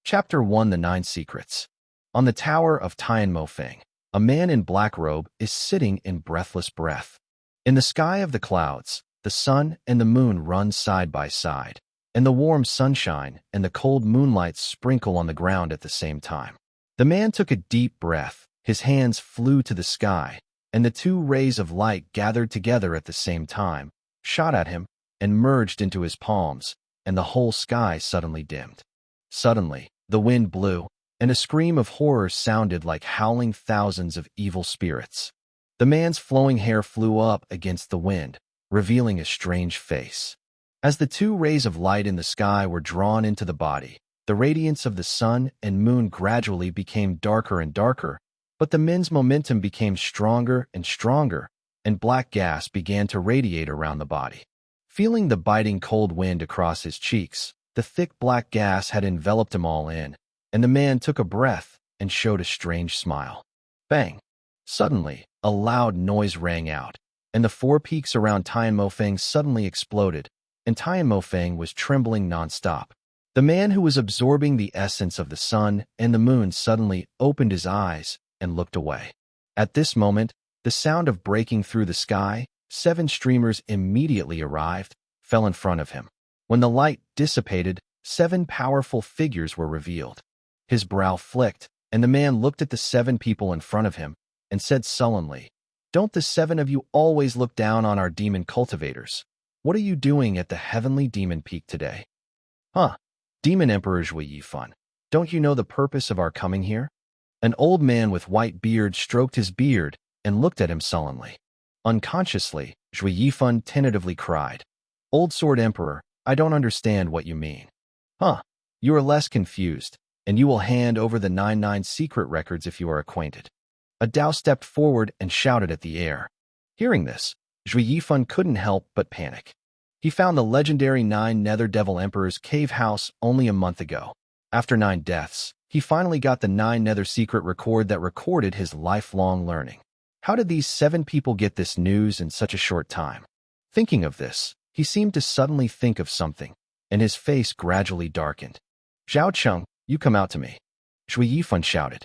Chapter 1: The Nine Secrets. On the tower of Tianmofeng, a man in black robe is sitting in breathless breath. In the sky of the clouds, the sun and the moon run side by side, and the warm sunshine and the cold moonlight sprinkle on the ground at the same time. The man took a deep breath, his hands flew to the sky, and the two rays of light gathered together at the same time, shot at him, and merged into his palms, and the whole sky suddenly dimmed. Suddenly, the wind blew, and a scream of horror sounded like howling thousands of evil spirits. The man's flowing hair flew up against the wind, revealing a strange face. As the two rays of light in the sky were drawn into the body, the radiance of the sun and moon gradually became darker and darker, but the man's momentum became stronger and stronger, and black gas began to radiate around the body. Feeling the biting cold wind across his cheeks, the thick black gas had enveloped him all in, and the man took a breath and showed a strange smile. Bang! Suddenly, a loud noise rang out, and the four peaks around Tianmofeng suddenly exploded, and Tianmofeng was trembling nonstop. The man who was absorbing the essence of the sun and the moon suddenly opened his eyes and looked away. At this moment, the sound of breaking through the sky, 7 streamers immediately arrived, fell in front of him. When the light dissipated, 7 powerful figures were revealed. His brow flicked, and the man looked at the 7 people in front of him and said sullenly, "Don't the 7 of you always look down on our demon cultivators? What are you doing at the heavenly demon peak today?" "Huh, Demon Emperor Zhui Yifan, don't you know the purpose of our coming here?" An old man with white beard stroked his beard and looked at him sullenly. Unconsciously, Zhui Yifan tentatively cried, "Old Sword Emperor, I don't understand what you mean." "Huh, you are less confused, and you will hand over the 99 secret records if you are acquainted." A Dao stepped forward and shouted at the air. Hearing this, Zhui Yifan couldn't help but panic. He found the legendary 9 Nether Devil Emperor's cave house only a month ago. After 9 deaths, he finally got the 9 Nether secret record that recorded his lifelong learning. How did these 7 people get this news in such a short time? Thinking of this, he seemed to suddenly think of something, and his face gradually darkened. "Zhao Cheng, you come out to me," Zhui Yifan shouted.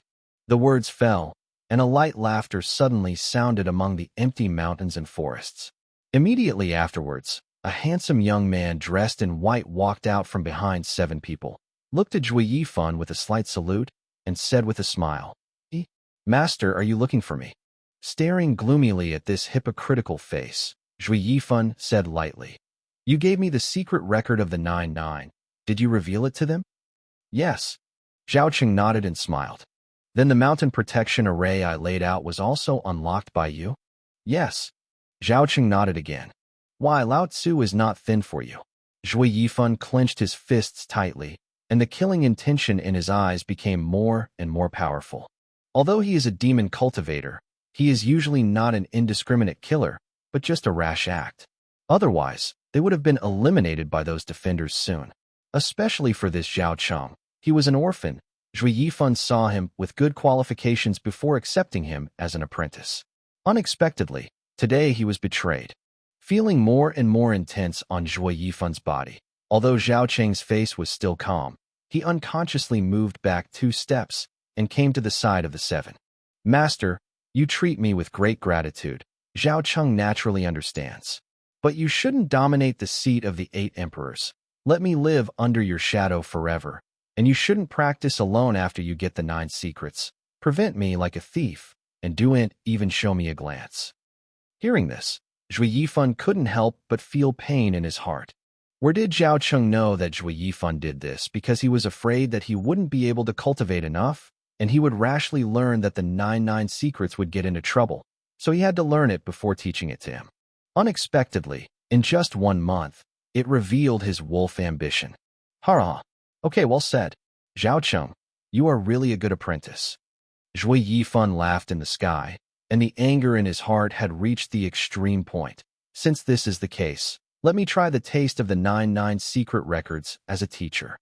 The words fell, and a light laughter suddenly sounded among the empty mountains and forests. Immediately afterwards, a handsome young man dressed in white walked out from behind 7 people, looked at Zhui Yifan with a slight salute, and said with a smile, "Master, are you looking for me?" Staring gloomily at this hypocritical face, Zhui Yifan said lightly, "You gave me the secret record of the 99. Did you reveal it to them?" "Yes." Zhao Cheng nodded and smiled. "Then the mountain protection array I laid out was also unlocked by you?" "Yes." Zhao Cheng nodded again. "Why, Lao Tzu is not thin for you." Zhui Yifan clenched his fists tightly, and the killing intention in his eyes became more and more powerful. Although he is a demon cultivator, he is usually not an indiscriminate killer, but just a rash act. Otherwise, they would have been eliminated by those defenders soon. Especially for this Zhao Cheng. He was an orphan. Zhui Yifan saw him with good qualifications before accepting him as an apprentice. Unexpectedly, today he was betrayed. Feeling more and more intense on Zhui Yifan's body, although Zhao Cheng's face was still calm, he unconsciously moved back 2 steps and came to the side of the 7. "Master, you treat me with great gratitude. Zhao Cheng naturally understands. But you shouldn't dominate the seat of the 8 emperors. Let me live under your shadow forever, and you shouldn't practice alone after you get the 9 secrets. Prevent me like a thief, and don't even show me a glance." Hearing this, Zhui Yifan couldn't help but feel pain in his heart. Where did Zhao Cheng know that Zhui Yifan did this because he was afraid that he wouldn't be able to cultivate enough, and he would rashly learn that the 99 secrets would get into trouble, so he had to learn it before teaching it to him. Unexpectedly, in just 1 month, it revealed his wolf ambition. "Hurrah! Okay, well said. Zhao Cheng, you are really a good apprentice." Zhui Yifan laughed in the sky, and the anger in his heart had reached the extreme point. "Since this is the case, let me try the taste of the 99 secret records as a teacher."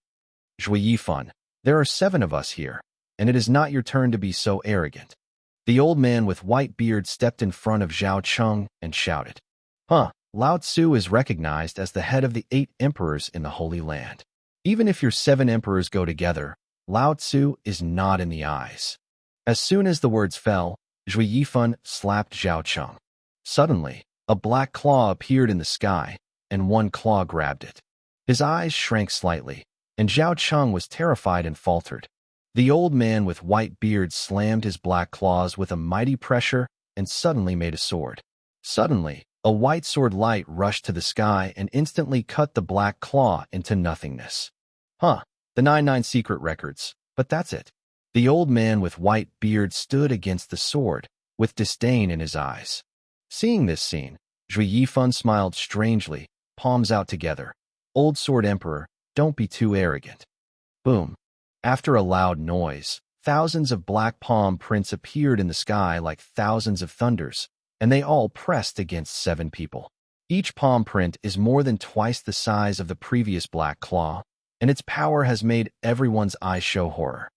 "Zhui Yifan, there are 7 of us here, and it is not your turn to be so arrogant." The old man with white beard stepped in front of Zhao Cheng and shouted, "Huh, Lao Tzu is recognized as the head of the 8 emperors in the Holy Land. Even if your 7 emperors go together, Lao Tzu is not in the eyes. As soon as the words fell, Zhui Yifan slapped Zhao Cheng. Suddenly, a black claw appeared in the sky, and one claw grabbed it. His eyes shrank slightly, and Zhao Cheng was terrified and faltered. The old man with white beard slammed his black claws with a mighty pressure and suddenly made a sword. Suddenly, a white sword light rushed to the sky and instantly cut the black claw into nothingness. Huh, the 99 secret records, but that's it. The old man with white beard stood against the sword, with disdain in his eyes. Seeing this scene, Zhui Yifan smiled strangely, palms out together. Old Sword Emperor, don't be too arrogant. Boom. After a loud noise, thousands of black palm prints appeared in the sky like thousands of thunders, and they all pressed against 7 people. Each palm print is more than twice the size of the previous black claw, and its power has made everyone's eyes show horror.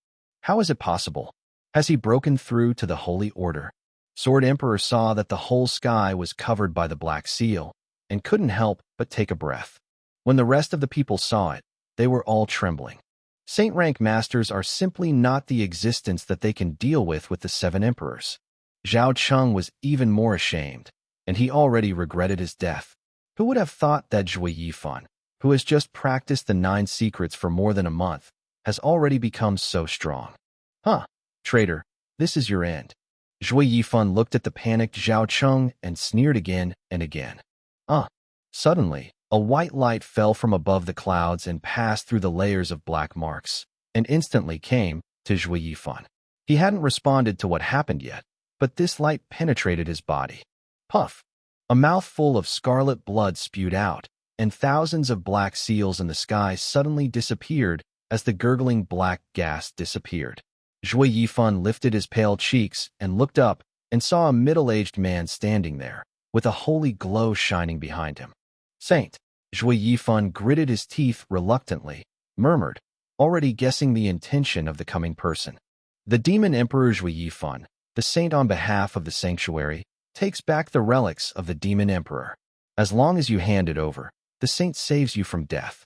How is it possible? Has he broken through to the Holy Order? Sword Emperor saw that the whole sky was covered by the Black Seal, and couldn't help but take a breath. When the rest of the people saw it, they were all trembling. Saint rank masters are simply not the existence that they can deal with the 7 emperors. Zhao Cheng was even more ashamed, and he already regretted his death. Who would have thought that Zhui Yifan, who has just practiced the 9 secrets for more than a month, has already become so strong? Huh, traitor, this is your end. Zhui Yifan looked at the panicked Zhao Cheng and sneered again and again. Suddenly, a white light fell from above the clouds and passed through the layers of black marks, and instantly came to Zhui Yifan. He hadn't responded to what happened yet, but this light penetrated his body. Puff! A mouthful of scarlet blood spewed out, and thousands of black seals in the sky suddenly disappeared as the gurgling black gas disappeared. Zhui Yifan lifted his pale cheeks and looked up and saw a middle-aged man standing there, with a holy glow shining behind him. Saint! Zhui Yifan gritted his teeth reluctantly, murmured, already guessing the intention of the coming person. The demon emperor Zhui Yifan, the saint on behalf of the sanctuary, takes back the relics of the demon emperor. As long as you hand it over, the saint saves you from death.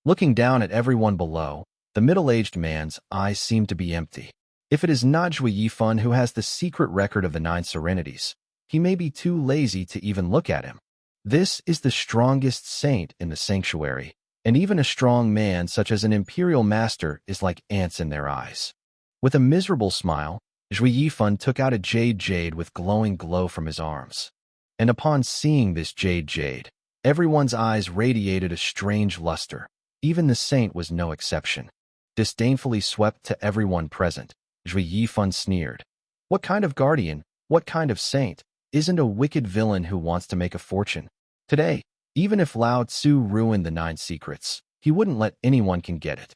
Looking down at everyone below, the middle-aged man's eyes seem to be empty. If it is not Zhui Yifan who has the secret record of the 9 serenities, he may be too lazy to even look at him. This is the strongest saint in the sanctuary, and even a strong man such as an imperial master is like ants in their eyes. With a miserable smile, Zhui Yifan took out a jade with glowing glow from his arms. And upon seeing this jade, everyone's eyes radiated a strange luster. Even the saint was no exception. Disdainfully swept to everyone present, Zhui Yifan sneered. What kind of guardian, what kind of saint, isn't a wicked villain who wants to make a fortune? Today, even if Lao Tzu ruined the 9 secrets, he wouldn't let anyone can get it.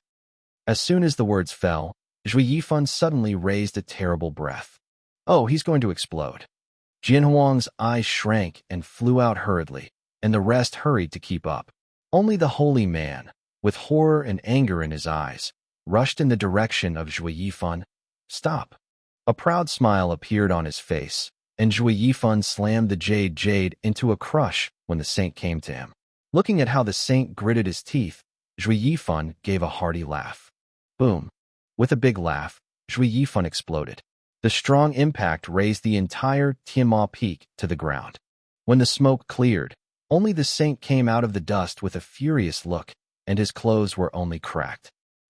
As soon as the words fell, Zhui Yifan suddenly raised a terrible breath. Oh, he's going to explode. Jin Huang's eyes shrank and flew out hurriedly, and the rest hurried to keep up. Only the holy man, with horror and anger in his eyes, rushed in the direction of Zhui Yifan. Stop. A proud smile appeared on his face, and Zhui Yifan slammed the jade into a crush when the saint came to him. Looking at how the saint gritted his teeth, Zhui Yifan gave a hearty laugh. Boom. With a big laugh, Zhui Yifan exploded. The strong impact raised the entire Tianma Peak to the ground. When the smoke cleared, only the saint came out of the dust with a furious look, and his clothes were only cracked.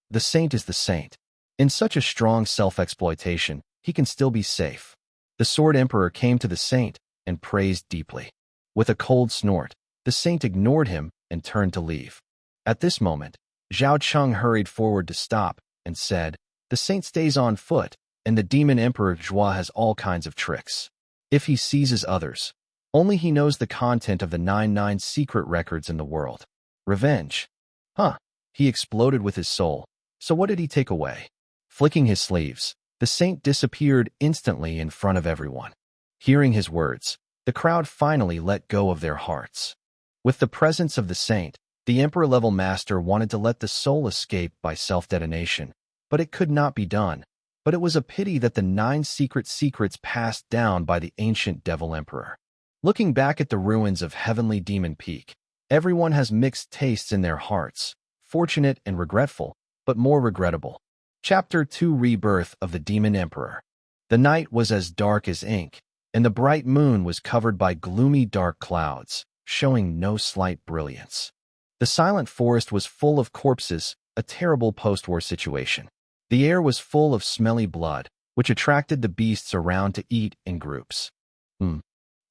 The saint is the saint. In such a strong self-exploitation, he can still be safe. The Sword Emperor came to the saint and praised deeply. With a cold snort, the saint ignored him and turned to leave. At this moment, Zhao Cheng hurried forward to stop and said, "The saint stays on foot, and the demon emperor Zhua has all kinds of tricks. If he seizes others, only he knows the content of the 99 secret records in the world. Revenge. Huh, he exploded with his soul. So what did he take away?" Flicking his sleeves, the saint disappeared instantly in front of everyone. Hearing his words, the crowd finally let go of their hearts. With the presence of the saint, the emperor-level master wanted to let the soul escape by self-detonation, but it could not be done. But it was a pity that the 9 secrets passed down by the ancient devil emperor. Looking back at the ruins of Heavenly Demon Peak, everyone has mixed tastes in their hearts, fortunate and regretful, but more regrettable. Chapter 2 Rebirth of the Demon Emperor. The night was as dark as ink, and the bright moon was covered by gloomy dark clouds, showing no slight brilliance. The silent forest was full of corpses, a terrible post-war situation. The air was full of smelly blood, which attracted the beasts around to eat in groups.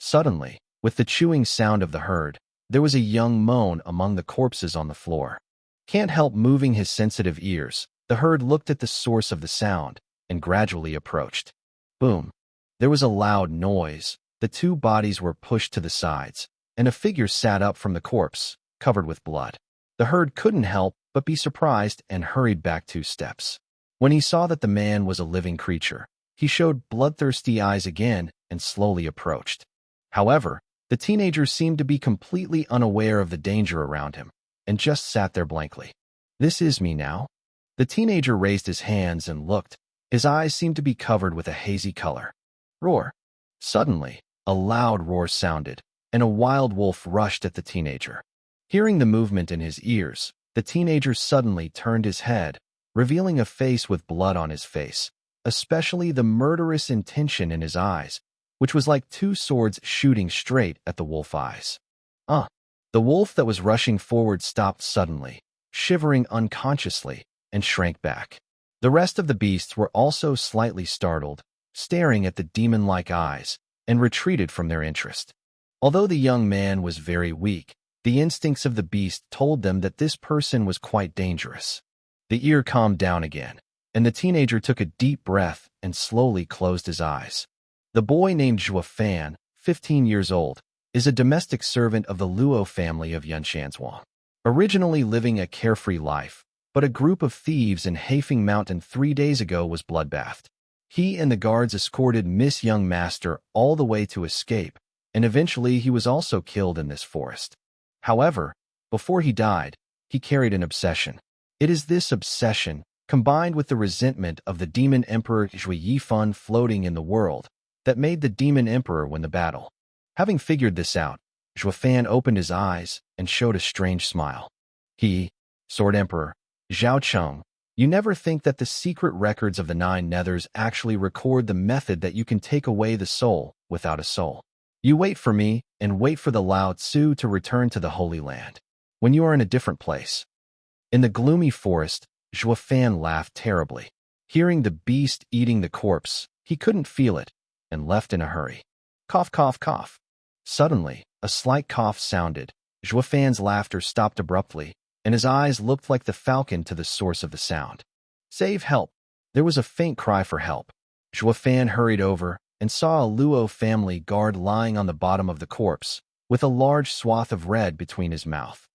Suddenly, with the chewing sound of the herd, there was a young moan among the corpses on the floor. Can't help moving his sensitive ears, the herd looked at the source of the sound and gradually approached. Boom! There was a loud noise. The two bodies were pushed to the sides, and a figure sat up from the corpse, covered with blood. The herd couldn't help but be surprised and hurried back 2 steps. When he saw that the man was a living creature, he showed bloodthirsty eyes again and slowly approached. However, the teenager seemed to be completely unaware of the danger around him and just sat there blankly. "This is me now?" The teenager raised his hands and looked. His eyes seemed to be covered with a hazy color. Roar! Suddenly, a loud roar sounded, and a wild wolf rushed at the teenager. Hearing the movement in his ears, the teenager suddenly turned his head, revealing a face with blood on his face, especially the murderous intention in his eyes, which was like 2 swords shooting straight at the wolf eyes. The wolf that was rushing forward stopped suddenly, shivering unconsciously, and shrank back. The rest of the beasts were also slightly startled, staring at the demon-like eyes, and retreated from their interest. Although the young man was very weak, the instincts of the beast told them that this person was quite dangerous. The ear calmed down again, and the teenager took a deep breath and slowly closed his eyes. The boy named Zhua Fan, 15 years old, is a domestic servant of the Luo family of Yunshanzhuang. Originally living a carefree life, but a group of thieves in Haifeng Mountain 3 days ago was bloodbathed. He and the guards escorted Miss Young Master all the way to escape, and eventually he was also killed in this forest. However, before he died, he carried an obsession. It is this obsession, combined with the resentment of the Demon Emperor Zhui Yifan floating in the world, that made the Demon Emperor win the battle. Having figured this out, Zhua Fan opened his eyes and showed a strange smile. Sword Emperor, Zhao Cheng, you never think that the secret records of the 9 Nethers actually record the method that you can take away the soul without a soul. You wait for me and wait for the Lao Tzu to return to the Holy Land, when you are in a different place. In the gloomy forest, Zhua Fan laughed terribly. Hearing the beast eating the corpse, he couldn't feel it, and left in a hurry. Cough, cough, cough. Suddenly, a slight cough sounded. Zhua Fan's laughter stopped abruptly, and his eyes looked like the falcon to the source of the sound. Save, help! There was a faint cry for help. Zhua Fan hurried over and saw a Luo family guard lying on the bottom of the corpse, with a large swath of red between his mouth.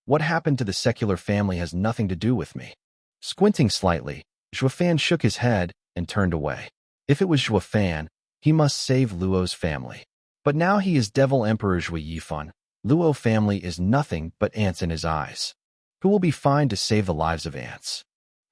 What happened to the secular family has nothing to do with me. Squinting slightly, Zhua Fan shook his head and turned away. If it was Zhua Fan, he must save Luo's family. But now he is Devil Emperor Zhui Yifan. Luo family is nothing but ants in his eyes. Who will be fine to save the lives of ants?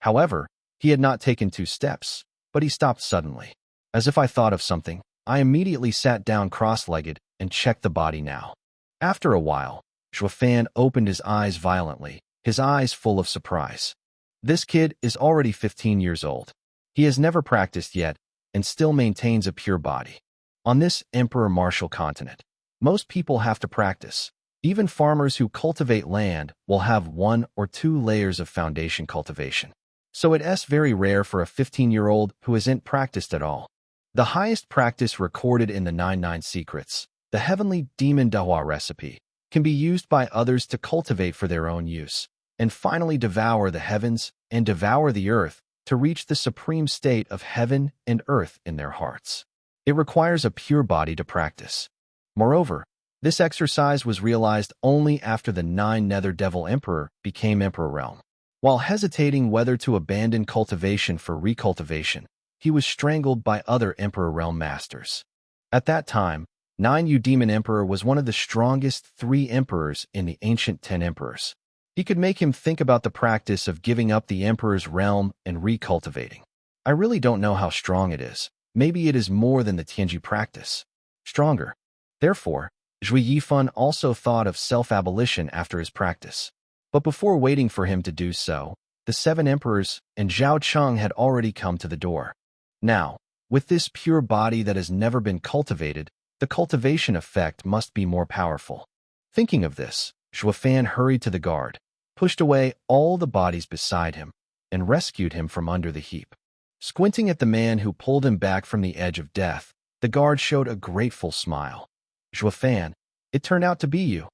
However, he had not taken 2 steps, but he stopped suddenly. As if I thought of something, I immediately sat down cross-legged and checked the body now. After a while, Zhua Fan opened his eyes violently, his eyes full of surprise. This kid is already 15 years old. He has never practiced yet and still maintains a pure body. On this Emperor Martial continent, most people have to practice. Even farmers who cultivate land will have 1 or 2 layers of foundation cultivation. So it's very rare for a 15-year-old who hasn't practiced at all. The highest practice recorded in the 99 Secrets, the heavenly demon Dahua recipe, can be used by others to cultivate for their own use, and finally devour the heavens and devour the earth to reach the supreme state of heaven and earth in their hearts. It requires a pure body to practice. Moreover, this exercise was realized only after the 9 Nether Devil Emperor became Emperor Realm. While hesitating whether to abandon cultivation for recultivation, he was strangled by other Emperor Realm masters. At that time, 9 Demon Emperor was one of the strongest 3 emperors in the ancient 10 emperors. He could make him think about the practice of giving up the emperor's realm and recultivating. I really don't know how strong it is. Maybe it is more than the Tianji practice. Stronger. Therefore, Zhui Yifan also thought of self-abolition after his practice. But before waiting for him to do so, The 7 emperors and Zhao Cheng had already come to the door. Now, with this pure body that has never been cultivated, the cultivation effect must be more powerful. Thinking of this, Zhuofan hurried to the guard, pushed away all the bodies beside him, and rescued him from under the heap. Squinting at the man who pulled him back from the edge of death, the guard showed a grateful smile. Zhuofan, it turned out to be you.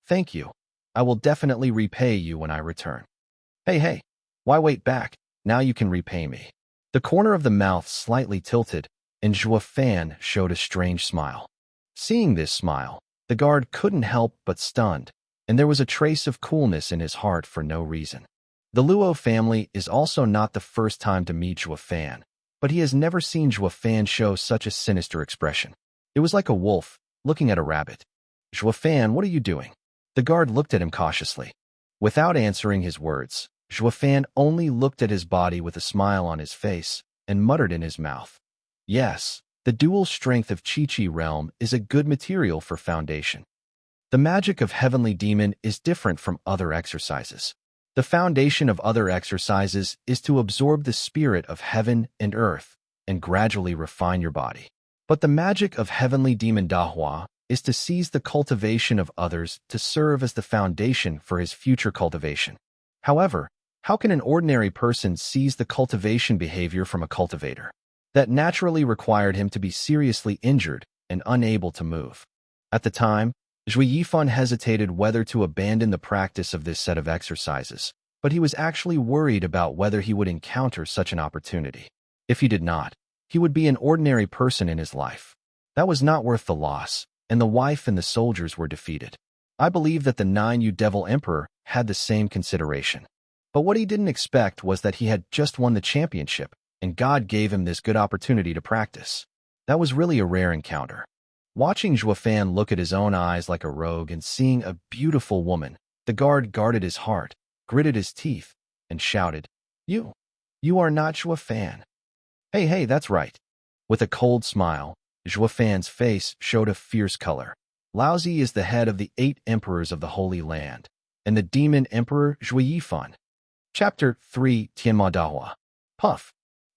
Thank you. I will definitely repay you when I return. Hey, why wait back? Now you can repay me. The corner of the mouth slightly tilted, and Zhuofan showed a strange smile. Seeing this smile, the guard couldn't help but stunned, and there was a trace of coolness in his heart for no reason. The Luo family is also not the first time to meet Zhuofan, but he has never seen Zhuofan show such a sinister expression. It was like a wolf looking at a rabbit. Zhuofan, what are you doing? The guard looked at him cautiously. Without answering his words, Zhuofan only looked at his body with a smile on his face and muttered in his mouth. Yes, the dual strength of Qi realm is a good material for foundation. The magic of Heavenly Demon is different from other exercises. The foundation of other exercises is to absorb the spirit of heaven and earth and gradually refine your body. But the magic of Heavenly Demon Dahua is to seize the cultivation of others to serve as the foundation for his future cultivation. However, how can an ordinary person seize the cultivation behavior from a cultivator? That naturally required him to be seriously injured and unable to move. At the time, Zhui Yifan hesitated whether to abandon the practice of this set of exercises, but he was actually worried about whether he would encounter such an opportunity. If he did not, he would be an ordinary person in his life. That was not worth the loss, and the wife and the soldiers were defeated. I believe that the 9 Devil Emperor had the same consideration. But what he didn't expect was that he had just won the championship, and God gave him this good opportunity to practice. That was really a rare encounter. Watching Zhuofan look at his own eyes like a rogue and seeing a beautiful woman, the guard guarded his heart, gritted his teeth, and shouted, You are not Zhuofan. Hey, that's right. With a cold smile, Zhuofan's face showed a fierce color. Laozi is the head of the 8 emperors of the Holy Land, and the demon emperor Zhui Yifan. Chapter 3 Tianma Dahua. Puff.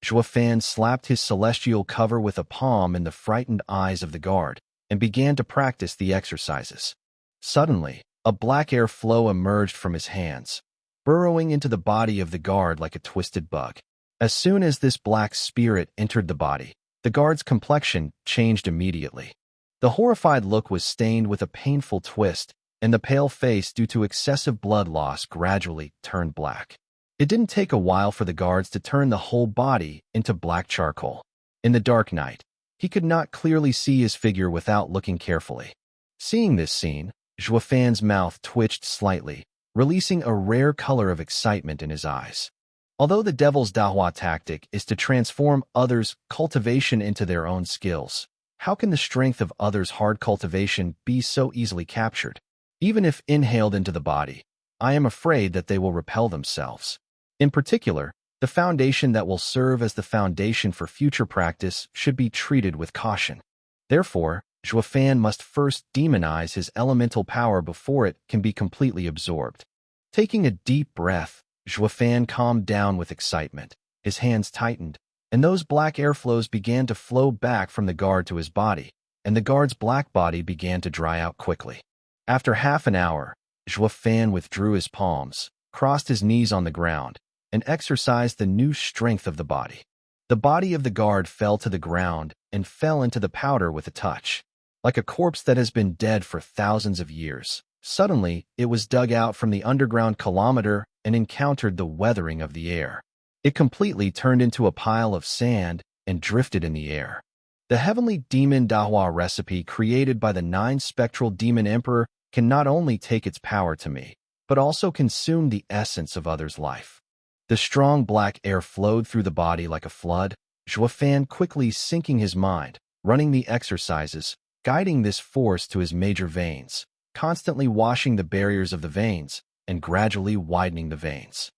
Zhuofan slapped his celestial cover with a palm in the frightened eyes of the guard and began to practice the exercises. Suddenly, a black air flow emerged from his hands, burrowing into the body of the guard like a twisted bug. As soon as this black spirit entered the body, the guard's complexion changed immediately. The horrified look was stained with a painful twist, and the pale face, due to excessive blood loss, gradually turned black. It didn't take a while for the guards to turn the whole body into black charcoal. In the dark night, he could not clearly see his figure without looking carefully. Seeing this scene, Zhuofan's mouth twitched slightly, releasing a rare color of excitement in his eyes. Although the Devil's Dahua tactic is to transform others' cultivation into their own skills, how can the strength of others' hard cultivation be so easily captured? Even if inhaled into the body, I am afraid that they will repel themselves. In particular, the foundation that will serve as the foundation for future practice should be treated with caution. Therefore, Zhuofan must first demonize his elemental power before it can be completely absorbed. Taking a deep breath, Zhuofan calmed down with excitement. His hands tightened, and those black airflows began to flow back from the guard to his body, and the guard's black body began to dry out quickly. After half an hour, Zhuofan withdrew his palms, crossed his knees on the ground, and exercised the new strength of the body. The body of the guard fell to the ground and fell into the powder with a touch. Like a corpse that has been dead for thousands of years, suddenly it was dug out from the underground kilometer and encountered the weathering of the air. It completely turned into a pile of sand and drifted in the air. The Heavenly Demon Dahua recipe created by the 9 spectral demon emperor can not only take its power to me, but also consume the essence of others' life. The strong black air flowed through the body like a flood, Zhuofan quickly sinking his mind, running the exercises, guiding this force to his major veins, constantly washing the barriers of the veins, and gradually widening the veins.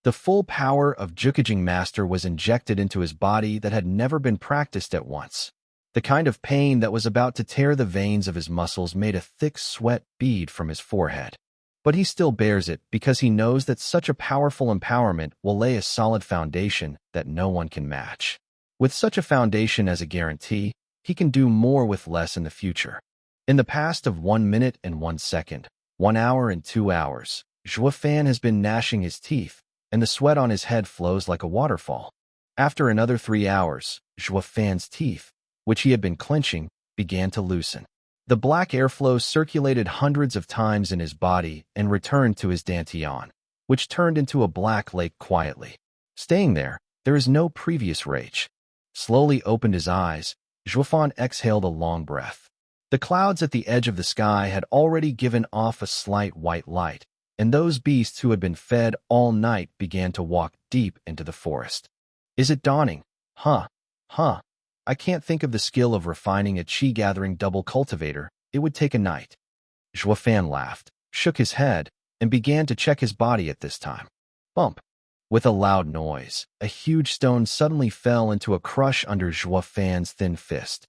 The full power of Jukajing Master was injected into his body that had never been practiced at once. The kind of pain that was about to tear the veins of his muscles made a thick sweat bead from his forehead. But he still bears it because he knows that such a powerful empowerment will lay a solid foundation that no one can match. With such a foundation as a guarantee, he can do more with less in the future. In the past of 1 minute and 1 second, 1 hour and 2 hours, Zhuo Fan has been gnashing his teeth, and the sweat on his head flows like a waterfall. After another 3 hours, Zhuo Fan's teeth, which he had been clenching, began to loosen. The black airflow circulated hundreds of times in his body and returned to his dantian, which turned into a black lake quietly. Staying there is no previous rage. Slowly opened his eyes, Zhuo Fan exhaled a long breath. The clouds at the edge of the sky had already given off a slight white light, and those beasts who had been fed all night began to walk deep into the forest. Is it dawning? Huh. I can't think of the skill of refining a chi-gathering double cultivator. It would take a night. Zhuo Fan laughed, shook his head, and began to check his body at this time. Bump. With a loud noise, a huge stone suddenly fell into a crush under Zhuo Fan's thin fist.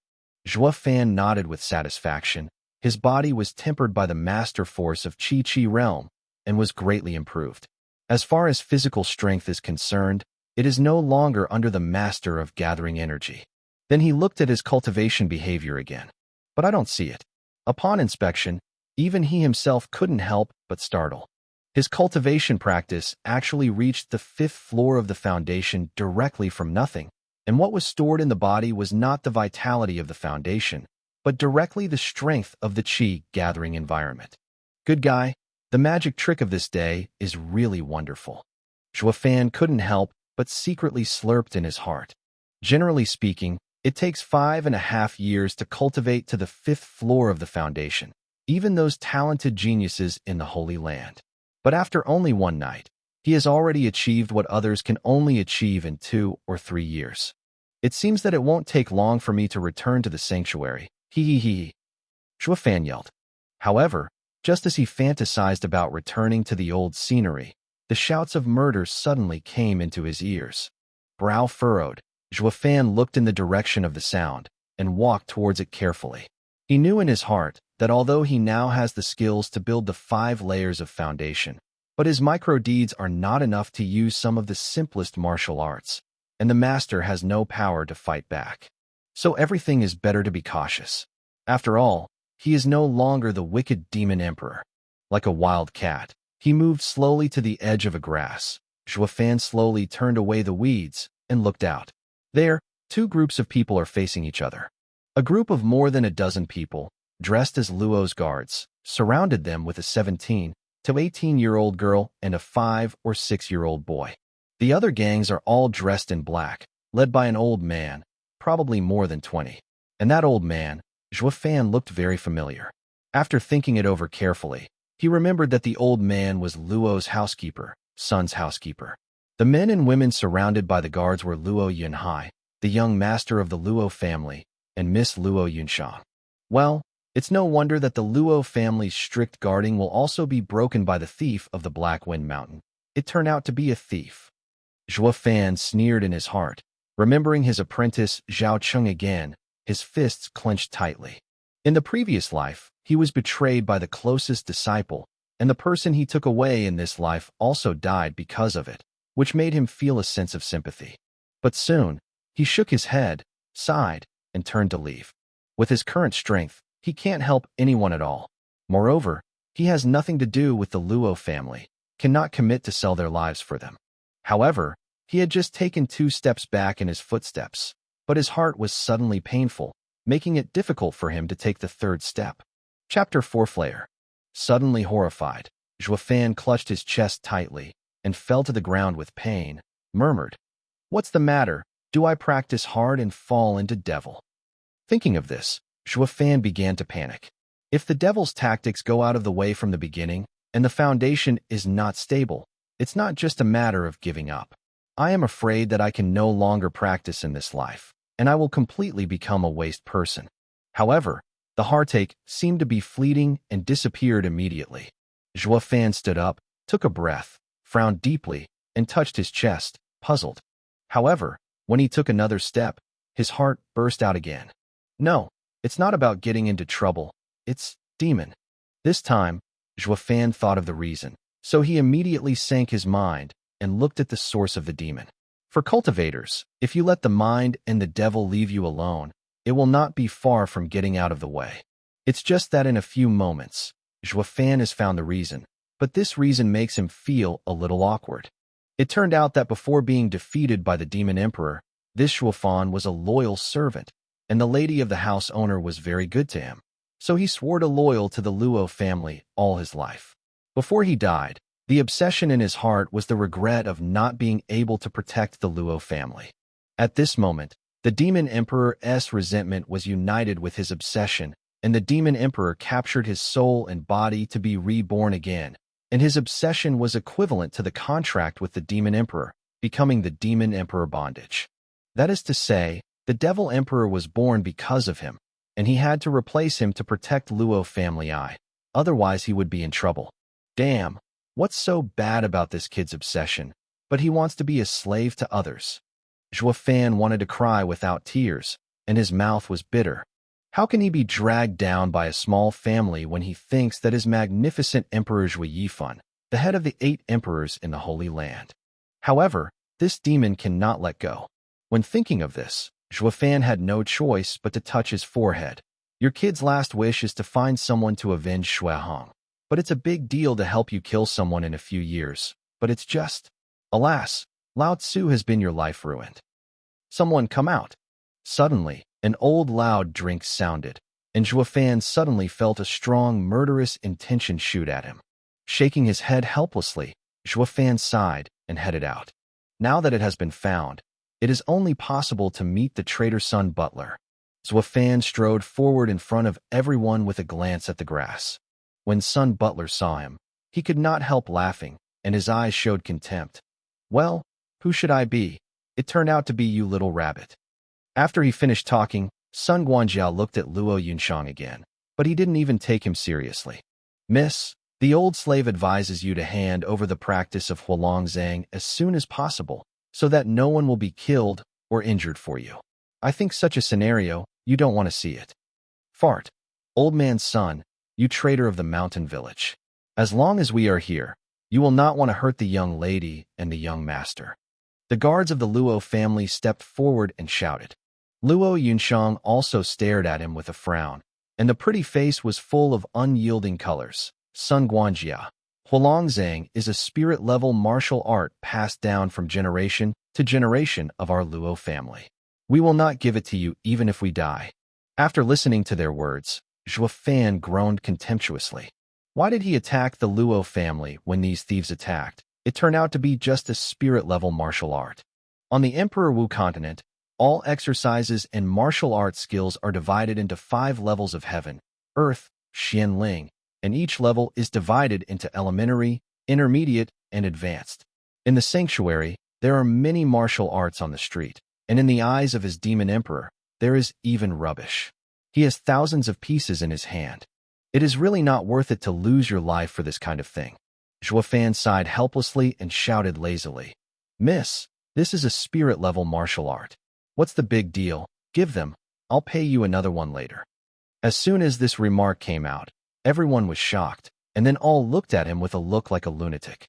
Zhuo Fan nodded with satisfaction. His body was tempered by the master force of Qi realm and was greatly improved. As far as physical strength is concerned, it is no longer under the master of gathering energy. Then he looked at his cultivation behavior again. But I don't see it. Upon inspection, even he himself couldn't help but startle. His cultivation practice actually reached the 5th floor of the foundation directly from nothing, and what was stored in the body was not the vitality of the foundation, but directly the strength of the Qi gathering environment. Good guy, the magic trick of this day is really wonderful. Zhuo Fan couldn't help but secretly slurped in his heart. Generally speaking, it takes 5.5 years to cultivate to the 5th floor of the foundation, even those talented geniuses in the Holy Land. But after only 1 night, he has already achieved what others can only achieve in 2 or 3 years. It seems that it won't take long for me to return to the sanctuary. He. Zhuo Fan yelled. However, just as he fantasized about returning to the old scenery, the shouts of murder suddenly came into his ears. Brow furrowed, Zhuo Fan looked in the direction of the sound and walked towards it carefully. He knew in his heart that although he now has the skills to build the 5 layers of foundation, but his micro-deeds are not enough to use some of the simplest martial arts, and the master has no power to fight back. So everything is better to be cautious. After all, he is no longer the wicked demon emperor. Like a wild cat, he moved slowly to the edge of a grass. Zhuo Fan slowly turned away the weeds and looked out. There, 2 groups of people are facing each other. A group of more than a dozen people, dressed as Luo's guards, surrounded them with a 17 to 18-year-old girl and a 5 or 6-year-old boy. The other gangs are all dressed in black, led by an old man, probably more than 20. And that old man, Zhuo Fan, looked very familiar. After thinking it over carefully, he remembered that the old man was Luo's housekeeper, Sun's housekeeper. The men and women surrounded by the guards were Luo Yunhai, the young master of the Luo family, and Miss Luo Yunshan. Well, it's no wonder that the Luo family's strict guarding will also be broken by the thief of the Black Wind Mountain. It turned out to be a thief. Zhuo Fan sneered in his heart, remembering his apprentice Zhao Cheng again, his fists clenched tightly. In the previous life, he was betrayed by the closest disciple, and the person he took away in this life also died because of it, which made him feel a sense of sympathy. But soon, he shook his head, sighed, and turned to leave. With his current strength, he can't help anyone at all. Moreover, he has nothing to do with the Luo family, cannot commit to sell their lives for them. However, he had just taken 2 steps back in his footsteps, but his heart was suddenly painful, making it difficult for him to take the 3rd step. Chapter 4 Flayer. Suddenly horrified, Zhuo Fan clutched his chest tightly and fell to the ground with pain, murmured, "What's the matter? Do I practice hard and fall into devil?" Thinking of this, Zhuo Fan began to panic. If the devil's tactics go out of the way from the beginning, and the foundation is not stable, it's not just a matter of giving up. I am afraid that I can no longer practice in this life, and I will completely become a waste person. However, the heartache seemed to be fleeting and disappeared immediately. Zhuo Fan stood up, took a breath, frowned deeply, and touched his chest, puzzled. However, when he took another step, his heart burst out again. No, it's not about getting into trouble, it's demon. This time, Fan thought of the reason, so he immediately sank his mind and looked at the source of the demon. For cultivators, if you let the mind and the devil leave you alone, it will not be far from getting out of the way. It's just that in a few moments, Fan has found the reason, but this reason makes him feel a little awkward. It turned out that before being defeated by the demon emperor, this Fan was a loyal servant, and the lady of the house owner was very good to him. So he swore to loyal to the Luo family all his life. Before he died, the obsession in his heart was the regret of not being able to protect the Luo family. At this moment, the demon emperor's resentment was united with his obsession, and the demon emperor captured his soul and body to be reborn again, and his obsession was equivalent to the contract with the demon emperor, becoming the demon emperor bondage. That is to say, the devil emperor was born because of him, and he had to replace him to protect Luo family otherwise he would be in trouble. Damn, what's so bad about this kid's obsession? But he wants to be a slave to others. Fan wanted to cry without tears, and his mouth was bitter. How can he be dragged down by a small family when he thinks that his magnificent Emperor Yifan, the head of the 8 emperors in the Holy Land? However, this demon cannot let go. When thinking of this, Fan had no choice but to touch his forehead. Your kid's last wish is to find someone to avenge Shuehong. But it's a big deal to help you kill someone in a few years. But it's just, alas, Lao Tzu has been your life ruined. Someone come out. Suddenly, an old loud drink sounded, and Fan suddenly felt a strong murderous intention shoot at him. Shaking his head helplessly, Fan sighed and headed out. Now that it has been found, it is only possible to meet the traitor Sun Butler. Fan strode forward in front of everyone with a glance at the grass. When Sun Butler saw him, he could not help laughing, and his eyes showed contempt. Well, who should I be? It turned out to be you, little rabbit. After he finished talking, Sun Guanjiao looked at Luo Yunshang again, but he didn't even take him seriously. Miss, the old slave advises you to hand over the practice of Hualongzang as soon as possible, so that no one will be killed or injured for you. I think such a scenario, you don't want to see it. Fart. Old man's son, you traitor of the mountain village. As long as we are here, you will not want to hurt the young lady and the young master. The guards of the Luo family stepped forward and shouted. Luo Yunshang also stared at him with a frown, and the pretty face was full of unyielding colors. Sun Guanjia. Hualongzang is a spirit-level martial art passed down from generation to generation of our Luo family. We will not give it to you even if we die. After listening to their words, Fan groaned contemptuously. Why did he attack the Luo family when these thieves attacked? It turned out to be just a spirit-level martial art. On the Emperor Wu continent, all exercises and martial art skills are divided into 5 levels of heaven, earth, Xianling, and each level is divided into elementary, intermediate, and advanced. In the sanctuary, there are many martial arts on the street, and in the eyes of his demon emperor, there is even rubbish. He has thousands of pieces in his hand. It is really not worth it to lose your life for this kind of thing. Fan sighed helplessly and shouted lazily. Miss, this is a spirit-level martial art. What's the big deal? Give them. I'll pay you another one later. As soon as this remark came out, everyone was shocked, and then all looked at him with a look like a lunatic.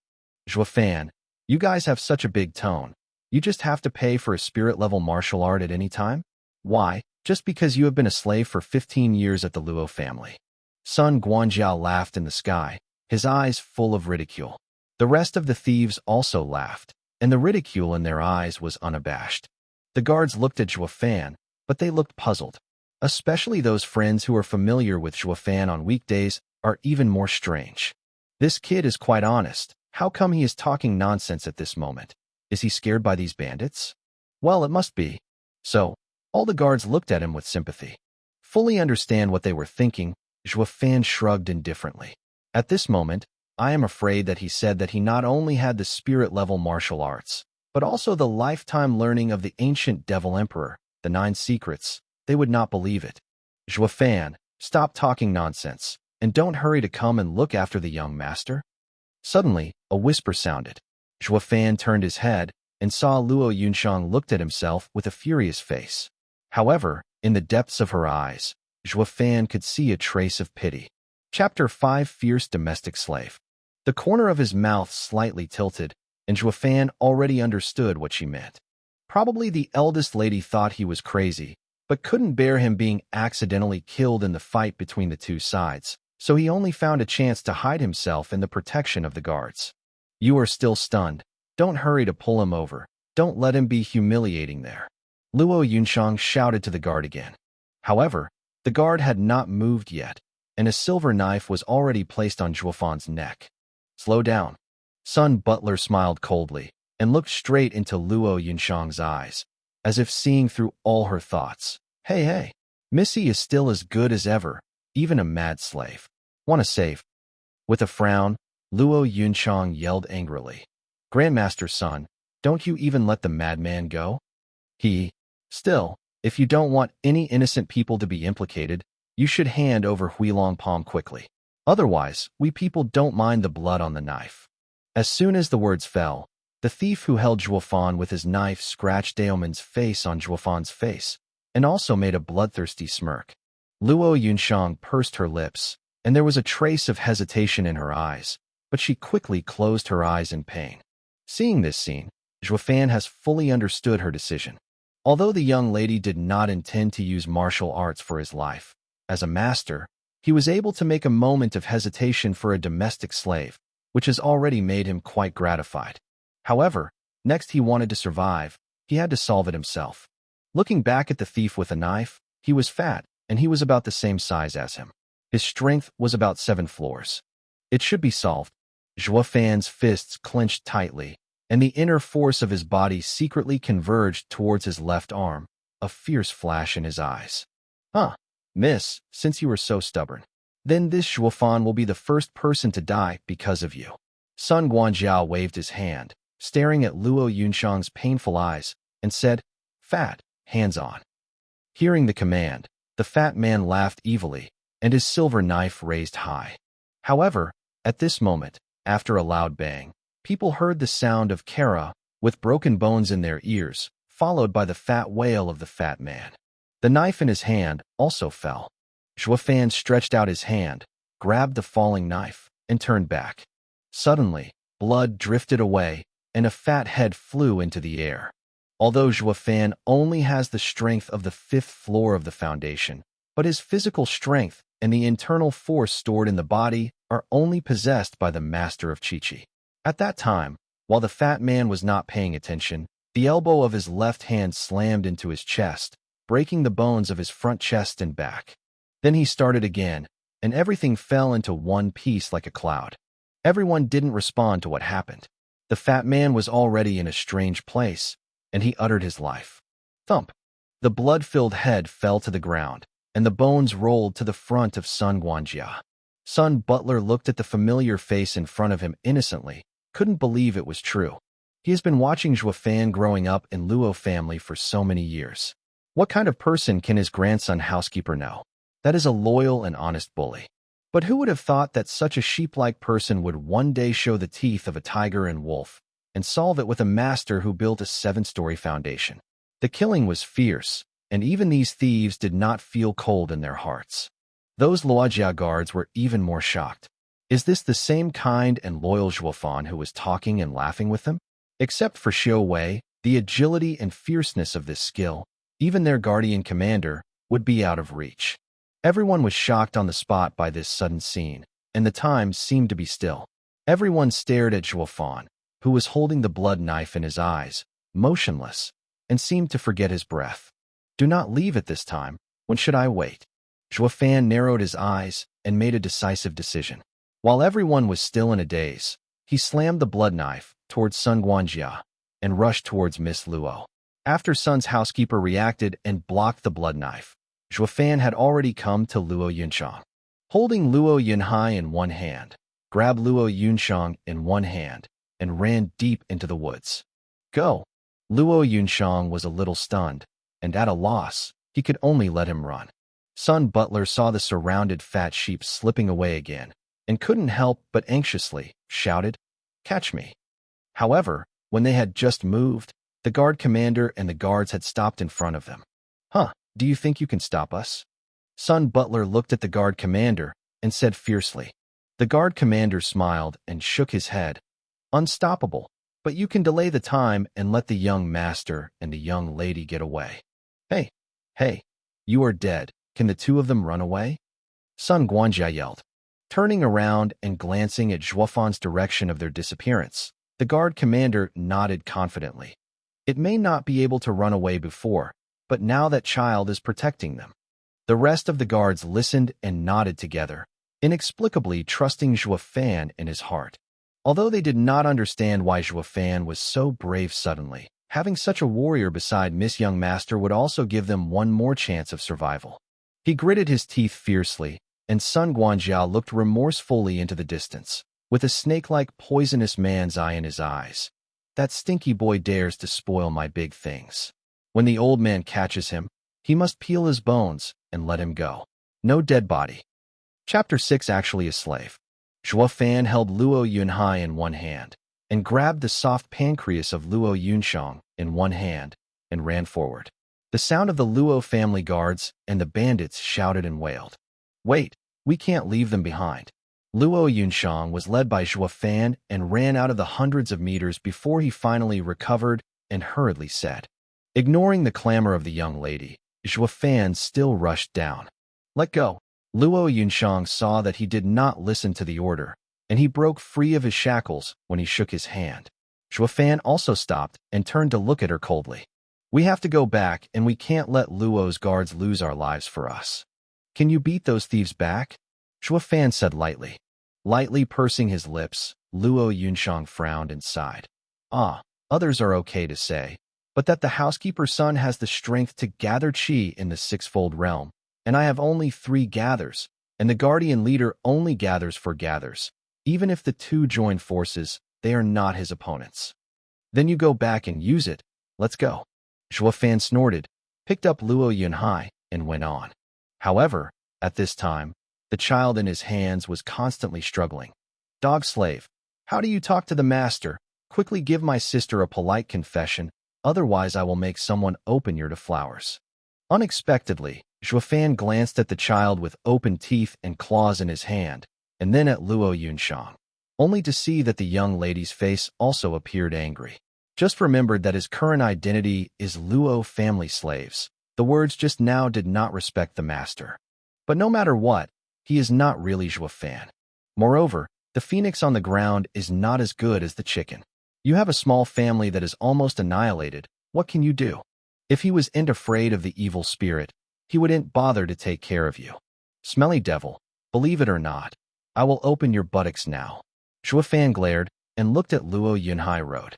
Fan, you guys have such a big tone. You just have to pay for a spirit-level martial art at any time? Why? Just because you have been a slave for 15 years at the Luo family. Sun Guanjiao laughed in the sky, his eyes full of ridicule. The rest of the thieves also laughed, and the ridicule in their eyes was unabashed. The guards looked at Fan, but they looked puzzled. Especially those friends who are familiar with Fan on weekdays are even more strange. This kid is quite honest. How come he is talking nonsense at this moment? Is he scared by these bandits? Well, it must be. So, all the guards looked at him with sympathy. Fully understand what they were thinking, Fan shrugged indifferently. At this moment, I am afraid that he said that he not only had the spirit-level martial arts, but also the lifetime learning of the ancient devil emperor, the 9 secrets. They would not believe it. Fan, stop talking nonsense, and don't hurry to come and look after the young master. Suddenly, a whisper sounded. Fan turned his head and saw Luo Yunshang looked at himself with a furious face. However, in the depths of her eyes, Fan could see a trace of pity. Chapter 5 Fierce Domestic Slave. The corner of his mouth slightly tilted, and Juefan already understood what she meant. Probably the eldest lady thought he was crazy, but couldn't bear him being accidentally killed in the fight between the two sides, so he only found a chance to hide himself in the protection of the guards. You are still stunned. Don't hurry to pull him over. Don't let him be humiliating there. Luo Yunshang shouted to the guard again. However, the guard had not moved yet, and a silver knife was already placed on Juefan's neck. Slow down. Sun Butler smiled coldly and looked straight into Luo Yunshang's eyes, as if seeing through all her thoughts. Hey, Missy is still as good as ever, even a mad slave. Want to save? With a frown, Luo Yunshang yelled angrily. Grandmaster's son, don't you even let the madman go? Still, if you don't want any innocent people to be implicated, you should hand over Huilong Palm quickly. Otherwise, we people don't mind the blood on the knife. As soon as the words fell, the thief who held Juefan with his knife scratched Daomen's face on Juefan's face, and also made a bloodthirsty smirk. Luo Yunshang pursed her lips, and there was a trace of hesitation in her eyes, but she quickly closed her eyes in pain. Seeing this scene, Juefan has fully understood her decision. Although the young lady did not intend to use martial arts for his life, as a master, he was able to make a moment of hesitation for a domestic slave, which has already made him quite gratified. However, next he wanted to survive. He had to solve it himself. Looking back at the thief with a knife, he was fat, and he was about the same size as him. His strength was about 7 floors. It should be solved. Juefan's fists clenched tightly, and the inner force of his body secretly converged towards his left arm, a fierce flash in his eyes. Miss, since you were so stubborn, then this Juefan will be the first person to die because of you. Sun Guanjiao waved his hand, staring at Luo Yunshang's painful eyes, and said, Fat, hands on. Hearing the command, the fat man laughed evilly, and his silver knife raised high. However, at this moment, after a loud bang, people heard the sound of Kara, with broken bones in their ears, followed by the fat wail of the fat man. The knife in his hand also fell. Juefan stretched out his hand, grabbed the falling knife, and turned back. Suddenly, blood drifted away, and a fat head flew into the air. Although Juefan only has the strength of the 5th floor of the foundation, but his physical strength and the internal force stored in the body are only possessed by the master of Chi-Chi. At that time, while the fat man was not paying attention, the elbow of his left hand slammed into his chest, breaking the bones of his front chest and back. Then he started again, and everything fell into one piece like a cloud. Everyone didn't respond to what happened. The fat man was already in a strange place, and he uttered his life. Thump! The blood-filled head fell to the ground, and the bones rolled to the front of Sun Guanjia. Sun Butler looked at the familiar face in front of him innocently, couldn't believe it was true. He has been watching Juefan growing up in Luo family for so many years. What kind of person can his grandson housekeeper know? That is a loyal and honest bully. But who would have thought that such a sheep-like person would one day show the teeth of a tiger and wolf, and solve it with a master who built a 7-story foundation? The killing was fierce, and even these thieves did not feel cold in their hearts. Those Luojia guards were even more shocked. Is this the same kind and loyal Juefan who was talking and laughing with them? Except for Xiao Wei, the agility and fierceness of this skill, even their guardian commander, would be out of reach. Everyone was shocked on the spot by this sudden scene, and the time seemed to be still. Everyone stared at Juefan, who was holding the blood knife in his eyes, motionless, and seemed to forget his breath. Do not leave at this time. When should I wait? Juefan narrowed his eyes and made a decisive decision. While everyone was still in a daze, he slammed the blood knife towards Sun Guanjia and rushed towards Miss Luo. After Sun's housekeeper reacted and blocked the blood knife, Juefan had already come to Luo Yunshang. Holding Luo Yunhai in one hand, grabbed Luo Yunshang in one hand, and ran deep into the woods. Go! Luo Yunshang was a little stunned, and at a loss, he could only let him run. Sun Butler saw the surrounded fat sheep slipping away again, and couldn't help but anxiously shouted, Catch me! However, when they had just moved, the guard commander and the guards had stopped in front of them. Do you think you can stop us? Sun Butler looked at the guard commander and said fiercely. The guard commander smiled and shook his head. Unstoppable, but you can delay the time and let the young master and the young lady get away. Hey, hey, you are dead. Can the two of them run away? Sun Guanjia yelled. Turning around and glancing at Zhuofan's direction of their disappearance, the guard commander nodded confidently. It may not be able to run away before, but now that child is protecting them. The rest of the guards listened and nodded together, inexplicably trusting Zhuofan in his heart. Although they did not understand why Zhuofan was so brave suddenly, having such a warrior beside Miss Young Master would also give them one more chance of survival. He gritted his teeth fiercely, and Sun Guanjia looked remorsefully into the distance, with a snake-like poisonous man's eye in his eyes. That stinky boy dares to spoil my big things. When the old man catches him, he must peel his bones and let him go. No dead body. Chapter 6. Actually a slave. Zhuofan held Luo Yunhai in one hand, and grabbed the soft pancreas of Luo Yunshang in one hand, and ran forward. The sound of the Luo family guards and the bandits shouted and wailed. Wait, we can't leave them behind. Luo Yunshang was led by Zhuofan and ran out of the hundreds of meters before he finally recovered and hurriedly said. Ignoring the clamor of the young lady, Zhuofan still rushed down. Let go. Luo Yunshang saw that he did not listen to the order, and he broke free of his shackles when he shook his hand. Zhuofan also stopped and turned to look at her coldly. We have to go back, and we can't let Luo's guards lose our lives for us. Can you beat those thieves back? Zhuofan said lightly. Lightly pursing his lips, Luo Yunshang frowned and sighed. Others are okay to say, but that the housekeeper's son has the strength to gather qi in the sixfold realm, and I have only 3 gathers, and the guardian leader only gathers for gathers. Even if the two join forces, they are not his opponents. Then you go back and use it. Let's go. Zhuofan snorted, picked up Luo Yunhai, and went on. However, at this time, the child in his hands was constantly struggling. Dog slave, how do you talk to the master? Quickly give my sister a polite confession, otherwise I will make someone open your flowers. Unexpectedly, Zhuofan glanced at the child with open teeth and claws in his hand, and then at Luo Yunshang, only to see that the young lady's face also appeared angry. Just remembered that his current identity is Luo family slaves. The words just now did not respect the master. But no matter what, he is not really Zhuofan. Moreover, the phoenix on the ground is not as good as the chicken. You have a small family that is almost annihilated. What can you do? If he wasn't afraid of the evil spirit, he wouldn't bother to take care of you. Smelly devil, believe it or not, I will open your buttocks now. Zhuofan glared and looked at Luo Yunhai road.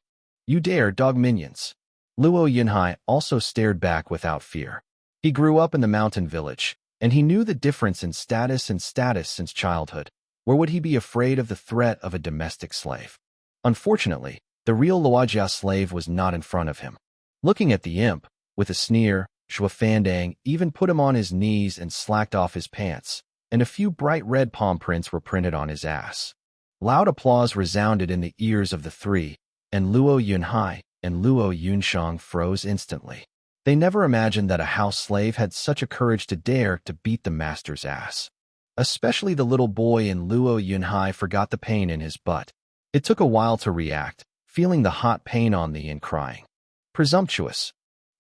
You dare, dog minions. Luo Yunhai also stared back without fear. He grew up in the mountain village, and he knew the difference in status since childhood. Where would he be afraid of the threat of a domestic slave? Unfortunately, the real Luojia slave was not in front of him. Looking at the imp, with a sneer, Zhuofandang even put him on his knees and slacked off his pants, and a few bright red palm prints were printed on his ass. Loud applause resounded in the ears of the three, and Luo Yunhai and Luo Yunshang froze instantly. They never imagined that a house slave had such a courage to dare to beat the master's ass. Especially the little boy in Luo Yunhai forgot the pain in his butt. It took a while to react, feeling the hot pain on the and crying. Presumptuous.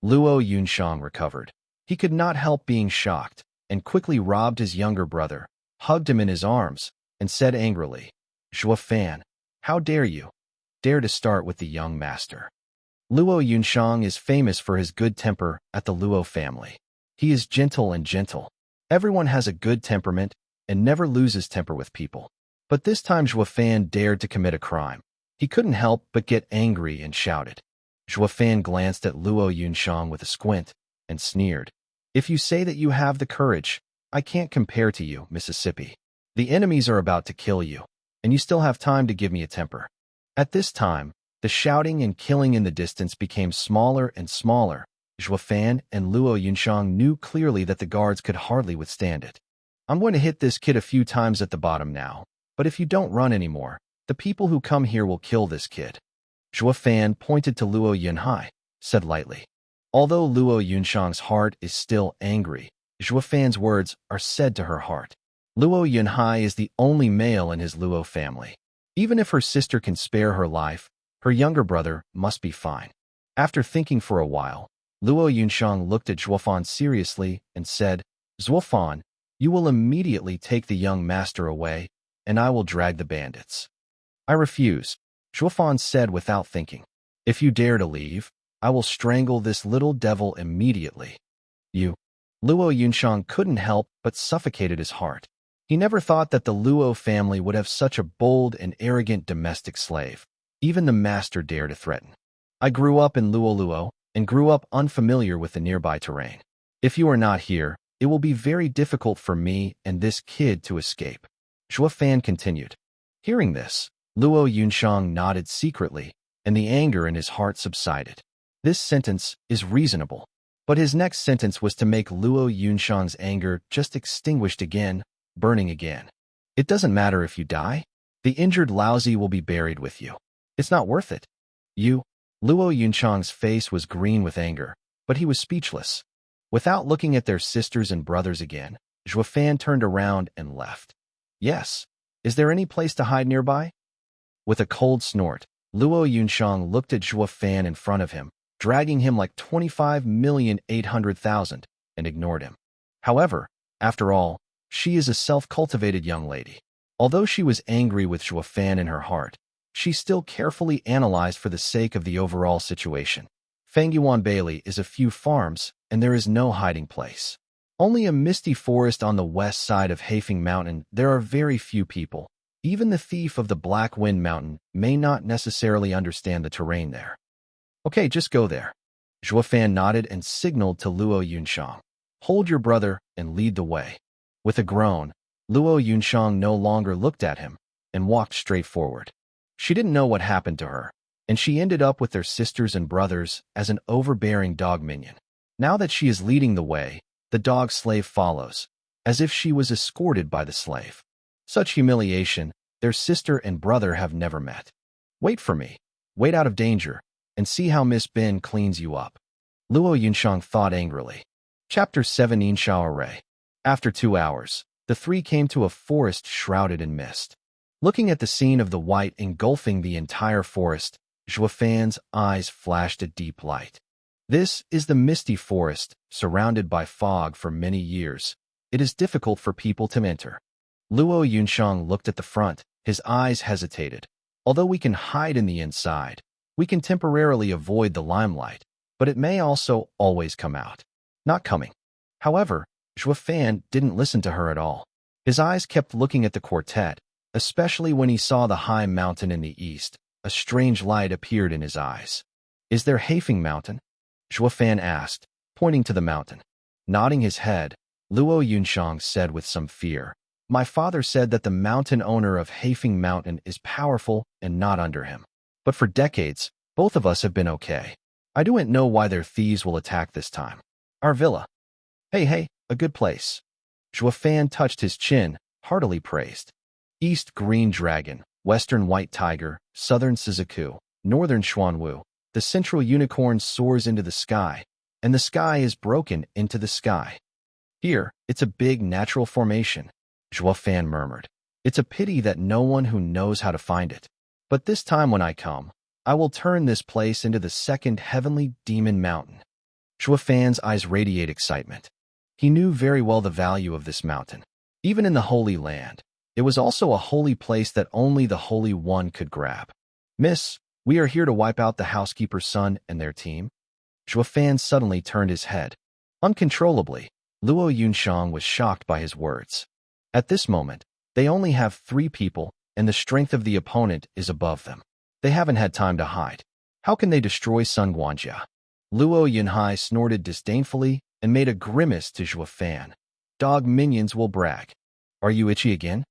Luo Yunshang recovered. He could not help being shocked, and quickly robbed his younger brother, hugged him in his arms, and said angrily, Zhuofan, how dare you? Dare to start with the young master. Luo Yunshang is famous for his good temper at the Luo family. He is gentle and gentle. Everyone has a good temperament and never loses temper with people. But this time Zhuofan dared to commit a crime. He couldn't help but get angry and shouted. Zhuofan glanced at Luo Yunshang with a squint and sneered. If you say that you have the courage, I can't compare to you, Mississippi. The enemies are about to kill you, and you still have time to give me a temper. At this time, the shouting and killing in the distance became smaller and smaller. Zhuofan and Luo Yunshang knew clearly that the guards could hardly withstand it. I'm going to hit this kid a few times at the bottom now, but if you don't run anymore, the people who come here will kill this kid. Zhuofan pointed to Luo Yunhai, said lightly. Although Luo Yunshang's heart is still angry, Zhuofan's words are said to her heart. Luo Yunhai is the only male in his Luo family. Even if her sister can spare her life, her younger brother must be fine. After thinking for a while, Luo Yunshang looked at Zhuofan seriously and said, Zhuofan, you will immediately take the young master away, and I will drag the bandits. I refuse, Zhuofan said without thinking. If you dare to leave, I will strangle this little devil immediately. You. Luo Yunshang couldn't help but suffocated his heart. He never thought that the Luo family would have such a bold and arrogant domestic slave. Even the master dared to threaten. I grew up in Luo and grew up unfamiliar with the nearby terrain. If you are not here, it will be very difficult for me and this kid to escape. Zhuofan continued. Hearing this, Luo Yunshang nodded secretly, and the anger in his heart subsided. This sentence is reasonable. But his next sentence was to make Luo Yunshang's anger just extinguished again, burning again. It doesn't matter if you die. The injured Laozi will be buried with you. It's not worth it. You. Luo Yunshang's face was green with anger, but he was speechless. Without looking at their sisters and brothers again, Zhuofan turned around and left. Yes. Is there any place to hide nearby? With a cold snort, Luo Yunshang looked at Zhuofan in front of him, dragging him like 25,800,000, and ignored him. However, after all, she is a self-cultivated young lady. Although she was angry with Zhuofan in her heart, she still carefully analyzed for the sake of the overall situation. Fangyuan Bailey is a few farms, and there is no hiding place. Only a misty forest on the west side of Hafeng Mountain. There are very few people. Even the thief of the Black Wind Mountain may not necessarily understand the terrain there. Okay, just go there. Zhuofan nodded and signaled to Luo Yunshang. Hold your brother and lead the way. With a groan, Luo Yunshang no longer looked at him and walked straight forward. She didn't know what happened to her, and she ended up with their sisters and brothers as an overbearing dog minion. Now that she is leading the way, the dog slave follows, as if she was escorted by the slave. Such humiliation, their sister and brother have never met. Wait for me. Wait out of danger, and see how Miss Bin cleans you up. Luo Yunshang thought angrily. Chapter 7 Inshao. After 2 hours, the three came to a forest shrouded in mist. Looking at the scene of the white engulfing the entire forest, Zhuofan's eyes flashed a deep light. This is the misty forest, surrounded by fog for many years. It is difficult for people to enter. Luo Yunshang looked at the front. His eyes hesitated. Although we can hide in the inside, we can temporarily avoid the limelight, but it may also always come out. Not coming. However, Zhuofan didn't listen to her at all. His eyes kept looking at the quartet, especially when he saw the high mountain in the east. A strange light appeared in his eyes. Is there Hafeng Mountain? Zhuofan asked, pointing to the mountain. Nodding his head, Luo Yunshang said with some fear, My father said that the mountain owner of Hafeng Mountain is powerful and not under him. But for decades, both of us have been okay. I don't know why their thieves will attack this time. Our villa. Hey, a good place. Zhuofan touched his chin, heartily praised. East Green Dragon, Western White Tiger, Southern Suzaku, Northern Xuanwu. The central unicorn soars into the sky, and the sky is broken into the sky. Here, it's a big natural formation, Zhuofan murmured. It's a pity that no one who knows how to find it. But this time when I come, I will turn this place into the second heavenly demon mountain. Zhuofan's eyes radiate excitement. He knew very well the value of this mountain. Even in the Holy Land, it was also a holy place that only the Holy One could grab. Miss, we are here to wipe out the housekeeper's son and their team. Zhuofan suddenly turned his head. Uncontrollably, Luo Yunshang was shocked by his words. At this moment, they only have 3 people, and the strength of the opponent is above them. They haven't had time to hide. How can they destroy Sun Guanjia? Luo Yunhai snorted disdainfully and made a grimace to Zhuofan. Dog minions will brag. Are you itchy again?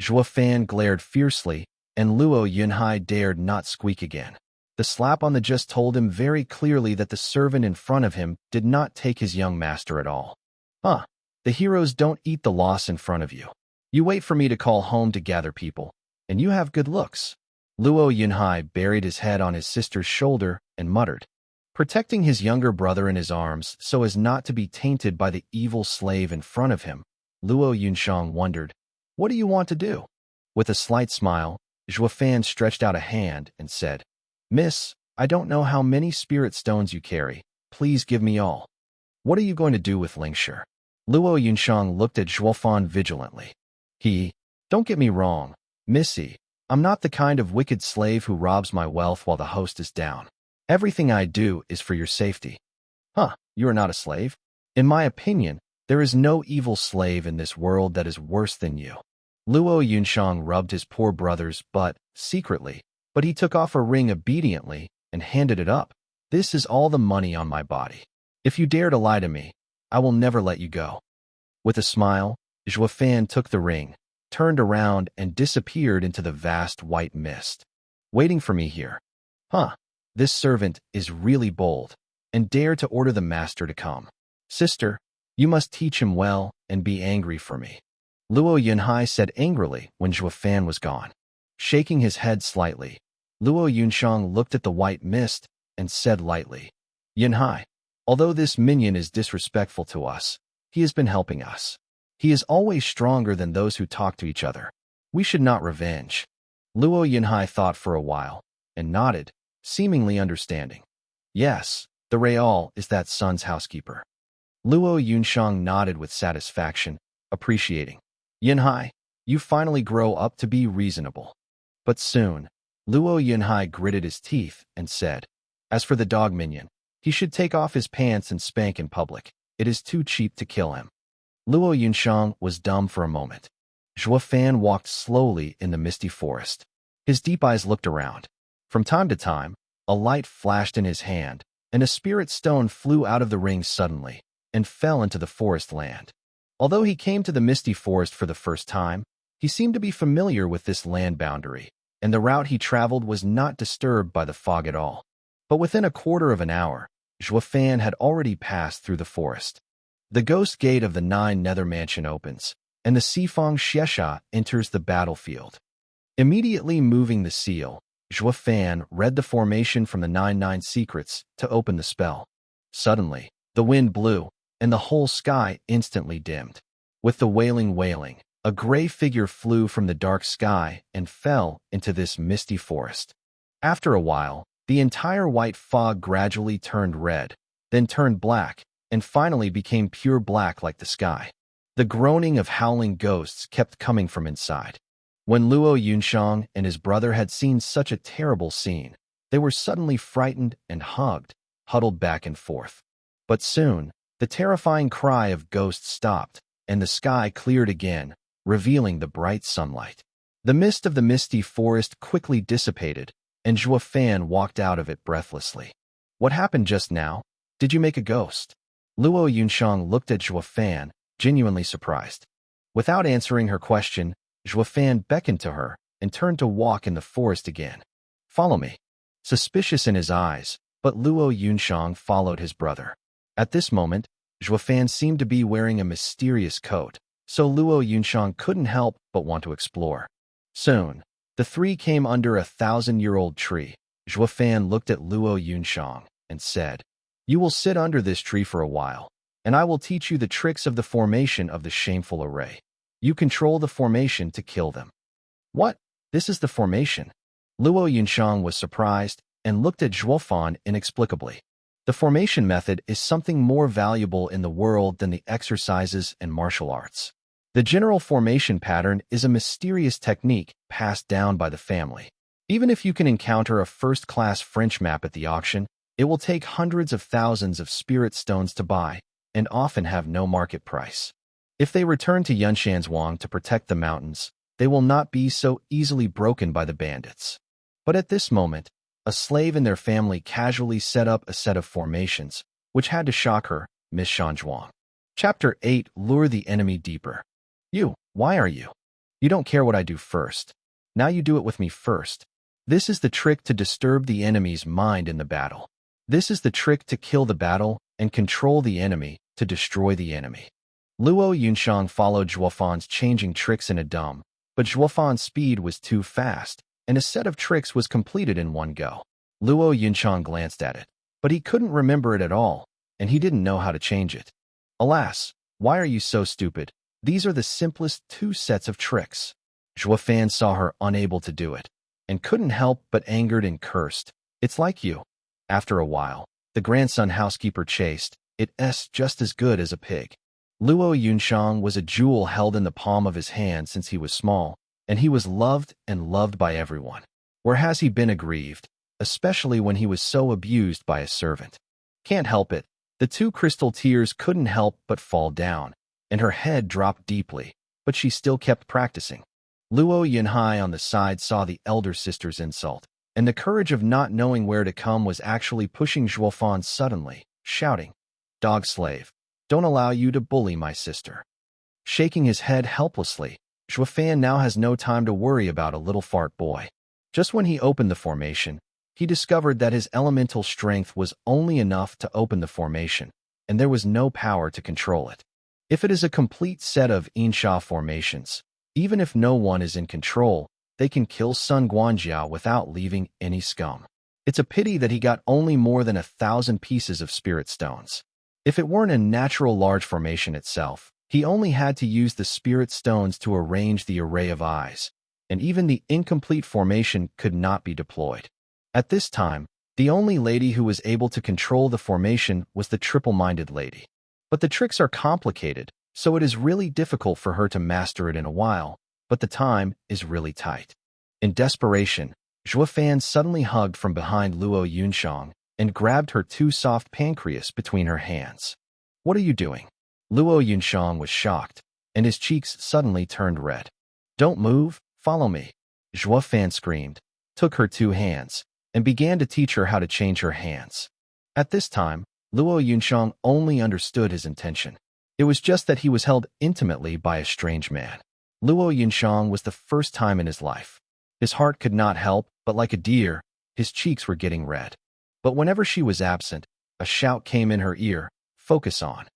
Zhuofan glared fiercely, and Luo Yunhai dared not squeak again. The slap on the just told him very clearly that the servant in front of him did not take his young master at all. The heroes don't eat the loss in front of you. You wait for me to call home to gather people, and you have good looks. Luo Yunhai buried his head on his sister's shoulder and muttered, protecting his younger brother in his arms so as not to be tainted by the evil slave in front of him. Luo Yunshang wondered, What do you want to do? With a slight smile, Zhuofan stretched out a hand and said, Miss, I don't know how many spirit stones you carry. Please give me all. What are you going to do with Lingshi? Luo Yunshang looked at Zhuofan vigilantly. Don't get me wrong, Missy. I'm not the kind of wicked slave who robs my wealth while the host is down. Everything I do is for your safety. You are not a slave? In my opinion, there is no evil slave in this world that is worse than you. Luo Yunshang rubbed his poor brother's butt secretly, but he took off a ring obediently and handed it up. This is all the money on my body. If you dare to lie to me, I will never let you go. With a smile, Zhuofan took the ring, turned around and disappeared into the vast white mist. Waiting for me here. This servant is really bold, and dare to order the master to come. Sister, you must teach him well and be angry for me. Luo Yunhai said angrily when Zhuofan was gone. Shaking his head slightly, Luo Yunshang looked at the white mist and said lightly, Yunhai, although this minion is disrespectful to us, he has been helping us. He is always stronger than those who talk to each other. We should not revenge. Luo Yunhai thought for a while and nodded, seemingly understanding. Yes, the Real is that son's housekeeper. Luo Yunshang nodded with satisfaction, appreciating. Yunhai, you finally grow up to be reasonable. But soon, Luo Yunhai gritted his teeth and said, As for the dog minion, he should take off his pants and spank in public. It is too cheap to kill him. Luo Yunshang was dumb for a moment. Zhuofan walked slowly in the misty forest. His deep eyes looked around. From time to time, a light flashed in his hand, and a spirit stone flew out of the ring suddenly and fell into the forest land. Although he came to the misty forest for the first time, he seemed to be familiar with this land boundary, and the route he traveled was not disturbed by the fog at all. But within a quarter of an hour, Zhuofan had already passed through the forest. The ghost gate of the 9 Nether Mansion opens, and the Sifang Xiexia enters the battlefield. Immediately moving the seal, Zhuofan read the formation from the 99 secrets to open the spell. Suddenly, the wind blew, and the whole sky instantly dimmed. With the wailing, a gray figure flew from the dark sky and fell into this misty forest. After a while, the entire white fog gradually turned red, then turned black, and finally became pure black like the sky. The groaning of howling ghosts kept coming from inside. When Luo Yunshang and his brother had seen such a terrible scene, they were suddenly frightened and huddled back and forth. But soon, the terrifying cry of ghosts stopped, and the sky cleared again, revealing the bright sunlight. The mist of the misty forest quickly dissipated, and Zhuofan walked out of it breathlessly. What happened just now? Did you make a ghost? Luo Yunshang looked at Zhuofan, genuinely surprised. Without answering her question, Zhuofan beckoned to her and turned to walk in the forest again. Follow me. Suspicious in his eyes, but Luo Yunshang followed his brother. At this moment, Zhuofan seemed to be wearing a mysterious coat, so Luo Yunshang couldn't help but want to explore. Soon, the three came under a 1,000-year-old tree. Zhuofan looked at Luo Yunshang and said, You will sit under this tree for a while, and I will teach you the tricks of the formation of the shameful array. You control the formation to kill them. What? This is the formation? Luo Yunshang was surprised and looked at Zhuofan inexplicably. The formation method is something more valuable in the world than the exercises and martial arts. The general formation pattern is a mysterious technique passed down by the family. Even if you can encounter a first-class French map at the auction, it will take hundreds of thousands of spirit stones to buy, and often have no market price. If they return to Yunshanzhuang to protect the mountains, they will not be so easily broken by the bandits. But at this moment, a slave in their family casually set up a set of formations, which had to shock her, Miss Shanzhuang. Chapter 8 Lure the Enemy Deeper. Why are you? You don't care what I do first. Now you do it with me first. This is the trick to disturb the enemy's mind in the battle. This is the trick to kill the battle and control the enemy to destroy the enemy. Luo Yunshang followed Zhuofan's changing tricks in a dumb, but Zhuofan's speed was too fast, and a set of tricks was completed in one go. Luo Yunshang glanced at it, but he couldn't remember it at all, and he didn't know how to change it. Alas, why are you so stupid? These are the simplest 2 sets of tricks. Zhuo Fan saw her unable to do it, and couldn't help but angered and cursed. It's like you. After a while, the grandson housekeeper chased, it's just as good as a pig. Luo Yunshang was a jewel held in the palm of his hand since he was small, and he was loved and loved by everyone. Where has he been aggrieved, especially when he was so abused by a servant? Can't help it. The 2 crystal tears couldn't help but fall down, and her head dropped deeply, but she still kept practicing. Luo Yunhai on the side saw the elder sister's insult, and the courage of not knowing where to come was actually pushing Zhuofan suddenly, shouting, "Dog slave, don't allow you to bully my sister." Shaking his head helplessly, Zhuofan now has no time to worry about a little fart boy. Just when he opened the formation, he discovered that his elemental strength was only enough to open the formation, and there was no power to control it. If it is a complete set of Insha formations, even if no one is in control, they can kill Sun Guanjia without leaving any scum. It's a pity that he got only more than 1,000 pieces of spirit stones. If it weren't a natural large formation itself, he only had to use the spirit stones to arrange the array of eyes, and even the incomplete formation could not be deployed. At this time, the only lady who was able to control the formation was the triple-minded lady. But the tricks are complicated, so it is really difficult for her to master it in a while, but the time is really tight. In desperation, Zhuofan suddenly hugged from behind Luo Yunshang and grabbed her 2 soft pancreas between her hands. "What are you doing?" Luo Yunshang was shocked, and his cheeks suddenly turned red. "Don't move, follow me," Zhuofan screamed, took her 2 hands, and began to teach her how to change her hands. At this time, Luo Yunshang only understood his intention. It was just that he was held intimately by a strange man. Luo Yunshang was the first time in his life. His heart could not help, but like a deer, his cheeks were getting red. But whenever she was absent, a shout came in her ear, "Focus on."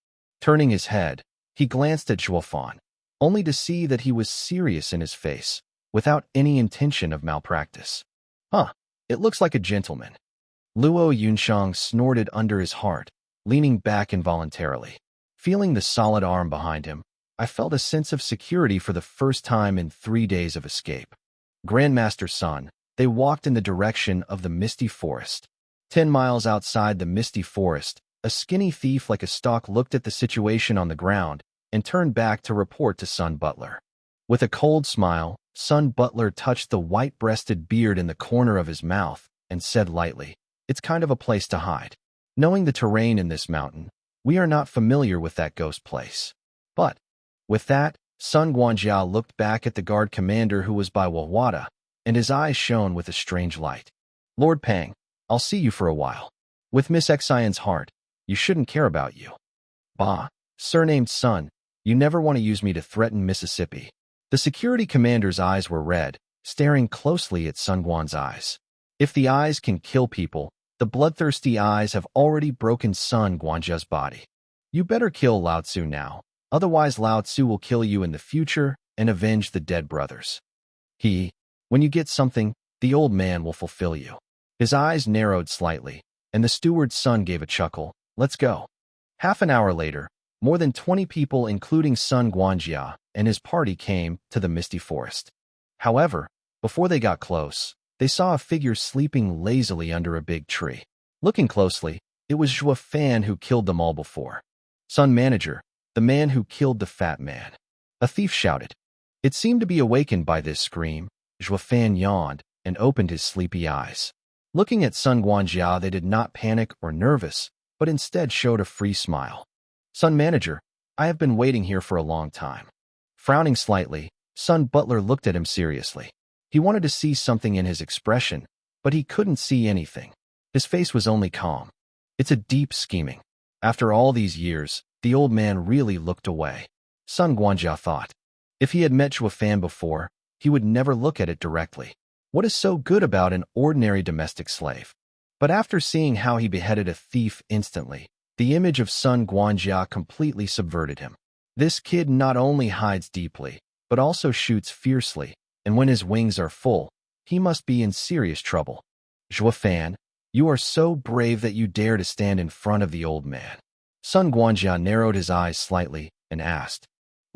Turning his head, he glanced at Zhuofan, only to see that he was serious in his face, without any intention of malpractice. "Huh, it looks like a gentleman." Luo Yunshang snorted under his heart, leaning back involuntarily. Feeling the solid arm behind him, I felt a sense of security for the first time in 3 days of escape. Grandmaster Sun, they walked in the direction of the misty forest. 10 miles outside the misty forest, a skinny thief like a stalk looked at the situation on the ground and turned back to report to Sun Butler. With a cold smile, Sun Butler touched the white-breasted beard in the corner of his mouth and said lightly, "It's kind of a place to hide. Knowing the terrain in this mountain, we are not familiar with that ghost place." But, with that, Sun Guanjia looked back at the guard commander who was by Wawada, and his eyes shone with a strange light. "Lord Pang, I'll see you for a while. With Miss Xian's heart, you shouldn't care about you." "Bah, surnamed Sun, you never want to use me to threaten Mississippi." The security commander's eyes were red, staring closely at Sun Guan's eyes. If the eyes can kill people, the bloodthirsty eyes have already broken Sun Guanjia's body. "You better kill Lao Tzu now, otherwise Lao Tzu will kill you in the future and avenge the dead brothers. When you get something, the old man will fulfill you." His eyes narrowed slightly, and the steward's son gave a chuckle. "Let's go." Half an hour later, more than 20 people including Sun Guanjia and his party came to the misty forest. However, before they got close, they saw a figure sleeping lazily under a big tree. Looking closely, it was Zhuo Fan who killed them all before. "Sun Manager, the man who killed the fat man," a thief shouted. It seemed to be awakened by this scream. Zhuo Fan yawned and opened his sleepy eyes. Looking at Sun Guanjia, they did not panic or nervous, but instead showed a free smile. "Sun Manager, I have been waiting here for a long time." Frowning slightly, Sun Butler looked at him seriously. He wanted to see something in his expression, but he couldn't see anything. His face was only calm. It's a deep scheming. After all these years, the old man really looked away. Sun Guanjia thought. If he had met Zhuo Fan before, he would never look at it directly. What is so good about an ordinary domestic slave? But after seeing how he beheaded a thief instantly, the image of Sun Guanjia completely subverted him. This kid not only hides deeply, but also shoots fiercely, and when his wings are full, he must be in serious trouble. "Zhuo Fan, you are so brave that you dare to stand in front of the old man." Sun Guanjia narrowed his eyes slightly and asked,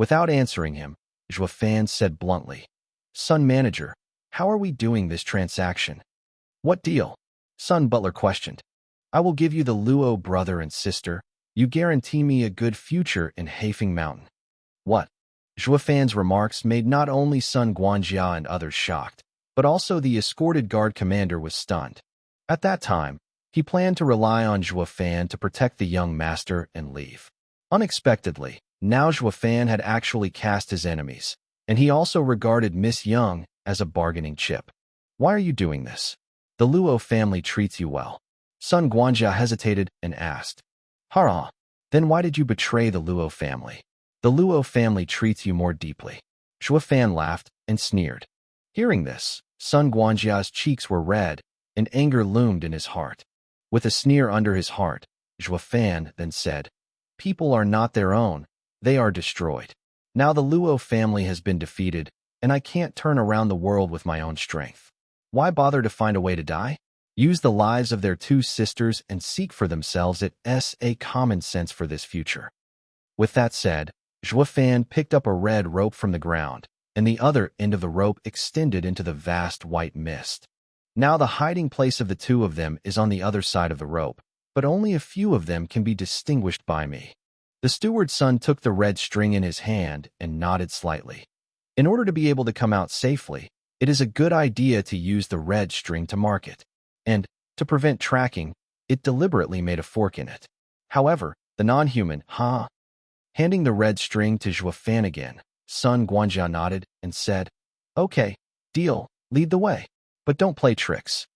Without answering him, Zhou Fan said bluntly, "Sun Manager, how are we doing this transaction?" "What deal?" Sun Butler questioned. "I will give you the Luo brother and sister. You guarantee me a good future in Haifeng Mountain." "What?" Zhou Fan's remarks made not only Sun Guanjia and others shocked, but also the escorted guard commander was stunned. At that time, he planned to rely on Zhou Fan to protect the young master and leave. Unexpectedly, now Zhou Fan had actually cast his enemies, and he also regarded Miss Young as a bargaining chip. "Why are you doing this? The Luo family treats you well." Sun Guanjia hesitated and asked. "Hara, then why did you betray the Luo family? The Luo family treats you more deeply." Zhou Fan laughed and sneered. Hearing this, Sun Guanjia's cheeks were red, and anger loomed in his heart. With a sneer under his heart, Zhou Fan then said, "People are not their own, they are destroyed. Now the Luo family has been defeated, and I can't turn around the world with my own strength. Why bother to find a way to die? Use the lives of their two sisters and seek for themselves a common sense for this future." With that said, Zhou Fan picked up a red rope from the ground, and the other end of the rope extended into the vast white mist. Now the hiding place of the two of them is on the other side of the rope, but only a few of them can be distinguished by me. The steward's son took the red string in his hand and nodded slightly. In order to be able to come out safely, it is a good idea to use the red string to mark it. And, to prevent tracking, it deliberately made a fork in it. However, the non-human, handing the red string to Zhou Fan again, Sun Guanjia nodded and said, "Okay, deal, lead the way, but don't play tricks."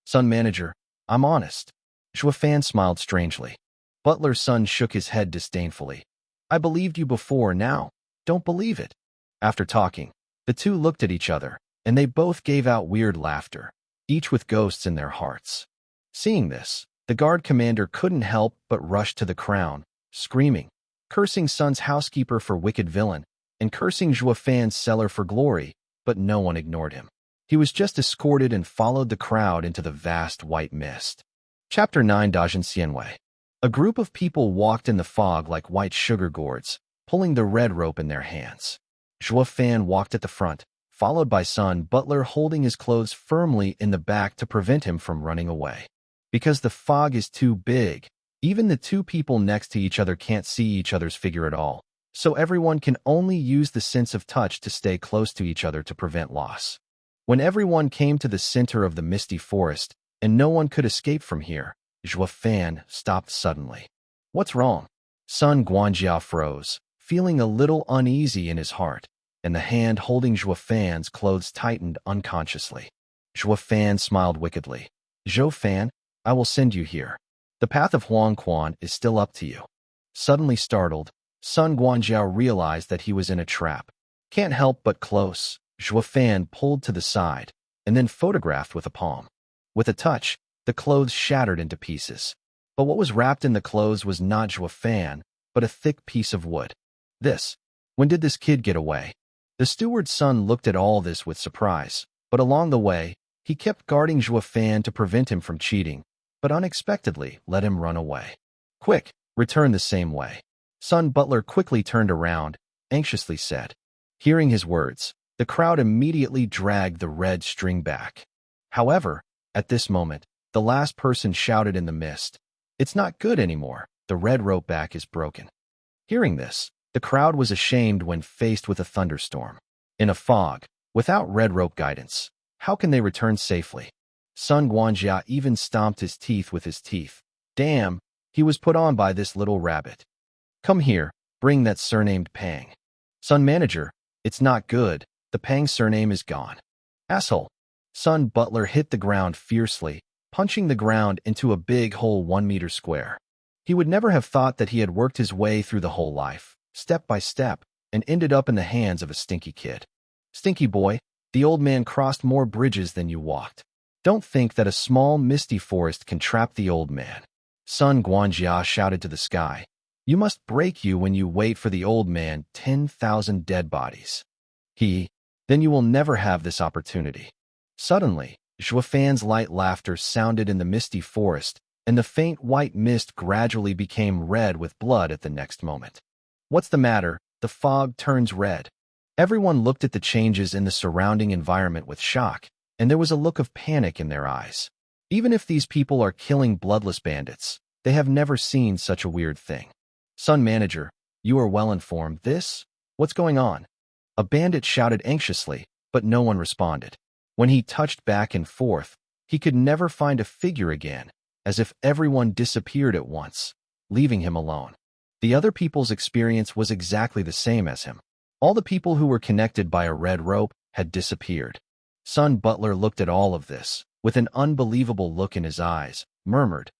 "Sun Manager, I'm honest." Zhou Fan smiled strangely. Butler's son shook his head disdainfully. "I believed you before, now, don't believe it." After talking, the two looked at each other, and they both gave out weird laughter, each with ghosts in their hearts. Seeing this, the guard commander couldn't help but rush to the crown, screaming, cursing Sun's housekeeper for wicked villain, and cursing Zhou Fan's seller for glory, but no one ignored him. He was just escorted and followed the crowd into the vast white mist. Chapter 9 Dajin Xianwei. A group of people walked in the fog like white sugar gourds, pulling the red rope in their hands. Zhou Fan walked at the front, followed by Sun Butler holding his clothes firmly in the back to prevent him from running away. Because the fog is too big, even the two people next to each other can't see each other's figure at all, so everyone can only use the sense of touch to stay close to each other to prevent loss. When everyone came to the center of the misty forest, and no one could escape from here, Zhou Fan stopped suddenly. "What's wrong?" Sun Guanjia froze, feeling a little uneasy in his heart, and the hand holding Zhou Fan's clothes tightened unconsciously. Zhou Fan smiled wickedly. "Zhou Fan, I will send you here. The path of Huangquan is still up to you." Suddenly startled, Sun Guanjia realized that he was in a trap. Can't help but close, Zhou Fan pulled to the side, and then photographed with a palm. With a touch, the clothes shattered into pieces. But what was wrapped in the clothes was not Zhou Fan, but a thick piece of wood. When did this kid get away? The steward's son looked at all this with surprise, but along the way, he kept guarding Zhou Fan to prevent him from cheating, but unexpectedly let him run away. "Quick, return the same way." Sun Butler quickly turned around, anxiously said. Hearing his words, the crowd immediately dragged the red string back. However, at this moment, the last person shouted in the mist, "It's not good anymore, the red rope back is broken." Hearing this, the crowd was ashamed when faced with a thunderstorm. In a fog, without red rope guidance, how can they return safely? Sun Guanjia even stomped his teeth with his teeth. Damn, he was put on by this little rabbit. "Come here, bring that surnamed Pang." "Sun Manager, it's not good, the Pang surname is gone." "Asshole." Sun Butler hit the ground fiercely, punching the ground into a big hole 1 meter square. He would never have thought that he had worked his way through the whole life, step by step, and ended up in the hands of a stinky kid. "Stinky boy, the old man crossed more bridges than you walked. Don't think that a small misty forest can trap the old man." Sun Guanjia shouted to the sky, "You must break you when you wait for the old man 10,000 dead bodies. Then you will never have this opportunity." Suddenly, Zhou Fan's light laughter sounded in the misty forest, and the faint white mist gradually became red with blood at the next moment. "What's the matter?" the fog turns red. Everyone looked at the changes in the surrounding environment with shock, and there was a look of panic in their eyes. Even if these people are killing bloodless bandits, they have never seen such a weird thing. Sun Manager, you are well informed. What's going on? A bandit shouted anxiously, but no one responded. When he touched back and forth, he could never find a figure again, as if everyone disappeared at once, leaving him alone. The other people's experience was exactly the same as him. All the people who were connected by a red rope had disappeared. Sun Butler looked at all of this, with an unbelievable look in his eyes, murmured,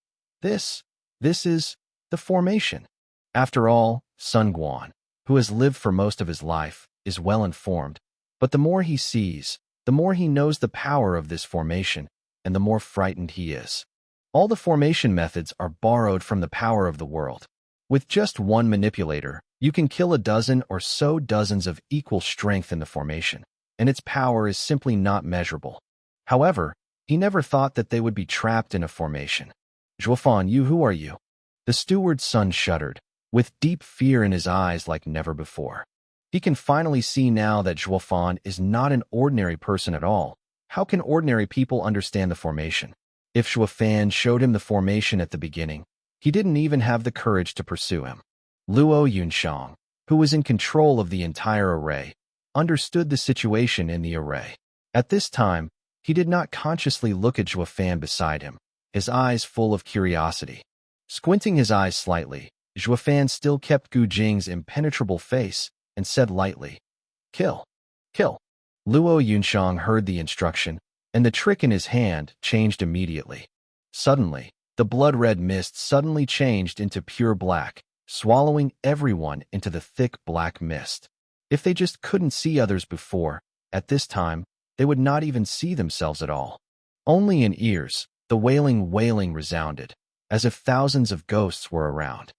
This is the formation. After all, Sun Guan, who has lived for most of his life, is well informed, but the more he sees, the more he knows the power of this formation, and the more frightened he is. All the formation methods are borrowed from the power of the world. With just one manipulator, you can kill a dozen or so dozens of equal strength in the formation, and its power is simply not measurable. However, he never thought that they would be trapped in a formation. Zhuofan, who are you? The steward's son shuddered, with deep fear in his eyes like never before. He can finally see now that Zhuofan is not an ordinary person at all. How can ordinary people understand the formation? If Zhuofan showed him the formation at the beginning, he didn't even have the courage to pursue him. Luo Yunshang, who was in control of the entire array, understood the situation in the array. At this time, he did not consciously look at Zhuofan beside him, his eyes full of curiosity. Squinting his eyes slightly, Zhuofan still kept Gu Jing's impenetrable face and said lightly, Kill. Kill. Luo Yunshang heard the instruction, and the trick in his hand changed immediately. Suddenly, the blood-red mist suddenly changed into pure black, swallowing everyone into the thick black mist. If they just couldn't see others before, at this time, they would not even see themselves at all. Only in ears, the wailing resounded, as if thousands of ghosts were around.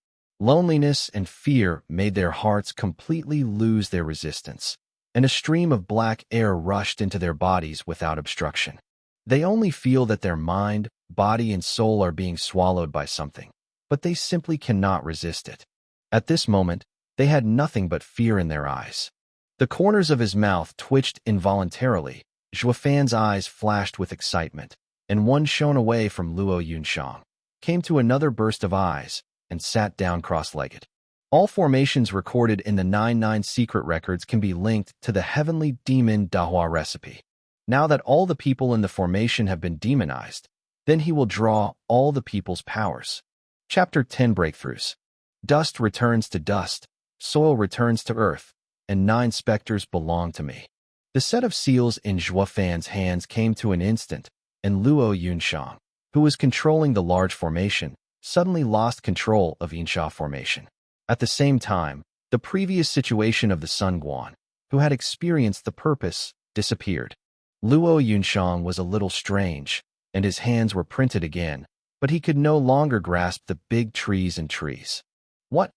Loneliness and fear made their hearts completely lose their resistance, and a stream of black air rushed into their bodies without obstruction. They only feel that their mind, body, and soul are being swallowed by something, but they simply cannot resist it. At this moment, they had nothing but fear in their eyes. The corners of his mouth twitched involuntarily. Zhuofan's eyes flashed with excitement, and one shone away from Luo Yunshang, came to another burst of eyes, and sat down cross-legged. All formations recorded in the 99 secret records can be linked to the heavenly demon Dahua recipe. Now that all the people in the formation have been demonized, then he will draw all the people's powers. Chapter 10 Breakthroughs. Dust returns to dust, soil returns to earth, and 9 specters belong to me. The set of seals in Zhuofan's hands came to an instant, and Luo Yunshang, who was controlling the large formation, suddenly lost control of Yinsha formation. At the same time, the previous situation of the Sun Guan, who had experienced the purpose, disappeared. Luo Yunshang was a little strange, and his hands were printed again, but he could no longer grasp the big trees and trees. What?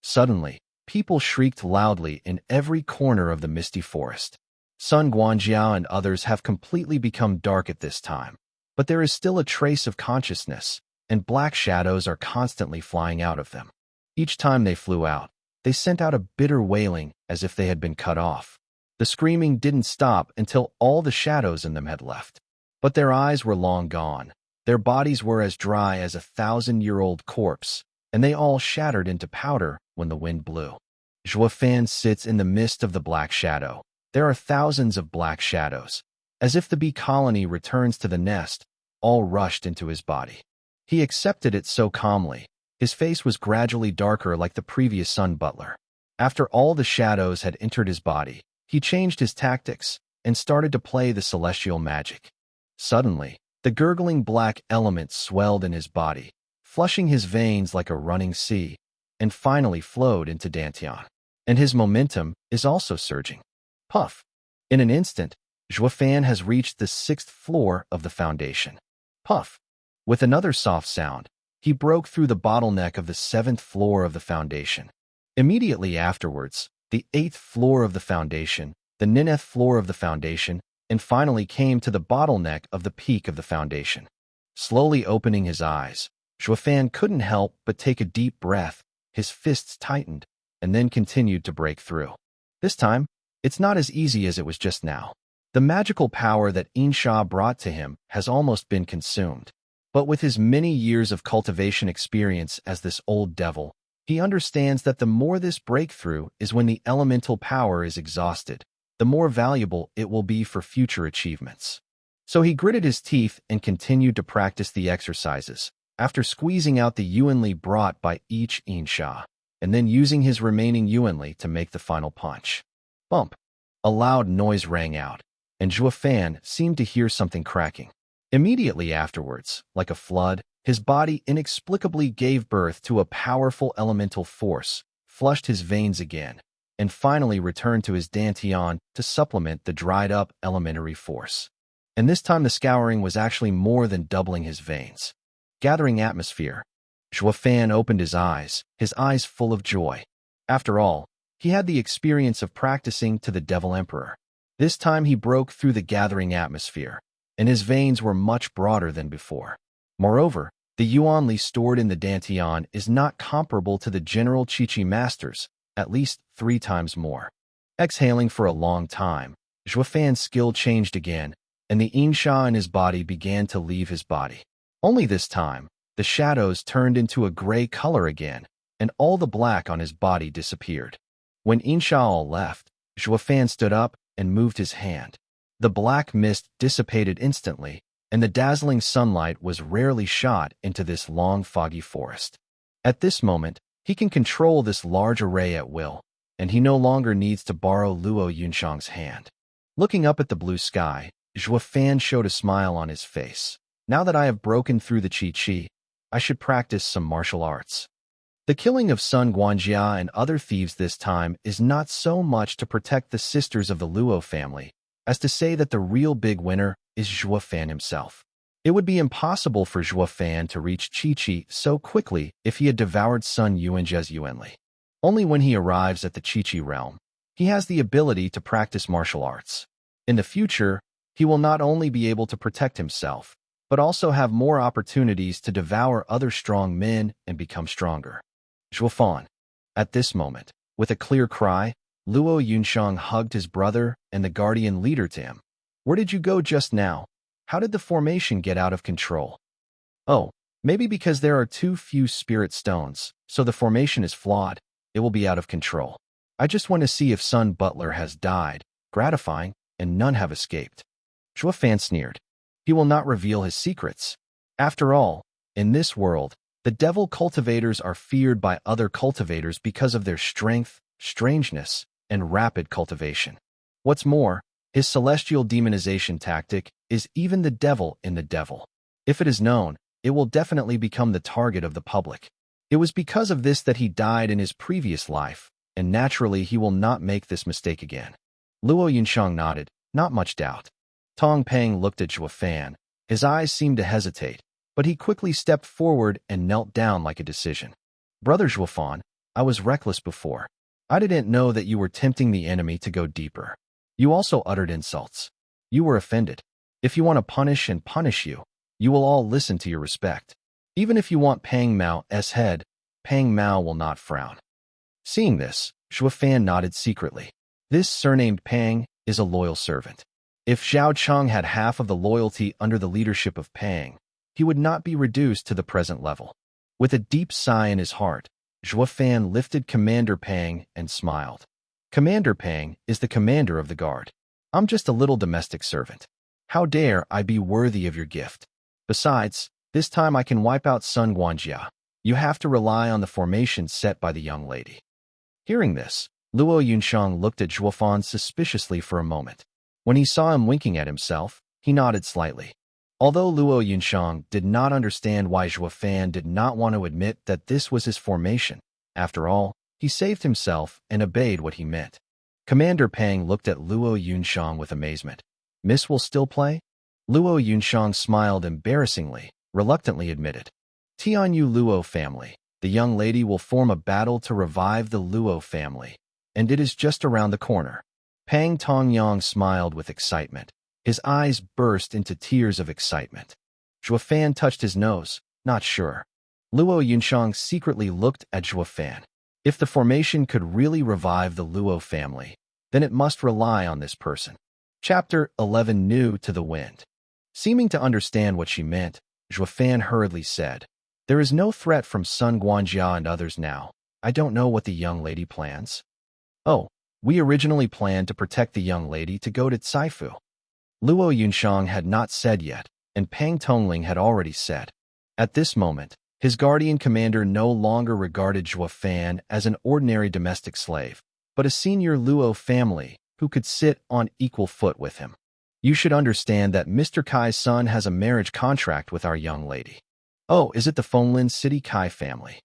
Suddenly, people shrieked loudly in every corner of the misty forest. Sun Guanjiao and others have completely become dark at this time, but there is still a trace of consciousness, and black shadows are constantly flying out of them. Each time they flew out, they sent out a bitter wailing as if they had been cut off. The screaming didn't stop until all the shadows in them had left. But their eyes were long gone. Their bodies were as dry as a 1,000-year-old corpse, and they all shattered into powder when the wind blew. Zhuofan sits in the midst of the black shadow. There are thousands of black shadows. As if the bee colony returns to the nest, all rushed into his body. He accepted it so calmly. His face was gradually darker like the previous Sun Butler. After all the shadows had entered his body, he changed his tactics and started to play the celestial magic. Suddenly, the gurgling black element swelled in his body, flushing his veins like a running sea, and finally flowed into Dantian. And his momentum is also surging. Puff! In an instant, Zhuofan has reached the 6th floor of the foundation. Puff! With another soft sound, he broke through the bottleneck of the 7th floor of the foundation. Immediately afterwards, the 8th floor of the foundation, the 9th floor of the foundation, and finally came to the bottleneck of the peak of the foundation. Slowly opening his eyes, Zhuofan couldn't help but take a deep breath. His fists tightened, and then continued to break through. This time, it's not as easy as it was just now. The magical power that Insha brought to him has almost been consumed. But with his many years of cultivation experience as this old devil, he understands that the more this breakthrough is when the elemental power is exhausted, the more valuable it will be for future achievements. So he gritted his teeth and continued to practice the exercises, after squeezing out the yuanli brought by each Insha, and then using his remaining yuanli to make the final punch. Bump! A loud noise rang out, and Zhuo Fan seemed to hear something cracking. Immediately afterwards, like a flood, his body inexplicably gave birth to a powerful elemental force, flushed his veins again, and finally returned to his dantian to supplement the dried-up elementary force. And this time the scouring was actually more than doubling his veins. Gathering atmosphere, Zhuo Fan opened his eyes full of joy. After all, he had the experience of practicing to the Devil Emperor. This time he broke through the gathering atmosphere, and his veins were much broader than before. Moreover, the yuanli stored in the dantian is not comparable to the general Qi masters, at least 3 times more. Exhaling for a long time, Zhuo Fan's skill changed again, and the insha in his body began to leave his body. Only this time, the shadows turned into a gray color again, and all the black on his body disappeared. When insha all left, Zhuo Fan stood up and moved his hand. The black mist dissipated instantly, and the dazzling sunlight was rarely shot into this long foggy forest. At this moment, he can control this large array at will, and he no longer needs to borrow Luo Yunshang's hand. Looking up at the blue sky, Zhuo Fan showed a smile on his face. Now that I have broken through the Qi, I should practice some martial arts. The killing of Sun Guanjia and other thieves this time is not so much to protect the sisters of the Luo family, as to say that the real big winner is Zhuo Fan himself. It would be impossible for Zhuo Fan to reach Qi so quickly if he had devoured Sun Yuanjia's yuanli. Only when he arrives at the Qi realm, he has the ability to practice martial arts. In the future, he will not only be able to protect himself, but also have more opportunities to devour other strong men and become stronger. Zhuo Fan. At this moment, with a clear cry, Luo Yunshang hugged his brother and the guardian leader to him. Where did you go just now? How did the formation get out of control? Oh, maybe because there are too few spirit stones, so the formation is flawed. It will be out of control. I just want to see if Sun Butler has died, gratifying, and none have escaped. Zhuo Fan sneered. He will not reveal his secrets. After all, in this world, the devil cultivators are feared by other cultivators because of their strength, strangeness, and rapid cultivation. What's more, his celestial demonization tactic is even the devil in the devil. If it is known, it will definitely become the target of the public. It was because of this that he died in his previous life, and naturally he will not make this mistake again. Luo Yunshang nodded, not much doubt. Tong Peng looked at Zhuo Fan. His eyes seemed to hesitate, but he quickly stepped forward and knelt down like a decision. Brother Zhuo Fan, I was reckless before. I didn't know that you were tempting the enemy to go deeper. You also uttered insults. You were offended. If you want to punish and punish you, you will all listen to your respect. Even if you want Pang Mao's head, Pang Mao will not frown. Seeing this, Zhuo Fan nodded secretly. This surnamed Pang is a loyal servant. If Zhao Cheng had half of the loyalty under the leadership of Pang, he would not be reduced to the present level. With a deep sigh in his heart, Zhuo Fan lifted Commander Pang and smiled. Commander Pang is the commander of the guard. I'm just a little domestic servant. How dare I be worthy of your gift? Besides, this time I can wipe out Sun Guanjia. You have to rely on the formation set by the young lady. Hearing this, Luo Yunshang looked at Zhuo Fan suspiciously for a moment. When he saw him winking at himself, he nodded slightly. Although Luo Yunshang did not understand why Zhuo Fan did not want to admit that this was his formation, after all, he saved himself and obeyed what he meant. Commander Pang looked at Luo Yunshang with amazement. Miss will still play? Luo Yunshang smiled embarrassingly, reluctantly admitted. Tianyu Luo family. The young lady will form a battle to revive the Luo family, and it is just around the corner. Pang Tongyang smiled with excitement. His eyes burst into tears of excitement. Zhuo Fan touched his nose, not sure. Luo Yunshang secretly looked at Zhuo Fan. If the formation could really revive the Luo family, then it must rely on this person. Chapter 11 New to the Wind. Seeming to understand what she meant, Zhuofan hurriedly said, "There is no threat from Sun Guanjia and others now. I don't know what the young lady plans." "Oh, we originally planned to protect the young lady to go to Caifu." Luo Yunshang had not said yet, and Pang Tongling had already said. At this moment, his guardian commander no longer regarded Zhuofan as an ordinary domestic slave, but a senior Luo family who could sit on equal foot with him. "You should understand that Mr. Kai's son has a marriage contract with our young lady." "Oh, is it the Fenglin City Kai family?"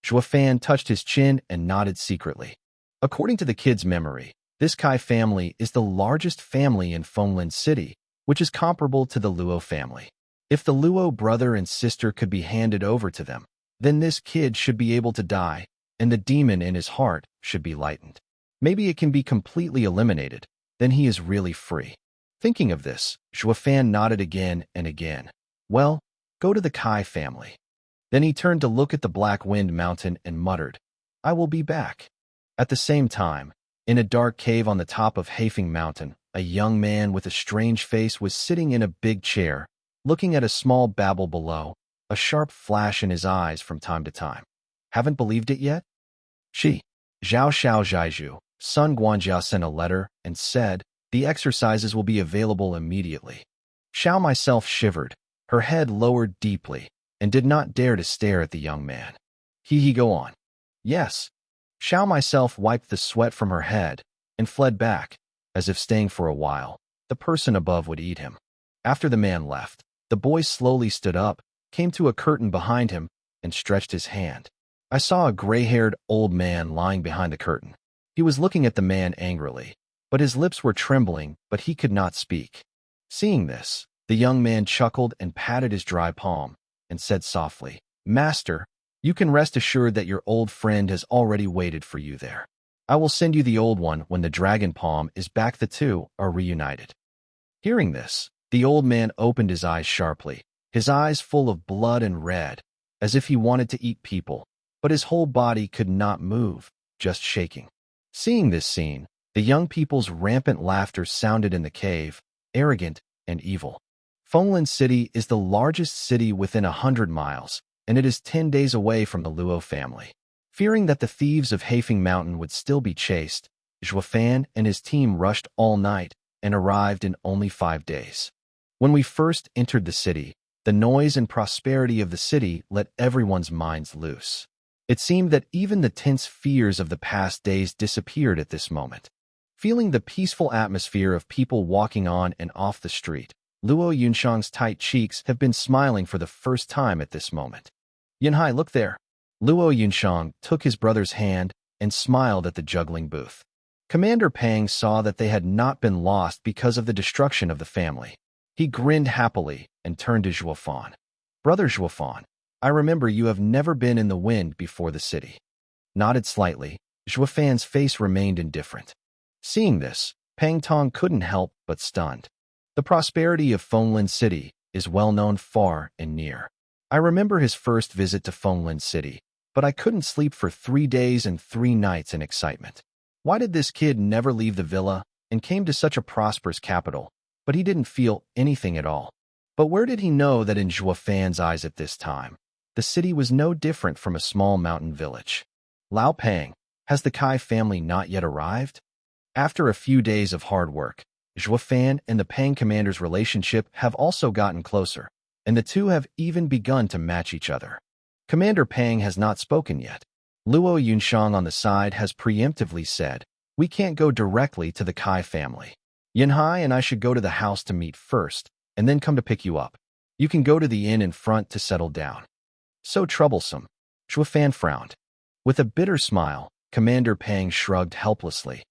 Zhuofan touched his chin and nodded secretly. According to the kid's memory, this Kai family is the largest family in Fenglin City, which is comparable to the Luo family. If the Luo brother and sister could be handed over to them, then this kid should be able to die, and the demon in his heart should be lightened. Maybe it can be completely eliminated, then he is really free. Thinking of this, Zhuofan nodded again and again. "Well, go to the Kai family." Then he turned to look at the Black Wind Mountain and muttered, "I will be back." At the same time, in a dark cave on the top of Hafing Mountain, a young man with a strange face was sitting in a big chair, looking at a small babble below, a sharp flash in his eyes from time to time. "Haven't believed it yet?" Zhao Xiao Zhaiju, Sun Guanjia sent a letter and said, "The exercises will be available immediately." Xiao myself shivered, her head lowered deeply, and did not dare to stare at the young man. He go on. "Yes." Xiao myself wiped the sweat from her head and fled back, as if staying for a while. The person above would eat him. After the man left, the boy slowly stood up, came to a curtain behind him, and stretched his hand. I saw a gray-haired old man lying behind the curtain. He was looking at the man angrily, but his lips were trembling, but he could not speak. Seeing this, the young man chuckled and patted his dry palm, and said softly, "Master, you can rest assured that your old friend has already waited for you there. I will send you the old one when the dragon palm is back. The two are reunited." Hearing this, the old man opened his eyes sharply, his eyes full of blood and red, as if he wanted to eat people, but his whole body could not move, just shaking. Seeing this scene, the young people's rampant laughter sounded in the cave, arrogant and evil. Fenglin City is the largest city within 100 miles, and it is 10 days away from the Luo family. Fearing that the thieves of Hafing Mountain would still be chased, Zhuofan and his team rushed all night and arrived in only 5 days. When we first entered the city, the noise and prosperity of the city let everyone's minds loose. It seemed that even the tense fears of the past days disappeared at this moment. Feeling the peaceful atmosphere of people walking on and off the street, Luo Yunshang's tight cheeks have been smiling for the first time at this moment. "Yunhai, look there." Luo Yunshang took his brother's hand and smiled at the juggling booth. Commander Pang saw that they had not been lost because of the destruction of the family. He grinned happily and turned to Zhuofan. "Brother Zhuofan, I remember you have never been in the wind before the city." Nodded slightly, Zhuofan's face remained indifferent. Seeing this, Pang Tong couldn't help but stunned. The prosperity of Fenglin City is well known far and near. I remember his first visit to Fenglin City, but I couldn't sleep for 3 days and 3 nights in excitement. Why did this kid never leave the villa and came to such a prosperous capital, but he didn't feel anything at all? But where did he know that in Zhuofan's eyes at this time, the city was no different from a small mountain village? "Lao Pang, has the Kai family not yet arrived?" After a few days of hard work, Zhuofan and the Pang commander's relationship have also gotten closer, and the two have even begun to match each other. Commander Pang has not spoken yet. Luo Yunshang on the side has preemptively said, "We can't go directly to the Kai family. Yunhai and I should go to the house to meet first, and then come to pick you up. You can go to the inn in front to settle down." "So troublesome." Zhuofan frowned. With a bitter smile, Commander Pang shrugged helplessly.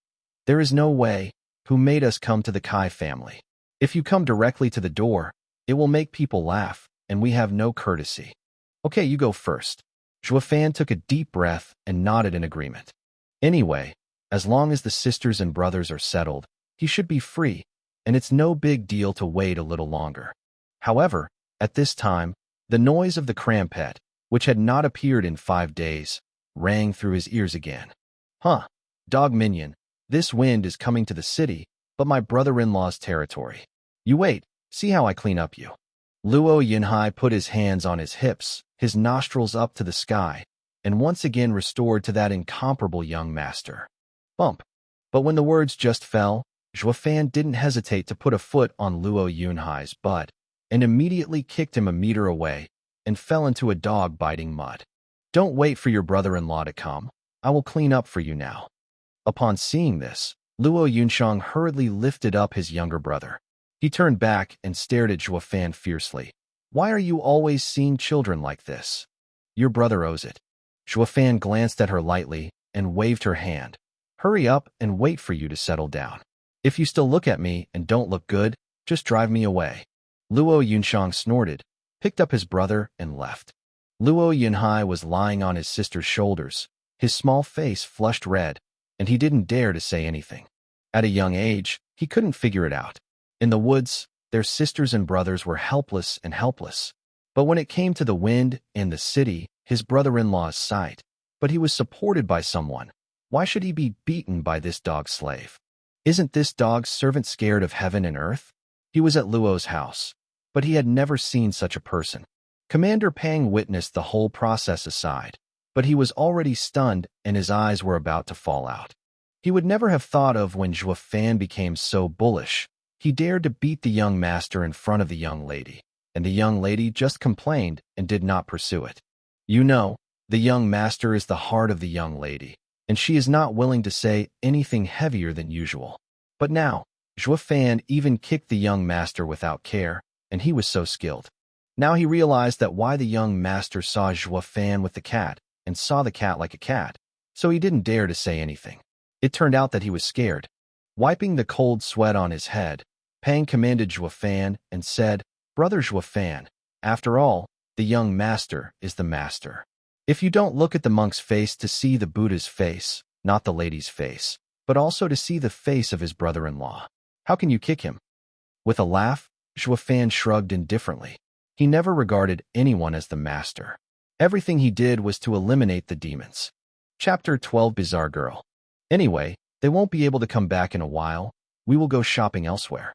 "There is no way. Who made us come to the Kai family? If you come directly to the door, it will make people laugh, and we have no courtesy." "Okay, you go first." Zhuofan took a deep breath and nodded in agreement. Anyway, as long as the sisters and brothers are settled, he should be free, and it's no big deal to wait a little longer. However, at this time, the noise of the crampet, which had not appeared in 5 days, rang through his ears again. Huh, dog minion, this wind is coming to the city, but my brother-in-law's territory. You wait, see how I clean up you. Luo Yunhai put his hands on his hips, his nostrils up to the sky, and once again restored to that incomparable young master. Bump. But when the words just fell, Zhuofan didn't hesitate to put a foot on Luo Yunhai's butt, and immediately kicked him a meter away, and fell into a dog-biting mud. Don't wait for your brother-in-law to come. I will clean up for you now. Upon seeing this, Luo Yunshang hurriedly lifted up his younger brother. He turned back and stared at Zhuofan fiercely. Why are you always seeing children like this? Your brother owes it. Zhuofan glanced at her lightly and waved her hand. Hurry up and wait for you to settle down. If you still look at me and don't look good, just drive me away. Luo Yunshang snorted, picked up his brother, and left. Luo Yunhai was lying on his sister's shoulders, his small face flushed red, and he didn't dare to say anything. At a young age, he couldn't figure it out. In the woods, their sisters and brothers were helpless and helpless. But when it came to the wind and the city, his brother-in-law's sight, but he was supported by someone. Why should he be beaten by this dog slave? Isn't this dog's servant scared of heaven and earth? He was at Luo's house, but he had never seen such a person. Commander Pang witnessed the whole process aside, but he was already stunned and his eyes were about to fall out. He would never have thought of when Zhuofan became so bullish. He dared to beat the young master in front of the young lady, and the young lady just complained and did not pursue it. You know, the young master is the heart of the young lady, and she is not willing to say anything heavier than usual. But now, Zhuofan even kicked the young master without care, and he was so skilled. Now he realized that why the young master saw Zhuofan with the cat, and saw the cat like a cat, so he didn't dare to say anything. It turned out that he was scared. Wiping the cold sweat on his head, Pang commanded Zhuofan and said, Brother Zhuofan, after all, the young master is the master. If you don't look at the monk's face to see the Buddha's face, not the lady's face, but also to see the face of his brother-in-law, how can you kick him? With a laugh, Zhuofan shrugged indifferently. He never regarded anyone as the master. Everything he did was to eliminate the demons. Chapter 12 Bizarre Girl. Anyway, they won't be able to come back in a while. We will go shopping elsewhere.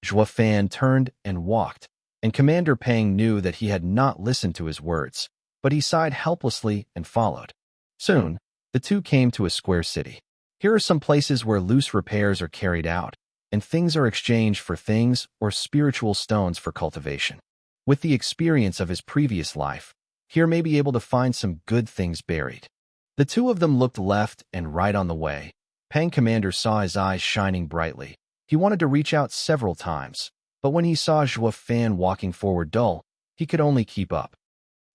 Zhuofan turned and walked, and Commander Pang knew that he had not listened to his words, but he sighed helplessly and followed. Soon, the two came to a square city. Here are some places where loose repairs are carried out, and things are exchanged for things or spiritual stones for cultivation. With the experience of his previous life, here may be able to find some good things buried. The two of them looked left and right on the way. Pang Commander saw his eyes shining brightly. He wanted to reach out several times, but when he saw Zhuofan walking forward dull, he could only keep up.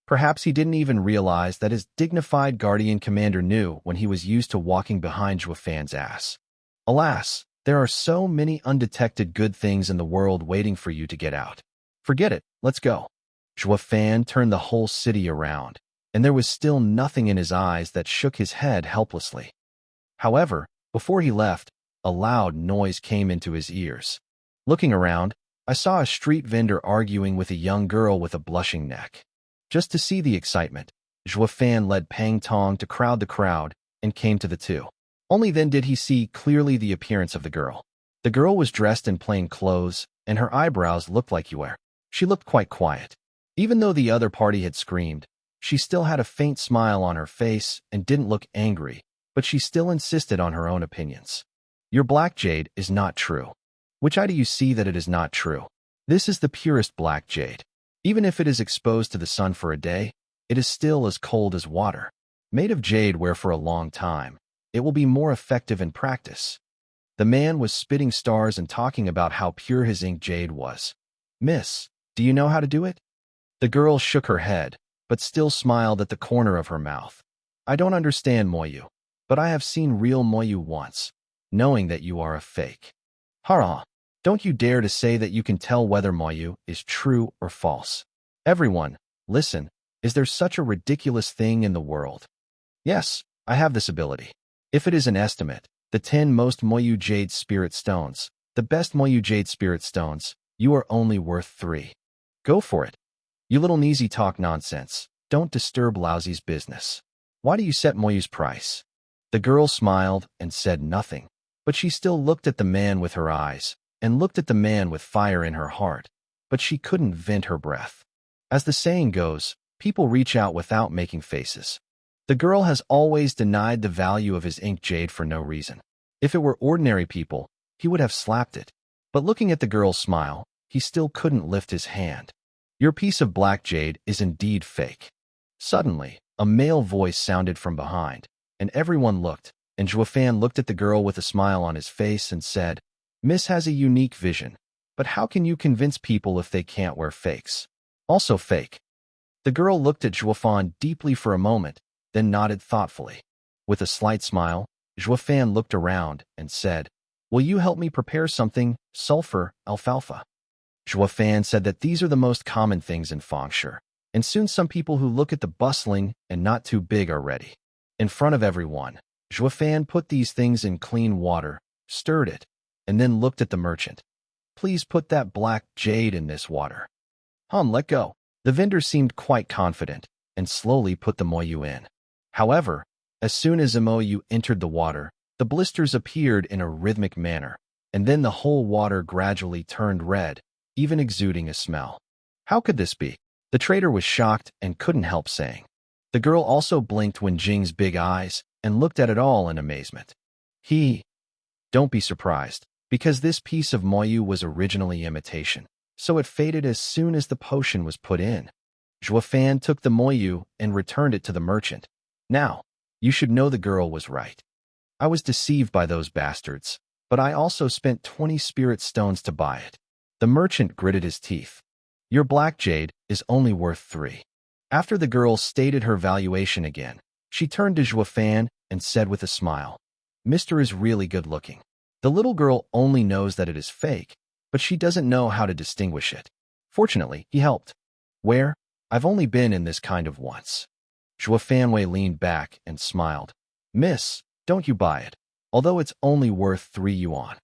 Perhaps he didn't even realize that his dignified guardian commander knew when he was used to walking behind Zhuofan's ass. Alas, there are so many undetected good things in the world waiting for you to get out. Forget it, let's go. Zhuofan turned the whole city around, and there was still nothing in his eyes that shook his head helplessly. However, before he left, a loud noise came into his ears. Looking around, I saw a street vendor arguing with a young girl with a blushing neck. Just to see the excitement, Zhuofan led Pang Tong to crowd the crowd and came to the two. Only then did he see clearly the appearance of the girl. The girl was dressed in plain clothes, and her eyebrows looked like Yue. She looked quite quiet. Even though the other party had screamed, she still had a faint smile on her face and didn't look angry, but she still insisted on her own opinions. Your black jade is not true. Which eye do you see that it is not true? This is the purest black jade. Even if it is exposed to the sun for a day, it is still as cold as water. Made of jade where for a long time, it will be more effective in practice. The man was spitting stars and talking about how pure his ink jade was. Miss, do you know how to do it? The girl shook her head, but still smiled at the corner of her mouth. I don't understand Moyu, but I have seen real Moyu once, knowing that you are a fake. Hara, don't you dare to say that you can tell whether Moyu is true or false. Everyone, listen, is there such a ridiculous thing in the world? Yes, I have this ability. If it is an estimate, the 10 most Moyu Jade Spirit Stones, the best Moyu Jade Spirit Stones, you are only worth 3. Go for it. You little Neezy talk nonsense. Don't disturb Lousy's business. Why do you set Moyu's price? The girl smiled and said nothing, but she still looked at the man with her eyes, and looked at the man with fire in her heart, but she couldn't vent her breath. As the saying goes, people reach out without making faces. The girl has always denied the value of his ink jade for no reason. If it were ordinary people, he would have slapped it. But looking at the girl's smile, he still couldn't lift his hand. Your piece of black jade is indeed fake. Suddenly, a male voice sounded from behind, and everyone looked, and Zhuofan looked at the girl with a smile on his face and said, Miss has a unique vision, but how can you convince people if they can't wear fakes? Also fake. The girl looked at Zhuofan deeply for a moment, then nodded thoughtfully. With a slight smile, Zhuofan looked around and said, Will you help me prepare something, sulfur, alfalfa? Zhuofan said that these are the most common things in Fengshe, and soon some people who look at the bustling and not too big are ready. In front of everyone, Zhuofan put these things in clean water, stirred it, and then looked at the merchant. Please put that black jade in this water. Let go. The vendor seemed quite confident, and slowly put the moyu in. However, as soon as the moyu entered the water, the blisters appeared in a rhythmic manner, and then the whole water gradually turned red, even exuding a smell. How could this be? The trader was shocked and couldn't help saying. The girl also blinked when Jing's big eyes and looked at it all in amazement. Don't be surprised, because this piece of moyu was originally imitation, so it faded as soon as the potion was put in. Zhuofan took the moyu and returned it to the merchant. Now, you should know the girl was right. I was deceived by those bastards, but I also spent 20 spirit stones to buy it. The merchant gritted his teeth. Your black jade is only worth 3. After the girl stated her valuation again, she turned to Zhuofan and said with a smile, Mr. is really good looking. The little girl only knows that it is fake, but she doesn't know how to distinguish it. Fortunately, he helped. Where? I've only been in this kind of once. Zhuofanwei leaned back and smiled. Miss, don't you buy it, although it's only worth 3 yuan.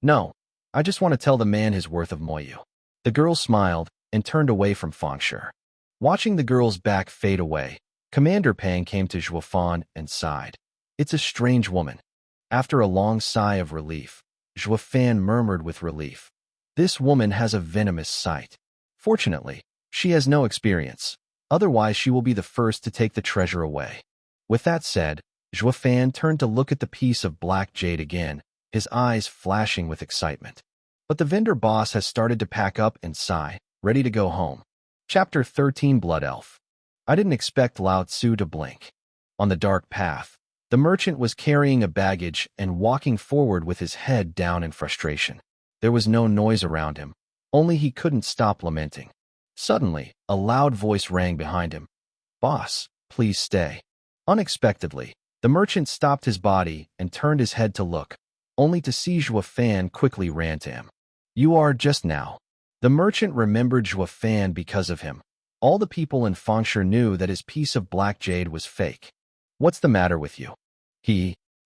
No, I just want to tell the man his worth of moyu. The girl smiled and turned away from Fengshe. Watching the girl's back fade away, Commander Pang came to Zhuofan and sighed. It's a strange woman. After a long sigh of relief, Zhuofan murmured with relief. This woman has a venomous sight. Fortunately, she has no experience. Otherwise, she will be the first to take the treasure away. With that said, Zhuofan turned to look at the piece of black jade again, his eyes flashing with excitement. But the vendor boss has started to pack up and sigh, ready to go home. Chapter 13 Blood Elf. I didn't expect Lao Tzu to blink. On the dark path, the merchant was carrying a baggage and walking forward with his head down in frustration. There was no noise around him, only he couldn't stop lamenting. Suddenly, a loud voice rang behind him. Boss, please stay. Unexpectedly, the merchant stopped his body and turned his head to look, only to see Zhuofan quickly ran to him. You are just now. The merchant remembered Zhuofan because of him. All the people in Fengshe knew that his piece of black jade was fake. What's the matter with you?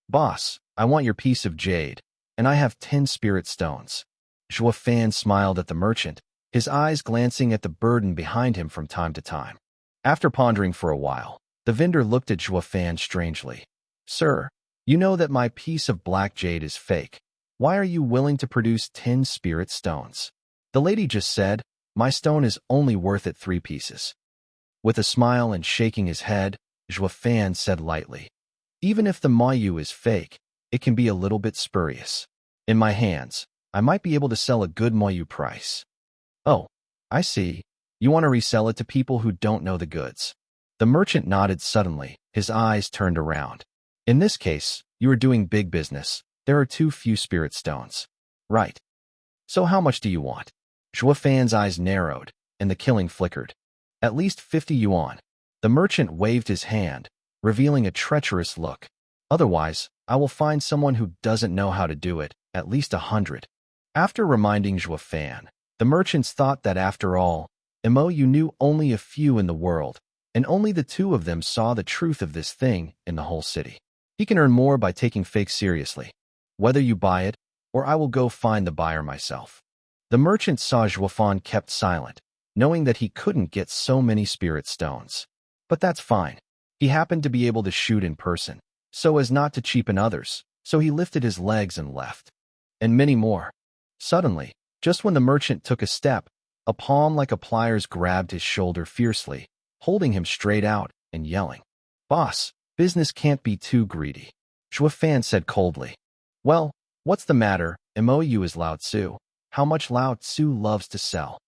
Boss, I want your piece of jade, and I have 10 spirit stones. Zhuofan smiled at the merchant, his eyes glancing at the burden behind him from time to time. After pondering for a while, the vendor looked at Zhuofan strangely. Sir, you know that my piece of black jade is fake. Why are you willing to produce 10 spirit stones? The lady just said, my stone is only worth it 3 pieces. With a smile and shaking his head, Zhuofan said lightly, even if the moyu is fake, it can be a little bit spurious. In my hands, I might be able to sell a good moyu price. Oh, I see. You want to resell it to people who don't know the goods. The merchant nodded suddenly, his eyes turned around. In this case, you are doing big business. There are too few spirit stones. Right. So how much do you want? Zhuofan's eyes narrowed, and the killing flickered. At least 50 yuan. The merchant waved his hand, revealing a treacherous look. Otherwise, I will find someone who doesn't know how to do it, at least 100. After reminding Zhuofan, the merchants thought that after all, you knew only a few in the world, and only the 2 of them saw the truth of this thing in the whole city. He can earn more by taking fakes seriously. Whether you buy it, or I will go find the buyer myself. The merchant saw Zhuofan kept silent, knowing that he couldn't get so many spirit stones. But that's fine. He happened to be able to shoot in person, so as not to cheapen others, so he lifted his legs and left. And many more. Suddenly, just when the merchant took a step, a palm like a pliers grabbed his shoulder fiercely, holding him straight out and yelling, "Boss, business can't be too greedy," Zhuo Fan said coldly. "Well, what's the matter? MOU is Lao Tzu. How much Lao Tzu loves to sell."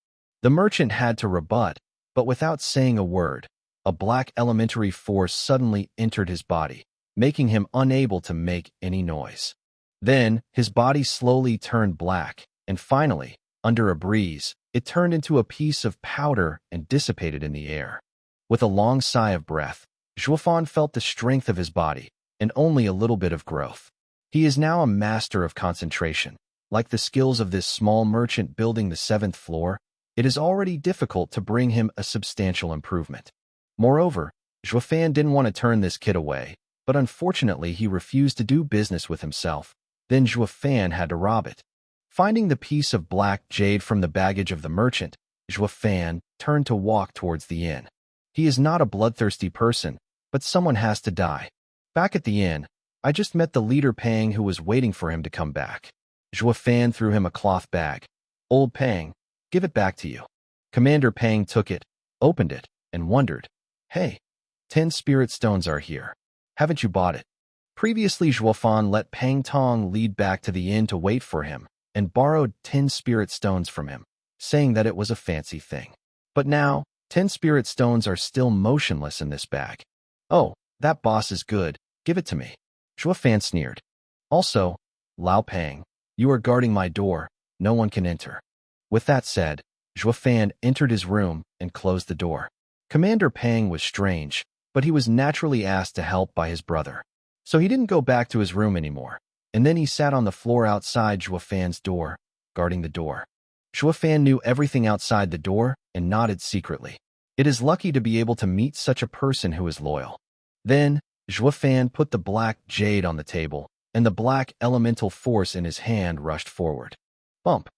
The merchant had to rebut, but without saying a word, a black elementary force suddenly entered his body, making him unable to make any noise. Then, his body slowly turned black, and finally, under a breeze, it turned into a piece of powder and dissipated in the air. With a long sigh of breath, Zhuofan felt the strength of his body, and only a little bit of growth. He is now a master of concentration. Like the skills of this small merchant building the 7th floor, it is already difficult to bring him a substantial improvement. Moreover, Zhuofan didn't want to turn this kid away, but unfortunately he refused to do business with himself. Then Zhuofan had to rob it. Finding the piece of black jade from the baggage of the merchant, Zhuofan turned to walk towards the inn. He is not a bloodthirsty person, but someone has to die. Back at the inn, I just met the leader Pang who was waiting for him to come back. Zhuofan threw him a cloth bag. "Old Pang, give it back to you." Commander Pang took it, opened it, and wondered, "Hey, 10 spirit stones are here. Haven't you bought it?" Previously, Zhuofan let Pang Tong lead back to the inn to wait for him, and borrowed 10 spirit stones from him, saying that it was a fancy thing. But now, 10 spirit stones are still motionless in this bag. "Oh, that boss is good, give it to me," Zhuofan sneered. "Also, Lao Pang, you are guarding my door, no one can enter." With that said, Zhuofan entered his room and closed the door. Commander Pang was strange, but he was naturally asked to help by his brother. So he didn't go back to his room anymore, and then he sat on the floor outside Zhuofan's door, guarding the door. Zhuofan knew everything outside the door and nodded secretly. It is lucky to be able to meet such a person who is loyal. Then, Zhuofan put the black jade on the table, and the black elemental force in his hand rushed forward. Bump!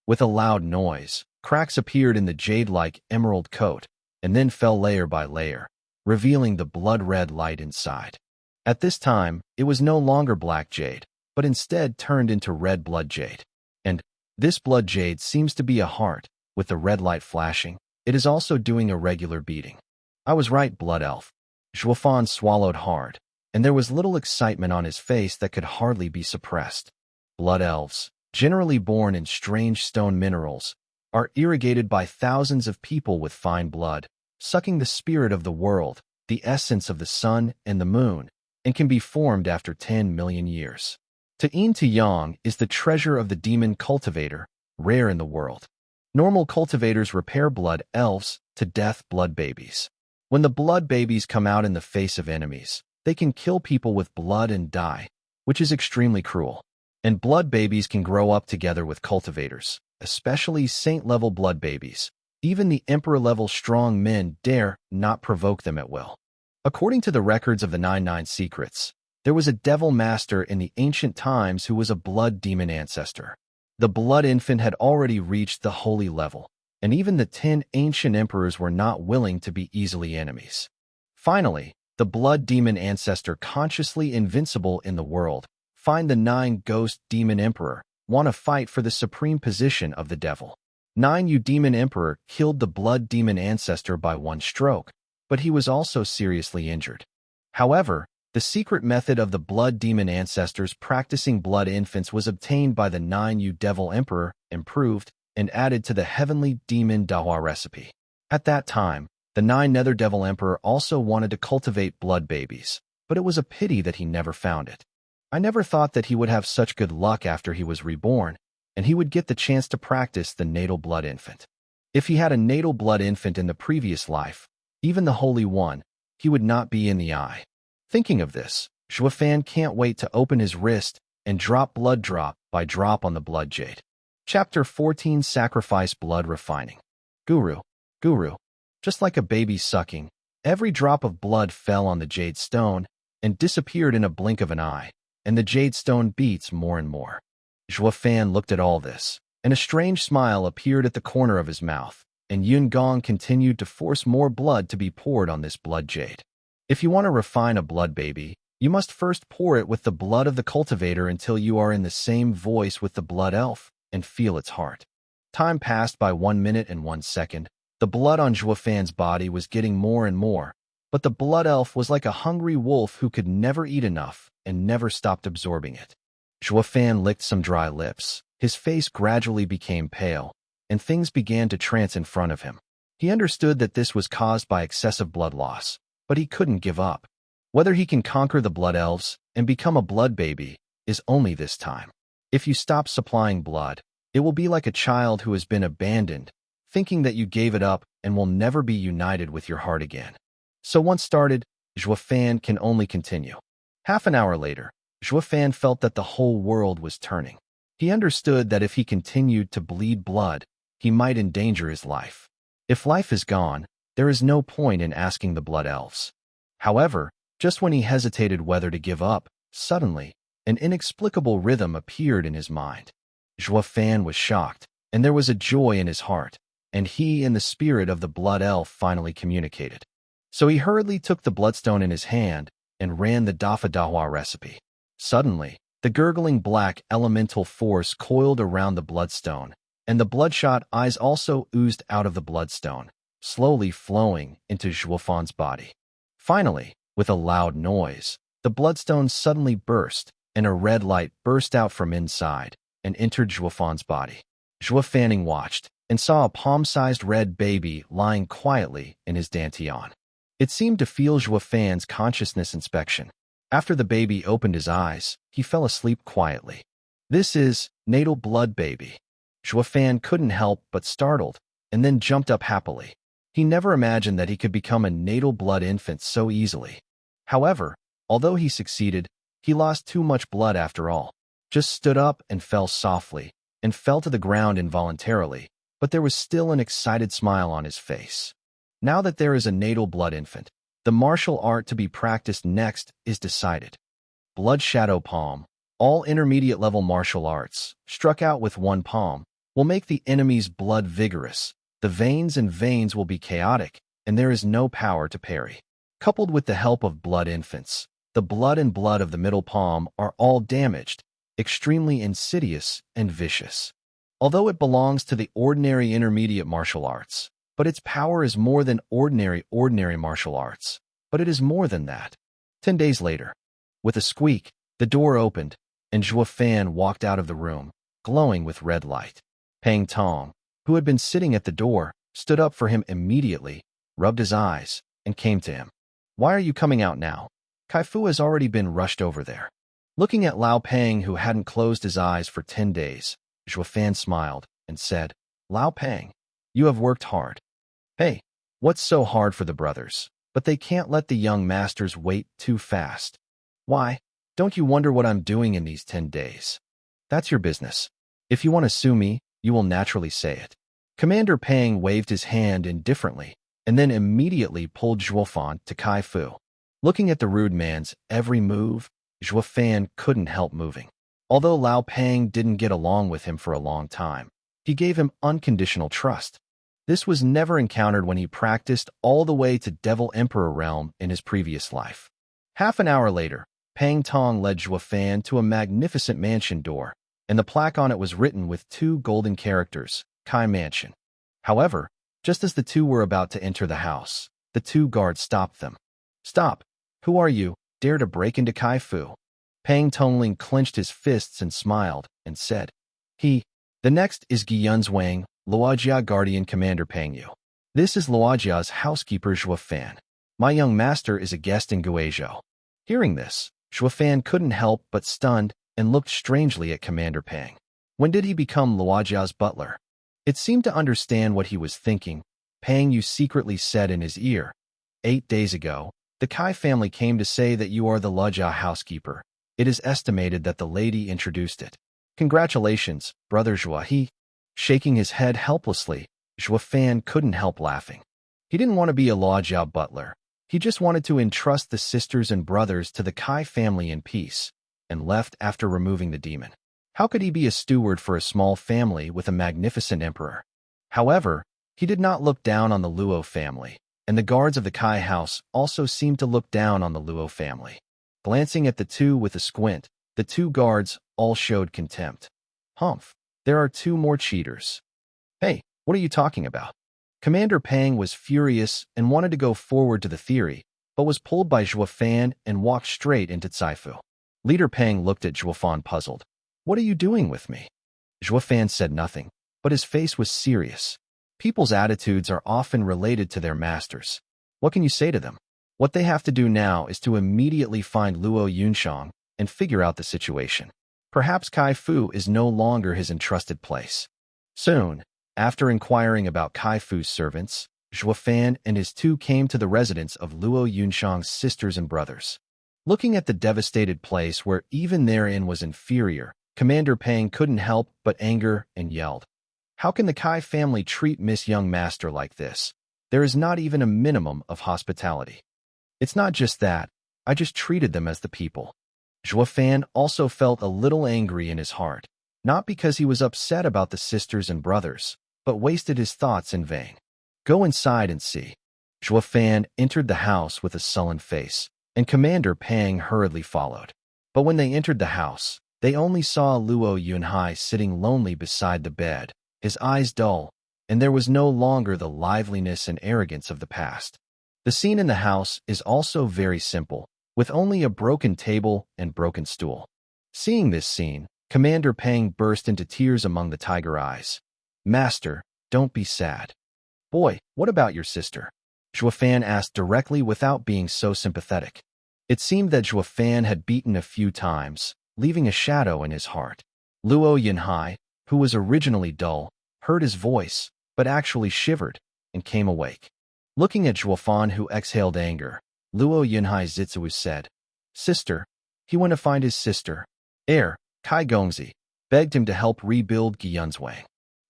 With a loud noise, cracks appeared in the jade-like emerald coat, and then fell layer by layer, revealing the blood-red light inside. At this time, it was no longer black jade, but instead turned into red blood jade. And this blood jade seems to be a heart, with the red light flashing. It is also doing a regular beating. I was right, blood elf. Zhuofan swallowed hard, and there was little excitement on his face that could hardly be suppressed. Blood elves, generally born in strange stone minerals, are irrigated by thousands of people with fine blood, sucking the spirit of the world, the essence of the sun and the moon, and can be formed after 10 million years. Ta'in to Yang is the treasure of the demon cultivator, rare in the world. Normal cultivators repair blood elves to death blood babies. When the blood babies come out in the face of enemies, they can kill people with blood and die, which is extremely cruel. And blood babies can grow up together with cultivators, especially saint-level blood babies. Even the emperor-level strong men dare not provoke them at will. According to the records of the 99 Secrets, there was a devil master in the ancient times who was a blood demon ancestor. The blood infant had already reached the holy level, and even the 10 ancient emperors were not willing to be easily enemies. Finally, the blood demon ancestor, consciously invincible in the world, find the 9 ghost demon emperor, want to fight for the supreme position of the devil. 9 demon emperor killed the blood demon ancestor by one stroke, but he was also seriously injured. However, the secret method of the blood demon ancestors practicing blood infants was obtained by the 9 devil emperor, improved, and added to the heavenly demon Dahua recipe. At that time, the 9 nether devil emperor also wanted to cultivate blood babies, but it was a pity that he never found it. I never thought that he would have such good luck after he was reborn, and he would get the chance to practice the natal blood infant. If he had a natal blood infant in the previous life, even the Holy One, he would not be in the eye. Thinking of this, Zhuofan can't wait to open his wrist and drop blood drop by drop on the blood jade. Chapter 14, Sacrifice Blood Refining. Guru. Just like a baby sucking, every drop of blood fell on the jade stone and disappeared in a blink of an eye, and the jade stone beats more and more. Zhuofan looked at all this, and a strange smile appeared at the corner of his mouth, and Yun Gong continued to force more blood to be poured on this blood jade. If you want to refine a blood baby, you must first pour it with the blood of the cultivator until you are in the same voice with the blood elf and feel its heart. Time passed by 1 minute and 1 second. The blood on Zhuofan's body was getting more and more, but the blood elf was like a hungry wolf who could never eat enough and never stopped absorbing it. Zhuofan licked some dry lips. His face gradually became pale, and things began to trance in front of him. He understood that this was caused by excessive blood loss, but he couldn't give up. Whether he can conquer the blood elves and become a blood baby is only this time. If you stop supplying blood, it will be like a child who has been abandoned, thinking that you gave it up and will never be united with your heart again. So once started, Zhuofan can only continue. Half an hour later, Zhuofan felt that the whole world was turning. He understood that if he continued to bleed blood, he might endanger his life. If life is gone, there is no point in asking the blood elves. However, just when he hesitated whether to give up, suddenly, an inexplicable rhythm appeared in his mind. Zhuofan was shocked, and there was a joy in his heart, and he and the spirit of the blood elf finally communicated. So he hurriedly took the bloodstone in his hand and ran the Dafa Dahua recipe. Suddenly, the gurgling black elemental force coiled around the bloodstone, and the bloodshot eyes also oozed out of the bloodstone, slowly flowing into Zhuofan's body. Finally, with a loud noise, the bloodstone suddenly burst, and a red light burst out from inside and entered Zhuofan's body. Zhuofan watched and saw a palm-sized red baby lying quietly in his dantian. It seemed to feel Zhuofan's consciousness inspection. After the baby opened his eyes, he fell asleep quietly. This is natal blood baby. Zhuofan couldn't help but startled, and then jumped up happily. He never imagined that he could become a natal blood infant so easily. However, although he succeeded, he lost too much blood after all. Just stood up and fell softly, and fell to the ground involuntarily, but there was still an excited smile on his face. Now that there is a natal blood infant, the martial art to be practiced next is decided. Blood Shadow Palm. All intermediate-level martial arts, struck out with one palm, will make the enemy's blood vigorous. The veins will be chaotic, and there is no power to parry. Coupled with the help of blood infants, the blood and blood of the middle palm are all damaged, extremely insidious and vicious. Although it belongs to the ordinary intermediate martial arts, but its power is more than ordinary martial arts. But it is more than that. 10 days later, with a squeak, the door opened, and Zhuofan walked out of the room, glowing with red light. Pang Tong, who had been sitting at the door, stood up for him immediately, rubbed his eyes, and came to him. Why are you coming out now? Kai Fu has already been rushed over there. Looking at Lao Pang, who hadn't closed his eyes for 10 days, Zhuofan smiled and said, Lao Pang, you have worked hard. Hey, what's so hard for the brothers? But they can't let the young masters wait too fast. Why? Don't you wonder what I'm doing in these 10 days? That's your business. If you want to sue me, you will naturally say it. Commander Pang waved his hand indifferently, and then immediately pulled Zhuofan to Kai Fu. Looking at the rude man's every move, Zhuofan couldn't help moving. Although Lao Pang didn't get along with him for a long time, he gave him unconditional trust. This was never encountered when he practiced all the way to Devil Emperor realm in his previous life. Half an hour later, Pang Tong led Zhuofan to a magnificent mansion door, and the plaque on it was written with 2 golden characters, Kai Mansion. However, just as the two were about to enter the house, the 2 guards stopped them. Stop! Who are you, dare to break into Kai Fu? Pang Tongling clenched his fists and smiled, and said, The next is Guiyun's Wang, Luojia Guardian Commander Pang Yu. This is Luojia's housekeeper Zhuofan. My young master is a guest in Guizhou. Hearing this, Zhuofan couldn't help but stunned and looked strangely at Commander Pang. When did he become Luojia's butler? It seemed to understand what he was thinking. Pang Yu secretly said in his ear, 8 days ago, the Kai family came to say that you are the Luojia housekeeper. It is estimated that the lady introduced it. Congratulations, brother Zhuo. Shaking his head helplessly, Zhuofan couldn't help laughing. He didn't want to be a Luojia butler. He just wanted to entrust the sisters and brothers to the Kai family in peace, and left after removing the demon. How could he be a steward for a small family with a magnificent emperor? However, he did not look down on the Luo family, and the guards of the Kai house also seemed to look down on the Luo family. Glancing at the two with a squint, the two guards all showed contempt. Humph, there are two more cheaters. Hey, what are you talking about? Commander Pang was furious and wanted to go forward to the theory, but was pulled by Zhuo Fan and walked straight into Caifu. Leader Pang looked at Zhuo Fan puzzled. What are you doing with me? Zhuo Fan said nothing, but his face was serious. People's attitudes are often related to their masters. What can you say to them? What they have to do now is to immediately find Luo Yunshang and figure out the situation. Perhaps Kai Fu is no longer his entrusted place. Soon, after inquiring about Kai Fu's servants, Zhuo Fan and his two came to the residence of Luo Yunshang's sisters and brothers. Looking at the devastated place where even their inn was inferior, Commander Pang couldn't help but anger and yelled. How can the Kai family treat Miss Young Master like this? There is not even a minimum of hospitality. It's not just that, I just treated them as the people. Zhuo Fan also felt a little angry in his heart, not because he was upset about the sisters and brothers, but wasted his thoughts in vain. Go inside and see. Zhuo Fan entered the house with a sullen face, and Commander Pang hurriedly followed. But when they entered the house, they only saw Luo Yunhai sitting lonely beside the bed, his eyes dull, and there was no longer the liveliness and arrogance of the past. The scene in the house is also very simple, with only a broken table and broken stool. Seeing this scene, Commander Pang burst into tears among the tiger eyes. Master, don't be sad. Boy, what about your sister? Zhuo Fan asked directly without being so sympathetic. It seemed that Zhuo Fan had beaten a few times, leaving a shadow in his heart. Luo Yunhai, who was originally dull, heard his voice, but actually shivered, and came awake. Looking at Zhuo Fan, who exhaled anger, Luo Yunhai Zitsuwu said, Sister, he went to find his sister. Kai Gongzi, begged him to help rebuild Guiyunswang.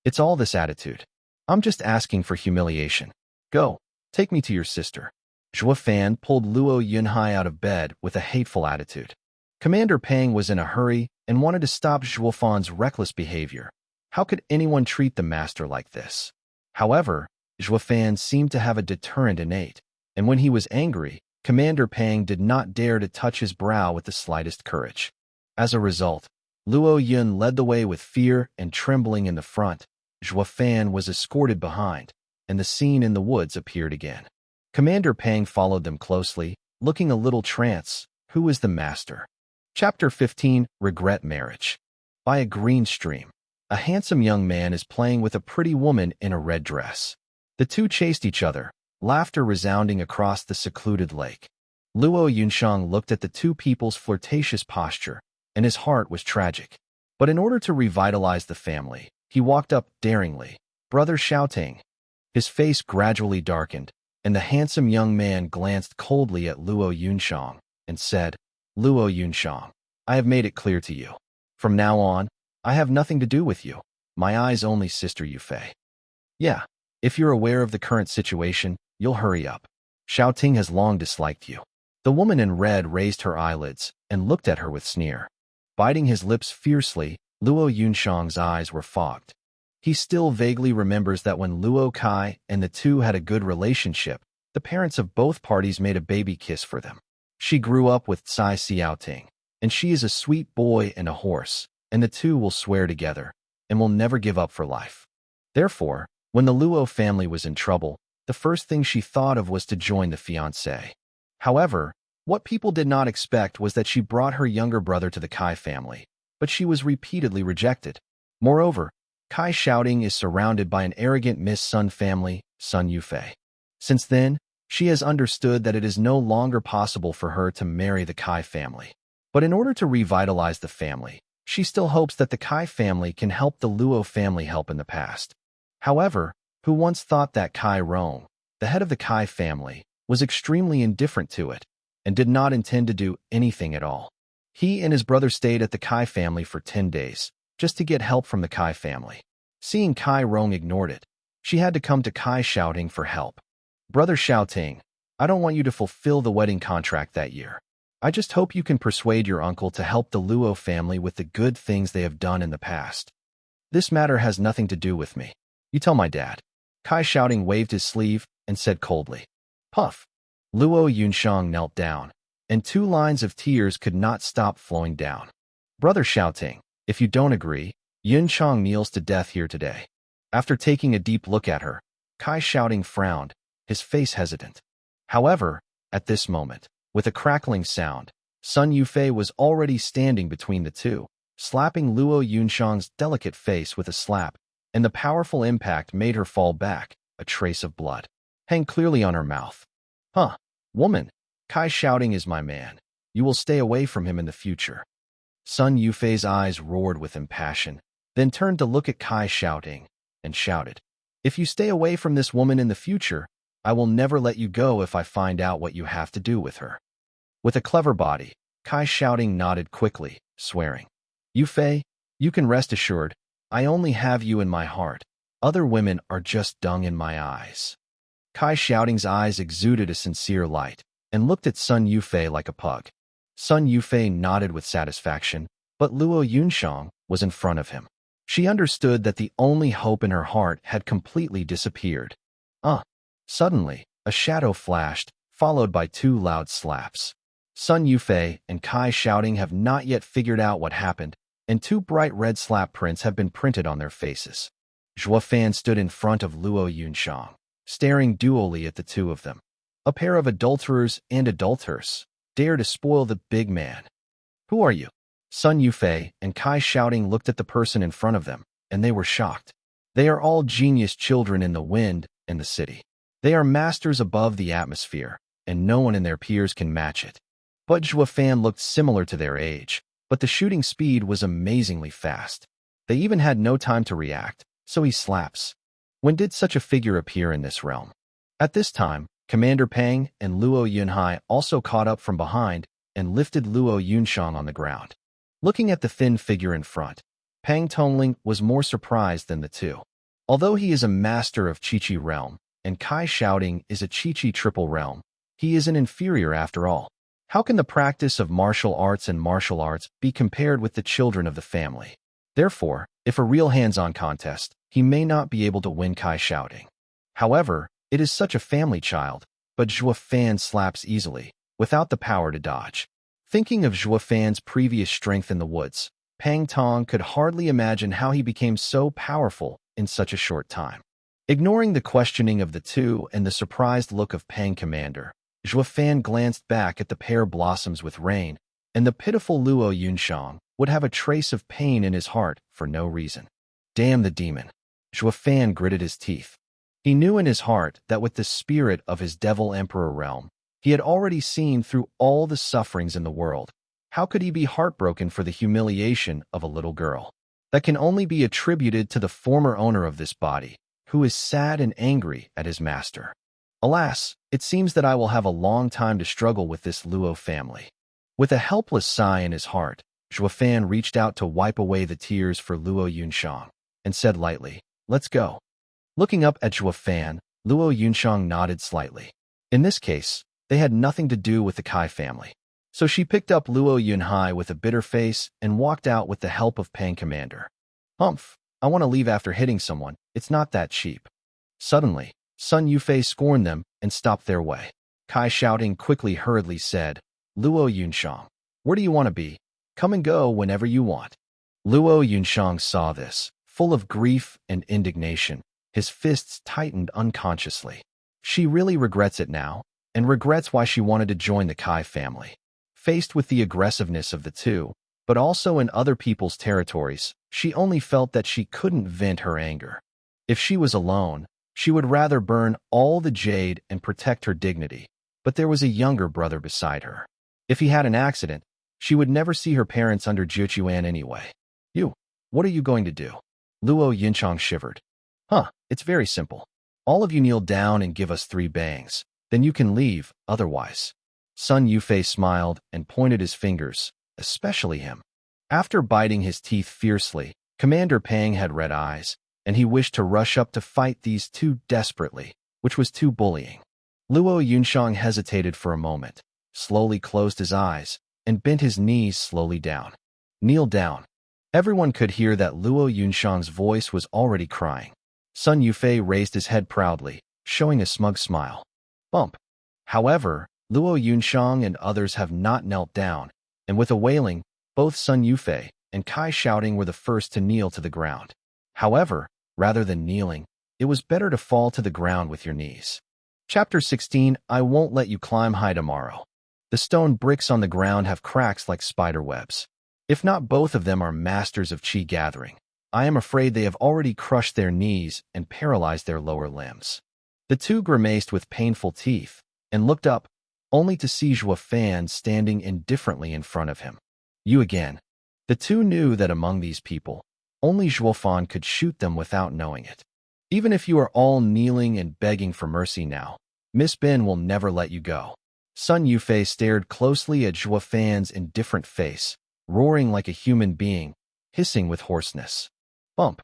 It's all this attitude. I'm just asking for humiliation. Go, take me to your sister. Zhuo Fan pulled Luo Yunhai out of bed with a hateful attitude. Commander Pang was in a hurry and wanted to stop Zhuo Fan's reckless behavior. How could anyone treat the master like this? However, Zhuo Fan seemed to have a deterrent innate, and when he was angry, Commander Pang did not dare to touch his brow with the slightest courage. As a result, Luo Yun led the way with fear and trembling in the front. Zhuo Fan was escorted behind, and the scene in the woods appeared again. Commander Pang followed them closely, looking a little trance. Who is the master? Chapter 15, Regret Marriage. By a green stream, a handsome young man is playing with a pretty woman in a red dress. The two chased each other, laughter resounding across the secluded lake. Luo Yunshang looked at the two people's flirtatious posture, and his heart was tragic. But in order to revitalize the family, he walked up daringly. Brother Xiaoting. His face gradually darkened, and the handsome young man glanced coldly at Luo Yunshang and said, Luo Yunshang, I have made it clear to you. From now on, I have nothing to do with you. My eyes only sister Yufei. Yeah, if you're aware of the current situation, you'll hurry up. Xiaoting has long disliked you. The woman in red raised her eyelids and looked at her with sneer. Biting his lips fiercely, Luo Yunshang's eyes were fogged. He still vaguely remembers that when Luo Kai and the two had a good relationship, the parents of both parties made a baby kiss for them. She grew up with Cai Xiaoting, and she is a sweet boy and a horse, and the two will swear together, and will never give up for life. Therefore, when the Luo family was in trouble, the first thing she thought of was to join the fiancé. However, what people did not expect was that she brought her younger brother to the Kai family, but she was repeatedly rejected. Moreover, Kai Xiaoting is surrounded by an arrogant Miss Sun family, Sun Yufei. Since then, she has understood that it is no longer possible for her to marry the Kai family. But in order to revitalize the family, she still hopes that the Kai family can help the Luo family help in the past. However, who once thought that Kai Rong, the head of the Kai family, was extremely indifferent to it, and did not intend to do anything at all. He and his brother stayed at the Kai family for 10 days, just to get help from the Kai family. Seeing Kai Rong ignored it, she had to come to Kai Xiaoting for help. Brother Xiaoting, I don't want you to fulfill the wedding contract that year. I just hope you can persuade your uncle to help the Luo family with the good things they have done in the past. This matter has nothing to do with me. You tell my dad. Kai Xiaoting waved his sleeve and said coldly. Huff! Luo Yunshang knelt down, and 2 lines of tears could not stop flowing down. Brother shouting, if you don't agree, Yunshang kneels to death here today. After taking a deep look at her, Kai shouting frowned, his face hesitant. However, at this moment, with a crackling sound, Sun Yufei was already standing between the two, slapping Luo Yunshang's delicate face with a slap, and the powerful impact made her fall back, a trace of blood hang clearly on her mouth. Huh, woman, Kai shouting is my man. You will stay away from him in the future. Sun Yufei's eyes roared with impassion, then turned to look at Kai shouting, and shouted, if you stay away from this woman in the future, I will never let you go if I find out what you have to do with her. With a clever body, Kai shouting nodded quickly, swearing, Yufei, you can rest assured, I only have you in my heart. Other women are just dung in my eyes. Kai shouting's eyes exuded a sincere light, and looked at Sun Yufei like a pug. Sun Yufei nodded with satisfaction, but Luo Yunshang was in front of him. She understood that the only hope in her heart had completely disappeared. Suddenly, a shadow flashed, followed by 2 loud slaps. Sun Yufei and Kai shouting have not yet figured out what happened, and 2 bright red slap prints have been printed on their faces. Zhuo Fan stood in front of Luo Yunshang, staring dually at the 2 of them. A pair of adulterers and adulterers dare to spoil the big man. Who are you? Sun Yufei and Kai shouting looked at the person in front of them, and they were shocked. They are all genius children in the wind and the city. They are masters above the atmosphere, and no one in their peers can match it. But Zhuo Fan looked similar to their age, but the shooting speed was amazingly fast. They even had no time to react, so he slaps. When did such a figure appear in this realm? At this time, Commander Pang and Luo Yunhai also caught up from behind and lifted Luo Yunshang on the ground. Looking at the thin figure in front, Pang Tongling was more surprised than the 2. Although he is a master of Chi-Chi realm, and Kai shouting is a Chi-Chi triple realm, he is an inferior after all. How can the practice of martial arts and martial arts be compared with the children of the family? Therefore, if a real hands-on contest, he may not be able to win Kai shouting. However, it is such a family child, but Zhuo Fan slaps easily, without the power to dodge. Thinking of Zhuo Fan's previous strength in the woods, Pang Tong could hardly imagine how he became so powerful in such a short time. Ignoring the questioning of the 2 and the surprised look of Pang Commander, Zhuo Fan glanced back at the pear blossoms with rain, and the pitiful Luo Yunshang would have a trace of pain in his heart for no reason. Damn the demon. Zhuo Fan gritted his teeth. He knew in his heart that with the spirit of his Devil Emperor realm, he had already seen through all the sufferings in the world. How could he be heartbroken for the humiliation of a little girl? That can only be attributed to the former owner of this body, who is sad and angry at his master. Alas, it seems that I will have a long time to struggle with this Luo family. With a helpless sigh in his heart, Zhuo Fan reached out to wipe away the tears for Luo Yunshang, and said lightly, let's go. Looking up at Zhuo Fan, Luo Yunshang nodded slightly. In this case, they had nothing to do with the Kai family. So she picked up Luo Yunhai with a bitter face and walked out with the help of Pang Commander. Humph, I want to leave after hitting someone, it's not that cheap. Suddenly, Sun Yufei scorned them and stopped their way. Kai shouting quickly hurriedly said, Luo Yunshang, where do you want to be? Come and go whenever you want. Luo Yunshang saw this, full of grief and indignation. His fists tightened unconsciously. She really regrets it now, and regrets why she wanted to join the Kai family. Faced with the aggressiveness of the 2, but also in other people's territories, she only felt that she couldn't vent her anger. If she was alone, she would rather burn all the jade and protect her dignity, but there was a younger brother beside her. If he had an accident, she would never see her parents under Jiuquan anyway. What are you going to do? Luo Yunshang shivered. It's very simple. All of you kneel down and give us 3 bangs. Then you can leave, otherwise. Sun Yufei smiled and pointed his fingers, especially him. After biting his teeth fiercely, Commander Pang had red eyes, and he wished to rush up to fight these 2 desperately, which was too bullying. Luo Yunshang hesitated for a moment, slowly closed his eyes, and bent his knees slowly down. Kneel down. Everyone could hear that Luo Yunshang's voice was already crying. Sun Yufei raised his head proudly, showing a smug smile. Bump. However, Luo Yunshang and others have not knelt down, and with a wailing, both Sun Yufei and Kai Shouting were the first to kneel to the ground. However, rather than kneeling, it was better to fall to the ground with your knees. Chapter 16. I won't let you climb high tomorrow. The stone bricks on the ground have cracks like spider webs. If not both of them are masters of chi gathering, I am afraid they have already crushed their knees and paralyzed their lower limbs. The two grimaced with painful teeth and looked up, only to see Zhuo Fan standing indifferently in front of him. You again. The two knew that among these people, only Zhuo Fan could shoot them without knowing it. Even if you are all kneeling and begging for mercy now, Miss Bin will never let you go. Sun Yufei stared closely at Zhuo Fan's indifferent face, roaring like a human being, hissing with hoarseness. Bump.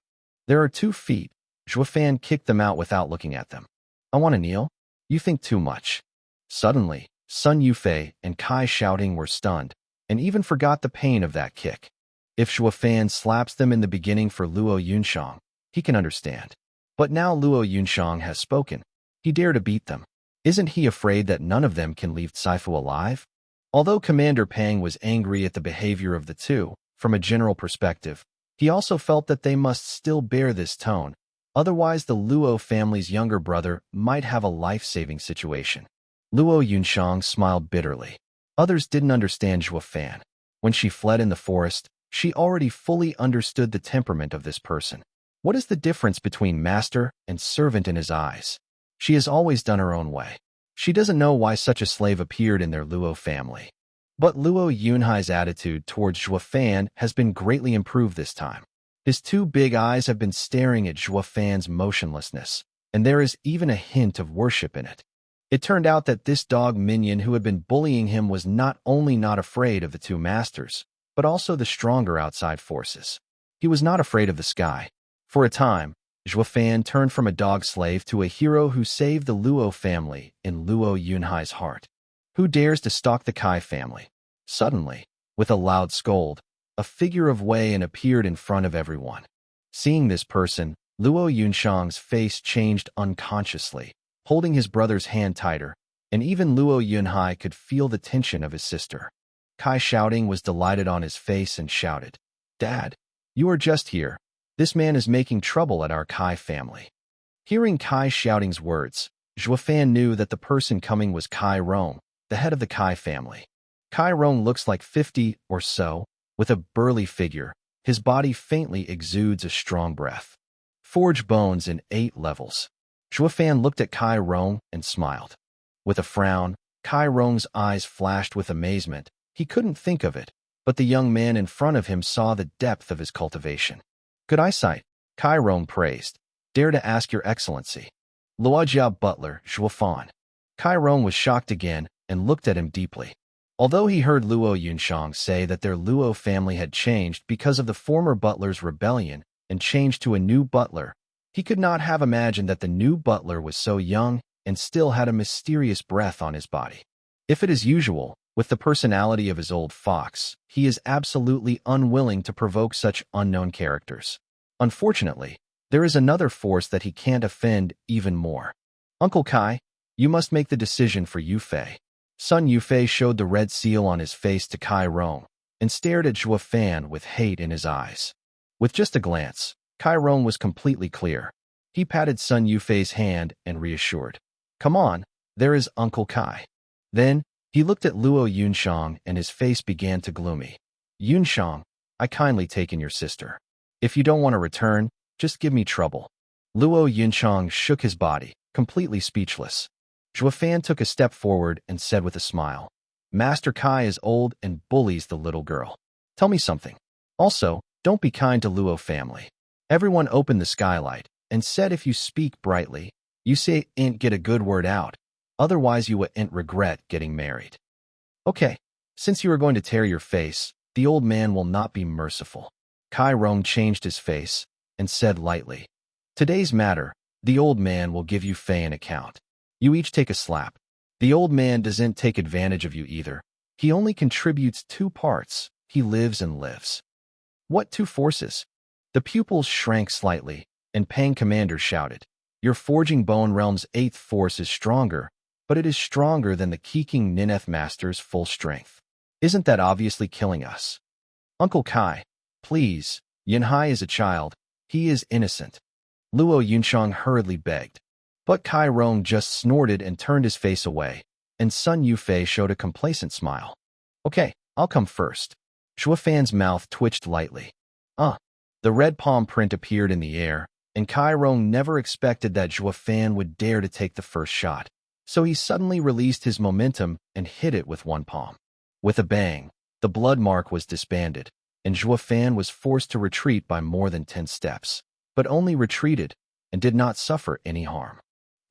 There are 2 feet. Zhuo Fan kicked them out without looking at them. I want to kneel? You think too much. Suddenly, Sun Yufei and Kai Shouting were stunned, and even forgot the pain of that kick. If Zhuo Fan slaps them in the beginning for Luo Yunshang, he can understand. But now Luo Yunshang has spoken. He dare to beat them. Isn't he afraid that none of them can leave Saifu alive? Although Commander Pang was angry at the behavior of the two, from a general perspective, he also felt that they must still bear this tone, otherwise the Luo family's younger brother might have a life-saving situation. Luo Yunshang smiled bitterly. Others didn't understand Zhuo Fan. When she fled in the forest, she already fully understood the temperament of this person. What is the difference between master and servant in his eyes? She has always done her own way. She doesn't know why such a slave appeared in their Luo family. But Luo Yunhai's attitude towards Zhuo Fan has been greatly improved this time. His 2 big eyes have been staring at Zhuo Fan's motionlessness, and there is even a hint of worship in it. It turned out that this dog minion who had been bullying him was not only not afraid of the 2 masters, but also the stronger outside forces. He was not afraid of the sky. For a time, Zhuo Fan turned from a dog slave to a hero who saved the Luo family in Luo Yunhai's heart. Who dares to stalk the Kai family? Suddenly, with a loud scold, a figure of Wei appeared in front of everyone. Seeing this person, Luo Yunshang's face changed unconsciously, holding his brother's hand tighter, and even Luo Yunhai could feel the tension of his sister. Kai Shouting was delighted on his face and shouted, "Dad, you are just here. This man is making trouble at our Kai family." Hearing Kai Shouting's words, Zhuo Fan knew that the person coming was Kai Rong, the head of the Kai family. Kai Rong looks like 50 or so, with a burly figure. His body faintly exudes a strong breath. Forge bones in 8 levels. Zhuo Fan looked at Kai Rong and smiled. With a frown, Kai Rong's eyes flashed with amazement. He couldn't think of it, but the young man in front of him saw the depth of his cultivation. "Good eyesight," Kai Rong praised. "Dare to ask your excellency." Luojia butler, Zhuo Fan. Kai Rong was shocked again and looked at him deeply. Although he heard Luo Yunshang say that their Luo family had changed because of the former butler's rebellion and changed to a new butler, he could not have imagined that the new butler was so young and still had a mysterious breath on his body. If it is usual, with the personality of his old fox, he is absolutely unwilling to provoke such unknown characters. Unfortunately, there is another force that he can't offend even more. "Uncle Kai, you must make the decision for Yufei." Sun Yufei showed the red seal on his face to Kai Rong and stared at Zhuo Fan with hate in his eyes. With just a glance, Kai Rong was completely clear. He patted Sun Yufei's hand and reassured, "Come on, there is Uncle Kai." Then, he looked at Luo Yunshang and his face began to gloomy. "Yunshang, I kindly take in your sister. If you don't want to return, just give me trouble." Luo Yunshang shook his body, completely speechless. Zhuo Fan took a step forward and said with a smile, "Master Kai is old and bullies the little girl. Tell me something. Also, don't be kind to Luo family." Everyone opened the skylight and said if you speak brightly, you say ain't get a good word out, otherwise you ain't regret getting married. Okay, since you are going to tear your face, the old man will not be merciful. Kai Rong changed his face and said lightly, "Today's matter, the old man will give you Fei an account. You each take a slap. The old man doesn't take advantage of you either. He only contributes 2 parts. He lives and lives." "What 2 forces?" The pupils shrank slightly, and Pang Commander shouted, "Your Forging Bone Realm's 8th force is stronger, but it is stronger than the Keking Nineth Master's full strength. Isn't that obviously killing us? Uncle Kai, please, Yunhai is a child. He is innocent. Luo Yunshang hurriedly begged. But Kai Rong just snorted and turned his face away, and Sun Yufei showed a complacent smile. Okay, I'll come first. Zhuofan's mouth twitched lightly. The red palm print appeared in the air, and Kai Rong never expected that Zhuofan would dare to take the first shot, so he suddenly released his momentum and hit it with one palm. With a bang, the blood mark was disbanded, and Zhuofan was forced to retreat by more than 10 steps, but only retreated and did not suffer any harm.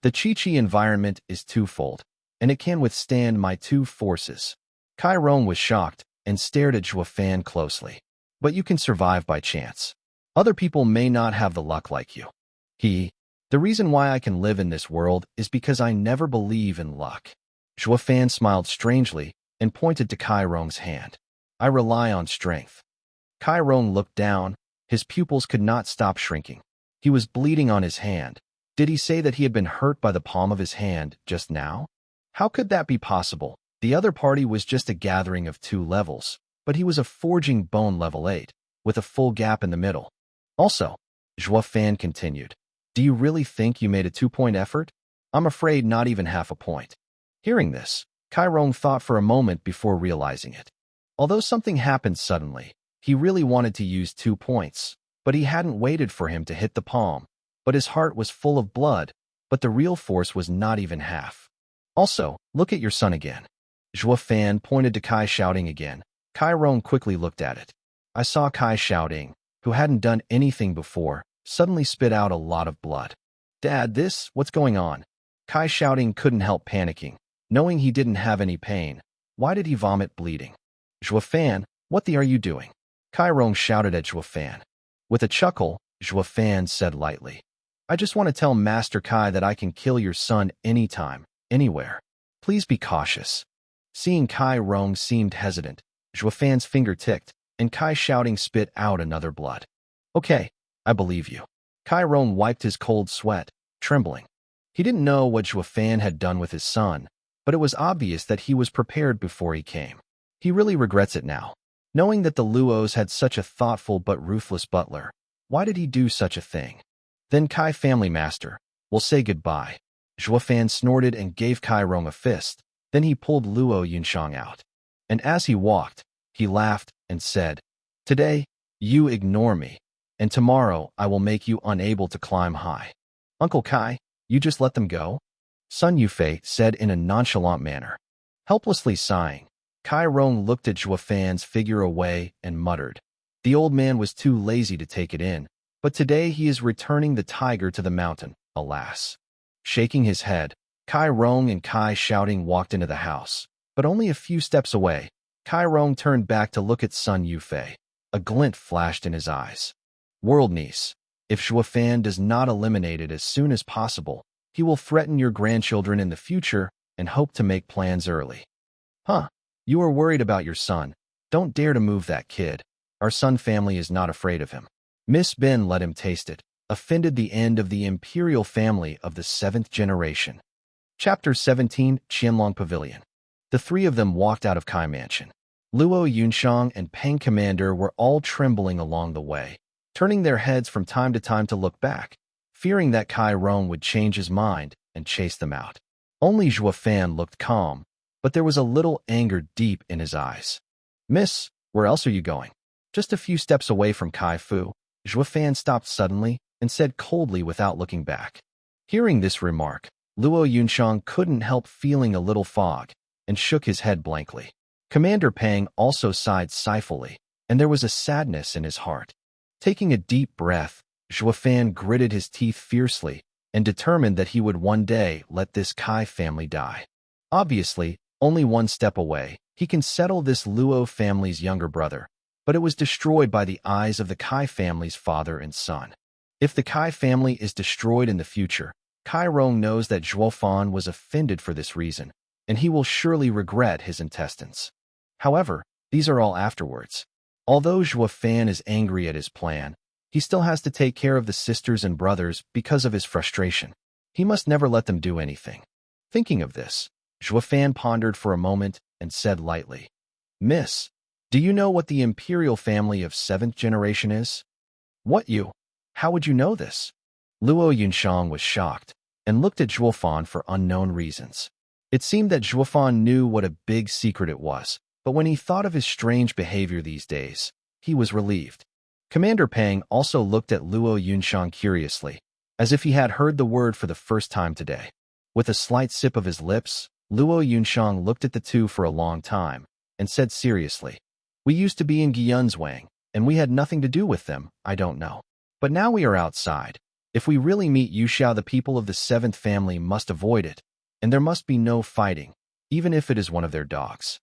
The Chi-Chi environment is twofold, and it can withstand my two forces. Kai Rong was shocked and stared at Zhuofan closely. But you can survive by chance. Other people may not have the luck like you. The reason why I can live in this world is because I never believe in luck. Zhuofan smiled strangely and pointed to Kai Rong's hand. I rely on strength. Kai Rong looked down. His pupils could not stop shrinking. He was bleeding on his hand. Did he say that he had been hurt by the palm of his hand just now? How could that be possible? The other party was just a gathering of 2 levels, but he was a forging bone level 8, with a full gap in the middle. Also, Zhuofan continued, do you really think you made a 2-point effort? I'm afraid not even half a point. Hearing this, Kai Rong thought for a moment before realizing it. Although something happened suddenly, he really wanted to use 2 points, but he hadn't waited for him to hit the palm. But his heart was full of blood, but the real force was not even half. Also, look at your son again. Zhuofan pointed to Kai shouting again. Kai Rong quickly looked at it. I saw Kai shouting, who hadn't done anything before, suddenly spit out a lot of blood. Dad, what's going on? Kai shouting couldn't help panicking, knowing he didn't have any pain. Why did he vomit bleeding? Zhuofan, what are you doing? Kai Rong shouted at Zhuofan. With a chuckle, Zhuofan said lightly, I just want to tell Master Kai that I can kill your son anytime, anywhere. Please be cautious. Seeing Kai Rong seemed hesitant, Zhuofan's finger ticked, and Kai shouting spit out another blood. Okay, I believe you. Kai Rong wiped his cold sweat, trembling. He didn't know what Zhuofan had done with his son, but it was obvious that he was prepared before he came. He really regrets it now. Knowing that the Luos had such a thoughtful but ruthless butler, why did he do such a thing? Then Kai family master, we'll say goodbye. Zhuofan snorted and gave Kai Rong a fist. Then he pulled Luo Yunshang out. And as he walked, he laughed and said, Today, you ignore me, and tomorrow I will make you unable to climb high. Uncle Kai, you just let them go? Sun Yufei said in a nonchalant manner. Helplessly sighing, Kai Rong looked at Zhuofan's figure away and muttered. The old man was too lazy to take it in, but today he is returning the tiger to the mountain, alas. Shaking his head, Kai Rong and Kai shouting walked into the house, but only a few steps away, Kai Rong turned back to look at Sun Yufei. A glint flashed in his eyes. World niece, if Zhuofan does not eliminate it as soon as possible, he will threaten your grandchildren in the future and hope to make plans early. You are worried about your son. Don't dare to move that kid. Our Sun family is not afraid of him. Miss Ben let him taste it, offended the end of the imperial family of the 7th generation. Chapter 17, Qianlong Pavilion. The 3 of them walked out of Kai Mansion. Luo Yunshang and Peng Commander were all trembling along the way, turning their heads from time to time to look back, fearing that Kai Rong would change his mind and chase them out. Only Zhuofan looked calm, but there was a little anger deep in his eyes. Miss, where else are you going? Just a few steps away from Kai Fu. Zhuofan stopped suddenly and said coldly without looking back. Hearing this remark, Luo Yunshang couldn't help feeling a little fog and shook his head blankly. Commander Peng also sighed sighfully, and there was a sadness in his heart. Taking a deep breath, Zhuofan gritted his teeth fiercely and determined that he would one day let this Kai family die. Obviously, only one step away, he can settle this Luo family's younger brother, but it was destroyed by the eyes of the Kai family's father and son. If the Kai family is destroyed in the future, Kai Rong knows that Zhuofan was offended for this reason, and he will surely regret his intestines. However, these are all afterwards. Although Zhuofan is angry at his plan, he still has to take care of the sisters and brothers because of his frustration. He must never let them do anything. Thinking of this, Zhuofan pondered for a moment and said lightly, "Miss, do you know what the imperial family of 7th generation is?" "What you? How would you know this?" Luo Yunshang was shocked and looked at Zhuofan for unknown reasons. It seemed that Zhuofan knew what a big secret it was, but when he thought of his strange behavior these days, he was relieved. Commander Pang also looked at Luo Yunshang curiously, as if he had heard the word for the first time today. With a slight sip of his lips, Luo Yunshang looked at the two for a long time and said seriously, "We used to be in Guiyunzwang, and we had nothing to do with them, I don't know. But now we are outside. If we really meet Yuxiao, the people of the 7th family must avoid it, and there must be no fighting, even if it is one of their dogs."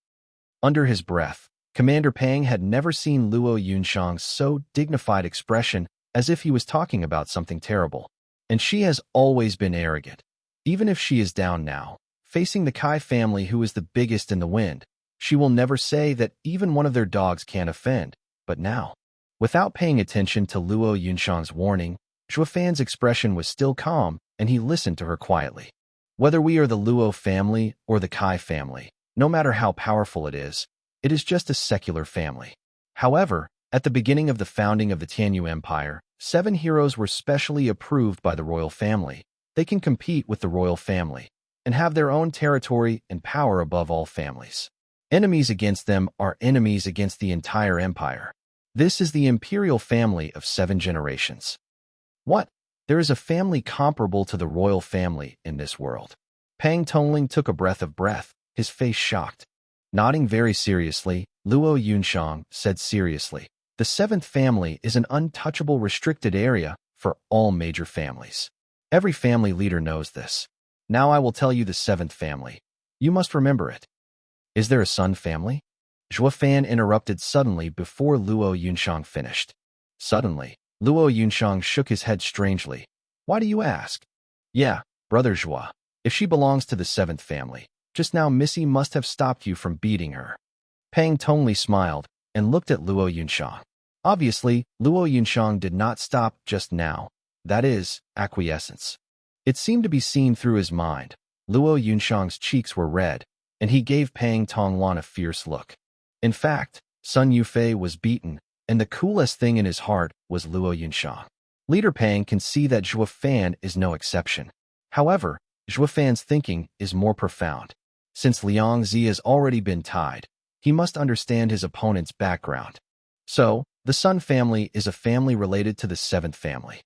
Under his breath, Commander Pang had never seen Luo Yunshang's so dignified expression, as if he was talking about something terrible. And she has always been arrogant. Even if she is down now, facing the Kai family who is the biggest in the wind, she will never say that even one of their dogs can't offend. But now, without paying attention to Luo Yunshang's warning, Zhuofan's expression was still calm, and he listened to her quietly. Whether we are the Luo family or the Kai family, no matter how powerful it is just a secular family. However, at the beginning of the founding of the Tianyu Empire, 7 heroes were specially approved by the royal family. They can compete with the royal family and have their own territory and power above all families. Enemies against them are enemies against the entire empire. This is the imperial family of 7 generations. What? There is a family comparable to the royal family in this world. Pang Tongling took a breath, his face shocked. Nodding very seriously, Luo Yunshang said seriously, "The 7th family is an untouchable restricted area for all major families. Every family leader knows this. Now I will tell you the 7th family. You must remember it." "Is there a Sun family?" Zhuofan interrupted suddenly before Luo Yunshang finished. Suddenly, Luo Yunshang shook his head strangely. "Why do you ask?" "Yeah, Brother Zhuo. If she belongs to the 7th family, just now Missy must have stopped you from beating her." Pang Tongli smiled and looked at Luo Yunshang. Obviously, Luo Yunshang did not stop just now. That is, acquiescence. It seemed to be seen through his mind. Luo Yunshang's cheeks were red, and he gave Pang Tonglan a fierce look. In fact, Sun Yufei was beaten, and the coolest thing in his heart was Luo Yunshang. Leader Pang can see that Zhuofan is no exception. However, Zhuofan's thinking is more profound. Since Liang Zi has already been tied, he must understand his opponent's background. So, the Sun family is a family related to the 7th family.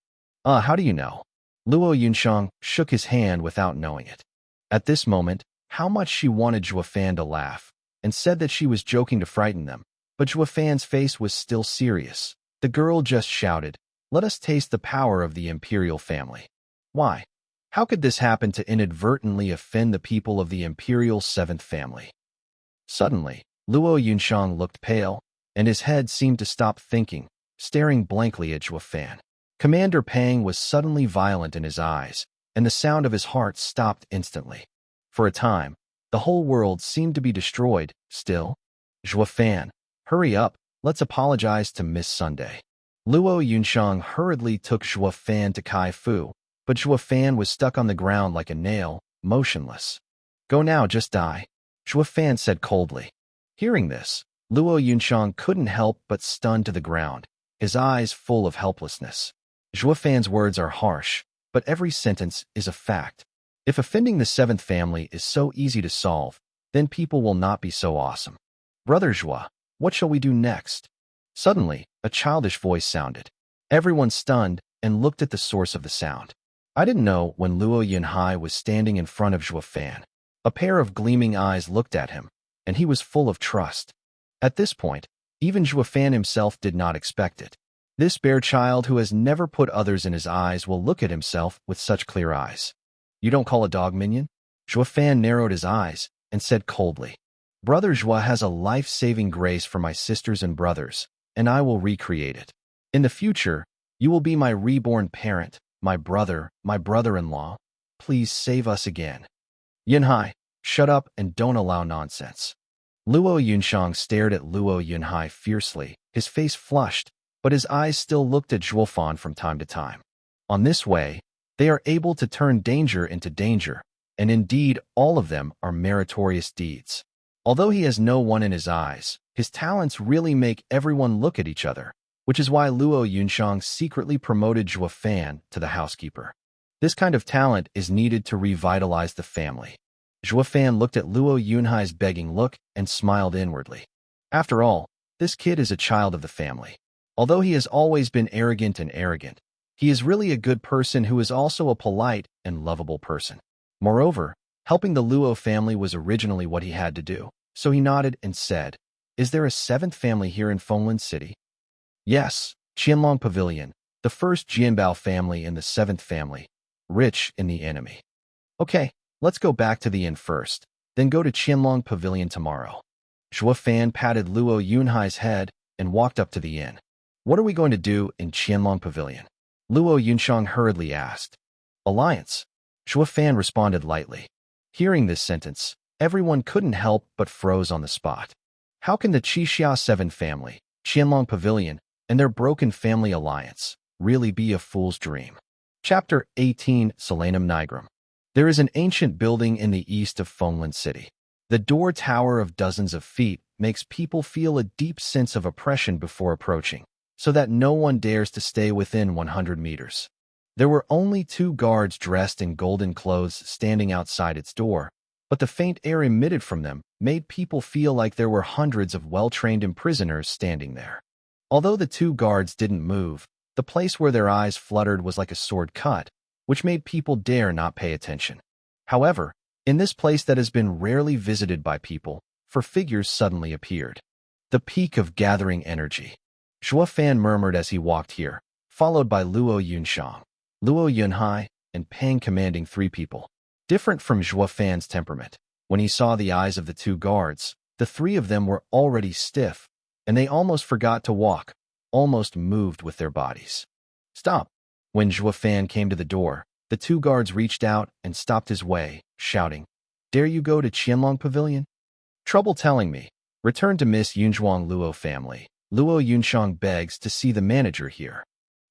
How do you know? Luo Yunshang shook his hand without knowing it. At this moment, how much she wanted Zhuofan to laugh, and said that she was joking to frighten them, but Zhuofan's face was still serious. The girl just shouted, "Let us taste the power of the imperial family." Why? How could this happen to inadvertently offend the people of the imperial 7th family? Suddenly, Luo Yunshang looked pale, and his head seemed to stop thinking, staring blankly at Zhuofan. Commander Pang was suddenly violent in his eyes, and the sound of his heart stopped instantly. For a time, the whole world seemed to be destroyed. Still, "Zhuofan, hurry up, let's apologize to Miss Sunday." Luo Yunshang hurriedly took Zhuofan to Kai Fu, but Zhuofan was stuck on the ground like a nail, motionless. "Go now, just die," Zhuofan said coldly. Hearing this, Luo Yunshang couldn't help but stun to the ground, his eyes full of helplessness. Zhuofan's words are harsh, but every sentence is a fact. If offending the 7th family is so easy to solve, then people will not be so awesome. "Brother Zhuo, what shall we do next?" Suddenly, a childish voice sounded. Everyone stunned and looked at the source of the sound. I didn't know when Luo Yunhai was standing in front of Zhuofan. A pair of gleaming eyes looked at him, and he was full of trust. At this point, even Zhuofan himself did not expect it. This bear child who has never put others in his eyes will look at himself with such clear eyes. "You don't call a dog minion?" Zhuofan narrowed his eyes and said coldly, "Brother Zhuo has a life-saving grace for my sisters and brothers, and I will recreate it. In the future, you will be my reborn parent, my brother-in-law. Please save us again." "Yunhai, shut up and don't allow nonsense." Luo Yunshang stared at Luo Yunhai fiercely, his face flushed, but his eyes still looked at Zhuofan from time to time. On this way, they are able to turn danger into danger. and indeed all of them are meritorious deeds. Although he has no one in his eyes, his talents really make everyone look at each other, which is why Luo Yunshang secretly promoted Zhuo Fan to the housekeeper. This kind of talent is needed to revitalize the family. Zhuo Fan looked at Luo Yunhai's begging look and smiled inwardly. After all, this kid is a child of the family. Although he has always been arrogant, he is really a good person who is also a polite and lovable person. Moreover, helping the Luo family was originally what he had to do, so he nodded and said, "Is there a seventh family here in Fenglin City?" "Yes, Qianlong Pavilion, the first Jianbao family and the seventh family, rich in the enemy." "Okay, let's go back to the inn first, then go to Qianlong Pavilion tomorrow." Zhuo Fan patted Luo Yunhai's head and walked up to the inn. "What are we going to do in Qianlong Pavilion?" Luo Yunshang hurriedly asked. "Alliance," Zhuo Fan responded lightly. Hearing this sentence, everyone couldn't help but froze on the spot. How can the Qixia 7 family, Qianlong Pavilion, and their broken family alliance really be a fool's dream? Chapter 18, Solanum Nigrum. There is an ancient building in the east of Fenglin City. The door tower of dozens of feet makes people feel a deep sense of oppression before approaching, so that no one dares to stay within 100 meters. There were only 2 guards dressed in golden clothes standing outside its door, but the faint air emitted from them made people feel like there were hundreds of well-trained imprisoners standing there. Although the 2 guards didn't move, the place where their eyes fluttered was like a sword cut, which made people dare not pay attention. However, in this place that has been rarely visited by people, 4 figures suddenly appeared. The peak of gathering energy. Zhuo Fan murmured as he walked here, followed by Luo Yunshang, Luo Yunhai, and Pang commanding 3 people. Different from Zhuo Fan's temperament, when he saw the eyes of the 2 guards, the 3 of them were already stiff, and they almost forgot to walk, almost moved with their bodies. "Stop!" When Zhuo Fan came to the door, the 2 guards reached out and stopped his way, shouting, "Dare you go to Qianlong Pavilion?" "Trouble telling me. Return to Miss Yunzhuang Luo family. Luo Yunshang begs to see the manager here."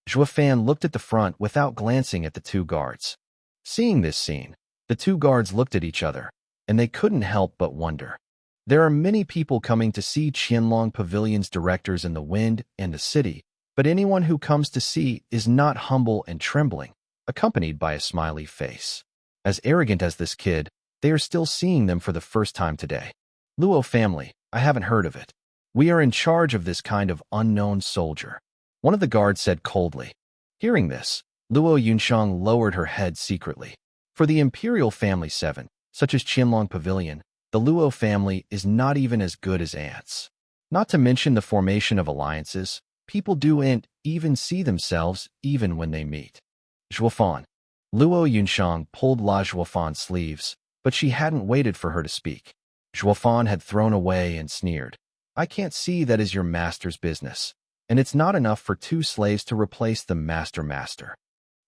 Zhuo Fan looked at the front without glancing at the 2 guards. Seeing this scene, the 2 guards looked at each other, and they couldn't help but wonder. There are many people coming to see Qianlong Pavilion's directors in the wind and the city, but anyone who comes to see is not humble and trembling, accompanied by a smiley face. As arrogant as this kid, they are still seeing them for the first time today. "Luo family, I haven't heard of it. We are in charge of this kind of unknown soldier," one of the guards said coldly. Hearing this, Luo Yunshang lowered her head secretly. For the imperial family 7, such as Qianlong Pavilion, the Luo family is not even as good as ants. Not to mention the formation of alliances, people do'nt even see themselves even when they meet. "Zhuo Fan." Luo Yunshang pulled La Zhuo Fan's sleeves, but she hadn't waited for her to speak. Zhuo Fan had thrown away and sneered. "I can't see that is your master's business, and it's not enough for 2 slaves to replace the master.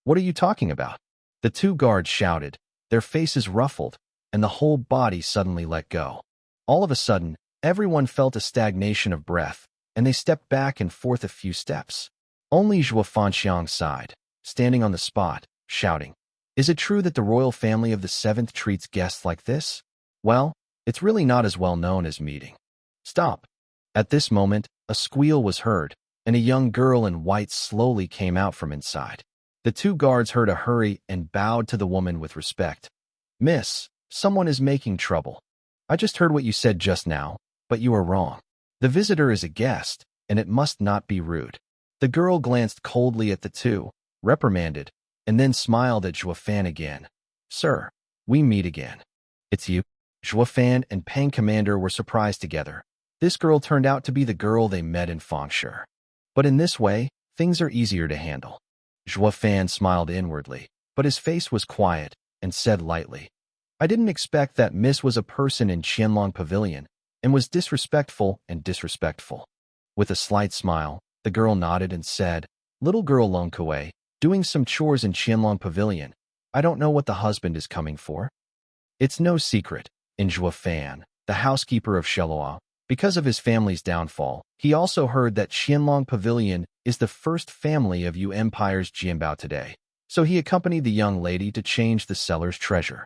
What are you talking about?" The 2 guards shouted, their faces ruffled, and the whole body suddenly let go. All of a sudden, everyone felt a stagnation of breath, and they stepped back and forth a few steps. Only Zhuo Fanxiang sighed, standing on the spot, shouting, "Is it true that the royal family of the 7th treats guests like this? Well, it's really not as well known as meeting." "Stop." At this moment, a squeal was heard, and a young girl in white slowly came out from inside. The 2 guards heard a hurry and bowed to the woman with respect. "Miss, someone is making trouble. I just heard what you said just now, but you are wrong. The visitor is a guest, and it must not be rude." The girl glanced coldly at the 2, reprimanded, and then smiled at Zhuo Fan again. "Sir, we meet again." "It's you?" Zhuo Fan and Pang Commander were surprised together. This girl turned out to be the girl they met in Fengshe. But in this way, things are easier to handle. Zhuo Fan smiled inwardly, but his face was quiet, and said lightly, "I didn't expect that Miss was a person in Qianlong Pavilion, and was disrespectful. With a slight smile, the girl nodded and said, "Little girl Long Kuei, doing some chores in Qianlong Pavilion. I don't know what the husband is coming for." It's no secret, in Zhuo Fan, the housekeeper of Shelua, because of his family's downfall, he also heard that Qianlong Pavilion is the first family of Yu Empire's Jianbao today, so he accompanied the young lady to change the seller's treasure.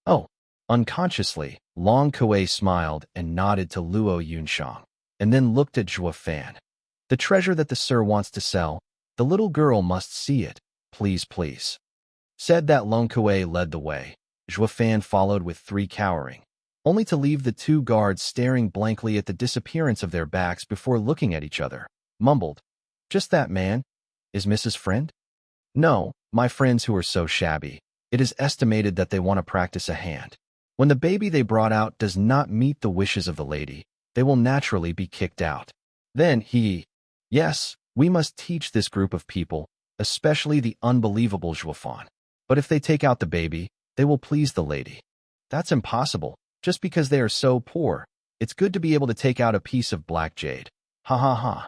Oh, unconsciously, Long Kuei smiled and nodded to Luo Yunshang, and then looked at Zhuo Fan. The treasure that the sir wants to sell, the little girl must see it, please, please. Said that Long Kuei led the way. Zhuo Fan followed with 3 cowering, only to leave the 2 guards staring blankly at the disappearance of their backs before looking at each other. Mumbled, "Just that man? Is Mrs. Friend?" "No, my friends who are so shabby. It is estimated that they want to practice a hand. When the baby they brought out does not meet the wishes of the lady, they will naturally be kicked out." Then he, "Yes, we must teach this group of people, especially the unbelievable Zhuofan. But if they take out the baby, they will please the lady. That's impossible, just because they are so poor. It's good to be able to take out a piece of black jade. Ha ha ha."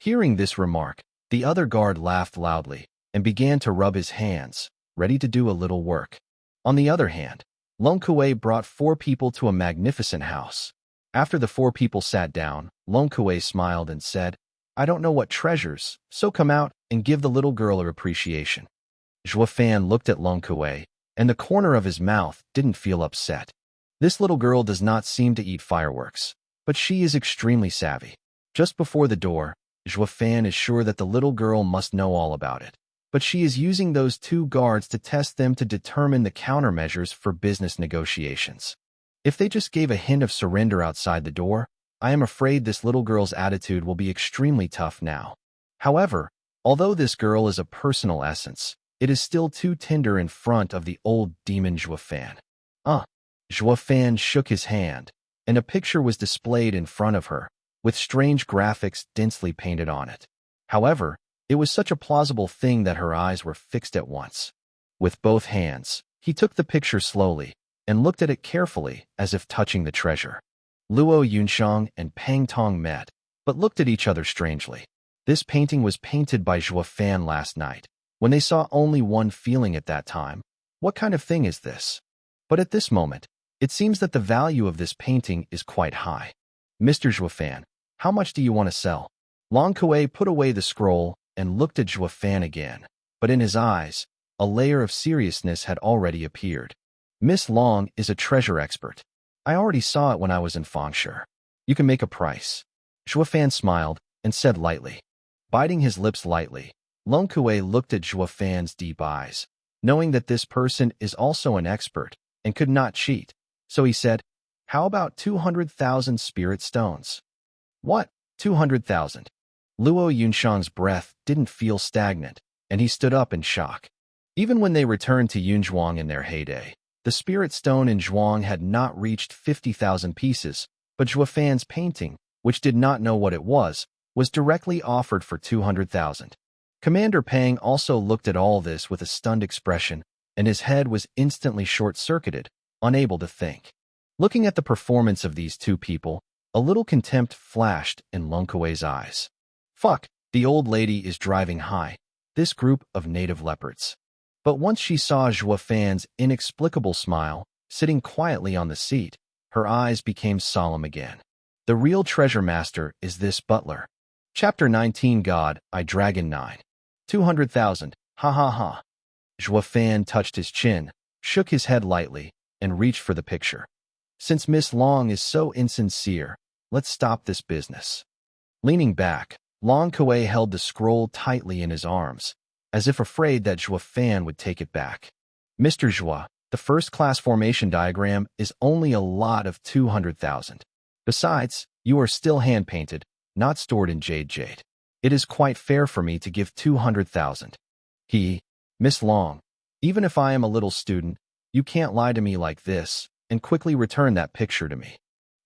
Hearing this remark, the other guard laughed loudly and began to rub his hands, ready to do a little work. On the other hand, Long Kuei brought 4 people to a magnificent house. After the 4 people sat down, Long Kuei smiled and said, "I don't know what treasures, so come out and give the little girl her appreciation." Zhuo Fan looked at Long Kuei, and the corner of his mouth didn't feel upset. This little girl does not seem to eat fireworks, but she is extremely savvy. Just before the door, Zhuo Fan is sure that the little girl must know all about it, but she is using those 2 guards to test them to determine the countermeasures for business negotiations. If they just gave a hint of surrender outside the door, I am afraid this little girl's attitude will be extremely tough now. However, although this girl is a personal essence, it is still too tender in front of the old demon Zhuo Fan. Zhuo Fan shook his hand, and a picture was displayed in front of her, with strange graphics densely painted on it. However, it was such a plausible thing that her eyes were fixed at once. With both hands, he took the picture slowly and looked at it carefully as if touching the treasure. Luo Yunshang and Pang Tong met, but looked at each other strangely. This painting was painted by Zhuo Fan last night, when they saw only one feeling at that time. What kind of thing is this? But at this moment, it seems that the value of this painting is quite high. "Mr. Zhuo Fan, how much do you want to sell?" Long Kuei put away the scroll and looked at Zhuo Fan again, but in his eyes, a layer of seriousness had already appeared. "Miss Long is a treasure expert. I already saw it when I was in Fengshe. You can make a price." Zhuo Fan smiled and said lightly. Biting his lips lightly, Long Kuei looked at Zhuo Fan's deep eyes, knowing that this person is also an expert and could not cheat, so he said, "How about 200,000 spirit stones?" "What? 200,000? Luo Yunshang's breath didn't feel stagnant, and he stood up in shock. Even when they returned to Yunzhuang in their heyday, the spirit stone in Zhuang had not reached 50,000 pieces, but Zhuo Fan's painting, which did not know what it was directly offered for 200,000. Commander Pang also looked at all this with a stunned expression, and his head was instantly short-circuited, unable to think. Looking at the performance of these 2 people, a little contempt flashed in Long Kuei's eyes. Fuck, the old lady is driving high, this group of native leopards. But once she saw Zhuo Fan's inexplicable smile, sitting quietly on the seat, her eyes became solemn again. The real treasure master is this butler. Chapter 19 God, I Dragon 9. 200,000, ha ha ha. Zhuo Fan touched his chin, shook his head lightly, and reached for the picture. "Since Miss Long is so insincere, let's stop this business." Leaning back, Long Kuei held the scroll tightly in his arms, as if afraid that Zhuo Fan would take it back. "Mr. Zhuo, the first-class formation diagram is only a lot of 200,000. Besides, you are still hand-painted, not stored in jade. It is quite fair for me to give 200,000. Miss Long, even if I am a little student, you can't lie to me like this and quickly return that picture to me."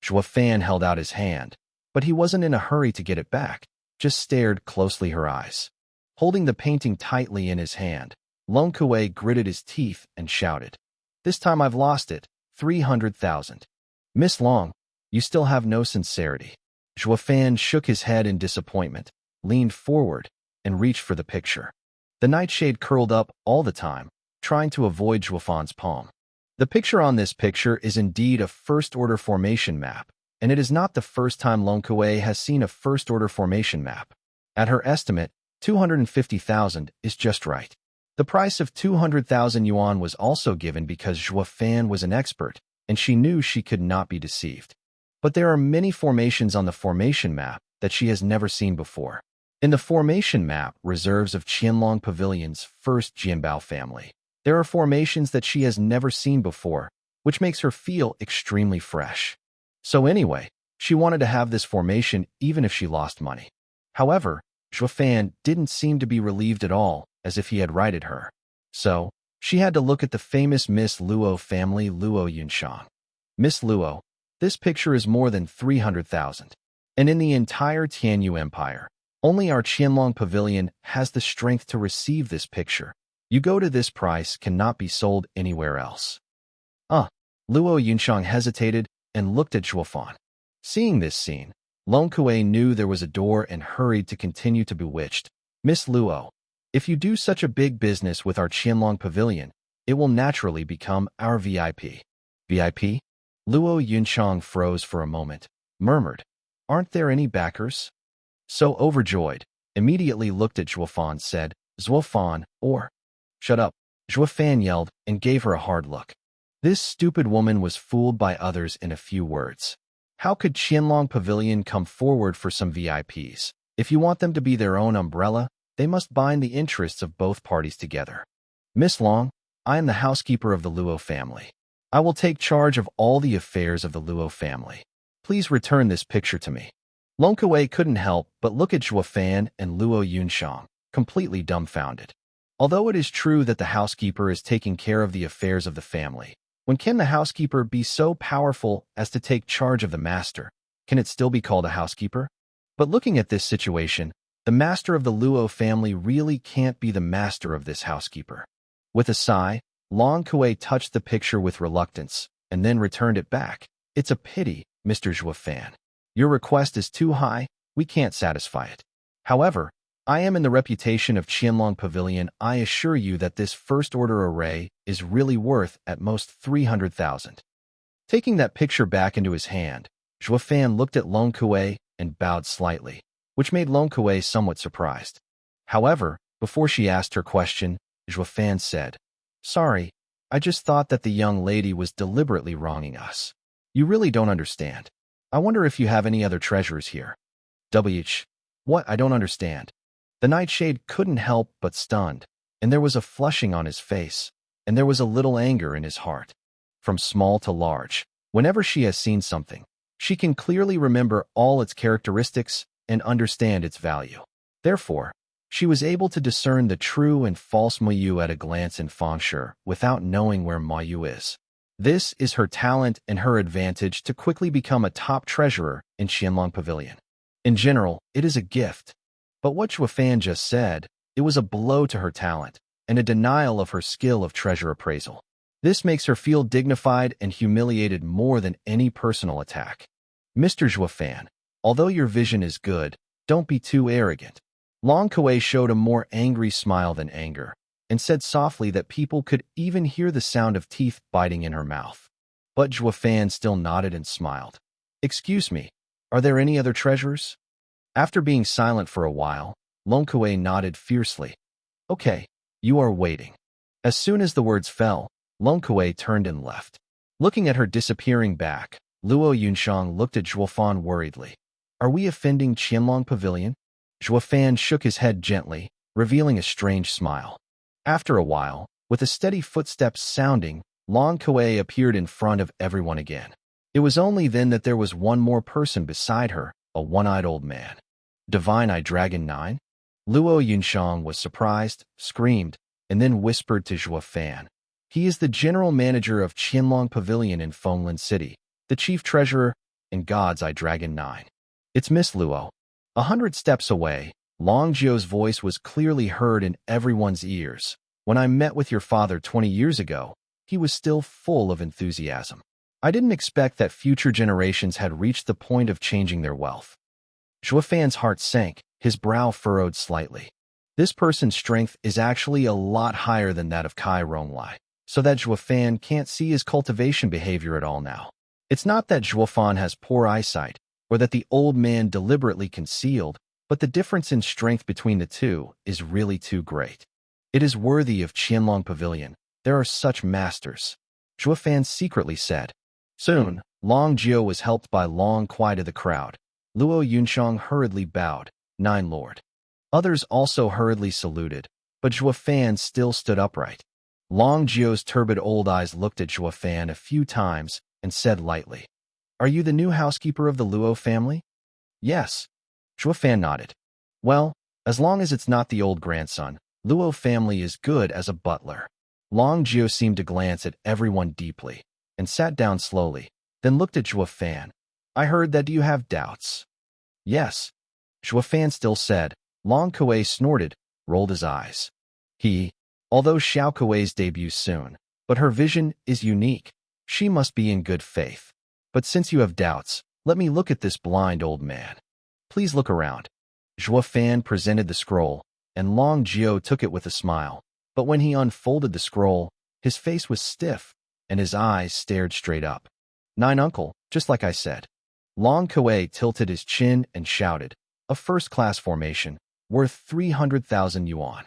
Zhuo Fan held out his hand, but he wasn't in a hurry to get it back, just stared closely her eyes. Holding the painting tightly in his hand, Long Kuei gritted his teeth and shouted, "This time I've lost it, 300,000. Miss Long, you still have no sincerity." Zhuo Fan shook his head in disappointment, leaned forward, and reached for the picture. The nightshade curled up all the time, trying to avoid Zhuo Fan's palm. The picture on this picture is indeed a first-order formation map, and it is not the first time Long Kuei has seen a first-order formation map. At her estimate, 250,000 is just right. The price of 200,000 yuan was also given because Zhuo Fan was an expert, and she knew she could not be deceived. But there are many formations on the formation map that she has never seen before. In the formation map reserves of Qianlong Pavilion's first Jianbao family, there are formations that she has never seen before, which makes her feel extremely fresh. So anyway, she wanted to have this formation even if she lost money. However, Zhuo Fan didn't seem to be relieved at all, as if he had righted her. So, she had to look at the famous Miss Luo family Luo Yunshang. Miss Luo, this picture is more than 300,000. And in the entire Tianyu Empire, only our Qianlong Pavilion has the strength to receive this picture. You go to this price cannot be sold anywhere else. Luo Yunshang hesitated and looked at Zhuo Fan. Seeing this scene, Long Kuei knew there was a door and hurried to continue to bewitched. Miss Luo, if you do such a big business with our Qianlong Pavilion, it will naturally become our VIP. VIP? Luo Yunshang froze for a moment, murmured, "Aren't there any backers?" So overjoyed, immediately looked at Zhuo Fan, said, "Zhuo Fan, or..." "Shut up," Zhuo Fan yelled and gave her a hard look. This stupid woman was fooled by others in a few words. How could Qianlong Pavilion come forward for some VIPs? If you want them to be their own umbrella, they must bind the interests of both parties together. Miss Long, I am the housekeeper of the Luo family. I will take charge of all the affairs of the Luo family. Please return this picture to me. Long Kuei couldn't help but look at Zhuo Fan and Luo Yunshang, completely dumbfounded. Although it is true that the housekeeper is taking care of the affairs of the family, when can the housekeeper be so powerful as to take charge of the master? Can it still be called a housekeeper? But looking at this situation, the master of the Luo family really can't be the master of this housekeeper. With a sigh, Long Kuei touched the picture with reluctance, and then returned it back. It's a pity, Mr. Zhuo Fan. Your request is too high, we can't satisfy it. However, I am in the reputation of Qianlong Pavilion. I assure you that this first-order array is really worth at most 300,000. Taking that picture back into his hand, Zhuo Fan looked at Long Kuei and bowed slightly, which made Long Kuei somewhat surprised. However, before she asked her question, Zhuo Fan said, "Sorry, I just thought that the young lady was deliberately wronging us. You really don't understand. I wonder if you have any other treasures here." What? I don't understand. The nightshade couldn't help but stunned, and there was a flushing on his face, and there was a little anger in his heart. From small to large, whenever she has seen something, she can clearly remember all its characteristics and understand its value. Therefore, she was able to discern the true and false Mayu at a glance in Fengshui without knowing where Mayu is. This is her talent and her advantage to quickly become a top treasurer in Qianlong Pavilion. In general, it is a gift. But what Zhuo Fan just said, it was a blow to her talent and a denial of her skill of treasure appraisal. This makes her feel dignified and humiliated more than any personal attack. Mr. Zhuo Fan, although your vision is good, don't be too arrogant. Long Kuei showed a more angry smile than anger, and said softly that people could even hear the sound of teeth biting in her mouth. But Zhuo Fan still nodded and smiled. "Excuse me, are there any other treasures?" After being silent for a while, Long Kuei nodded fiercely. "Okay, you are waiting." As soon as the words fell, Long Kuei turned and left. Looking at her disappearing back, Luo Yunshang looked at Zhuo Fan worriedly. "Are we offending Qianlong Pavilion?" Zhuo Fan shook his head gently, revealing a strange smile. After a while, with a steady footsteps sounding, Long Kuei appeared in front of everyone again. It was only then that there was one more person beside her, a one-eyed old man. "Divine Eye Dragon 9? Luo Yunshang was surprised, screamed, and then whispered to Zhuo Fan. He is the general manager of Qianlong Pavilion in Fenglan City, the chief treasurer, and God's Eye Dragon 9. It's Miss Luo. 100 steps away, Long Zhou's voice was clearly heard in everyone's ears. When I met with your father 20 years ago, he was still full of enthusiasm. I didn't expect that future generations had reached the point of changing their wealth. Zhuo Fan's heart sank, his brow furrowed slightly. This person's strength is actually a lot higher than that of Kai Ronglai, so that Zhuo Fan can't see his cultivation behavior at all now. It's not that Zhuo Fan has poor eyesight, or that the old man deliberately concealed, but the difference in strength between the two is really too great. It is worthy of Qianlong Pavilion. There are such masters, Zhuo Fan secretly said. Soon, Long Jiu was helped by Long Kuai to the crowd. Luo Yunshang hurriedly bowed. 9 Lord. Others also hurriedly saluted, but Zhuo Fan still stood upright. Long Jiu's turbid old eyes looked at Zhuo Fan a few times and said lightly, "Are you the new housekeeper of the Luo family?" "Yes." Zhuo Fan nodded. "Well, as long as it's not the old grandson, Luo family is good as a butler." Long Jiu seemed to glance at everyone deeply and sat down slowly, then looked at Zhuo Fan. "I heard that you have doubts." "Yes." Zhuo Fan still said. Long Kuei snorted, rolled his eyes. Although Xiao Kuei's debut soon, but her vision is unique. She must be in good faith. But since you have doubts, let me look at this blind old man. Please look around. Zhuo Fan presented the scroll, and Long Jiu took it with a smile. But when he unfolded the scroll, his face was stiff, and his eyes stared straight up. 9 Uncle, just like I said. Long Kuei tilted his chin and shouted, "A first-class formation, worth 300,000 yuan."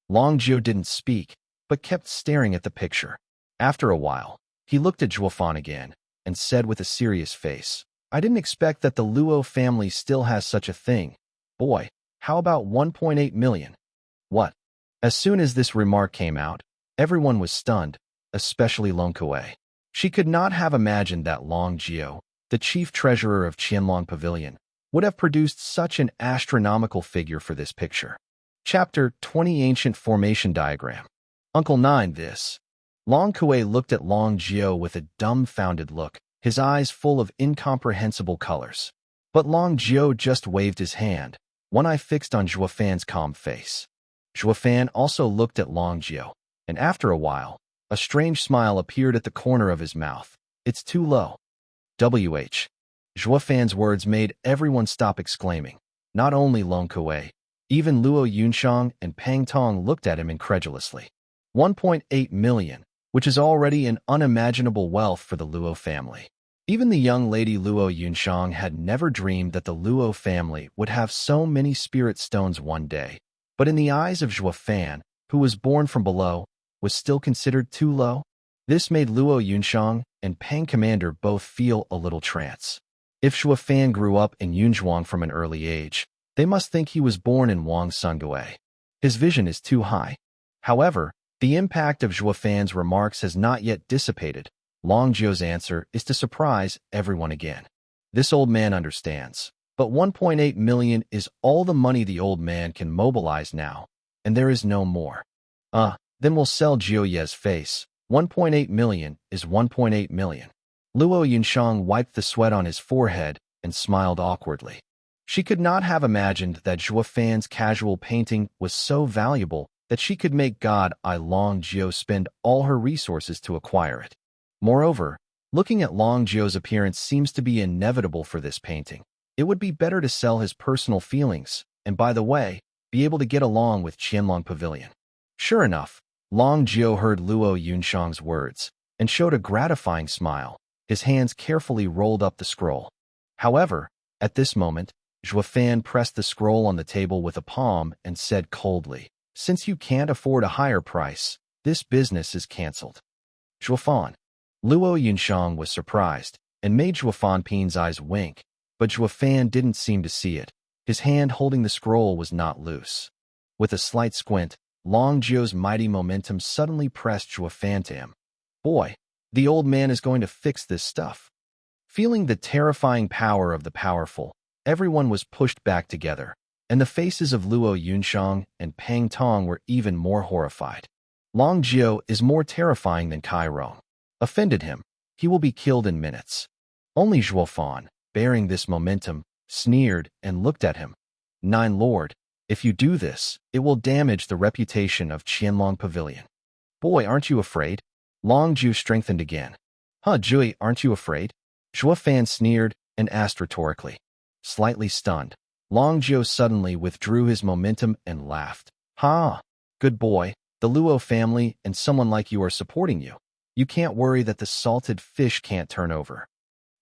Long Jiu didn't speak, but kept staring at the picture. After a while, he looked at Zhuo Fan again, and said with a serious face, "I didn't expect that the Luo family still has such a thing. Boy, how about 1.8 million? What?" As soon as this remark came out, everyone was stunned, especially Long Kuei. She could not have imagined that Long Jiu, the chief treasurer of Qianlong Pavilion, would have produced such an astronomical figure for this picture. Chapter 20 Ancient Formation Diagram. Uncle 9 this. Long Kuei looked at Long Jiu with a dumbfounded look, his eyes full of incomprehensible colors. But Long Jiu just waved his hand, one eye fixed on Zhuo Fan's calm face. Zhuo Fan also looked at Long Jiu, and after a while, a strange smile appeared at the corner of his mouth. "It's too low." Zhuo Fan's words made everyone stop exclaiming. Not only Long Kuei, even Luo Yunshang and Pang Tong looked at him incredulously. 1.8 million, which is already an unimaginable wealth for the Luo family. Even the young lady Luo Yunshang had never dreamed that the Luo family would have so many spirit stones one day. But in the eyes of Zhuo Fan, who was born from below, was still considered too low. This made Luo Yunshang and Pang Commander both feel a little trance. If Zhuo Fan grew up in Yunzhuang from an early age, they must think he was born in Wangsungui. His vision is too high. However, the impact of Zhuo Fan's remarks has not yet dissipated. Long Jiu's answer is to surprise everyone again. This old man understands. But 1.8 million is all the money the old man can mobilize now, and there is no more. Then we'll sell Jiu Ye's face. 1.8 million is 1.8 million. Luo Yunshang wiped the sweat on his forehead and smiled awkwardly. She could not have imagined that Zhuo Fan's casual painting was so valuable that she could make God I Long Jiu spend all her resources to acquire it. Moreover, looking at Long Jiu's appearance seems to be inevitable for this painting. It would be better to sell his personal feelings, and by the way, be able to get along with Qianlong Pavilion. Sure enough, Long Jiu heard Luo Yunshang's words and showed a gratifying smile, his hands carefully rolled up the scroll. However, at this moment, Zhuo Fan pressed the scroll on the table with a palm and said coldly, "Since you can't afford a higher price, this business is cancelled." Zhuo Fan. Luo Yunshang was surprised and made Zhuo Fan's eyes wink, but Zhuo Fan didn't seem to see it. His hand holding the scroll was not loose. With a slight squint, Long Jiu's mighty momentum suddenly pressed Zhuo Fan to him. Boy, the old man is going to fix this stuff. Feeling the terrifying power of the powerful, everyone was pushed back together, and the faces of Luo Yunshang and Pang Tong were even more horrified. Long Jiu is more terrifying than Kai Rong. Offended him, he will be killed in minutes. Only Zhuo Fan, bearing this momentum, sneered and looked at him. 9 Lord, if you do this, it will damage the reputation of Qianlong Pavilion. Boy, aren't you afraid? Long Jiu strengthened again. Jui, aren't you afraid? Zhuo Fan sneered and asked rhetorically. Slightly stunned, Long Jiu suddenly withdrew his momentum and laughed. Good boy, the Luo family and someone like you are supporting you. You can't worry that the salted fish can't turn over.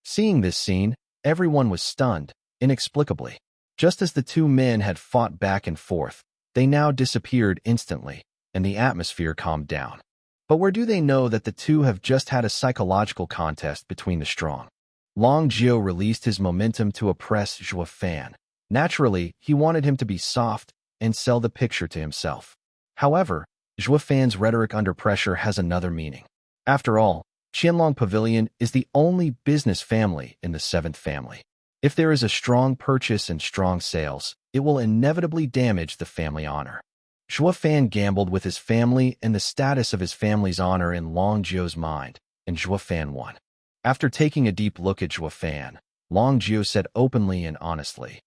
Seeing this scene, everyone was stunned, inexplicably. Just as the two men had fought back and forth, they now disappeared instantly. and the atmosphere calmed down. But where do they know that the two have just had a psychological contest between the strong? Long Jiu released his momentum to oppress Zhuo Fan. Naturally, he wanted him to be soft and sell the picture to himself. However, Zhuo Fan's rhetoric under pressure has another meaning. After all, Qianlong Pavilion is the only business family in the seventh family. If there is a strong purchase and strong sales, it will inevitably damage the family honor. Zhuo Fan gambled with his family and the status of his family's honor in Long Jiu's mind, and Zhuo Fan won. After taking a deep look at Zhuo Fan, Long Jiu said openly and honestly,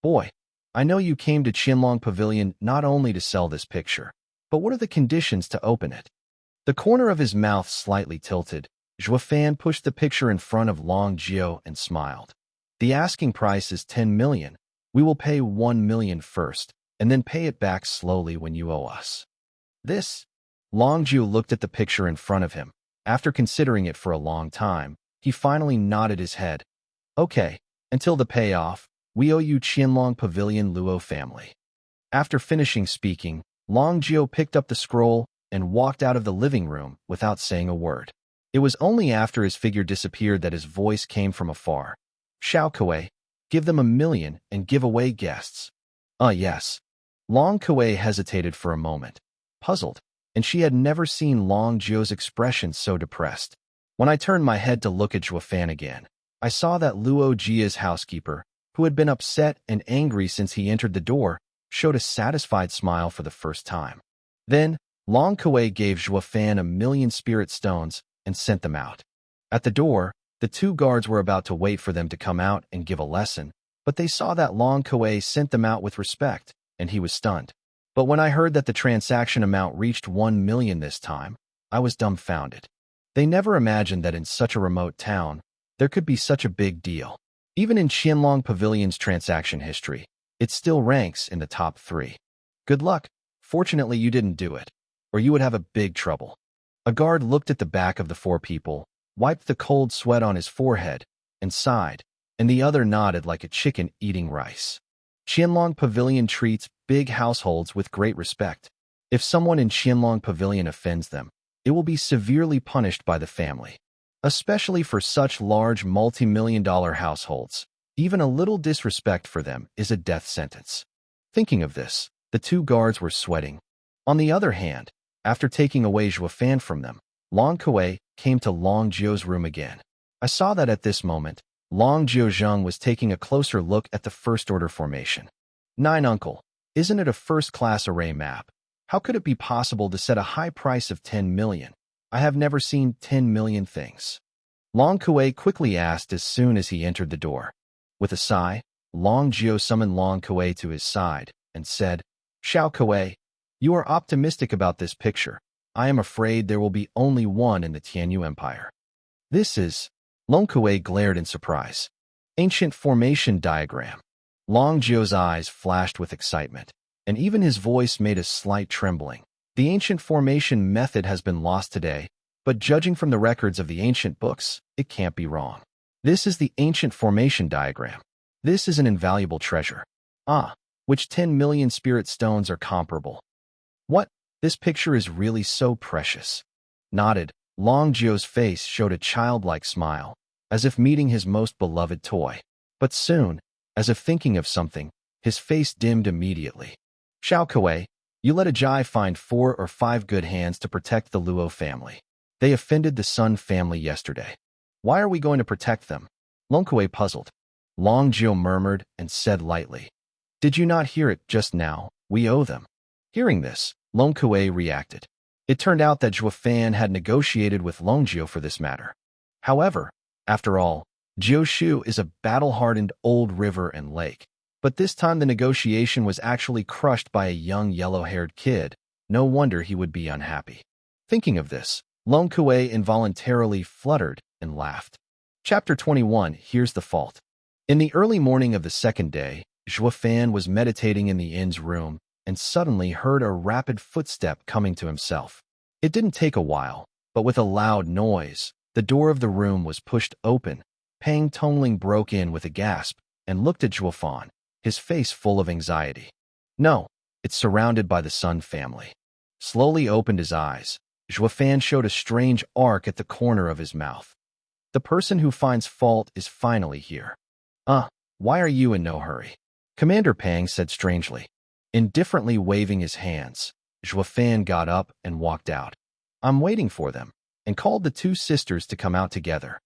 "Boy, I know you came to Qianlong Pavilion not only to sell this picture, but what are the conditions to open it?" The corner of his mouth slightly tilted. Zhuo Fan pushed the picture in front of Long Jiu and smiled. "The asking price is 10 million. We will pay 1 million first, and then pay it back slowly when you owe us." This? Long Jiu looked at the picture in front of him. After considering it for a long time, he finally nodded his head. "Okay, until the payoff, we owe you Qianlong Pavilion Luo family." After finishing speaking, Long Jiu picked up the scroll and walked out of the living room without saying a word. It was only after his figure disappeared that his voice came from afar. "Xiao Kuei, give them 1 million and give away guests." Yes." Long Kuei hesitated for a moment, puzzled, and she had never seen Long Jiu's expression so depressed. When I turned my head to look at Zhuo Fan again, I saw that Luo Jia's housekeeper, who had been upset and angry since he entered the door, showed a satisfied smile for the first time. Then, Long Kuei gave Zhuo Fan 1 million spirit stones and sent them out. At the door, the 2 guards were about to wait for them to come out and give a lesson, but they saw that Long Kuei sent them out with respect, and he was stunned. But when I heard that the transaction amount reached 1 million this time, I was dumbfounded. They never imagined that in such a remote town, there could be such a big deal. Even in Qianlong Pavilion's transaction history, it still ranks in the top 3. Good luck. Fortunately, you didn't do it, or you would have a big trouble. A guard looked at the back of the 4 people, wiped the cold sweat on his forehead, and sighed, and the other nodded like a chicken eating rice. Qianlong Pavilion treats big households with great respect. If someone in Qianlong Pavilion offends them, it will be severely punished by the family. Especially for such large multi-million-dollar households, even a little disrespect for them is a death sentence. Thinking of this, the 2 guards were sweating. On the other hand, after taking away Zhuo Fan from them, Long Kuei came to Long Jiu's room again. I saw that at this moment, Long Jiuzheng was taking a closer look at the first-order formation. "9 uncle, isn't it a first-class array map? How could it be possible to set a high price of 10 million? I have never seen 10 million things." Long Kuei quickly asked as soon as he entered the door. With a sigh, Long Jiu summoned Long Kuei to his side and said, "Xiao Kuei, you are optimistic about this picture. I am afraid there will be only one in the Tianyu Empire." "This is..." Long Kuei glared in surprise. "Ancient formation diagram." Long Jiu's eyes flashed with excitement, and even his voice made a slight trembling. "The ancient formation method has been lost today, but judging from the records of the ancient books, it can't be wrong. This is the ancient formation diagram. This is an invaluable treasure. Which 10 million spirit stones are comparable. What? This picture is really so precious." Nodded, Long Jiu's face showed a childlike smile, as if meeting his most beloved toy. But soon, as if thinking of something, his face dimmed immediately. "Xiao Kuei, you let Ajai find 4 or 5 good hands to protect the Luo family. They offended the Sun family yesterday. Why are we going to protect them?" Long Kuei puzzled. Long Jiu murmured and said lightly, "Did you not hear it just now? We owe them." Hearing this, Long Kuei reacted. It turned out that Zhuo Fan had negotiated with Long Jiu for this matter. However, after all, Jiushu is a battle-hardened old river and lake. But this time the negotiation was actually crushed by a young yellow-haired kid. No wonder he would be unhappy. Thinking of this, Long Kuei involuntarily fluttered and laughed. Chapter 21. Here's the fault. In the early morning of the second day, Zhuo Fan was meditating in the inn's room and suddenly heard a rapid footstep coming to himself. It didn't take a while, but with a loud noise, the door of the room was pushed open. Pang Tongling broke in with a gasp and looked at Zhuo Fan, his face full of anxiety. "No, it's surrounded by the Sun family." slowly opened his eyes. Zhuofan showed a strange arc at the corner of his mouth. The person who finds fault is finally here. Why are you in no hurry? Commander Pang said strangely. Indifferently waving his hands, Zhuofan got up and walked out. I'm waiting for them, and called the two sisters to come out together.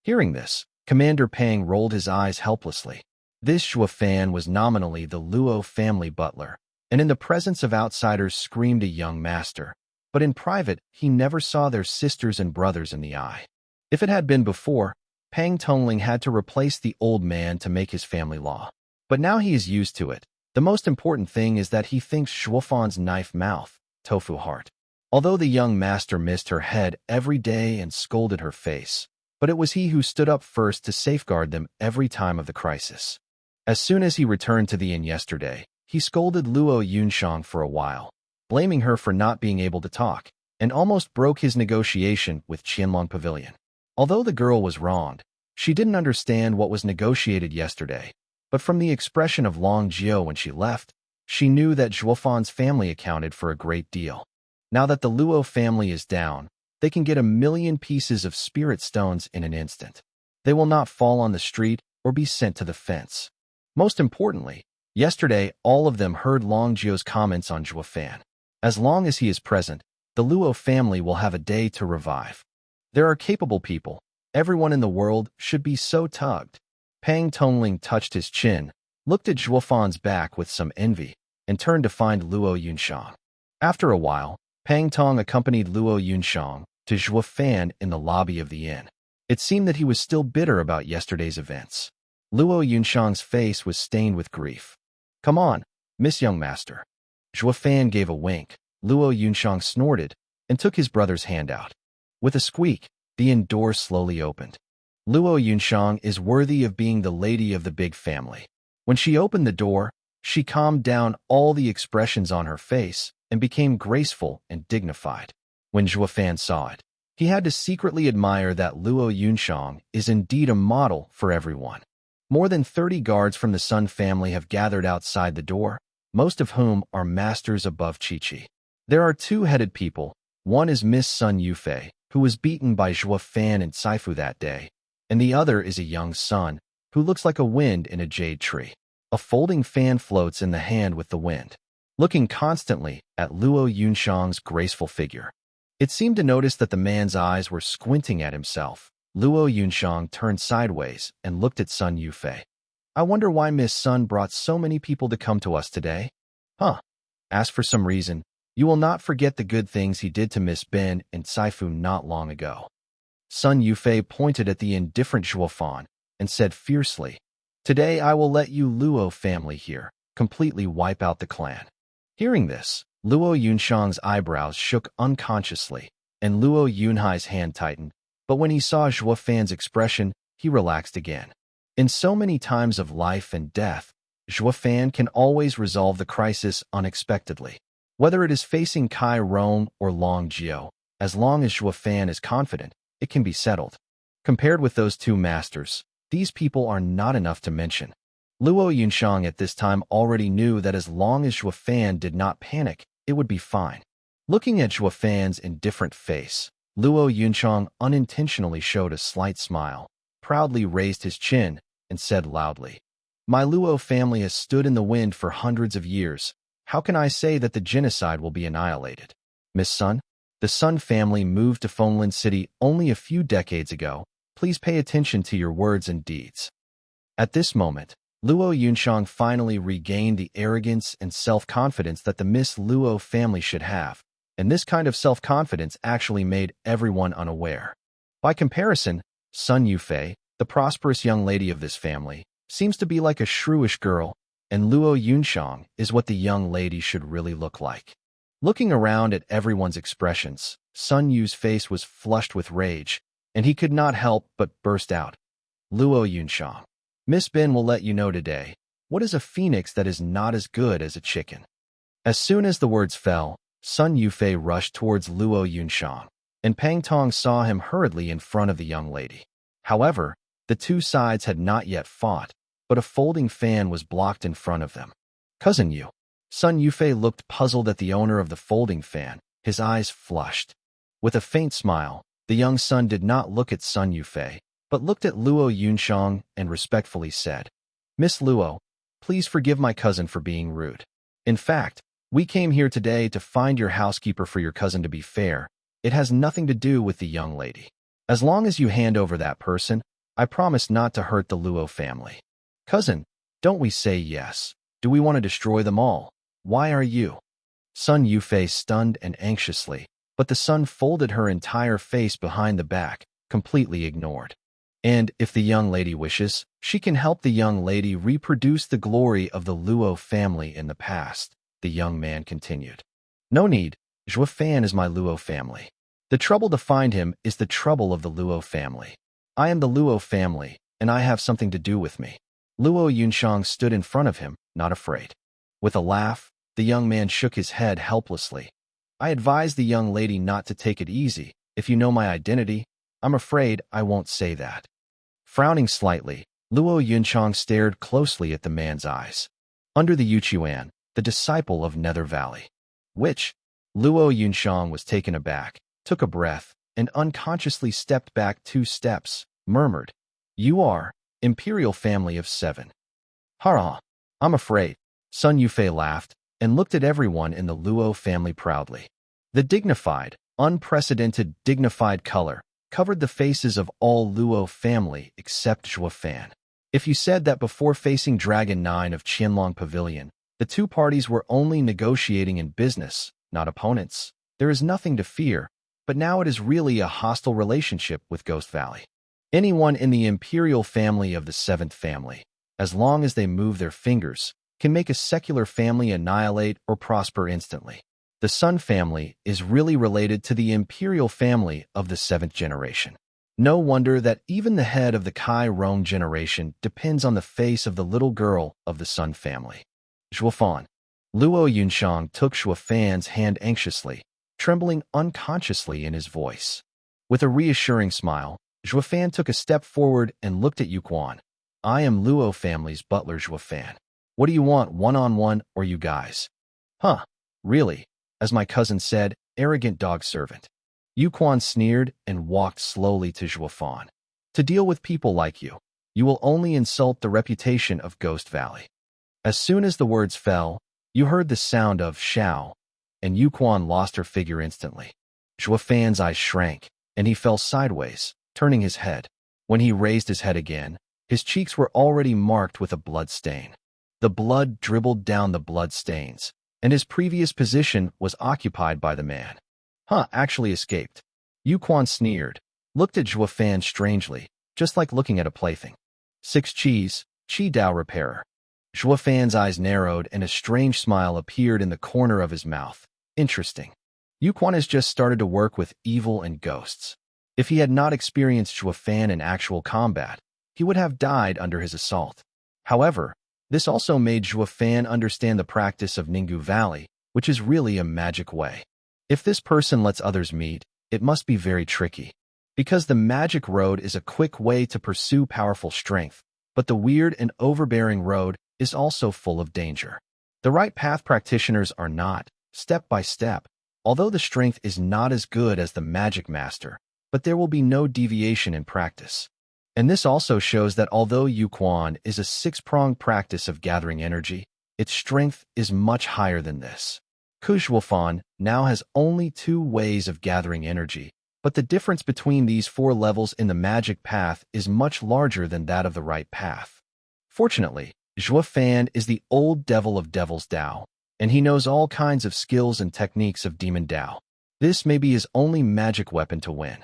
Hearing this, Commander Pang rolled his eyes helplessly. This Zhuofan was nominally the Luo family butler, and in the presence of outsiders screamed a young master. But in private, he never saw their sisters and brothers in the eye. If it had been before, Pang Tongling had to replace the old man to make his family law. But now he is used to it. The most important thing is that he thinks Zhuofan's knife mouth, tofu heart. Although the young master missed her head every day and scolded her face, but it was he who stood up first to safeguard them every time of the crisis. As soon as he returned to the inn yesterday, he scolded Luo Yunshang for a while, blaming her for not being able to talk, and almost broke his negotiation with Qianlong Pavilion. Although the girl was wronged, she didn't understand what was negotiated yesterday, but from the expression of Long Jiao when she left, she knew that Zhuofan's family accounted for a great deal. Now that the Luo family is down, they can get 1,000,000 pieces of spirit stones in an instant. They will not fall on the street or be sent to the fence. Most importantly, yesterday all of them heard Long Jiao's comments on Zhuofan. As long as he is present, the Luo family will have a day to revive. There are capable people. Everyone in the world should be so tugged. Pang Tongling touched his chin, looked at Zhuofan's back with some envy, and turned to find Luo Yunshang. After a while, Pang Tong accompanied Luo Yunshang to Zhuofan in the lobby of the inn. It seemed that he was still bitter about yesterday's events. Luo Yunshang's face was stained with grief. Come on, Miss Young Master. Zhuofan gave a wink. Luo Yunshang snorted and took his brother's hand out. With a squeak, the inn door slowly opened. Luo Yunshang is worthy of being the lady of the big family. When she opened the door, she calmed down all the expressions on her face and became graceful and dignified. When Zhuofan saw it, he had to secretly admire that Luo Yunshang is indeed a model for everyone. More than 30 guards from the Sun family have gathered outside the door, most of whom are masters above Chi-Chi. There are two-headed people. One is Miss Sun Yufei, who was beaten by Zhuofan and Saifu that day, and the other is a young sun, who looks like a wind in a jade tree. A folding fan floats in the hand with the wind, looking constantly at Luo Yunshang's graceful figure. It seemed to notice that the man's eyes were squinting at himself. Luo Yunshang turned sideways and looked at Sun Yufei. I wonder why Miss Sun brought so many people to come to us today? As for some reason, you will not forget the good things he did to Miss Ben and Saifu not long ago. Sun Yufei pointed at the indifferent Zhuofan and said fiercely, Today I will let you Luo family here completely wipe out the clan. Hearing this, Luo Yunshang's eyebrows shook unconsciously, and Luo Yunhai's hand tightened, but when he saw Zhuofan's expression, he relaxed again. In so many times of life and death, Zhuofan can always resolve the crisis unexpectedly. Whether it is facing Kai Rong or Long Jiao, as long as Zhuofan is confident, it can be settled. Compared with those two masters, these people are not enough to mention. Luo Yunshang at this time already knew that as long as Zhuofan did not panic, it would be fine. Looking at Zhuofan's indifferent face, Luo Yunshang unintentionally showed a slight smile, proudly raised his chin, and said loudly, My Luo family has stood in the wind for hundreds of years. How can I say that the genocide will be annihilated? Miss Sun, the Sun family moved to Fenglin City only a few decades ago. Please pay attention to your words and deeds. At this moment, Luo Yunshang finally regained the arrogance and self-confidence that the Miss Luo family should have, and this kind of self-confidence actually made everyone unaware. By comparison, Sun Yufei, the prosperous young lady of this family, seems to be like a shrewish girl, and Luo Yunshang is what the young lady should really look like. Looking around at everyone's expressions, Sun Yu's face was flushed with rage, and he could not help but burst out. Luo Yunshang, Miss Ben will let you know today, what is a phoenix that is not as good as a chicken? As soon as the words fell, Sun Yufei rushed towards Luo Yunshang, and Pang Tong saw him hurriedly in front of the young lady. However, the two sides had not yet fought, but a folding fan was blocked in front of them. Cousin Yu. Sun Yufei looked puzzled at the owner of the folding fan, his eyes flushed. With a faint smile, the young son did not look at Sun Yufei, but looked at Luo Yunshang and respectfully said, Miss Luo, please forgive my cousin for being rude. In fact, we came here today to find your housekeeper for your cousin. To be fair, it has nothing to do with the young lady. As long as you hand over that person, I promise not to hurt the Luo family. Cousin, don't we say yes? Do we want to destroy them all? Why are you? Sun Yufei stunned and anxiously, but the sun folded her entire face behind the back, completely ignored. And if the young lady wishes, she can help the young lady reproduce the glory of the Luo family in the past, the young man continued. No need, Zhou Fan is my Luo family. The trouble to find him is the trouble of the Luo family. I am the Luo family, and I have something to do with me. Luo Yunshang stood in front of him, not afraid. With a laugh, the young man shook his head helplessly. I advise the young lady not to take it easy. If you know my identity, I'm afraid I won't say that. Frowning slightly, Luo Yunshang stared closely at the man's eyes. Under the Yuchuan, the disciple of Nether Valley. Which? Luo Yunshang was taken aback, took a breath, and unconsciously stepped back 2 steps, murmured, You are, Imperial Family of 7. Hara, I'm afraid. Sun Yufei laughed, and looked at everyone in the Luo family proudly. The dignified, unprecedented dignified color covered the faces of all Luo family except Zhou Fan. If you said that before facing Dragon 9 of Qianlong Pavilion, the 2 parties were only negotiating in business, not opponents, there is nothing to fear, but now it is really a hostile relationship with Ghost Valley. Anyone in the Imperial family of the 7th family, as long as they move their fingers, can make a secular family annihilate or prosper instantly. The Sun family is really related to the Imperial family of the 7th generation. No wonder that even the head of the Kai Rong generation depends on the face of the little girl of the Sun family. Zhou Fan. Luo Yunshang took Zhou Fan's hand anxiously, trembling unconsciously in his voice. With a reassuring smile, Zhou Fan took a step forward and looked at Yuquan. I am Luo family's butler, Zhou Fan. What do you want, one-on-one or you guys? Huh, really? As my cousin said, arrogant dog servant. Yuquan sneered and walked slowly to Zhou Fan. To deal with people like you, you will only insult the reputation of Ghost Valley. As soon as the words fell, you heard the sound of Shao, and Yuquan lost her figure instantly. Zhou Fan's eyes shrank, and he fell sideways, turning his head. When he raised his head again, his cheeks were already marked with a blood stain. The blood dribbled down the blood stains, and his previous position was occupied by the man. Actually escaped. Yuquan sneered, looked at Zhou Fan strangely, just like looking at a plaything. 6 cheese, Qi Dao repairer. Zhou Fan's eyes narrowed and a strange smile appeared in the corner of his mouth. Interesting. Yuquan has just started to work with evil and ghosts. If he had not experienced Zhou Fan in actual combat, he would have died under his assault. However, this also made Zhou Fan understand the practice of Ninggu Valley, which is really a magic way. If this person lets others meet, it must be very tricky. Because the magic road is a quick way to pursue powerful strength, but the weird and overbearing road is also full of danger. The right path practitioners are not, step by step, although the strength is not as good as the magic master, but there will be no deviation in practice. And this also shows that although Yuquan is a 6-pronged practice of gathering energy, its strength is much higher than this. Zhou Fan now has only 2 ways of gathering energy, but the difference between these 4 levels in the magic path is much larger than that of the right path. Fortunately, Zhou Fan is the old devil of Devil's Dao, and he knows all kinds of skills and techniques of Demon Dao. This may be his only magic weapon to win.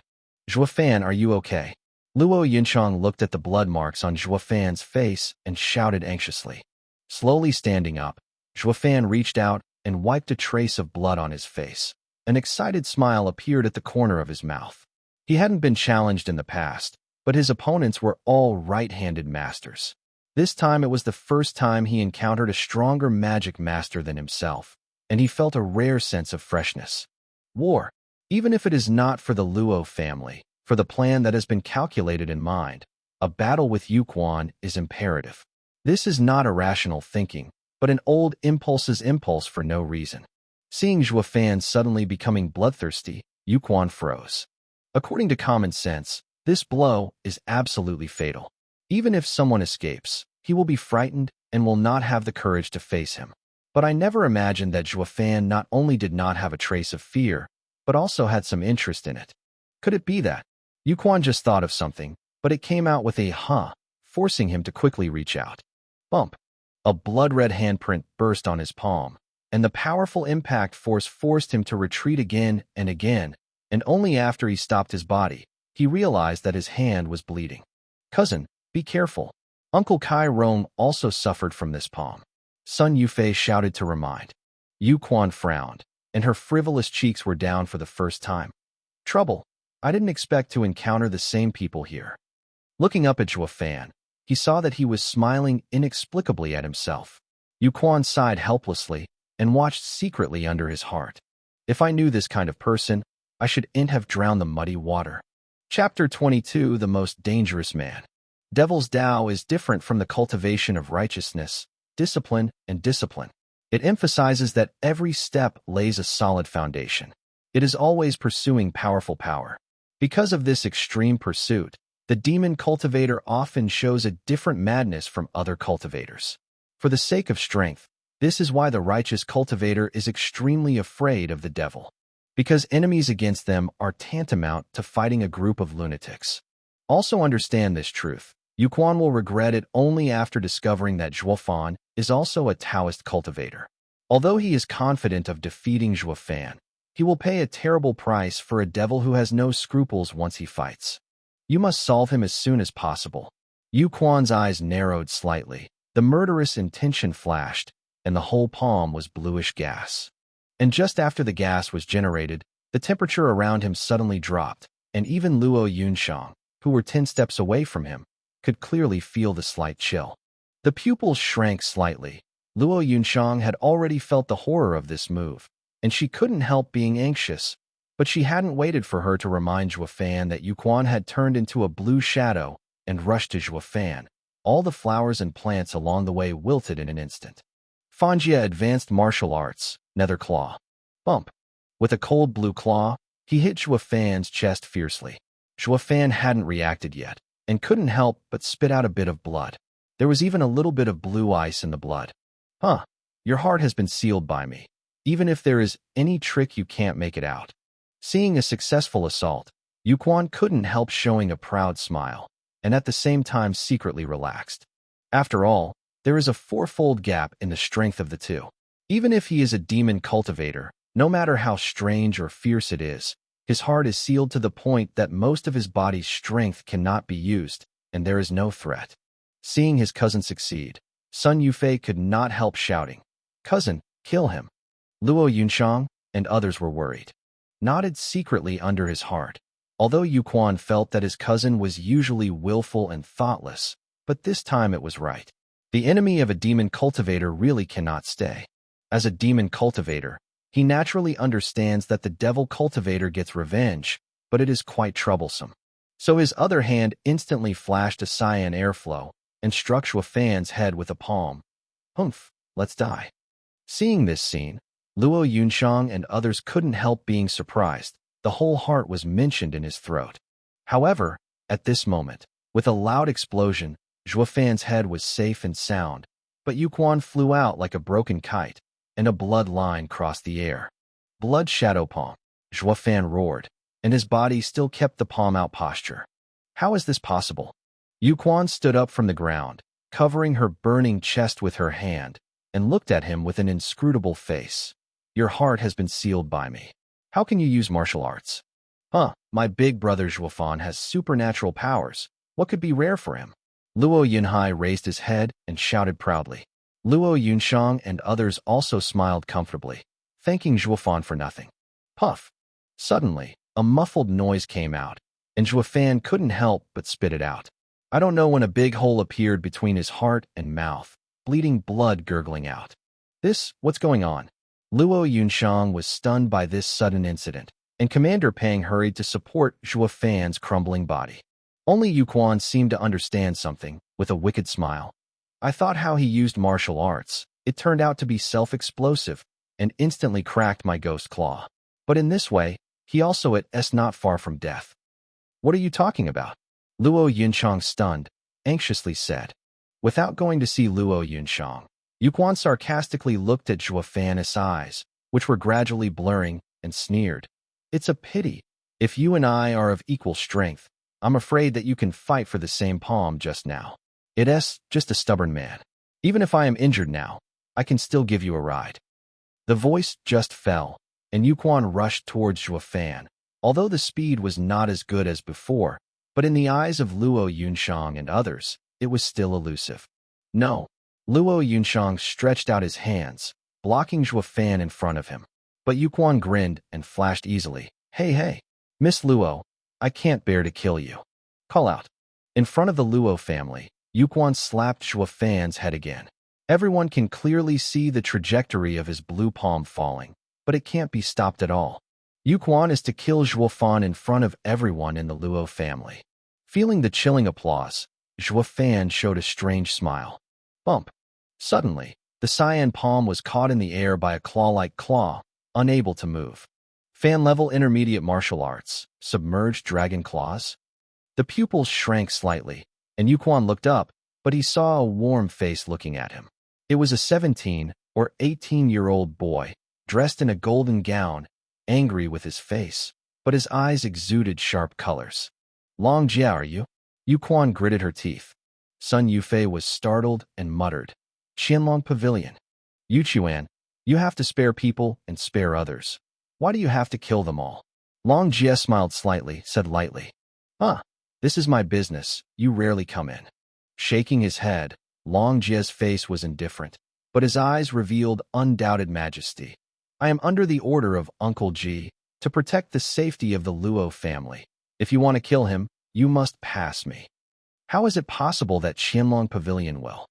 Zhou Fan, are you okay? Luo Yunshang looked at the blood marks on Zhou Fan's face and shouted anxiously. Slowly standing up, Zhou Fan reached out and wiped a trace of blood on his face. An excited smile appeared at the corner of his mouth. He hadn't been challenged in the past, but his opponents were all right-handed masters. This time it was the first time he encountered a stronger magic master than himself, and he felt a rare sense of freshness. War, even if it is not for the Luo family, for the plan that has been calculated in mind, a battle with Yuquan is imperative. This is not irrational thinking, but an old impulse for no reason. Seeing Zhuo Fan suddenly becoming bloodthirsty, Yu Quan froze. According to common sense, this blow is absolutely fatal. Even if someone escapes, he will be frightened and will not have the courage to face him. But I never imagined that Zhuo Fan not only did not have a trace of fear, but also had some interest in it. Could it be that? Yu Quan just thought of something, but it came out with a huh, forcing him to quickly reach out. Bump! A blood-red handprint burst on his palm, and the powerful impact force forced him to retreat again, and only after he stopped his body, he realized that his hand was bleeding. Cousin, be careful. Uncle Kai Rong also suffered from this palm. Sun Yufei shouted to remind. Yu Quan frowned, and her frivolous cheeks were down for the first time. Trouble. I didn't expect to encounter the same people here. Looking up at Zhuo Fan, he saw that he was smiling inexplicably at himself. Yu Quan sighed helplessly and watched secretly under his heart. If I knew this kind of person, I shouldn't have drowned the muddy water. Chapter 22 The Most Dangerous Man. Devil's Tao is different from the cultivation of righteousness, discipline. It emphasizes that every step lays a solid foundation. It is always pursuing powerful power. Because of this extreme pursuit, the demon cultivator often shows a different madness from other cultivators. For the sake of strength, this is why the righteous cultivator is extremely afraid of the devil. Because enemies against them are tantamount to fighting a group of lunatics. Also understand this truth. Yu Quan will regret it only after discovering that Zhuo Fan is also a Taoist cultivator. Although he is confident of defeating Zhuo Fan, he will pay a terrible price for a devil who has no scruples once he fights. You must solve him as soon as possible. Yu Quan's eyes narrowed slightly, the murderous intention flashed, and the whole palm was bluish gas. And just after the gas was generated, the temperature around him suddenly dropped, and even Luo Yunshang, who were 10 steps away from him, could clearly feel the slight chill. The pupils shrank slightly. Luo Yunshang had already felt the horror of this move, and she couldn't help being anxious, but she hadn't waited for her to remind Zhuo Fan that Yu Quan had turned into a blue shadow and rushed to Zhuo Fan. All the flowers and plants along the way wilted in an instant. Fanjia advanced martial arts, nether claw. Bump. With a cold blue claw, he hit Zhuo Fan's chest fiercely. Zhuo Fan hadn't reacted yet, and couldn't help but spit out a bit of blood. There was even a little bit of blue ice in the blood. Huh, your heart has been sealed by me. Even if there is any trick, you can't make it out. Seeing a successful assault, Yu Quan couldn't help showing a proud smile, and at the same time secretly relaxed. After all, there is a fourfold gap in the strength of the two. Even if he is a demon cultivator, no matter how strange or fierce it is, his heart is sealed to the point that most of his body's strength cannot be used, and there is no threat. Seeing his cousin succeed, Sun Yufei could not help shouting, "Cousin, kill him!" Luo Yunshang and others were worried, nodded secretly under his heart. Although Yu Quan felt that his cousin was usually willful and thoughtless, but this time it was right. The enemy of a demon cultivator really cannot stay. As a demon cultivator, he naturally understands that the devil cultivator gets revenge, but it is quite troublesome. So his other hand instantly flashed a cyan airflow and struck Zhuo Fan's head with a palm. Humph, let's die. Seeing this scene, Luo Yunshang and others couldn't help being surprised. The whole heart was mentioned in his throat. However, at this moment, with a loud explosion, Zhuo Fan's head was safe and sound, but Yu Quan flew out like a broken kite, and a blood line crossed the air. Blood shadow palm, Zhuo Fan roared, and his body still kept the palm-out posture. How is this possible? Yu Quan stood up from the ground, covering her burning chest with her hand, and looked at him with an inscrutable face. Your heart has been sealed by me. How can you use martial arts? Huh, my big brother Zhuo Fan has supernatural powers. What could be rare for him? Luo Yunhai raised his head and shouted proudly. Luo Yunshang and others also smiled comfortably, thanking Zhuo Fan for nothing. Puff! Suddenly, a muffled noise came out, and Zhuo Fan couldn't help but spit it out. I don't know when a big hole appeared between his heart and mouth, bleeding blood gurgling out. What's going on? Luo Yunshang was stunned by this sudden incident, and Commander Pang hurried to support Zhuo Fan's crumbling body. Only Yu Quan seemed to understand something, with a wicked smile. I thought how he used martial arts. It turned out to be self-explosive and instantly cracked my ghost claw. But in this way, he also is not far from death. What are you talking about? Luo Yunchang, stunned, anxiously said. Without going to see Luo Yunchang, Yuquan sarcastically looked at Zhuo Fan's eyes, which were gradually blurring, and sneered. It's a pity. If you and I are of equal strength, I'm afraid that you can fight for the same palm just now. It's just a stubborn man. Even if I am injured now, I can still give you a ride. The voice just fell, and Yuquan rushed towards Zhuo Fan, although the speed was not as good as before, but in the eyes of Luo Yunchang and others, it was still elusive. No. Luo Yunchang stretched out his hands, blocking Zhuo Fan in front of him. But Yuquan grinned and flashed easily. Hey, Miss Luo, I can't bear to kill you. Call out. In front of the Luo family, Yuquan slapped Zhuo Fan's head again. Everyone can clearly see the trajectory of his blue palm falling, but it can't be stopped at all. Yuquan is to kill Zhuo Fan in front of everyone in the Luo family. Feeling the chilling applause, Zhuo Fan showed a strange smile. Bump. Suddenly, the cyan palm was caught in the air by a claw-like claw, unable to move. Fan-level intermediate martial arts, submerged dragon claws? The pupils shrank slightly, and Yuquan looked up, but he saw a warm face looking at him. It was a 17 or 18-year-old boy, dressed in a golden gown, angry with his face, but his eyes exuded sharp colors. Long Jia, are you? Yuquan gritted her teeth. Sun Yufei was startled and muttered. Qianlong Pavilion. Yuchuan, you have to spare people and spare others. Why do you have to kill them all? Long Jia smiled slightly, said lightly. This is my business, you rarely come in. Shaking his head, Long Jia's face was indifferent, but his eyes revealed undoubted majesty. I am under the order of Uncle Ji to protect the safety of the Luo family. If you want to kill him, you must pass me. How is it possible that Qianlong Pavilion will?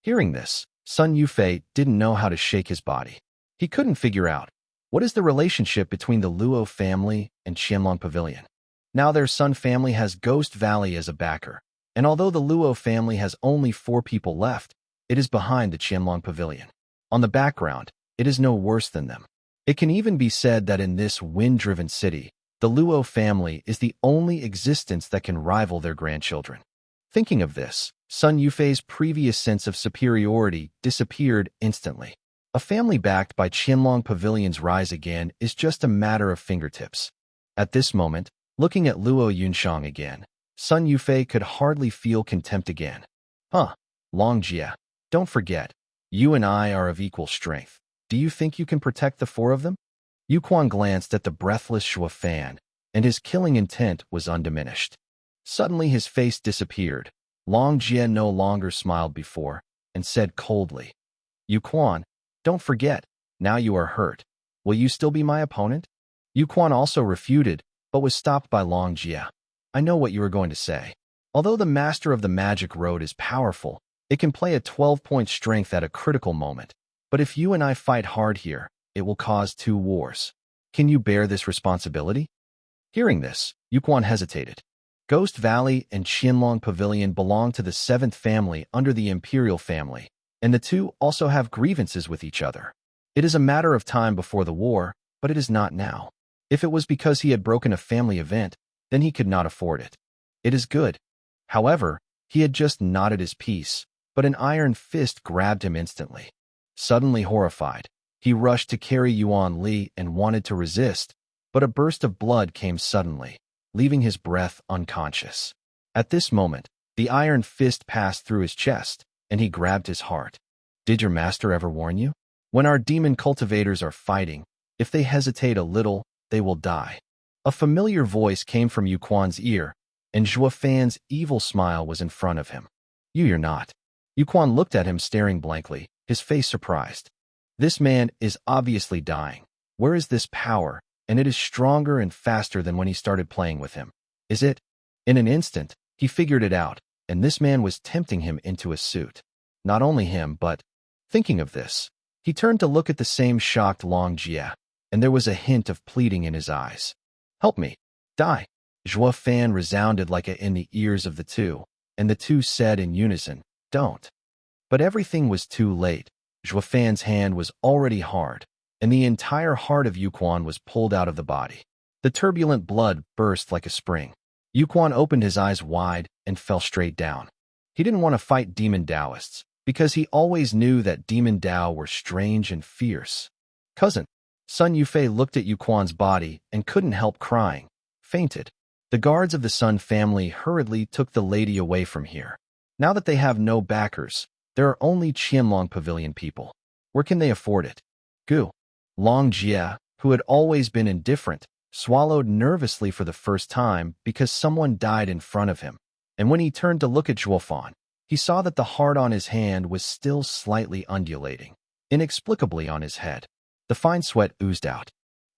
Hearing this, Sun Yufei didn't know how to shake his body. He couldn't figure out, what is the relationship between the Luo family and Qianlong Pavilion? Now their Sun family has Ghost Valley as a backer, and although the Luo family has only 4 people left, it is behind the Qianlong Pavilion. On the background, it is no worse than them. It can even be said that in this wind-driven city, the Luo family is the only existence that can rival their grandchildren. Thinking of this, Sun Yufei's previous sense of superiority disappeared instantly. A family backed by Qianlong Pavilion's rise again is just a matter of fingertips. At this moment, looking at Luo Yunchang again, Sun Yufei could hardly feel contempt again. Long Jia, don't forget, you and I are of equal strength. Do you think you can protect the 4 of them? Yuquan glanced at the breathless Zhuo Fan, and his killing intent was undiminished. Suddenly his face disappeared. Long Jia no longer smiled before, and said coldly, Yuquan, don't forget, now you are hurt. Will you still be my opponent? Yuquan also refuted, but was stopped by Long Jia. I know what you are going to say. Although the Master of the Magic Road is powerful, it can play a 12-point strength at a critical moment. But if you and I fight hard here, it will cause 2 wars. Can you bear this responsibility? Hearing this, Yuquan hesitated. Ghost Valley and Qianlong Pavilion belong to the 7th family under the Imperial family, and the 2 also have grievances with each other. It is a matter of time before the war, but it is not now. If it was because he had broken a family event, then he could not afford it. It is good. However, he had just nodded his piece, but an iron fist grabbed him instantly. Suddenly horrified, he rushed to carry Yuan Li and wanted to resist, but a burst of blood came suddenly, leaving his breath unconscious. At this moment, the iron fist passed through his chest, and he grabbed his heart. Did your master ever warn you? When our demon cultivators are fighting, if they hesitate a little, they will die. A familiar voice came from Yuquan's ear, and Zhuo Fan's evil smile was in front of him. You're not. Yuquan looked at him staring blankly, his face surprised. This man is obviously dying. Where is this power? And it is stronger and faster than when he started playing with him. Is it? In an instant, he figured it out, and this man was tempting him into a suit. Not only him, but, thinking of this, he turned to look at the same shocked Long Jia, and there was a hint of pleading in his eyes. Help me. Die. Zhuo Fan resounded like in the ears of the 2, and the 2 said in unison, Don't. But everything was too late. Zhuofan's hand was already hard, and the entire heart of Yuquan was pulled out of the body. The turbulent blood burst like a spring. Yuquan opened his eyes wide and fell straight down. He didn't want to fight demon Taoists, because he always knew that demon Tao were strange and fierce. Cousin, Sun Yufei looked at Yuquan's body and couldn't help crying, fainted. The guards of the Sun family hurriedly took the lady away from here. Now that they have no backers, there are only Qianlong Pavilion people. Where can they afford it? Gu. Long Jie, who had always been indifferent, swallowed nervously for the first time because someone died in front of him. And when he turned to look at Zhuofan, he saw that the heart on his hand was still slightly undulating, inexplicably on his head. The fine sweat oozed out.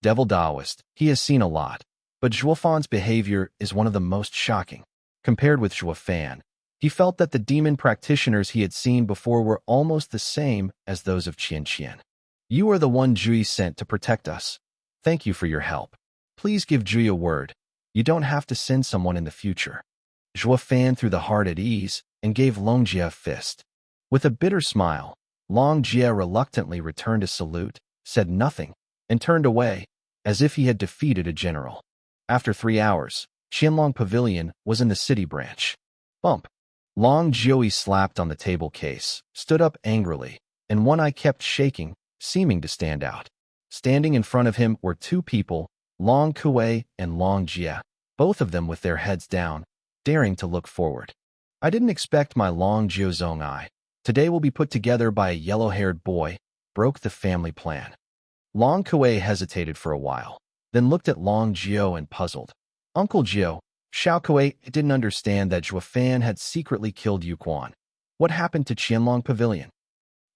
Devil Taoist, he has seen a lot, but Zhuofan's behavior is one of the most shocking. Compared with Zhuofan, he felt that the demon practitioners he had seen before were almost the same as those of Qian. You are the one Jui sent to protect us. Thank you for your help. Please give Jui a word. You don't have to send someone in the future. Zhuofan threw the heart at ease and gave Long Jie a fist. With a bitter smile, Long Jie reluctantly returned a salute, said nothing, and turned away, as if he had defeated a general. After 3 hours, Qianlong Pavilion was in the city branch. Bump. Long Jioi slapped on the table case, stood up angrily, and one eye kept shaking, seeming to stand out. Standing in front of him were 2 people, Long Kuei and Long Jie, both of them with their heads down, daring to look forward. I didn't expect my Long Jiozong eye. Today will be put together by a yellow-haired boy, broke the family plan. Long Kuei hesitated for a while, then looked at Long Jio and puzzled. Uncle Jio, Xiao Kuei didn't understand that Zhuofan had secretly killed Yuquan. What happened to Qianlong Pavilion?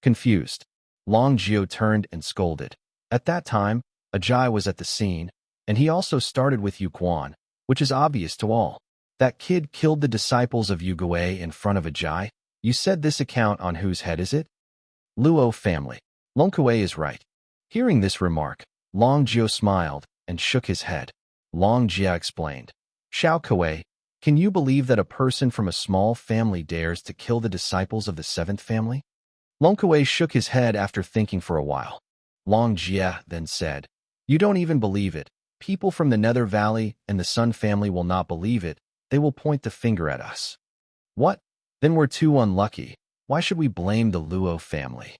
Confused, Long Jio turned and scolded. At that time, Ajay was at the scene, and he also started with Yuquan, which is obvious to all. That kid killed the disciples of Yuguei in front of Ajay. You said this account on whose head is it? Luo family. Long Kuei is right. Hearing this remark, Long Jio smiled and shook his head. Long Jia explained. Xiao Kuei, can you believe that a person from a small family dares to kill the disciples of the 7th family? Long Kuei shook his head after thinking for a while. Long Jia then said, you don't even believe it. People from the Nether Valley and the Sun family will not believe it. They will point the finger at us. What? Then we're too unlucky. Why should we blame the Luo family?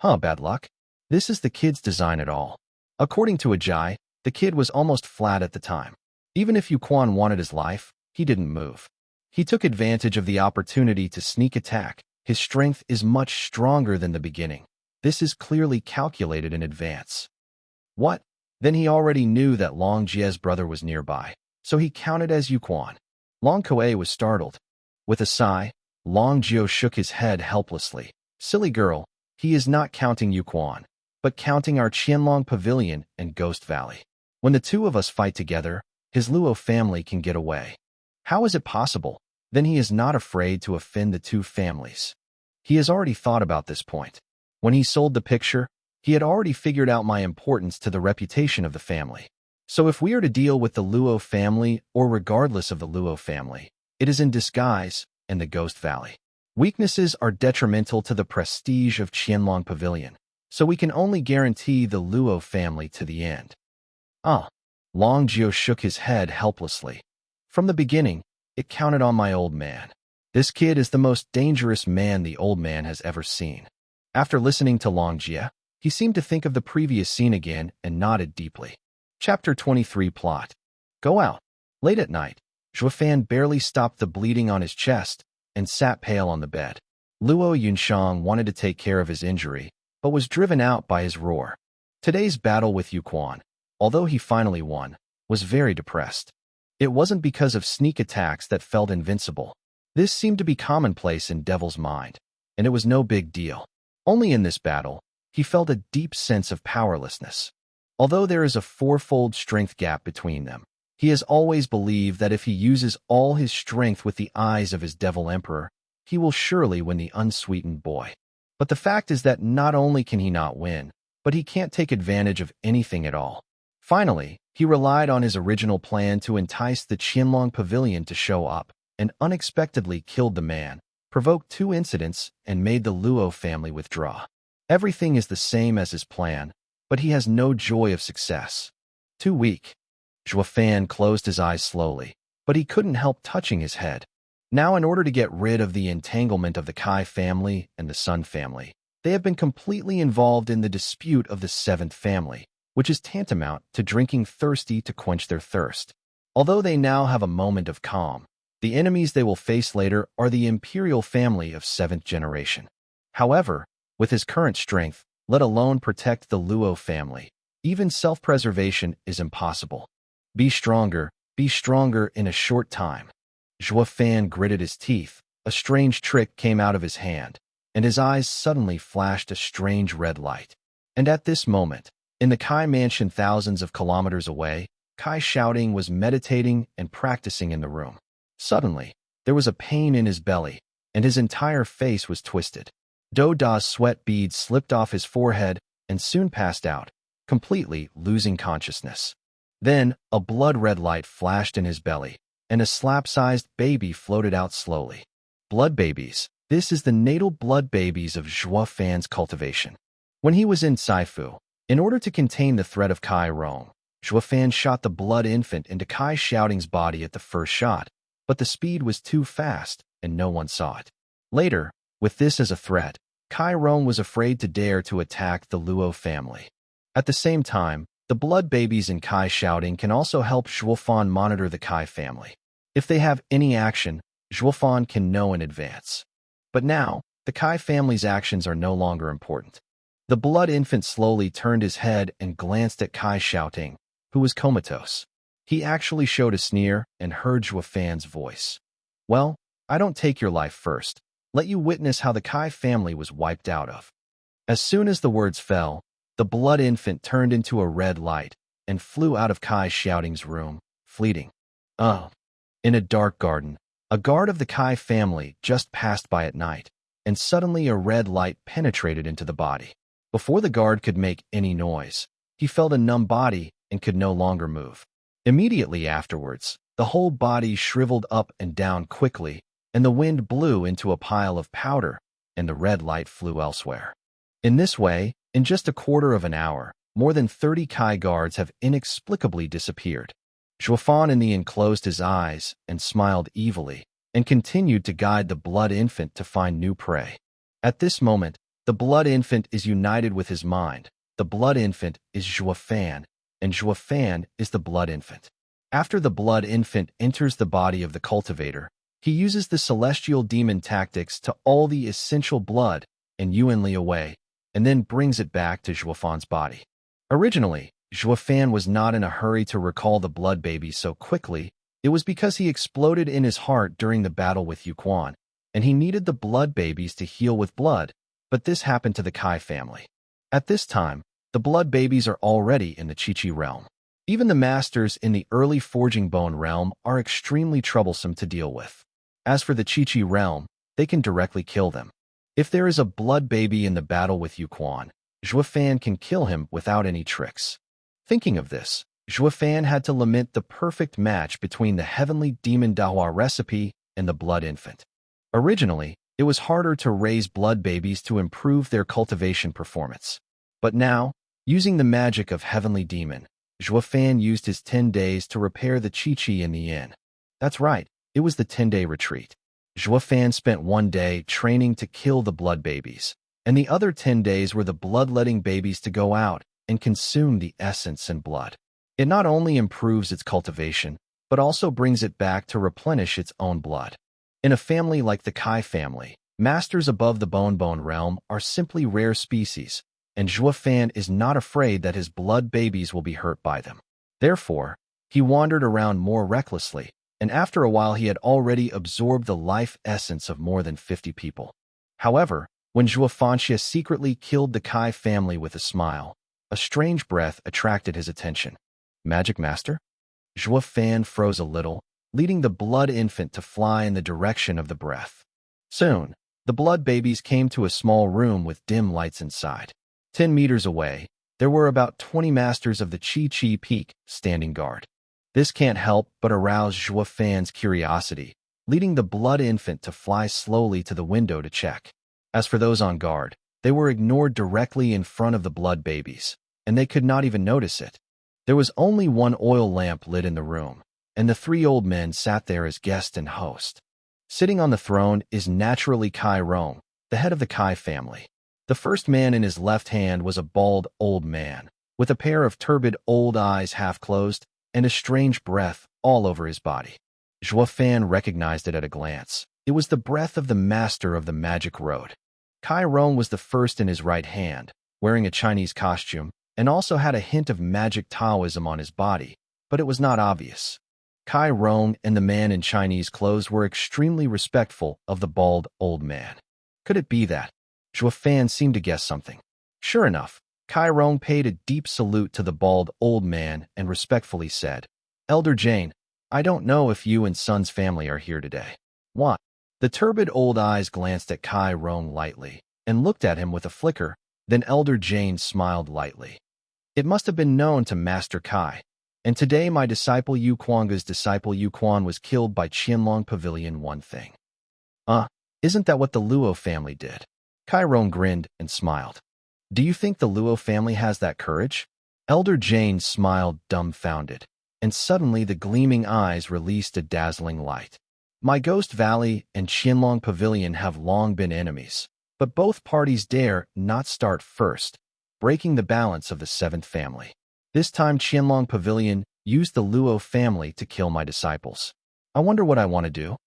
Bad luck. This is the kid's design at all. According to Ajay, the kid was almost flat at the time. Even if Yuquan wanted his life, he didn't move. He took advantage of the opportunity to sneak attack. His strength is much stronger than the beginning. This is clearly calculated in advance. What? Then he already knew that Long Jie's brother was nearby, so he counted as Yuquan. Long Kuei was startled. With a sigh, Long Jio shook his head helplessly. Silly girl, he is not counting Yuquan, but counting our Qianlong Pavilion and Ghost Valley. When the 2 of us fight together, his Luo family can get away. How is it possible? Then he is not afraid to offend the 2 families. He has already thought about this point. When he sold the picture, he had already figured out my importance to the reputation of the family. So if we are to deal with the Luo family or regardless of the Luo family, it is in disguise in the Ghost Valley. Weaknesses are detrimental to the prestige of Qianlong Pavilion, so we can only guarantee the Luo family to the end. Long Jio shook his head helplessly. From the beginning, it counted on my old man. This kid is the most dangerous man the old man has ever seen. After listening to Long Jia, he seemed to think of the previous scene again and nodded deeply. Chapter 23 Plot. Go out. Late at night, Zhuofan barely stopped the bleeding on his chest and sat pale on the bed. Luo Yunshang wanted to take care of his injury, but was driven out by his roar. Today's battle with Yuquan, although he finally won, was very depressed. It wasn't because of sneak attacks that felt invincible. This seemed to be commonplace in Devil's mind, and it was no big deal. Only in this battle, he felt a deep sense of powerlessness. Although there is a 4-fold strength gap between them, he has always believed that if he uses all his strength with the eyes of his Devil Emperor, he will surely win the unsweetened boy. But the fact is that not only can he not win, but he can't take advantage of anything at all. Finally, he relied on his original plan to entice the Qianlong Pavilion to show up, and unexpectedly killed the man, provoked 2 incidents, and made the Luo family withdraw. Everything is the same as his plan, but he has no joy of success. Too weak. Zhuo Fan closed his eyes slowly, but he couldn't help touching his head. Now, in order to get rid of the entanglement of the Kai family and the Sun family, they have been completely involved in the dispute of the seventh family, which is tantamount to drinking thirsty to quench their thirst. Although they now have a moment of calm, the enemies they will face later are the imperial family of seventh generation. However, with his current strength, let alone protect the Luo family, even self-preservation is impossible. Be stronger in a short time. Zhuo Fan gritted his teeth. A strange trick came out of his hand, and his eyes suddenly flashed a strange red light. And at this moment, in the Kai mansion thousands of kilometers away, Kai Shouting was meditating and practicing in the room. Suddenly, there was a pain in his belly, and his entire face was twisted. Do Da's sweat beads slipped off his forehead and soon passed out, completely losing consciousness. Then, a blood-red light flashed in his belly, and a slap-sized baby floated out slowly. Blood babies. This is the natal blood babies of Zhuo Fan's cultivation. When he was in Saifu, in order to contain the threat of Kai Rong, Zhuo Fan shot the blood infant into Kai Shouting's body at the first shot, but the speed was too fast, and no one saw it. Later, with this as a threat, Kai Rong was afraid to dare to attack the Luo family. At the same time, the blood babies in Kai Shouting can also help Zhuo Fan monitor the Kai family. If they have any action, Zhuo Fan can know in advance. But now, the Kai family's actions are no longer important. The blood infant slowly turned his head and glanced at Kai Shouting, who was comatose. He actually showed a sneer and heard Zhuo Fan's voice. Well, I don't take your life first. Let you witness how the Kai family was wiped out of. As soon as the words fell, the blood infant turned into a red light and flew out of Kai Shouting's room, fleeting. In a dark garden, a guard of the Kai family just passed by at night, and suddenly a red light penetrated into the body. Before the guard could make any noise, he felt a numb body and could no longer move. Immediately afterwards, the whole body shriveled up and down quickly, and the wind blew into a pile of powder, and the red light flew elsewhere. In this way, in just a quarter of an hour, more than 30 Kai guards have inexplicably disappeared. Zhuo Fan in the inn closed his eyes and smiled evilly, and continued to guide the blood infant to find new prey. At this moment, the blood infant is united with his mind. The blood infant is Zhuo Fan, and Zhuo Fan is the blood infant. After the blood infant enters the body of the cultivator, he uses the celestial demon tactics to all the essential blood and Yuanli away, and then brings it back to Zhuo Fan's body. Originally, Zhuo Fan was not in a hurry to recall the blood baby so quickly. It was because he exploded in his heart during the battle with Yu Quan, and he needed the blood babies to heal with blood, but this happened to the Kai family. At this time, the blood babies are already in the Qi Qi realm. Even the masters in the early forging bone realm are extremely troublesome to deal with. As for the Qi Qi realm, they can directly kill them. If there is a blood baby in the battle with Yu Quan, Zhuo Fan can kill him without any tricks. Thinking of this, Zhuo Fan had to lament the perfect match between the heavenly demon Dahua recipe and the blood infant. Originally, it was harder to raise blood babies to improve their cultivation performance. But now, using the magic of heavenly demon, Zhuo Fan used his 10 days to repair the Qi Qi in the inn. That's right, it was the 10-day retreat. Zhuo Fan spent 1 day training to kill the blood babies, and the other 10 days were the bloodletting babies to go out and consume the essence and blood. It not only improves its cultivation, but also brings it back to replenish its own blood. In a family like the Kai family, masters above the bone realm are simply rare species, and Zhuo Fan is not afraid that his blood babies will be hurt by them. Therefore, he wandered around more recklessly, and after a while he had already absorbed the life essence of more than 50 people. However, when Zhuo Fanxia secretly killed the Kai family with a smile, a strange breath attracted his attention. Magic Master? Zhuo Fan froze a little, leading the blood infant to fly in the direction of the breath. Soon, the blood babies came to a small room with dim lights inside. 10 meters away, there were about 20 masters of the Qi Qi Peak standing guard. This can't help but arouse Zhuo Fan's curiosity, leading the blood infant to fly slowly to the window to check. As for those on guard, They were ignored directly in front of the blood babies, and they could not even notice it. There was only one oil lamp lit in the room, and the three old men sat there as guest and host. Sitting on the throne is naturally Kai Rong, the head of the Kai family. The first man in his left hand was a bald old man, with a pair of turbid old eyes half closed and a strange breath all over his body. Zhuo Fan recognized it at a glance. It was the breath of the master of the magic road. Kai Rong was the first in his right hand, wearing a Chinese costume, and also had a hint of magic Taoism on his body, but it was not obvious. Kai Rong and the man in Chinese clothes were extremely respectful of the bald old man. Could it be that? Zhuo Fan seemed to guess something. Sure enough, Kai Rong paid a deep salute to the bald old man and respectfully said, "Elder Jane, I don't know if you and Son's family are here today." What? The turbid old eyes glanced at Kai Rong lightly and looked at him with a flicker. Then Elder Jane smiled lightly. "It must have been known to Master Kai. And today my disciple Yu Quanga's disciple Yu Quan was killed by Qianlong Pavilion one thing." Isn't that what the Luo family did? Kai Rong grinned and smiled. "Do you think the Luo family has that courage?" Elder Jane smiled dumbfounded, and suddenly the gleaming eyes released a dazzling light. "My Ghost Valley and Qianlong Pavilion have long been enemies, but both parties dare not start first, breaking the balance of the seventh family. This time Qianlong Pavilion used the Luo family to kill my disciples. I wonder what I want to do."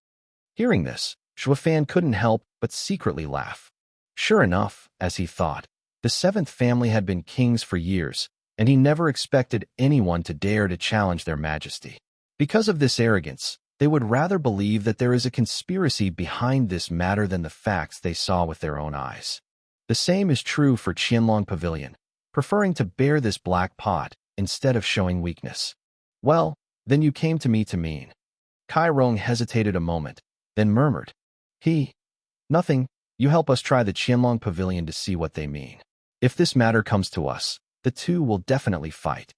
Hearing this, Zhuo Fan couldn't help but secretly laugh. Sure enough, as he thought, the seventh family had been kings for years, and he never expected anyone to dare to challenge their majesty. Because of this arrogance, they would rather believe that there is a conspiracy behind this matter than the facts they saw with their own eyes. The same is true for Qianlong Pavilion, preferring to bear this black pot instead of showing weakness. "Well, then you came to me to mean." Kai Rong hesitated a moment, then murmured, Nothing. You help us try the Qianlong Pavilion to see what they mean. If this matter comes to us, the two will definitely fight."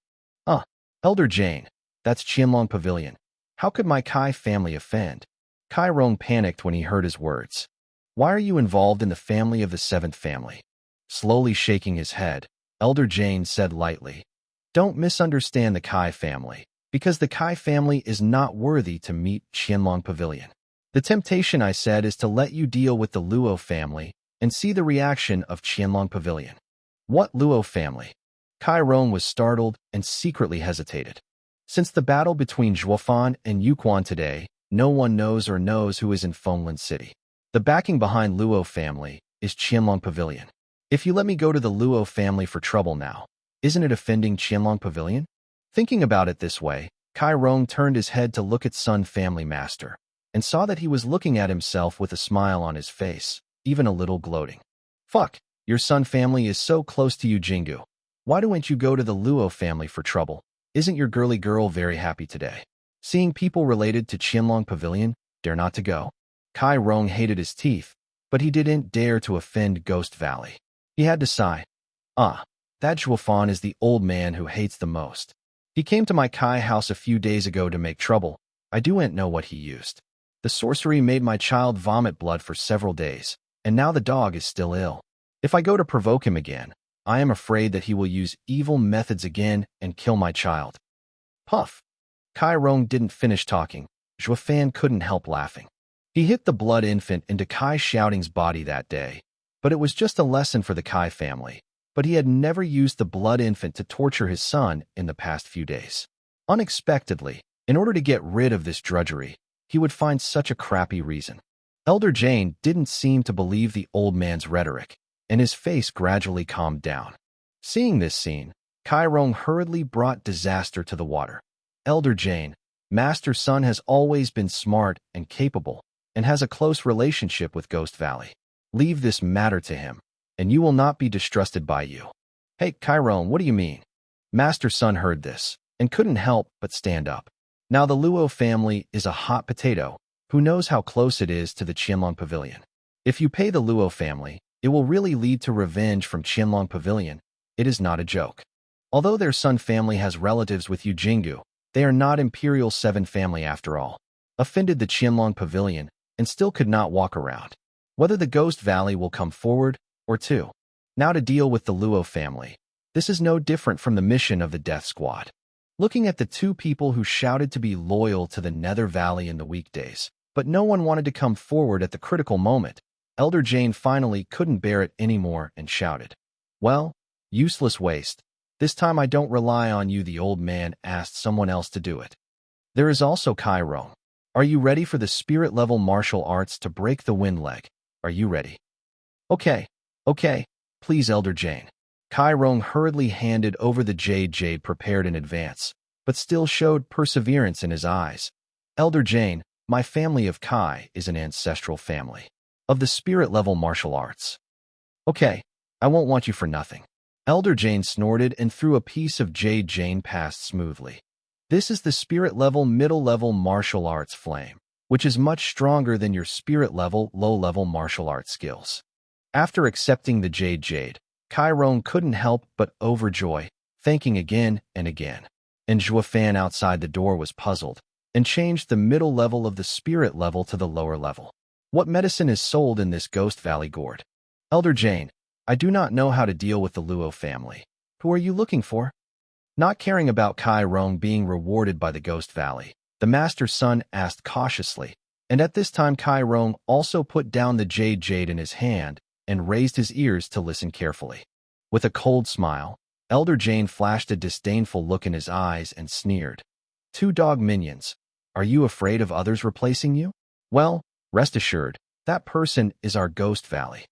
Elder Jane, that's Qianlong Pavilion. How could my Kai family offend?" Kai Rong panicked when he heard his words. "Why are you involved in the family of the seventh family?" Slowly shaking his head, Elder Jane said lightly, "Don't misunderstand the Kai family, because the Kai family is not worthy to meet Qianlong Pavilion. The temptation, I said, is to let you deal with the Luo family and see the reaction of Qianlong Pavilion." "What Luo family?" Kai Rong was startled and secretly hesitated. Since the battle between Zhuofan and Yuquan today, no one knows who is in Fenglan City. The backing behind Luo family is Qianlong Pavilion. If you let me go to the Luo family for trouble now, isn't it offending Qianlong Pavilion? Thinking about it this way, Kai Rong turned his head to look at Sun Family Master, and saw that he was looking at himself with a smile on his face, even a little gloating. "Fuck, your Sun family is so close to you, Jingu. Why don't you go to the Luo family for trouble? Isn't your girly girl very happy today? Seeing people related to Qianlong Pavilion dare not to go?" Kai Rong hated his teeth, but he didn't dare to offend Ghost Valley. He had to sigh. That Zhuofan is the old man who hates the most. He came to my Kai house a few days ago to make trouble. I don't know what he used. The sorcery made my child vomit blood for several days, and now the dog is still ill. If I go to provoke him again, I am afraid that he will use evil methods again and kill my child. Puff. Kai Rong didn't finish talking. Zhuo Fan couldn't help laughing. He hit the blood infant into Kai Shouting's body that day, but it was just a lesson for the Kai family. But he had never used the blood infant to torture his son in the past few days. Unexpectedly, in order to get rid of this drudgery, he would find such a crappy reason. Elder Jane didn't seem to believe the old man's rhetoric, and his face gradually calmed down. Seeing this scene, Kai Rong hurriedly brought disaster to the water. "Elder Jane, Master Sun has always been smart and capable, and has a close relationship with Ghost Valley. Leave this matter to him, and you will not be distrusted by you." "Hey, Kai Rong, what do you mean?" Master Sun heard this, and couldn't help but stand up. Now the Luo family is a hot potato, who knows how close it is to the Qianlong Pavilion. If you pay the Luo family, it will really lead to revenge from Qianlong Pavilion. It is not a joke. Although their Sun family has relatives with Yu Jinggu, they are not Imperial 7 family after all. Offended the Qianlong Pavilion, and still could not walk around. Whether the Ghost Valley will come forward, or two. Now to deal with the Luo family. This is no different from the mission of the Death Squad. Looking at the two people who shouted to be loyal to the Nether Valley in the weekdays, but no one wanted to come forward at the critical moment, Elder Jane finally couldn't bear it anymore and shouted, "Well, useless waste. This time I don't rely on you." The old man asked someone else to do it. There is also Kai Rong. Are you ready for the spirit-level martial arts to break the wind leg? Are you ready? Okay, please, Elder Jane. Kai Rong hurriedly handed over the jade prepared in advance, but still showed perseverance in his eyes. Elder Jane, my family of Kai is an ancestral family of the spirit-level martial arts. Okay, I won't want you for nothing. Elder Jane snorted and threw a piece of jade Jane past smoothly. This is the spirit-level middle-level martial arts flame, which is much stronger than your spirit-level low-level martial arts skills. After accepting the jade, Kai Rong couldn't help but overjoy, thanking again and again. And Zhuofan outside the door was puzzled, and changed the middle level of the spirit level to the lower level. What medicine is sold in this Ghost Valley gourd? Elder Jane, I do not know how to deal with the Luo family. Who are you looking for? Not caring about Kai Rong being rewarded by the Ghost Valley, the Master's son asked cautiously, and at this time Kai Rong also put down the jade in his hand and raised his ears to listen carefully. With a cold smile, Elder Jane flashed a disdainful look in his eyes and sneered. Two dog minions. Are you afraid of others replacing you? Well, rest assured, that person is our Ghost Valley.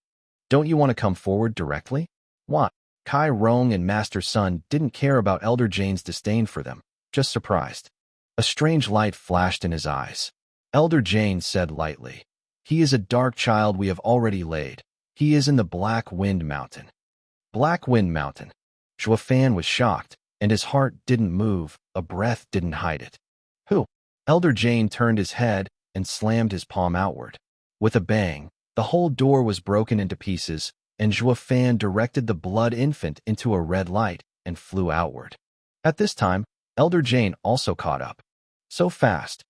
Don't you want to come forward directly? What? Kai Rong and Master Sun didn't care about Elder Jane's disdain for them, just surprised. A strange light flashed in his eyes. Elder Jane said lightly, "He is a dark child we have already laid. He is in the Black Wind Mountain." Black Wind Mountain. Zhuofan was shocked, and his heart didn't move, a breath didn't hide it. Who? Elder Jane turned his head and slammed his palm outward. With a bang, the whole door was broken into pieces, and Zhuofan directed the blood infant into a red light and flew outward. At this time, Elder Jane also caught up. So fast.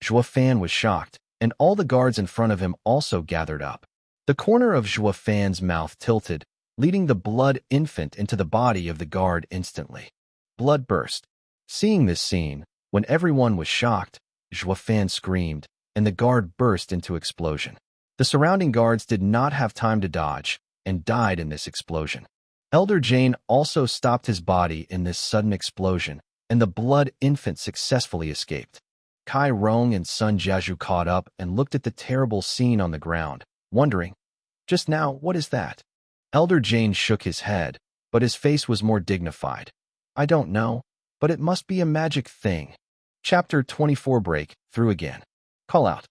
Zhuofan was shocked, and all the guards in front of him also gathered up. The corner of Zhuofan's mouth tilted, leading the blood infant into the body of the guard instantly. Blood burst. Seeing this scene, when everyone was shocked, Zhuofan screamed, and the guard burst into explosion. The surrounding guards did not have time to dodge, and died in this explosion. Elder Jane also stopped his body in this sudden explosion, and the blood infant successfully escaped. Kai Rong and Sun Jiazhu caught up and looked at the terrible scene on the ground, wondering, "Just now, what is that?" Elder Jane shook his head, but his face was more dignified. "I don't know, but it must be a magic thing." Chapter 24 Break Through Again. Call out.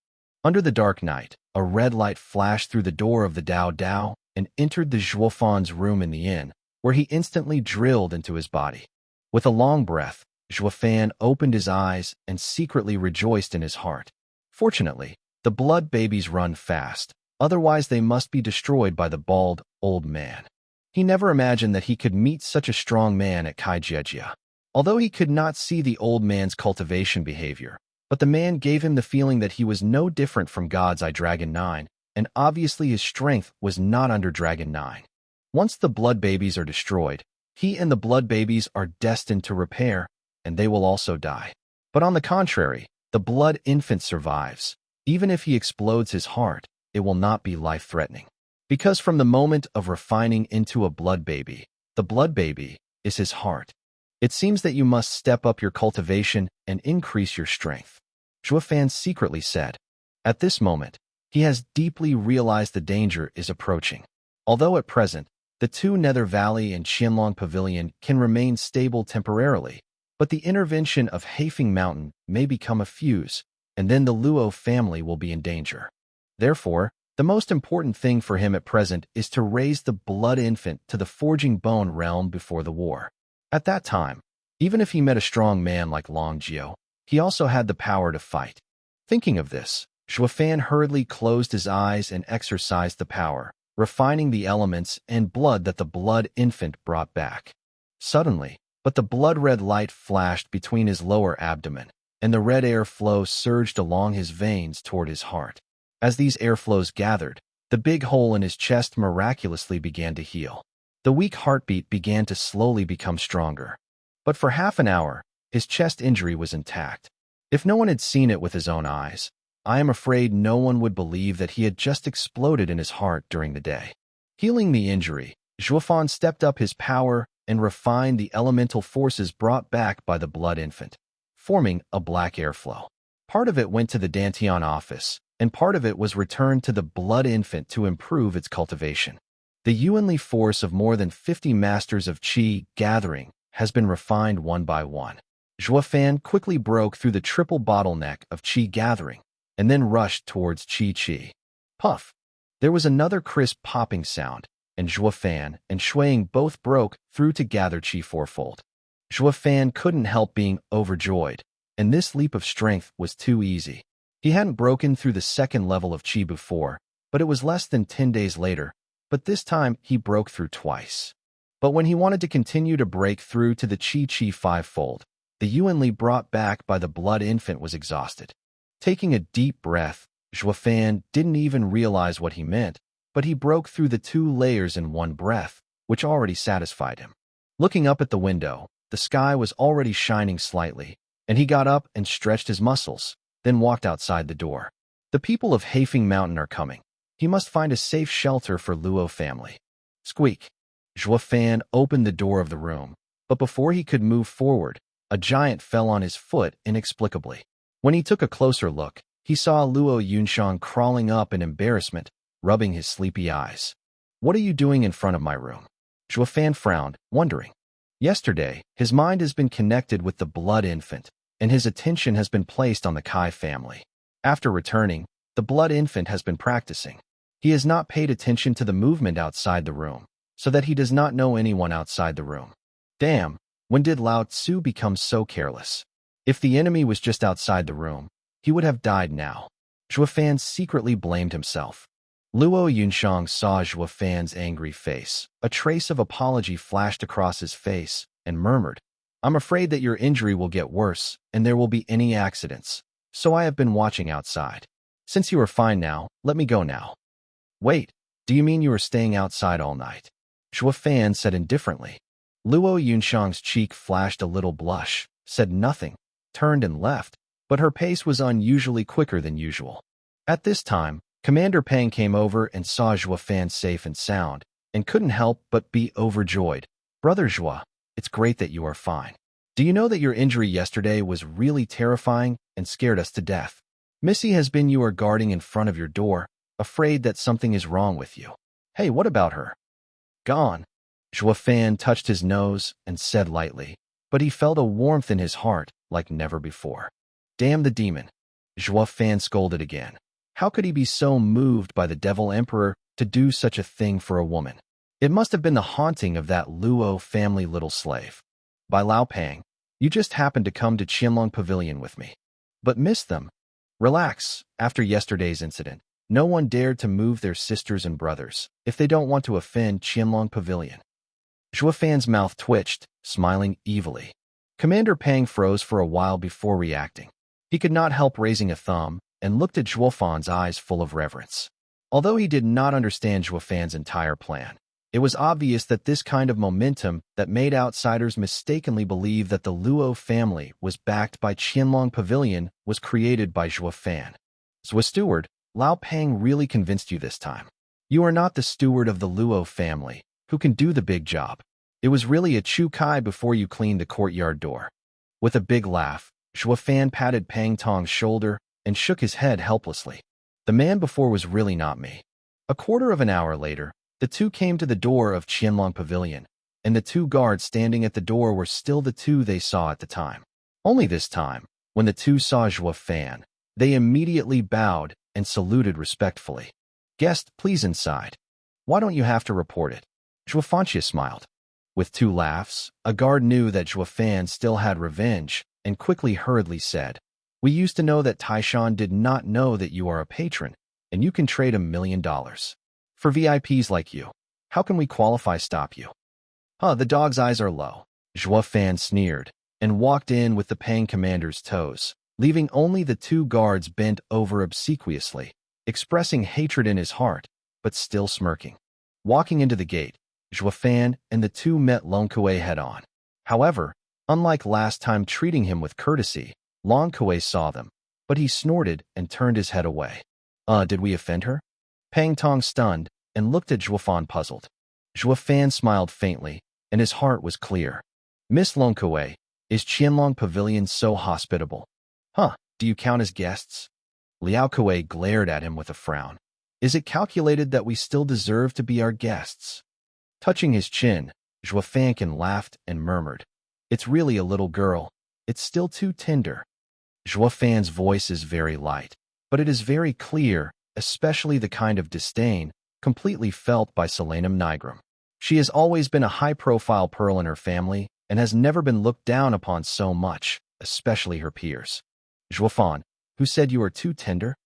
Under the dark night, a red light flashed through the door of the Dao and entered the Zhuofan's room in the inn, where he instantly drilled into his body. With a long breath, Zhuofan opened his eyes and secretly rejoiced in his heart. Fortunately, the blood babies run fast, otherwise they must be destroyed by the bald, old man. He never imagined that he could meet such a strong man at Kaijia. Although he could not see the old man's cultivation behavior, but the man gave him the feeling that he was no different from God's Eye Dragon 9, and obviously his strength was not under Dragon 9. Once the blood babies are destroyed, he and the blood babies are destined to repair, and they will also die. But on the contrary, the blood infant survives. Even if he explodes his heart, it will not be life-threatening. Because from the moment of refining into a blood baby, the blood baby is his heart. It seems that you must step up your cultivation and increase your strength. Zhuofan secretly said. At this moment, he has deeply realized the danger is approaching. Although at present, the two Nether Valley and Qianlong Pavilion can remain stable temporarily, but the intervention of Haifeng Mountain may become a fuse, and then the Luo family will be in danger. Therefore, the most important thing for him at present is to raise the blood infant to the Forging Bone realm before the war. At that time, even if he met a strong man like Long Jiao, he also had the power to fight. Thinking of this, Zhuofan hurriedly closed his eyes and exercised the power, refining the elements and blood that the blood infant brought back. Suddenly, but the blood-red light flashed between his lower abdomen, and the red airflow surged along his veins toward his heart. As these airflows gathered, the big hole in his chest miraculously began to heal. The weak heartbeat began to slowly become stronger. But for half an hour, his chest injury was intact. If no one had seen it with his own eyes, I am afraid no one would believe that he had just exploded in his heart during the day. Healing the injury, Zhuofan stepped up his power and refined the elemental forces brought back by the blood infant, forming a black airflow. Part of it went to the Dantian office, and part of it was returned to the blood infant to improve its cultivation. The Yuanli force of more than 50 masters of qi gathering has been refined one by one. Zhuofan quickly broke through the triple bottleneck of qi gathering, and then rushed towards qi. Puff! There was another crisp popping sound, and Zhuofan and Shuiying both broke through to gather qi fourfold. Zhuofan couldn't help being overjoyed, and this leap of strength was too easy. He hadn't broken through the second level of qi before, but it was less than 10 days later, but this time he broke through twice. But when he wanted to continue to break through to the qi fivefold, the Yuanli brought back by the blood infant was exhausted. Taking a deep breath, Zhuofan didn't even realize what he meant, but he broke through the 2 layers in one breath, which already satisfied him. Looking up at the window, the sky was already shining slightly, and he got up and stretched his muscles, then walked outside the door. The people of Haifeng Mountain are coming. He must find a safe shelter for Luo family. Squeak! Zhuofan opened the door of the room, but before he could move forward, a giant fell on his foot inexplicably. When he took a closer look, he saw Luo Yunshang crawling up in embarrassment, rubbing his sleepy eyes. "What are you doing in front of my room?" Zhuofan frowned, wondering. Yesterday, his mind has been connected with the blood infant, and his attention has been placed on the Kai family. After returning, the blood infant has been practicing. He has not paid attention to the movement outside the room, so that he does not know anyone outside the room. Damn, when did Lao Tzu become so careless? If the enemy was just outside the room, he would have died now. Zhuofan secretly blamed himself. Luo Yunshang saw Zhuofan's angry face. A trace of apology flashed across his face, and murmured, "I'm afraid that your injury will get worse, and there will be any accidents, so I have been watching outside. Since you are fine now, let me go now." "Wait, do you mean you are staying outside all night?" Zhuofan said indifferently. Luo Yunshang's cheek flashed a little blush, said nothing, turned and left, but her pace was unusually quicker than usual. At this time, Commander Pang came over and saw Zhuofan safe and sound, and couldn't help but be overjoyed. "Brother Zhuo, it's great that you are fine. Do you know that your injury yesterday was really terrifying and scared us to death? Missy has been you are guarding in front of your door, afraid that something is wrong with you. Hey, what about her?" "Gone." Zhuofan touched his nose and said lightly, but he felt a warmth in his heart like never before. "Damn the demon." Zhuofan scolded again. How could he be so moved by the Devil Emperor to do such a thing for a woman? It must have been the haunting of that Luo family little slave. "By Lao Pang, you just happened to come to Qianlong Pavilion with me. But missed them. Relax, after yesterday's incident, no one dared to move their sisters and brothers if they don't want to offend Qianlong Pavilion." Zhuofan's mouth twitched, smiling evilly. Commander Pang froze for a while before reacting. He could not help raising a thumb and looked at Zhuofan's eyes full of reverence. Although he did not understand Zhuofan's entire plan, it was obvious that this kind of momentum that made outsiders mistakenly believe that the Luo family was backed by Qianlong Pavilion was created by Zhuofan. "So, steward, Lao Pang really convinced you this time. You are not the steward of the Luo family, who can do the big job. It was really a Chu Kai before you cleaned the courtyard door." With a big laugh, Zhuofan patted Pang Tong's shoulder and shook his head helplessly. "The man before was really not me." A quarter of an hour later, the two came to the door of Qianlong Pavilion, and the 2 guards standing at the door were still the 2 they saw at the time. Only this time, when the 2 saw Zhuofan, they immediately bowed and saluted respectfully. "Guest, please inside. Why don't you have to report it?" Zhuofanxia smiled. With 2 laughs, a guard knew that Zhuofan still had revenge, and quickly hurriedly said, "We used to know that Taishan did not know that you are a patron, and you can trade $1 million. For VIPs like you, how can we qualify stop you?" The dog's eyes are low." Zhuofan sneered, and walked in with the Pang commander's toes, leaving only the 2 guards bent over obsequiously, expressing hatred in his heart, but still smirking. Walking into the gate, Zhuofan and the two met Long Kuei head-on. However, unlike last time treating him with courtesy, Long Kuei saw them, but he snorted and turned his head away. Did we offend her? Pang Tong stunned and looked at Zhuofan puzzled. Zhuofan smiled faintly, and his heart was clear. Miss Long Kuei, is Qianlong Pavilion so hospitable? Do you count as guests? Liao Kuei glared at him with a frown. Is it calculated that we still deserve to be our guests? Touching his chin, Zhuofankin laughed and murmured, It's really a little girl. It's still too tender. Zhuofan's voice is very light, but it is very clear, especially the kind of disdain completely felt by Selenum Nigrum. She has always been a high-profile pearl in her family and has never been looked down upon so much, especially her peers. Zhuofan, who said you are too tender?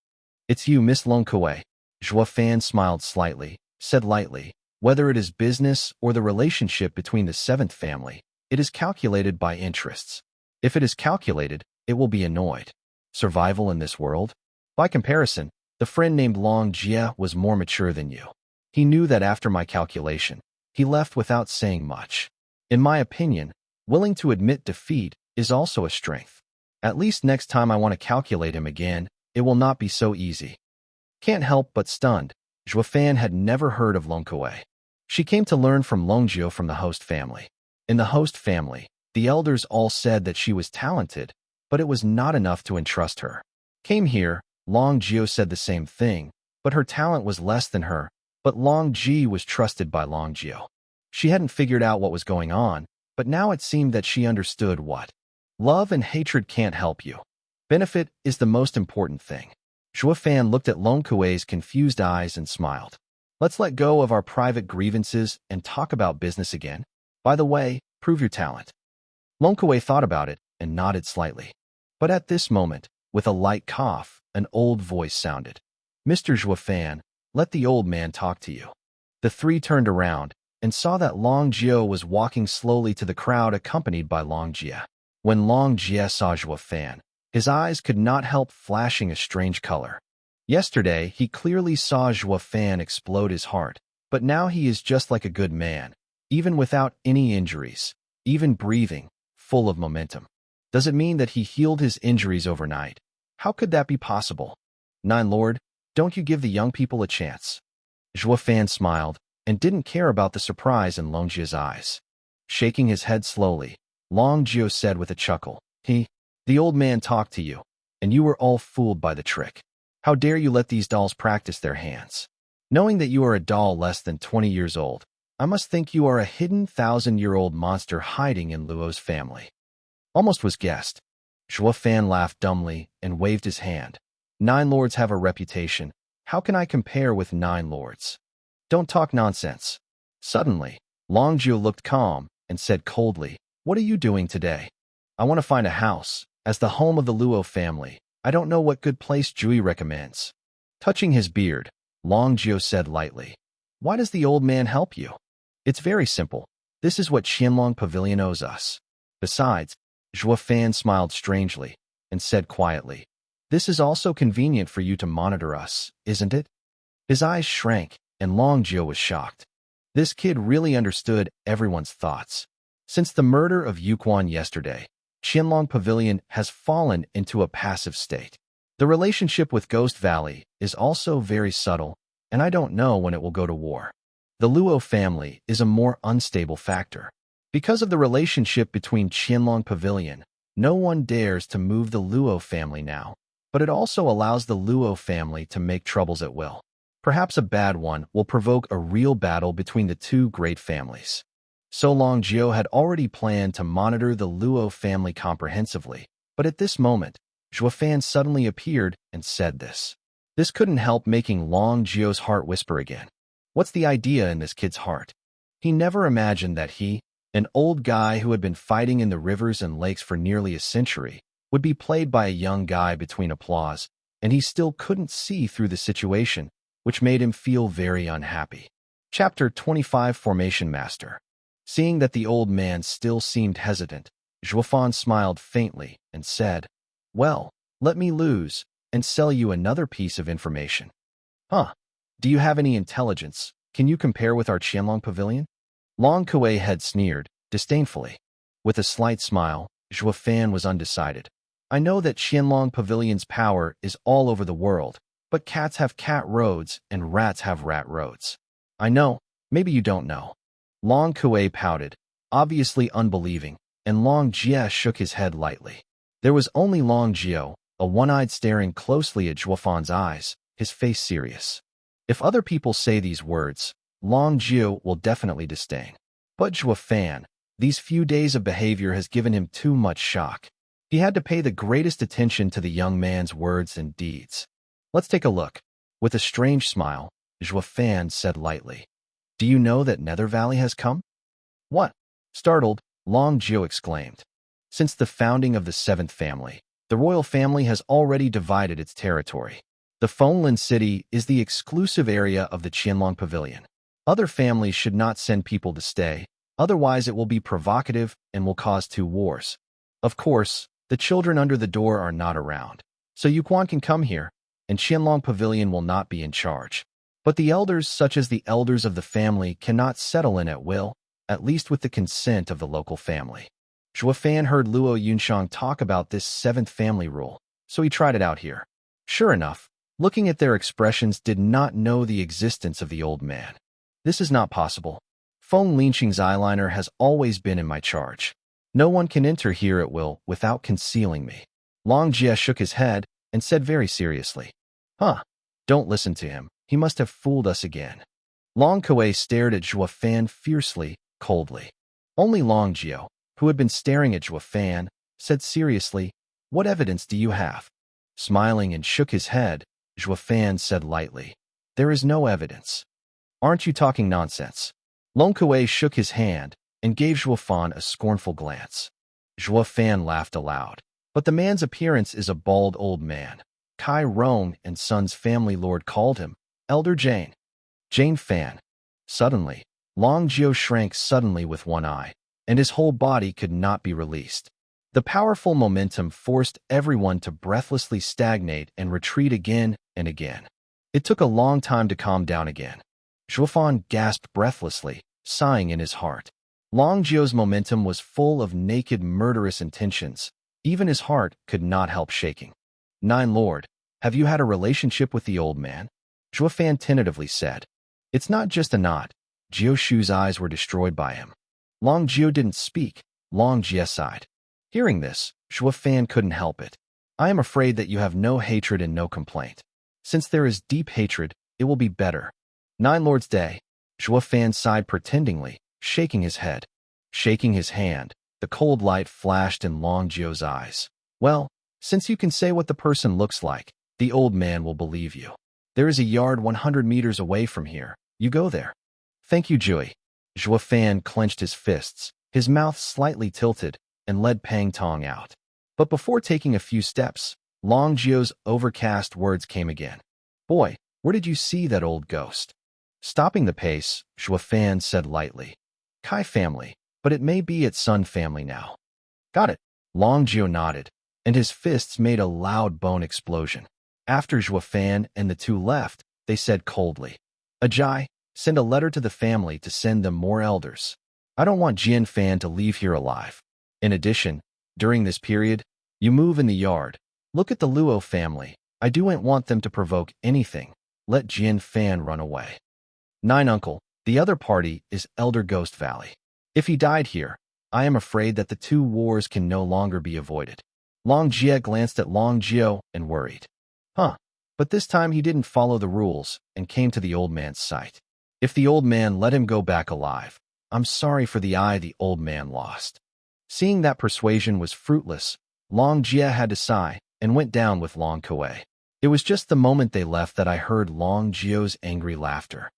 It's you, Miss Long Kuei. Zhuofan smiled slightly, said lightly, whether it is business or the relationship between the seventh family, it is calculated by interests. If it is calculated, it will be annoyed. Survival in this world? By comparison, the friend named Long Jie was more mature than you. He knew that after my calculation, he left without saying much. In my opinion, willing to admit defeat is also a strength. At least next time I want to calculate him again, it will not be so easy. Can't help but stunned, Zhuofan had never heard of Long Kuei. She came to learn from Longjio from the host family. In the host family, the elders all said that she was talented, but it was not enough to entrust her. Came here, Longjio said the same thing, but her talent was less than her, but Longji was trusted by Longjio. She hadn't figured out what was going on, but now it seemed that she understood what. Love and hatred can't help you. Benefit is the most important thing. Zhuofan looked at Long Kuei's confused eyes and smiled. Let's let go of our private grievances and talk about business again. By the way, prove your talent. Long Kuei thought about it and nodded slightly. But at this moment, with a light cough, an old voice sounded. Mr. Zhuofan, let the old man talk to you. The three turned around and saw that Long Jie was walking slowly to the crowd accompanied by Long Jie. When Long Jie saw Zhuofan, his eyes could not help flashing a strange color. Yesterday, he clearly saw Zhuofan explode his heart, but now he is just like a good man, even without any injuries, even breathing, full of momentum. Does it mean that he healed his injuries overnight? How could that be possible? Nine Lord, don't you give the young people a chance? Zhuofan smiled and didn't care about the surprise in Long Jie's eyes. Shaking his head slowly, Long Jie said with a chuckle, The old man talked to you, and you were all fooled by the trick. How dare you let these dolls practice their hands? Knowing that you are a doll less than 20 years old, I must think you are a hidden 1,000-year-old monster hiding in Luo's family. Almost was guessed. Zhuofan laughed dumbly and waved his hand. 9 lords have a reputation. How can I compare with 9 lords? Don't talk nonsense. Suddenly, Long Jie looked calm and said coldly, What are you doing today? I want to find a house. As the home of the Luo family, I don't know what good place Jui recommends. Touching his beard, Long Jie said lightly, Why does the old man help you? It's very simple. This is what Qianlong Pavilion owes us. Besides, Zhuofan smiled strangely and said quietly, This is also convenient for you to monitor us, isn't it? His eyes shrank, and Long Jie was shocked. This kid really understood everyone's thoughts. Since the murder of Yuquan yesterday, Qianlong Pavilion has fallen into a passive state. The relationship with Ghost Valley is also very subtle, and I don't know when it will go to war. The Luo family is a more unstable factor. Because of the relationship between Qianlong Pavilion, no one dares to move the Luo family now, but it also allows the Luo family to make troubles at will. Perhaps a bad one will provoke a real battle between the two great families. So Long Jie had already planned to monitor the Luo family comprehensively, but at this moment, Zhuofan suddenly appeared and said this. This couldn't help making Long Jie's heart whisper again. What's the idea in this kid's heart? He never imagined that he, an old guy who had been fighting in the rivers and lakes for nearly a century, would be played by a young guy between applause, and he still couldn't see through the situation, which made him feel very unhappy. Chapter 25 Formation Master. Seeing that the old man still seemed hesitant, Zhuofan smiled faintly and said, Well, let me lose and sell you another piece of information. Do you have any intelligence? Can you compare with our Qianlong Pavilion? Long Kuei had sneered, disdainfully. With a slight smile, Zhuo Fan was undecided. I know that Qianlong Pavilion's power is all over the world, but cats have cat roads and rats have rat roads. I know, maybe you don't know. Long Kuei pouted, obviously unbelieving, and Long Jie shook his head lightly. There was only Long Jiao, a one-eyed staring closely at Zhuo Fan's eyes, his face serious. If other people say these words, Long Jiao will definitely disdain. But Zhuo Fan, these few days of behavior has given him too much shock. He had to pay the greatest attention to the young man's words and deeds. Let's take a look. With a strange smile, Zhuo Fan said lightly. Do you know that Nether Valley has come? What? Startled, Long Jiao exclaimed. Since the founding of the seventh family, the royal family has already divided its territory. The Fenglin city is the exclusive area of the Qianlong Pavilion. Other families should not send people to stay, otherwise it will be provocative and will cause 2 wars. Of course, the children under the door are not around, so Yuquan can come here, and Qianlong Pavilion will not be in charge. But the elders, such as the elders of the family, cannot settle in at will, at least with the consent of the local family. Zhuo Fan heard Luo Yunshang talk about this 7th family rule, so he tried it out here. Sure enough, looking at their expressions, did not know the existence of the old man. This is not possible. Feng Linqing's eyeliner has always been in my charge. No one can enter here at will without concealing me. Long Jie shook his head and said very seriously, Huh, don't listen to him. He must have fooled us again. Long Kuei stared at Zhuo Fan fiercely, coldly. Only Long Jiao, who had been staring at Zhuo Fan, said seriously, What evidence do you have? Smiling and shook his head, Zhuo Fan said lightly, There is no evidence. Aren't you talking nonsense? Long Kuei shook his hand and gave Zhuo Fan a scornful glance. Zhuo Fan laughed aloud. But the man's appearance is a bald old man. Kai Rong and Son's family lord called him Elder Jane. Jane Fan. Suddenly, Long Jiao shrank suddenly with one eye, and his whole body could not be released. The powerful momentum forced everyone to breathlessly stagnate and retreat again and again. It took a long time to calm down again. Zhuo Fan gasped breathlessly, sighing in his heart. Long Jiao's momentum was full of naked, murderous intentions. Even his heart could not help shaking. Nine Lord, have you had a relationship with the old man? Zhuo Fan tentatively said. It's not just a nod. Jiao Shu's eyes were destroyed by him. Long Jiao didn't speak. Long Jie sighed. Hearing this, Zhuo Fan couldn't help it. I am afraid that you have no hatred and no complaint. Since there is deep hatred, it will be better. Nine Lord's Day. Zhuo Fan sighed pretendingly, shaking his head. Shaking his hand, the cold light flashed in Long Jiao's eyes. Well, since you can say what the person looks like, the old man will believe you. There is a yard 100 meters away from here. You go there. Thank you, Jui. Zhuo Fan clenched his fists, his mouth slightly tilted, and led Pang Tong out. But before taking a few steps, Long Jiao's overcast words came again. Boy, where did you see that old ghost? Stopping the pace, Zhuo Fan said lightly. Kai family, but it may be its Sun family now. Got it. Long Jiao nodded, and his fists made a loud bone explosion. After Zhuo Fan and the two left, they said coldly, Ajai, send a letter to the family to send them more elders. I don't want Jian Fan to leave here alive. In addition, during this period, you move in the yard. Look at the Luo family. I don't want them to provoke anything. Let Jian Fan run away. 9 Uncle, the other party is Elder Ghost Valley. If he died here, I am afraid that the 2 wars can no longer be avoided. Long Jie glanced at Long Jiao and worried. Huh, but this time he didn't follow the rules and came to the old man's site. If the old man let him go back alive, I'm sorry for the eye the old man lost. Seeing that persuasion was fruitless, Long Jie had to sigh and went down with Long Kuei. It was just the moment they left that I heard Long Jiao's angry laughter.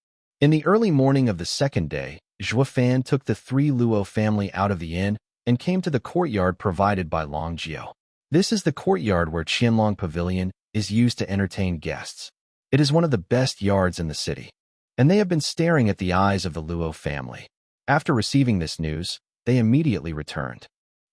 In the early morning of the 2nd day, Zhuo Fan took the 3 Luo family out of the inn and came to the courtyard provided by Long Jiao. This is the courtyard where Qianlong Pavilion is used to entertain guests. It is one of the best yards in the city, and they have been staring at the eyes of the Luo family. After receiving this news, they immediately returned.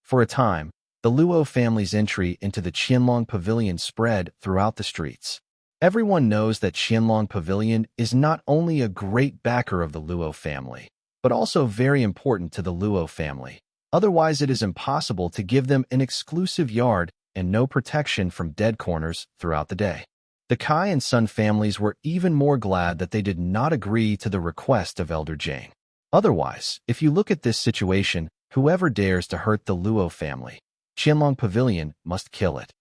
For a time, the Luo family's entry into the Qianlong Pavilion spread throughout the streets. Everyone knows that Qianlong Pavilion is not only a great backer of the Luo family, but also very important to the Luo family. Otherwise, it is impossible to give them an exclusive yard and no protection from dead corners throughout the day. The Kai and Sun families were even more glad that they did not agree to the request of Elder Jang. Otherwise, if you look at this situation, whoever dares to hurt the Luo family, Qianlong Pavilion must kill it.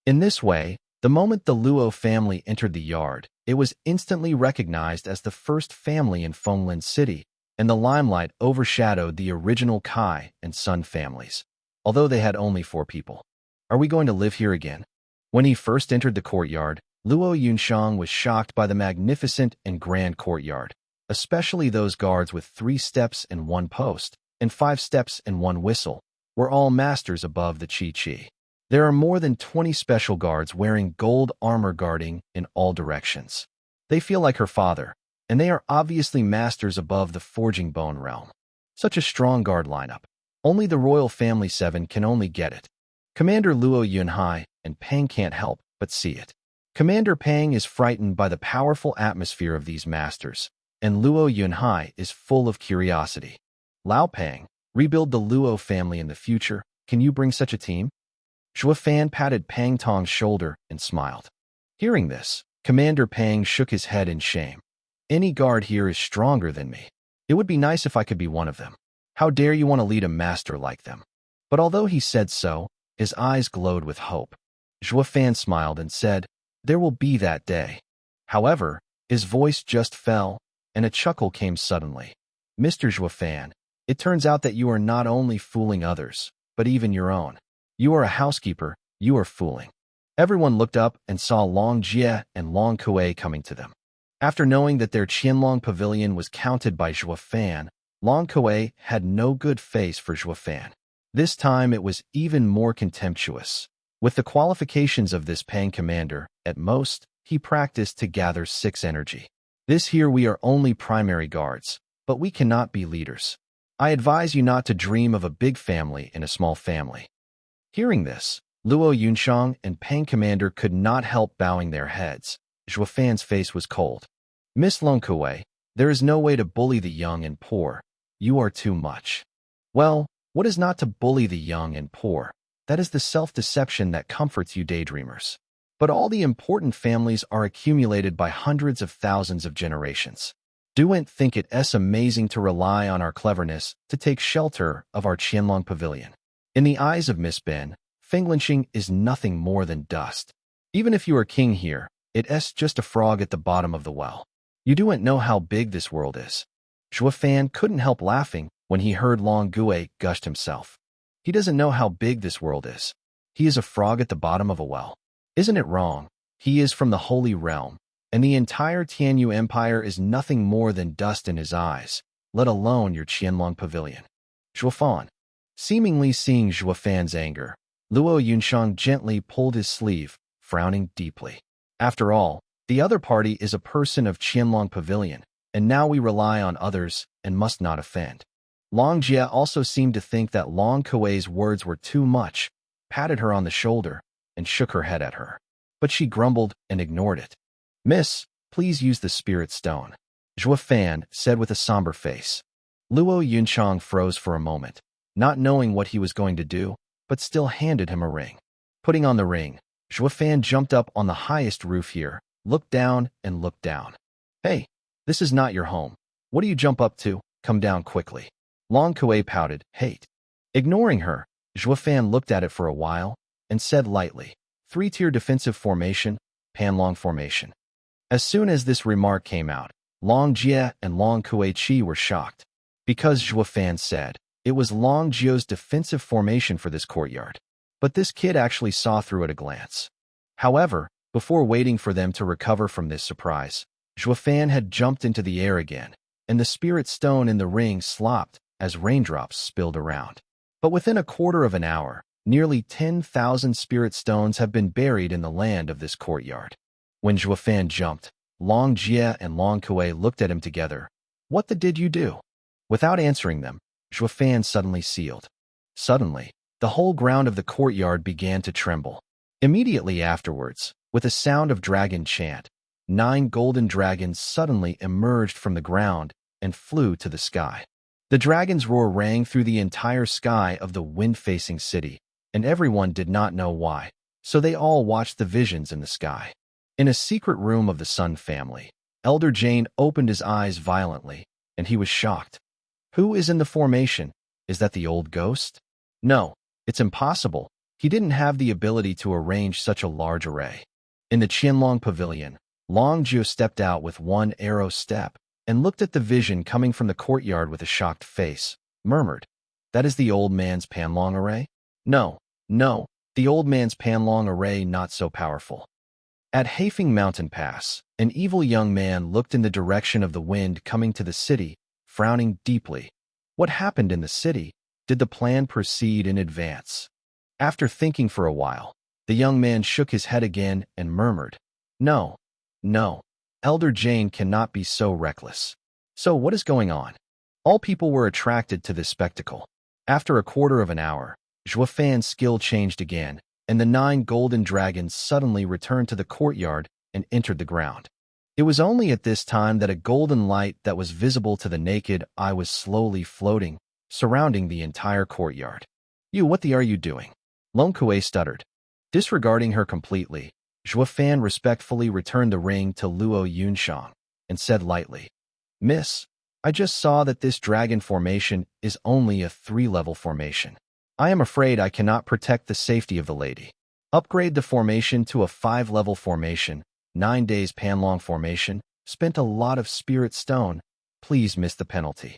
In this way, the moment the Luo family entered the yard, it was instantly recognized as the first family in Fenglin City, and the limelight overshadowed the original Kai and Sun families, although they had only 4 people. Are we going to live here again? When he first entered the courtyard, Luo Yunshang was shocked by the magnificent and grand courtyard, especially those guards with 3 steps and 1 post, and 5 steps and 1 whistle, were all masters above the Qi. There are more than 20 special guards wearing gold armor guarding in all directions. They feel like her father, and they are obviously masters above the forging bone realm. Such a strong guard lineup. Only the royal family 7 can only get it. Commander Luo Yunhai and Pang can't help but see it. Commander Pang is frightened by the powerful atmosphere of these masters, and Luo Yunhai is full of curiosity. Lao Pang, rebuild the Luo family in the future. Can you bring such a team? Zhua Fan patted Pang Tong's shoulder and smiled. Hearing this, Commander Pang shook his head in shame. Any guard here is stronger than me. It would be nice if I could be one of them. How dare you want to lead a master like them? But although he said so, his eyes glowed with hope. Zhua Fan smiled and said, there will be that day. However, his voice just fell, and a chuckle came suddenly. Mr. Zhua Fan, it turns out that you are not only fooling others, but even your own. You are a housekeeper, you are fooling. Everyone looked up and saw Long Jie and Long Kuei coming to them. After knowing that their Qianlong Pavilion was counted by Zhua Fan, Long Kuei had no good face for Zhua Fan. This time it was even more contemptuous. With the qualifications of this Pang commander, at most, he practiced to gather 6 energy. This here we are only primary guards, but we cannot be leaders. I advise you not to dream of a big family in a small family. Hearing this, Luo Yunshang and Pang commander could not help bowing their heads. Zhua Fan's face was cold. Miss Long Kuei, there is no way to bully the young and poor. You are too much. Well, what is not to bully the young and poor? That is the self-deception that comforts you daydreamers. But all the important families are accumulated by hundreds of thousands of generations. Doan't think it's amazing to rely on our cleverness to take shelter of our Qianlong Pavilion. In the eyes of Miss Ben, Fenglinshing is nothing more than dust. Even if you are king here, it's just a frog at the bottom of the well. You doan't know how big this world is. Zhua Fan couldn't help laughing when he heard Long Gue gushed himself. He doesn't know how big this world is. He is a frog at the bottom of a well. Isn't it wrong? He is from the Holy Realm, and the entire Tianyu Empire is nothing more than dust in his eyes, let alone your Qianlong Pavilion. Zhua Fan. Seemingly seeing Zhua Fan's anger, Luo Yunshang gently pulled his sleeve, frowning deeply. After all, the other party is a person of Qianlong Pavilion, and now we rely on others and must not offend. Long Jie also seemed to think that Long Kuei's words were too much, patted her on the shoulder, and shook her head at her. But she grumbled and ignored it. Miss, please use the spirit stone, Zhua Fan said with a somber face. Luo Yunshang froze for a moment, not knowing what he was going to do, but still handed him a ring. Putting on the ring, Zhua Fan jumped up on the highest roof here, looked down and looked down. Hey, this is not your home. What do you jump up to? Come down quickly. Long Kuei pouted, hate. Ignoring her, Zhua Fan looked at it for a while and said lightly, 3-tier defensive formation, Panlong formation. As soon as this remark came out, Long Jie and Long Kuei Chi were shocked. Because Zhua Fan said, it was Long Jie's defensive formation for this courtyard. But this kid actually saw through at a glance. However, before waiting for them to recover from this surprise, Zhua Fan had jumped into the air again, and the spirit stone in the ring slopped as raindrops spilled around. But within a quarter of an hour, nearly 10,000 spirit stones have been buried in the land of this courtyard. When Zhua Fan jumped, Long Jie and Long Kuei looked at him together. What the did you do? Without answering them, Zhua Fan suddenly sealed. Suddenly, the whole ground of the courtyard began to tremble. Immediately afterwards, with a sound of dragon chant, 9 golden dragons suddenly emerged from the ground and flew to the sky. The dragon's roar rang through the entire sky of the wind-facing city, and everyone did not know why, so they all watched the visions in the sky. In a secret room of the Sun family, Elder Jane opened his eyes violently, and he was shocked. Who is in the formation? Is that the old ghost? No, it's impossible. He didn't have the ability to arrange such a large array. In the Qianlong pavilion, Long Jiu stepped out with one arrow step and looked at the vision coming from the courtyard with a shocked face, murmured, "That is the old man's Panlong array? No, no, the old man's Panlong array not so powerful." At Hafing Mountain Pass, an evil young man looked in the direction of the wind coming to the city, frowning deeply. What happened in the city? Did the plan proceed in advance? After thinking for a while, the young man shook his head again and murmured, "No, no, Elder Jane cannot be so reckless. So what is going on?" All people were attracted to this spectacle. After a quarter of an hour, Zhuofan's skill changed again, and the 9 golden dragons suddenly returned to the courtyard and entered the ground. It was only at this time that a golden light that was visible to the naked eye was slowly floating, surrounding the entire courtyard. What are you doing?" Long Kuei stuttered. Disregarding her completely, Zhuofan respectfully returned the ring to Luo Yunshang and said lightly, "Miss, I just saw that this dragon formation is only a 3-level formation. I am afraid I cannot protect the safety of the lady. Upgrade the formation to a 5-level formation, 9 days Panlong formation, spent a lot of spirit stone. Please miss the penalty."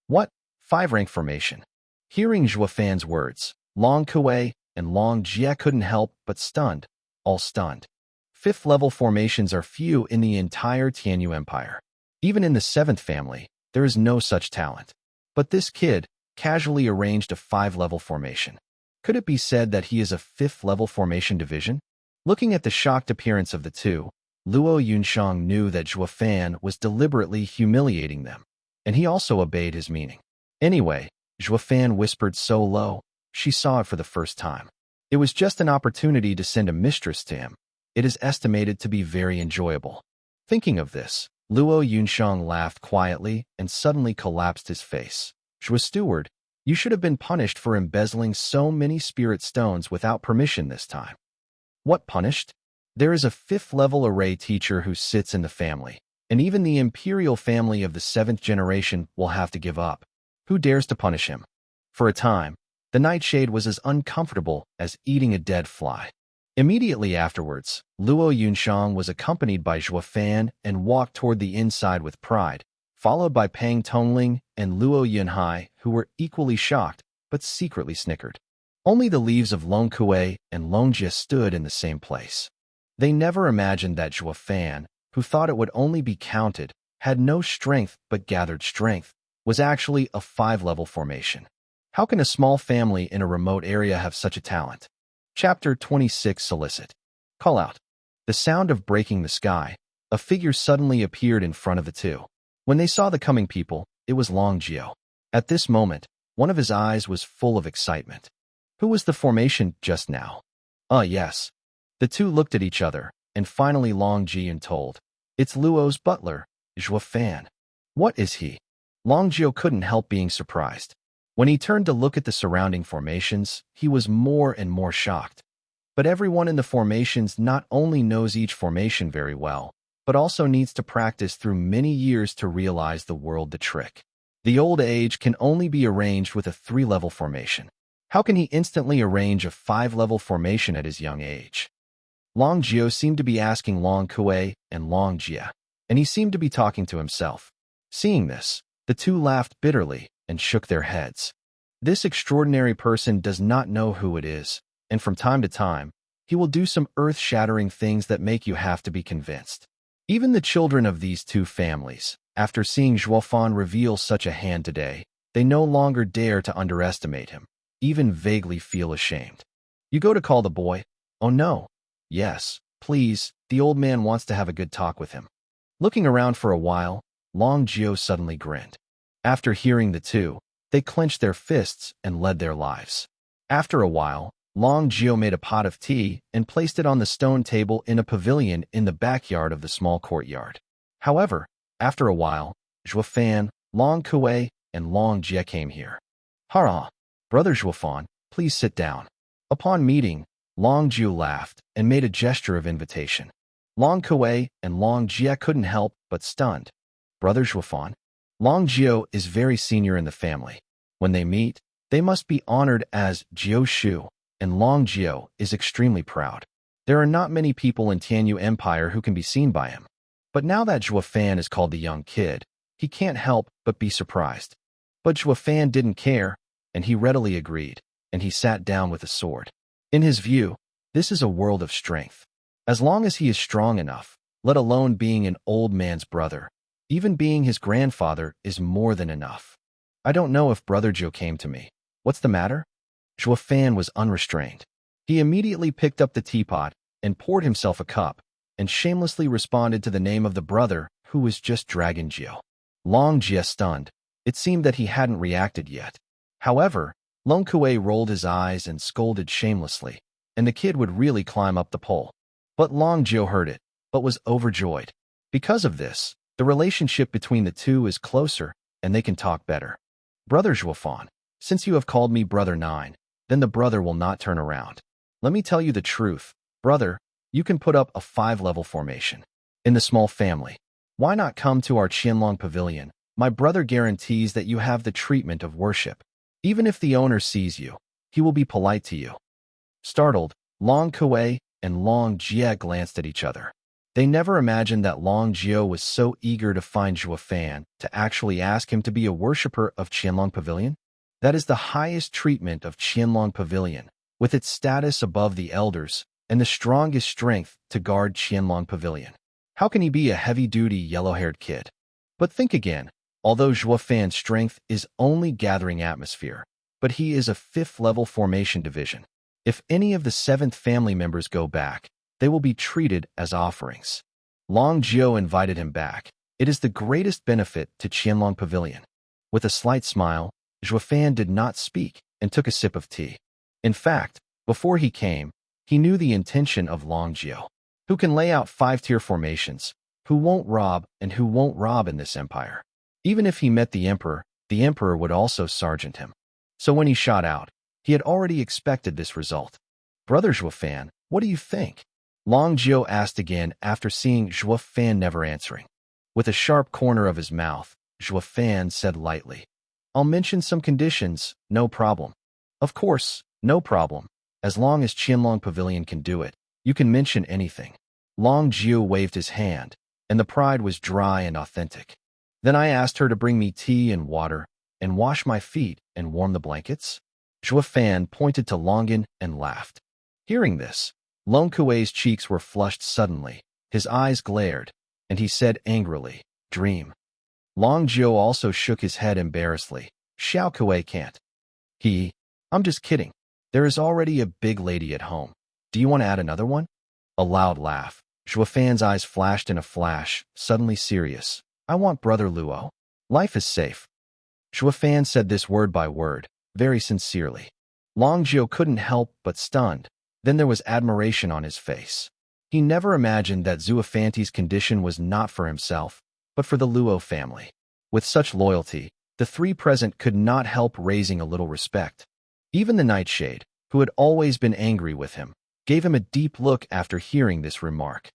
"What? 5-rank formation?" Hearing Zhuofan's words, Long Kuei and Long Jie couldn't help but stunned, all stunned. 5th-level formations are few in the entire Tianyu Empire. Even in the 7th family, there is no such talent. But this kid casually arranged a 5-level formation. Could it be said that he is a 5th-level formation division? Looking at the shocked appearance of the two, Luo Yunshang knew that Zhuofan was deliberately humiliating them, and he also obeyed his meaning. Anyway, Zhuofan whispered so low, she saw it for the first time. It was just an opportunity to send a mistress to him. It is estimated to be very enjoyable. Thinking of this, Luo Yunshang laughed quietly and suddenly collapsed his face. "Steward, you should have been punished for embezzling so many spirit stones without permission this time." "What punished? There is a 5th-level array teacher who sits in the family, and even the imperial family of the 7th generation will have to give up. Who dares to punish him?" For a time, the nightshade was as uncomfortable as eating a dead fly. Immediately afterwards, Luo Yunshang was accompanied by Zhuofan and walked toward the inside with pride, followed by Pang Tongling and Luo Yunhai, who were equally shocked, but secretly snickered. Only the leaves of Long Kuei and Long Jie stood in the same place. They never imagined that Zhuofan, who thought it would only be counted, had no strength but gathered strength, was actually a 5-level formation. How can a small family in a remote area have such a talent? Chapter 26 Solicit. Call out. The sound of breaking the sky, a figure suddenly appeared in front of the two. When they saw the coming people, it was Long Jiu. At this moment, one of his eyes was full of excitement. Who was the formation just now? Yes. The two looked at each other, and finally Long Jiu told, "It's Luo's butler, Zhuofan." "What is he?" Long Jiu couldn't help being surprised. When he turned to look at the surrounding formations, he was more and more shocked. But everyone in the formations not only knows each formation very well, but also needs to practice through many years to realize the world the trick. The old age can only be arranged with a 3-level formation. How can he instantly arrange a 5-level formation at his young age? Long Jiu seemed to be asking Long Kuei and Long Jie, and he seemed to be talking to himself. Seeing this, the two laughed bitterly and shook their heads. This extraordinary person does not know who it is, and from time to time, he will do some earth-shattering things that make you have to be convinced. Even the children of these two families, after seeing Zhuofan reveal such a hand today, they no longer dare to underestimate him, even vaguely feel ashamed. "You go to call the boy?" "Oh no." "Yes, please, the old man wants to have a good talk with him." Looking around for a while, Long Jiu suddenly grinned. After hearing the two, they clenched their fists and led their lives. After a while, Long Jiu made a pot of tea and placed it on the stone table in a pavilion in the backyard of the small courtyard. However, after a while, Zhuofan, Long Kuei, and Long Jie came here. Hara, Brother Zhuofan, please sit down. Upon meeting, Long Jiu laughed and made a gesture of invitation. Long Kuei and Long Jie couldn't help but stunned. Brother Zhuofan? Long Jiu is very senior in the family. When they meet, they must be honored as Jiu Shu, and Long Jiu is extremely proud. There are not many people in Tianyu Empire who can be seen by him. But now that Zhuofan is called the young kid, he can't help but be surprised. But Zhuofan didn't care, and he readily agreed, and he sat down with a sword. In his view, this is a world of strength. As long as he is strong enough, let alone being an old man's brother, even being his grandfather is more than enough. I don't know if Brother Zhou came to me. What's the matter? Zhuofan was unrestrained. He immediately picked up the teapot and poured himself a cup, and shamelessly responded to the name of the brother who was just Dragon Jiu. Long Jie stunned. It seemed that he hadn't reacted yet. However, Long Kuei rolled his eyes and scolded shamelessly, and the kid would really climb up the pole. But Long Jiu heard it, but was overjoyed. Because of this, the relationship between the two is closer, and they can talk better. Brother Zhuofan, since you have called me Brother 9, then the brother will not turn around. Let me tell you the truth, brother, you can put up a 5-level formation. In the small family, why not come to our Qianlong Pavilion? My brother guarantees that you have the treatment of worship. Even if the owner sees you, he will be polite to you. Startled, Long Kuei and Long Jie glanced at each other. They never imagined that Long Jiu was so eager to find Zhuofan to actually ask him to be a worshipper of Qianlong Pavilion. That is the highest treatment of Qianlong Pavilion, with its status above the elders and the strongest strength to guard Qianlong Pavilion. How can he be a heavy-duty yellow-haired kid? But think again, although Zhuofan's strength is only gathering atmosphere, but he is a 5th-level formation division. If any of the 7th family members go back, they will be treated as offerings. Long Jiu invited him back. It is the greatest benefit to Qianlong Pavilion. With a slight smile, Zhuofan did not speak and took a sip of tea. In fact, before he came, he knew the intention of Long Jiu, who can lay out 5-tier formations, who won't rob and who won't rob in this empire. Even if he met the emperor would also sergeant him. So when he shot out, he had already expected this result. Brother Zhuofan, what do you think? Long Jiu asked again after seeing Zhuofan never answering. With a sharp corner of his mouth, Zhuofan said lightly, I'll mention some conditions, no problem. Of course, no problem. As long as Qianlong Pavilion can do it, you can mention anything. Long Jiu waved his hand, and the pride was dry and authentic. Then I asked her to bring me tea and water, and wash my feet and warm the blankets. Zhuofan pointed to Longan and laughed. Hearing this, Long Kuei's cheeks were flushed suddenly, his eyes glared, and he said angrily, Dream. Long Jiu also shook his head embarrassedly. Xiao Kuei can't. I'm just kidding. There is already a big lady at home. Do you want to add another one? A loud laugh. Zhuofan's eyes flashed in a flash, suddenly serious. I want Brother Luo. Life is safe. Zhuofan said this word by word, very sincerely. Long Jiu couldn't help but stunned. Then there was admiration on his face. He never imagined that Zhuofanti's condition was not for himself, but for the Luo family. With such loyalty, the 3 present could not help raising a little respect. Even the Nightshade, who had always been angry with him, gave him a deep look after hearing this remark.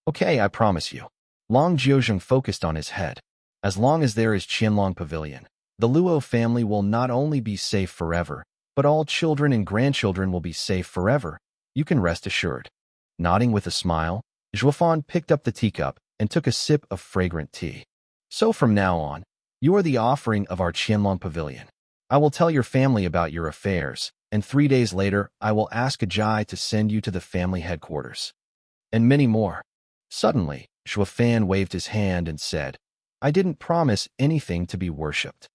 Okay, I promise you. Long Jiuzheng focused on his head. As long as there is Qianlong Pavilion, the Luo family will not only be safe forever, but all children and grandchildren will be safe forever. You can rest assured. Nodding with a smile, Zhuofan picked up the teacup and took a sip of fragrant tea. So from now on, you are the offering of our Qianlong Pavilion. I will tell your family about your affairs, and 3 days later I will ask Ajay to send you to the family headquarters. And many more. Suddenly, Zhuofan waved his hand and said, I didn't promise anything to be worshipped.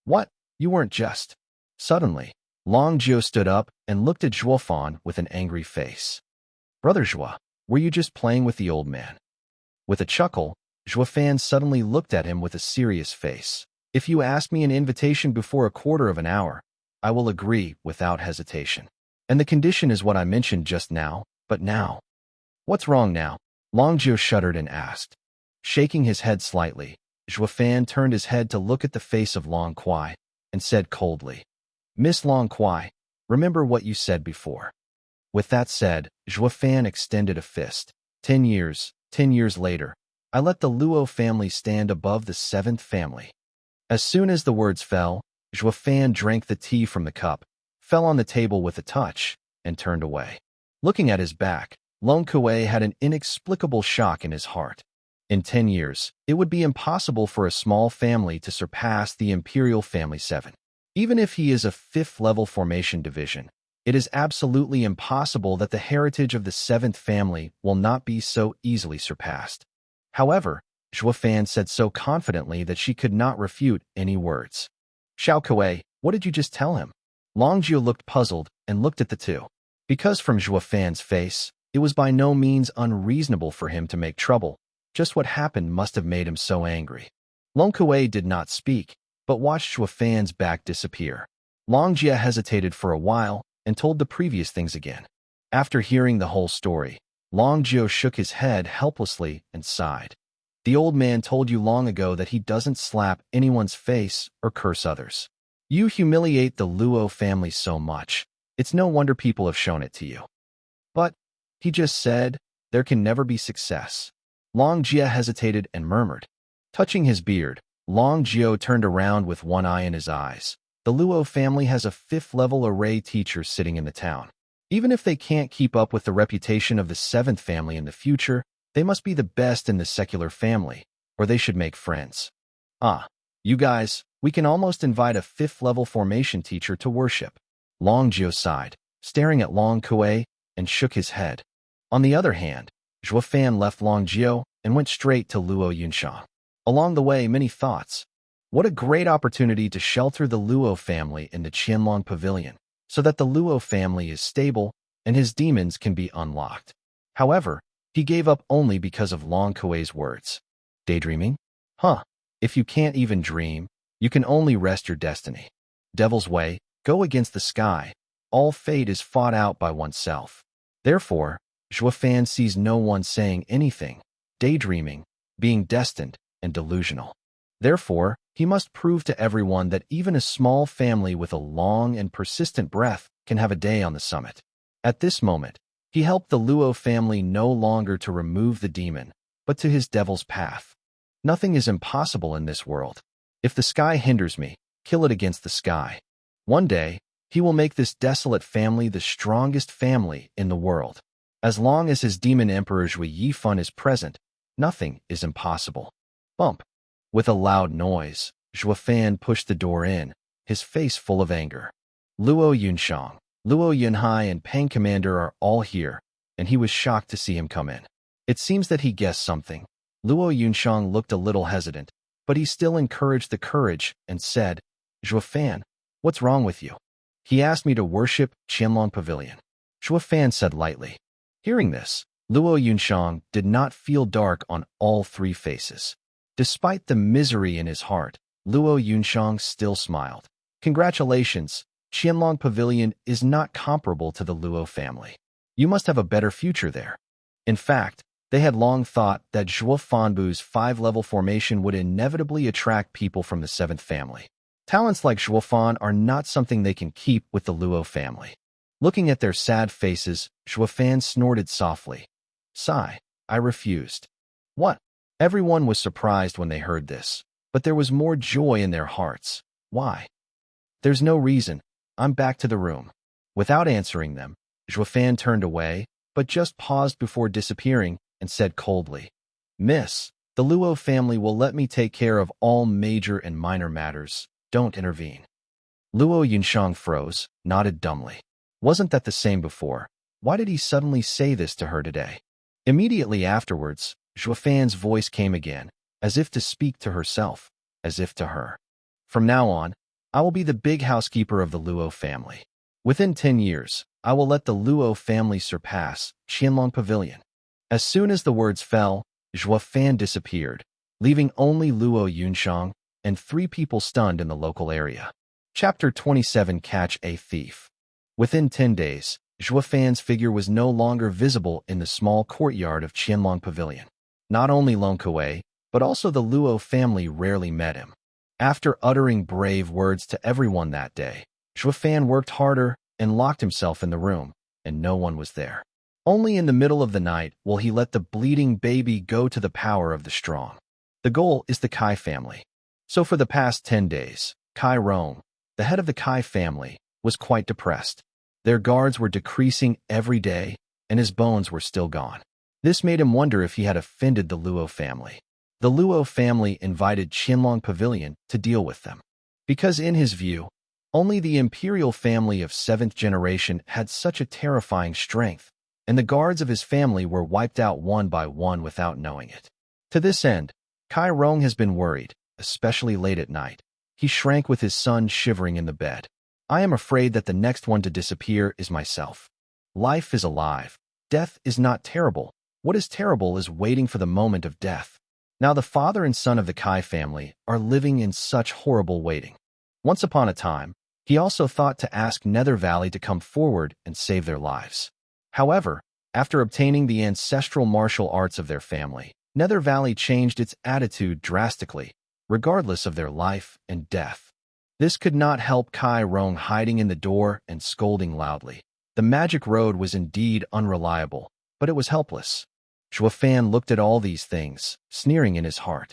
What? You weren't just. Suddenly, Long Jiu stood up and looked at Zhuofan with an angry face. Brother Zhua, were you just playing with the old man? With a chuckle, Zhuofan suddenly looked at him with a serious face. If you ask me an invitation before a quarter of an hour, I will agree without hesitation. And the condition is what I mentioned just now, but now. What's wrong now? Long Jiu shuddered and asked. Shaking his head slightly, Fan turned his head to look at the face of Long Kuai and said coldly, "Miss Long Kuai, remember what you said before." With that said, Fan extended a fist. 10 years later, I let the Luo family stand above the seventh family. As soon as the words fell, Fan drank the tea from the cup, fell on the table with a touch, and turned away. Looking at his back, Long Kuei had an inexplicable shock in his heart. In 10 years, it would be impossible for a small family to surpass the Imperial Family 7. Even if he is a 5th-level formation division, it is absolutely impossible that the heritage of the 7th family will not be so easily surpassed. However, Fan said so confidently that she could not refute any words. "Xiao Kuei, what did you just tell him?" Long Jio looked puzzled and looked at the two. Because from Fan's face, it was by no means unreasonable for him to make trouble. Just what happened must have made him so angry. Long Kuei did not speak, but watched Fan's back disappear. Long Jia hesitated for a while and told the previous things again. After hearing the whole story, Long Jio shook his head helplessly and sighed. "The old man told you long ago that he doesn't slap anyone's face or curse others. You humiliate the Luo family so much. It's no wonder people have shown it to you." "But," he just said, "there can never be success." Long Jia hesitated and murmured. Touching his beard, Long Jio turned around with one eye in his eyes. "The Luo family has a 5th-level array teacher sitting in the town. Even if they can't keep up with the reputation of the 7th family in the future, they must be the best in the secular family, or they should make friends. You guys, we can almost invite a 5th-level formation teacher to worship." Long Jio sighed, staring at Long Kuei, and shook his head. On the other hand, Fan left Long Jio and went straight to Luo Yunshang. Along the way, many thoughts. What a great opportunity to shelter the Luo family in the Qianlong Pavilion, so that the Luo family is stable and his demons can be unlocked. However, he gave up only because of Long Kuei's words. Daydreaming? If you can't even dream, you can only rest your destiny. Devil's way, go against the sky. All fate is fought out by oneself. Therefore, Fan sees no one saying anything, daydreaming, being destined, and delusional. Therefore, he must prove to everyone that even a small family with a long and persistent breath can have a day on the summit. At this moment, he helped the Luo family no longer to remove the demon, but to his devil's path. Nothing is impossible in this world. If the sky hinders me, kill it against the sky. One day, he will make this desolate family the strongest family in the world. As long as his demon emperor Zhui Yifan is present, nothing is impossible. Bump. With a loud noise, Fan pushed the door in, his face full of anger. Luo Yunshang, Luo Yunhai, and Pang Commander are all here, and he was shocked to see him come in. It seems that he guessed something. Luo Yunshang looked a little hesitant, but he still encouraged the courage and said, "Fan, what's wrong with you?" "He asked me to worship Qianlong Pavilion," Fan said lightly. Hearing this, Luo Yunshang did not feel dark on all three faces. Despite the misery in his heart, Luo Yunshang still smiled. "Congratulations, Qianlong Pavilion is not comparable to the Luo family. You must have a better future there." In fact, they had long thought that Zhuo Fanbu's 5-level formation would inevitably attract people from the 7th family. Talents like Zhuo Fan are not something they can keep with the Luo family. Looking at their sad faces, Zhuo Fan snorted softly. "Sigh, I refused." "What?" Everyone was surprised when they heard this, but there was more joy in their hearts. "Why?" "There's no reason. I'm back to the room." Without answering them, Zhuo Fan turned away, but just paused before disappearing and said coldly, "Miss, the Luo family will let me take care of all major and minor matters. Don't intervene." Luo Yunshang froze, nodded dumbly. Wasn't that the same before? Why did he suddenly say this to her today? Immediately afterwards, Zhuo Fan's voice came again, as if to speak to herself, as if to her. "From now on, I will be the big housekeeper of the Luo family. Within 10 years, I will let the Luo family surpass Qianlong Pavilion." As soon as the words fell, Zhuo Fan disappeared, leaving only Luo Yunshang and 3 people stunned in the local area. Chapter 27: Catch a Thief. Within 10 days, Zhuo Fan's figure was no longer visible in the small courtyard of Qianlong Pavilion. Not only Long Kuei, but also the Luo family rarely met him. After uttering brave words to everyone that day, Xuefan worked harder and locked himself in the room, and no one was there. Only in the middle of the night will he let the bleeding baby go to the power of the strong. The goal is the Kai family. So for the past 10 days, Kai Rong, the head of the Kai family, was quite depressed. Their guards were decreasing every day, and his bones were still gone. This made him wonder if he had offended the Luo family. The Luo family invited Qianlong Pavilion to deal with them, because in his view, only the imperial family of 7th generation had such a terrifying strength, and the guards of his family were wiped out one by one without knowing it. To this end, Kai Rong has been worried, especially late at night. He shrank with his son shivering in the bed. I am afraid that the next one to disappear is myself. Life is alive. Death is not terrible. What is terrible is waiting for the moment of death. Now the father and son of the Kai family are living in such horrible waiting. Once upon a time, he also thought to ask Nether Valley to come forward and save their lives. However, after obtaining the ancestral martial arts of their family, Nether Valley changed its attitude drastically, regardless of their life and death. This could not help Kai Rong hiding in the door and scolding loudly. The magic road was indeed unreliable, but it was helpless. Xuefan looked at all these things, sneering in his heart.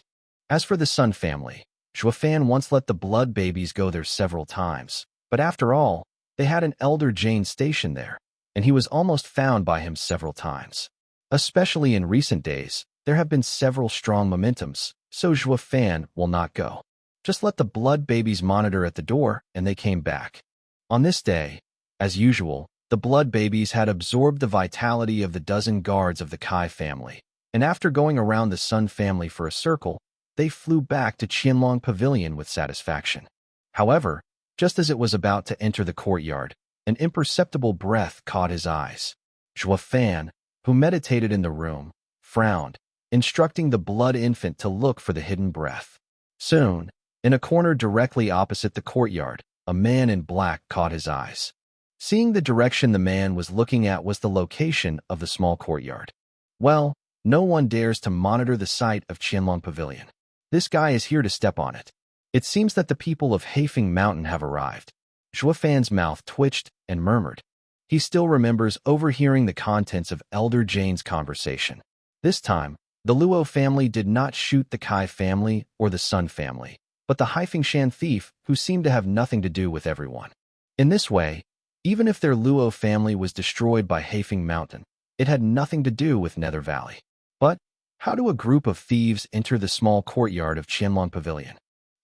As for the Sun family, Xuefan once let the blood babies go there several times, but after all, they had an elder Jane stationed there, and he was almost found by him several times. Especially in recent days, there have been several strong momentums, so Xuefan will not go. Just let the blood babies monitor at the door, and they came back. On this day, as usual, the blood babies had absorbed the vitality of the dozen guards of the Kai family, and after going around the Sun family for a circle, they flew back to Qianlong Pavilion with satisfaction. However, just as it was about to enter the courtyard, an imperceptible breath caught his eyes. Xuefan, who meditated in the room, frowned, instructing the blood infant to look for the hidden breath. Soon, in a corner directly opposite the courtyard, a man in black caught his eyes. Seeing the direction the man was looking at was the location of the small courtyard. Well, no one dares to monitor the site of Qianlong Pavilion. This guy is here to step on it. It seems that the people of Haifeng Mountain have arrived. Xuefan's mouth twitched and murmured. He still remembers overhearing the contents of Elder Jane's conversation. This time, the Luo family did not shoot the Kai family or the Sun family, but the Haifengshan thief who seemed to have nothing to do with everyone. In this way, even if their Luo family was destroyed by Haifeng Mountain, it had nothing to do with Nether Valley. But how do a group of thieves enter the small courtyard of Qianlong Pavilion?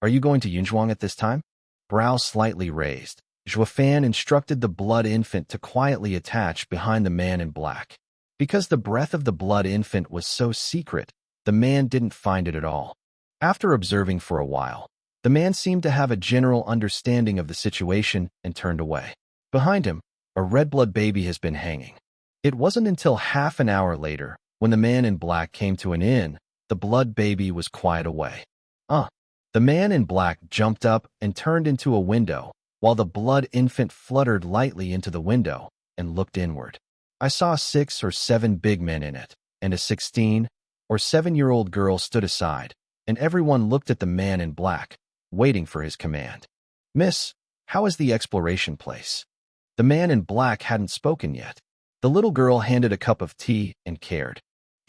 Are you going to Yunzhuang at this time? Brows slightly raised, Xuefan instructed the blood infant to quietly attach behind the man in black. Because the breath of the blood infant was so secret, the man didn't find it at all. After observing for a while, the man seemed to have a general understanding of the situation and turned away. Behind him, a red blood baby has been hanging. It wasn't until half an hour later, when the man in black came to an inn, the blood baby was quiet away. The man in black jumped up and turned into a window, while the blood infant fluttered lightly into the window and looked inward. I saw 6 or 7 big men in it, and a 16 or 7-year-old girl stood aside, and everyone looked at the man in black, waiting for his command. Miss, how is the exploration place? The man in black hadn't spoken yet. The little girl handed a cup of tea and cared.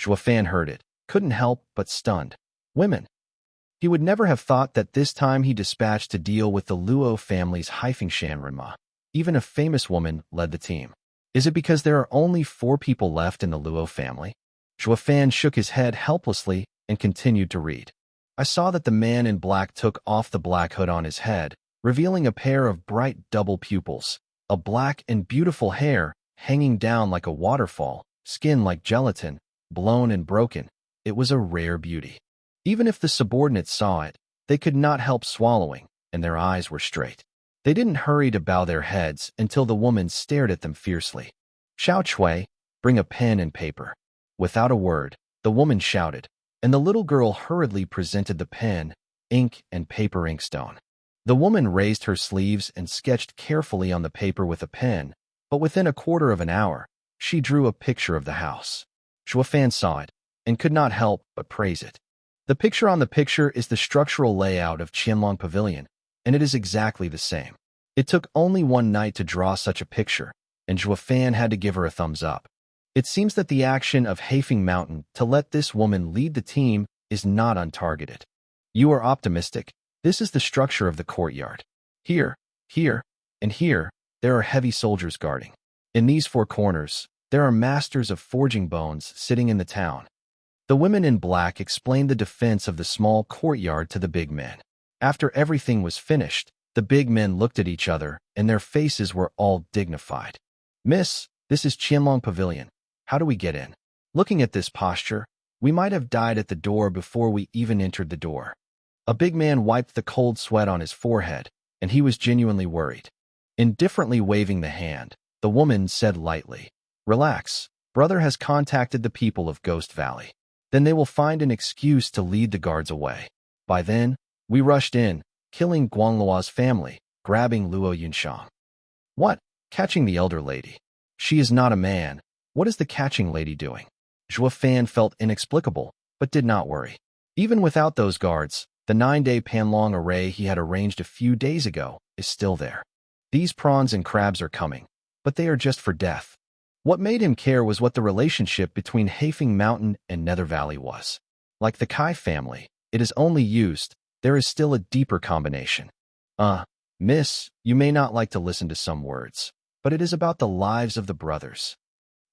Xuefan heard it, couldn't help but stunned. Women. He would never have thought that this time he dispatched to deal with the Luo family's Haifengshan Renma. Even a famous woman led the team. Is it because there are only 4 people left in the Luo family? Xuefan shook his head helplessly and continued to read. I saw that the man in black took off the black hood on his head, revealing a pair of bright double pupils, a black and beautiful hair hanging down like a waterfall, skin like gelatin, blown and broken. It was a rare beauty. Even if the subordinates saw it, they could not help swallowing, and their eyes were straight. They didn't hurry to bow their heads until the woman stared at them fiercely. Xiao Chui, bring a pen and paper. Without a word, the woman shouted, and the little girl hurriedly presented the pen, ink, and paper inkstone. The woman raised her sleeves and sketched carefully on the paper with a pen, but within a quarter of an hour, she drew a picture of the house. Xuefan saw it, and could not help but praise it. The picture on the picture is the structural layout of Qianlong Pavilion, and it is exactly the same. It took only one night to draw such a picture, and Zhuo Fan had to give her a thumbs up. It seems that the action of Haifeng Mountain to let this woman lead the team is not untargeted. You are optimistic. This is the structure of the courtyard. Here, and here, there are heavy soldiers guarding. In these four corners, there are masters of forging bones sitting in the town. The women in black explained the defense of the small courtyard to the big men. After everything was finished, the big men looked at each other, and their faces were all dignified. Miss, this is Qianlong Pavilion. How do we get in? Looking at this posture, we might have died at the door before we even entered the door. A big man wiped the cold sweat on his forehead, and he was genuinely worried. Indifferently waving the hand, the woman said lightly, "Relax, brother has contacted the people of Ghost Valley. Then they will find an excuse to lead the guards away." By then, we rushed in, killing Guangluo's family, grabbing Luo Yunshang. What? Catching the elder lady? She is not a man. What is the catching lady doing? Zhuo Fan felt inexplicable, but did not worry. Even without those guards, the 9-day Panlong array he had arranged a few days ago is still there. These prawns and crabs are coming, but they are just for death. What made him care was what the relationship between Haifeng Mountain and Nether Valley was. Like the Kai family, it is only used, there is still a deeper combination. Miss, you may not like to listen to some words, but it is about the lives of the brothers.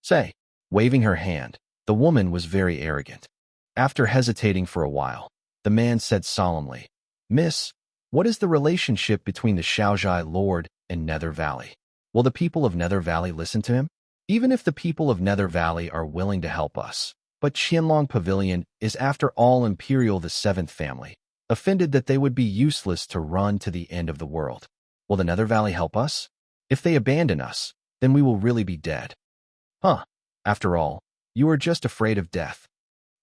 Say, waving her hand, the woman was very arrogant. After hesitating for a while, the man said solemnly, "Miss, what is the relationship between the Shaozhai Lord and Nether Valley? Will the people of Nether Valley listen to him? Even if the people of Nether Valley are willing to help us, but Qianlong Pavilion is after all Imperial the Seventh family, offended that they would be useless to run to the end of the world. Will the Nether Valley help us? If they abandon us, then we will really be dead." After all, you are just afraid of death.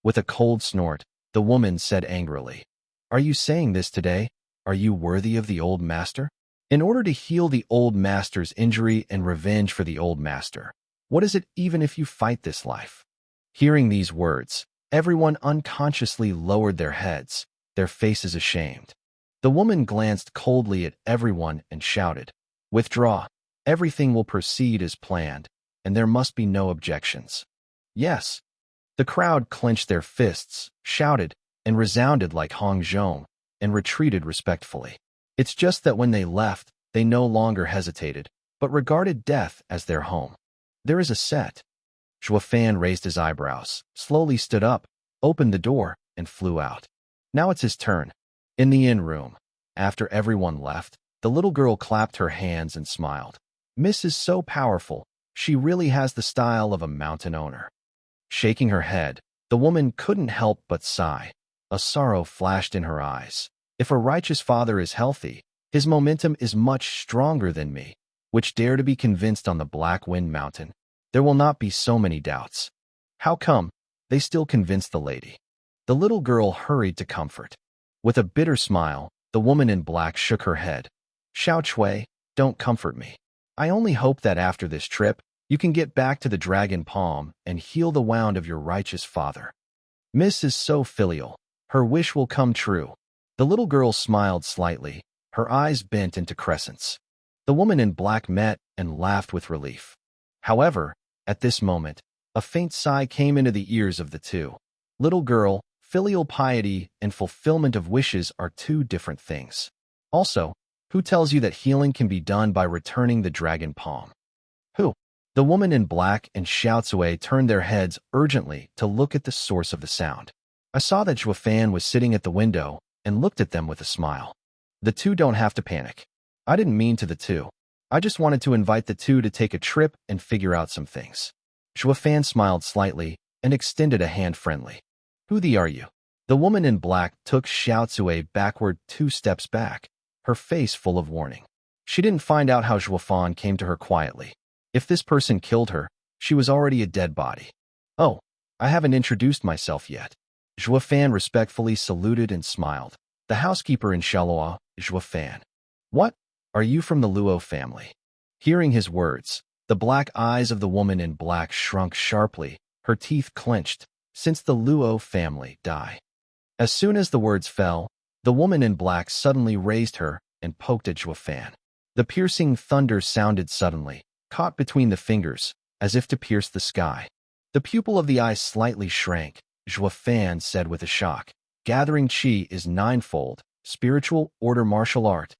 With a cold snort, the woman said angrily, "Are you saying this today? Are you worthy of the old master? In order to heal the old master's injury and revenge for the old master, what is it even if you fight this life?" Hearing these words, everyone unconsciously lowered their heads, their faces ashamed. The woman glanced coldly at everyone and shouted, "Withdraw. Everything will proceed as planned, and there must be no objections." Yes. The crowd clenched their fists, shouted, and resounded like Hong Zhong, and retreated respectfully. It's just that when they left, they no longer hesitated, but regarded death as their home. There is a set. Zhuo Fan raised his eyebrows, slowly stood up, opened the door, and flew out. Now it's his turn. In the inn room, after everyone left, the little girl clapped her hands and smiled. Miss is so powerful, she really has the style of a mountain owner. Shaking her head, the woman couldn't help but sigh. A sorrow flashed in her eyes. If a righteous father is healthy, his momentum is much stronger than me, which dare to be convinced on the Black Wind Mountain. There will not be so many doubts. How come? They still convinced the lady. The little girl hurried to comfort. With a bitter smile, the woman in black shook her head. "Xiao Chui, don't comfort me. I only hope that after this trip, you can get back to the Dragon Palm and heal the wound of your righteous father. Miss is so filial. Her wish will come true." The little girl smiled slightly, her eyes bent into crescents. The woman in black met and laughed with relief. However, at this moment, a faint sigh came into the ears of the two. Little girl, filial piety and fulfillment of wishes are two different things. Also, who tells you that healing can be done by returning the dragon palm? Who? The woman in black and Xiao Cui turned their heads urgently to look at the source of the sound. I saw that Zhuo Fan was sitting at the window and looked at them with a smile. The two don't have to panic. I didn't mean to the two. I just wanted to invite the two to take a trip and figure out some things. Zhuo Fan smiled slightly and extended a hand friendly. Who are you? The woman in black took Xiao Cui backward 2 steps back, her face full of warning. She didn't find out how Zhuo Fan came to her quietly. If this person killed her, she was already a dead body. Oh, I haven't introduced myself yet. Zhuo Fan respectfully saluted and smiled. The housekeeper in Shalua, Zhuo Fan. What? Are you from the Luo family? Hearing his words, the black eyes of the woman in black shrunk sharply, her teeth clenched. Since the Luo family die. As soon as the words fell, the woman in black suddenly raised her and poked at Juefan. The piercing thunder sounded suddenly, caught between the fingers, as if to pierce the sky. The pupil of the eye slightly shrank. Juefan said with a shock, "Gathering chi is ninefold, spiritual order martial art."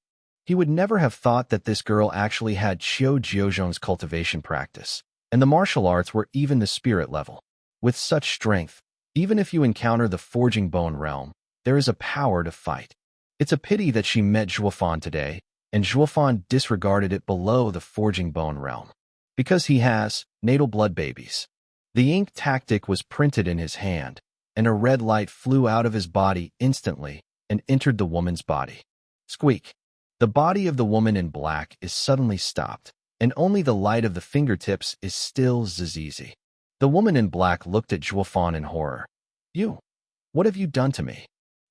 He would never have thought that this girl actually had Qiu Jiuzhong's cultivation practice, and the martial arts were even the spirit level. With such strength, even if you encounter the forging bone realm, there is a power to fight. It's a pity that she met Juefan today, and Juefan disregarded it below the forging bone realm. Because he has natal blood babies. The ink tactic was printed in his hand, and a red light flew out of his body instantly and entered the woman's body. Squeak. The body of the woman in black is suddenly stopped, and only the light of the fingertips is still zizi. The woman in black looked at Juefan in horror. "You, what have you done to me?"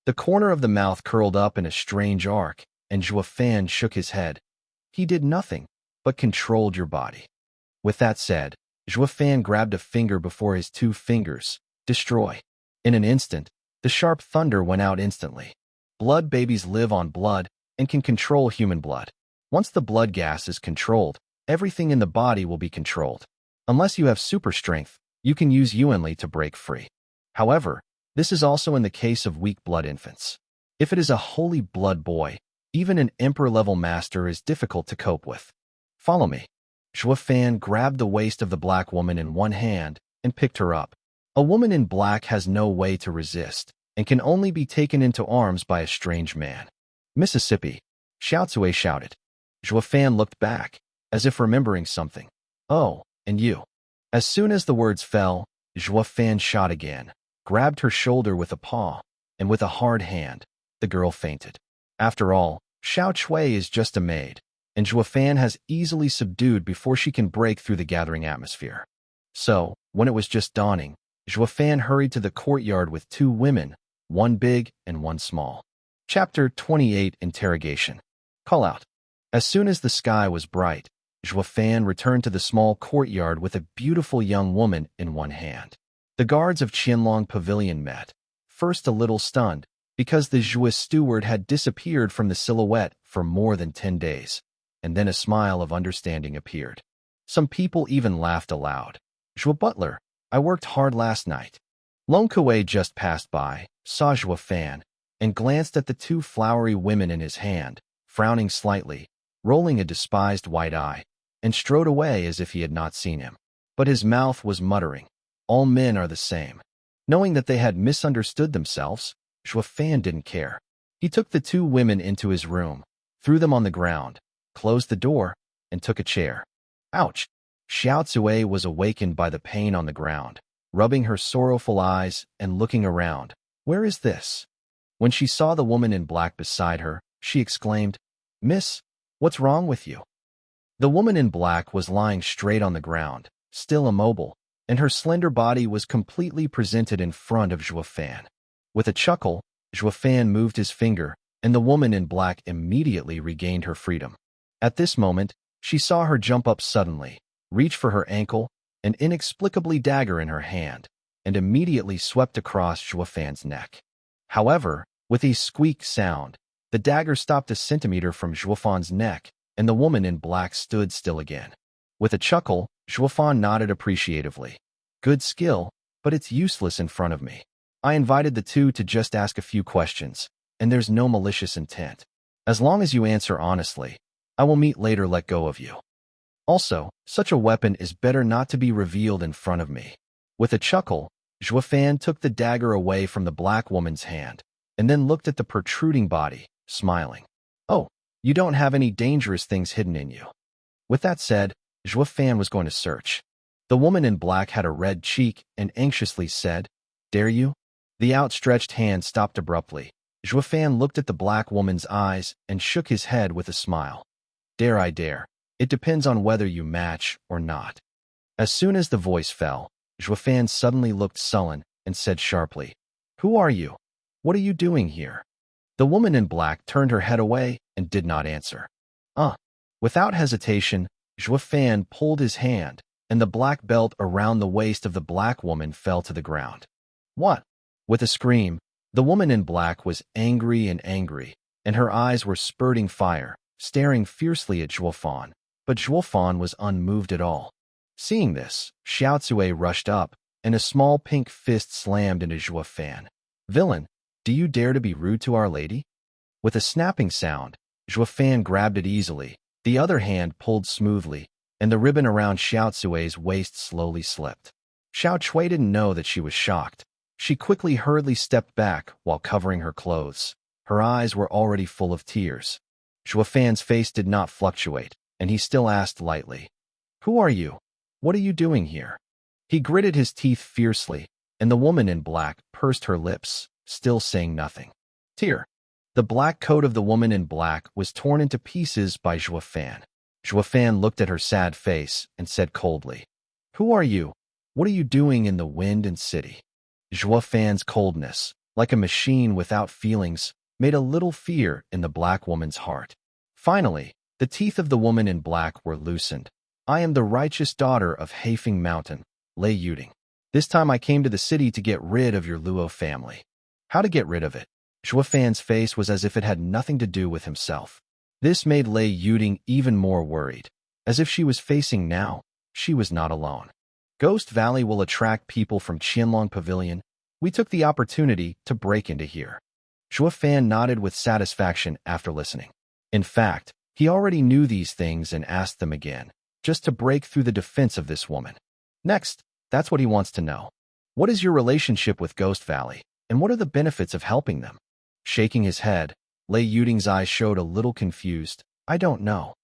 The corner of the mouth curled up in a strange arc, and Juefan shook his head. "He did nothing, but controlled your body." With that said, Juefan grabbed a finger before his two fingers. Destroy. In an instant, the sharp thunder went out instantly. Blood babies live on blood and can control human blood. Once the blood gas is controlled, everything in the body will be controlled. Unless you have super strength, you can use Yuanli to break free. However, this is also in the case of weak blood infants. If it is a holy blood boy, even an emperor-level master is difficult to cope with. Follow me. Juefan grabbed the waist of the black woman in one hand and picked her up. A woman in black has no way to resist and can only be taken into arms by a strange man. "Mississippi," Xiaotsue shouted. Juefan looked back, as if remembering something. "Oh, and you." As soon as the words fell, Juefan shot again, grabbed her shoulder with a paw, and with a hard hand, the girl fainted. After all, Xiaotsue is just a maid, and Juefan has easily subdued before she can break through the gathering atmosphere. So, when it was just dawning, Juefan hurried to the courtyard with two women, one big and one small. Chapter 28 Interrogation. Call out. As soon as the sky was bright, Juefan returned to the small courtyard with a beautiful young woman in one hand. The guards of Qianlong Pavilion met, first a little stunned, because the Zhuo steward had disappeared from the silhouette for more than 10 days, and then a smile of understanding appeared. Some people even laughed aloud. "Zhuo butler, I worked hard last night." Long Kuei just passed by, saw Juefan, and glanced at the two flowery women in his hand, frowning slightly, rolling a despised white eye, and strode away as if he had not seen him. But his mouth was muttering, "All men are the same." Knowing that they had misunderstood themselves, Juefan didn't care. He took the two women into his room, threw them on the ground, closed the door, and took a chair. Ouch! Xiaotsue was awakened by the pain on the ground, rubbing her sorrowful eyes and looking around. "Where is this?" When she saw the woman in black beside her, she exclaimed, "Miss, what's wrong with you?" The woman in black was lying straight on the ground, still immobile, and her slender body was completely presented in front of Juefan. With a chuckle, Juefan moved his finger, and the woman in black immediately regained her freedom. At this moment, she saw her jump up suddenly, reach for her ankle, an inexplicably dagger in her hand, and immediately swept across Juefan's neck. However, with a squeak sound, the dagger stopped a centimeter from Juefan's neck, and the woman in black stood still again. With a chuckle, Juefan nodded appreciatively. "Good skill, but it's useless in front of me. I invited the two to just ask a few questions, and there's no malicious intent. As long as you answer honestly, I will meet later let go of you. Also, such a weapon is better not to be revealed in front of me." With a chuckle, Juefan took the dagger away from the black woman's hand, and then looked at the protruding body, smiling. "Oh, you don't have any dangerous things hidden in you." With that said, Juefan was going to search. The woman in black had a red cheek and anxiously said, "Dare you?" The outstretched hand stopped abruptly. Juefan looked at the black woman's eyes and shook his head with a smile. "Dare I dare. It depends on whether you match or not." As soon as the voice fell, Juefan suddenly looked sullen and said sharply, "Who are you? What are you doing here?" The woman in black turned her head away and did not answer. Without hesitation, Juefan pulled his hand, and the black belt around the waist of the black woman fell to the ground. "What?" With a scream, The woman in black was angry, and her eyes were spurting fire, staring fiercely at Zhuofan. But Zhuofan was unmoved at all. Seeing this, Xiao Zue rushed up, and a small pink fist slammed into Zhuofan. "Villain, do you dare to be rude to Our Lady?" With a snapping sound, Zhuofan grabbed it easily, the other hand pulled smoothly, and the ribbon around Xiao Zue's waist slowly slipped. Xiao Cui didn't know that she was shocked. She hurriedly stepped back while covering her clothes. Her eyes were already full of tears. Zhuofan's face did not fluctuate, and he still asked lightly, "Who are you? What are you doing here?" He gritted his teeth fiercely, and the woman in black pursed her lips, still saying nothing. Tear. The black coat of the woman in black was torn into pieces by Zhuofan. Zhuofan looked at her sad face and said coldly, "Who are you? What are you doing in the wind and city?" Zhuofan's coldness, like a machine without feelings, made a little fear in the black woman's heart. Finally, the teeth of the woman in black were loosened. "I am the righteous daughter of Heifeng Mountain, Lei Yuding. This time I came to the city to get rid of your Luo family." How to get rid of it? Zhuofan's face was as if it had nothing to do with himself. This made Lei Yuding even more worried. As if she was facing now, she was not alone. "Ghost Valley will attract people from Qianlong Pavilion. We took the opportunity to break into here." Zhuofan nodded with satisfaction after listening. In fact, he already knew these things and asked them again, just to break through the defense of this woman. Next, that's what he wants to know. What is your relationship with Ghost Valley, and what are the benefits of helping them? Shaking his head, Lei Yuding's eyes showed a little confused. "I don't know."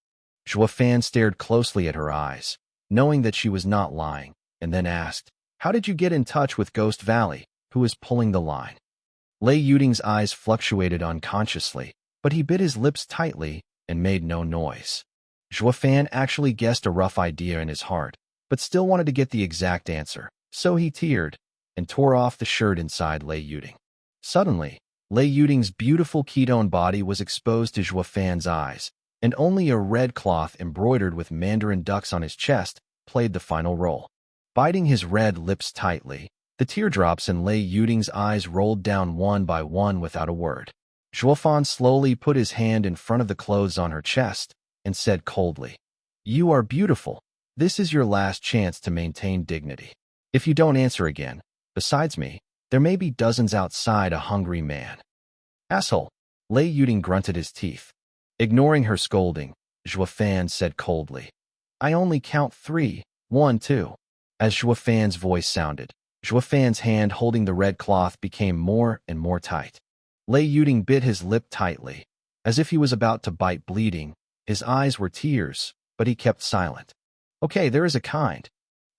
Zhuofan stared closely at her eyes, knowing that she was not lying, and then asked, "How did you get in touch with Ghost Valley? Who is pulling the line?" Lei Yuding's eyes fluctuated unconsciously, but he bit his lips tightly and made no noise. Zhuofan actually guessed a rough idea in his heart, but still wanted to get the exact answer, so he teared and tore off the shirt inside Lei Yuding. Suddenly, Lei Yuding's beautiful ketone body was exposed to Zhuofan's eyes, and only a red cloth embroidered with mandarin ducks on his chest played the final role. Biting his red lips tightly, the teardrops in Lei Yuding's eyes rolled down one by one without a word. Zhuofan slowly put his hand in front of the clothes on her chest and said coldly, "You are beautiful. This is your last chance to maintain dignity. If you don't answer again, besides me, there may be dozens outside a hungry man." "Asshole," Lei Yuding grunted his teeth. Ignoring her scolding, Zhuofan said coldly, "I only count 3, 1, 2. As Zhuofan's voice sounded, Zhuofan's hand holding the red cloth became more and more tight. Lei Yuding bit his lip tightly, as if he was about to bite bleeding. His eyes were tears, but he kept silent. "Okay, there is a kind."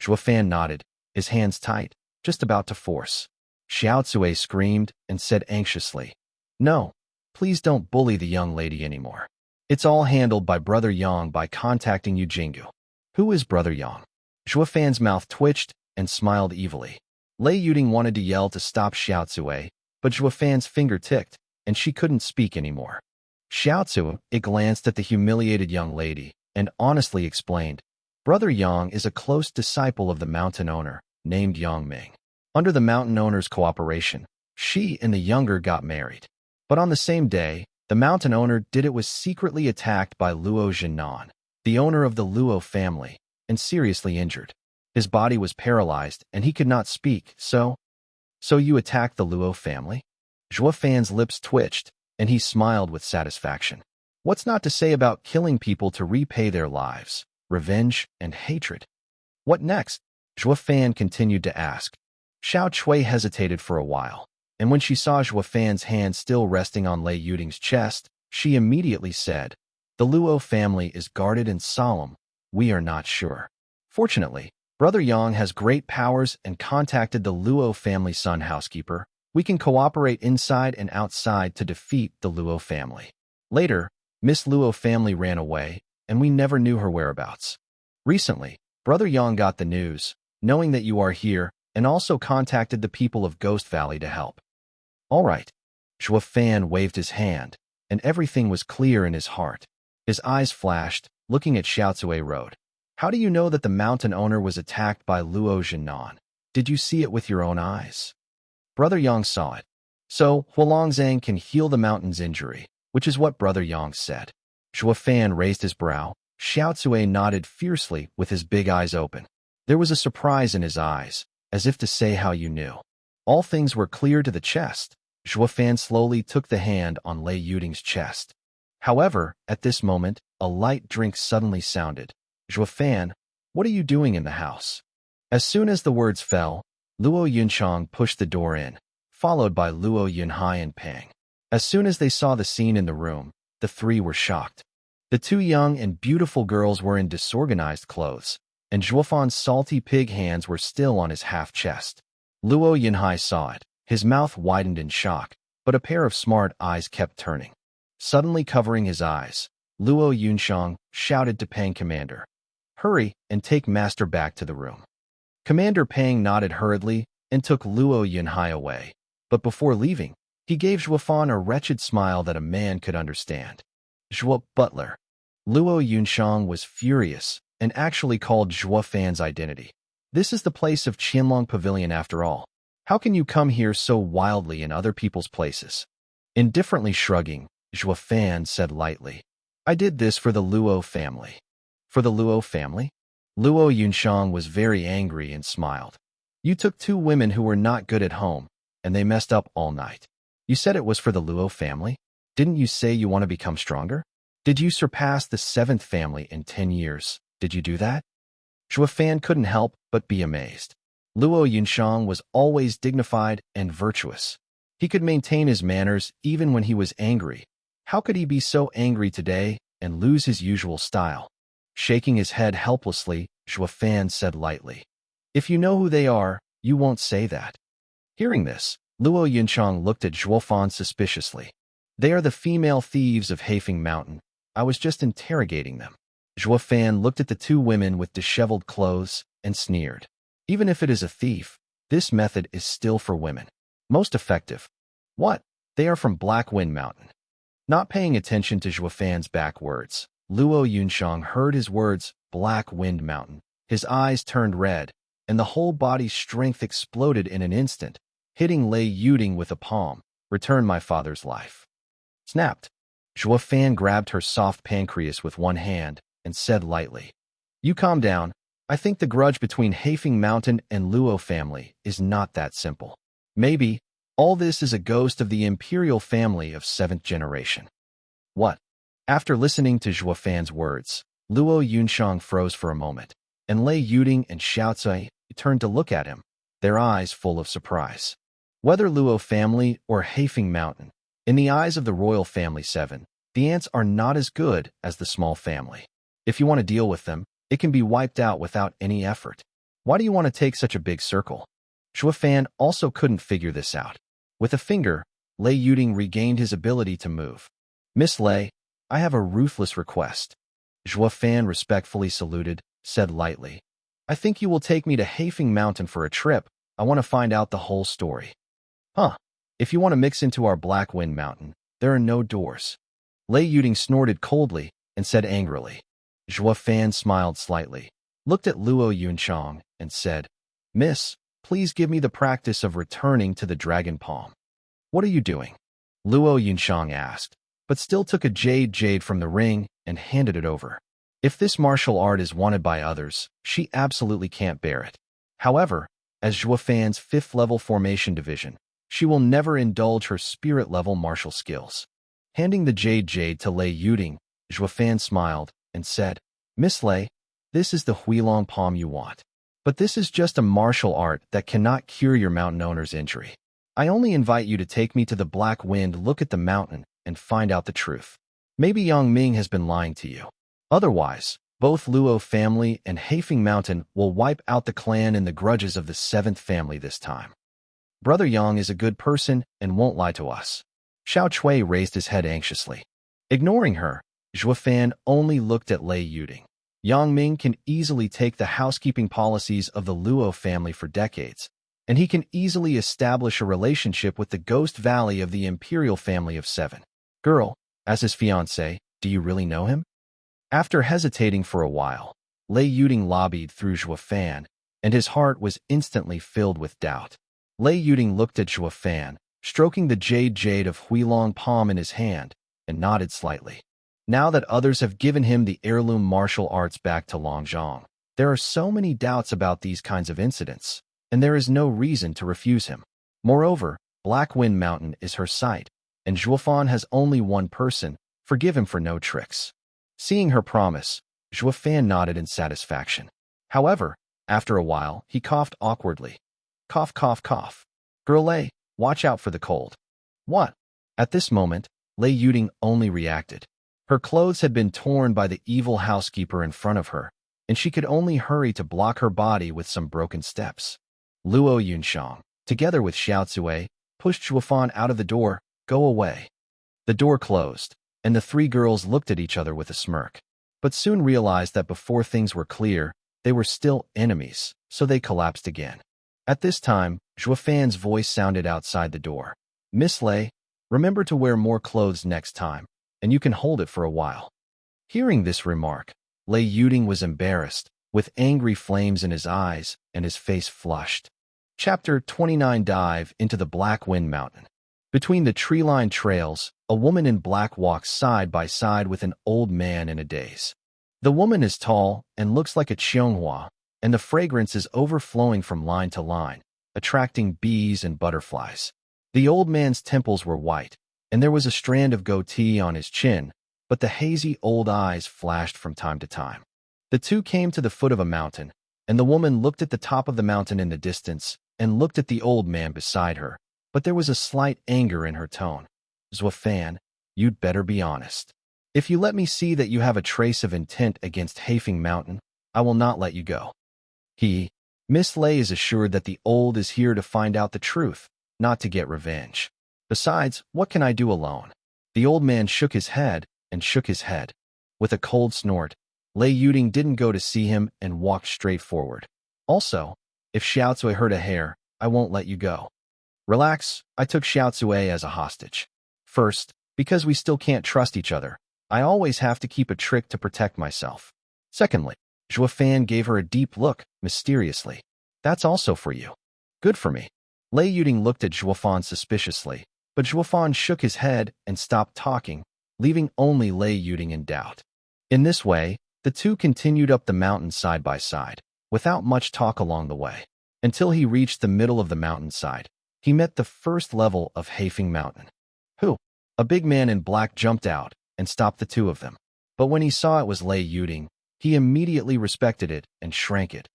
Zhuofan nodded, his hands tight, just about to force. Xiao Zue screamed and said anxiously, "No, please don't bully the young lady anymore. It's all handled by Brother Yang by contacting Yu Jingu." "Who is Brother Yang?" Zhuofan's mouth twitched and smiled evilly. Lei Yuding wanted to yell to stop Xiao Zue, but Zhuofan's finger ticked, and she couldn't speak anymore. Xiao Zue glanced at the humiliated young lady and honestly explained, "Brother Yang is a close disciple of the mountain owner, named Yang Ming. Under the mountain owner's cooperation, she and the younger got married. But on the same day, the mountain owner was secretly attacked by Luo Zhenan, the owner of the Luo family, and seriously injured. His body was paralyzed and he could not speak, so you attacked the Luo family?" Zhuofan's lips twitched, and he smiled with satisfaction. "What's not to say about killing people to repay their lives, revenge, and hatred?" "What next?" Zhuofan continued to ask. Xiao Cui hesitated for a while, and when she saw Zhuofan's hand still resting on Lei Yuding's chest, she immediately said, "The Luo family is guarded and solemn. We are not sure. Fortunately, Brother Yang has great powers and contacted the Luo family son housekeeper. We can cooperate inside and outside to defeat the Luo family." Later, Miss Luo family ran away, and we never knew her whereabouts. Recently, Brother Yang got the news, knowing that you are here, and also contacted the people of Ghost Valley to help. "All right." Zhuofan waved his hand, and everything was clear in his heart. His eyes flashed, looking at Xiao Zue Road. "How do you know that the mountain owner was attacked by Luo Zhenan? Did you see it with your own eyes?" "Brother Yang saw it. So, Hualongzhang can heal the mountain's injury, which is what Brother Yang said. Zhuo Fan raised his brow. Xiao Cui nodded fiercely with his big eyes open. There was a surprise in his eyes, as if to say how you knew. All things were clear to the chest. Zhuo Fan slowly took the hand on Lei Yuding's chest. However, at this moment, a light drink suddenly sounded. Zhuo Fan, what are you doing in the house? As soon as the words fell, Luo Yunchang pushed the door in, followed by Luo Yunhai and Pang. As soon as they saw the scene in the room, the three were shocked. The two young and beautiful girls were in disorganized clothes, and Zhuofan's salty pig hands were still on his half-chest. Luo Yunhai saw it. His mouth widened in shock, but a pair of smart eyes kept turning. Suddenly covering his eyes, Luo Yunchang shouted to Pang Commander, "Hurry and take Master back to the room." Commander Pang nodded hurriedly and took Luo Yunhai away, but before leaving, he gave Zhuofan a wretched smile that a man could understand. Zhuo Butler. Luo Yunchang was furious and actually called Zhuofan's identity. This is the place of Qianlong Pavilion after all. How can you come here so wildly in other people's places? Indifferently shrugging, Zhuofan said lightly, I did this for the Luo family. For the Luo family? Luo Yunchang was very angry and smiled. You took two women who were not good at home, and they messed up all night. You said it was for the Luo family? Didn't you say you want to become stronger? Did you surpass the seventh family in 10 years? Did you do that? Zhuofan couldn't help but be amazed. Luo Yunchang was always dignified and virtuous. He could maintain his manners even when he was angry. How could he be so angry today and lose his usual style? Shaking his head helplessly, Zhuofan said lightly, If you know who they are, you won't say that. Hearing this, Luo Yunchang looked at Zhuofan suspiciously. They are the female thieves of Haifeng Mountain. I was just interrogating them. Zhuofan looked at the two women with disheveled clothes and sneered. Even if it is a thief, this method is still for women. Most effective. What? They are from Blackened Mountain. Not paying attention to Zhuofan's back words, Luo Yunchang heard his words, Black Wind Mountain. His eyes turned red, and the whole body's strength exploded in an instant, hitting Lei Yuding with a palm. Return my father's life. Snapped. Zhuofan grabbed her soft pancreas with one hand and said lightly, You calm down. I think the grudge between Haifeng Mountain and Luo family is not that simple. Maybe all this is a ghost of the imperial family of 7th generation. What? After listening to Zhuofan's words, Luo Yunchang froze for a moment, and Lei Yuding and Xiao Cui turned to look at him, their eyes full of surprise. Whether Luo family or Haifeng Mountain, in the eyes of the royal family 7, the ants are not as good as the small family. If you want to deal with them, it can be wiped out without any effort. Why do you want to take such a big circle? Zhuofan also couldn't figure this out. With a finger, Lei Yuding regained his ability to move. Miss Lei, I have a ruthless request. Zhuofan respectfully saluted, said lightly, I think you will take me to Haifeng Mountain for a trip. I want to find out the whole story. Huh. If you want to mix into our Black Wind Mountain, there are no doors. Lei Yuding snorted coldly and said angrily. Zhuofan smiled slightly, looked at Luo Yunchang, and said, Miss, please give me the practice of returning to the Dragon Palm. What are you doing? Luo Yunchang asked, but still took a jade from the ring and handed it over. If this martial art is wanted by others, she absolutely can't bear it. However, as Zhuofan's 5th level formation division, she will never indulge her spirit level martial skills. Handing the jade to Lei Yuding, Zhuofan smiled and said, Miss Lei, this is the Huilong palm you want. But this is just a martial art that cannot cure your mountain owner's injury. I only invite you to take me to the Black Wind, look at the mountain, and find out the truth. Maybe Yang Ming has been lying to you. Otherwise, both Luo family and Haifeng Mountain will wipe out the clan and the grudges of the 7th family this time. Brother Yang is a good person and won't lie to us. Xiao Cui raised his head anxiously. Ignoring her, Zhuofan only looked at Lei Yuding. Yang Ming can easily take the housekeeping policies of the Luo family for decades, and he can easily establish a relationship with the Ghost Valley of the Imperial family of 7. Girl, as his fiancé, do you really know him? After hesitating for a while, Lei Yuding lobbied through Zhuofan, and his heart was instantly filled with doubt. Lei Yuding looked at Zhuofan, stroking the jade of Huilong palm in his hand, and nodded slightly. Now that others have given him the heirloom martial arts back to Longzhong, there are so many doubts about these kinds of incidents, and there is no reason to refuse him. Moreover, Black Wind Mountain is her site, and Zhuofan has only one person. Forgive him for no tricks. Seeing her promise, Zhuofan nodded in satisfaction. However, after a while, he coughed awkwardly. Cough, cough, cough. Girl Lei, watch out for the cold. What? At this moment, Lei Yuding only reacted. Her clothes had been torn by the evil housekeeper in front of her, and she could only hurry to block her body with some broken steps. Luo Yunxiang, together with Xiao Zui, pushed Zhuofan out of the door. Go away. The door closed, and the three girls looked at each other with a smirk, but soon realized that before things were clear, they were still enemies, so they collapsed again. At this time, Zhuofan's voice sounded outside the door. Miss Lei, remember to wear more clothes next time, and you can hold it for a while. Hearing this remark, Lei Yuding was embarrassed, with angry flames in his eyes, and his face flushed. Chapter 29. Dive into the Black Wind Mountain. Between the tree-lined trails, a woman in black walks side by side with an old man in a daze. The woman is tall and looks like a Qianghua, and the fragrance is overflowing from line to line, attracting bees and butterflies. The old man's temples were white, and there was a strand of goatee on his chin, but the hazy old eyes flashed from time to time. The two came to the foot of a mountain, and the woman looked at the top of the mountain in the distance and looked at the old man beside her, but there was a slight anger in her tone. Zhuofan, you'd better be honest. If you let me see that you have a trace of intent against Haifeng Mountain, I will not let you go. Miss Lei is assured that the old is here to find out the truth, not to get revenge. Besides, what can I do alone? The old man shook his head and shook his head. With a cold snort, Lei Yuding didn't go to see him and walked straight forward. Also, if Xiao Zui hurt a hair, I won't let you go. Relax, I took Xiao Zui as a hostage. First, because we still can't trust each other, I always have to keep a trick to protect myself. Secondly, Zhuofan gave her a deep look, mysteriously. That's also for you. Good for me. Lei Yuding looked at Zhuofan suspiciously, but Zhuofan shook his head and stopped talking, leaving only Lei Yuding in doubt. In this way, the two continued up the mountain side by side, without much talk along the way, until he reached the middle of the mountainside. He met the first level of Haifeng Mountain. Who? A big man in black jumped out and stopped the two of them. But when he saw it was Lei Yuding, he immediately respected it and shrank it.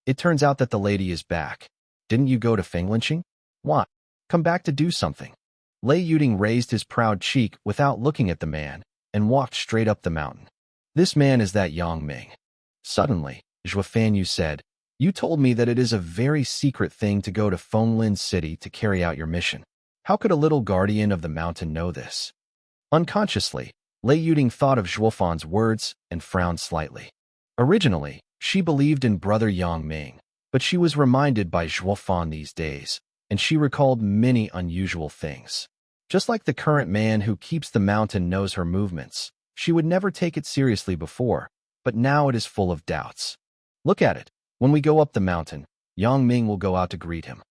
It turns out that the lady is back. Didn't you go to Fenglinching? What? Come back to do something. Lei Yuding raised his proud cheek without looking at the man and walked straight up the mountain. This man is that Yang Ming. Suddenly, Zhuofan said, you told me that it is a very secret thing to go to Fenglin City to carry out your mission. How could a little guardian of the mountain know this? Unconsciously, Lei Yuding thought of Zhuofan's words and frowned slightly. Originally, she believed in brother Yang Ming, but she was reminded by Zhuofan these days, and she recalled many unusual things. Just like the current man who keeps the mountain knows her movements, she would never take it seriously before, but now it is full of doubts. Look at it. When we go up the mountain, Yang Ming will go out to greet him.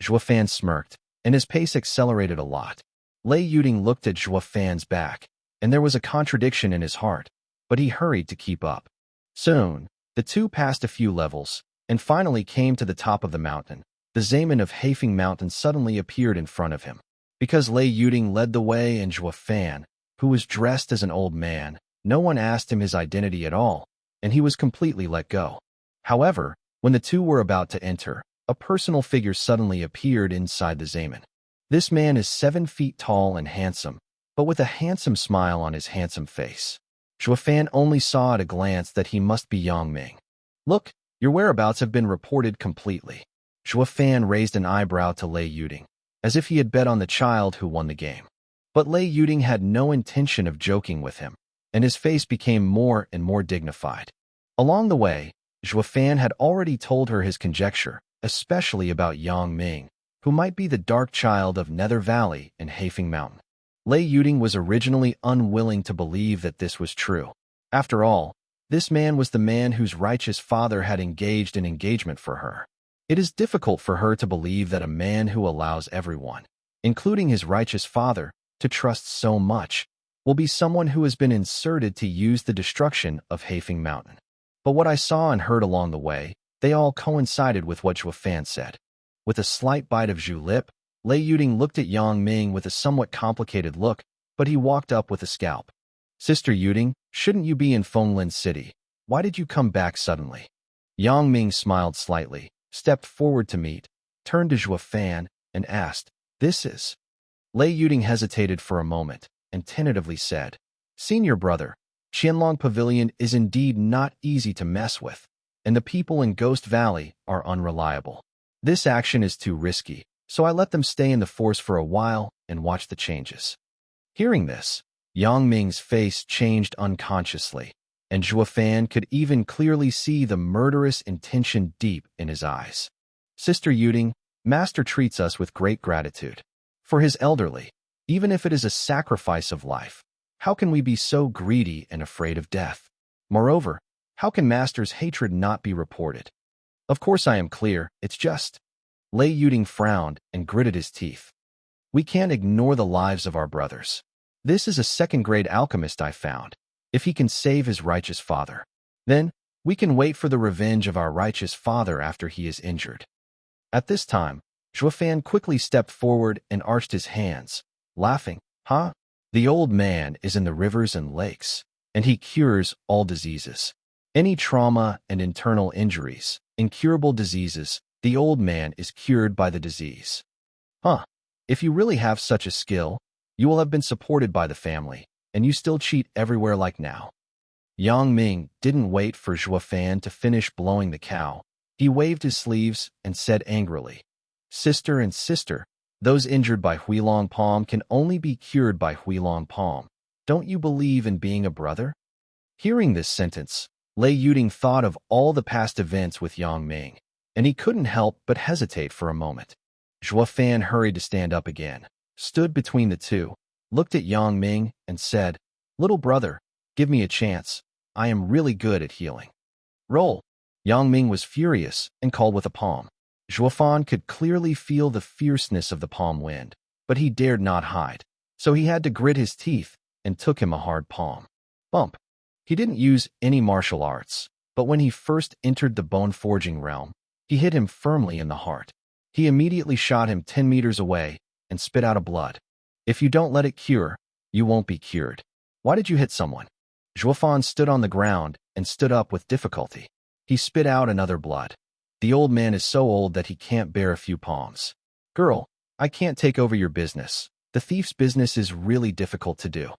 Zhuofan smirked, and his pace accelerated a lot. Lei Yuding looked at Zhuofan's back, and there was a contradiction in his heart, but he hurried to keep up. Soon, the two passed a few levels, and finally came to the top of the mountain. The Zamen of Haifeng Mountain suddenly appeared in front of him. Because Lei Yuding led the way and Zhuofan, who was dressed as an old man, no one asked him his identity at all, and he was completely let go. However, when the two were about to enter, a personal figure suddenly appeared inside the Zamen. This man is 7 feet tall and handsome, but with a handsome smile on his handsome face. Zhuofan only saw at a glance that he must be Yang Ming. Look, your whereabouts have been reported completely. Zhuofan raised an eyebrow to Lei Yuding, as if he had bet on the child who won the game. But Lei Yuding had no intention of joking with him, and his face became more and more dignified. Along the way, Zhuofan had already told her his conjecture, especially about Yang Ming, who might be the dark child of Nether Valley and Haifeng Mountain. Lei Yuding was originally unwilling to believe that this was true. After all, this man was the man whose righteous father had engaged in engagement for her. It is difficult for her to believe that a man who allows everyone, including his righteous father, to trust so much, will be someone who has been inserted to use the destruction of Hafeng Mountain. But what I saw and heard along the way, they all coincided with what Zhuo Fan said. With a slight bite of Zhu lip, Lei Yuding looked at Yang Ming with a somewhat complicated look, but he walked up with a scalp. Sister Yuding, shouldn't you be in Fenglin City? Why did you come back suddenly? Yang Ming smiled slightly, stepped forward to meet, turned to Zhuo Fan, and asked, "This is?" Lei Yuding hesitated for a moment, and tentatively said, "Senior brother, Qianlong Pavilion is indeed not easy to mess with, and the people in Ghost Valley are unreliable. This action is too risky, so I let them stay in the force for a while and watch the changes." Hearing this, Yang Ming's face changed unconsciously, and Zhuo Fan could even clearly see the murderous intention deep in his eyes. "Sister Yuding, Master treats us with great gratitude. For his elderly, even if it is a sacrifice of life, how can we be so greedy and afraid of death? Moreover, how can Master's hatred not be reported? Of course I am clear, it's just." Lei Yuding frowned and gritted his teeth. "We can't ignore the lives of our brothers. This is a second-grade alchemist I found. If he can save his righteous father, then we can wait for the revenge of our righteous father after he is injured." At this time, Zhuo Fan quickly stepped forward and arched his hands, laughing. "Huh? The old man is in the rivers and lakes, and he cures all diseases. Any trauma and internal injuries, incurable diseases, the old man is cured by the disease. Huh? If you really have such a skill, you will have been supported by the family, and you still cheat everywhere like now." Yang Ming didn't wait for Zhuo Fan to finish blowing the cow. He waved his sleeves and said angrily, "Sister and sister, those injured by Huilong Palm can only be cured by Huilong Palm. Don't you believe in being a brother?" Hearing this sentence, Lei Yuding thought of all the past events with Yang Ming, and he couldn't help but hesitate for a moment. Zhuo Fan hurried to stand up again, stood between the two, looked at Yang Ming, and said, "Little brother, give me a chance. I am really good at healing." "Roll." Yang Ming was furious and called with a palm. Zhuo Fan could clearly feel the fierceness of the palm wind, but he dared not hide, so he had to grit his teeth and took him a hard palm. Bump. He didn't use any martial arts, but when he first entered the bone-forging realm, he hit him firmly in the heart. He immediately shot him 10 meters away and spit out a blood. "If you don't let it cure, you won't be cured. Why did you hit someone?" Zhuo Fan stood on the ground and stood up with difficulty. He spit out another blood. "The old man is so old that he can't bear a few palms. Girl, I can't take over your business. The thief's business is really difficult to do."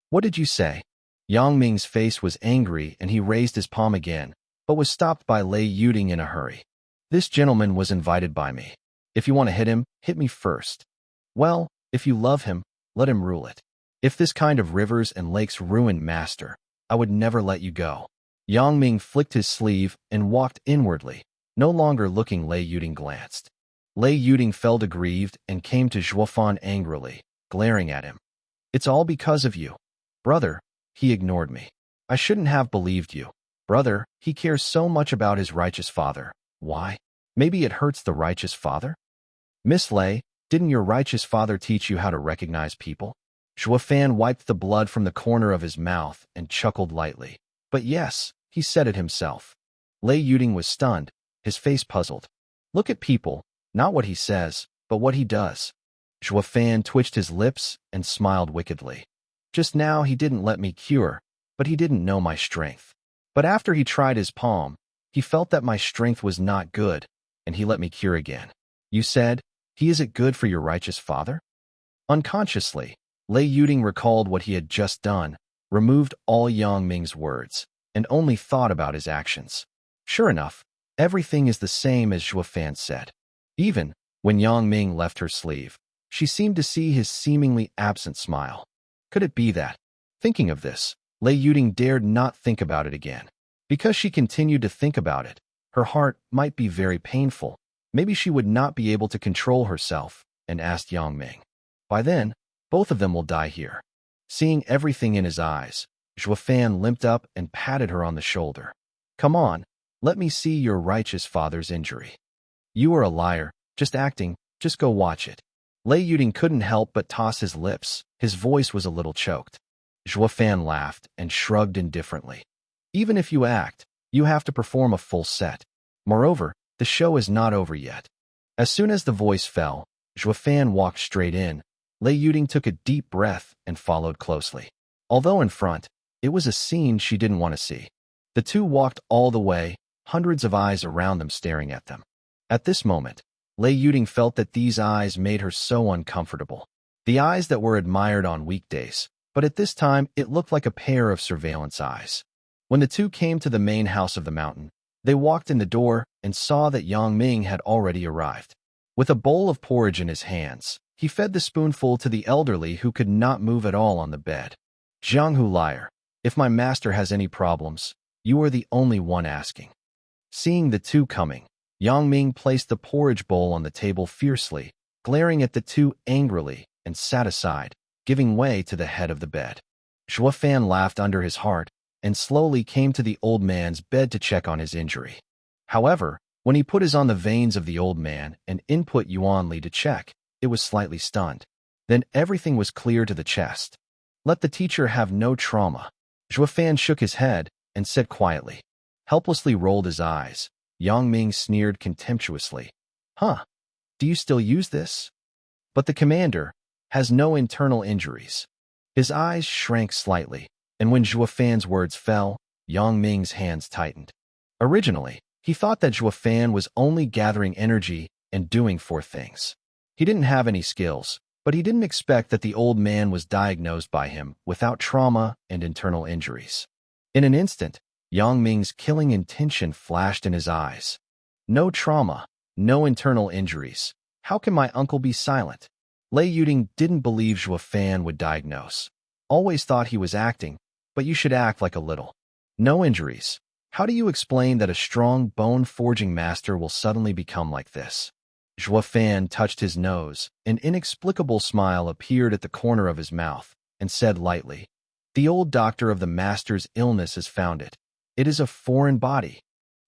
"What did you say?" Yang Ming's face was angry and he raised his palm again, but was stopped by Lei Yuding in a hurry. "This gentleman was invited by me. If you want to hit me first. Well, if you love him, let him rule it. If this kind of rivers and lakes ruined Master, I would never let you go." Yang Ming flicked his sleeve and walked inwardly, no longer looking. Lei Yuding glanced. Lei Yuding felt aggrieved and came to Zhuo Fan angrily, glaring at him. "It's all because of you. Brother, he ignored me. I shouldn't have believed you. Brother, he cares so much about his righteous father. Why? Maybe it hurts the righteous father?" "Miss Lei, didn't your righteous father teach you how to recognize people?" Zhuo Fan wiped the blood from the corner of his mouth and chuckled lightly. "But yes, he said it himself." Lei Yuding was stunned, his face puzzled. "Look at people, not what he says, but what he does." Zhuo Fan twitched his lips and smiled wickedly. "Just now he didn't let me cure, but he didn't know my strength. But after he tried his palm, he felt that my strength was not good, and he let me cure again. You said, he isn't good for your righteous father?" Unconsciously, Lei Yuding recalled what he had just done, removed all Yang Ming's words, and only thought about his actions. Sure enough, everything is the same as Zhuo Fan said. Even when Yang Ming left her sleeve, she seemed to see his seemingly absent smile. Could it be that? Thinking of this, Lei Yuding dared not think about it again. Because she continued to think about it, her heart might be very painful. Maybe she would not be able to control herself, and asked Yang Ming. "By then, both of them will die here." Seeing everything in his eyes, Zhuo Fan limped up and patted her on the shoulder. "Come on, let me see your righteous father's injury. You are a liar, just acting, just go watch it." Lei Yuding couldn't help but toss his lips. His voice was a little choked. Zhuo Fan laughed and shrugged indifferently. Even if you act, you have to perform a full set. Moreover, the show is not over yet. As soon as the voice fell, Zhuo Fan walked straight in. Lei Yuding took a deep breath and followed closely. Although in front, it was a scene she didn't want to see. The two walked all the way, hundreds of eyes around them staring at them. At this moment, Lei Yuding felt that these eyes made her so uncomfortable. The eyes that were admired on weekdays, but at this time it looked like a pair of surveillance eyes. When the two came to the main house of the mountain, they walked in the door and saw that Yang Ming had already arrived. With a bowl of porridge in his hands, he fed the spoonful to the elderly who could not move at all on the bed. Jianghu liar, if my master has any problems, you are the only one asking. Seeing the two coming, Yang Ming placed the porridge bowl on the table fiercely, glaring at the two angrily, and sat aside, giving way to the head of the bed. Zhuo Fan laughed under his heart and slowly came to the old man's bed to check on his injury. However, when he put his on the veins of the old man and input Yuan Li to check, it was slightly stunned. Then everything was clear to the chest. Let the teacher have no trauma. Zhuo Fan shook his head and said quietly. Helplessly rolled his eyes. Yang Ming sneered contemptuously. Huh? Do you still use this? But the commander has no internal injuries. His eyes shrank slightly, and when Zhuo Fan's words fell, Yang Ming's hands tightened. Originally, he thought that Zhuo Fan was only gathering energy and doing 4 things. He didn't have any skills, but he didn't expect that the old man was diagnosed by him without trauma and internal injuries. In an instant, Yang Ming's killing intention flashed in his eyes. No trauma, no internal injuries. How can my uncle be silent? Lei Yuding didn't believe Zhuo Fan would diagnose. Always thought he was acting, but you should act like a little. No injuries. How do you explain that a strong bone-forging master will suddenly become like this? Zhuo Fan touched his nose. An inexplicable smile appeared at the corner of his mouth, and said lightly, The old doctor of the master's illness has found it. It is a foreign body.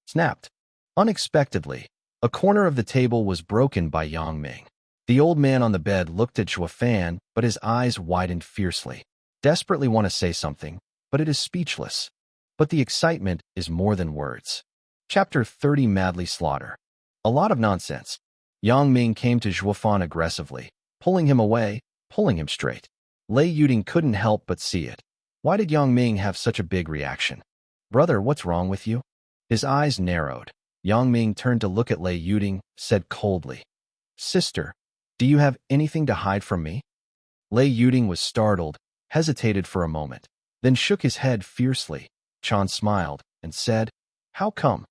Snapped. Unexpectedly, a corner of the table was broken by Yang Ming. The old man on the bed looked at Zhuo Fan, but his eyes widened fiercely. Desperately want to say something, but it is speechless. But the excitement is more than words. Chapter 30 Madly Slaughter. A lot of nonsense. Yang Ming came to Zhuo Fan aggressively, pulling him away, pulling him straight. Lei Yuding couldn't help but see it. Why did Yang Ming have such a big reaction? Brother, what's wrong with you? His eyes narrowed. Yang Ming turned to look at Lei Yuding, said coldly, Sister, do you have anything to hide from me? Lei Yuding was startled, hesitated for a moment, then shook his head fiercely. Chan smiled and said, How come?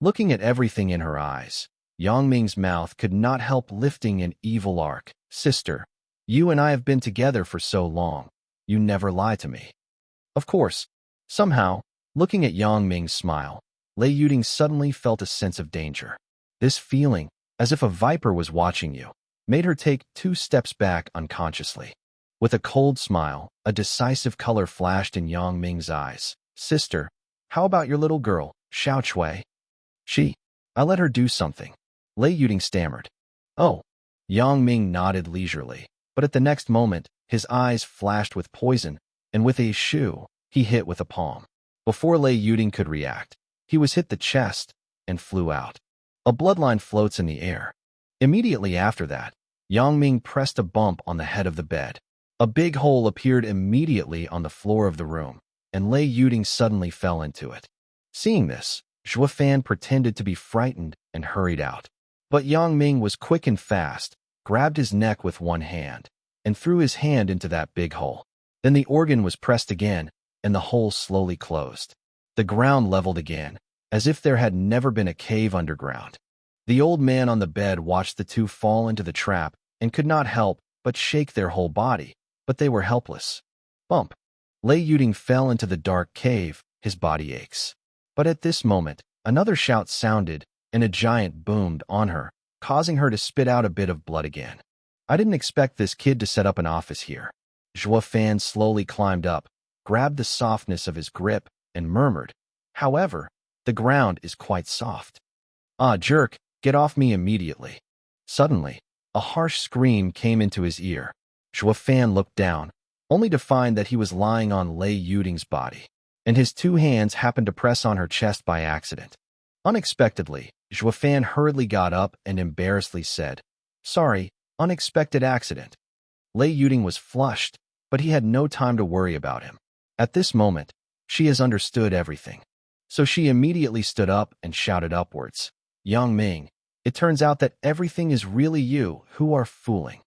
Looking at everything in her eyes, Yang Ming's mouth could not help lifting an evil arc. Sister, you and I have been together for so long. You never lie to me. Of course. Somehow, looking at Yang Ming's smile, Lei Yuding suddenly felt a sense of danger. This feeling, as if a viper was watching you, made her take 2 steps back unconsciously. With a cold smile, a decisive color flashed in Yang Ming's eyes. Sister, how about your little girl, Xiao Chui? I let her do something. Lei Yuding stammered. Oh. Yang Ming nodded leisurely, but at the next moment, his eyes flashed with poison, and with a shoo, he hit with a palm. Before Lei Yuding could react, he was hit the chest and flew out. A bloodline floats in the air. Immediately after that, Yang Ming pressed a bump on the head of the bed. A big hole appeared immediately on the floor of the room, and Lei Yuding suddenly fell into it. Seeing this, Zhuo Fan pretended to be frightened and hurried out. But Yang Ming was quick and fast, grabbed his neck with one hand, and threw his hand into that big hole. Then the organ was pressed again, and the hole slowly closed. The ground leveled again, as if there had never been a cave underground. The old man on the bed watched the two fall into the trap and could not help but shake their whole body, but they were helpless. Bump. Lei Yuding fell into the dark cave, his body aches. But at this moment, another shout sounded, and a giant boomed on her, causing her to spit out a bit of blood again. I didn't expect this kid to set up an office here. Zhuo Fan slowly climbed up, grabbed the softness of his grip, and murmured, However, the ground is quite soft. Ah, jerk, get off me immediately. Suddenly, A harsh scream came into his ear. Zhuo Fan looked down, only to find that he was lying on Lei Yuding's body, and his two hands happened to press on her chest by accident. Unexpectedly, Zhuo Fan hurriedly got up and embarrassedly said, "Sorry, unexpected accident." Lei Yuding was flushed, but he had no time to worry about him. At this moment, she has understood everything. So she immediately stood up and shouted upwards, "Yang Ming, it turns out that everything is really you who are fooling."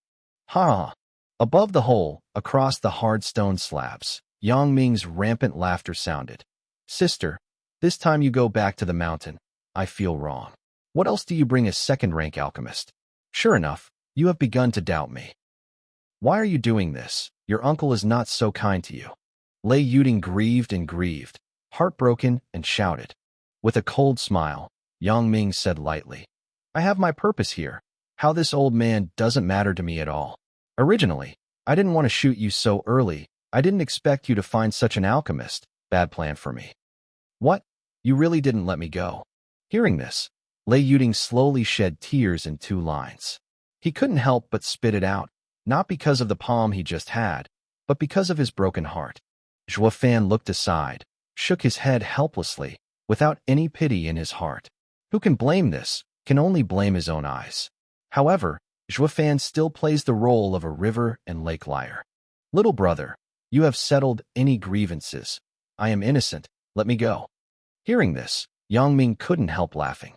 Ha! Above the hole, across the hard stone slabs, Yang Ming's rampant laughter sounded. "Sister, this time you go back to the mountain. I feel wrong. What else do you bring as second-rank alchemist? Sure enough, you have begun to doubt me. Why are you doing this? Your uncle is not so kind to you." Lei Yuding grieved, heartbroken, and shouted. With a cold smile, Yang Ming said lightly, "I have my purpose here. How this old man doesn't matter to me at all. Originally, I didn't want to shoot you so early. I didn't expect you to find such an alchemist. Bad plan for me." "What? You really didn't let me go?" Hearing this, Lei Yuding slowly shed tears in 2 lines. He couldn't help but spit it out, not because of the palm he just had, but because of his broken heart. Zhuo Fan looked aside, shook his head helplessly, without any pity in his heart. Who can blame this? Can only blame his own eyes. However, Zhuo Fan still plays the role of a river and lake liar. "Little brother, you have settled any grievances. I am innocent. Let me go." Hearing this, Yang Ming couldn't help laughing.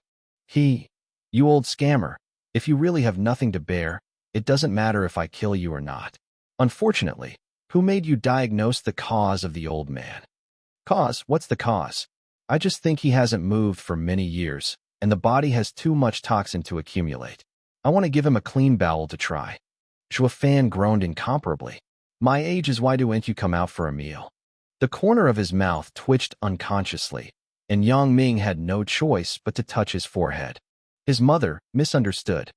"You old scammer, if you really have nothing to bear, it doesn't matter if I kill you or not. Unfortunately, who made you diagnose the cause of the old man?" "Cause? What's the cause? I just think he hasn't moved for many years, and the body has too much toxin to accumulate. I want to give him a clean bowel to try." Zhuo Fan groaned incomparably. "My age is why don't you come out for a meal?" The corner of his mouth twitched unconsciously, and Yang Ming had no choice but to touch his forehead. His mother misunderstood.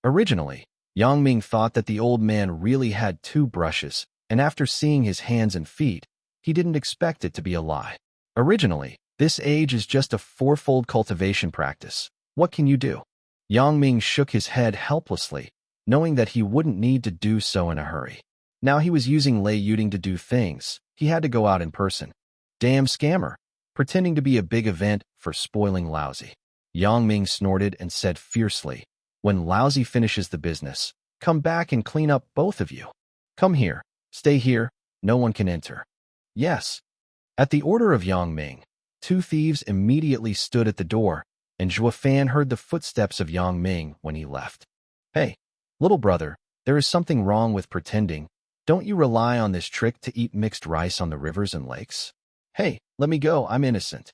Originally, Yang Ming thought that the old man really had 2 brushes, and after seeing his hands and feet, he didn't expect it to be a lie. Originally, this age is just a 4-fold cultivation practice. What can you do? Yang Ming shook his head helplessly, knowing that he wouldn't need to do so in a hurry. Now he was using Lei Yuding to do things. He had to go out in person. Damn scammer, pretending to be a big event for spoiling Lousy. Yang Ming snorted and said fiercely, "When Lousy finishes the business, come back and clean up both of you. Come here, stay here, no one can enter." "Yes." At the order of Yang Ming, 2 thieves immediately stood at the door, and Zhuo Fan heard the footsteps of Yang Ming when he left. "Hey, little brother, there is something wrong with pretending. Don't you rely on this trick to eat mixed rice on the rivers and lakes? Hey, let me go, I'm innocent."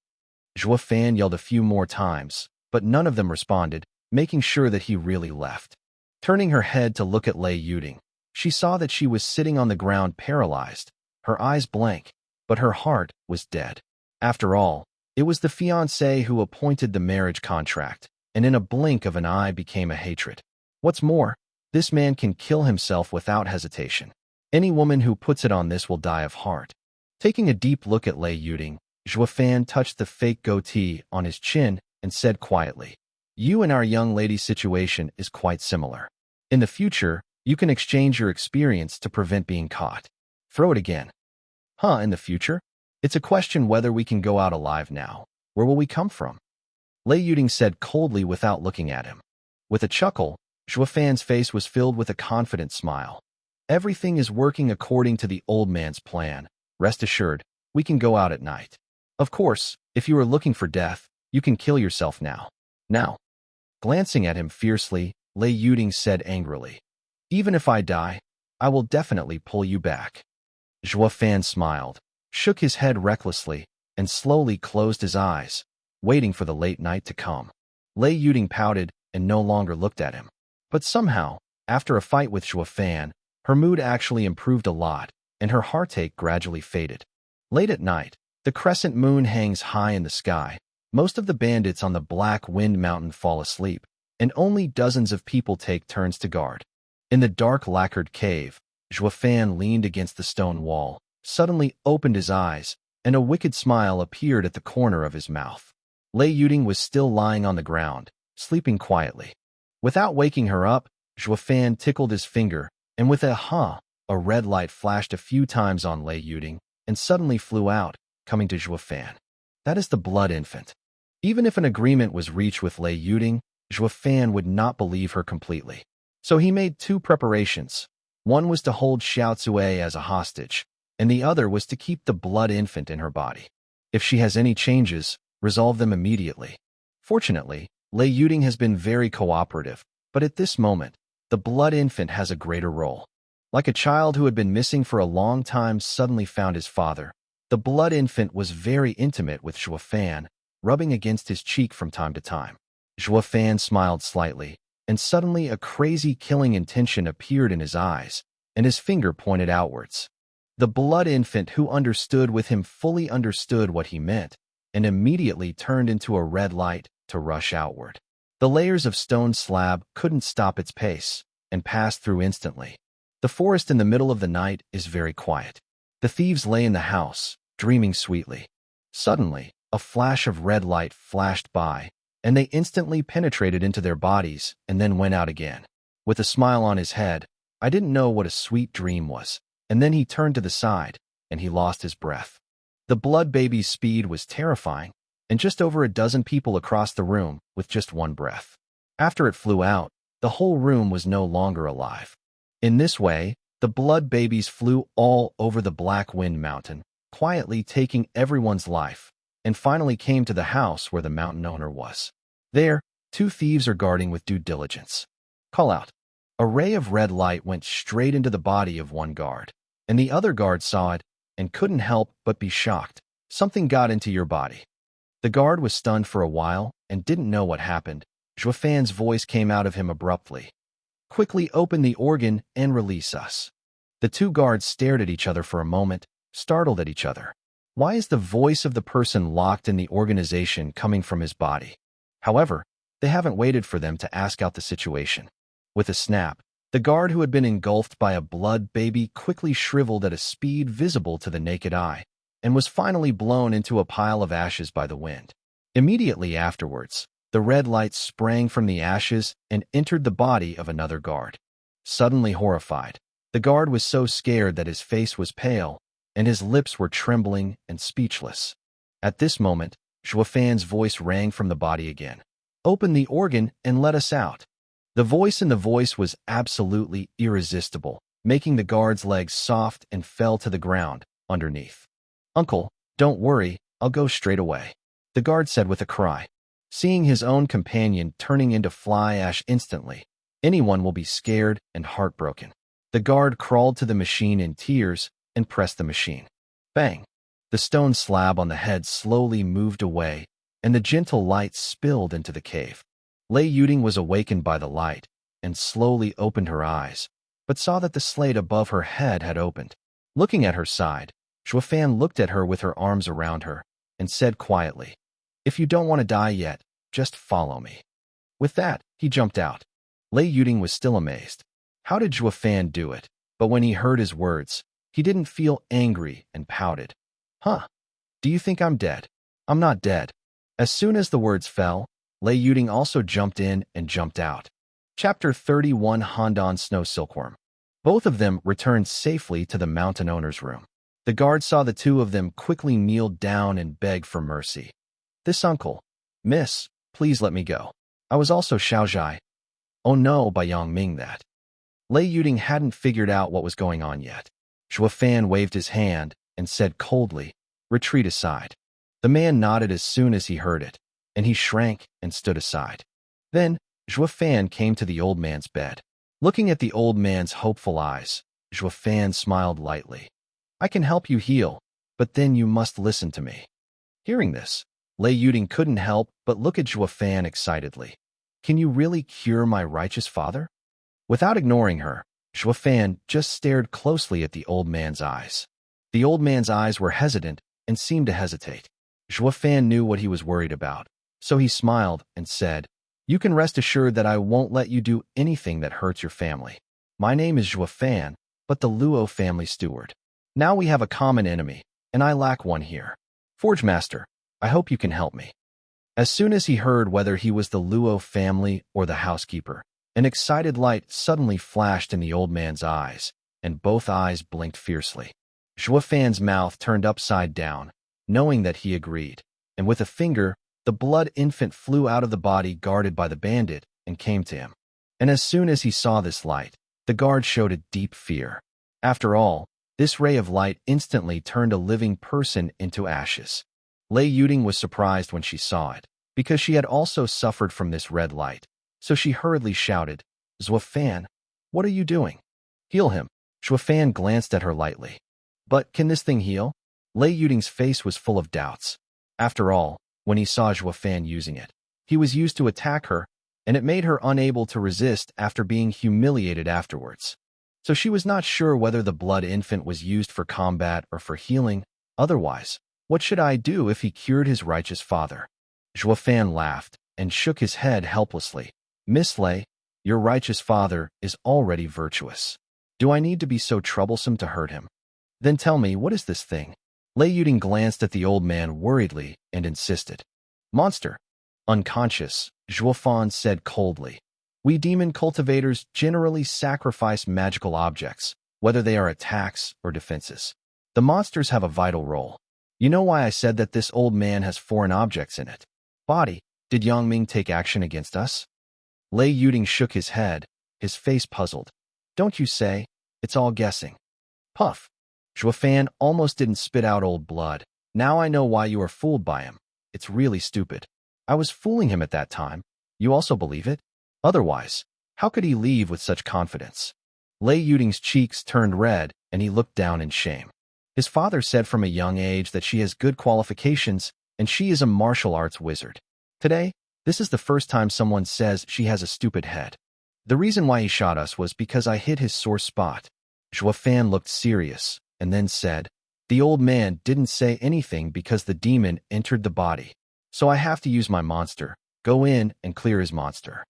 Zhuo Fan yelled a few more times, but none of them responded, making sure that he really left. Turning her head to look at Lei Yuding, she saw that she was sitting on the ground paralyzed, her eyes blank, but her heart was dead. After all, it was the fiancé who appointed the marriage contract, and in a blink of an eye became a hatred. What's more, this man can kill himself without hesitation. Any woman who puts it on this will die of heart. Taking a deep look at Lei Yuding, Zhuo Fan touched the fake goatee on his chin and said quietly, "You and our young lady's situation is quite similar. In the future, you can exchange your experience to prevent being caught." Throw it again. In the future? It's a question whether we can go out alive now. Where will we come from? Lei Yuding said coldly without looking at him. With a chuckle, Zhuo Fan's face was filled with a confident smile. "Everything is working according to the old man's plan. Rest assured, we can go out at night. Of course, if you are looking for death, you can kill yourself now." Now. Glancing at him fiercely, Lei Yuding said angrily, "Even if I die, I will definitely pull you back." Zhuo Fan smiled, shook his head recklessly, and slowly closed his eyes, waiting for the late night to come. Lei Yuding pouted and no longer looked at him. But somehow, after a fight with Zhuo Fan, her mood actually improved a lot, and her heartache gradually faded. Late at night, the crescent moon hangs high in the sky. Most of the bandits on the Black Wind Mountain fall asleep, and only dozens of people take turns to guard. In the dark lacquered cave, Zhuo Fan leaned against the stone wall, suddenly opened his eyes, and a wicked smile appeared at the corner of his mouth. Lei Yuding was still lying on the ground, sleeping quietly. Without waking her up, Fan tickled his finger, and with a red light flashed a few times on Lei Yuding and suddenly flew out, coming to Fan. That is the blood infant. Even if an agreement was reached with Lei Yuding, Fan would not believe her completely. So he made two preparations. One was to hold Xiao Zui as a hostage, and the other was to keep the blood infant in her body. If she has any changes, resolve them immediately. Fortunately, Lei Yuding has been very cooperative, but at this moment, the blood infant has a greater role. Like a child who had been missing for a long time suddenly found his father, the blood infant was very intimate with Fan, rubbing against his cheek from time to time. Fan smiled slightly, and suddenly a crazy killing intention appeared in his eyes, and his finger pointed outwards. The blood infant who understood with him fully understood what he meant, and immediately turned into a red light to rush outward. The layers of stone slab couldn't stop its pace, and passed through instantly. The forest in the middle of the night is very quiet. The thieves lay in the house, dreaming sweetly. Suddenly, a flash of red light flashed by, and they instantly penetrated into their bodies and then went out again. With a smile on his head, I didn't know what a sweet dream was, and then he turned to the side, and he lost his breath. The blood baby's speed was terrifying, and just over a dozen people across the room with just one breath. After it flew out, the whole room was no longer alive. In this way, the blood babies flew all over the Black Wind Mountain, quietly taking everyone's life, and finally came to the house where the mountain owner was. There, two thieves are guarding with due diligence. Call out. A ray of red light went straight into the body of one guard, and the other guard saw it and couldn't help but be shocked. Something got into your body. The guard was stunned for a while and didn't know what happened. Fan's voice came out of him abruptly. Quickly open the organ and release us. The two guards stared at each other for a moment, startled at each other. Why is the voice of the person locked in the organization coming from his body? However, they haven't waited for them to ask out the situation. With a snap, the guard who had been engulfed by a blood baby quickly shriveled at a speed visible to the naked eye, and was finally blown into a pile of ashes by the wind. Immediately afterwards, the red light sprang from the ashes and entered the body of another guard. Suddenly horrified, the guard was so scared that his face was pale, and his lips were trembling and speechless. At this moment, Fan's voice rang from the body again. Open the organ and let us out. The voice in the voice was absolutely irresistible, making the guard's legs soft and fell to the ground underneath. Uncle, don't worry, I'll go straight away, the guard said with a cry. Seeing his own companion turning into fly ash instantly, anyone will be scared and heartbroken. The guard crawled to the machine in tears and pressed the machine. Bang! The stone slab on the head slowly moved away, and the gentle light spilled into the cave. Lei Yuding was awakened by the light and slowly opened her eyes, but saw that the slate above her head had opened. Looking at her side, Fan looked at her with her arms around her and said quietly, If you don't want to die yet, just follow me. With that, he jumped out. Lei Yuding was still amazed. How did Fan do it? But when he heard his words, he didn't feel angry and pouted. Do you think I'm dead? I'm not dead. As soon as the words fell, Lei Yuding also jumped in and jumped out. Chapter 31 Handan Snow Silkworm. Both of them returned safely to the mountain owner's room. The guard saw the two of them quickly kneel down and beg for mercy. This uncle. Miss, please let me go. I was also Xiaozhai. Oh no, by Yang Ming that. Lei Yuding hadn't figured out what was going on yet. Fan waved his hand and said coldly, Retreat aside. The man nodded as soon as he heard it, and he shrank and stood aside. Then, Fan came to the old man's bed. Looking at the old man's hopeful eyes, Fan smiled lightly. I can help you heal, but then you must listen to me. Hearing this, Lei Yuding couldn't help but look at Fan excitedly. Can you really cure my righteous father? Without ignoring her, Fan just stared closely at the old man's eyes. The old man's eyes were hesitant and seemed to hesitate. Fan knew what he was worried about, so he smiled and said, You can rest assured that I won't let you do anything that hurts your family. My name is Fan, but the Luo family steward. Now we have a common enemy, and I lack one here. Forge Master, I hope you can help me. As soon as he heard whether he was the Luo family or the housekeeper, An excited light suddenly flashed in the old man's eyes, and both eyes blinked fiercely. Zhuofan's mouth turned upside down, knowing that he agreed, and with a finger, the blood infant flew out of the body guarded by the bandit and came to him. And as soon as he saw this light, the guard showed a deep fear. After all, this ray of light instantly turned a living person into ashes. Lei Yuding was surprised when she saw it, because she had also suffered from this red light, so she hurriedly shouted, "Zhuofan, what are you doing? Heal him." Zhuofan glanced at her lightly. "But can this thing heal?" Lei Yuding's face was full of doubts. After all, when he saw Zhuofan using it, he was used to attack her, and it made her unable to resist after being humiliated afterwards. So she was not sure whether the blood infant was used for combat or for healing. Otherwise, what should I do if he cured his righteous father? Zhuofan laughed and shook his head helplessly. "Miss Lei, your righteous father is already virtuous. Do I need to be so troublesome to hurt him? Then tell me, what is this thing?" Lei Yuding glanced at the old man worriedly and insisted. "Monster." Unconscious, Zhuofan said coldly. "We demon cultivators generally sacrifice magical objects, whether they are attacks or defenses. The monsters have a vital role. You know why I said that this old man has foreign objects in it? Body, did Yangming take action against us?" Lei Yuding shook his head, his face puzzled. "Don't you say? It's all guessing." Puff. Zhuofan almost didn't spit out old blood. "Now I know why you are fooled by him. It's really stupid. I was fooling him at that time. You also believe it? Otherwise, how could he leave with such confidence?" Lei Yuding's cheeks turned red, and he looked down in shame. His father said from a young age that she has good qualifications, and she is a martial arts wizard. Today, this is the first time someone says she has a stupid head. The reason why he shot us was because I hit his sore spot. Zhuofan looked serious, and then said, "The old man didn't say anything because the demon entered the body. So I have to use my monster. Go in and clear his monster."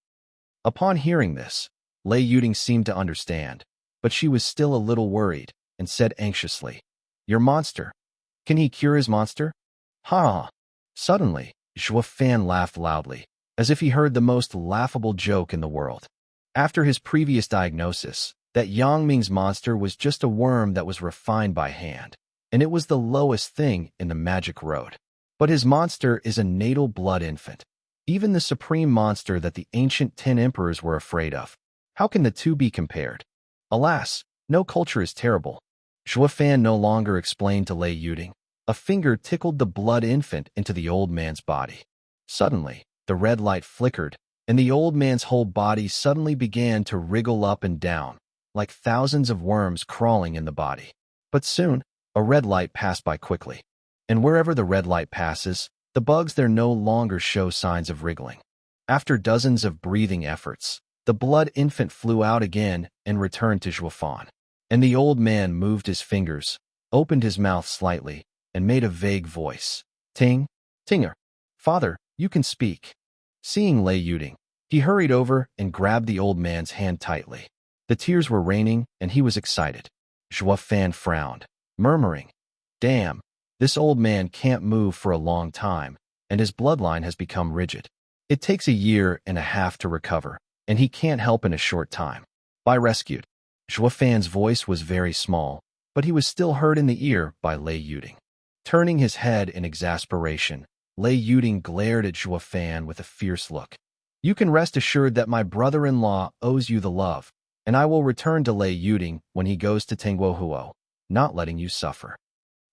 Upon hearing this, Lei Yuding seemed to understand, but she was still a little worried, and said anxiously, "Your monster? Can he cure his monster?" Ha! Suddenly, Zhuofan laughed loudly, as if he heard the most laughable joke in the world. After his previous diagnosis, that Yangming's monster was just a worm that was refined by hand, and it was the lowest thing in the magic road. But his monster is a natal blood infant, even the supreme monster that the ancient 10 emperors were afraid of. How can the two be compared? Alas, no culture is terrible. Zhuofan no longer explained to Lei Yuding. A finger tickled the blood infant into the old man's body. Suddenly, the red light flickered, and the old man's whole body suddenly began to wriggle up and down, like thousands of worms crawling in the body. But soon, a red light passed by quickly. And wherever the red light passes, the bugs there no longer show signs of wriggling. After dozens of breathing efforts, the blood infant flew out again and returned to Zhuofan. And the old man moved his fingers, opened his mouth slightly, and made a vague voice. "Ting, Tinger. Father, you can speak." Seeing Lei Yuding, he hurried over and grabbed the old man's hand tightly. The tears were raining, and he was excited. Zhuofan frowned, murmuring, "Damn, this old man can't move for a long time, and his bloodline has become rigid. It takes a year and a half to recover, and he can't help in a short time. By rescued." Zhuofan's voice was very small, but he was still heard in the ear by Lei Yuding. Turning his head in exasperation, Lei Yuding glared at Zhuofan with a fierce look. "You can rest assured that my brother-in-law owes you the love, and I will return to Lei Yuding when he goes to Tengguohuo, not letting you suffer."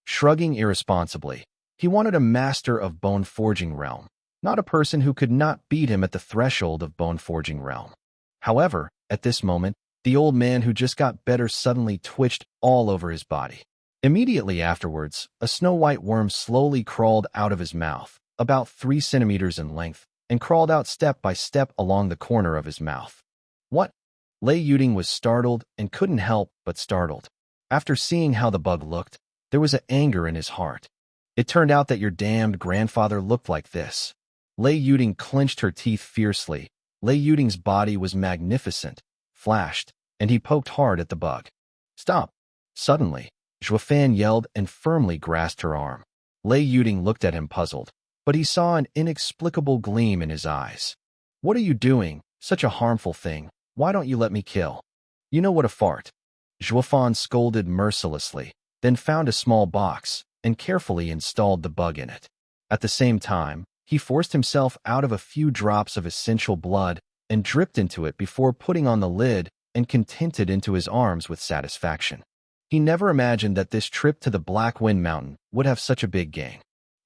Shrugging irresponsibly, he wanted a master of bone-forging realm, not a person who could not beat him at the threshold of bone-forging realm. However, at this moment, the old man who just got better suddenly twitched all over his body. Immediately afterwards, a snow-white worm slowly crawled out of his mouth, about 3 centimeters in length, and crawled out step by step along the corner of his mouth. "What?" Lei Yuding was startled and couldn't help but startled. After seeing how the bug looked, there was an anger in his heart. "It turned out that your damned grandfather looked like this." Lei Yuding clenched her teeth fiercely. Lei Yuding's body was magnificent, flashed, and he poked hard at the bug. "Stop!" Suddenly, Zhuofan yelled and firmly grasped her arm. Lei Yuding looked at him puzzled, but he saw an inexplicable gleam in his eyes. "What are you doing? Such a harmful thing. Why don't you let me kill? You know what a fart. Zhuofan scolded mercilessly, then found a small box and carefully installed the bug in it. At the same time, he forced himself out of a few drops of essential blood and dripped into it before putting on the lid and contented into his arms with satisfaction. He never imagined that this trip to the Black Wind Mountain would have such a big gain.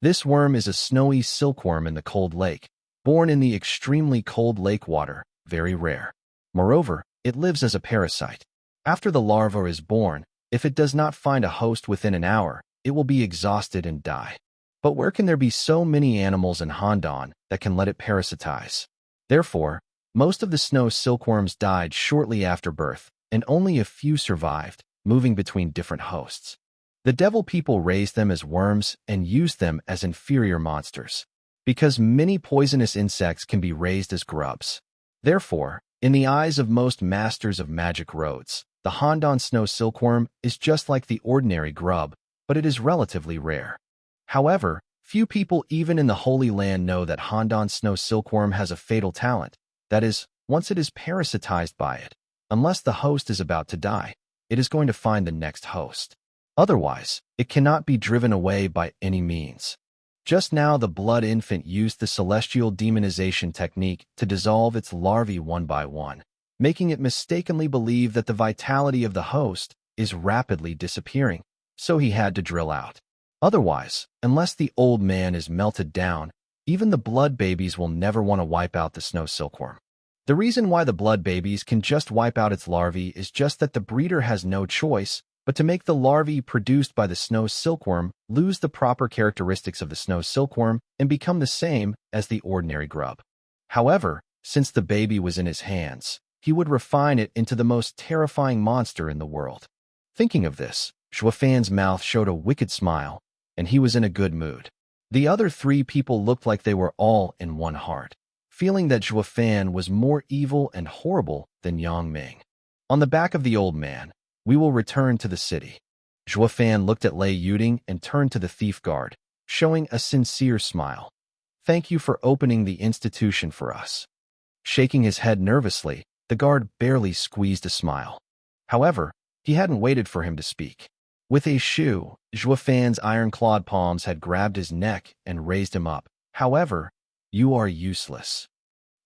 This worm is a snowy silkworm in the cold lake, born in the extremely cold lake water, very rare. Moreover, it lives as a parasite. After the larva is born, if it does not find a host within an hour, it will be exhausted and die. But where can there be so many animals in Handan that can let it parasitize? Therefore, most of the snow silkworms died shortly after birth, and only a few survived, moving between different hosts. The devil people raised them as worms and used them as inferior monsters, because many poisonous insects can be raised as grubs. Therefore, in the eyes of most masters of magic roads, the Handan snow silkworm is just like the ordinary grub, but it is relatively rare. However, few people even in the Holy Land know that Handan snow silkworm has a fatal talent. That is, once it is parasitized by it, unless the host is about to die, it is going to find the next host. Otherwise, it cannot be driven away by any means. Just now the blood infant used the celestial demonization technique to dissolve its larvae one by one, making it mistakenly believe that the vitality of the host is rapidly disappearing, so he had to drill out. Otherwise, unless the old man is melted down, even the blood babies will never want to wipe out the snow silkworm. The reason why the blood babies can just wipe out its larvae is just that the breeder has no choice but to make the larvae produced by the snow silkworm lose the proper characteristics of the snow silkworm and become the same as the ordinary grub. However, since the baby was in his hands, he would refine it into the most terrifying monster in the world. Thinking of this, Zhuofan's mouth showed a wicked smile, and he was in a good mood. The other three people looked like they were all in one heart, feeling that Zhuofan was more evil and horrible than Yang Ming. On the back of the old man, we will return to the city. Zhuofan looked at Lei Yuding and turned to the thief guard, showing a sincere smile. Thank you for opening the institution for us. Shaking his head nervously, the guard barely squeezed a smile. However, he hadn't waited for him to speak. With a shoe, Zhuofan's iron-clawed palms had grabbed his neck and raised him up. However, you are useless.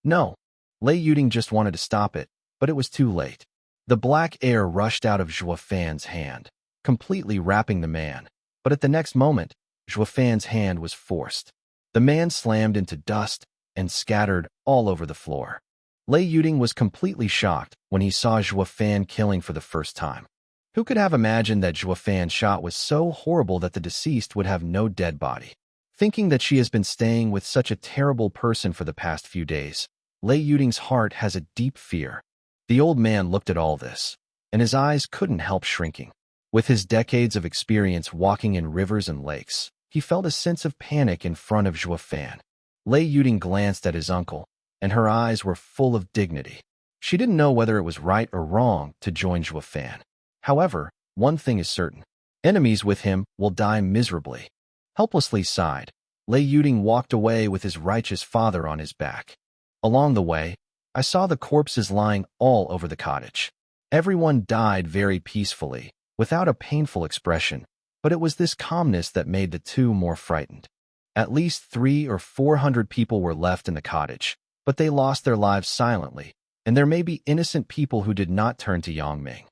No, Lei Yuding just wanted to stop it, but it was too late. The black air rushed out of Zhuofan's hand, completely wrapping the man, but at the next moment, Zhuofan's hand was forced. The man slammed into dust and scattered all over the floor. Lei Yuding was completely shocked when he saw Zhuofan killing for the first time. Who could have imagined that Zhuofan's shot was so horrible that the deceased would have no dead body? Thinking that she has been staying with such a terrible person for the past few days, Lei Yuding's heart has a deep fear. The old man looked at all this, and his eyes couldn't help shrinking. With his decades of experience walking in rivers and lakes, he felt a sense of panic in front of Zhuofan. Lei Yuding glanced at his uncle, and her eyes were full of dignity. She didn't know whether it was right or wrong to join Zhuofan. However, one thing is certain. Enemies with him will die miserably. Helplessly sighed, Lei Yuding walked away with his righteous father on his back. Along the way, I saw the corpses lying all over the cottage. Everyone died very peacefully, without a painful expression, but it was this calmness that made the two more frightened. At least 300 or 400 people were left in the cottage, but they lost their lives silently, and there may be innocent people who did not turn to Yang Ming.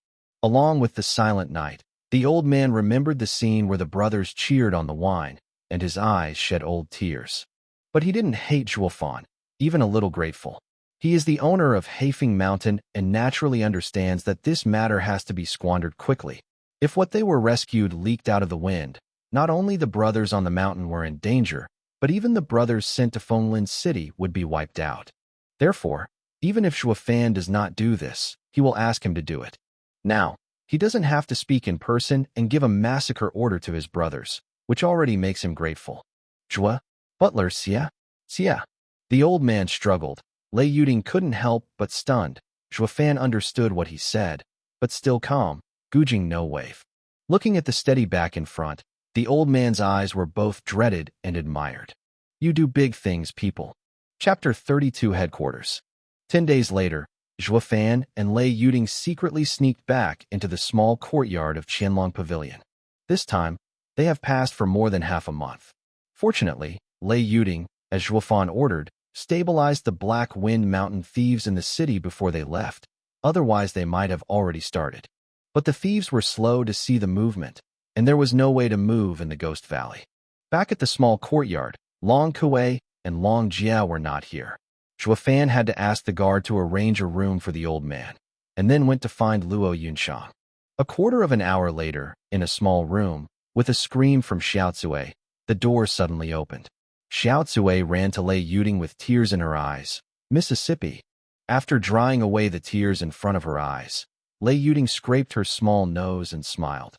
Along with the silent night, the old man remembered the scene where the brothers cheered on the wine, and his eyes shed old tears. But he didn't hate Zhuofan, even a little grateful. He is the owner of Haifeng Mountain and naturally understands that this matter has to be squandered quickly. If what they were rescued leaked out of the wind, not only the brothers on the mountain were in danger, but even the brothers sent to Fenglin City would be wiped out. Therefore, even if Zhuofan does not do this, he will ask him to do it. Now, he doesn't have to speak in person and give a massacre order to his brothers, which already makes him grateful. Zhuo, butler, Xia? Xia. The old man struggled. Lei Yuding couldn't help but stunned. Zhuofan understood what he said, but still calm, gouging no wave. Looking at the steady back in front, the old man's eyes were both dreaded and admired. You do big things, people. Chapter 32 Headquarters. 10 days later, Zhuofan and Lei Yuding secretly sneaked back into the small courtyard of Qianlong Pavilion. This time, they have passed for more than half a month. Fortunately, Lei Yuding, as Zhuofan ordered, stabilized the Black Wind Mountain thieves in the city before they left. Otherwise, they might have already started. But the thieves were slow to see the movement, and there was no way to move in the Ghost Valley. Back at the small courtyard, Long Kuei and Long Jia were not here. Zhuofan had to ask the guard to arrange a room for the old man, and then went to find Luo Yunshang. A quarter of an hour later, in a small room, with a scream from Xiaocui, the door suddenly opened. Xiaocui ran to Lei Yuding with tears in her eyes. Mississippi. After drying away the tears in front of her eyes, Lei Yuding scraped her small nose and smiled.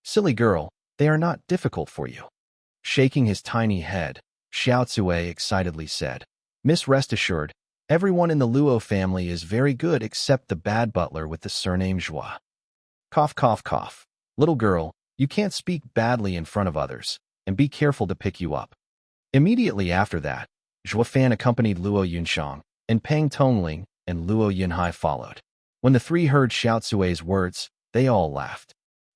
Silly girl, they are not difficult for you. Shaking his tiny head, Xiaocui excitedly said, Miss, rest assured, everyone in the Luo family is very good except the bad butler with the surname Zhua. Cough, cough, cough. Little girl, you can't speak badly in front of others, and be careful to pick you up. Immediately after that, Zhuofan accompanied Luo Yunshang, and Peng Tongling and Luo Yunhai followed. When the three heard Xiaocui's words, they all laughed.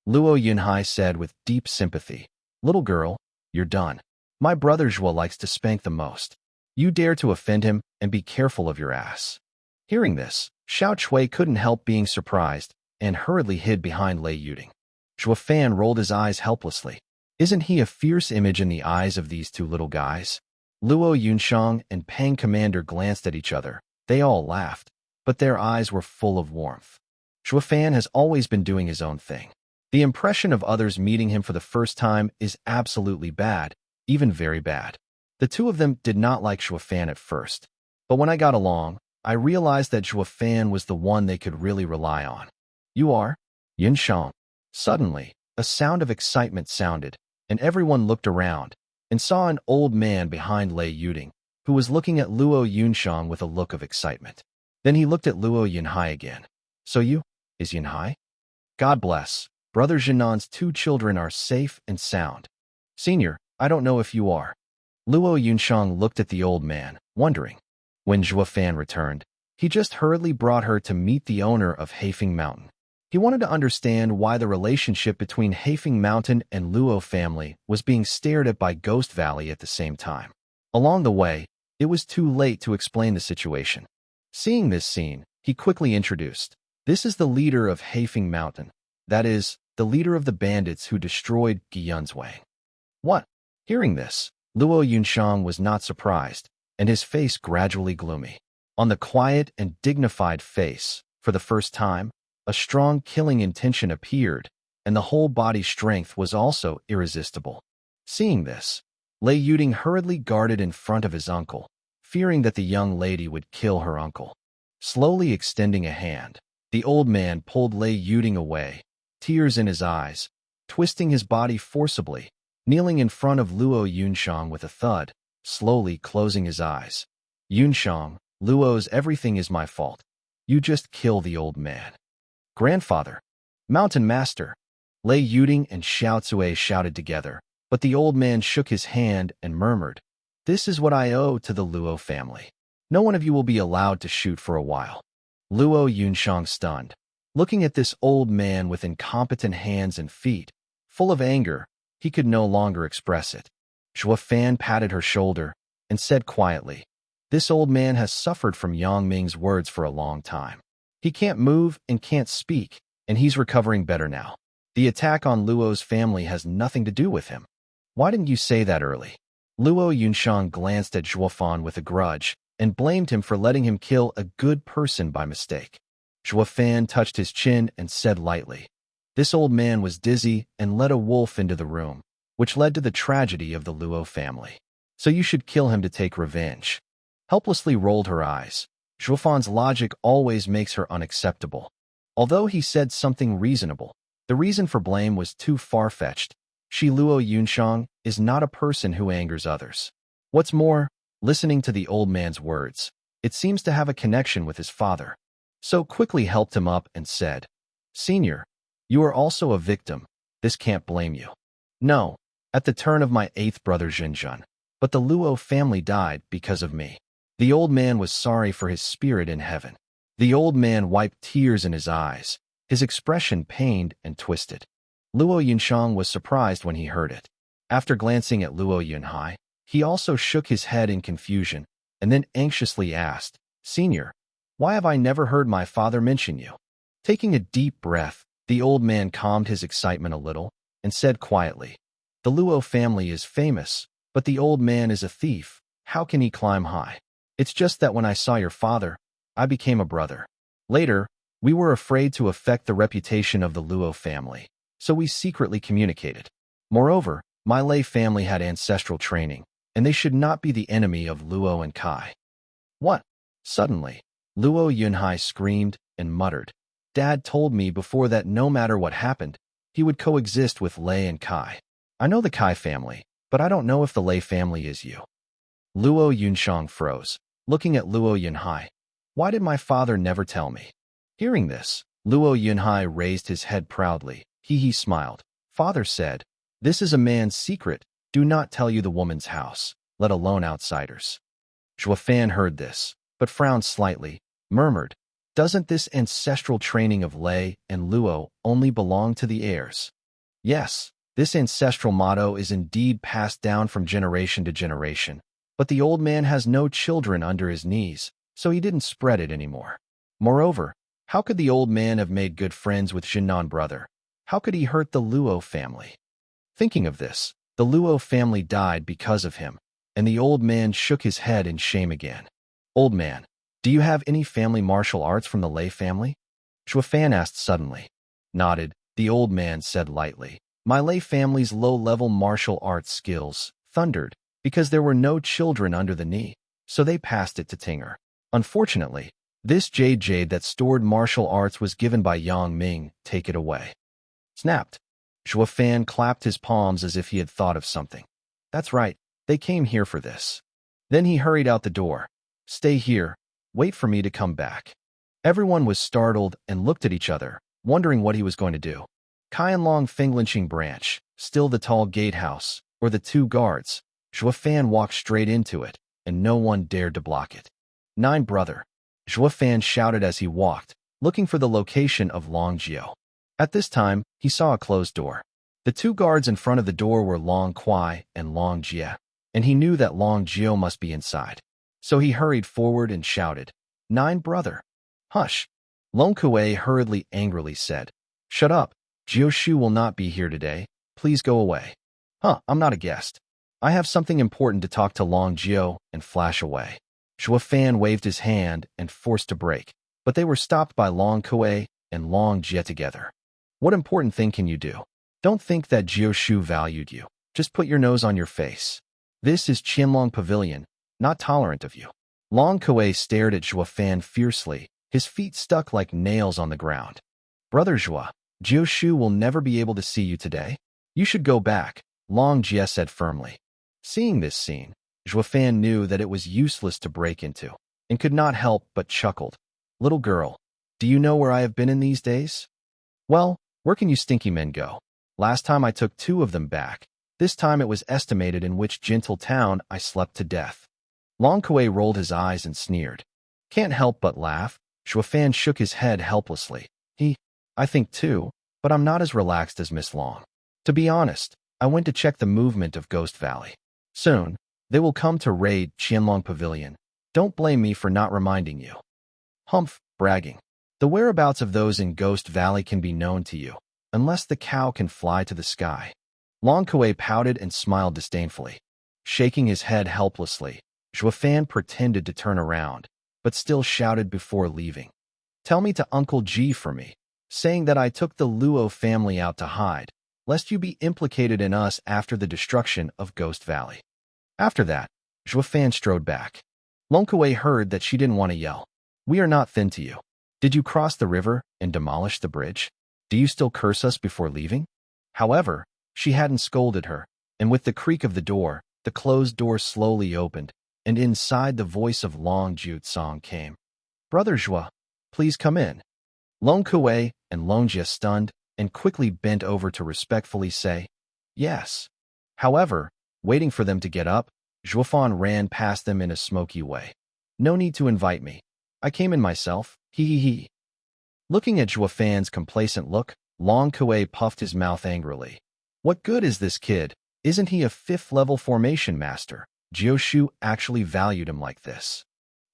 Luo Yunhai said with deep sympathy, Little girl, you're done. My brother Zhua likes to spank the most. You dare to offend him, and be careful of your ass. Hearing this, Xiaocui couldn't help being surprised, and hurriedly hid behind Lei Yuding. Zhuofan rolled his eyes helplessly. Isn't he a fierce image in the eyes of these two little guys? Luo Yunshang and Peng Commander glanced at each other. They all laughed, but their eyes were full of warmth. Zhuofan has always been doing his own thing. The impression of others meeting him for the first time is absolutely bad, even very bad. The two of them did not like Zhuofan at first, but when I got along, I realized that Zhuofan was the one they could really rely on. You are? Yunshang. Suddenly, a sound of excitement sounded, and everyone looked around and saw an old man behind Lei Yuding, who was looking at Luo Yunshang with a look of excitement. Then he looked at Luo Yunhai again. So you, is Yunhai? God bless. Brother Zhinan's 2 children are safe and sound. Senior, I don't know if you are. Luo Yunshang looked at the old man, wondering. When Zhuofan returned, he just hurriedly brought her to meet the owner of Haifeng Mountain. He wanted to understand why the relationship between Haifeng Mountain and Luo family was being stared at by Ghost Valley at the same time. Along the way, it was too late to explain the situation. Seeing this scene, he quickly introduced, This is the leader of Haifeng Mountain. That is, the leader of the bandits who destroyed Guiyun's Wang. What? Hearing this, Luo Yunshang was not surprised, and his face gradually gloomy. On the quiet and dignified face, for the first time, a strong killing intention appeared, and the whole body's strength was also irresistible. Seeing this, Lei Yuding hurriedly guarded in front of his uncle, fearing that the young lady would kill her uncle. Slowly extending a hand, the old man pulled Lei Yuding away, tears in his eyes, twisting his body forcibly, kneeling in front of Luo Yunshang with a thud, slowly closing his eyes. Yunshang, Luo's everything is my fault. You just kill the old man. Grandfather. Mountain Master. Lei Yuding and Xiaocui shouted together, but the old man shook his hand and murmured, This is what I owe to the Luo family. No one of you will be allowed to shoot for a while. Luo Yunshang stunned, looking at this old man with incompetent hands and feet. Full of anger, he could no longer express it. Zhuofan patted her shoulder and said quietly, This old man has suffered from Yang Ming's words for a long time. He can't move and can't speak, and he's recovering better now. The attack on Luo's family has nothing to do with him. Why didn't you say that early? Luo Yunshang glanced at Zhuofan with a grudge and blamed him for letting him kill a good person by mistake. Zhuofan touched his chin and said lightly, This old man was dizzy and let a wolf into the room, which led to the tragedy of the Luo family. So you should kill him to take revenge. Helplessly rolled her eyes. Zhuofan's logic always makes her unacceptable. Although he said something reasonable, the reason for blame was too far-fetched. She Luo Yunshang is not a person who angers others. What's more, listening to the old man's words, it seems to have a connection with his father. So quickly helped him up and said, Senior, you are also a victim. This can't blame you. No, at the turn of my 8th brother Xinjun, but the Luo family died because of me. The old man was sorry for his spirit in heaven. The old man wiped tears in his eyes, his expression pained and twisted. Luo Yunshang was surprised when he heard it. After glancing at Luo Yunhai, he also shook his head in confusion and then anxiously asked, "Senior, why have I never heard my father mention you?" Taking a deep breath, the old man calmed his excitement a little and said quietly, "The Luo family is famous, but the old man is a thief. How can he climb high? It's just that when I saw your father, I became a brother. Later, we were afraid to affect the reputation of the Luo family, so we secretly communicated. Moreover, my Lei family had ancestral training, and they should not be the enemy of Luo and Kai." "What?" Suddenly, Luo Yunhai screamed and muttered, "Dad told me before that no matter what happened, he would coexist with Lei and Kai. I know the Kai family, but I don't know if the Lei family is you." Luo Yunshang froze, looking at Luo Yunhai. "Why did my father never tell me?" Hearing this, Luo Yunhai raised his head proudly. He smiled. "Father said, 'This is a man's secret. Do not tell you the woman's house, let alone outsiders.'" Zhuofan heard this, but frowned slightly, murmured, "Doesn't this ancestral training of Lei and Luo only belong to the heirs?" "Yes, this ancestral motto is indeed passed down from generation to generation, but the old man has no children under his knees, so he didn't spread it anymore. Moreover, how could the old man have made good friends with Jinnan brother? How could he hurt the Luo family?" Thinking of this, the Luo family died because of him, and the old man shook his head in shame again. "Old man, do you have any family martial arts from the Lei family?" Zhuofan asked suddenly. Nodded, the old man said lightly, "My Lei family's low-level martial arts skills thundered because there were no children under the knee, so they passed it to Tinger. Unfortunately, this jade that stored martial arts was given by Yang Ming. Take it away." Snapped. Zhuofan clapped his palms as if he had thought of something. "That's right, they came here for this." Then he hurried out the door. "Stay here. Wait for me to come back." Everyone was startled and looked at each other, wondering what he was going to do. Qianlong Fenglinching branch, still the tall gatehouse, or the two guards. Zhuofan walked straight into it, and no one dared to block it. "Nine brother," Zhuofan shouted as he walked, looking for the location of Long Jiao. At this time, he saw a closed door. The two guards in front of the door were Long Kuai and Long Jie, and he knew that Long Jiao must be inside. So he hurried forward and shouted, "Nine brother." "Hush!" Long Kuei hurriedly angrily said, "Shut up. Jiao Shu will not be here today. Please go away." "Huh, I'm not a guest. I have something important to talk to Long Jiao," and flash away. Zhuofan waved his hand and forced to break, but they were stopped by Long Kuei and Long Jie together. "What important thing can you do? Don't think that Jiao Shu valued you. Just put your nose on your face. This is Qianlong Pavilion, not tolerant of you." Long Kuei stared at Zhuofan fiercely, his feet stuck like nails on the ground. "Brother Zhua, Jiao Shu will never be able to see you today. You should go back," Long Jie said firmly. Seeing this scene, Zhuofan knew that it was useless to break into, and could not help but chuckled. "Little girl, do you know where I have been in these days? Well, where can you stinky men go? Last time I took 2 of them back. This time it was estimated in which gentle town I slept to death." Long Kuei rolled his eyes and sneered. "Can't help but laugh." Zhuofan shook his head helplessly. I think too, but I'm not as relaxed as Miss Long. To be honest, I went to check the movement of Ghost Valley. Soon, they will come to raid Qianlong Pavilion. Don't blame me for not reminding you." "Humph, bragging. The whereabouts of those in Ghost Valley can be known to you, unless the cow can fly to the sky." Long Kuei pouted and smiled disdainfully. Shaking his head helplessly, Zhuofan pretended to turn around, but still shouted before leaving, "Tell me to Uncle G for me, saying that I took the Luo family out to hide, lest you be implicated in us after the destruction of Ghost Valley." After that, Zhuofan strode back. Long Kuei heard that she didn't want to yell. "We are not thin to you. Did you cross the river and demolish the bridge? Do you still curse us before leaving?" However, she hadn't scolded her, and with the creak of the door, the closed door slowly opened, and inside the voice of Long Jiu-Tsong came. "Brother Zhua, please come in." Long Kuei and Long Jie stunned and quickly bent over to respectfully say, "Yes." However, waiting for them to get up, Zhuofan ran past them in a smoky way. "No need to invite me. I came in myself," He. Looking at Zhuo Fan's complacent look, Long Kuei puffed his mouth angrily. What good is this kid? Isn't he a 5th-level formation master? Jiao Shu actually valued him like this.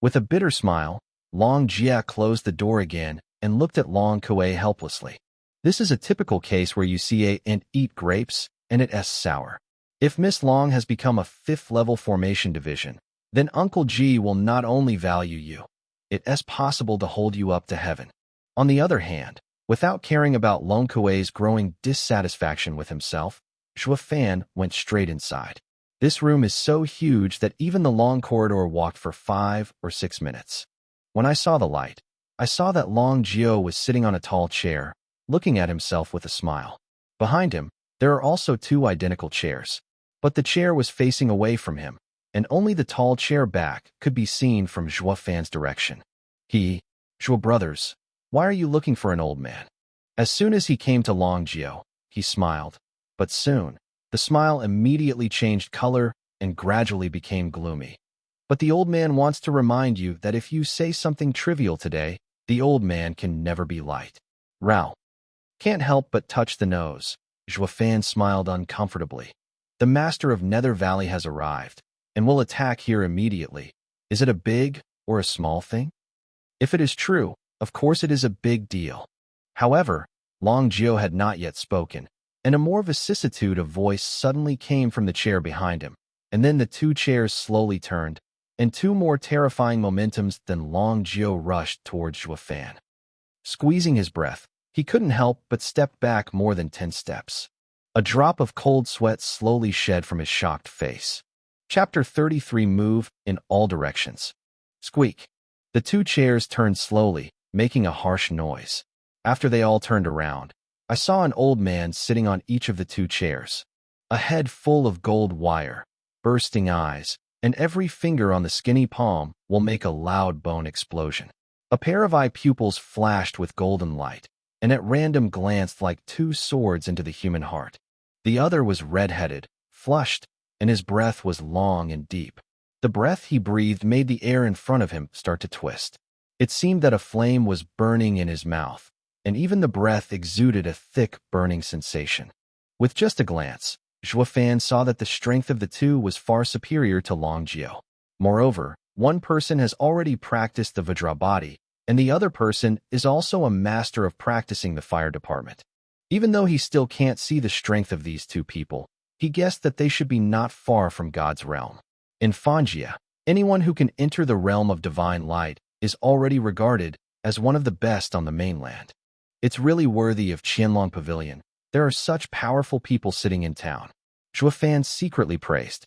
With a bitter smile, Long Jia closed the door again and looked at Long Kuei helplessly. This is a typical case where you see a and eat grapes and it's sour. If Miss Long has become a 5th-level formation division, then Uncle Ji will not only value you, it's possible to hold you up to heaven. On the other hand, without caring about Long Kuei's growing dissatisfaction with himself, Zhuo Fan went straight inside. This room is so huge that even the long corridor walked for 5 or 6 minutes. When I saw the light, I saw that Long Jiao was sitting on a tall chair, looking at himself with a smile. Behind him, there are also 2 identical chairs, but the chair was facing away from him, and only the tall chair back could be seen from Zhuo Fan's direction. Zhuo brothers, why are you looking for an old man? As soon as he came to Long Jiao, he smiled, but soon, the smile immediately changed color and gradually became gloomy. But the old man wants to remind you that if you say something trivial today, the old man can never be light. Rao. Can't help but touch the nose. Zhuo Fan smiled uncomfortably. The master of Nether Valley has arrived, and will attack here immediately. Is it a big or a small thing? If it is true, of course it is a big deal. However, Long Jiao had not yet spoken, and a more vicissitude of voice suddenly came from the chair behind him, and then the 2 chairs slowly turned, and 2 more terrifying momentums than Long Jiao rushed towards Zhuo Fan. Squeezing his breath, he couldn't help but step back more than 10 steps. A drop of cold sweat slowly shed from his shocked face. Chapter 33 Move in all directions. Squeak. The 2 chairs turned slowly, making a harsh noise. After they all turned around, I saw an old man sitting on each of the 2 chairs. A head full of gold wire, bursting eyes, and every finger on the skinny palm will make a loud bone explosion. A pair of eye pupils flashed with golden light, and at random glanced like 2 swords into the human heart. The other was red-headed, flushed, and his breath was long and deep. The breath he breathed made the air in front of him start to twist. It seemed that a flame was burning in his mouth, and even the breath exuded a thick, burning sensation. With just a glance, Zhuo Fan saw that the strength of the 2 was far superior to Long Jiao. Moreover, one person has already practiced the Vajrabody, and the other person is also a master of practicing the fire department. Even though he still can't see the strength of these 2 people, he guessed that they should be not far from God's realm. In Fanjia, anyone who can enter the realm of divine light is already regarded as one of the best on the mainland. It's really worthy of Qianlong Pavilion. There are such powerful people sitting in town. Zhuo Fan secretly praised.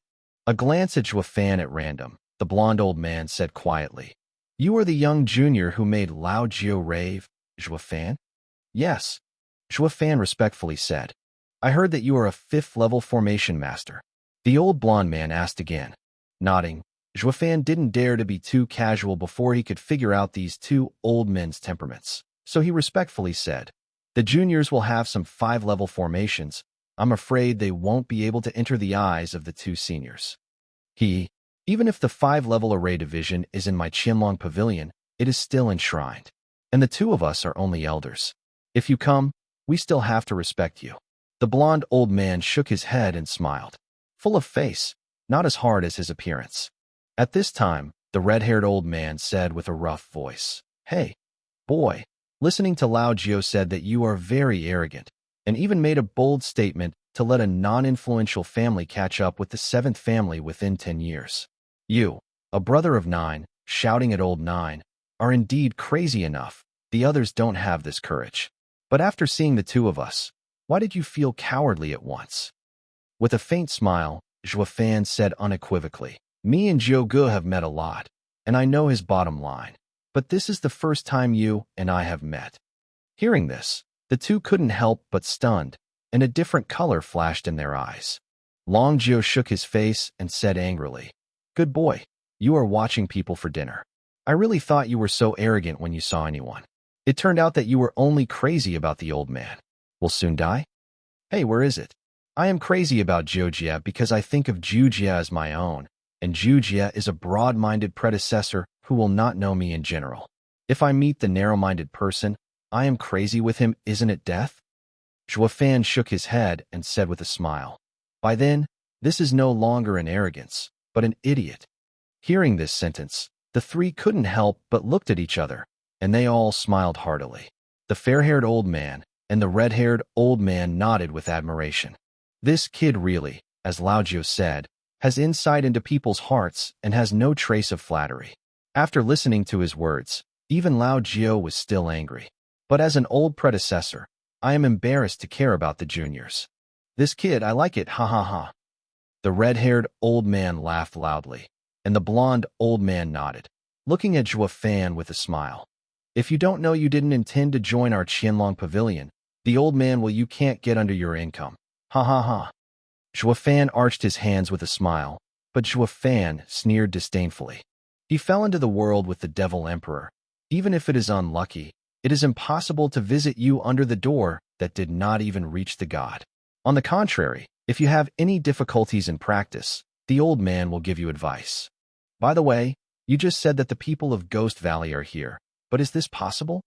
A glance at Zhuo Fan at random, the blond old man said quietly, "You are the young junior who made Lao Jiao rave, Zhuo Fan?" "Yes," Zhuo Fan respectfully said. "I heard that you are a 5th-level formation master." The old blond man asked again. Nodding, Zhuo Fan didn't dare to be too casual before he could figure out these 2 old men's temperaments, so he respectfully said, "The juniors will have some 5-level formations. I'm afraid they won't be able to enter the eyes of the 2 seniors. Even if the 5-level array division is in my Qianlong Pavilion, it is still enshrined, and the 2 of us are only elders. If you come, we still have to respect you." The blond old man shook his head and smiled. Full of face, not as hard as his appearance. At this time, the red-haired old man said with a rough voice, "Hey, boy." Listening to Lao Jiao said that you are very arrogant, and even made a bold statement to let a non-influential family catch up with the 7th family within 10 years. You, a brother of 9, shouting at old 9, are indeed crazy enough. The others don't have this courage. But after seeing the 2 of us, why did you feel cowardly at once? With a faint smile, Zhuo Fan said unequivocally, "Me and Zhou Ge have met a lot, and I know his bottom line. But this is the first time you and I have met." Hearing this, the 2 couldn't help but stunned, and a different color flashed in their eyes. Long Jiao shook his face and said angrily, "Good boy, you are watching people for dinner. I really thought you were so arrogant when you saw anyone. It turned out that you were only crazy about the old man. Will soon die? Hey, where is it? I am crazy about Jiujia because I think of Jiujia as my own, and Jiujia is a broad-minded predecessor who will not know me in general. If I meet the narrow-minded person, I am crazy with him, isn't it death? Zhuofan shook his head and said with a smile, by then, this is no longer an arrogance, but an idiot. Hearing this sentence, the three couldn't help but looked at each other, and they all smiled heartily. The fair-haired old man and the red-haired old man nodded with admiration. This kid really, as Lao Jiu said, has insight into people's hearts and has no trace of flattery. After listening to his words, even Lao Jiu was still angry. But as an old predecessor, I am embarrassed to care about the juniors. This kid, I like it, ha ha ha. The red-haired old man laughed loudly, and the blonde old man nodded, looking at Zhuofan with a smile. If you don't know you didn't intend to join our Qianlong pavilion, the old man will you can't get under your income. Ha ha ha. Zhuofan arched his hands with a smile, but Zhuofan sneered disdainfully. He fell into the world with the devil emperor. Even if it is unlucky, it is impossible to visit you under the door that did not even reach the god. On the contrary, if you have any difficulties in practice, the old man will give you advice. By the way, you just said that the people of Ghost Valley are here, but is this possible?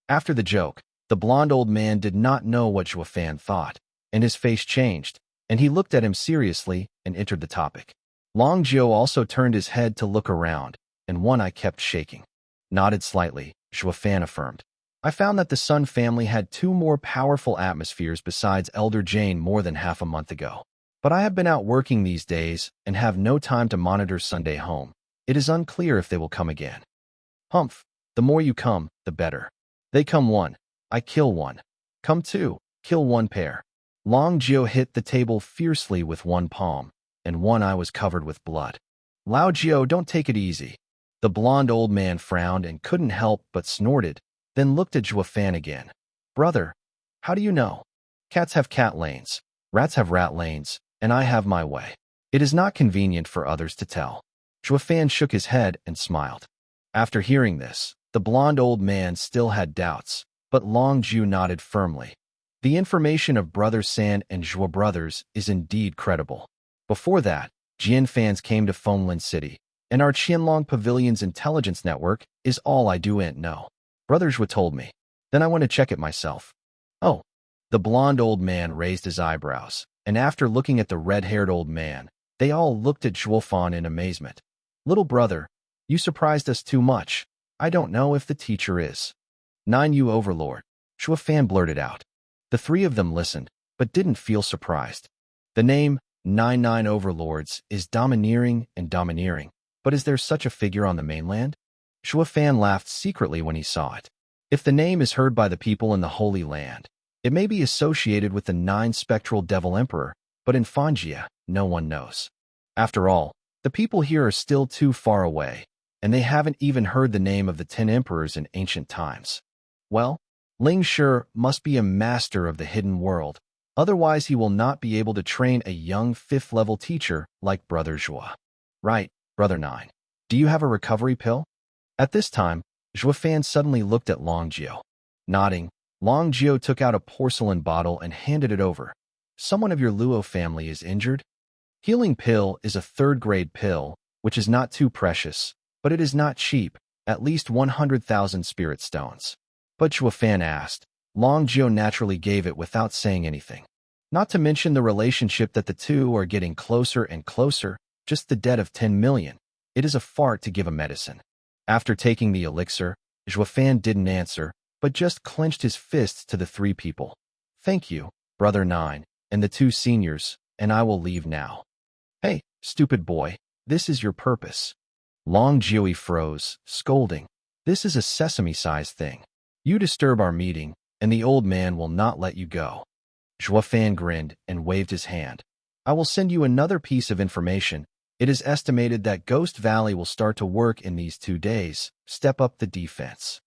After the joke, the blonde old man did not know what Zhuofan thought, and his face changed, and he looked at him seriously and entered the topic. Long Jiu also turned his head to look around, and one eye kept shaking. Nodded slightly, Zhuofan affirmed. I found that the Sun family had 2 more powerful atmospheres besides Elder Jane more than half a month ago. But I have been out working these days and have no time to monitor Sunday home. It is unclear if they will come again. Humph, the more you come, the better. They come 1, I kill 1. Come 2, kill 1 pair. Long Jiu hit the table fiercely with one palm, and one eye was covered with blood. Lao Jiu, don't take it easy. The blonde old man frowned and couldn't help but snorted, then looked at Zhuofan again. Brother, how do you know? Cats have cat lanes, rats have rat lanes, and I have my way. It is not convenient for others to tell. Zhuofan shook his head and smiled. After hearing this, the blonde old man still had doubts, but Long Jiu nodded firmly. The information of Brother San and Zhuo brothers is indeed credible. Before that, Jian fans came to Fenglin City, and our Qianlong Pavilion's intelligence network is all I do and know. Brother Zhuo told me. Then I went to check it myself. Oh. The blonde old man raised his eyebrows, and after looking at the red-haired old man, they all looked at Zhuofan in amazement. Little brother, you surprised us too much. I don't know if the teacher is. 9 you overlord, Zhuofan blurted out. The 3 of them listened, but didn't feel surprised. The name 99 overlords is domineering and domineering, but is there such a figure on the mainland? Zhuofan laughed secretly when he saw it. If the name is heard by the people in the Holy Land, it may be associated with the 9 spectral devil emperor, but in Fanjia, no one knows. After all, the people here are still too far away, and they haven't even heard the name of the 10 emperors in ancient times. Well, Ling Shi must be a master of the hidden world, otherwise he will not be able to train a young 5th-level teacher like Brother Zhuo. Right, Brother 9. Do you have a recovery pill? At this time, Zhuofan suddenly looked at Long Jiu. Nodding, Long Jiu took out a porcelain bottle and handed it over. Someone of your Luo family is injured? Healing pill is a 3rd-grade pill, which is not too precious, but it is not cheap, at least 100,000 spirit stones. But Zhuofan asked. Long Jiu naturally gave it without saying anything. Not to mention the relationship that the two are getting closer and closer, just the debt of 10 million. It is a fart to give a medicine. After taking the elixir, Zhuofan didn't answer, but just clenched his fists to the 3 people. Thank you, Brother 9, and the 2 seniors, and I will leave now. Hey, stupid boy, this is your purpose. Long Jiu froze, scolding. This is a sesame-sized thing. You disturb our meeting, and the old man will not let you go. Zhuofan grinned and waved his hand. I will send you another piece of information. It is estimated that Ghost Valley will start to work in these 2 days. Step up the defense.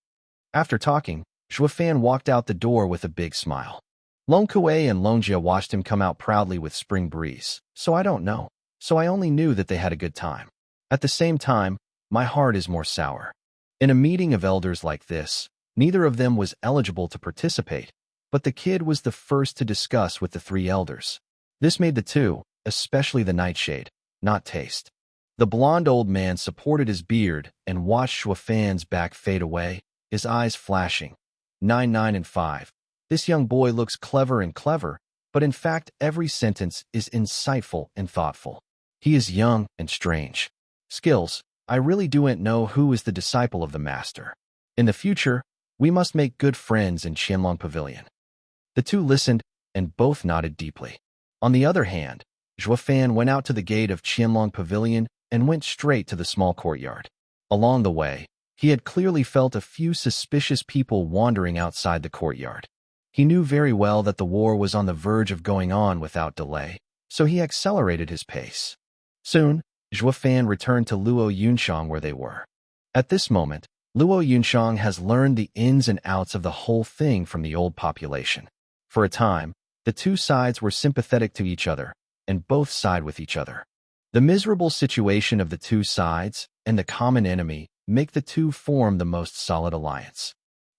After talking, Zhuofan walked out the door with a big smile. Long Kuei and Longjia watched him come out proudly with Spring Breeze. So I don't know. So I only knew that they had a good time. At the same time, my heart is more sour. In a meeting of elders like this, neither of them was eligible to participate, but the kid was the first to discuss with the 3 elders. This made the 2, especially the Nightshade, not taste. The blonde old man supported his beard and watched Zhuofan's back fade away. his eyes flashing. 9, 9, and 5. This young boy looks clever and clever, but in fact every sentence is insightful and thoughtful. He is young and strange. Skills, I really don't know who is the disciple of the master. In the future, we must make good friends in Qianlong Pavilion. The two listened, and both nodded deeply. On the other hand, Zhuofan went out to the gate of Qianlong Pavilion and went straight to the small courtyard. Along the way, he had clearly felt a few suspicious people wandering outside the courtyard. He knew very well that the war was on the verge of going on without delay, so he accelerated his pace. Soon, Zhuofan returned to Luo Yunshang where they were. At this moment, Luo Yunshang has learned the ins and outs of the whole thing from the old population. For a time, the two sides were sympathetic to each other, and both side with each other. The miserable situation of the two sides and the common enemy make the two form the most solid alliance.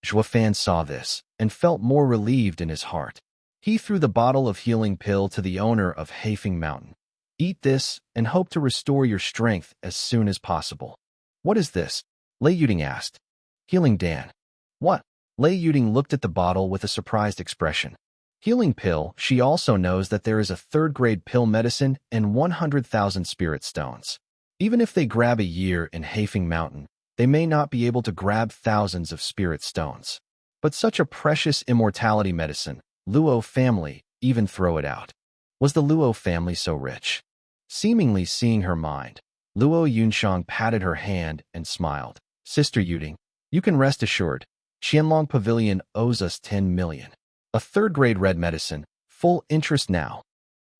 Zhuofan saw this and felt more relieved in his heart. He threw the bottle of healing pill to the owner of Haifeng Mountain. Eat this and hope to restore your strength as soon as possible. What is this? Lei Yuding asked. Healing Dan. What? Lei Yuding looked at the bottle with a surprised expression. Healing pill, she also knows that there is a third-grade pill medicine and 100,000 spirit stones. Even if they grab a year in Haifeng Mountain, they may not be able to grab thousands of spirit stones. But such a precious immortality medicine, Luo family, even throw it out. Was the Luo family so rich? Seemingly seeing her mind, Luo Yunshang patted her hand and smiled. Sister Yuding, you can rest assured, Qianlong Pavilion owes us 10 million. A third-grade red medicine, full interest now.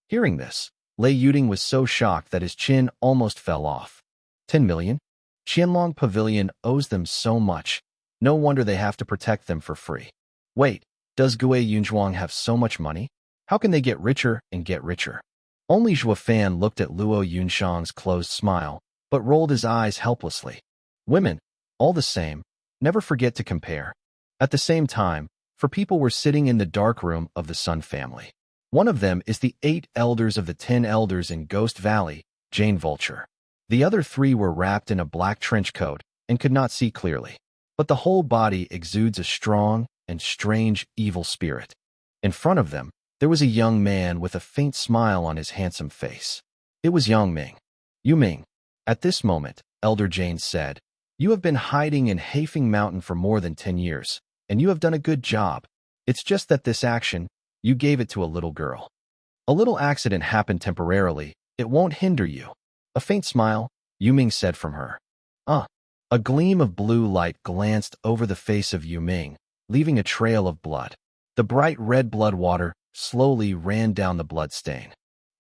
Hearing this, Lei Yuding was so shocked that his chin almost fell off. 10 million? Qianlong Pavilion owes them so much. No wonder they have to protect them for free. Wait, does Gue Yunzhuang have so much money? How can they get richer and get richer? Only Zhuofan looked at Luo Yunshang's closed smile, but rolled his eyes helplessly. Women, all the same, never forget to compare. At the same time, for people were sitting in the dark room of the Sun family. One of them is the 8 elders of the 10 elders in Ghost Valley, Jane Vulture. The other 3 were wrapped in a black trench coat and could not see clearly. But the whole body exudes a strong and strange evil spirit. In front of them, there was a young man with a faint smile on his handsome face. It was Yongming. Yuming. At this moment, Elder Jane said, You have been hiding in Haifeng Mountain for more than 10 years, and you have done a good job. It's just that this action, you gave it to a little girl. A little accident happened temporarily. It won't hinder you. A faint smile, Yuming said from her. A gleam of blue light glanced over the face of Yuming, leaving a trail of blood. The bright red blood water slowly ran down the blood stain.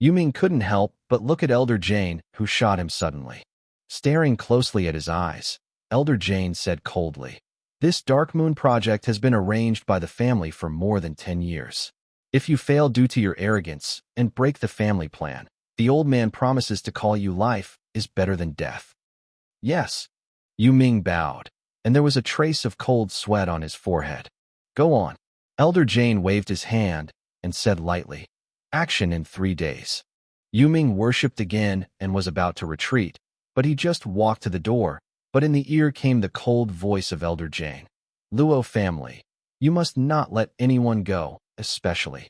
Yuming couldn't help but look at Elder Jane, who shot him suddenly. Staring closely at his eyes, Elder Jane said coldly, This Dark Moon project has been arranged by the family for more than 10 years. If you fail due to your arrogance and break the family plan, the old man promises to call you life is better than death. Yes. Yuming bowed, and there was a trace of cold sweat on his forehead. Go on. Elder Jane waved his hand and said lightly, Action in 3 days. Yuming worshipped again and was about to retreat, but he just walked to the door, but in the ear came the cold voice of Elder Jane. Luo family, you must not let anyone go, especially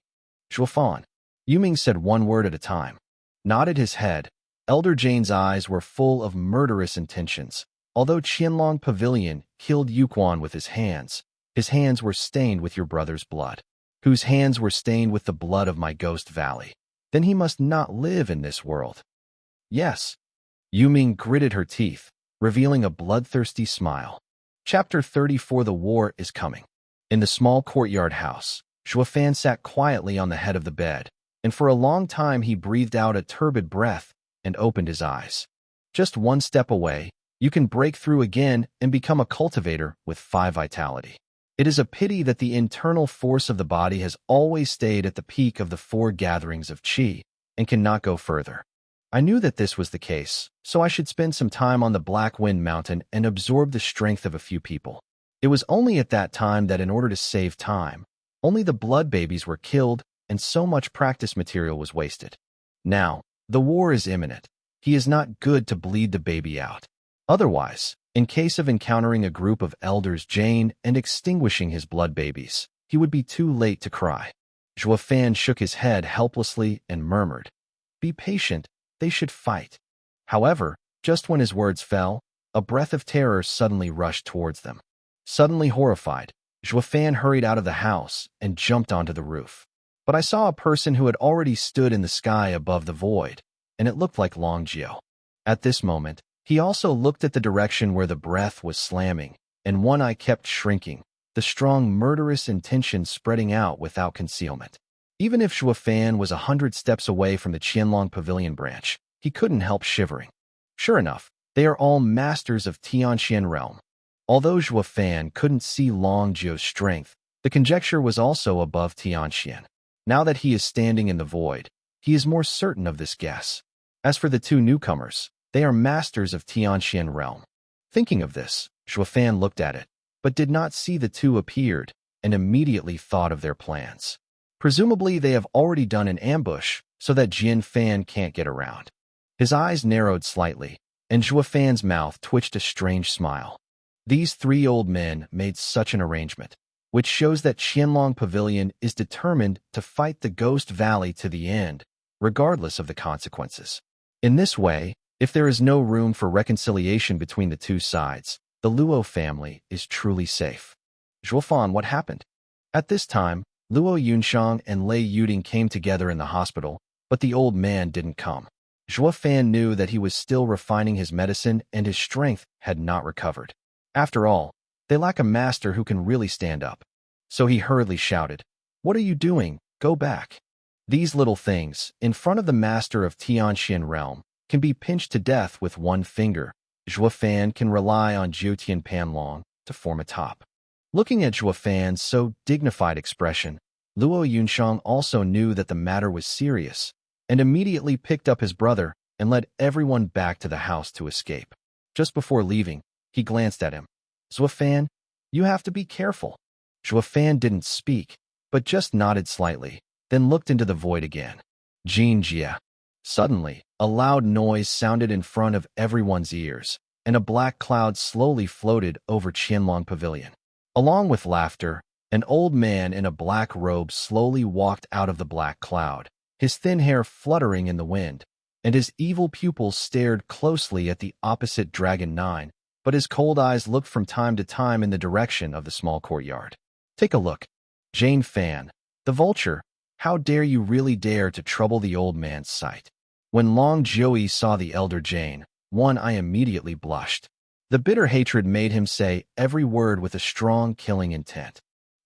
Zhuofan. Yuming said one word at a time. Nodded his head. Elder Jane's eyes were full of murderous intentions. Although Qianlong Pavilion killed Yuquan with his hands were stained with your brother's blood, whose hands were stained with the blood of my Ghost Valley. Then he must not live in this world. Yes. Yuming gritted her teeth, revealing a bloodthirsty smile. Chapter 34 The War is Coming. In the small courtyard house, Zhuofan sat quietly on the head of the bed, and for a long time he breathed out a turbid breath and opened his eyes. Just one step away, you can break through again and become a cultivator with 5 vitality. It is a pity that the internal force of the body has always stayed at the peak of the 4 gatherings of qi and cannot go further. I knew that this was the case, so I should spend some time on the Black Wind Mountain and absorb the strength of a few people. It was only at that time that in order to save time, only the blood babies were killed and so much practice material was wasted. Now, the war is imminent. He is not good to bleed the baby out. Otherwise, In case of encountering a group of elders Jane and extinguishing his blood babies, he would be too late to cry. Zhuo Fan shook his head helplessly and murmured, "Be patient, they should fight." However, just when his words fell, a breath of terror suddenly rushed towards them. Suddenly horrified, Zhuo Fan hurried out of the house and jumped onto the roof. But I saw a person who had already stood in the sky above the void, and it looked like Long Jiao. At this moment, he also looked at the direction where the breath was slamming, and one eye kept shrinking, the strong murderous intention spreading out without concealment. Even if Zhuo Fan was 100 steps away from the Qianlong Pavilion branch, he couldn't help shivering. Sure enough, they are all masters of Tianxian realm. Although Zhuo Fan couldn't see Long Jiao's strength, the conjecture was also above Tianxian. Now that he is standing in the void, he is more certain of this guess. As for the two newcomers, they are masters of Tianxian realm. Thinking of this, Zhuo Fan looked at it, but did not see the two appeared, and immediately thought of their plans. Presumably they have already done an ambush, so that Jian Fan can't get around. His eyes narrowed slightly, and Zhuo Fan's mouth twitched a strange smile. These three old men made such an arrangement, which shows that Qianlong Pavilion is determined to fight the Ghost Valley to the end, regardless of the consequences. In this way, if there is no room for reconciliation between the two sides, the Luo family is truly safe. Zhuo Fan, what happened? At this time, Luo Yunshang and Lei Yuding came together in the hospital, but the old man didn't come. Zhuo Fan knew that he was still refining his medicine and his strength had not recovered. After all, they lack a master who can really stand up. So he hurriedly shouted, "What are you doing? Go back." These little things, in front of the master of Tianxian realm, can be pinched to death with one finger. Zhuo Fan can rely on Jiutian Panlong to form a top. Looking at Zhuo Fan's so dignified expression, Luo Yunshang also knew that the matter was serious, and immediately picked up his brother and led everyone back to the house to escape. Just before leaving, he glanced at him. "Zhuo Fan, you have to be careful." Zhuo Fan didn't speak, but just nodded slightly, then looked into the void again. "Jin Jia." Suddenly, a loud noise sounded in front of everyone's ears, and a black cloud slowly floated over Qianlong Pavilion. Along with laughter, an old man in a black robe slowly walked out of the black cloud, his thin hair fluttering in the wind, and his evil pupils stared closely at the opposite Dragon 9, but his cold eyes looked from time to time in the direction of the small courtyard. "Take a look. Jane Fan, the vulture, how dare you really dare to trouble the old man's sight?" When Long Jiao saw the elder Jane, one eye immediately blushed. The bitter hatred made him say every word with a strong killing intent.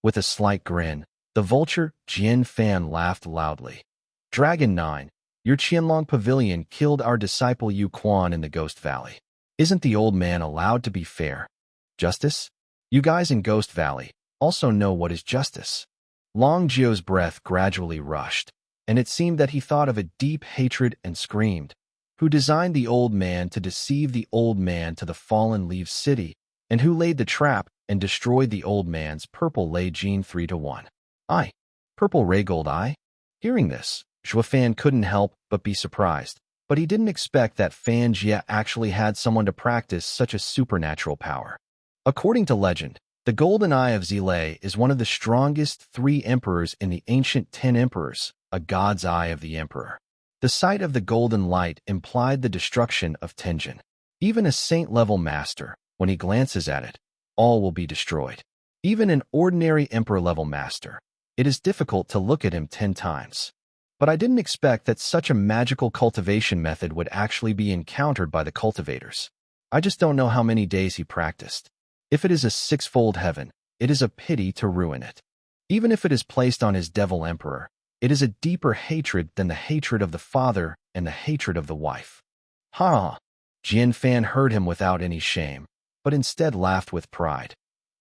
With a slight grin, the vulture Jian Fan laughed loudly. "Dragon 9, your Qianlong Pavilion killed our disciple Yu Quan in the Ghost Valley. Isn't the old man allowed to be fair? Justice? You guys in Ghost Valley also know what is justice." Long Jiao's breath gradually rushed, and it seemed that he thought of a deep hatred and screamed, "Who designed the old man to deceive the old man to the fallen leaf city, and who laid the trap and destroyed the old man's purple Lei Jin 3-1? I, purple Ray Gold Eye?" Hearing this, Zhuo Fan couldn't help but be surprised, but he didn't expect that Fan Jia actually had someone to practice such a supernatural power. According to legend, the Golden Eye of Zilei is one of the strongest 3 emperors in the ancient 10 emperors, a god's eye of the emperor. The sight of the golden light implied the destruction of Tenjin. Even a saint-level master, when he glances at it, all will be destroyed. Even an ordinary emperor-level master, it is difficult to look at him 10 times. But I didn't expect that such a magical cultivation method would actually be encountered by the cultivators. I just don't know how many days he practiced. If it is a 6-fold heaven, it is a pity to ruin it. Even if it is placed on his devil emperor, it is a deeper hatred than the hatred of the father and the hatred of the wife. Ha! Jian Fan heard him without any shame, but instead laughed with pride.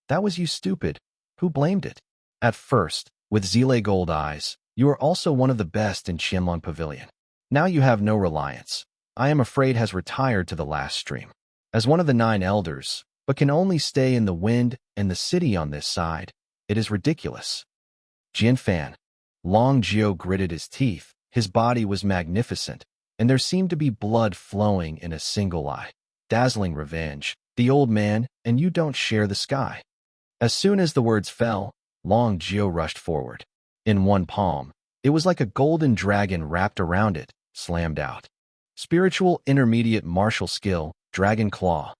"That was you, stupid. Who blamed it? At first, with Zile Gold Eyes, you are also one of the best in Qianlong Pavilion. Now you have no reliance. I am afraid has retired to the last stream. As one of the 9 elders, but can only stay in the wind and the city on this side. It is ridiculous." Jian Fan. Long Jiao gritted his teeth. His body was magnificent, and there seemed to be blood flowing in a single eye. Dazzling revenge, the old man, and you don't share the sky." As soon as the words fell, Long Geo rushed forward. In one palm, it was like a golden dragon wrapped around it, slammed out. Spiritual intermediate martial skill, Dragon Claw.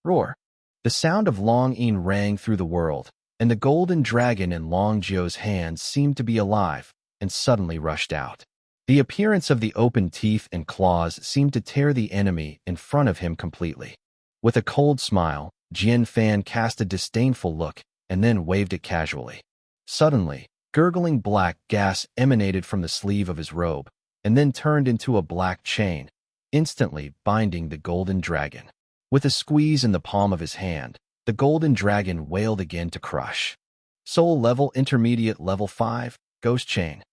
Roar. The sound of Long In rang through the world, and the golden dragon in Long Geo's hands seemed to be alive and suddenly rushed out. The appearance of the open teeth and claws seemed to tear the enemy in front of him completely. With a cold smile, Jian Fan cast a disdainful look and then waved it casually. Suddenly, gurgling black gas emanated from the sleeve of his robe and then turned into a black chain, instantly binding the golden dragon. With a squeeze in the palm of his hand, the golden dragon wailed again to crush. Soul level intermediate level 5, Ghost Chain.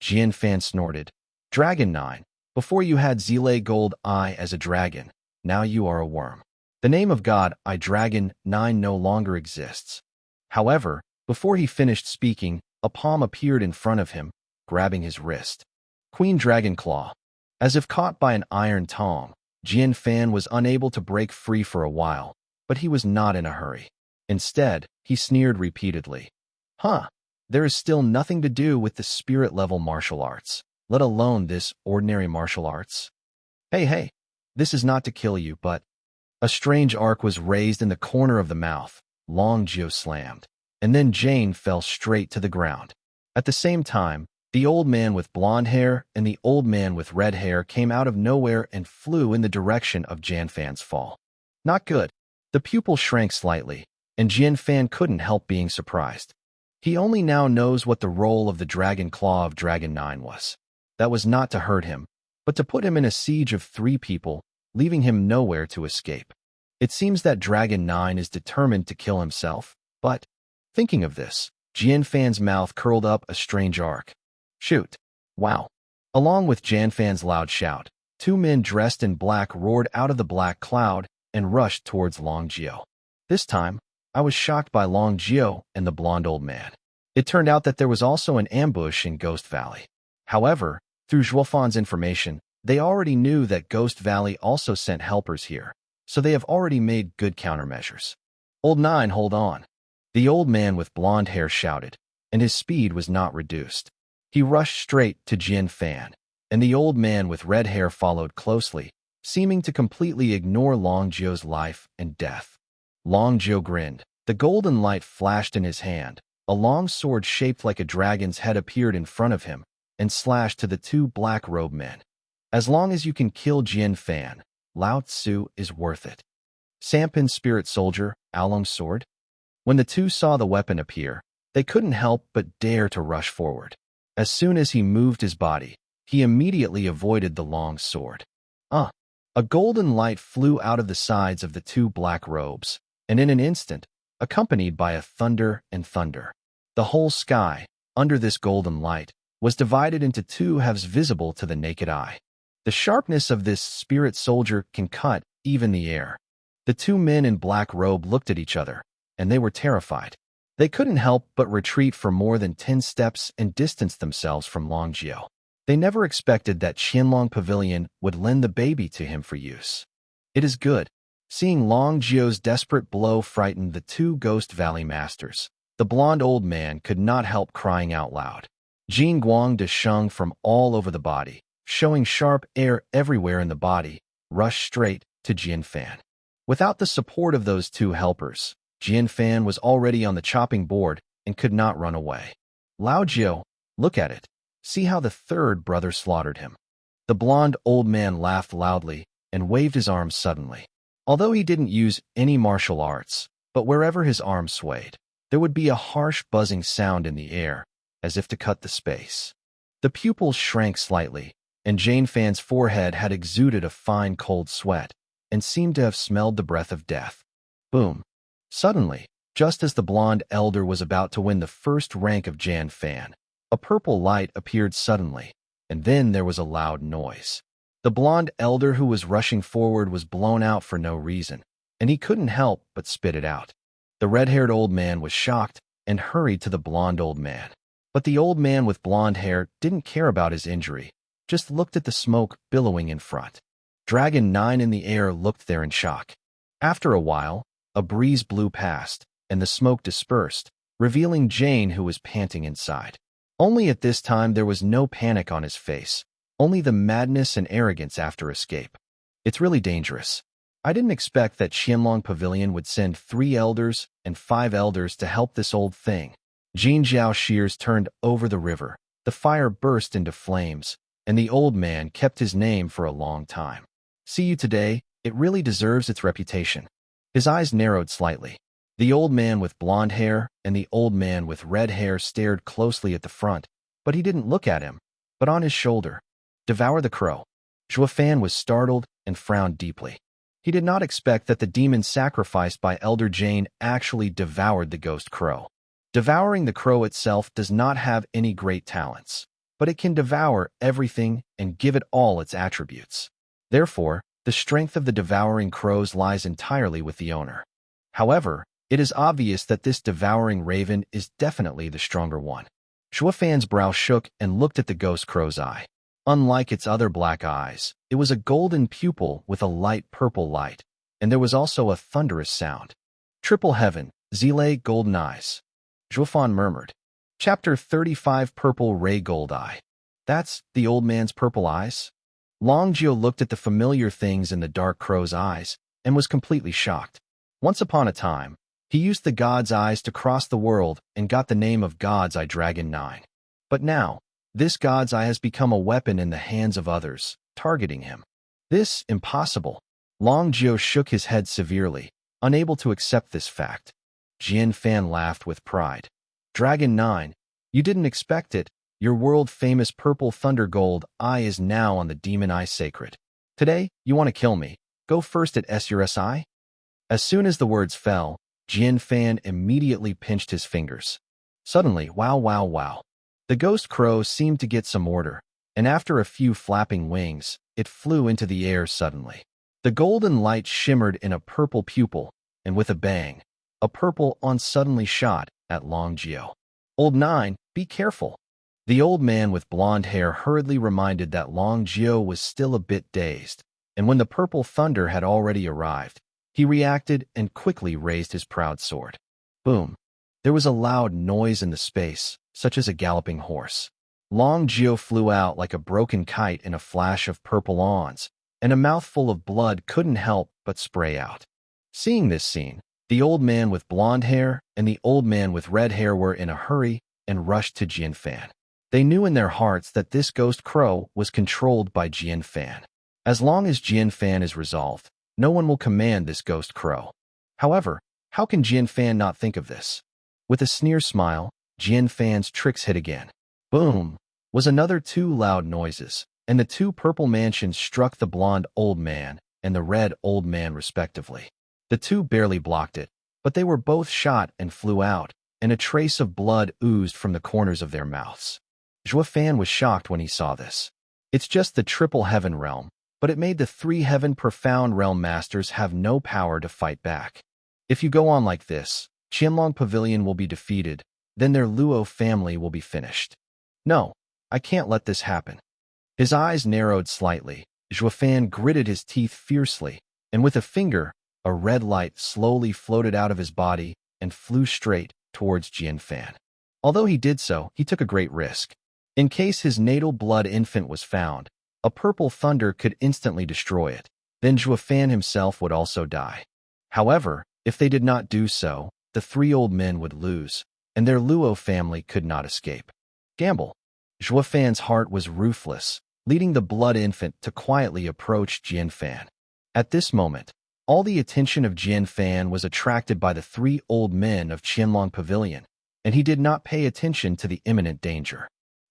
Jian Fan snorted. Dragon 9, before you had Zile Gold Eye as a dragon, now you are a worm. The name of God, I Dragon 9 no longer exists. However, before he finished speaking, a palm appeared in front of him, grabbing his wrist. Queen Dragon Claw. As if caught by an iron tong, Jian Fan was unable to break free for a while, but he was not in a hurry. Instead, he sneered repeatedly. There is still nothing to do with the spirit-level martial arts, let alone this ordinary martial arts. Hey, this is not to kill you, but... A strange arc was raised in the corner of the mouth. Long Geo slammed, and then Jane fell straight to the ground. At the same time, the old man with blonde hair and the old man with red hair came out of nowhere and flew in the direction of Jian Fan's fall. Not good. The pupil shrank slightly, and Jian Fan couldn't help being surprised. He only now knows what the role of the Dragon Claw of Dragon 9 was. That was not to hurt him, but to put him in a siege of 3 people, leaving him nowhere to escape. It seems that Dragon 9 is determined to kill himself, but, thinking of this, Jian Fan's mouth curled up a strange arc. Shoot. Wow. Along with Jian Fan's loud shout, 2 men dressed in black roared out of the black cloud and rushed towards Long Geo. This time, I was shocked by Long Geo and the blonde old man. It turned out that there was also an ambush in Ghost Valley. However, through Zhuofan's information, they already knew that Ghost Valley also sent helpers here, so they have already made good countermeasures. Old 9, hold on. The old man with blonde hair shouted, and his speed was not reduced. He rushed straight to Jian Fan, and the old man with red hair followed closely, seeming to completely ignore Long Geo's life and death. Long Geo grinned. The golden light flashed in his hand. A long sword shaped like a dragon's head appeared in front of him and slashed to the 2 black-robed men. As long as you can kill Jian Fan, Lao Tzu is worth it. Sampin Spirit Soldier, Along's sword. When the 2 saw the weapon appear, they couldn't help but dare to rush forward. As soon as he moved his body, he immediately avoided the long sword. A golden light flew out of the sides of the 2 black robes, and in an instant, accompanied by a thunder and thunder. The whole sky, under this golden light, was divided into 2 halves visible to the naked eye. The sharpness of this spirit soldier can cut even the air. The 2 men in black robe looked at each other, and they were terrified. They couldn't help but retreat for more than 10 steps and distance themselves from Long Geo. They never expected that Qianlong Pavilion would lend the baby to him for use. It is good. Seeing Long Geo's desperate blow frightened the 2 Ghost Valley masters. The blonde old man could not help crying out loud. Jin Guang de Sheng from all over the body, showing sharp air everywhere in the body, rushed straight to Jian Fan. Without the support of those 2 helpers, Jian Fan was already on the chopping board and could not run away. Lao Geo, look at it. See how the 3rd brother slaughtered him. The blonde old man laughed loudly and waved his arms suddenly. Although he didn't use any martial arts, but wherever his arms swayed, there would be a harsh buzzing sound in the air, as if to cut the space. The pupils shrank slightly, and Jian Fan's forehead had exuded a fine cold sweat, and seemed to have smelled the breath of death. Boom. Suddenly, just as the blonde elder was about to win the first rank of Jian Fan, a purple light appeared suddenly, and then there was a loud noise. The blonde elder who was rushing forward was blown out for no reason, and he couldn't help but spit it out. The red-haired old man was shocked and hurried to the blonde old man. But the old man with blonde hair didn't care about his injury, just looked at the smoke billowing in front. Dragon 9 in the air looked there in shock. After a while, A breeze blew past, and the smoke dispersed, revealing Jane, who was panting inside. Only at this time there was no panic on his face, only the madness and arrogance after escape. It's really dangerous. I didn't expect that Qianlong Pavilion would send 3 elders and 5 elders to help this old thing. Jin Jiao Shears turned over the river. The fire burst into flames, and the old man kept his name for a long time. See you today, it really deserves its reputation. His eyes narrowed slightly. The old man with blonde hair and the old man with red hair stared closely at the front, but he didn't look at him, but on his shoulder. Devour the crow. Zhuo Fan was startled and frowned deeply. He did not expect that the demon sacrificed by Elder Jane actually devoured the ghost crow. Devouring the crow itself does not have any great talents, but it can devour everything and give it all its attributes. Therefore, the strength of the devouring crows lies entirely with the owner. However, it is obvious that this devouring raven is definitely the stronger one. Zhuo Fan's brow shook and looked at the ghost crow's eye. Unlike its other black eyes, it was a golden pupil with a light purple light, and there was also a thunderous sound. Triple heaven, Zile golden eyes. Zhuo Fan murmured. Chapter 35 Purple Ray Gold Eye. That's the old man's purple eyes? Long Jiao looked at the familiar things in the dark crow's eyes and was completely shocked. Once upon a time, he used the god's eyes to cross the world and got the name of God's Eye Dragon 9. But now, this god's eye has become a weapon in the hands of others, targeting him. This impossible. Long Jiao shook his head severely, unable to accept this fact. Jian Fan laughed with pride. Dragon 9, you didn't expect it. Your world-famous purple thunder gold eye is now on the demon eye sacred. Today, you want to kill me. Go first at SURSI? As soon as the words fell, Jian Fan immediately pinched his fingers. Suddenly, wow wow wow. The ghost crow seemed to get some order, and after a few flapping wings, it flew into the air suddenly. The golden light shimmered in a purple pupil, and with a bang, a purple on suddenly shot at Long Jiao. Old 9, be careful. The old man with blonde hair hurriedly reminded that Long Jiao was still a bit dazed, and when the purple thunder had already arrived, he reacted and quickly raised his proud sword. Boom! There was a loud noise in the space, such as a galloping horse. Long Jiao flew out like a broken kite in a flash of purple awns, and a mouthful of blood couldn't help but spray out. Seeing this scene, the old man with blonde hair and the old man with red hair were in a hurry and rushed to Jian Fan. They knew in their hearts that this ghost crow was controlled by Jian Fan. As long as Jian Fan is resolved, no one will command this ghost crow. However, how can Jian Fan not think of this? With a sneer smile, Jian Fan's tricks hit again. Boom! Was another 2 loud noises, and the 2 purple mansions struck the blonde old man and the red old man respectively. The 2 barely blocked it, but they were both shot and flew out, and a trace of blood oozed from the corners of their mouths. Zhuo Fan was shocked when he saw this. It's just the triple heaven realm, but it made the 3 heaven profound realm masters have no power to fight back. If you go on like this, Qianlong Pavilion will be defeated, then their Luo family will be finished. No, I can't let this happen. His eyes narrowed slightly. Zhuo Fan gritted his teeth fiercely, and with a finger, a red light slowly floated out of his body and flew straight towards Jian Fan. Although he did so, he took a great risk. In case his natal blood infant was found, a purple thunder could instantly destroy it. Then Zhuo Fan himself would also die. However, if they did not do so, the 3 old men would lose, and their Luo family could not escape. Gamble. Zhuo Fan's heart was ruthless, leading the blood infant to quietly approach Jian Fan. At this moment, all the attention of Jian Fan was attracted by the 3 old men of Qianlong Pavilion, and he did not pay attention to the imminent danger.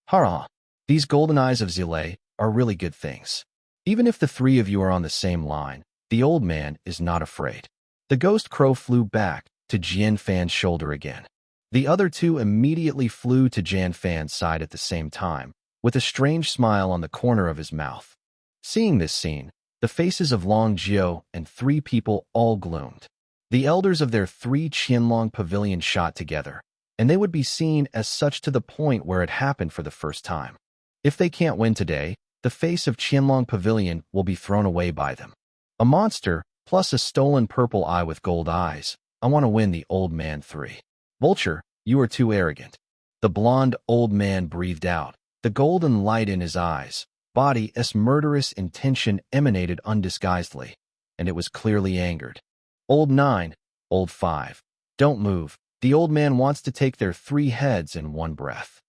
Hurrah! These golden eyes of Zile are really good things. Even if the 3 of you are on the same line, the old man is not afraid. The ghost crow flew back to Jian Fan's shoulder again. The other 2 immediately flew to Jian Fan's side at the same time, with a strange smile on the corner of his mouth. Seeing this scene, the faces of Long Jiao and 3 people all gloomed. The elders of their 3 Qianlong Pavilion shot together, and they would be seen as such to the point where it happened for the first time. If they can't win today, the face of Qianlong Pavilion will be thrown away by them. A monster plus a stolen purple eye with gold eyes. I want to win the old man 3. Vulture, you are too arrogant. The blond old man breathed out, the golden light in his eyes. Body as murderous intention emanated undisguisedly, and it was clearly angered. Old 9, old 5. Don't move. The old man wants to take their 3 heads in one breath.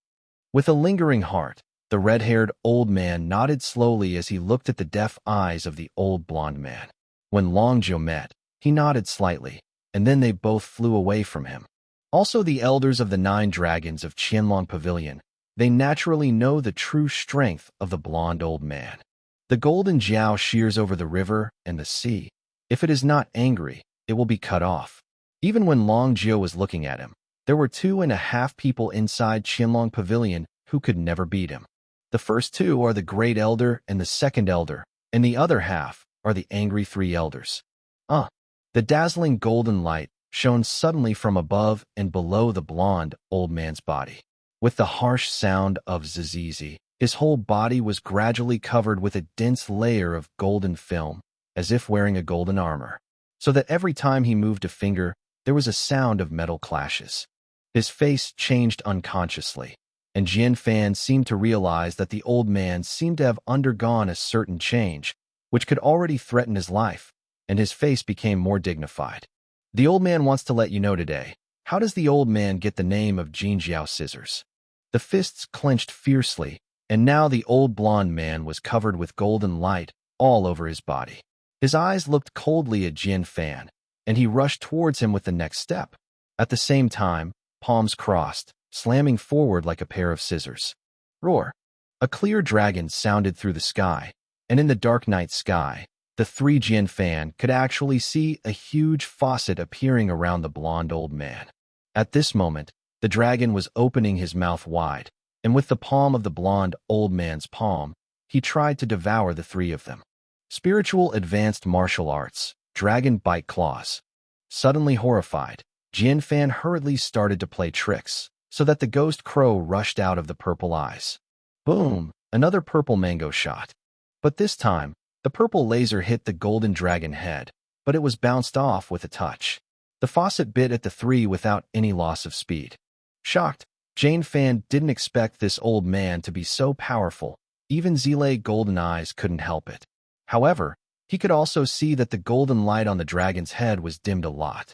With a lingering heart, the red-haired old man nodded slowly as he looked at the deaf eyes of the old blond man. When Long Jiu met, he nodded slightly, and then they both flew away from him. Also the elders of the 9 dragons of Qianlong Pavilion, they naturally know the true strength of the blond old man. The golden jiao shears over the river and the sea. If it is not angry, it will be cut off. Even when Long Jiu was looking at him, there were 2.5 people inside Qianlong Pavilion who could never beat him. The first 2 are the great elder and the second elder, and the other half are the angry 3 elders. The dazzling golden light shone suddenly from above and below the blond old man's body. With the harsh sound of zizizi, his whole body was gradually covered with a dense layer of golden film, as if wearing a golden armor, so that every time he moved a finger, there was a sound of metal clashes. His face changed unconsciously, and Jian Fan seemed to realize that the old man seemed to have undergone a certain change, which could already threaten his life, and his face became more dignified. The old man wants to let you know today. How does the old man get the name of Jinjiao Scissors? The fists clenched fiercely, and now the old blond man was covered with golden light all over his body. His eyes looked coldly at Jian Fan, and he rushed towards him with the next step. At the same time, palms crossed, slamming forward like a pair of scissors. Roar! A clear dragon sounded through the sky, and in the dark night sky, the 3 Jian Fan could actually see a huge faucet appearing around the blond old man. At this moment, the dragon was opening his mouth wide, and with the palm of the blond old man's palm, he tried to devour the 3 of them. Spiritual advanced martial arts, dragon bite claws. Suddenly horrified, Jian Fan hurriedly started to play tricks, so that the ghost crow rushed out of the purple eyes. Boom! Another purple mango shot. But this time, the purple laser hit the golden dragon head, but it was bounced off with a touch. The faucet bit at the 3 without any loss of speed. Shocked, Jian Fan didn't expect this old man to be so powerful. Even Zile Golden Eyes couldn't help it. However, he could also see that the golden light on the dragon's head was dimmed a lot.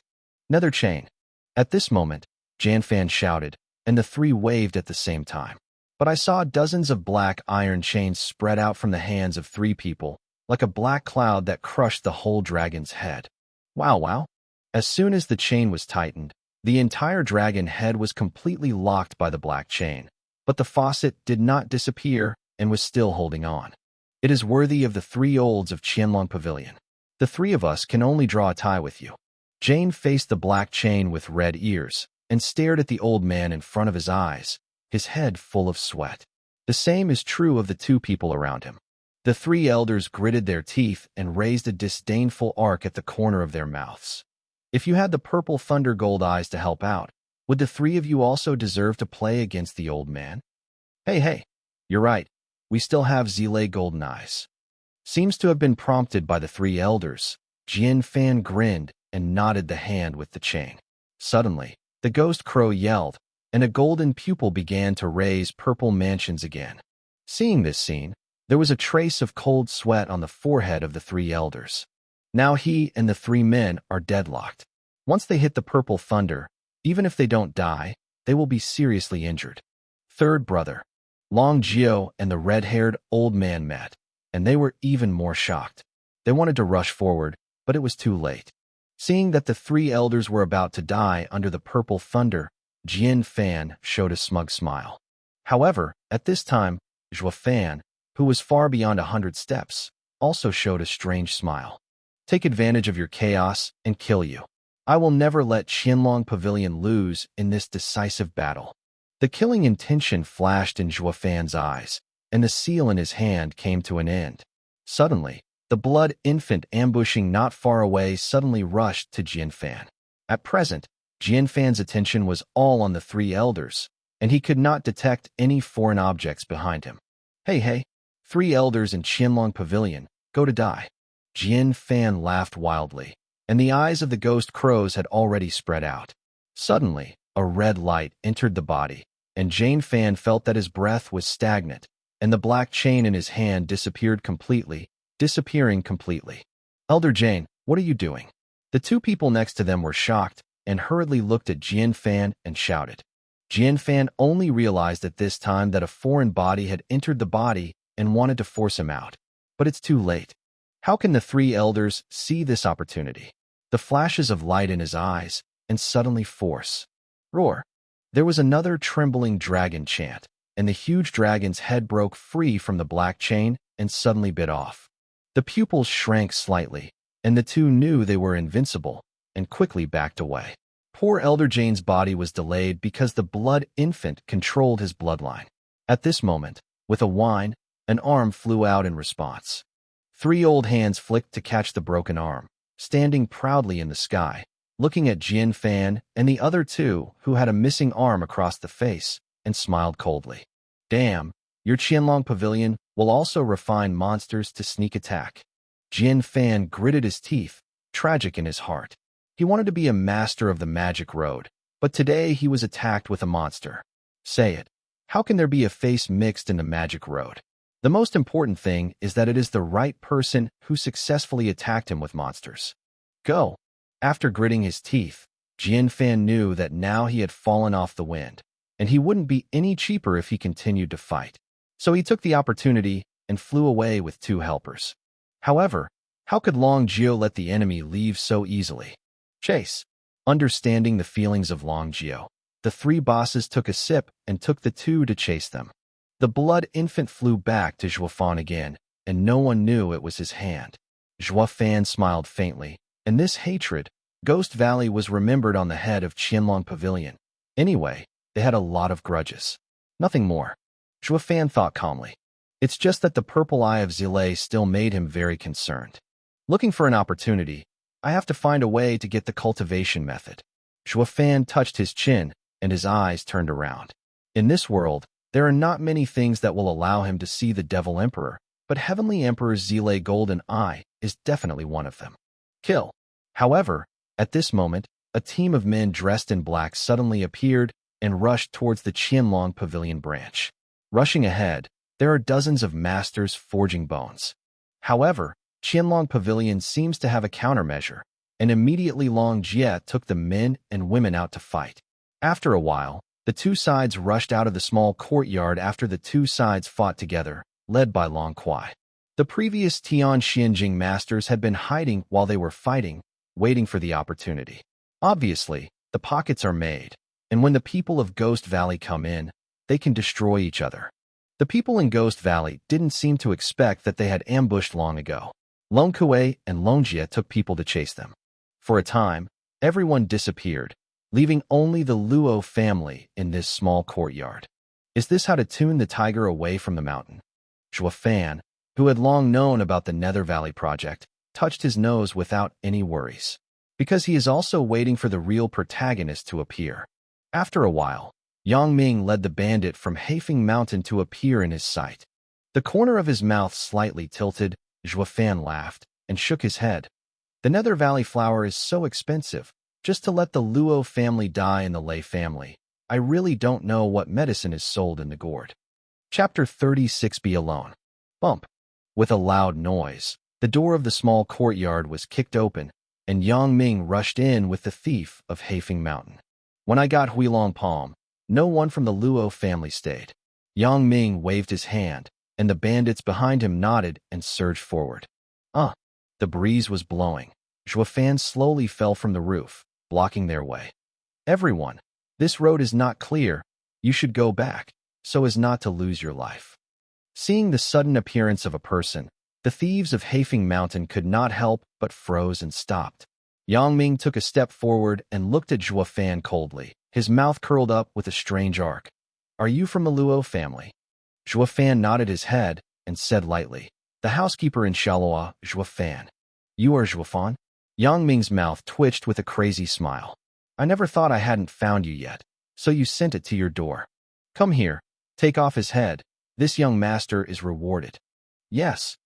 Nether chain. At this moment, Jian Fan shouted, and the 3 waved at the same time. But I saw dozens of black iron chains spread out from the hands of 3 people, like a black cloud that crushed the whole dragon's head. Wow. As soon as the chain was tightened, the entire dragon head was completely locked by the black chain, but the faucet did not disappear and was still holding on. It is worthy of the 3 olds of Qianlong Pavilion. The 3 of us can only draw a tie with you. Jane faced the black chain with red ears and stared at the old man in front of his eyes, his head full of sweat. The same is true of the 2 people around him. The 3 elders gritted their teeth and raised a disdainful arc at the corner of their mouths. If you had the purple thunder gold eyes to help out, would the 3 of you also deserve to play against the old man? Hey, you're right. We still have Zile golden eyes. Seems to have been prompted by the 3 elders. Jian Fan grinned and nodded the hand with the chain. Suddenly, the ghost crow yelled, and a golden pupil began to raise purple mansions again. Seeing this scene, there was a trace of cold sweat on the forehead of the 3 elders. Now he and the 3 men are deadlocked. Once they hit the purple thunder, even if they don't die, they will be seriously injured. Third brother, Long Jiu and the red-haired old man met, and they were even more shocked. They wanted to rush forward, but it was too late. Seeing that the 3 elders were about to die under the purple thunder, Jian Fan showed a smug smile. However, at this time, Zhua Fan, who was far beyond 100 steps, also showed a strange smile. Take advantage of your chaos and kill you. I will never let Qianlong Pavilion lose in this decisive battle. The killing intention flashed in Zhua Fan's eyes, and the seal in his hand came to an end. Suddenly, the blood infant ambushing not far away suddenly rushed to Jian Fan. At present, Jian Fan's attention was all on the 3 elders, and he could not detect any foreign objects behind him. Hey, 3 elders in Qianlong Pavilion, go to die. Jian Fan laughed wildly, and the eyes of the ghost crows had already spread out. Suddenly, a red light entered the body, and Jian Fan felt that his breath was stagnant, and the black chain in his hand disappearing completely. Elder Jane, what are you doing? The two people next to them were shocked and hurriedly looked at Jian Fan and shouted. Jian Fan only realized at this time that a foreign body had entered the body and wanted to force him out. But it's too late. How can the three elders see this opportunity? The flashes of light in his eyes, and suddenly force. Roar. There was another trembling dragon chant, and the huge dragon's head broke free from the black chain and suddenly bit off. The pupils shrank slightly, and the two knew they were invincible, and quickly backed away. Poor Elder Jane's body was delayed because the blood infant controlled his bloodline. At this moment, with a whine, an arm flew out in response. 3 old hands flicked to catch the broken arm, standing proudly in the sky, looking at Jian Fan and the other 2 who had a missing arm across the face, and smiled coldly. Damn, your Qianlong Pavilion will also refine monsters to sneak attack. Jian Fan gritted his teeth, tragic in his heart. He wanted to be a master of the magic road, but today he was attacked with a monster. Say it. How can there be a face mixed in the magic road? The most important thing is that it is the right person who successfully attacked him with monsters. Go. After gritting his teeth, Jian Fan knew that now he had fallen off the wind, and he wouldn't be any cheaper if he continued to fight. So he took the opportunity and flew away with 2 helpers. However, how could Long Jiao let the enemy leave so easily? Chase. Understanding the feelings of Long Jiao, the 3 bosses took a sip and took the 2 to chase them. The blood infant flew back to Zhuofan again, and no one knew it was his hand. Zhuofan smiled faintly, and this hatred, Ghost Valley was remembered on the head of Qianlong Pavilion. Anyway, they had a lot of grudges. Nothing more. Zhuofan thought calmly. It's just that the purple eye of Zilei still made him very concerned. Looking for an opportunity, I have to find a way to get the cultivation method. Zhuofan touched his chin, and his eyes turned around. In this world, there are not many things that will allow him to see the Devil Emperor, but Heavenly Emperor's Zilei Golden Eye is definitely one of them. Kill. However, at this moment, a team of men dressed in black suddenly appeared and rushed towards the Qianlong Pavilion branch. Rushing ahead, there are dozens of masters forging bones. However, Qianlong Pavilion seems to have a countermeasure, and immediately Long Jie took the men and women out to fight. After a while, the 2 sides rushed out of the small courtyard after the 2 sides fought together, led by Long Kuai. The previous Tian Xianjing masters had been hiding while they were fighting, waiting for the opportunity. Obviously, the pockets are made, and when the people of Ghost Valley come in, they can destroy each other. The people in Ghost Valley didn't seem to expect that they had ambushed long ago. Long Kuei and Long Jie took people to chase them. For a time, everyone disappeared, leaving only the Luo family in this small courtyard. Is this how to tune the tiger away from the mountain? Zhuofan, who had long known about the Nether Valley project, touched his nose without any worries, because he is also waiting for the real protagonist to appear. After a while, Yang Ming led the bandit from Haifeng Mountain to appear in his sight. The corner of his mouth slightly tilted. Zhuofan laughed and shook his head. The Nether Valley flower is so expensive. Just to let the Luo family die in the Lei family, I really don't know what medicine is sold in the gourd. Chapter 36. Be alone. Bump. With a loud noise, the door of the small courtyard was kicked open, and Yang Ming rushed in with the thief of Haifeng Mountain. When I got Huilong Palm, no one from the Luo family stayed. Yang Ming waved his hand, and the bandits behind him nodded and surged forward. The breeze was blowing. Zhuofan slowly fell from the roof, blocking their way. Everyone, this road is not clear. You should go back, so as not to lose your life. Seeing the sudden appearance of a person, the thieves of Haifeng Mountain could not help but froze and stopped. Yang Ming took a step forward and looked at Zhuofan coldly, his mouth curled up with a strange arc. Are you from the Luo family? Zhuofan nodded his head and said lightly, the housekeeper in Shalua, Zhuofan. You are Zhuofan? Yang Ming's mouth twitched with a crazy smile. I never thought I hadn't found you yet, so you sent it to your door. Come here, take off his head. This young master is rewarded. Yes.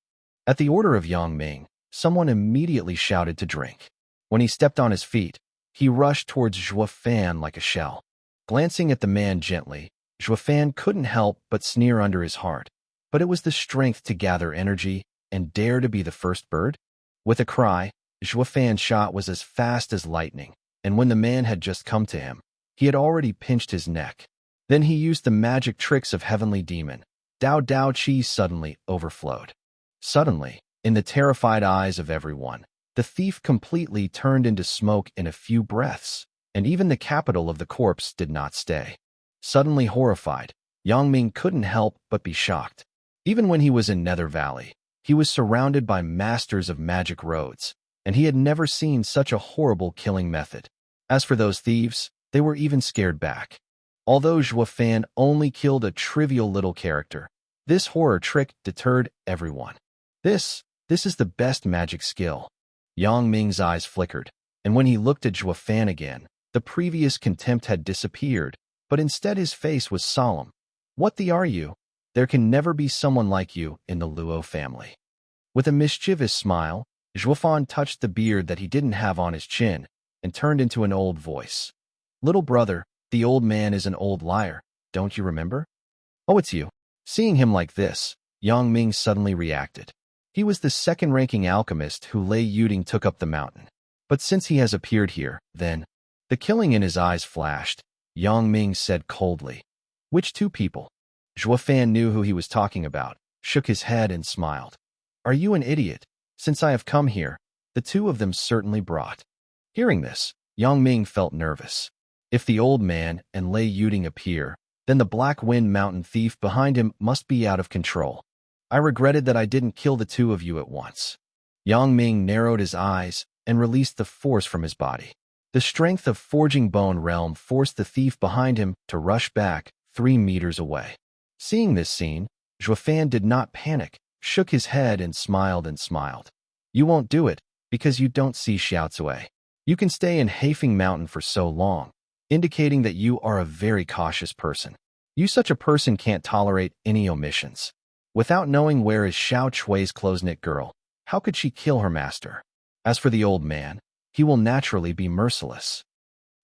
At the order of Yang Ming, someone immediately shouted to drink. When he stepped on his feet, he rushed towards Zhuo Fan like a shell. Glancing at the man gently, Zhuo Fan couldn't help but sneer under his heart. But it was the strength to gather energy and dare to be the first bird. With a cry, Zhuo Fan's shot was as fast as lightning, and when the man had just come to him, he had already pinched his neck. Then he used the magic tricks of Heavenly Demon. Dao Dao Chi suddenly overflowed. Suddenly, in the terrified eyes of everyone, the thief completely turned into smoke in a few breaths, and even the capital of the corpse did not stay. Suddenly horrified, Yang Ming couldn't help but be shocked. Even when he was in Nether Valley, he was surrounded by masters of magic roads, and he had never seen such a horrible killing method. As for those thieves, they were even scared back. Although Zhuo Fan only killed a trivial little character, this horror trick deterred everyone. This is the best magic skill. Yang Ming's eyes flickered, and when he looked at Zhuo Fan again, the previous contempt had disappeared, but instead his face was solemn. What the are you? There can never be someone like you in the Luo family. With a mischievous smile, Zhuo Fan touched the beard that he didn't have on his chin and turned into an old voice. Little brother, the old man is an old liar, don't you remember? Oh, it's you. Seeing him like this, Yang Ming suddenly reacted. He was the second-ranking alchemist who Lei Yuding took up the mountain. But since he has appeared here, then... The killing in his eyes flashed. Yang Ming said coldly. Which two people? Zhuo Fan knew who he was talking about, shook his head and smiled. Are you an idiot? Since I have come here, the two of them certainly brought. Hearing this, Yang Ming felt nervous. If the old man and Lei Yuding appear, then the Black Wind Mountain thief behind him must be out of control. I regretted that I didn't kill the two of you at once. Yang Ming narrowed his eyes and released the force from his body. The strength of Forging Bone Realm forced the thief behind him to rush back 3 meters away. Seeing this scene, Zhuo Fan did not panic, shook his head and smiled and smiled. You won't do it, because you don't see Xiao Cui. You can stay in Heifeng Mountain for so long, indicating that you are a very cautious person. You such a person can't tolerate any omissions. Without knowing where is Xiao Chui's close-knit girl, how could she kill her master? As for the old man, he will naturally be merciless.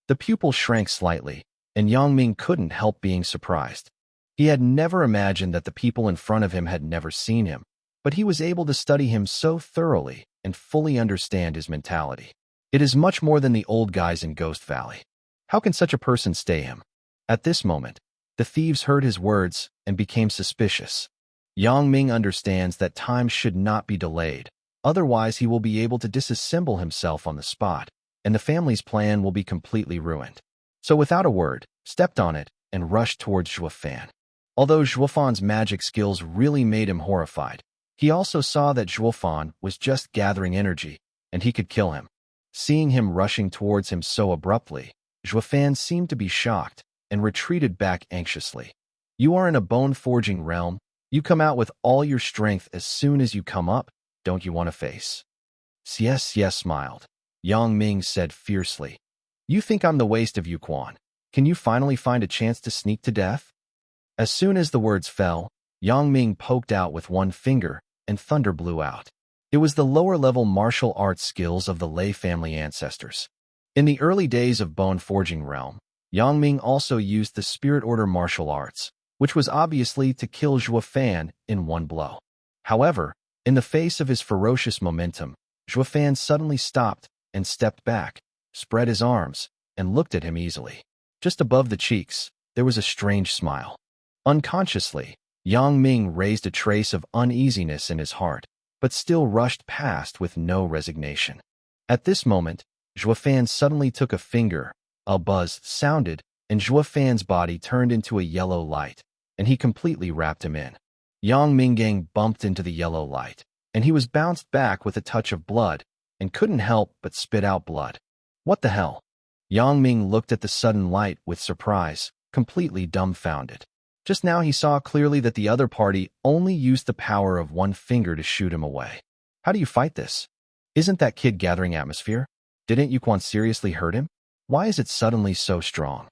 The pupil shrank slightly, and Yang Ming couldn't help being surprised. He had never imagined that the people in front of him had never seen him, but he was able to study him so thoroughly and fully understand his mentality. It is much more than the old guys in Ghost Valley. How can such a person stay him? At this moment, the thieves heard his words and became suspicious. Yang Ming understands that time should not be delayed, otherwise he will be able to disassemble himself on the spot, and the family's plan will be completely ruined. So without a word, stepped on it and rushed towards Zhuo Fan. Although Zhuo Fan's magic skills really made him horrified, he also saw that Zhuo Fan was just gathering energy, and he could kill him. Seeing him rushing towards him so abruptly, Zhuo Fan seemed to be shocked and retreated back anxiously. You are in a bone-forging realm. You come out with all your strength as soon as you come up. Don't you want to face? Yes, smiled. Yang Ming said fiercely. You think I'm the waste of you, Quan. Can you finally find a chance to sneak to death? As soon as the words fell, Yang Ming poked out with one finger, and thunder blew out. It was the lower-level martial arts skills of the Lei family ancestors. In the early days of Bone Forging Realm, Yang Ming also used the Spirit Order martial arts, which was obviously to kill Zhuo Fan in one blow. However, in the face of his ferocious momentum, Zhuo Fan suddenly stopped and stepped back, spread his arms, and looked at him easily. Just above the cheeks, there was a strange smile. Unconsciously, Yang Ming raised a trace of uneasiness in his heart, but still rushed past with no resignation. At this moment, Zhuo Fan suddenly took a finger, a buzz sounded, and Zhuo Fan's body turned into a yellow light, and he completely wrapped him in. Yang Minggang bumped into the yellow light, and he was bounced back with a touch of blood, and couldn't help but spit out blood. What the hell? Yang Ming looked at the sudden light with surprise, completely dumbfounded. Just now he saw clearly that the other party only used the power of one finger to shoot him away. How do you fight this? Isn't that kid gathering atmosphere? Didn't Yuquan seriously hurt him? Why is it suddenly so strong?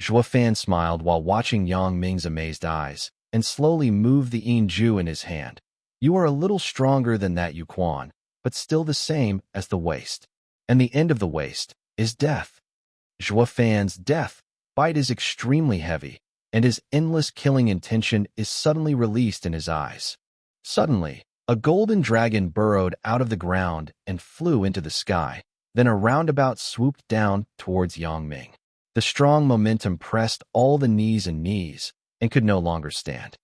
Zhuo Fan smiled while watching Yang Ming's amazed eyes, and slowly moved the Yin Ju in his hand. You are a little stronger than that, Yuquan, but but still the same as the waste. And the end of the waste is death. Zhuofan's death bite is extremely heavy, and his endless killing intention is suddenly released in his eyes. Suddenly, a golden dragon burrowed out of the ground and flew into the sky. Then a roundabout swooped down towards Yangming. The strong momentum pressed all the knees and could no longer stand.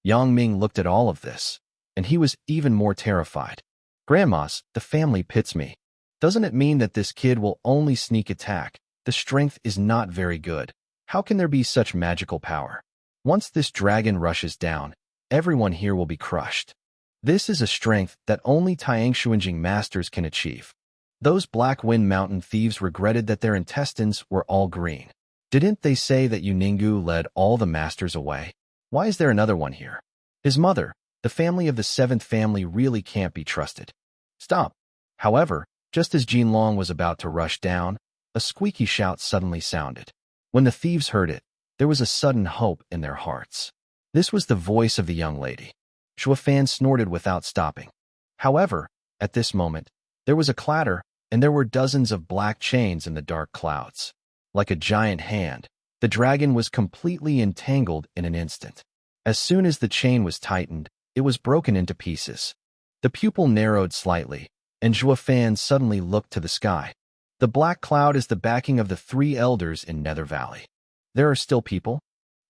Yangming looked at all of this, and he was even more terrified. Grandmas, the family pits me. Doesn't it mean that this kid will only sneak attack? The strength is not very good. How can there be such magical power? Once this dragon rushes down, everyone here will be crushed. This is a strength that only Tiangshuanjing masters can achieve. Those Black Wind Mountain thieves regretted that their intestines were all green. Didn't they say that Yuningu led all the masters away? Why is there another one here? His mother, the family of the seventh family, really can't be trusted. Stop. However, just as Jinlong was about to rush down, a squeaky shout suddenly sounded. When the thieves heard it, there was a sudden hope in their hearts. This was the voice of the young lady. Zhuofan snorted without stopping. However, at this moment, there was a clatter, and there were dozens of black chains in the dark clouds. Like a giant hand, the dragon was completely entangled in an instant. As soon as the chain was tightened, it was broken into pieces. The pupil narrowed slightly, and Zhuofan suddenly looked to the sky. The black cloud is the backing of the three elders in Nether Valley. There are still people?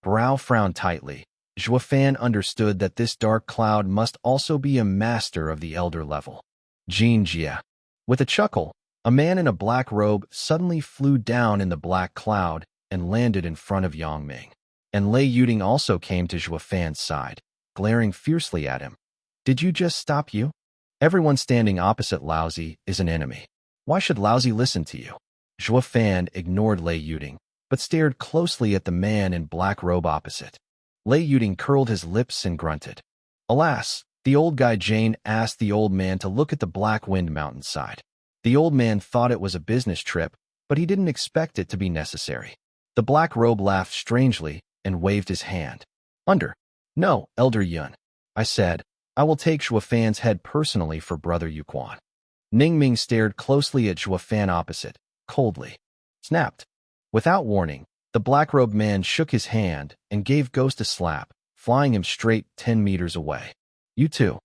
Brow frowned tightly. Zhuofan understood that this dark cloud must also be a master of the elder level. Jin Jia. With a chuckle, a man in a black robe suddenly flew down in the black cloud and landed in front of Yangming. And Lei Yuding also came to Zhuofan's side, glaring fiercely at him. Did you just stop you? Everyone standing opposite Laozi is an enemy. Why should Laozi listen to you? Zhuofan ignored Lei Yuding, but stared closely at the man in black robe opposite. Lei Yuding curled his lips and grunted. Alas, the old guy Jane asked the old man to look at the Black Wind mountainside. The old man thought it was a business trip, but he didn't expect it to be necessary. The black robe laughed strangely and waved his hand. No, Elder Yun. I said, I will take Zhuofan's head personally for Brother Yuquan. Ningming stared closely at Zhuofan opposite, coldly. Snapped. Without warning, the black-robed man shook his hand and gave Ghost a slap, flying him straight 10 meters away. You too.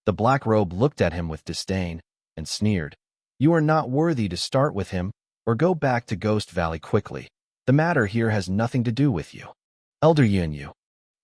The black robe looked at him with disdain and sneered. You are not worthy to start with him, or go back to Ghost Valley quickly. The matter here has nothing to do with you. Elder Yunyu.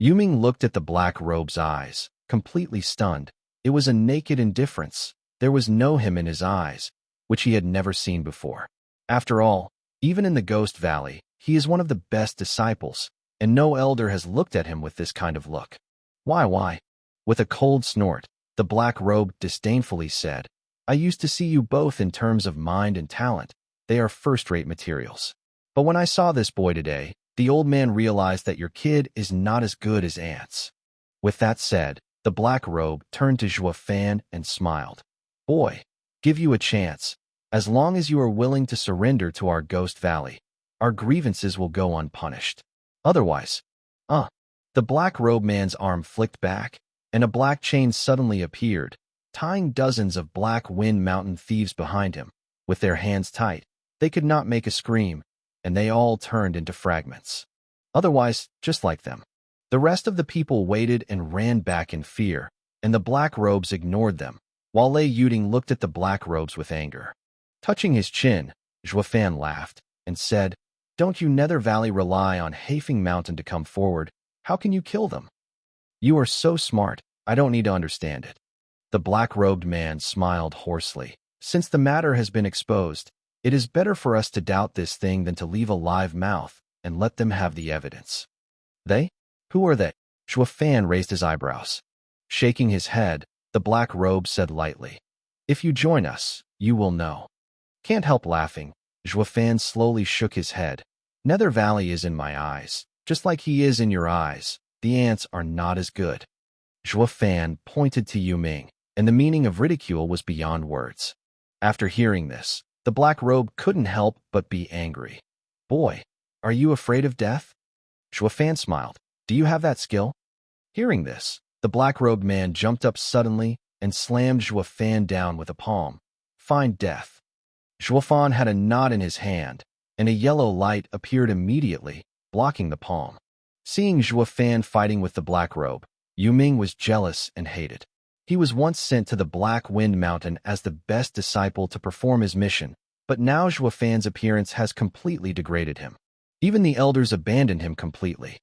Yuming looked at the black robe's eyes, completely stunned. It was a naked indifference. There was no him in his eyes, which he had never seen before. After all, even in the Ghost Valley, he is one of the best disciples, and no elder has looked at him with this kind of look. Why? With a cold snort, the black robe disdainfully said, I used to see you both in terms of mind and talent. They are first-rate materials. But when I saw this boy today, the old man realized that your kid is not as good as ants. With that said, the black robe turned to Zhuofan and smiled. Boy, give you a chance. As long as you are willing to surrender to our Ghost Valley, our grievances will go unpunished. Otherwise, the black robe man's arm flicked back, and a black chain suddenly appeared, tying dozens of Black Wind Mountain thieves behind him. With their hands tight, they could not make a scream, and they all turned into fragments. Otherwise, just like them. The rest of the people waited and ran back in fear, and the black robes ignored them, while Lei Yuding looked at the black robes with anger. Touching his chin, Zhuofan laughed and said, Don't you Nether Valley rely on Hafeng Mountain to come forward? How can you kill them? You are so smart, I don't need to understand it. The black-robed man smiled hoarsely. Since the matter has been exposed, it is better for us to doubt this thing than to leave a live mouth and let them have the evidence. They? Who are they? Zhuofan raised his eyebrows. Shaking his head, the black robe said lightly, If you join us, you will know. Can't help laughing. Zhuofan slowly shook his head. Nether Valley is in my eyes, just like he is in your eyes. The ants are not as good. Zhuofan pointed to Yuming, and the meaning of ridicule was beyond words. After hearing this, the black robe couldn't help but be angry. Boy, are you afraid of death? Zhuofan smiled. Do you have that skill? Hearing this, the black-robed man jumped up suddenly and slammed Zhuofan down with a palm, find death. Zhuofan had a knot in his hand, and a yellow light appeared immediately, blocking the palm. Seeing Zhuofan fighting with the Black Robe, Yuming was jealous and hated. He was once sent to the Black Wind Mountain as the best disciple to perform his mission, but now Zhuofan's appearance has completely degraded him. Even the elders abandoned him completely.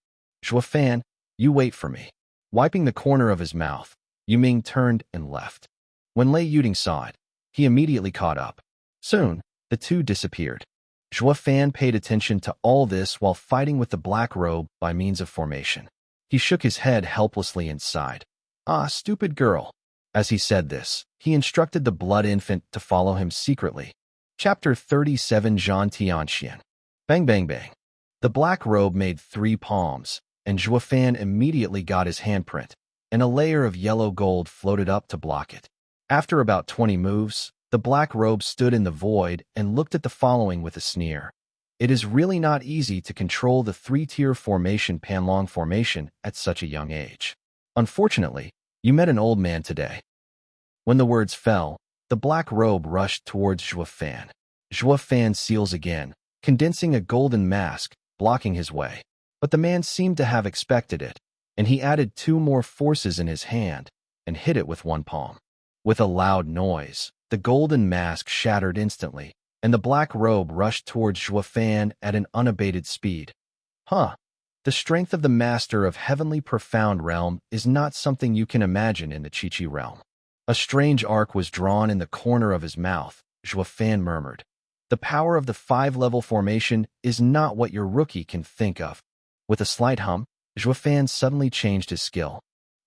Zhuofan, you wait for me. Wiping the corner of his mouth, Yuming turned and left. When Lei Yuding saw it, he immediately caught up. Soon, the two disappeared. Zhuofan paid attention to all this while fighting with the Black Robe by means of formation. He shook his head helplessly and sighed. Ah, stupid girl. As he said this, he instructed the blood infant to follow him secretly. Chapter 37 Zhan Tianxian. Bang bang bang. The Black Robe made 3 palms, and Zhuofan immediately got his handprint, and a layer of yellow gold floated up to block it. After about 20 moves, the Black Robe stood in the void and looked at the following with a sneer. It is really not easy to control the 3-tier formation Panlong formation at such a young age. Unfortunately, you met an old man today. When the words fell, the Black Robe rushed towards Zhuofan. Zhuofan seals again, condensing a golden mask, blocking his way. But the man seemed to have expected it, and he added 2 more forces in his hand and hit it with 1 palm. With a loud noise, the golden mask shattered instantly, and the Black Robe rushed towards Zhuofan at an unabated speed. Huh. The strength of the Master of Heavenly Profound Realm is not something you can imagine in the Chi-Chi realm. A strange arc was drawn in the corner of his mouth, Zhuofan murmured. The power of the 5-level formation is not what your rookie can think of. With a slight hum, Zhuofan suddenly changed his skill.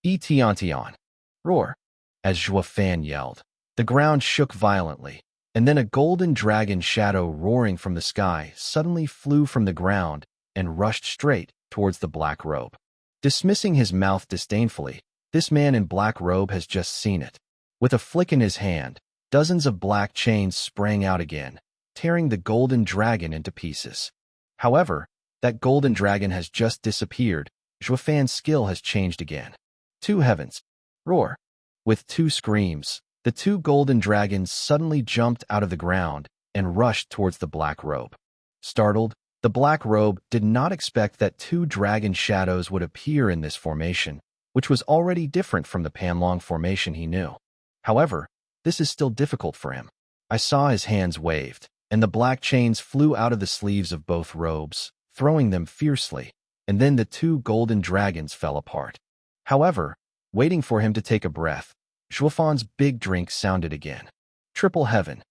Tian. Roar. As Zhuofan yelled, the ground shook violently, and then a golden dragon shadow roaring from the sky suddenly flew from the ground and rushed straight towards the Black Robe. Dismissing his mouth disdainfully, this man in Black Robe has just seen it. With a flick in his hand, dozens of black chains sprang out again, tearing the golden dragon into pieces. However, that golden dragon has just disappeared. Zhuofan's skill has changed again. 2 heavens. Roar. With 2 screams, the 2 golden dragons suddenly jumped out of the ground and rushed towards the Black Robe. Startled, the Black Robe did not expect that 2 dragon shadows would appear in this formation, which was already different from the Panlong formation he knew. However, this is still difficult for him. I saw his hands waved, and the black chains flew out of the sleeves of both robes, throwing them fiercely, and then the 2 golden dragons fell apart. However, waiting for him to take a breath, Zhuofan's big drink sounded again. Triple heaven.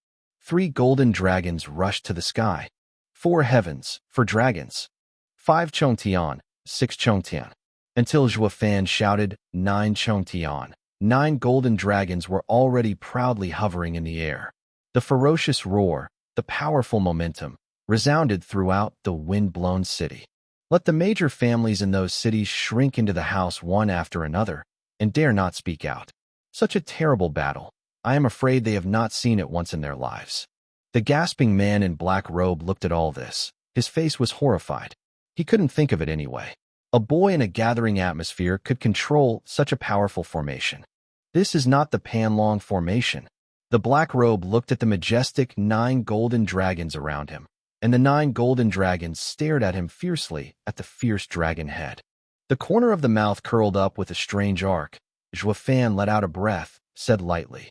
3 golden dragons rushed to the sky. 4 heavens, for dragons. 5 Chongtian, 6 Chongtian. Until Zhuofan shouted, 9 Chongtian. 9 golden dragons were already proudly hovering in the air. The ferocious roar, the powerful momentum, resounded throughout the wind-blown city. Let the major families in those cities shrink into the house one after another, and dare not speak out. Such a terrible battle. I am afraid they have not seen it once in their lives. The gasping man in Black Robe looked at all this. His face was horrified. He couldn't think of it anyway. A boy in a gathering atmosphere could control such a powerful formation. This is not the Panlong formation. The Black Robe looked at the majestic 9 golden dragons around him, and the 9 golden dragons stared at him fiercely at the fierce dragon head. The corner of the mouth curled up with a strange arc. Zhuofan let out a breath, said lightly,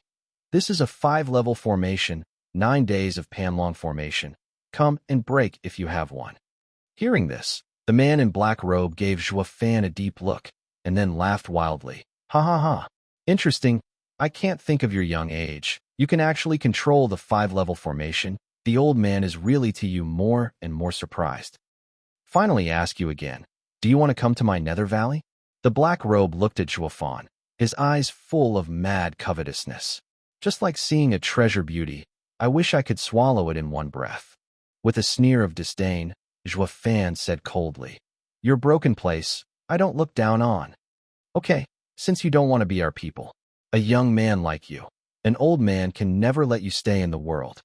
"This is a 5-level formation, 9 days of Panlong formation. Come and break if you have one." Hearing this, the man in Black Robe gave Zhuofan a deep look, and then laughed wildly. Ha ha ha. Interesting. I can't think of your young age. You can actually control the 5-level formation. The old man is really to you more and more surprised. Finally ask you again, do you want to come to my nether valley? The Black Robe looked at Zhuofan, his eyes full of mad covetousness. Just like seeing a treasure beauty, I wish I could swallow it in one breath. With a sneer of disdain, Zhuofan said coldly, "Your broken place, I don't look down on. Okay, since you don't want to be our people, a young man like you, an old man can never let you stay in the world."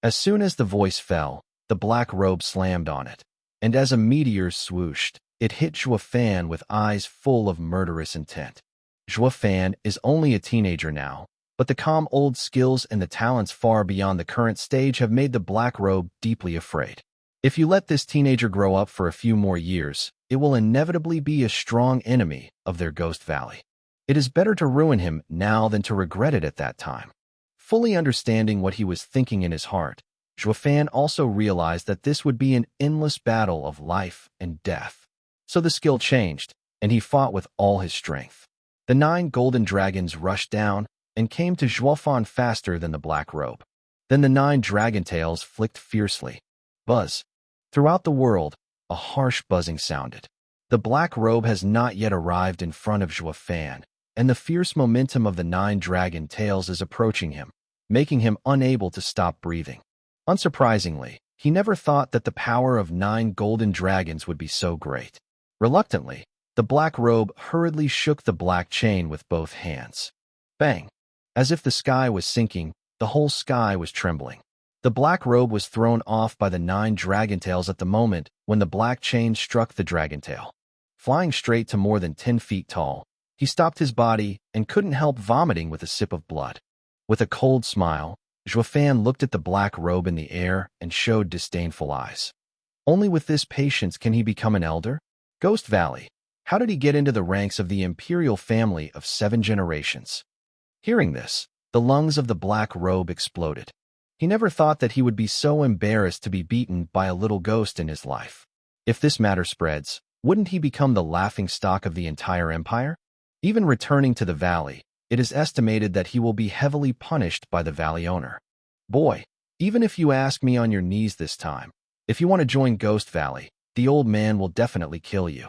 As soon as the voice fell, the Black Robe slammed on it, and as a meteor swooshed, it hit Zhuofan with eyes full of murderous intent. Zhuofan is only a teenager now, but the calm old skills and the talents far beyond the current stage have made the Black Robe deeply afraid. If you let this teenager grow up for a few more years, it will inevitably be a strong enemy of their Ghost Valley. It is better to ruin him now than to regret it at that time. Fully understanding what he was thinking in his heart, Zhuofan also realized that this would be an endless battle of life and death. So the skill changed, and he fought with all his strength. The 9 golden dragons rushed down and came to Zhuofan faster than the Black Robe. Then the 9 dragon tails flicked fiercely. Buzz. Throughout the world, a harsh buzzing sounded. The Black Robe has not yet arrived in front of Zhuofan, and the fierce momentum of the 9 dragon tails is approaching him, making him unable to stop breathing. Unsurprisingly, he never thought that the power of 9 golden dragons would be so great. Reluctantly, the Black Robe hurriedly shook the black chain with both hands. Bang! As if the sky was sinking, the whole sky was trembling. The Black Robe was thrown off by the 9 dragon tails at the moment when the black chain struck the dragon tail. Flying straight to more than 10 feet tall, he stopped his body and couldn't help vomiting with a sip of blood. With a cold smile, Zhuofan looked at the Black Robe in the air and showed disdainful eyes. Only with this patience can he become an elder? Ghost Valley. How did he get into the ranks of the imperial family of 7 generations? Hearing this, the lungs of the Black Robe exploded. He never thought that he would be so embarrassed to be beaten by a little ghost in his life. If this matter spreads, wouldn't he become the laughingstock of the entire empire? Even returning to the valley, it is estimated that he will be heavily punished by the valley owner. Boy, even if you ask me on your knees this time, if you want to join Ghost Valley, the old man will definitely kill you.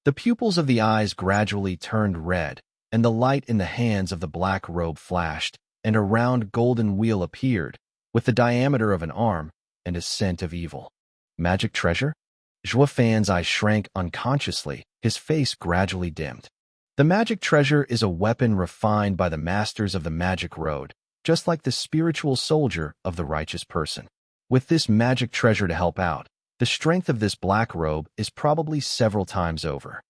The pupils of the eyes gradually turned red, and the light in the hands of the Black Robe flashed, and a round golden wheel appeared, with the diameter of an arm and a scent of evil. Magic treasure? Zhuofan's eyes shrank unconsciously, his face gradually dimmed. The magic treasure is a weapon refined by the masters of the magic road, just like the spiritual soldier of the righteous person. With this magic treasure to help out, the strength of this Black Robe is probably several times over.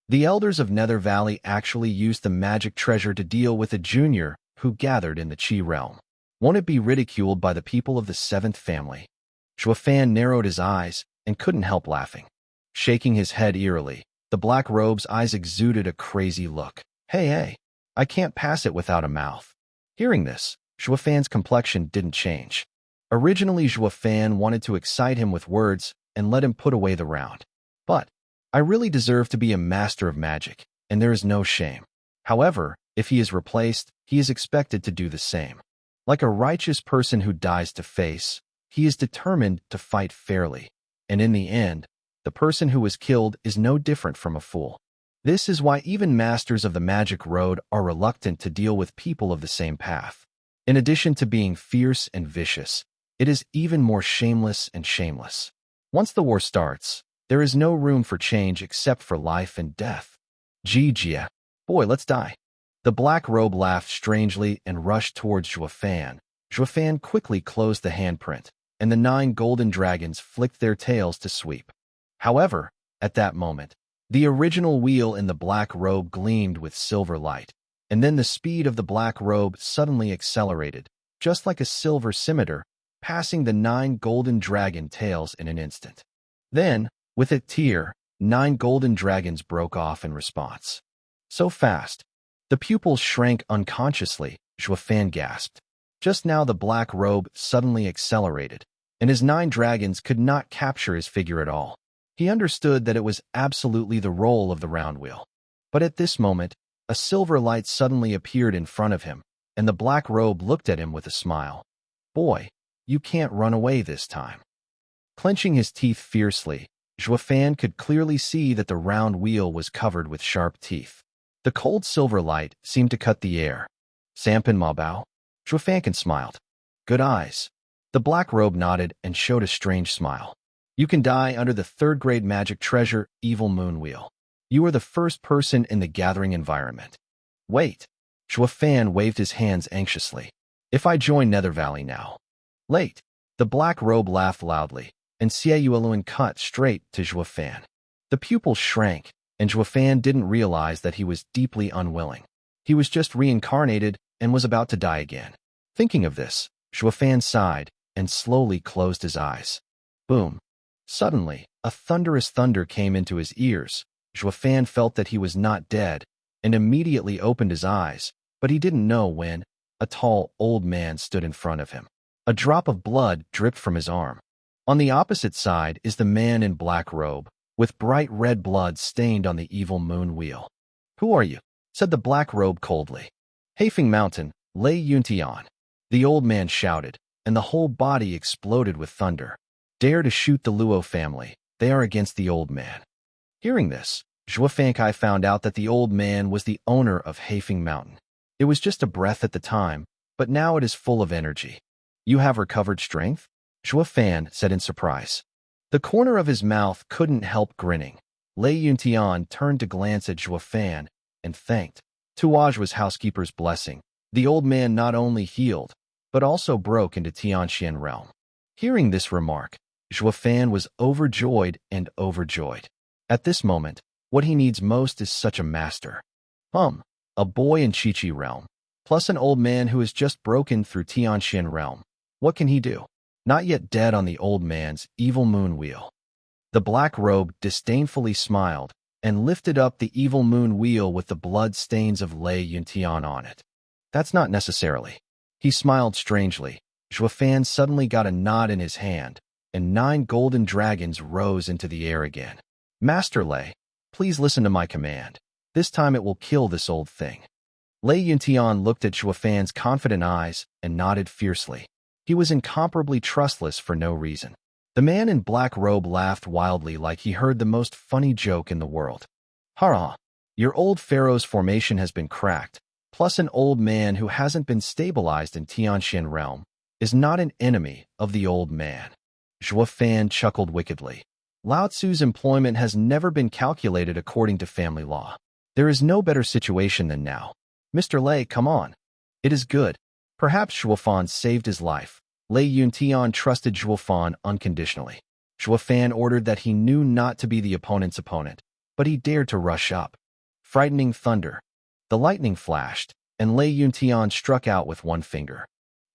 The elders of Nether Valley actually used the magic treasure to deal with a junior who gathered in the Qi realm. Won't it be ridiculed by the people of the 7th family? Zhuofan narrowed his eyes and couldn't help laughing. Shaking his head eerily, the Black Robe's eyes exuded a crazy look. Hey, I can't pass it without a mouth. Hearing this, Zhuofan's complexion didn't change. Originally, Zhuofan wanted to excite him with words and let him put away the round. But I really deserve to be a master of magic, and there is no shame. However, if he is replaced, he is expected to do the same. Like a righteous person who dies to face, he is determined to fight fairly, and in the end, the person who was killed is no different from a fool. This is why even masters of the magic road are reluctant to deal with people of the same path. In addition to being fierce and vicious, it is even more shameless and shameless. Once the war starts, there is no room for change except for life and death. Jia. Boy, let's die. The Black Robe laughed strangely and rushed towards Zhuofan. Zhuofan quickly closed the handprint, and the 9 golden dragons flicked their tails to sweep. However, at that moment, the original wheel in the Black Robe gleamed with silver light, and then the speed of the Black Robe suddenly accelerated, just like a silver scimitar, passing the 9 golden dragon tails in an instant. Then, with a tear, 9 golden dragons broke off in response. So fast, the pupils shrank unconsciously, Zhuofan gasped. Just now the Black Robe suddenly accelerated, and his 9 dragons could not capture his figure at all. He understood that it was absolutely the roll of the round wheel. But at this moment, a silver light suddenly appeared in front of him, and the Black Robe looked at him with a smile. Boy, you can't run away this time. Clenching his teeth fiercely, Zhuofan could clearly see that the round wheel was covered with sharp teeth. The cold silver light seemed to cut the air. Sampan Mabao? Zhuofan smiled. Good eyes. The Black Robe nodded and showed a strange smile. You can die under the 3rd grade magic treasure, Evil Moon Wheel. You are the first person in the gathering environment. Wait. Zhuofan waved his hands anxiously. If I join Nether Valley now. Late. The Black Robe laughed loudly, and Xieyueluan cut straight to Zhuofan. The pupils shrank, and Zhuofan didn't realize that he was deeply unwilling. He was just reincarnated and was about to die again. Thinking of this, Zhuofan sighed and slowly closed his eyes. Boom. Suddenly, a thunderous thunder came into his ears. Zhuofan felt that he was not dead and immediately opened his eyes, but he didn't know when a tall, old man stood in front of him. A drop of blood dripped from his arm. On the opposite side is the man in black robe, with bright red blood stained on the evil moon wheel. "Who are you?" said the black robe coldly. "Hafeng Mountain, Lei Yuntian," the old man shouted, and the whole body exploded with thunder. "Dare to shoot the Luo family. They are against the old man." Hearing this, Zhuofankai found out that the old man was the owner of Hafeng Mountain. It was just a breath at the time, but now it is full of energy. "You have recovered strength?" Zhuofan said in surprise. The corner of his mouth couldn't help grinning. Lei Yuntian turned to glance at Zhuofan and thanked Tuaju's housekeeper's blessing. The old man not only healed, but also broke into Tianxian realm. Hearing this remark, Zhuofan was overjoyed and overjoyed. At this moment, what he needs most is such a master. A boy in Qiqi realm, plus an old man who has just broken through Tianxian realm. What can he do? Not yet dead on the old man's evil moon wheel. The black robe disdainfully smiled and lifted up the evil moon wheel with the blood stains of Lei Yuntian on it. "That's not necessarily." He smiled strangely. Zhuofan suddenly got a nod in his hand, and 9 golden dragons rose into the air again. "Master Lei, please listen to my command. This time it will kill this old thing." Lei Yuntian looked at Zhuofan's confident eyes and nodded fiercely. He was incomparably trustless for no reason. The man in black robe laughed wildly like he heard the most funny joke in the world. "Hara, your old pharaoh's formation has been cracked, plus an old man who hasn't been stabilized in Tianxian realm is not an enemy of the old man." Zhuofan chuckled wickedly. Lao Tzu's employment has never been calculated according to family law. There is no better situation than now. "Mr. Lei, come on. It is good." Perhaps Zhuofan saved his life. Lei Yuntian trusted Zhuofan unconditionally. Zhuofan ordered that he knew not to be the opponent's opponent, but he dared to rush up. Frightening thunder. The lightning flashed, and Lei Yuntian struck out with one finger.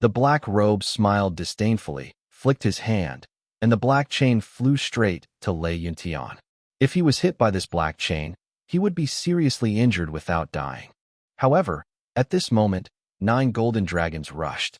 The black robe smiled disdainfully, flicked his hand, and the black chain flew straight to Lei Yuntian. If he was hit by this black chain, he would be seriously injured without dying. However, at this moment, 9 golden dragons rushed.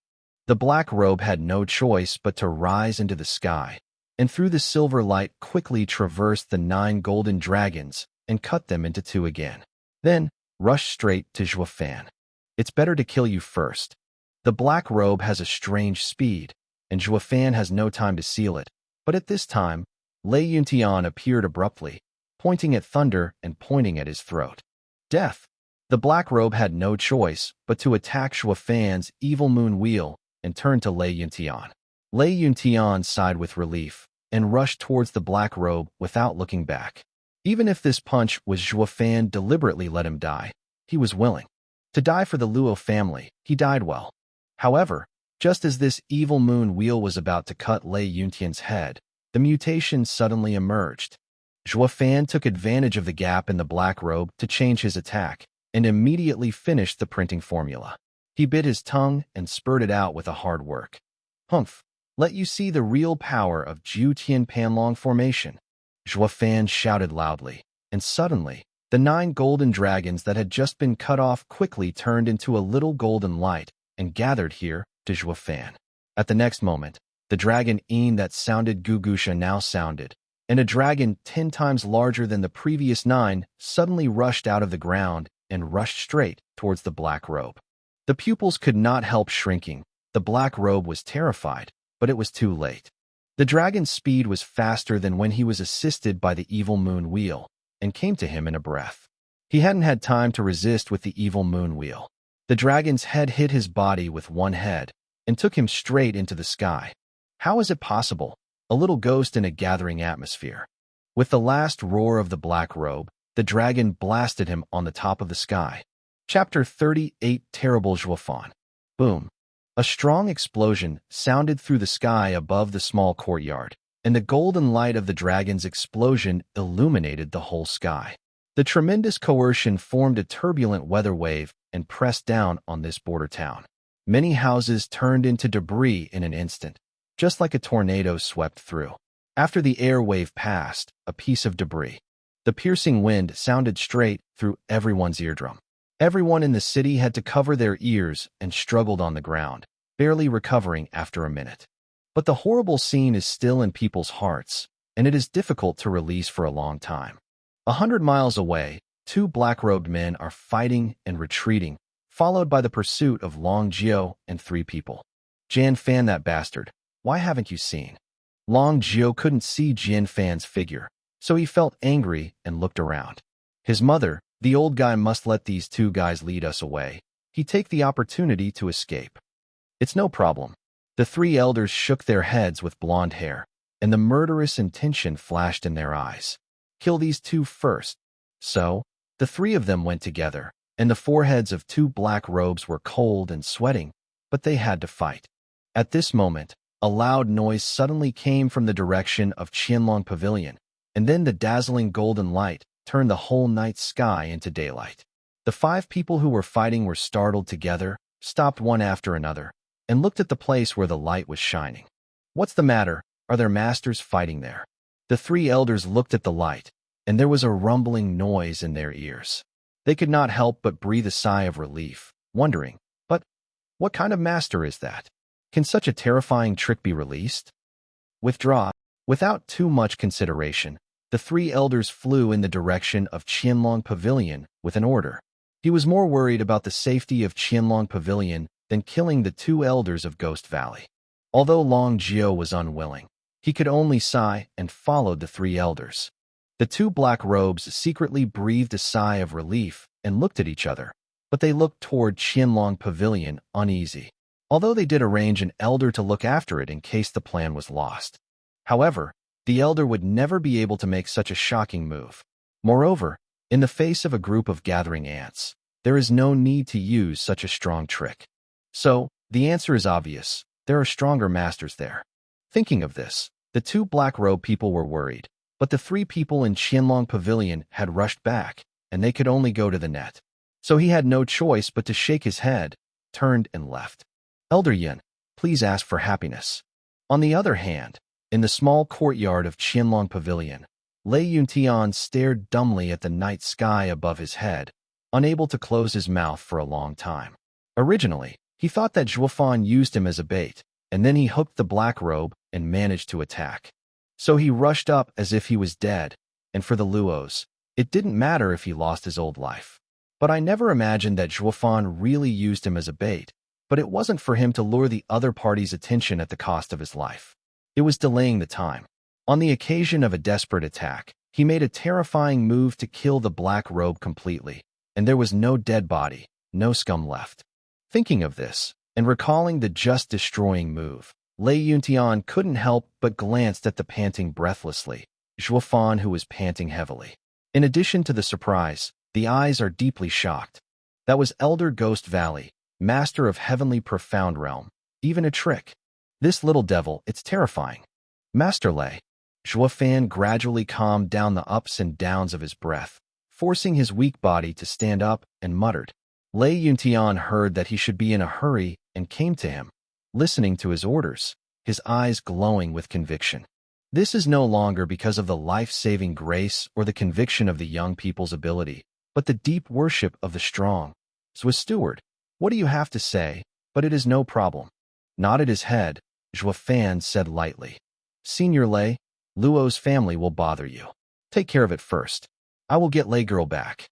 The black robe had no choice but to rise into the sky, and through the silver light quickly traversed the 9 golden dragons and cut them into 2 again. Then, rushed straight to Zhuofan. "It's better to kill you first." The black robe has a strange speed, and Zhuofan has no time to seal it, but at this time, Lei Yuntian appeared abruptly, pointing at thunder and pointing at his throat. Death. The black robe had no choice but to attack Zhuofan's evil moon wheel and turn to Lei Yuntian. Lei Yuntian sighed with relief and rushed towards the black robe without looking back. Even if this punch was Zhuofan deliberately let him die, he was willing. To die for the Luo family, he died well. However, just as this evil moon wheel was about to cut Lei Yuntian's head, the mutation suddenly emerged. Zhuofan took advantage of the gap in the black robe to change his attack and immediately finished the printing formula. He bit his tongue and spurted out with a hard work. "Humph, let you see the real power of Jiu Tian Panlong formation," Zhuofan shouted loudly, and suddenly, the 9 golden dragons that had just been cut off quickly turned into a little golden light and gathered here to Zhuofan. At the next moment, the dragon een that sounded Gugusha now sounded, and a dragon 10 times larger than the previous 9 suddenly rushed out of the ground and rushed straight towards the black robe. The pupils could not help shrinking. The black robe was terrified, but it was too late. The dragon's speed was faster than when he was assisted by the evil moon wheel, and came to him in a breath. He hadn't had time to resist with the evil moon wheel. The dragon's head hit his body with one head, and took him straight into the sky. How is it possible? A little ghost in a gathering atmosphere. With the last roar of the black robe, the dragon blasted him on the top of the sky. Chapter 38 Terrible Zhuofan. Boom. A strong explosion sounded through the sky above the small courtyard, and the golden light of the dragon's explosion illuminated the whole sky. The tremendous coercion formed a turbulent weather wave and pressed down on this border town. Many houses turned into debris in an instant, just like a tornado swept through. After the air wave passed, a piece of debris. The piercing wind sounded straight through everyone's eardrum. Everyone in the city had to cover their ears and struggled on the ground, barely recovering after a minute. But the horrible scene is still in people's hearts, and it is difficult to release for a long time. 100 miles away, two black-robed men are fighting and retreating, followed by the pursuit of Long Jio and 3 people. Jian Fan, that bastard. Why haven't you seen? Long Jio couldn't see Jian Fan's figure, so he felt angry and looked around. His mother, the old guy, must let these 2 guys lead us away. He take the opportunity to escape. It's no problem. The 3 elders shook their heads with blonde hair, and the murderous intention flashed in their eyes. Kill these 2 first. So, the 3 of them went together, and the foreheads of 2 black robes were cold and sweating, but they had to fight. At this moment, a loud noise suddenly came from the direction of Qianlong Pavilion, and then the dazzling golden light turned the whole night sky into daylight. The 5 people who were fighting were startled together, stopped one after another, and looked at the place where the light was shining. What's the matter? Are their masters fighting there? The 3 elders looked at the light, and there was a rumbling noise in their ears. They could not help but breathe a sigh of relief, wondering, but what kind of master is that? Can such a terrifying trick be released? Withdraw. Without too much consideration, the 3 elders flew in the direction of Qianlong Pavilion with an order. He was more worried about the safety of Qianlong Pavilion than killing the 2 elders of Ghost Valley. Although Long Jio was unwilling, he could only sigh and followed the 3 elders. The 2 black robes secretly breathed a sigh of relief and looked at each other, but they looked toward Qianlong Pavilion uneasy, although they did arrange an elder to look after it in case the plan was lost. However, the elder would never be able to make such a shocking move. Moreover, in the face of a group of gathering ants, there is no need to use such a strong trick. So, the answer is obvious. There are stronger masters there. Thinking of this, the 2 black-robed people were worried, but the 3 people in Qianlong Pavilion had rushed back, and they could only go to the net. So he had no choice but to shake his head, turned and left. Elder Yin, please ask for happiness. On the other hand, in the small courtyard of Qianlong Pavilion, Lei Yuntian stared dumbly at the night sky above his head, unable to close his mouth for a long time. Originally, he thought that Zhuofan used him as a bait, and then he hooked the black robe and managed to attack. So he rushed up as if he was dead, and for the Luos, it didn't matter if he lost his old life. But I never imagined that Zhuofan really used him as a bait, but it wasn't for him to lure the other party's attention at the cost of his life. It was delaying the time. On the occasion of a desperate attack, he made a terrifying move to kill the black robe completely, and there was no dead body, no scum left. Thinking of this, and recalling the just destroying move, Lei Yuntian couldn't help but glanced at the panting breathlessly Zhuofan, who was panting heavily. In addition to the surprise, the eyes are deeply shocked. That was Elder Ghost Valley, master of heavenly profound realm, even a trick. This little devil, it's terrifying. Master Lei. Zhuofan gradually calmed down the ups and downs of his breath, forcing his weak body to stand up, and muttered. Lei Yuntian heard that he should be in a hurry and came to him, listening to his orders, his eyes glowing with conviction. This is no longer because of the life-saving grace or the conviction of the young people's ability, but the deep worship of the strong. Steward, what do you have to say? But it is no problem. Nodded his head, Zhuofan said lightly. Senior Lei, Luo's family will bother you. Take care of it first. I will get Lei girl back.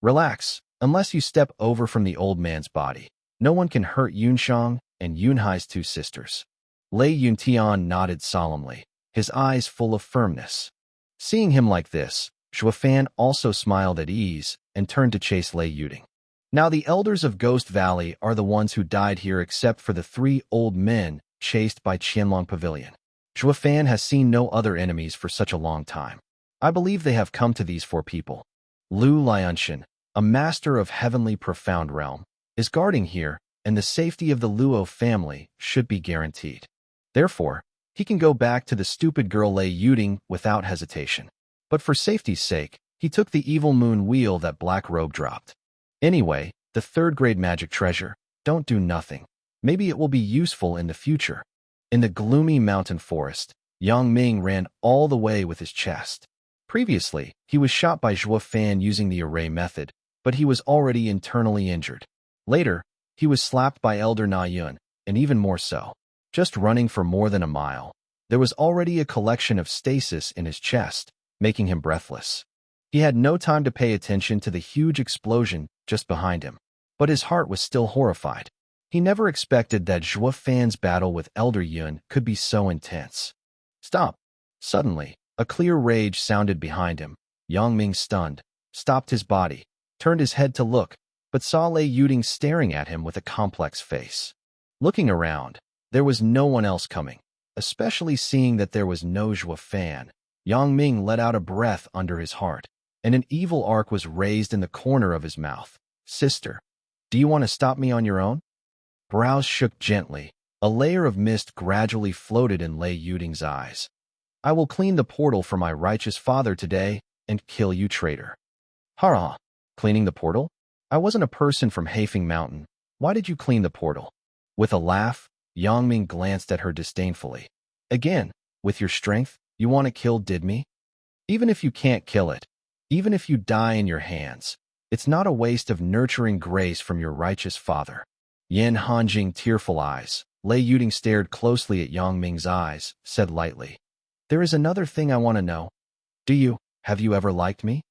Relax, unless you step over from the old man's body. No one can hurt Yunshang and Yunhai's 2 sisters. Lei Yuntian nodded solemnly, his eyes full of firmness. Seeing him like this, Zhuofan also smiled at ease and turned to chase Lei Yuding. Now the elders of Ghost Valley are the ones who died here except for the 3 old men chased by Qianlong Pavilion. Zhuofan has seen no other enemies for such a long time. I believe they have come to these 4 people. Lu Lianshan, a master of heavenly profound realm, is guarding here, and the safety of the Luo family should be guaranteed. Therefore, he can go back to the stupid girl Lei Yuding without hesitation. But for safety's sake, He took the evil moon wheel that Black Robe dropped. Anyway, the third-grade magic treasure. Don't do nothing. Maybe it will be useful in the future. In the gloomy mountain forest, Yang Ming ran all the way with his chest. Previously, he was shot by Zhuo Fan using the array method, but he was already internally injured. Later, he was slapped by Elder Na Yun, and even more so. Just running for more than a mile, there was already a collection of stasis in his chest, making him breathless. He had no time to pay attention to the huge explosion just behind him, but his heart was still horrified. He never expected that Zhuo Fan's battle with Elder Yun could be so intense. Stop! Suddenly, a clear rage sounded behind him. Yang Ming, stunned, stopped his body, turned his head to look, but saw Lei Yuding staring at him with a complex face. Looking around, there was no one else coming, especially seeing that there was no Zhuo Fan. Yang Ming let out a breath under his heart, and an evil arc was raised in the corner of his mouth. Sister, do you want to stop me on your own? Brows shook gently. A layer of mist gradually floated in Lei Yuding's eyes. I will clean the portal for my righteous father today and kill you, traitor. Hara, cleaning the portal? I wasn't a person from Hafeng Mountain. Why did you clean the portal? With a laugh, Yang Ming glanced at her disdainfully. Again, with your strength, you want to kill Didme? Even if you can't kill it, even if you die in your hands, it's not a waste of nurturing grace from your righteous father. Yan Hanjing, tearful eyes. Lei Yuding stared closely at Yang Ming's eyes, said lightly, there is another thing I want to know. Have you ever liked me?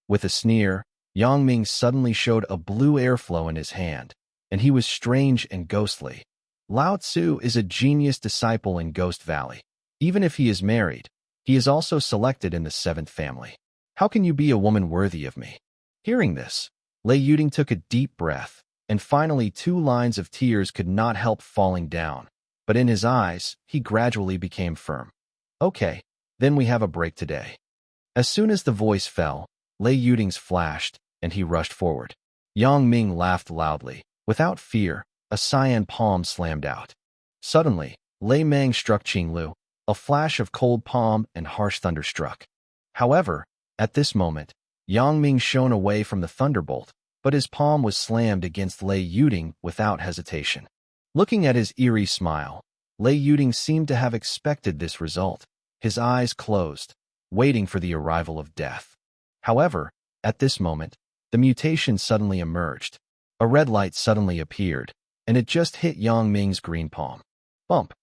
With a sneer, Yang Ming suddenly showed a blue airflow in his hand, and he was strange and ghostly. Lao Tzu is a genius disciple in Ghost Valley. Even if he is married, he is also selected in the 7th family. How can you be a woman worthy of me? Hearing this, Lei Yuding took a deep breath, and finally 2 lines of tears could not help falling down, but in his eyes, he gradually became firm. Okay, then we have a break today. As soon as the voice fell, Lei Yuding's flashed, and he rushed forward. Yang Ming laughed loudly. Without fear, a cyan palm slammed out. Suddenly, Lei Mang struck Qinglu. A flash of cold palm and harsh thunder struck. However, at this moment, Yang Ming shone away from the thunderbolt, but his palm was slammed against Lei Yuding without hesitation. Looking at his eerie smile, Lei Yuding seemed to have expected this result. His eyes closed, waiting for the arrival of death. However, at this moment, the mutation suddenly emerged. A red light suddenly appeared, and it just hit Yang Ming's green palm. Bump!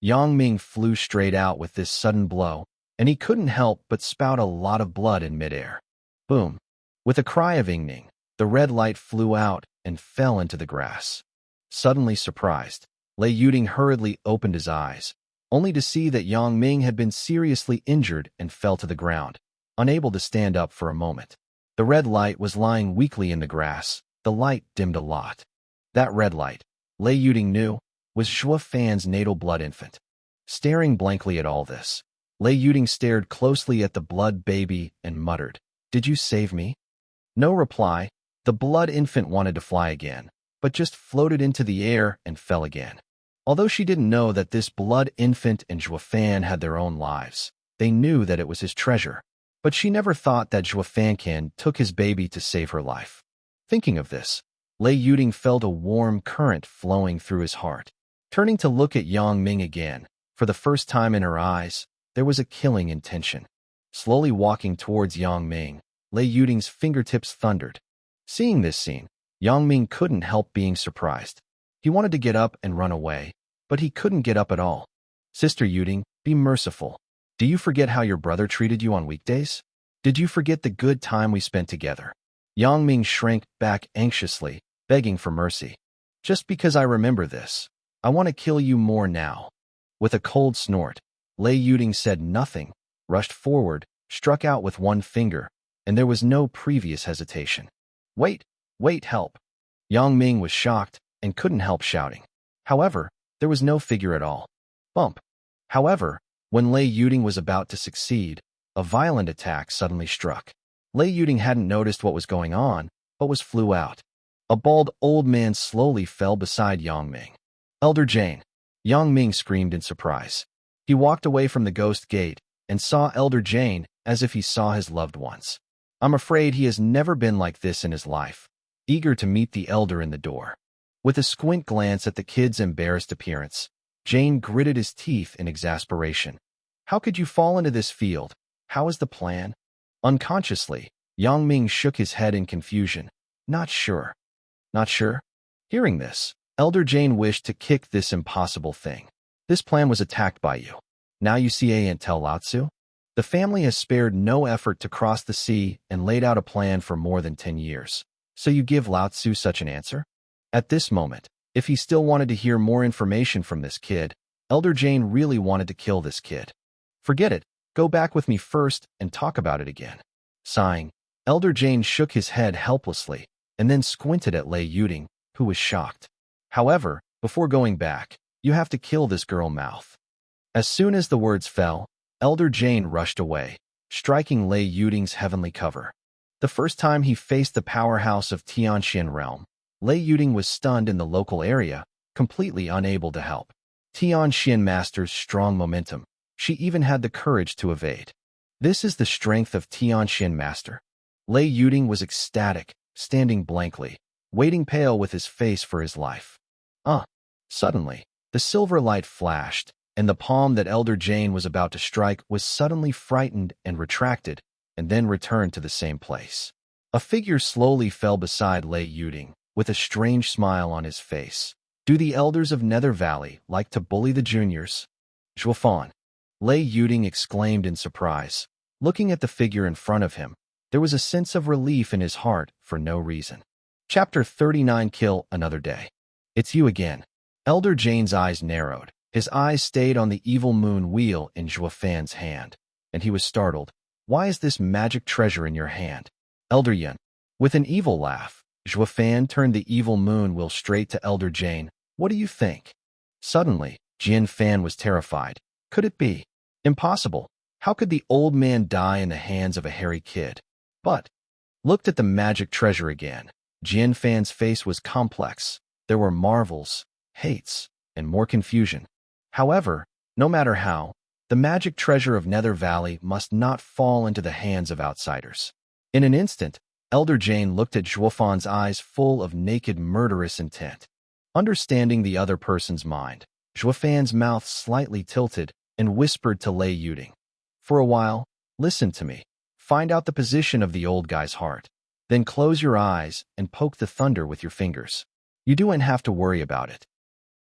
Yang Ming flew straight out with this sudden blow, and he couldn't help but spout a lot of blood in midair. Boom! With a cry of ingning, the red light flew out and fell into the grass. Suddenly surprised, Lei Yuding hurriedly opened his eyes, only to see that Yang Ming had been seriously injured and fell to the ground, unable to stand up for a moment. The red light was lying weakly in the grass. The light dimmed a lot. That red light, Lei Yuding knew, was Zhuo Fan's natal blood infant. Staring blankly at all this, Lei Yuding stared closely at the blood baby and muttered, "Did you save me?" No reply. The blood infant wanted to fly again, but just floated into the air and fell again. Although she didn't know that this blood infant and Zhuo Fan had their own lives, they knew that it was his treasure. But she never thought that Zhuo Fankin took his baby to save her life. Thinking of this, Lei Yuding felt a warm current flowing through his heart. Turning to look at Yang Ming again, for the first time in her eyes, there was a killing intention. Slowly walking towards Yang Ming, Lei Yuding's fingertips thundered. Seeing this scene, Yang Ming couldn't help being surprised. He wanted to get up and run away, but he couldn't get up at all. Sister Yuding, be merciful. Do you forget how your brother treated you on weekdays? Did you forget the good time we spent together? Yang Ming shrank back anxiously, begging for mercy. Just because I remember this, I want to kill you more now. With a cold snort, Lei Yuding said nothing, rushed forward, struck out with one finger, and there was no previous hesitation. Wait, help. Yang Ming was shocked and couldn't help shouting. However, there was no figure at all. Bump. However, when Lei Yuding was about to succeed, a violent attack suddenly struck. Lei Yuding hadn't noticed what was going on, but flew out. A bald old man slowly fell beside Yang Ming. Elder Jane. Yang Ming screamed in surprise. He walked away from the ghost gate and saw Elder Jane as if he saw his loved ones. I'm afraid he has never been like this in his life, eager to meet the elder in the door. With a squint glance at the kid's embarrassed appearance, Jane gritted his teeth in exasperation. How could you fall into this field? How is the plan? Unconsciously, Yang Ming shook his head in confusion. Not sure. Not sure? Hearing this, Elder Jane wished to kick this impossible thing. This plan was attacked by you. Now you see and tell Lao Tzu? The family has spared no effort to cross the sea and laid out a plan for more than 10 years. So you give Lao Tzu such an answer? At this moment, if he still wanted to hear more information from this kid, Elder Jane really wanted to kill this kid. Forget it, go back with me first and talk about it again. Sighing, Elder Jane shook his head helplessly and then squinted at Lei Yuding, who was shocked. However, before going back, you have to kill this girl Mouth. As soon as the words fell, Elder Jane rushed away, striking Lei Yuding's heavenly cover. The first time he faced the powerhouse of Tianxian realm, Lei Yuding was stunned in the local area, completely unable to help. Tianxian master's strong momentum. She even had the courage to evade. This is the strength of Tianxian master. Lei Yuding was ecstatic, standing blankly, waiting pale with his face for his life. Suddenly, the silver light flashed, and the palm that Elder Jane was about to strike was suddenly frightened and retracted, and then returned to the same place. A figure slowly fell beside Lei Yuding, with a strange smile on his face. Do the elders of Nether Valley like to bully the juniors? Zhuofan. Lei Yuding exclaimed in surprise. Looking at the figure in front of him, there was a sense of relief in his heart for no reason. Chapter 39. Kill Another Day. It's you again. Elder Jane's eyes narrowed. His eyes stayed on the evil moon wheel in Zhuofan's hand, and he was startled. Why is this magic treasure in your hand? Elder Yan. With an evil laugh, Zhuofan turned the evil moon wheel straight to Elder Jane. What do you think? Suddenly, Jian Fan was terrified. Could it be? Impossible. How could the old man die in the hands of a hairy kid? But, looked at the magic treasure again. Jian Fan's face was complex. There were marvels, hates, and more confusion. However, no matter how, the magic treasure of Nether Valley must not fall into the hands of outsiders. In an instant, Elder Jane looked at Zhuofan's eyes full of naked murderous intent. Understanding the other person's mind, Zhuofan's mouth slightly tilted and whispered to Lei Yuding. For a while, listen to me. Find out the position of the old guy's heart. Then close your eyes and poke the thunder with your fingers. You don't have to worry about it.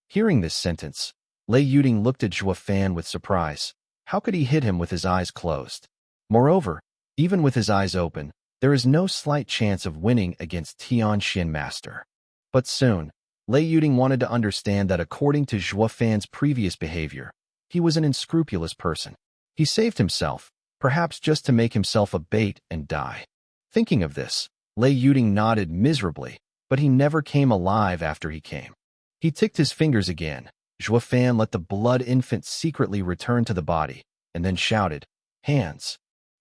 Hearing this sentence, Lei Yuding looked at Zhuofan with surprise. How could he hit him with his eyes closed? Moreover, even with his eyes open, there is no slight chance of winning against Tianxian Master. But soon, Lei Yuding wanted to understand that according to Zhuofan's previous behavior, he was an unscrupulous person. He saved himself, perhaps just to make himself a bait and die. Thinking of this, Lei Yuding nodded miserably, but he never came alive after he came. He ticked his fingers again. Zhuofan let the blood infant secretly return to the body, and then shouted, "Hands!"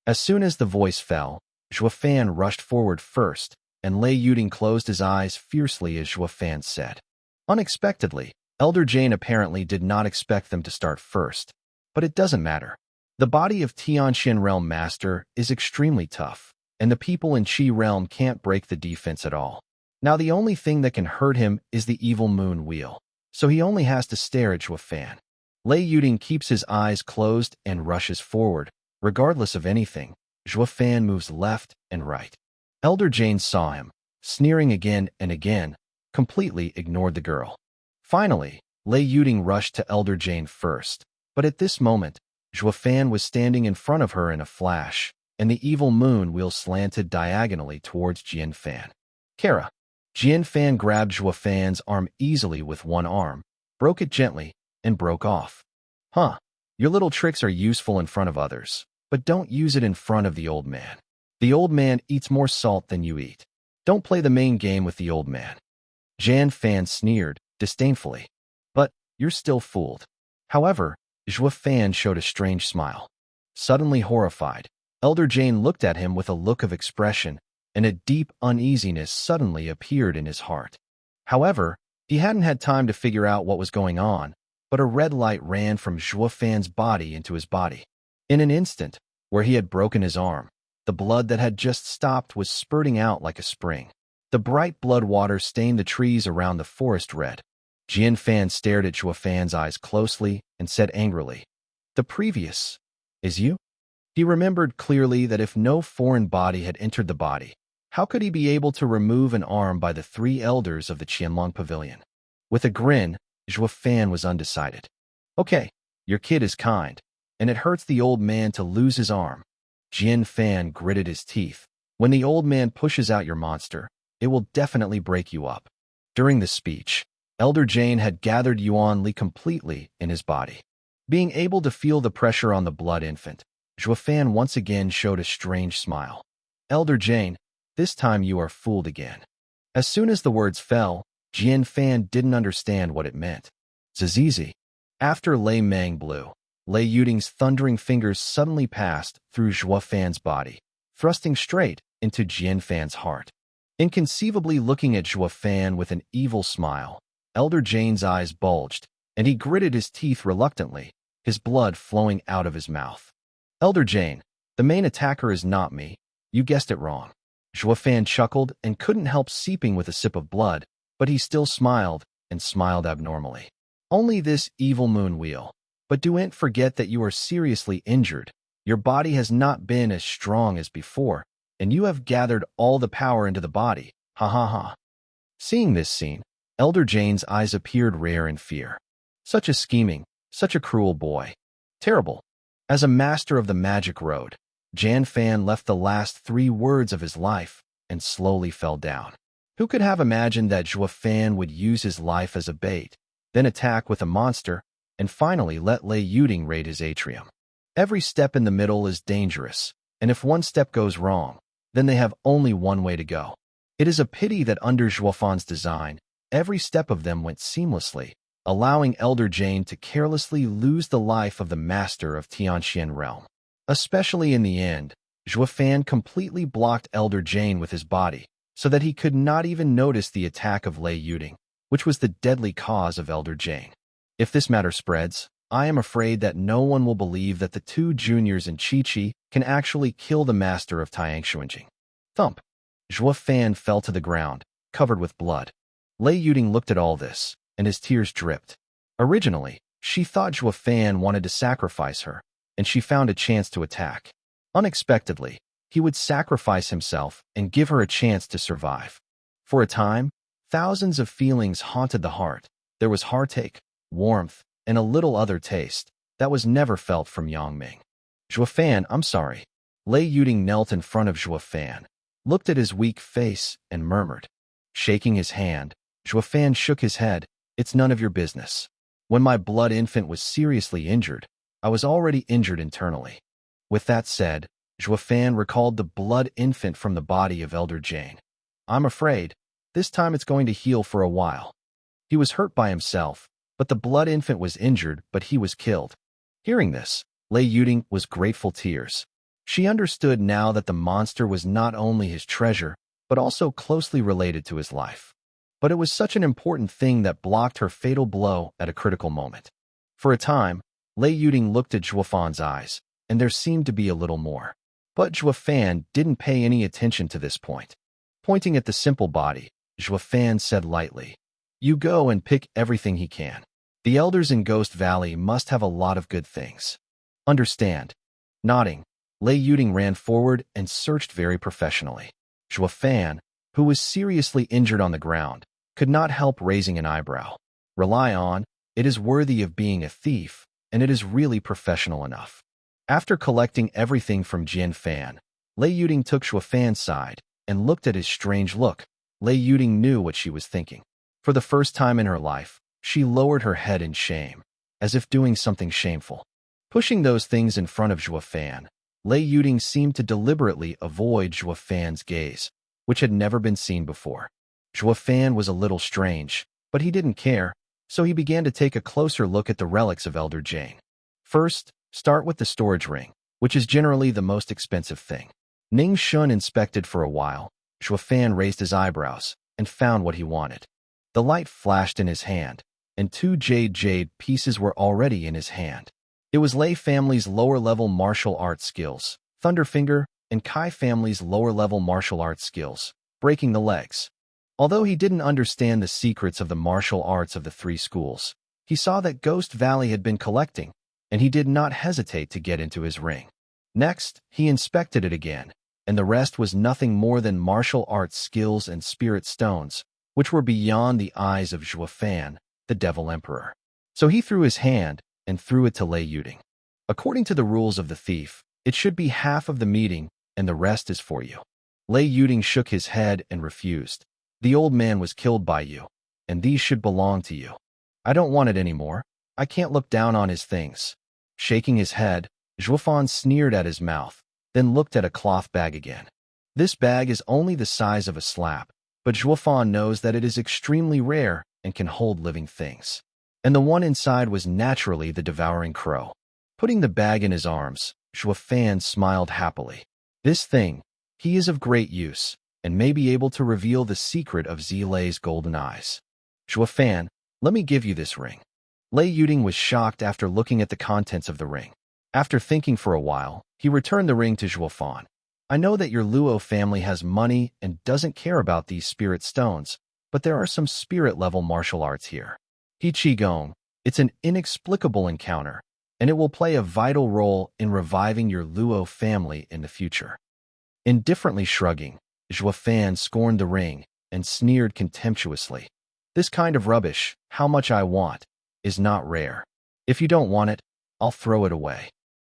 As soon as the voice fell, Zhuofan rushed forward first, and Lei Yuding closed his eyes fiercely as Zhuofan said. Unexpectedly, Elder Jane apparently did not expect them to start first, but it doesn't matter. The body of Tianxian Realm Master is extremely tough, and the people in Qi Realm can't break the defense at all. Now the only thing that can hurt him is the evil moon wheel, so he only has to stare at Zhuofan. Lei Yuding keeps his eyes closed and rushes forward. Regardless of anything, Zhuofan moves left and right. Elder Jane saw him, sneering again and again, completely ignored the girl. Finally, Lei Yuding rushed to Elder Jane first, but at this moment, Zhuofan was standing in front of her in a flash, and the evil moon wheel slanted diagonally towards Jian Fan. Kara. Jian Fan grabbed Zhuofan's arm easily with one arm, broke it gently, and broke off. Your little tricks are useful in front of others, but don't use it in front of the old man. The old man eats more salt than you eat. Don't play the main game with the old man. Jian Fan sneered, disdainfully. But, you're still fooled. However, Zhuofan showed a strange smile. Suddenly horrified, Elder Jane looked at him with a look of expression, and a deep uneasiness suddenly appeared in his heart. However, he hadn't had time to figure out what was going on, but a red light ran from Zhuofan's body into his body. In an instant, where he had broken his arm, The blood that had just stopped was spurting out like a spring. The bright blood water stained the trees around the forest red. Jian Fan stared at Zhuo Fan's eyes closely and said angrily, "The previous is you?" He remembered clearly that if no foreign body had entered the body, how could he be able to remove an arm by the three elders of the Qianlong Pavilion? With a grin, Zhuo Fan was undecided. "Okay, your kid is kind, and it hurts the old man to lose his arm." Jian Fan gritted his teeth. "When the old man pushes out your monster, it will definitely break you up." During the speech, Elder Jane had gathered Yuan Li completely in his body. Being able to feel the pressure on the blood infant, Zhuo Fan once again showed a strange smile. "Elder Jane, this time you are fooled again." As soon as the words fell, Jian Fan didn't understand what it meant. Zizizi. After Lei Meng blew, Lei Yuding's thundering fingers suddenly passed through Zhuo Fan's body, thrusting straight into Jian Fan's heart. Inconceivably looking at Zhuo Fan with an evil smile, Elder Jane's eyes bulged, and he gritted his teeth reluctantly, his blood flowing out of his mouth. "Elder Jane, the main attacker is not me. You guessed it wrong." Zhuo Fan chuckled and couldn't help seeping with a sip of blood, but he still smiled, and smiled abnormally. "Only this evil moon wheel. But don't forget that you are seriously injured. Your body has not been as strong as before, and you have gathered all the power into the body. Ha ha ha." Seeing this scene, Elder Jane's eyes appeared rare in fear. Such a scheming, such a cruel boy. Terrible. As a master of the magic road, Jian Fan left the last 3 words of his life and slowly fell down. Who could have imagined that Zhuo Fan would use his life as a bait, then attack with a monster, and finally let Lei Yuding raid his atrium? Every step in the middle is dangerous, and if one step goes wrong, then they have only one way to go. It is a pity that under Zhuo Fan's design, every step of them went seamlessly, allowing Elder Jane to carelessly lose the life of the master of Tianxian realm. Especially in the end, Zhuo Fan completely blocked Elder Jane with his body, so that he could not even notice the attack of Lei Yuding, which was the deadly cause of Elder Jane. If this matter spreads, I am afraid that no one will believe that the 2 juniors in Chi-Chi can actually kill the master of Tianxuanjing. Thump! Zhuo Fan fell to the ground, covered with blood. Lei Yuding looked at all this, and his tears dripped. Originally, she thought Zhuo Fan wanted to sacrifice her, and she found a chance to attack. Unexpectedly, he would sacrifice himself and give her a chance to survive. For a time, thousands of feelings haunted the heart. There was heartache, warmth, and a little other taste that was never felt from Yangming. "Zhuo Fan, I'm sorry." Lei Yuding knelt in front of Zhuo Fan, looked at his weak face, and murmured. Shaking his hand, Zhuo Fan shook his head. "It's none of your business. When my blood infant was seriously injured, I was already injured internally." With that said, Zhuo Fan recalled the blood infant from the body of Elder Jane. "I'm afraid, this time it's going to heal for a while." He was hurt by himself, but the blood infant was injured, but he was killed. Hearing this, Lei Yuding was grateful tears. She understood now that the monster was not only his treasure, but also closely related to his life. But it was such an important thing that blocked her fatal blow at a critical moment. For a time, Lei Yuding looked at Zhuo Fan's eyes, and there seemed to be a little more. But Zhuo Fan didn't pay any attention to this point. Pointing at the simple body, Zhuo Fan said lightly, "You go and pick everything he can. The elders in Ghost Valley must have a lot of good things." "Understand." Nodding, Lei Yuding ran forward and searched very professionally. Zhuo Fan, who was seriously injured on the ground, could not help raising an eyebrow. "Rely on, it is worthy of being a thief, and it is really professional enough." After collecting everything from Jian Fan, Lei Yuding took Zhuo Fan's side and looked at his strange look. Lei Yuding knew what she was thinking. For the first time in her life, she lowered her head in shame, as if doing something shameful. Pushing those things in front of Zhuo Fan, Lei Yuding seemed to deliberately avoid Zhuo Fan's gaze, which had never been seen before. Zhuo Fan was a little strange, but he didn't care, so he began to take a closer look at the relics of Elder Jane. First, start with the storage ring, which is generally the most expensive thing. Ning Shun inspected for a while. Zhuo Fan raised his eyebrows and found what he wanted. The light flashed in his hand, and 2 jade pieces were already in his hand. It was Lei family's lower-level martial arts skills, Thunderfinger and Kai family's lower-level martial arts skills, breaking the legs. Although he didn't understand the secrets of the martial arts of the three schools, he saw that Ghost Valley had been collecting, and he did not hesitate to get into his ring. Next, he inspected it again, and the rest was nothing more than martial arts skills and spirit stones, which were beyond the eyes of Zhuo Fan, the Devil Emperor. So he threw his hand and threw it to Lei Yuding. According to the rules of the thief, it should be half of the meeting, and the rest is for you. Lei Yuding shook his head and refused. The old man was killed by you, and these should belong to you. I don't want it anymore. I can't look down on his things. Shaking his head, Zhuo Fan sneered at his mouth, then looked at a cloth bag again. This bag is only the size of a slap, but Zhuo Fan knows that it is extremely rare and can hold living things. And the one inside was naturally the devouring crow. Putting the bag in his arms, Zhuo Fan smiled happily. This thing, he is of great use, and may be able to reveal the secret of Zilei's golden eyes. Zhuo Fan, let me give you this ring. Lei Yuding was shocked after looking at the contents of the ring. After thinking for a while, he returned the ring to Zhuo Fan. I know that your Luo family has money and doesn't care about these spirit stones, but there are some spirit-level martial arts here. He Qigong, it's an inexplicable encounter, and it will play a vital role in reviving your Luo family in the future. Indifferently shrugging, Zhuo Fan scorned the ring and sneered contemptuously. This kind of rubbish, how much I want, is not rare. If you don't want it, I'll throw it away.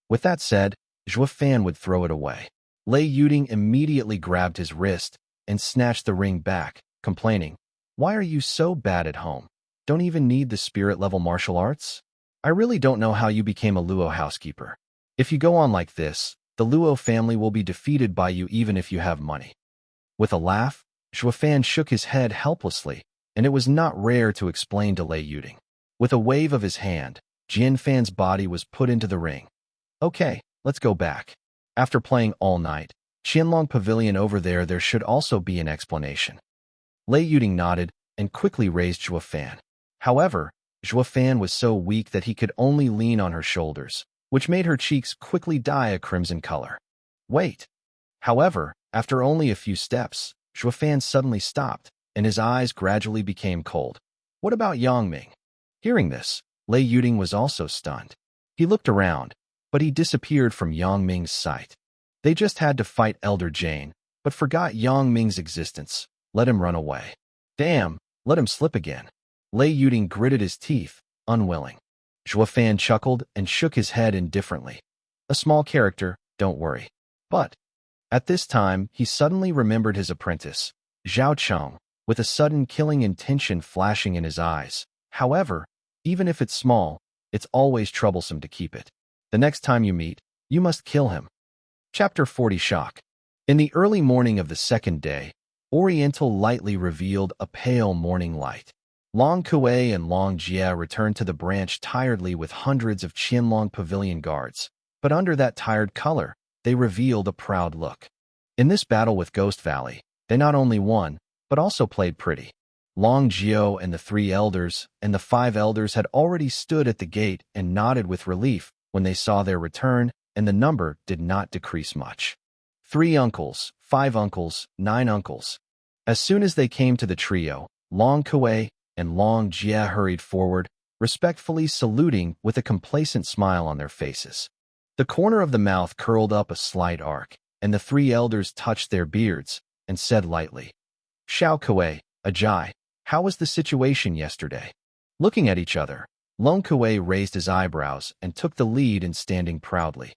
With that said, Zhuo Fan would throw it away. Lei Yuding immediately grabbed his wrist and snatched the ring back, complaining, "Why are you so bad at home? Don't even need the spirit-level martial arts? I really don't know how you became a Luo housekeeper. If you go on like this, the Luo family will be defeated by you even if you have money." With a laugh, Zhuo Fan shook his head helplessly, and it was not rare to explain to Lei Yuding. With a wave of his hand, Jian Fan's body was put into the ring. Okay, let's go back. After playing all night, Qianlong Pavilion over there should also be an explanation. Lei Yuding nodded and quickly raised Zhuo Fan. However, Zhuo Fan was so weak that he could only lean on her shoulders, which made her cheeks quickly dye a crimson color. Wait. However, after only a few steps, Zhuo Fan suddenly stopped, and his eyes gradually became cold. What about Yangming? Hearing this, Lei Yuding was also stunned. He looked around, but he disappeared from Yangming's sight. They just had to fight Elder Jane, but forgot Yangming's existence. Let him run away. Damn, let him slip again. Lei Yuding gritted his teeth, unwilling. Zhuo Fan chuckled and shook his head indifferently. A small character, don't worry. But at this time, he suddenly remembered his apprentice, Zhao Cheng, with a sudden killing intention flashing in his eyes. However, even if it's small, it's always troublesome to keep it. The next time you meet, you must kill him. Chapter 40 Shock. In the early morning of the second day, Oriental lightly revealed a pale morning light. Long Kuei and Long Jie returned to the branch tiredly with hundreds of Qianlong Pavilion guards, but under that tired color, they revealed a proud look. In this battle with Ghost Valley, they not only won, but also played pretty. Long Jiao and the 3 elders and the 5 elders had already stood at the gate and nodded with relief when they saw their return, and the number did not decrease much. 3 uncles, 5 uncles, 9 uncles. As soon as they came to the trio, Long Kuei and Long Jie hurried forward, respectfully saluting with a complacent smile on their faces. The corner of the mouth curled up a slight arc, and the 3 elders touched their beards and said lightly, "Xiao Kuei, Ajai, how was the situation yesterday?" Looking at each other, Long Kuei raised his eyebrows and took the lead in standing proudly.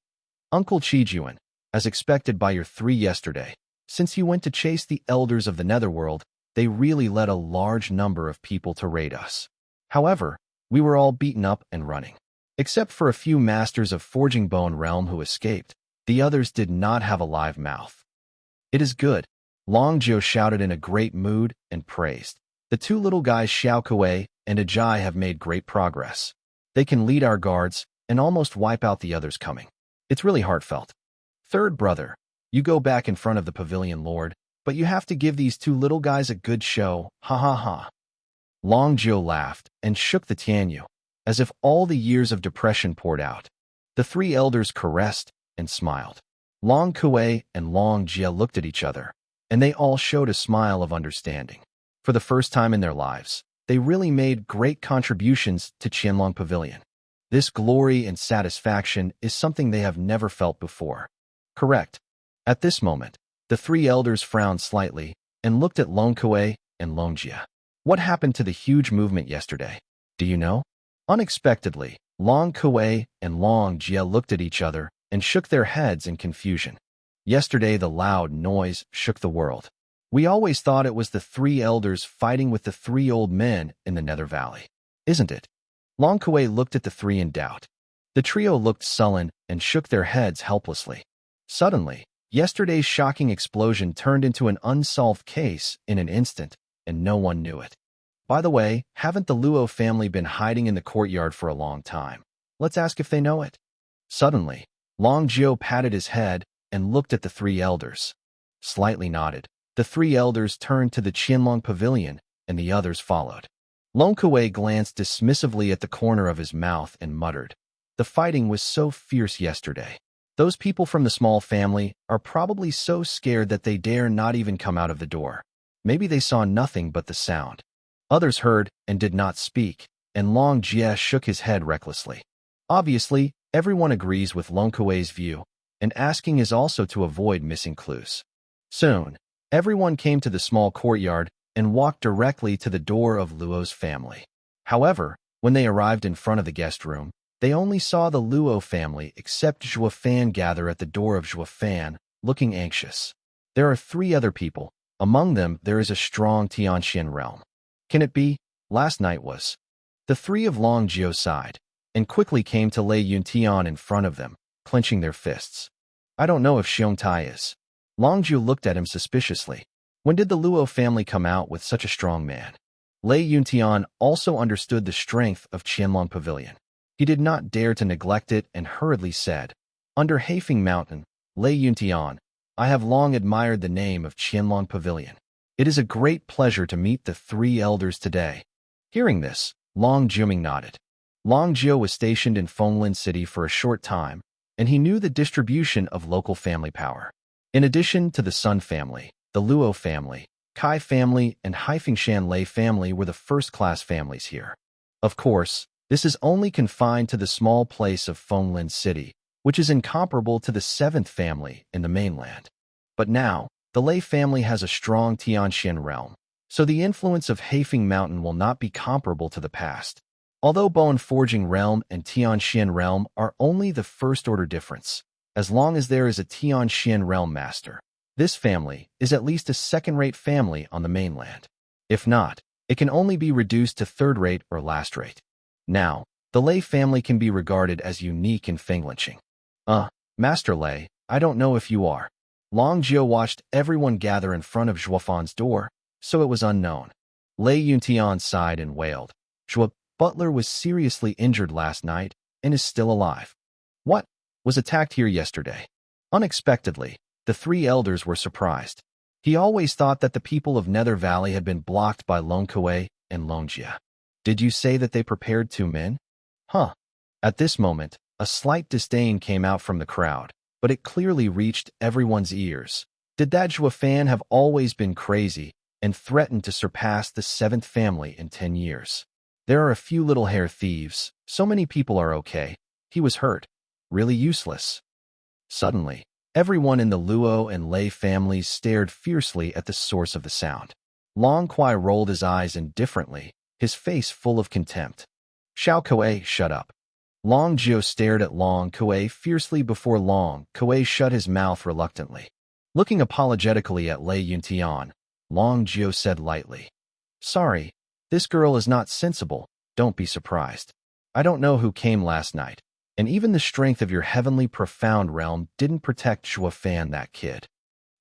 "Uncle Qijuan, as expected by your 3 yesterday, since you went to chase the elders of the netherworld, they really led a large number of people to raid us. However, we were all beaten up and running. Except for a few masters of Forging Bone Realm who escaped, the others did not have a live mouth." "It is good," Long Jiao shouted in a great mood and praised. "The 2 little guys Xiao Kuei and Ajai have made great progress. They can lead our guards and almost wipe out the others coming. It's really heartfelt. Third brother, you go back in front of the pavilion lord, but you have to give these 2 little guys a good show, ha ha ha." Long Jiao laughed and shook the Tianyu, as if all the years of depression poured out. The 3 elders caressed and smiled. Long Kuei and Long Jia looked at each other, and they all showed a smile of understanding. For the first time in their lives, they really made great contributions to Qianlong Pavilion. This glory and satisfaction is something they have never felt before. Correct. At this moment, the three elders frowned slightly and looked at Long Kuei and Long Jia. What happened to the huge movement yesterday? Do you know? Unexpectedly, Long Kuei and Long Jia looked at each other and shook their heads in confusion. Yesterday, the loud noise shook the world. We always thought it was the three elders fighting with the three old men in the Nether Valley. Isn't it? Long Kuei looked at the three in doubt. The trio looked sullen and shook their heads helplessly. Suddenly, yesterday's shocking explosion turned into an unsolved case in an instant, and no one knew it. By the way, haven't the Luo family been hiding in the courtyard for a long time? Let's ask if they know it. Suddenly, Long Jiao patted his head and looked at the three elders. Slightly nodded. The three elders turned to the Qianlong Pavilion, and the others followed. Long Kuei glanced dismissively at the corner of his mouth and muttered, "The fighting was so fierce yesterday. Those people from the small family are probably so scared that they dare not even come out of the door. Maybe they saw nothing but the sound." Others heard and did not speak, and Long Jia shook his head recklessly. Obviously, everyone agrees with Long Kuei's view, and asking is also to avoid missing clues. Soon, everyone came to the small courtyard and walked directly to the door of Luo's family. However, when they arrived in front of the guest room, they only saw the Luo family except Zhua Fan gather at the door of Zhua Fan, looking anxious. There are three other people. Among them, there is a strong Tianxian realm. Can it be? Last night was. The three of Long Jiao sighed, and quickly came to lay Yuntian in front of them, clenching their fists. I don't know if Xiongtai is. Long Jiao looked at him suspiciously. When did the Luo family come out with such a strong man? Lei Yuntian also understood the strength of Qianlong Pavilion. He did not dare to neglect it and hurriedly said, "Under Haifeng Mountain, Lei Yuntian, I have long admired the name of Qianlong Pavilion. It is a great pleasure to meet the three elders today." Hearing this, Long Jiuming nodded. Long Jiao was stationed in Fenglin City for a short time, and he knew the distribution of local family power. In addition to the Sun family, the Luo family, Kai family, and Haifengshan Lei family were the first-class families here. Of course, this is only confined to the small place of Fenglin City, which is incomparable to the seventh family in the mainland. But now, the Lei family has a strong Tianxian realm, so the influence of Haifeng Mountain will not be comparable to the past. Although Bone Forging Realm and Tianxian Realm are only the first-order difference, as long as there is a Tianxian Realm master, this family is at least a second-rate family on the mainland. If not, it can only be reduced to third-rate or last-rate. Now, the Lei family can be regarded as unique in Fenglinching. Master Lei, I don't know if you are. Long Jiao watched everyone gather in front of Zhuafan's door, so it was unknown. Lei Yuntian sighed and wailed. Zhua Butler was seriously injured last night and is still alive. What? Was attacked here yesterday. Unexpectedly, the three elders were surprised. He always thought that the people of Nether Valley had been blocked by Long Kuei and Long Jia. Did you say that they prepared 2 men? Huh. At this moment, a slight disdain came out from the crowd, but it clearly reached everyone's ears. Did that Zhua Fan have always been crazy and threatened to surpass the 7th family in 10 years? There are a few little hair thieves. So many people are okay. He was hurt. Really useless. Suddenly, everyone in the Luo and Lei families stared fiercely at the source of the sound. Long Kuei rolled his eyes indifferently, his face full of contempt. Xiao Kuei, shut up. Long Jiao stared at Long Kuei fiercely before Long Kuei shut his mouth reluctantly. Looking apologetically at Lei Yuntian, Long Jiao said lightly, "Sorry, this girl is not sensible, don't be surprised. I don't know who came last night, and even the strength of your heavenly profound realm didn't protect Zhua Fan, that kid."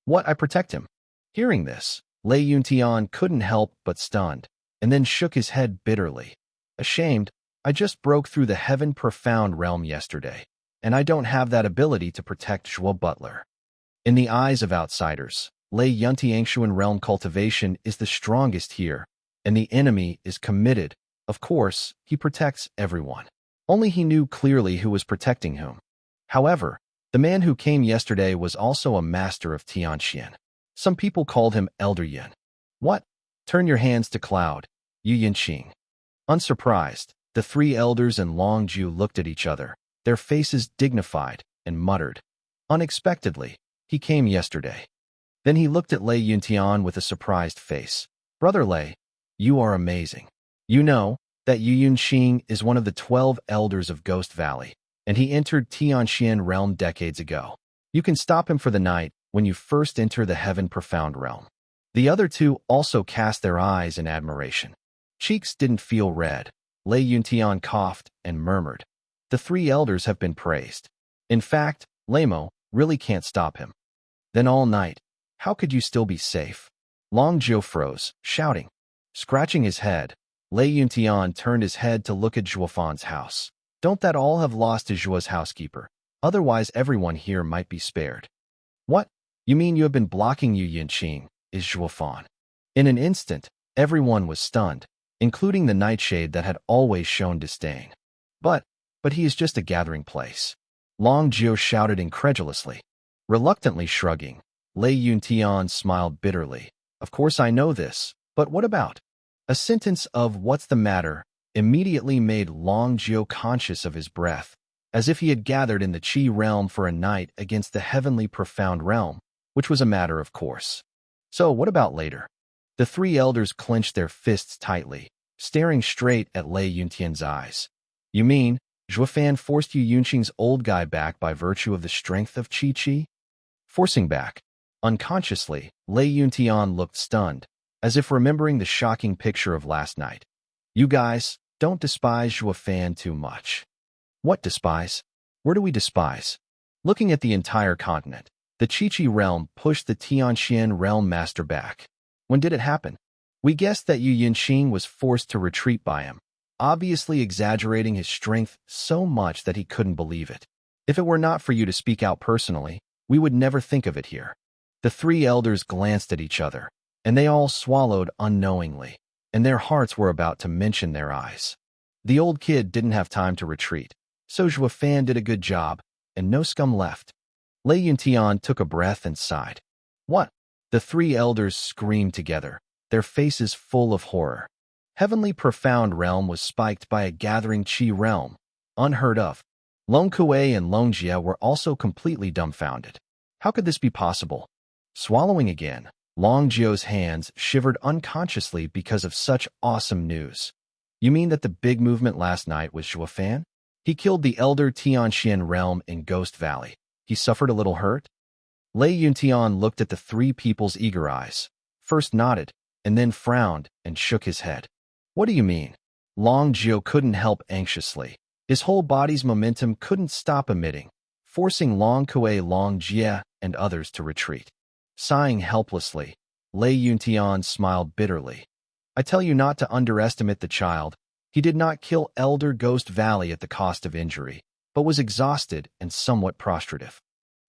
What, I protect him? Hearing this, Lei Yuntian couldn't help but stunned, and then shook his head bitterly. Ashamed, I just broke through the heaven profound realm yesterday, and I don't have that ability to protect Zhua Butler. In the eyes of outsiders, Lei Yuntiangshuan realm cultivation is the strongest here, and the enemy is committed. Of course, he protects everyone. Only he knew clearly who was protecting whom. However, The man who came yesterday was also a master of Tianxian. Some people called him Elder Yin. What? Turn your hands to cloud, Yu Yinqing. Unsurprised, the three elders and Long Ju looked at each other, their faces dignified, and muttered. Unexpectedly, he came yesterday. Then he looked at Lei Yuntian with a surprised face. Brother Lei, you are amazing. You know that Yu Yunqing is one of the 12 elders of Ghost Valley, and he entered Tianxian realm decades ago. You can stop him for the night when you first enter the Heaven Profound realm. The other two also cast their eyes in admiration. Cheeks didn't feel red. Lei Yuntian coughed and murmured. The three elders have been praised. In fact, Lamo really can't stop him. Then all night, how could you still be safe? Long Jiu froze, shouting. Scratching his head, Lei Yuntian turned his head to look at Zhuofan's house. Don't that all have lost to Zhuo's housekeeper? Otherwise everyone here might be spared. What? You mean you have been blocking Yu Yinqing, is Zhuofan. In an instant, everyone was stunned, including the nightshade that had always shown disdain. But he is just a gathering place. Long Jiu shouted incredulously. Reluctantly shrugging, Lei Yuntian smiled bitterly. Of course I know this, but what about? A sentence of what's the matter immediately made Long Jiu conscious of his breath, as if he had gathered in the Qi realm for a night against the heavenly profound realm, which was a matter of course. So what about later? The three elders clenched their fists tightly, staring straight at Lei Yuntian's eyes. You mean, Zhuofan forced Yu Yunqing's old guy back by virtue of the strength of Qi? Forcing back. Unconsciously, Lei Yuntian looked stunned, as if remembering the shocking picture of last night. You guys, don't despise Zhuofan too much. What despise? Where do we despise? Looking at the entire continent, the Qi realm pushed the Tianxian realm master back. When did it happen? We guessed that Yu Yinqing was forced to retreat by him, obviously exaggerating his strength so much that he couldn't believe it. If it were not for you to speak out personally, we would never think of it here. The three elders glanced at each other, and they all swallowed unknowingly, and their hearts were about to mention their eyes. The old kid didn't have time to retreat, so Zhuofan did a good job, and no scum left. Lei Yuntian took a breath and sighed. What? The three elders screamed together, their faces full of horror. Heavenly Profound Realm was spiked by a gathering Qi realm, unheard of. Long Kuei and Long Jie were also completely dumbfounded. How could this be possible? Swallowing again, Long Jio's hands shivered unconsciously because of such awesome news. You mean that the big movement last night was Zhuofan? He killed the elder Tianxian realm in Ghost Valley. He suffered a little hurt? Lei Yuntian looked at the three people's eager eyes, first nodded, and then frowned and shook his head. What do you mean? Long Jio couldn't help anxiously. His whole body's momentum couldn't stop emitting, forcing Long Kuei, Long Jie, and others to retreat. Sighing helplessly, Lei Yuntian smiled bitterly. I tell you not to underestimate the child. He did not kill Elder Ghost Valley at the cost of injury, but was exhausted and somewhat prostrative.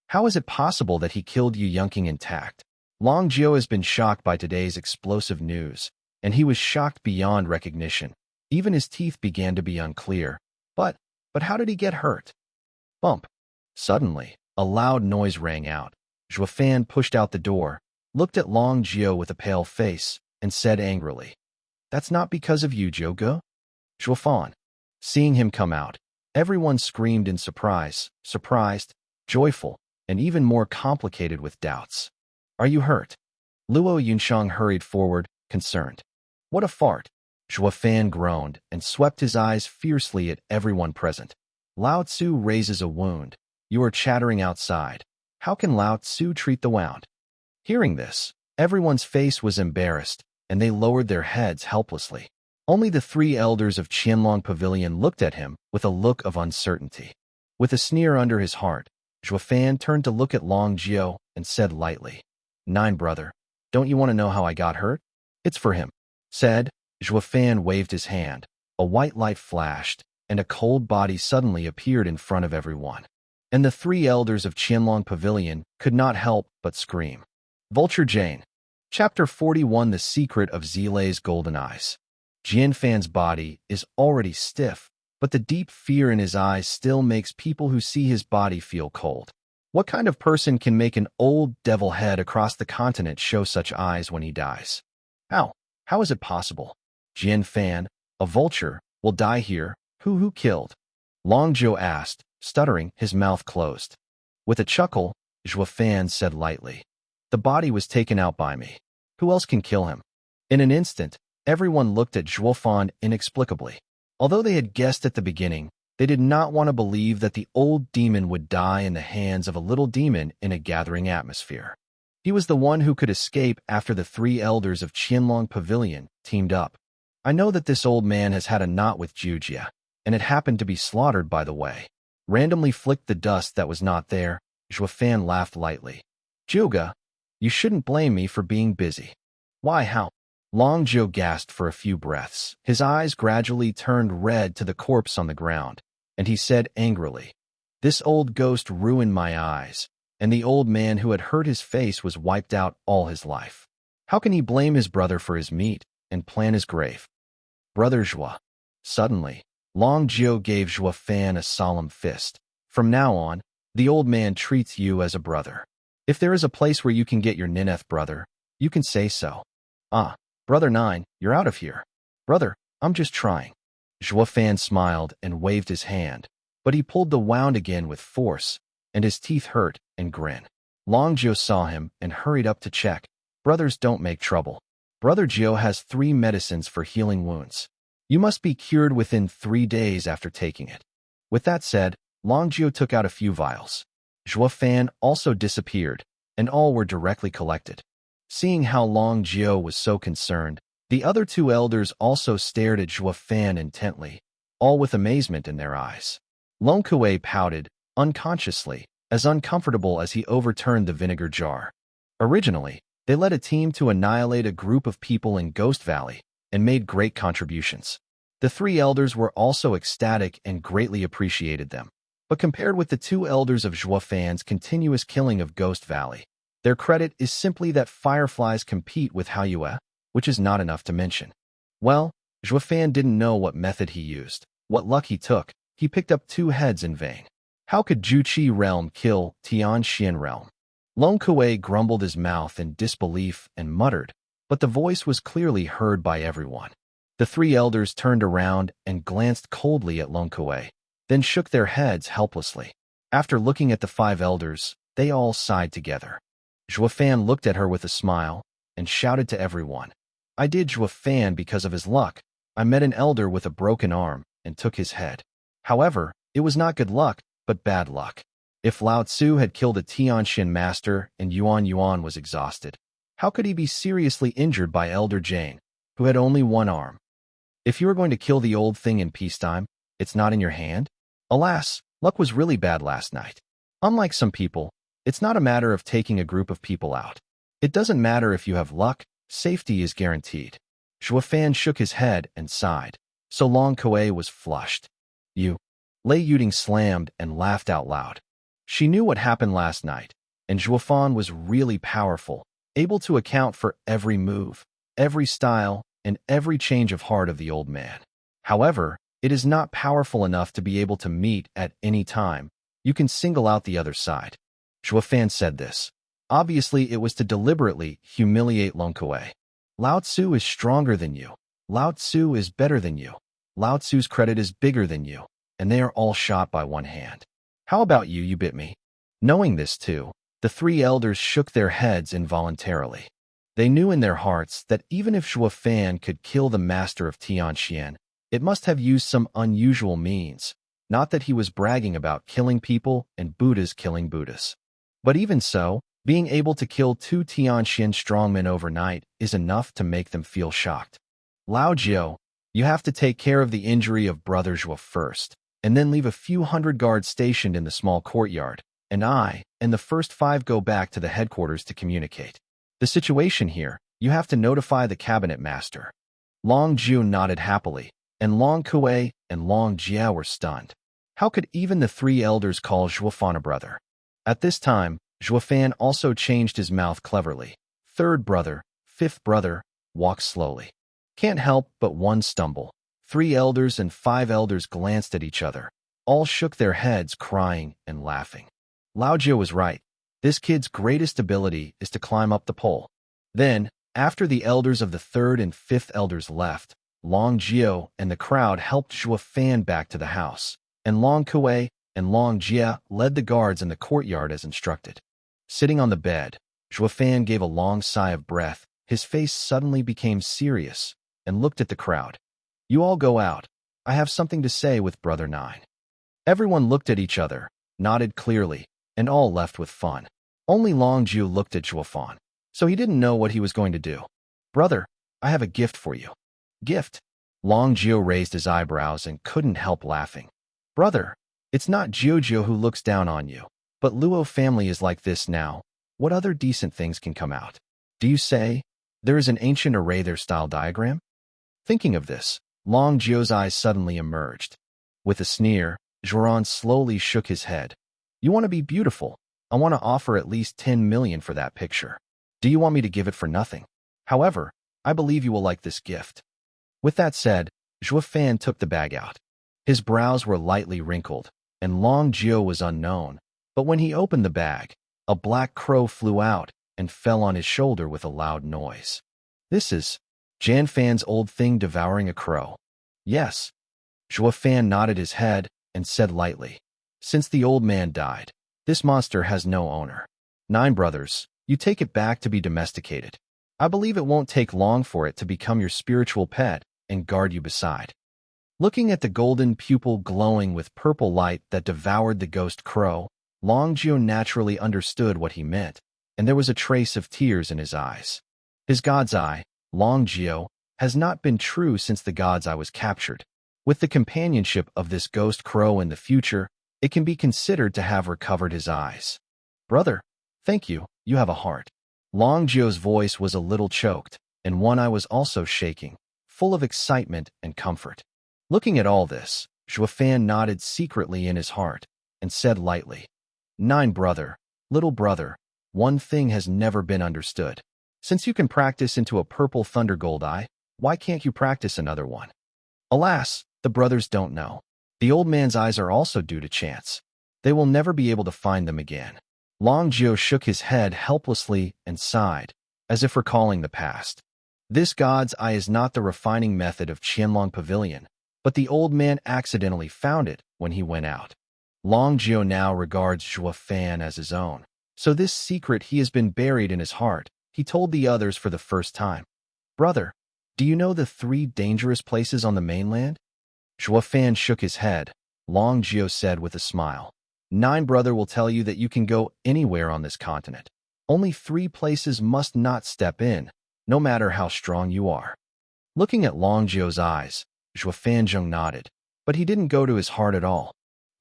How is it possible that he killed Yu Yunqing intact? Long Jio has been shocked by today's explosive news, and he was shocked beyond recognition. Even his teeth began to be unclear. But how did he get hurt? Bump. Suddenly, a loud noise rang out. Zhuofan pushed out the door, looked at Long Jio with a pale face, and said angrily, That's not because of you, Jioge? Zhuofan. Seeing him come out, everyone screamed in surprise, surprised, joyful, and even more complicated with doubts. Are you hurt? Luo Yunsheng hurried forward, concerned. What a fart! Zhuofan groaned and swept his eyes fiercely at everyone present. Lao Tzu raises a wound. You are chattering outside. How can Lao Tzu treat the wound? Hearing this, everyone's face was embarrassed, and they lowered their heads helplessly. Only the three elders of Qianlong Pavilion looked at him with a look of uncertainty. With a sneer under his heart, Zhuofan turned to look at Long Jio and said lightly, Nine brother, don't you want to know how I got hurt? It's for him. Said, Zhuofan waved his hand. A white light flashed, and a cold body suddenly appeared in front of everyone. And the three elders of Qianlong Pavilion could not help but scream. Vulture Jane. Chapter 41 The Secret of Zilei's Golden Eyes. Jianfan's body is already stiff, but the deep fear in his eyes still makes people who see his body feel cold. What kind of person can make an old devil head across the continent show such eyes when he dies? How? How is it possible? Jian Fan, a vulture, will die here. Who killed? Long Zhou asked, stuttering, his mouth closed. With a chuckle, Zhou Fan said lightly, "The body was taken out by me. Who else can kill him?" In an instant, everyone looked at Zhou Fan inexplicably. Although they had guessed at the beginning, they did not want to believe that the old demon would die in the hands of a little demon in a gathering atmosphere. He was the one who could escape after the 3 elders of Qianlong Pavilion teamed up. I know that this old man has had a knot with Jujia, and it happened to be slaughtered by the way. Randomly flicked the dust that was not there, Zhou Fan laughed lightly. Juga, you shouldn't blame me for being busy. Why, how? Long Zhou gasped for a few breaths. His eyes gradually turned red to the corpse on the ground, and he said angrily, "This old ghost ruined my eyes, and the old man who had hurt his face was wiped out all his life. How can he blame his brother for his meat and plan his grave?" Brother Zhua. Suddenly, Long Zhou gave Zhou Fan a solemn fist. "From now on, the old man treats you as a brother. If there is a place where you can get your nineth brother, you can say so." "Ah, Brother 9, you're out of here." "Brother, I'm just trying." Zhou Fan smiled and waved his hand, but he pulled the wound again with force, and his teeth hurt and grin. Long Zhou saw him and hurried up to check. "Brothers don't make trouble. Brother Zhou has 3 medicines for healing wounds. You must be cured within 3 days after taking it." With that said, Long Zhou took out a few vials. Zhou Fan also disappeared, and all were directly collected. Seeing how Long Zhou was so concerned, the other 2 elders also stared at Zhou Fan intently, all with amazement in their eyes. Long Kuei pouted, unconsciously, as uncomfortable as he overturned the vinegar jar. Originally, they led a team to annihilate a group of people in Ghost Valley and made great contributions. The 3 elders were also ecstatic and greatly appreciated them. But compared with the 2 elders of Zhou Fan's continuous killing of Ghost Valley, their credit is simply that fireflies compete with Haoyue, which is not enough to mention. Well, Zhou Fan didn't know what method he used, what luck he took. He picked up 2 heads in vain. How could Juqi realm kill Tianxian realm? Long Kuei grumbled his mouth in disbelief and muttered, but the voice was clearly heard by everyone. The 3 elders turned around and glanced coldly at Long Kuei, then shook their heads helplessly. After looking at the 5 elders, they all sighed together. Zhou Fan looked at her with a smile and shouted to everyone, "I did Zhou Fan because of his luck. I met an elder with a broken arm and took his head. However, it was not good luck, but bad luck. If Lao Tzu had killed a Tianxian master and Yuan Yuan was exhausted, how could he be seriously injured by Elder Jane, who had only 1 arm? If you are going to kill the old thing in peacetime, it's not in your hand? Alas, luck was really bad last night. Unlike some people, it's not a matter of taking a group of people out. It doesn't matter if you have luck, safety is guaranteed." Zhou Fan shook his head and sighed, so Long Kuei was flushed. "You." Lei Yuding slammed and laughed out loud. She knew what happened last night, and Zhou Fan was really powerful, able to account for every move, every style, and every change of heart of the old man. However, it is not powerful enough to be able to meet at any time. You can single out the other side. Zhou Fan said this. Obviously, it was to deliberately humiliate Long Kuei. Lao Tzu is stronger than you. Lao Tzu is better than you. Lao Tzu's credit is bigger than you, and they are all shot by 1 hand. How about you, you bit me? Knowing this too, the 3 elders shook their heads involuntarily. They knew in their hearts that even if Zhou Fan could kill the master of Tianxian, it must have used some unusual means, not that he was bragging about killing people and Buddhas killing Buddhas. But even so, being able to kill 2 Tianxian strongmen overnight is enough to make them feel shocked. Lao Jiu, you have to take care of the injury of Brother Zhou first, and then leave a few hundred guards stationed in the small courtyard, and I and the first 5 go back to the headquarters to communicate. The situation here, you have to notify the cabinet master. Long Jiu nodded happily, and Long Kuei and Long Jia were stunned. How could even the 3 elders call Zhou Fan a brother? At this time, Zhou Fan also changed his mouth cleverly. 3rd brother, 5th brother, walk slowly. Can't help but 1 stumble. 3 elders and 5 elders glanced at each other. All shook their heads, crying and laughing. Lao Jio was right. This kid's greatest ability is to climb up the pole. Then, after the elders of the third and fifth elders left, Long Jio and the crowd helped Zhuo Fan back to the house, and Long Kuei and Long Jia led the guards in the courtyard as instructed. Sitting on the bed, Zhuo Fan gave a long sigh of breath. His face suddenly became serious and looked at the crowd. You all go out. I have something to say with Brother Nine. Everyone looked at each other, nodded clearly, and all left with fun. Only Long Jiu looked at Zhuo Fan, so he didn't know what he was going to do. Brother, I have a gift for you. Gift? Long Jiu raised his eyebrows and couldn't help laughing. Brother, it's not Jiu who looks down on you, but Luo family is like this now. What other decent things can come out? Do you say there is an ancient array there style diagram? Thinking of this, Long Jiu's eyes suddenly emerged. With a sneer, Zhuoran slowly shook his head. You want to be beautiful? I want to offer at least 10 million for that picture. Do you want me to give it for nothing? However, I believe you will like this gift. With that said, Zhuo Fan took the bag out. His brows were lightly wrinkled, and Long Jiu was unknown, but when he opened the bag, a black crow flew out and fell on his shoulder with a loud noise. This is Jan Fan's old thing devouring a crow. Yes. Zhuo Fan nodded his head and said lightly, since the old man died, this monster has no owner. 9 brothers, you take it back to be domesticated. I believe it won't take long for it to become your spiritual pet and guard you beside. Looking at the golden pupil glowing with purple light that devoured the ghost crow, Long Jiu naturally understood what he meant, and there was a trace of tears in his eyes. His god's eye, Long Jiu, has not been true since the god's eye was captured. With the companionship of this ghost crow in the future, it can be considered to have recovered his eyes. Brother, thank you, you have a heart. Long Jiu's voice was a little choked, and one eye was also shaking, full of excitement and comfort. Looking at all this, Zhuo Fan nodded secretly in his heart and said lightly, 9 brother, little brother, one thing has never been understood. Since you can practice into a purple thunder gold eye, why can't you practice another one? Alas, the brothers don't know. The old man's eyes are also due to chance. They will never be able to find them again. Long Jiu shook his head helplessly and sighed, as if recalling the past. This god's eye is not the refining method of Qianlong Pavilion, but the old man accidentally found it when he went out. Long Jiu now regards Zhuo Fan as his own, so this secret he has been buried in his heart. He told the others for the first time. Brother, do you know the 3 dangerous places on the mainland? Zhuo Fan shook his head. Long Jiu said with a smile. 9 brother will tell you that you can go anywhere on this continent. Only 3 places must not step in, no matter how strong you are. Looking at Long Jiu's eyes, Zhuo Fanzheng nodded, but he didn't go to his heart at all.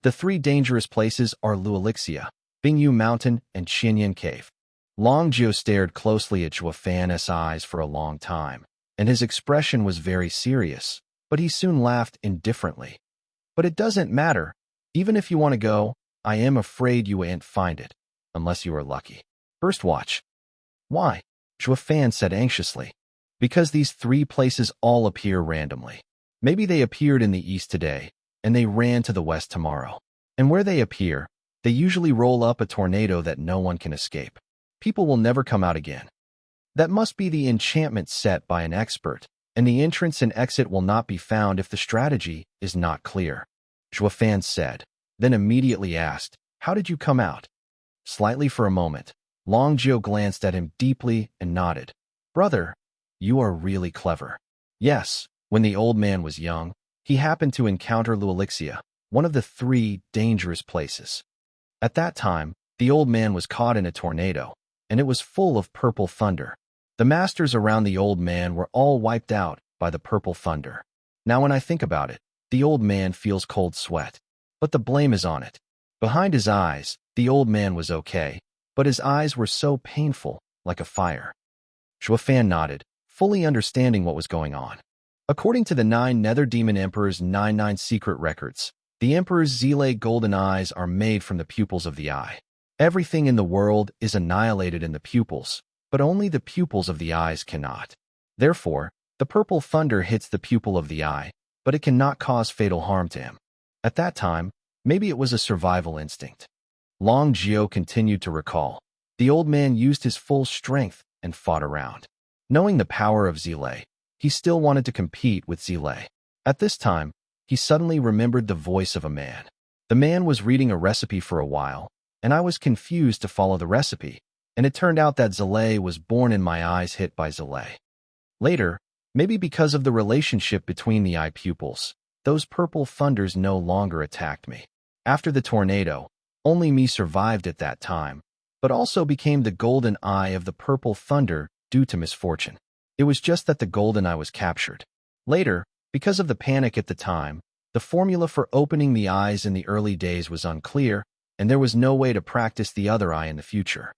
The 3 dangerous places are Luolixia, Bingyu Mountain, and Qianyan Cave. Long Jiu stared closely at Zhuo Fan's eyes for a long time, and his expression was very serious, but he soon laughed indifferently. But it doesn't matter. Even if you want to go, I am afraid you ain't find it, unless you are lucky. First watch. Why? Zhuo Fan said anxiously. Because these 3 places all appear randomly. Maybe they appeared in the east today, and they ran to the west tomorrow. And where they appear, they usually roll up a tornado that no one can escape. People will never come out again. That must be the enchantment set by an expert, and the entrance and exit will not be found if the strategy is not clear. Zhuo Fan said, then immediately asked, how did you come out? Slightly for a moment, Long Jiu glanced at him deeply and nodded. Brother, you are really clever. Yes, when the old man was young, he happened to encounter Luolixia, one of the 3 dangerous places. At that time, the old man was caught in a tornado, and it was full of purple thunder. The masters around the old man were all wiped out by the purple thunder. Now when I think about it, the old man feels cold sweat. But the blame is on it. Behind his eyes, the old man was okay, but his eyes were so painful, like a fire. Zhuo Fan nodded, fully understanding what was going on. According to the 9 Nether Demon Emperor's 99 secret records, the Emperor's Zile golden eyes are made from the pupils of the eye. Everything in the world is annihilated in the pupils, but only the pupils of the eyes cannot. Therefore, the purple thunder hits the pupil of the eye, but it cannot cause fatal harm to him. At that time, maybe it was a survival instinct. Long Jiao continued to recall. The old man used his full strength and fought around. Knowing the power of Zile, he still wanted to compete with Zile. At this time, he suddenly remembered the voice of a man. The man was reading a recipe for a while, and I was confused to follow the recipe, and it turned out that Zile was born in my eyes hit by Zile. Later, maybe because of the relationship between the eye pupils, those purple thunders no longer attacked me. After the tornado, only me survived at that time, but also became the golden eye of the purple thunder due to misfortune. It was just that the golden eye was captured. Later, because of the panic at the time, the formula for opening the eyes in the early days was unclear, and there was no way to practice the other eye in the future.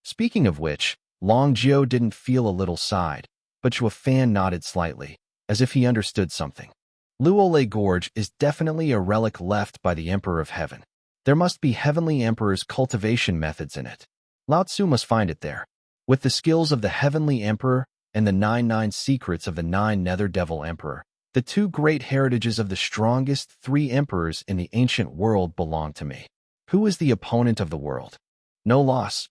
Speaking of which, Long Jiao didn't feel a little sighed, but Zhuo Fan nodded slightly, as if he understood something. Luole Gorge is definitely a relic left by the Emperor of Heaven. There must be Heavenly Emperor's cultivation methods in it. Lao Tzu must find it there. With the skills of the Heavenly Emperor and the 99 secrets of the 9 Nether Devil Emperor, the 2 great heritages of the strongest 3 emperors in the ancient world belong to me. Who is the opponent of the world? No loss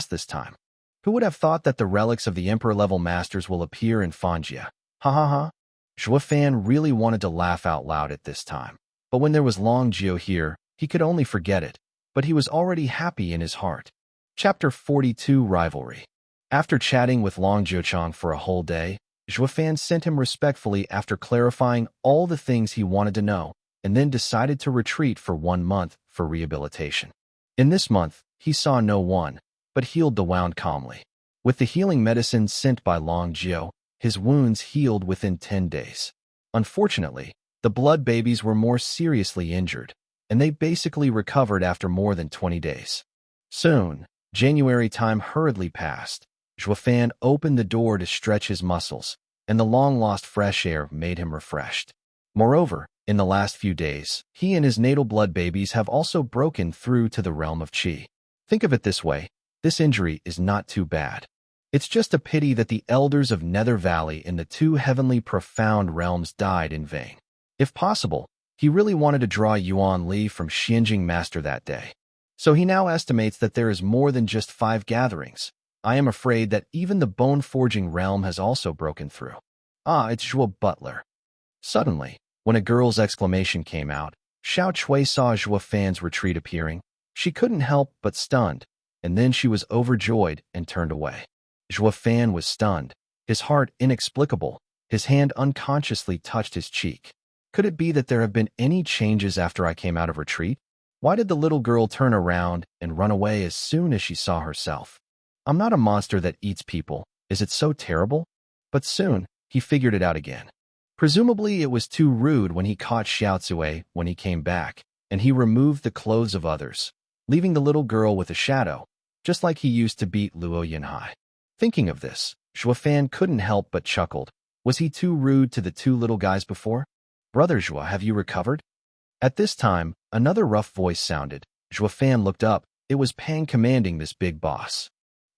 this time. Who would have thought that the relics of the Emperor-level masters will appear in Fanjia? Ha ha ha. Zhuo Fan really wanted to laugh out loud at this time. But when there was Long Jiao here, he could only forget it, but he was already happy in his heart. Chapter 42 Rivalry. After chatting with Long Jiao for a whole day, Zhuo Fan sent him respectfully after clarifying all the things he wanted to know, and then decided to retreat for 1 month for rehabilitation. In this month, he saw no one, but healed the wound calmly. With the healing medicine sent by Long Jiao, his wounds healed within 10 days. Unfortunately, the blood babies were more seriously injured, and they basically recovered after more than 20 days. Soon, January time hurriedly passed. Zhuo Fan opened the door to stretch his muscles, and the long-lost fresh air made him refreshed. Moreover, in the last few days, he and his natal blood babies have also broken through to the realm of Qi. Think of it this way, this injury is not too bad. It's just a pity that the elders of Nether Valley in the 2 heavenly profound realms died in vain. If possible, he really wanted to draw Yuan Li from Xianjing Master that day. So he now estimates that there is more than just 5 gatherings. I am afraid that even the bone-forging realm has also broken through. Ah, it's Zhuo Butler. Suddenly, when a girl's exclamation came out, Xiao Chui saw Zhuo Fan's retreat appearing. She couldn't help but stunned, and then she was overjoyed and turned away. Zhuo Fan was stunned, his heart inexplicable, his hand unconsciously touched his cheek. Could it be that there have been any changes after I came out of retreat? Why did the little girl turn around and run away as soon as she saw herself? I'm not a monster that eats people, is it so terrible? But soon, he figured it out again. Presumably it was too rude when he caught Xiao Cui when he came back, and he removed the clothes of others, leaving the little girl with a shadow, just like he used to beat Luo Yinhai. Thinking of this, Zhuo Fan couldn't help but chuckled. Was he too rude to the 2 little guys before? Brother Zhuo, have you recovered? At this time, another rough voice sounded. Zhuo Fan looked up. It was Pang commanding this big boss.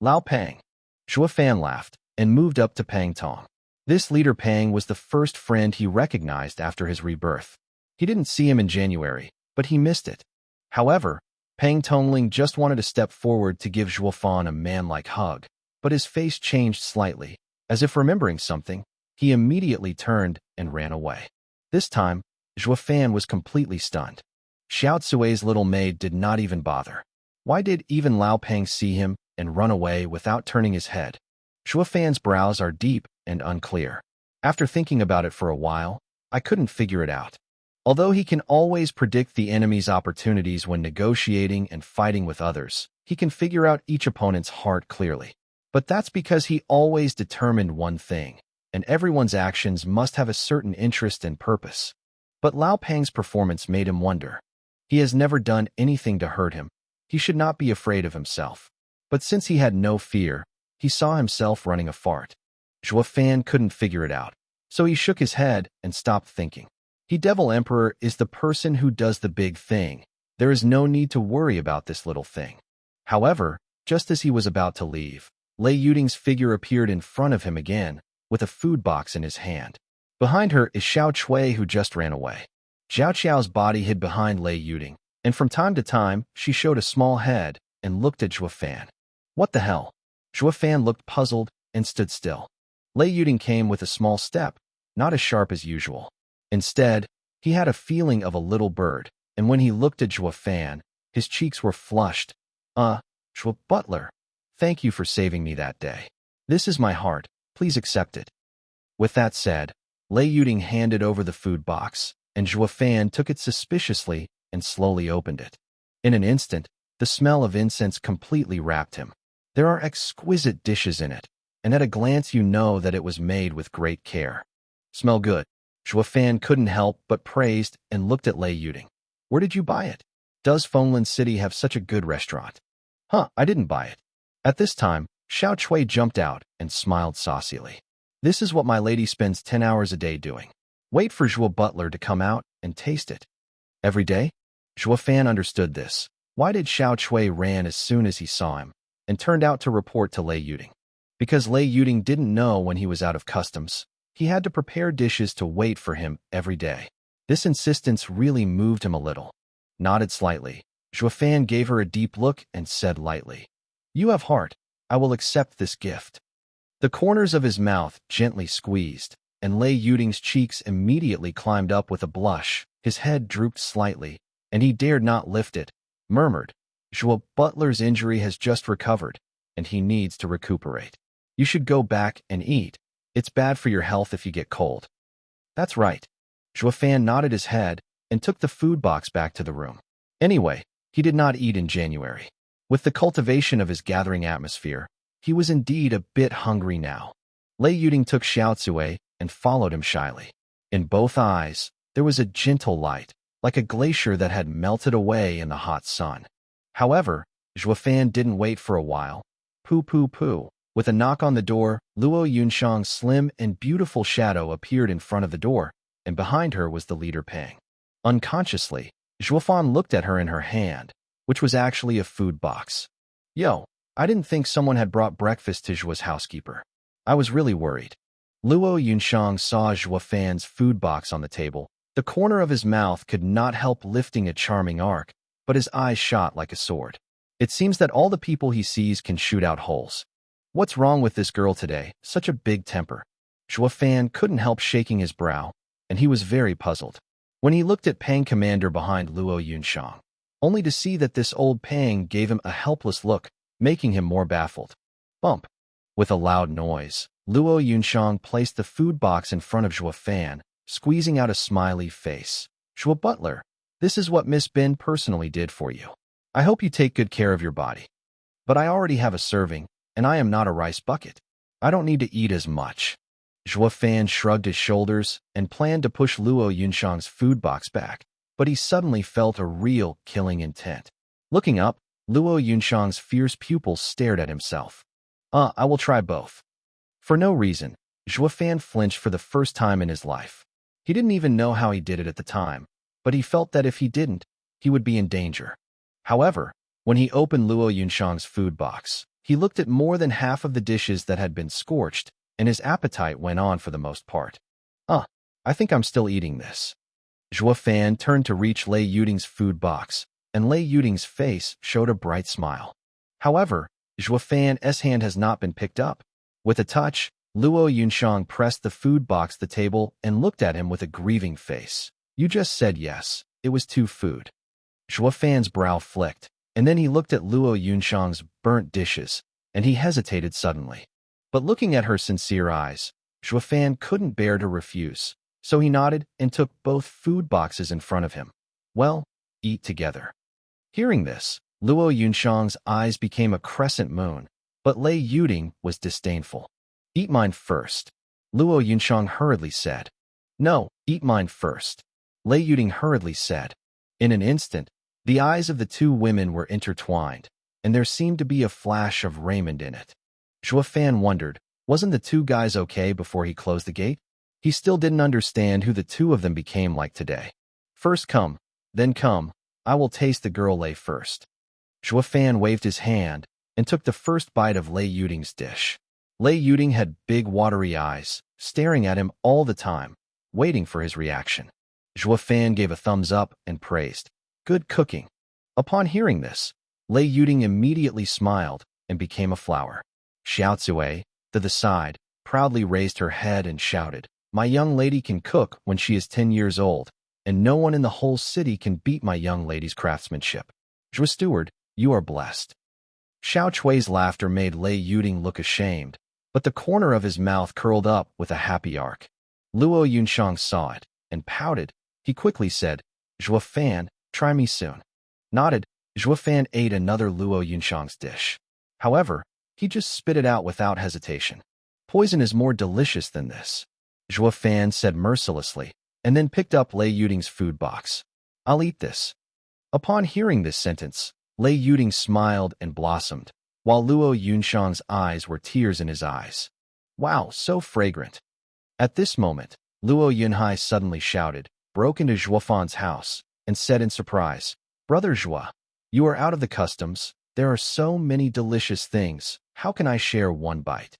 Lao Pang. Zhuo Fan laughed and moved up to Pang Tong. This leader Pang was the first friend he recognized after his rebirth. He didn't see him in January, but he missed it. However, Pang Tongling just wanted to step forward to give Zhuo Fan a man-like hug, but his face changed slightly. As if remembering something, he immediately turned and ran away. This time, Zhuo Fan was completely stunned. Xiao Cui's little maid did not even bother. Why did even Lao Pang see him and run away without turning his head? Zhuo Fan's brows are deep and unclear. After thinking about it for a while, I couldn't figure it out. Although he can always predict the enemy's opportunities when negotiating and fighting with others, he can figure out each opponent's heart clearly. But that's because he always determined one thing, and everyone's actions must have a certain interest and purpose. But Lao Pang's performance made him wonder. He has never done anything to hurt him. He should not be afraid of himself. But since he had no fear, he saw himself running a fart. Zhuo Fan couldn't figure it out, so he shook his head and stopped thinking. He Devil Emperor is the person who does the big thing. There is no need to worry about this little thing. However, just as he was about to leave, Lei Yuding's figure appeared in front of him again, with a food box in his hand. Behind her is Xiao Cui, who just ran away. Zhao Qiao's body hid behind Lei Yuding, and from time to time, she showed a small head and looked at Zhuo Fan. What the hell? Zhuo Fan looked puzzled and stood still. Lei Yuding came with a small step, not as sharp as usual. Instead, he had a feeling of a little bird, and when he looked at Zhuo Fan, his cheeks were flushed. Zhuo Butler, thank you for saving me that day. This is my heart, please accept it. With that said, Lei Yuding handed over the food box, and Zhuo Fan took it suspiciously and slowly opened it. In an instant, the smell of incense completely wrapped him. There are exquisite dishes in it, and at a glance you know that it was made with great care. Smell good. Zhuo Fan couldn't help but praised and looked at Lei Yuding. Where did you buy it? Does Fenglan City have such a good restaurant? I didn't buy it. At this time, Xiao Chui jumped out and smiled saucily. This is what my lady spends 10 hours a day doing. Wait for Zhuo Butler to come out and taste it. Every day? Zhuo Fan understood this. Why did Xiao Chui ran as soon as he saw him, and turned out to report to Lei Yuding? Because Lei Yuding didn't know when he was out of customs. He had to prepare dishes to wait for him every day. This insistence really moved him a little. Nodded slightly, Zhuo Fan gave her a deep look and said lightly, "You have heart. I will accept this gift." The corners of his mouth gently squeezed, and Lei Yuding's cheeks immediately climbed up with a blush. His head drooped slightly, and he dared not lift it, murmured, "Zhuo Butler's injury has just recovered, and he needs to recuperate. You should go back and eat. It's bad for your health if you get cold." That's right. Zhuo Fan nodded his head and took the food box back to the room. Anyway, he did not eat in January. With the cultivation of his gathering atmosphere, he was indeed a bit hungry now. Lei Yuding took Xiao Cui and followed him shyly. In both eyes, there was a gentle light, like a glacier that had melted away in the hot sun. However, Zhuo Fan didn't wait for a while. Poo. With a knock on the door, Luo Yunshang's slim and beautiful shadow appeared in front of the door, and behind her was the leader Pang. Unconsciously, Zhuo Fan looked at her in her hand, which was actually a food box. Yo, I didn't think someone had brought breakfast to Zhuo's housekeeper. I was really worried. Luo Yunshang saw Zhuo Fan's food box on the table. The corner of his mouth could not help lifting a charming arc, but his eyes shot like a sword. It seems that all the people he sees can shoot out holes. What's wrong with this girl today? Such a big temper. Zhuo Fan couldn't help shaking his brow, and he was very puzzled. When he looked at Pang Commander behind Luo Yunshang, only to see that this old Pang gave him a helpless look, making him more baffled. Bump. With a loud noise, Luo Yunshang placed the food box in front of Zhuo Fan, squeezing out a smiley face. Zhuo Butler, this is what Miss Bin personally did for you. I hope you take good care of your body. But I already have a serving, and I am not a rice bucket. I don't need to eat as much. Zhuo Fan shrugged his shoulders and planned to push Luo Yunshang's food box back, but he suddenly felt a real killing intent. Looking up, Luo Yunshang's fierce pupils stared at himself. I will try both. For no reason, Zhuo Fan flinched for the first time in his life. He didn't even know how he did it at the time, but he felt that if he didn't, he would be in danger. However, when he opened Luo Yunshang's food box, he looked at more than half of the dishes that had been scorched, and his appetite went on for the most part. I think I'm still eating this. Zhuo Fan turned to reach Lei Yuding's food box, and Lei Yuding's face showed a bright smile. However, Zhuo Fan's hand has not been picked up. With a touch, Luo Yunshang pressed the food box to the table and looked at him with a grieving face. You just said yes, it was too food. Zhuo Fan's brow flicked, and then he looked at Luo Yunshang's burnt dishes, and he hesitated suddenly. But looking at her sincere eyes, Zhuo Fan couldn't bear to refuse, so he nodded and took both food boxes in front of him. Well, eat together. Hearing this, Luo Yunshang's eyes became a crescent moon, but Lei Yuding was disdainful. Eat mine first, Luo Yunshang hurriedly said. No, eat mine first, Lei Yuding hurriedly said. In an instant, the eyes of the two women were intertwined, and there seemed to be a flash of raiment in it. Zhuo Fan wondered, wasn't the two guys okay before he closed the gate? He still didn't understand who the two of them became like today. First come, then come, I will taste the girl Lei first. Zhuo Fan waved his hand and took the first bite of Lei Yuding's dish. Lei Yuding had big watery eyes, staring at him all the time, waiting for his reaction. Zhuo Fan gave a thumbs up and praised. Good cooking. Upon hearing this, Lei Yuding immediately smiled and became a flower. Xiao Zui, to the side, proudly raised her head and shouted, "My young lady can cook when she is 10 years old, and no one in the whole city can beat my young lady's craftsmanship. Zhua Steward, you are blessed." Xiao Chui's laughter made Lei Yuding look ashamed, but the corner of his mouth curled up with a happy arc. Luo Yunshang saw it and pouted. He quickly said, "Zhua Fan, try me soon." Nodded, Zhua Fan ate another Luo Yunshang's dish. However, he just spit it out without hesitation. "Poison is more delicious than this," Zhua Fan said mercilessly, and then picked up Lei Yuding's food box. "I'll eat this." Upon hearing this sentence, Lei Yuding smiled and blossomed, while Luo Yunshang's eyes were tears in his eyes. "Wow, so fragrant." At this moment, Luo Yunhai suddenly shouted, broke into Zhua Fan's house, and said in surprise, "Brother Zhua, you are out of the customs. There are so many delicious things. How can I share one bite?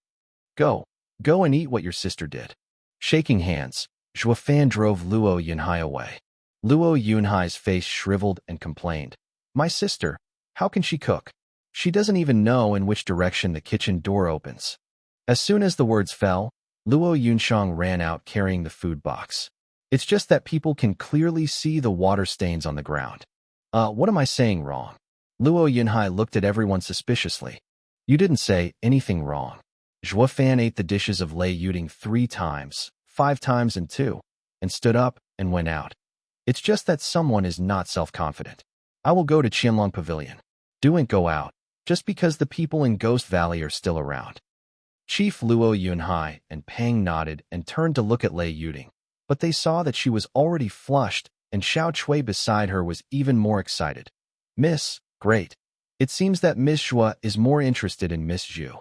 Go and eat what your sister did." Shaking hands, Zhua Fan drove Luo Yunhai away. Luo Yunhai's face shriveled and complained, "My sister, how can she cook? She doesn't even know in which direction the kitchen door opens." As soon as the words fell, Luo Yunshang ran out carrying the food box. "It's just that people can clearly see the water stains on the ground." What am I saying wrong?" Luo Yunhai looked at everyone suspiciously. "You didn't say anything wrong." Zhua Fan ate the dishes of Lei Yuding 3 times, 5 times and 2, and stood up and went out. "It's just that someone is not self-confident. I will go to Qianlong Pavilion." "Don't go out, just because the people in Ghost Valley are still around." Chief Luo Yunhai and Pang nodded and turned to look at Lei Yuding, but they saw that she was already flushed, and Xiao Chui beside her was even more excited. "Miss, great. It seems that Miss Zhua is more interested in Miss Zhu."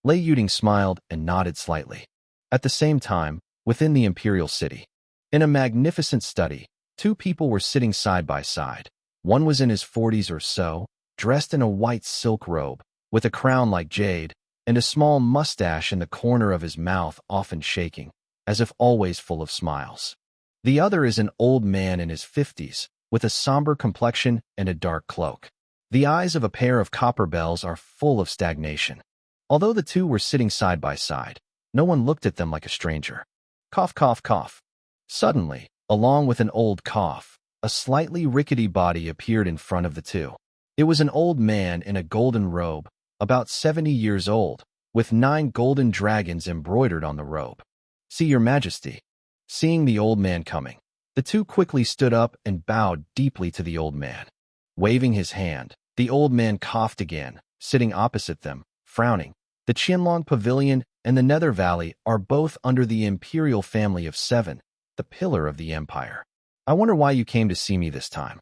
Lei Yuding smiled and nodded slightly. At the same time, within the imperial city, in a magnificent study, 2 people were sitting side by side. One was in his 40s or so, dressed in a white silk robe, with a crown like jade, and a small mustache in the corner of his mouth often shaking, as if always full of smiles. The other is an old man in his 50s, with a somber complexion and a dark cloak. The eyes of a pair of copper bells are full of stagnation. Although the 2 were sitting side by side, no one looked at them like a stranger. Cough, cough, cough. Suddenly, along with an old cough, a slightly rickety body appeared in front of the 2. It was an old man in a golden robe, about 70 years old, with 9 golden dragons embroidered on the robe. "See, Your Majesty." Seeing the old man coming, the 2 quickly stood up and bowed deeply to the old man. Waving his hand, the old man coughed again, sitting opposite them, frowning. The Qianlong Pavilion and the Nether Valley are both under the imperial family of 7, the pillar of the empire. "I wonder why you came to see me this time."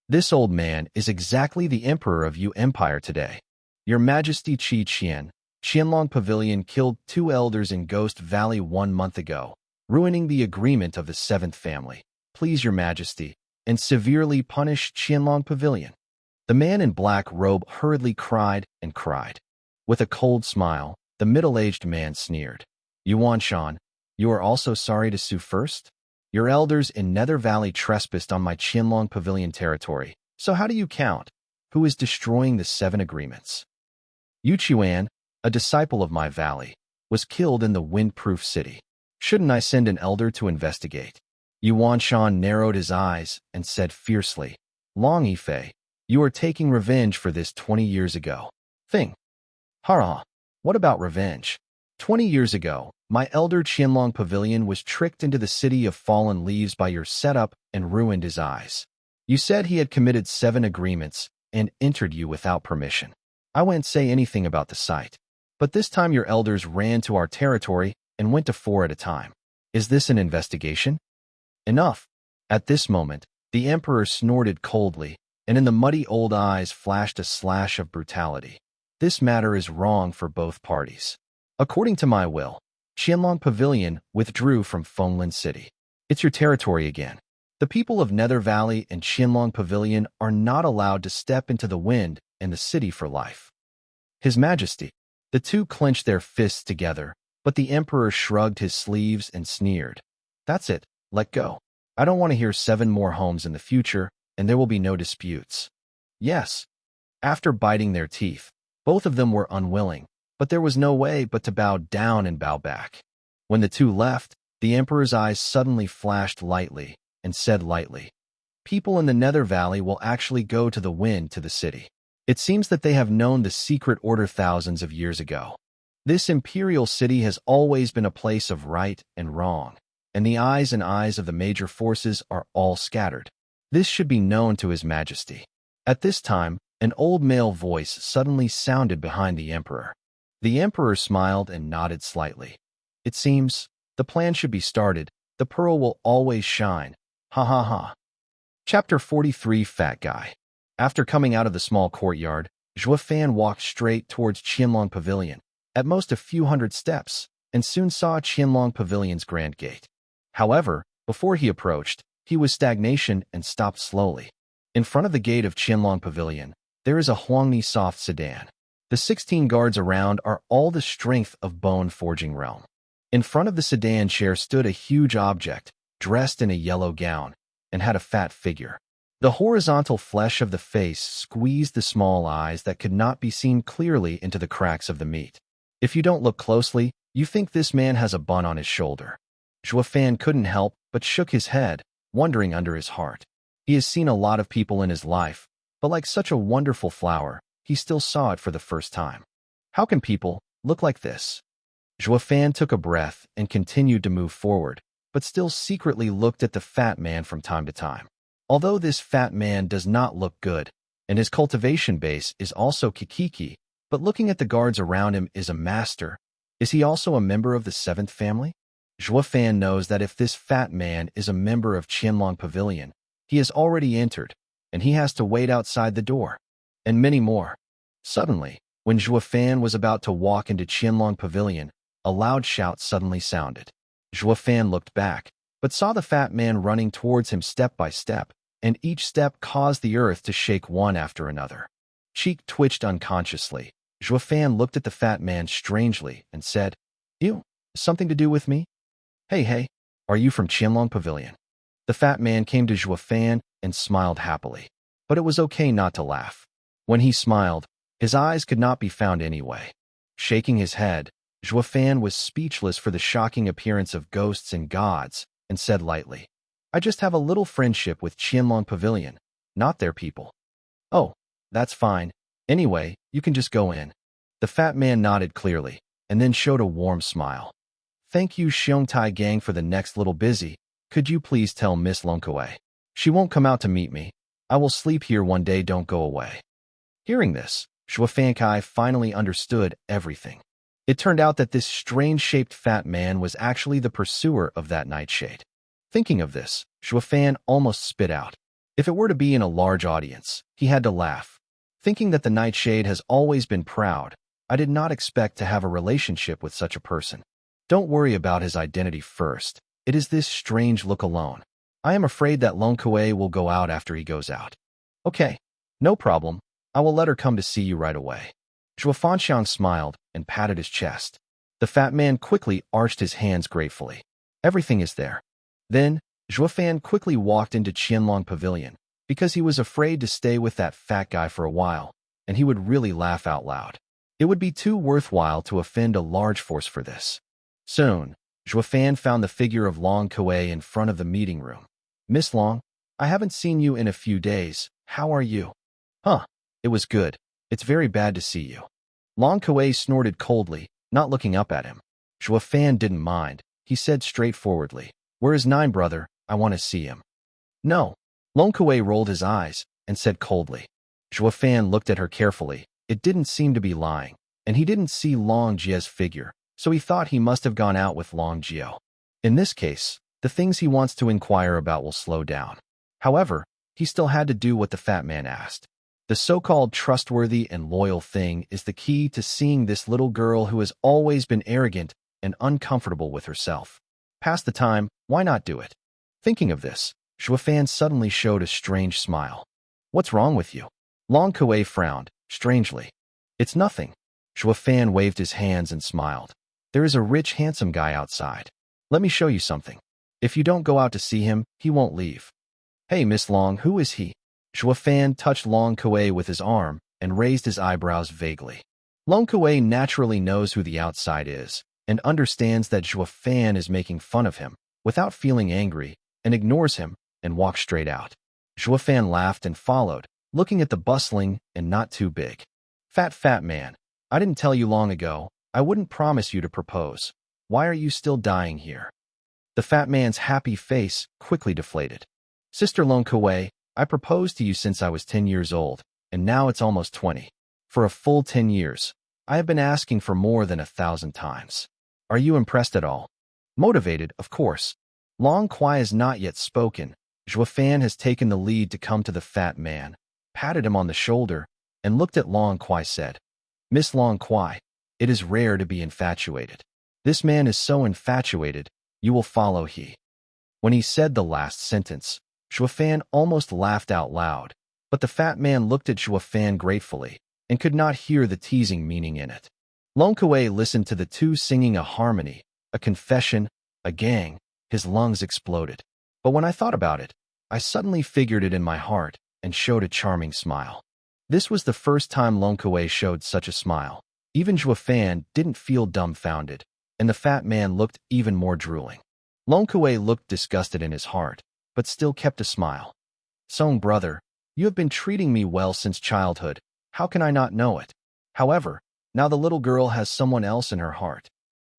"This old man is exactly the emperor of Yu Empire today. Your Majesty Qi Qian, Qianlong Pavilion killed 2 elders in Ghost Valley 1 month ago, ruining the agreement of the 7th family. Please, Your Majesty, and severely punish Qianlong Pavilion." The man in black robe hurriedly cried and cried. With a cold smile, the middle-aged man sneered. "Yuan Shan, you are also sorry to sue first? Your elders in Nether Valley trespassed on my Qianlong Pavilion territory, so how do you count? Who is destroying the 7 agreements?" "Yu Chuan, a disciple of my valley, was killed in the windproof city. Shouldn't I send an elder to investigate?" Yuan Shan narrowed his eyes and said fiercely, "Long Yifei, you are taking revenge for this 20 years ago thing." "Hara, what about revenge? 20 years ago, my elder Qianlong Pavilion was tricked into the city of fallen leaves by your setup and ruined his eyes. You said he had committed 7 agreements and entered you without permission. I wouldn't say anything about the site. But this time your elders ran to our territory and went to 4 at a time. Is this an investigation?" "Enough." At this moment, the emperor snorted coldly, and in the muddy old eyes flashed a slash of brutality. "This matter is wrong for both parties. According to my will, Qianlong Pavilion withdrew from Fenglin City. It's your territory again. The people of Nether Valley and Qianlong Pavilion are not allowed to step into the wind and the city for life." "His Majesty." The 2 clenched their fists together, but the emperor shrugged his sleeves and sneered. "That's it, let go. I don't want to hear 7 more homes in the future, and there will be no disputes. Yes. After biting their teeth, both of them were unwilling, but there was no way but to bow down and bow back. When the two left, the emperor's eyes suddenly flashed lightly and said lightly, "People in the Nether Valley will actually go to the wind to the city. It seems that they have known the secret order thousands of years ago. This imperial city has always been a place of right and wrong, and the eyes of the major forces are all scattered. This should be known to His Majesty." At this time, an old male voice suddenly sounded behind the emperor. The emperor smiled and nodded slightly. "It seems the plan should be started. The pearl will always shine. Ha ha ha." Chapter 43, Fat Guy. After coming out of the small courtyard, Zhuo Fan walked straight towards Qianlong Pavilion, at most a few hundred steps, and soon saw Qianlong Pavilion's grand gate. However, before he approached, he was stagnation and stopped slowly. In front of the gate of Qianlong Pavilion, there is a Huangni soft sedan. The 16 guards around are all the strength of bone forging realm. In front of the sedan chair stood a huge object, dressed in a yellow gown, and had a fat figure. The horizontal flesh of the face squeezed the small eyes that could not be seen clearly into the cracks of the meat. If you don't look closely, you think this man has a bun on his shoulder. Zhuo Fan couldn't help but shook his head, wondering under his heart. He has seen a lot of people in his life, but like such a wonderful flower, he still saw it for the first time. How can people look like this? Zhuo Fan took a breath and continued to move forward, but still secretly looked at the fat man from time to time. Although this fat man does not look good, and his cultivation base is also kikiki, but looking at the guards around him is a master. Is he also a member of the 7th family? Zhuo Fan knows that if this fat man is a member of Qianlong Pavilion, he has already entered, and he has to wait outside the door. And many more. Suddenly, when Zhuo Fan was about to walk into Qianlong Pavilion, a loud shout suddenly sounded. Zhuo Fan looked back, but saw the fat man running towards him step by step, and each step caused the earth to shake one after another. Cheek twitched unconsciously. Zhuo Fan looked at the fat man strangely and said, "You, something to do with me? Hey, are you from Qianlong Pavilion?" The fat man came to Zhuo Fan and smiled happily. But it was okay not to laugh. When he smiled, his eyes could not be found anyway. Shaking his head, Zhuo Fan was speechless for the shocking appearance of ghosts and gods, and said lightly, "I just have a little friendship with Qianlong Pavilion, not their people." "Oh, that's fine. Anyway, you can just go in." The fat man nodded clearly, and then showed a warm smile. "Thank you, Xiongtai gang, for the next little busy. Could you please tell Miss Longkawei? She won't come out to meet me. I will sleep here one day, don't go away." Hearing this, Zhuo Fankai finally understood everything. It turned out that this strange-shaped fat man was actually the pursuer of that nightshade. Thinking of this, Zhuo Fan almost spit out. If it were to be in a large audience, he had to laugh. Thinking that the nightshade has always been proud, I did not expect to have a relationship with such a person. Don't worry about his identity first. It is this strange look alone. I am afraid that Longkawei will go out after he goes out. Okay, no problem. I will let her come to see you right away. Zhuo Fanxiang smiled and patted his chest. The fat man quickly arched his hands gratefully. Everything is there. Then, Zhuo Fan quickly walked into Qianlong Pavilion, because he was afraid to stay with that fat guy for a while, and he would really laugh out loud. It would be too worthwhile to offend a large force for this. Soon, Zhuo Fan found the figure of Long Kuei in front of the meeting room. "Miss Long, I haven't seen you in a few days. How are you?" "Huh, it was good. It's very bad to see you." Long Kuei snorted coldly, not looking up at him. Zhuo Fan didn't mind. He said straightforwardly, "Where is Nine Brother? I want to see him." "No." Long Kuei rolled his eyes and said coldly. Zhuo Fan looked at her carefully. It didn't seem to be lying, and he didn't see Long Jie's figure, so he thought he must have gone out with Long Jio. In this case, the things he wants to inquire about will slow down. However, he still had to do what the fat man asked. The so-called trustworthy and loyal thing is the key to seeing this little girl who has always been arrogant and uncomfortable with herself. Pass the time, why not do it? Thinking of this, Zhuo Fan suddenly showed a strange smile. "What's wrong with you?" Long Kuei frowned, strangely. "It's nothing." Zhuo Fan waved his hands and smiled. "There is a rich, handsome guy outside. Let me show you something. If you don't go out to see him, he won't leave." "Hey, Miss Long, who is he?" Fan touched Long Kuei with his arm and raised his eyebrows vaguely. Long Kuei naturally knows who the outside is and understands that Fan is making fun of him without feeling angry and ignores him and walks straight out. Fan laughed and followed, looking at the bustling and not too big fat man. I didn't tell you long ago. I wouldn't promise you to propose. Why are you still dying here? The fat man's happy face quickly deflated. Sister Long Kuei, I proposed to you since I was 10 years old, and now it's almost 20. For a full 10 years, I have been asking for more than 1,000 times. Are you impressed at all? Motivated, of course. Long Kuei has not yet spoken. Fan has taken the lead to come to the fat man, patted him on the shoulder, and looked at Long Kuei said, Miss Long Kuei, it is rare to be infatuated. This man is so infatuated, you will follow he. When he said the last sentence, Fan almost laughed out loud, but the fat man looked at Fan gratefully and could not hear the teasing meaning in it. Long Kuei listened to the two singing a harmony, a confession, a gang. His lungs exploded. But when I thought about it, I suddenly figured it in my heart and showed a charming smile. This was the first time Long Kuei showed such a smile. Even Fan didn't feel dumbfounded, and the fat man looked even more drooling. Long Kuei looked disgusted in his heart, but still kept a smile. Song brother, you have been treating me well since childhood. How can I not know it? However, now the little girl has someone else in her heart.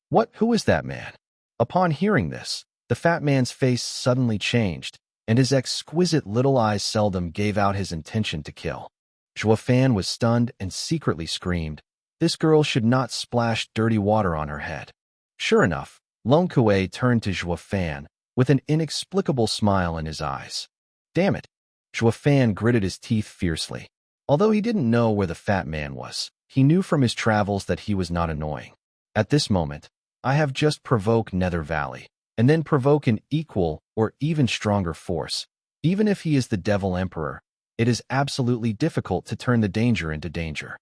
What? Who is that man? Upon hearing this, the fat man's face suddenly changed, and his exquisite little eyes seldom gave out his intention to kill. Fan was stunned and secretly screamed, this girl should not splash dirty water on her head. Sure enough, Long Kuei turned to Fan with an inexplicable smile in his eyes. Damn it! Fan gritted his teeth fiercely. Although he didn't know where the fat man was, he knew from his travels that he was not annoying. At this moment, I have just provoked Nether Valley, and then provoke an equal or even stronger force. Even if he is the Devil Emperor, it is absolutely difficult to turn the danger into danger.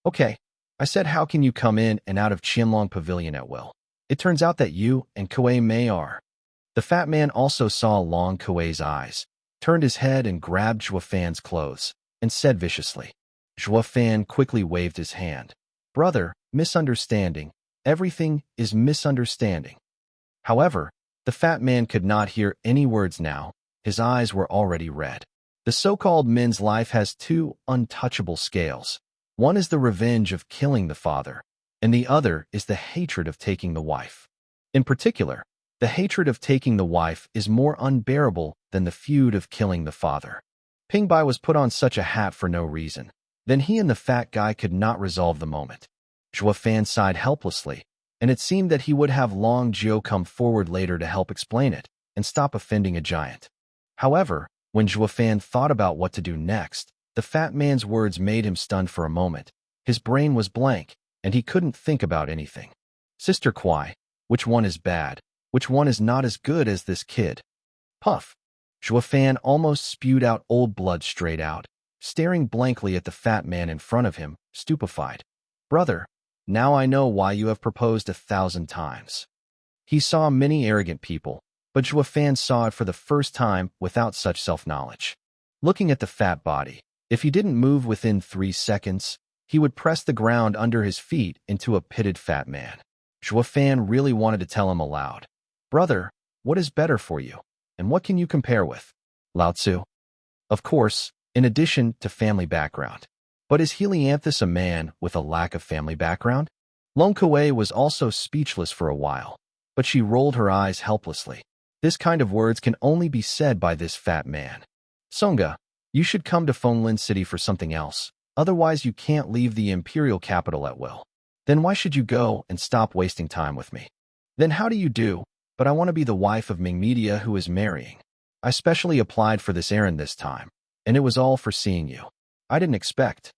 Okay, I said how can you come in and out of Qianlong Pavilion at will? It turns out that you and Kuei Mei are. The fat man also saw Long Kuei's eyes, turned his head and grabbed Fan's clothes, and said viciously. Fan quickly waved his hand. Brother, misunderstanding. Everything is misunderstanding. However, the fat man could not hear any words now. His eyes were already red. The so-called men's life has two untouchable scales. One is the revenge of killing the father, and the other is the hatred of taking the wife. In particular, the hatred of taking the wife is more unbearable than the feud of killing the father. Ping Bai was put on such a hat for no reason. Then he and the fat guy could not resolve the moment. Fan sighed helplessly, and it seemed that he would have Long Jiu come forward later to help explain it and stop offending a giant. However, when Fan thought about what to do next, the fat man's words made him stunned for a moment. His brain was blank, and he couldn't think about anything. Sister Kuei, which one is bad? Which one is not as good as this kid? Puff. Fan almost spewed out old blood straight out, staring blankly at the fat man in front of him, stupefied. Brother, now I know why you have proposed 1,000 times. He saw many arrogant people, but Fan saw it for the first time without such self-knowledge. Looking at the fat body, if he didn't move within 3 seconds, he would press the ground under his feet into a pitted fat man. Fan really wanted to tell him aloud. Brother, what is better for you? And what can you compare with? Lao Tzu. Of course, in addition to family background. But is Helianthus a man with a lack of family background? Long Kuei was also speechless for a while, but she rolled her eyes helplessly. This kind of words can only be said by this fat man. Songa, you should come to Fenglin City for something else. Otherwise you can't leave the imperial capital at will. Then why should you go and stop wasting time with me? Then how do you do? But I want to be the wife of Ming Media who is marrying. I specially applied for this errand this time, and it was all for seeing you. I didn't expect.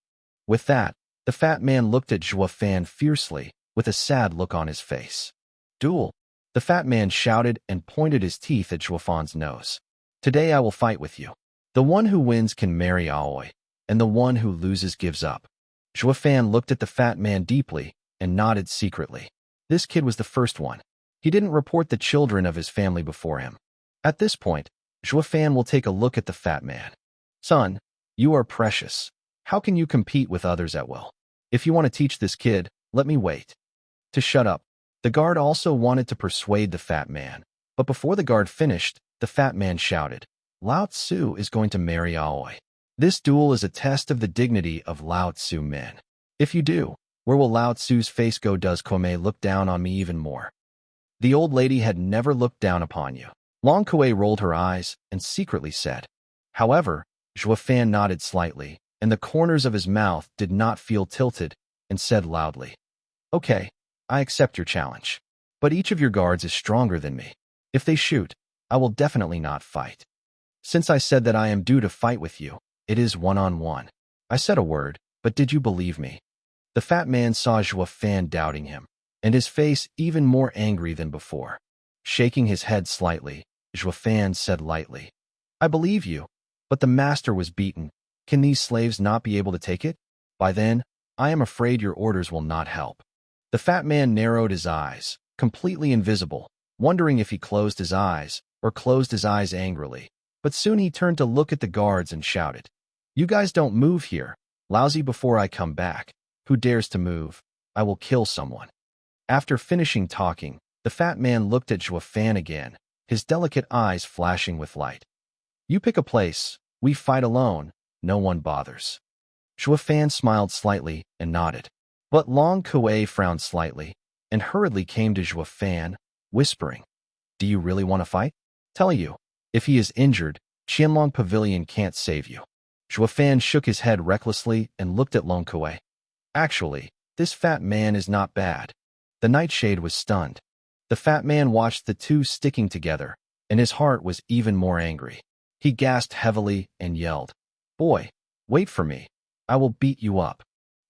With that, the fat man looked at Fan fiercely, with a sad look on his face. Duel. The fat man shouted and pointed his teeth at Fan's nose. Today I will fight with you. The one who wins can marry Aoi, and the one who loses gives up. Fan looked at the fat man deeply and nodded secretly. This kid was the first one. He didn't report the children of his family before him. At this point, Fan will take a look at the fat man. Son, You are precious. How can you compete with others at will? If you want to teach this kid, let me wait. To shut up. The guard also wanted to persuade the fat man, but before the guard finished, the fat man shouted, Lao Tzu is going to marry Aoi. This duel is a test of the dignity of Lao Tzu men. If you do, where will Lao Tzu's face go? Does Kome look down on me even more? The old lady had never looked down upon you. Long Kue rolled her eyes and secretly said. However, Zhuofan nodded slightly, and the corners of his mouth did not feel tilted, and said loudly, Okay, I accept your challenge. But each of your guards is stronger than me. If they shoot, I will definitely not fight. Since I said that I am due to fight with you, it is one-on-one. I said a word, but did you believe me? The fat man saw Zhuofan doubting him, and his face even more angry than before. Shaking his head slightly, Zhuofan said lightly, I believe you, but the master was beaten. Can these slaves not be able to take it? By then, I am afraid your orders will not help. The fat man narrowed his eyes, completely invisible, wondering if he closed his eyes or closed his eyes angrily. But soon he turned to look at the guards and shouted, You guys don't move here. Lousy before I come back. Who dares to move? I will kill someone. After finishing talking, the fat man looked at Zhuofan again, his delicate eyes flashing with light. You pick a place. We fight alone. No one bothers. Zhuofan smiled slightly and nodded. But Long Kue frowned slightly and hurriedly came to Zhuofan, whispering, Do you really want to fight? Tell you, if he is injured, Qianlong Pavilion can't save you. Zhuofan shook his head recklessly and looked at Long Kue. Actually, this fat man is not bad. The nightshade was stunned. The fat man watched the two sticking together, and his heart was even more angry. He gasped heavily and yelled, Boy, wait for me. I will beat you up.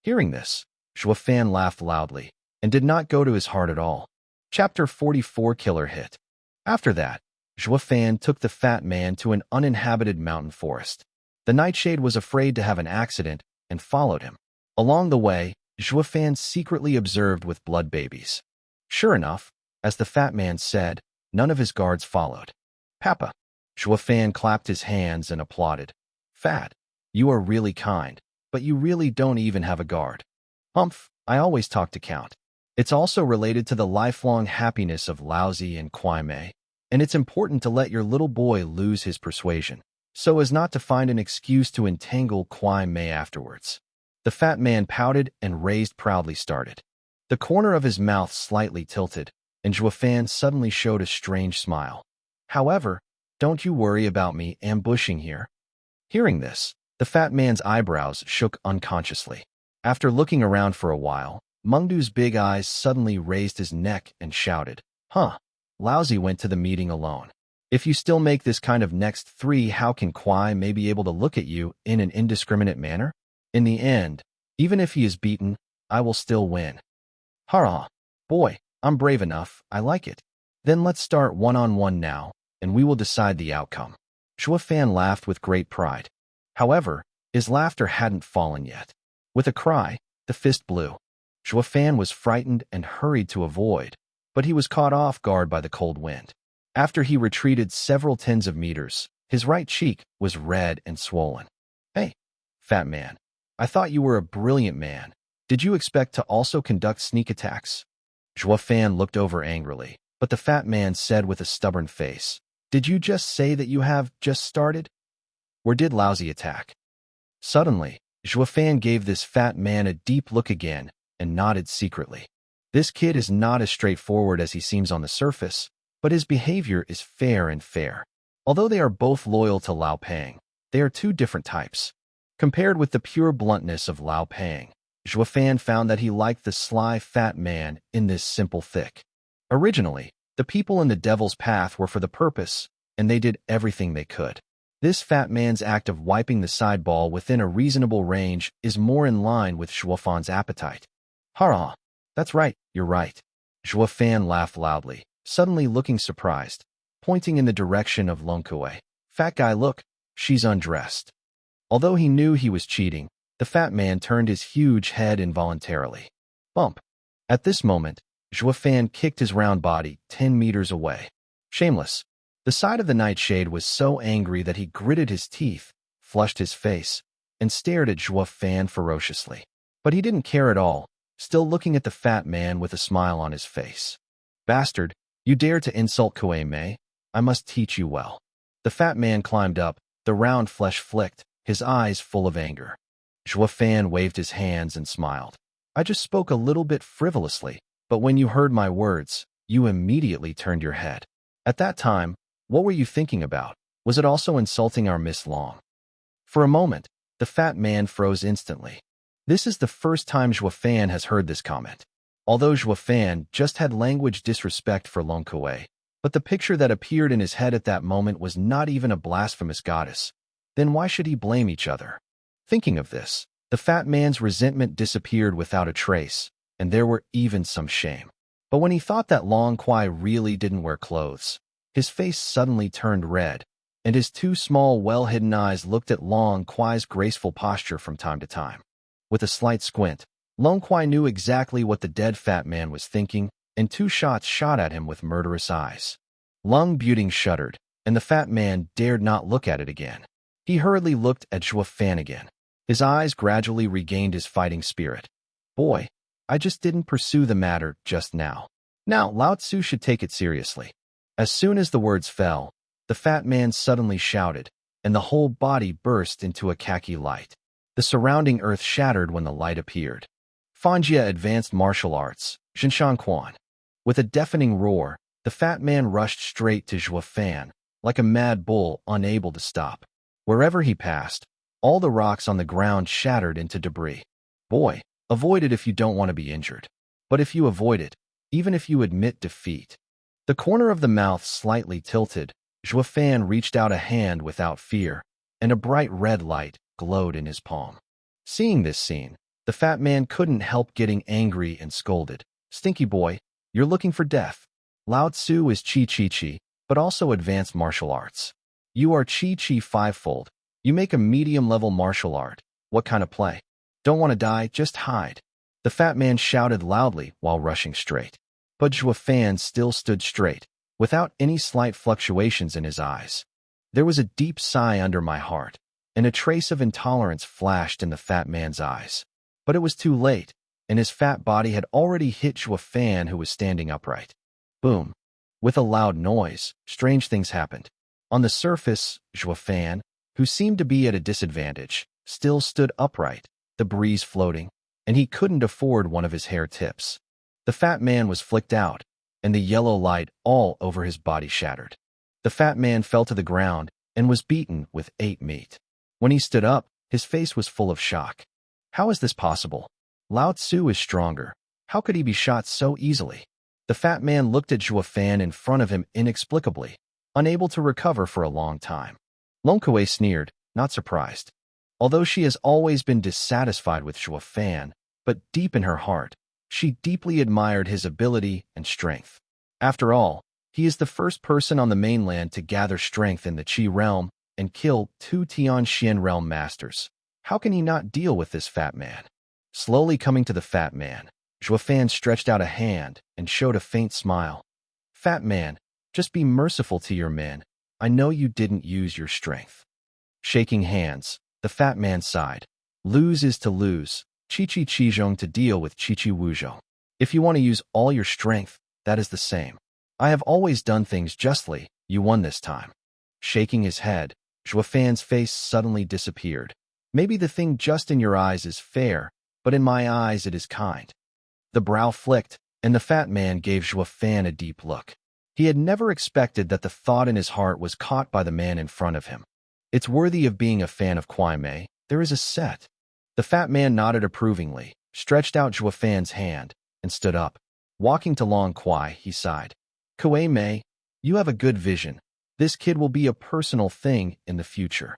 Hearing this, Zhuofan laughed loudly and did not go to his heart at all. Chapter 44 Killer Hit. After that, Zhuofan took the fat man to an uninhabited mountain forest. The nightshade was afraid to have an accident and followed him. Along the way, Zhuofan secretly observed with blood babies. Sure enough, as the fat man said, none of his guards followed. Papa. Zhuofan clapped his hands and applauded. Fat, you are really kind, but you really don't even have a guard. Humph, I always talk to count. It's also related to the lifelong happiness of Laozi and Kwai Mei, and it's important to let your little boy lose his persuasion, so as not to find an excuse to entangle Kwai Mei afterwards. The fat man pouted and raised proudly started. The corner of his mouth slightly tilted, and Zhuofan suddenly showed a strange smile. However, don't you worry about me ambushing here. Hearing this, the fat man's eyebrows shook unconsciously. After looking around for a while, Mengdu's big eyes suddenly raised his neck and shouted, Huh, Laozi went to the meeting alone. If you still make this kind of next three, how can Kwai Mei be able to look at you in an indiscriminate manner? In the end, even if he is beaten, I will still win. Hurrah! Boy, I'm brave enough, I like it. Then let's start one-on-one now, and we will decide the outcome. Zhuofan laughed with great pride. However, his laughter hadn't fallen yet. With a cry, the fist blew. Zhuofan was frightened and hurried to avoid, but he was caught off guard by the cold wind. After he retreated several tens of meters, his right cheek was red and swollen. Hey, fat man, I thought you were a brilliant man. Did you expect to also conduct sneak attacks? Zhuofan looked over angrily, but the fat man said with a stubborn face, Did you just say that you have just started? Or did Laozi attack? Suddenly, Zhuofan gave this fat man a deep look again and nodded secretly. This kid is not as straightforward as he seems on the surface, but his behavior is fair and fair. Although they are both loyal to Lao Pang, they are two different types. Compared with the pure bluntness of Lao Pang, Zhuofan found that he liked the sly fat man in this simple thick. Originally, the people in the Devil's Path were for the purpose, and they did everything they could. This fat man's act of wiping the sideball within a reasonable range is more in line with Zhuofan's appetite. Hurrah! That's right, you're right. Zhuofan laughed loudly, suddenly looking surprised, pointing in the direction of Longkue. Fat guy, look, she's undressed. Although he knew he was cheating, the fat man turned his huge head involuntarily. Bump! At this moment, Zhuofan kicked his round body 10 meters away. Shameless. The side of the nightshade was so angry that he gritted his teeth, flushed his face, and stared at Zhuo Fan ferociously. But he didn't care at all, still looking at the fat man with a smile on his face. "Bastard, you dare to insult Kuei Mei? I must teach you well." The fat man climbed up, the round flesh flicked, his eyes full of anger. Zhuo Fan waved his hands and smiled. "I just spoke a little bit frivolously, but when you heard my words, you immediately turned your head. At that time, what were you thinking about? Was it also insulting our Miss Long?" For a moment, the fat man froze instantly. This is the first time Zhuo Fan has heard this comment. Although Zhuo Fan just had language disrespect for Long Kuei, but the picture that appeared in his head at that moment was not even a blasphemous goddess. Then why should he blame each other? Thinking of this, the fat man's resentment disappeared without a trace, and there were even some shame. But when he thought that Long Kuei really didn't wear clothes, his face suddenly turned red, and his two small, well-hidden eyes looked at Long Kuei's graceful posture from time to time. With a slight squint, Long Kuei knew exactly what the dead fat man was thinking, and two shots shot at him with murderous eyes. Lung Buting shuddered, and the fat man dared not look at it again. He hurriedly looked at Zhuo Fan again. His eyes gradually regained his fighting spirit. "Boy, I just didn't pursue the matter just now. Now Lao Tzu should take it seriously." As soon as the words fell, the fat man suddenly shouted, and the whole body burst into a khaki light. The surrounding earth shattered when the light appeared. Fanjia Advanced Martial Arts, Jinshan Quan. With a deafening roar, the fat man rushed straight to Zhuo Fan, like a mad bull unable to stop. Wherever he passed, all the rocks on the ground shattered into debris. "Boy, avoid it if you don't want to be injured. But if you avoid it, even if you admit defeat." The corner of the mouth slightly tilted, Zhuo Fan reached out a hand without fear, and a bright red light glowed in his palm. Seeing this scene, the fat man couldn't help getting angry and scolded. "Stinky boy, you're looking for death. Lao Tzu is Chi, but also advanced martial arts. You are Chi fivefold. You make a medium-level martial art. What kind of play? Don't want to die, just hide." The fat man shouted loudly while rushing straight. But Zhuo Fan still stood straight, without any slight fluctuations in his eyes. There was a deep sigh under my heart, and a trace of intolerance flashed in the fat man's eyes. But it was too late, and his fat body had already hit Zhuo Fan, who was standing upright. Boom! With a loud noise, strange things happened. On the surface, Zhuo Fan, who seemed to be at a disadvantage, still stood upright, the breeze floating, and he couldn't afford one of his hair tips. The fat man was flicked out, and the yellow light all over his body shattered. The fat man fell to the ground and was beaten with 8 meat. When he stood up, his face was full of shock. How is this possible? Lao Tzu is stronger. How could he be shot so easily? The fat man looked at Zhuo Fan in front of him inexplicably, unable to recover for a long time. Long Kuei sneered, not surprised. Although she has always been dissatisfied with Zhuo Fan, but deep in her heart, she deeply admired his ability and strength. After all, he is the first person on the mainland to gather strength in the Qi realm and kill 2 Tianxian realm masters. How can he not deal with this fat man? Slowly coming to the fat man, Zhuo Fan stretched out a hand and showed a faint smile. "Fat man, just be merciful to your men. I know you didn't use your strength." Shaking hands, the fat man sighed. "Lose is to lose. Chi Chizhong to deal with Chi Wuzhou. If you want to use all your strength, that is the same. I have always done things justly. You won this time." Shaking his head, Zhuo Fan's face suddenly disappeared. "Maybe the thing just in your eyes is fair, but in my eyes it is kind." The brow flicked, and the fat man gave Zhuo Fan a deep look. He had never expected that the thought in his heart was caught by the man in front of him. It's worthy of being a fan of Kuei Mei. There is a set. The fat man nodded approvingly, stretched out Zhuo Fan's hand, and stood up. Walking to Long Kuei, he sighed. "Kuei Mei, you have a good vision. This kid will be a personal thing in the future."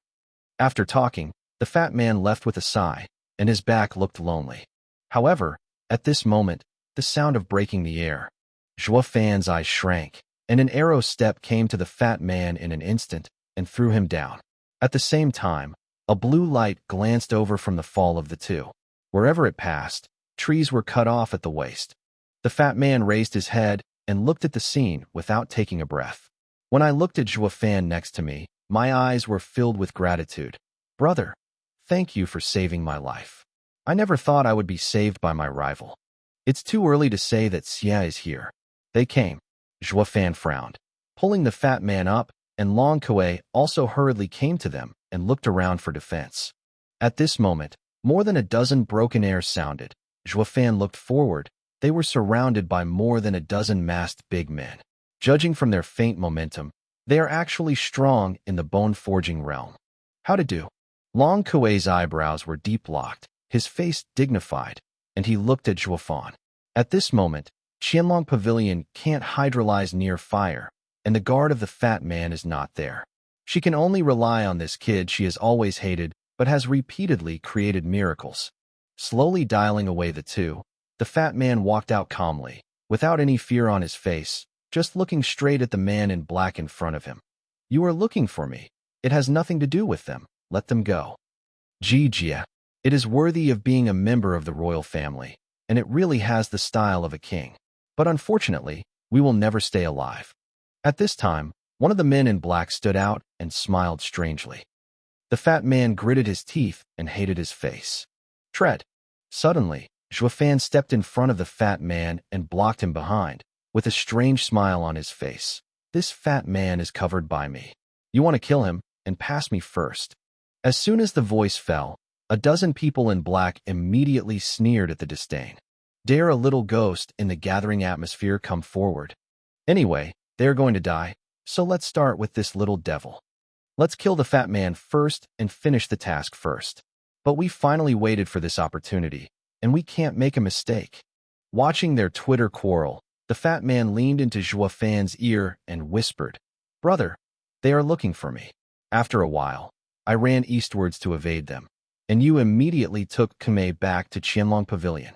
After talking, the fat man left with a sigh, and his back looked lonely. However, at this moment, the sound of breaking the air. Zhuo Fan's eyes shrank, and an arrow step came to the fat man in an instant and threw him down. At the same time, a blue light glanced over from the fall of the two. Wherever it passed, trees were cut off at the waist. The fat man raised his head and looked at the scene without taking a breath. When I looked at Zhuo Fan next to me, my eyes were filled with gratitude. "Brother, Thank you for saving my life. I never thought I would be saved by my rival. It's too early to say that Xia is here. They came. Zhuo Fan frowned. Pulling the fat man up, and Long Kuei also hurriedly came to them and looked around for defense. At this moment, more than a dozen broken airs sounded. Zhuo Fan looked forward. They were surrounded by more than a dozen masked big men. Judging from their faint momentum, they are actually strong in the bone-forging realm. How to do? Long Kuei's eyebrows were deep-locked, his face dignified, and he looked at Zhuo Fan. At this moment, Qianlong Pavilion can't hydrolyze near fire, and the guard of the fat man is not there. She can only rely on this kid she has always hated but has repeatedly created miracles. Slowly dialing away the two, the fat man walked out calmly, without any fear on his face, just looking straight at the man in black in front of him. You are looking for me. It has nothing to do with them. Let them go. Jia. It is worthy of being a member of the royal family, and it really has the style of a king. But unfortunately, we will never stay alive. At this time, one of the men in black stood out and smiled strangely. The fat man gritted his teeth and hated his face. Tread. Suddenly, Zhuo Fan stepped in front of the fat man and blocked him behind, with a strange smile on his face. This fat man is covered by me. You want to kill him, and pass me first. As soon as the voice fell, a dozen people in black immediately sneered at the disdain. Dare a little ghost in the gathering atmosphere come forward? Anyway, they're going to die, so let's start with this little devil. Let's kill the fat man first and finish the task first. But we finally waited for this opportunity, and we can't make a mistake. Watching their Twitter quarrel, the fat man leaned into Zhuo Fan's ear and whispered, Brother, they are looking for me. After a while, I ran eastwards to evade them, and you immediately took Kamei back to Qianlong Pavilion.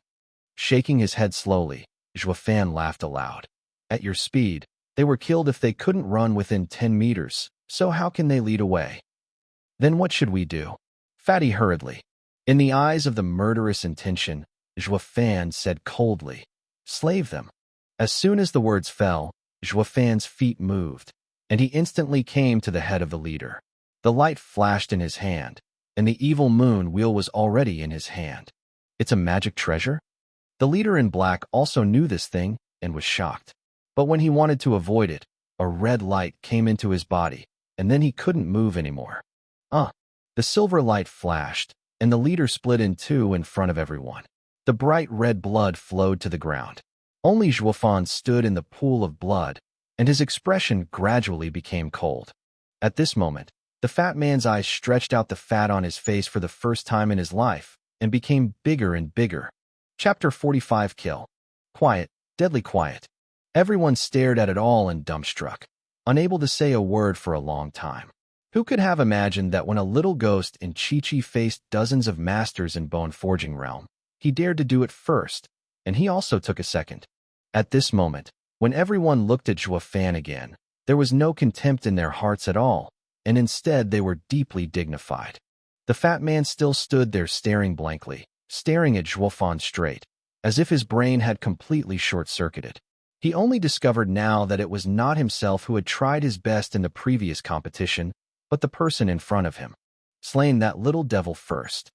Shaking his head slowly, Zhuo Fan laughed aloud. At your speed, they were killed if they couldn't run within 10 meters, so how can they lead away? Then what should we do? Fatty hurriedly. In the eyes of the murderous intention, Zhuo Fan said coldly, Slave them. As soon as the words fell, Zhuo Fan's feet moved, and he instantly came to the head of the leader. The light flashed in his hand, and the evil moon wheel was already in his hand. It's a magic treasure? The leader in black also knew this thing and was shocked. But when he wanted to avoid it, a red light came into his body, and then he couldn't move anymore. The silver light flashed, and the leader split in two in front of everyone. The bright red blood flowed to the ground. Only Zhuo Fan stood in the pool of blood, and his expression gradually became cold. At this moment, the fat man's eyes stretched out the fat on his face for the first time in his life, and became bigger and bigger. Chapter 45 Kill. Quiet, deadly quiet. Everyone stared at it all and dumbstruck, unable to say a word for a long time. Who could have imagined that when a little ghost in Chi-Chi faced dozens of masters in bone-forging realm, he dared to do it first, and he also took a second. At this moment, when everyone looked at Zhuo Fan again, there was no contempt in their hearts at all, and instead they were deeply dignified. The fat man still stood there staring blankly, staring at Zhuo Fan straight, as if his brain had completely short-circuited. He only discovered now that it was not himself who had tried his best in the previous competition, but the person in front of him, slain that little devil first.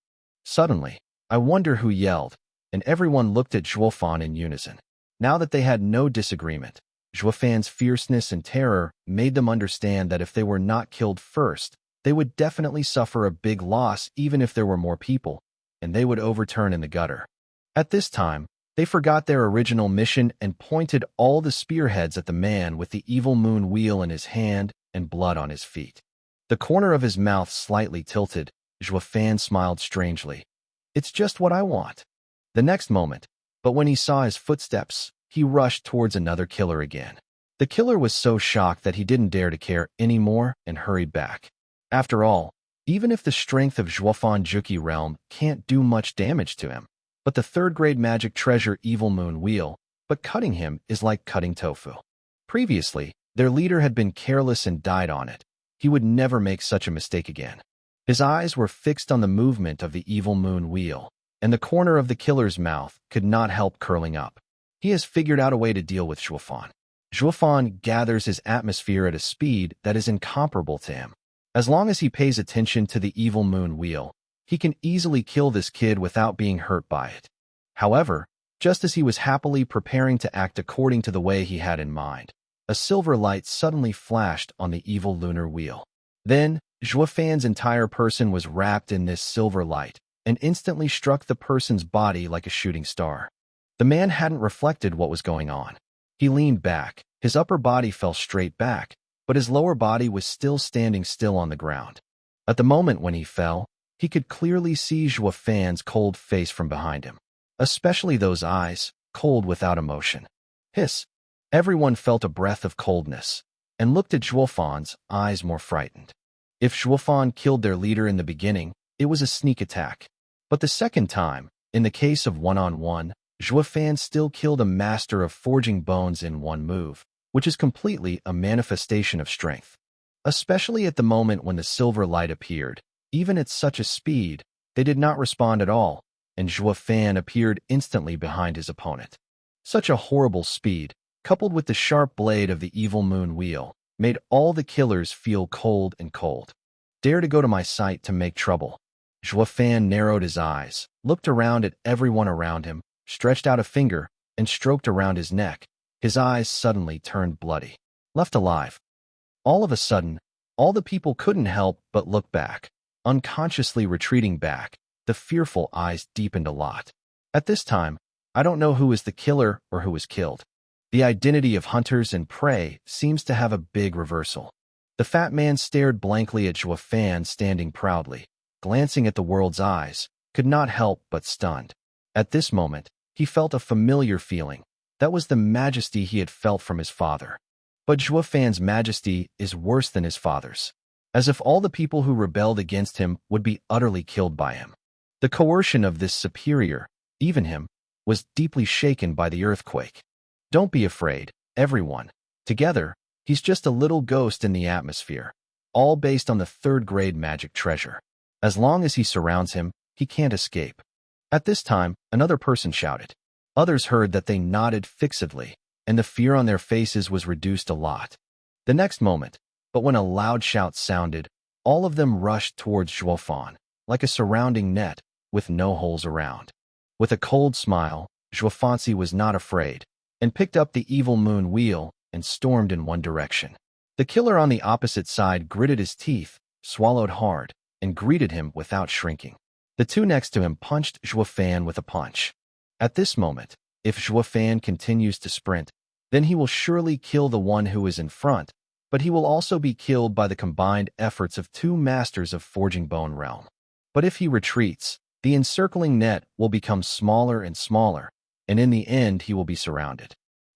Suddenly, I wonder who yelled, and everyone looked at Zhuo Fan in unison. Now that they had no disagreement, Zhuo Fan's fierceness and terror made them understand that if they were not killed first, they would definitely suffer a big loss even if there were more people, and they would overturn in the gutter. At this time, they forgot their original mission and pointed all the spearheads at the man with the evil moon wheel in his hand and blood on his feet. The corner of his mouth slightly tilted, Zhuo Fan smiled strangely. It's just what I want. The next moment, but when he saw his footsteps, he rushed towards another killer again. The killer was so shocked that he didn't dare to care anymore and hurried back. After all, even if the strength of Zhuo Fan Juki realm can't do much damage to him, but the third-grade magic treasure evil moon wheel, but cutting him is like cutting tofu. Previously, their leader had been careless and died on it. He would never make such a mistake again. His eyes were fixed on the movement of the evil moon wheel, and the corner of the killer's mouth could not help curling up. He has figured out a way to deal with Zhuo Fan. Zhuo Fan gathers his atmosphere at a speed that is incomparable to him. As long as he pays attention to the evil moon wheel, He can easily kill this kid without being hurt by it. However, just as he was happily preparing to act according to the way he had in mind, a silver light suddenly flashed on the evil lunar wheel. Then, Zhuofan's entire person was wrapped in this silver light and instantly struck the person's body like a shooting star. The man hadn't reflected what was going on. He leaned back. His upper body fell straight back, but his lower body was still standing still on the ground. At the moment when he fell, he could clearly see Zhuofan's cold face from behind him, especially those eyes, cold without emotion. Hiss! Everyone felt a breath of coldness and looked at Zhuofan's eyes more frightened. If Zhuofan killed their leader in the beginning, it was a sneak attack. But the second time, in the case of one-on-one, Zhuofan still killed a master of forging bones in one move, which is completely a manifestation of strength. Especially at the moment when the silver light appeared, even at such a speed, they did not respond at all, and Zhuofan appeared instantly behind his opponent. Such a horrible speed, coupled with the sharp blade of the evil moon wheel, made all the killers feel cold and cold. Dare to go to my sight to make trouble. Zhuofan narrowed his eyes, looked around at everyone around him, stretched out a finger, and stroked around his neck. His eyes suddenly turned bloody. Left alive. All of a sudden, all the people couldn't help but look back. Unconsciously retreating back, the fearful eyes deepened a lot. At this time, I don't know who is the killer or who is killed. The identity of hunters and prey seems to have a big reversal. The fat man stared blankly at Zhuofan standing proudly, glancing at the world's eyes, could not help but stunned. At this moment, he felt a familiar feeling. That was the majesty he had felt from his father. But Zhuofan's majesty is worse than his father's, as if all the people who rebelled against him would be utterly killed by him. The coercion of this superior, even him, was deeply shaken by the earthquake. Don't be afraid, everyone. Together, he's just a little ghost in the atmosphere, all based on the third-grade magic treasure. As long as he surrounds him, he can't escape. At this time, another person shouted. Others heard that they nodded fixedly, and the fear on their faces was reduced a lot. The next moment, but when a loud shout sounded, all of them rushed towards Zhuofan, like a surrounding net, with no holes around. With a cold smile, Zhuofanzi was not afraid, and picked up the evil moon wheel and stormed in one direction. The killer on the opposite side gritted his teeth, swallowed hard, and greeted him without shrinking. The two next to him punched Zhuofan with a punch. At this moment, if Zhuofan continues to sprint, then he will surely kill the one who is in front, but he will also be killed by the combined efforts of two masters of Forging Bone Realm. But if he retreats, the encircling net will become smaller and smaller, and in the end he will be surrounded.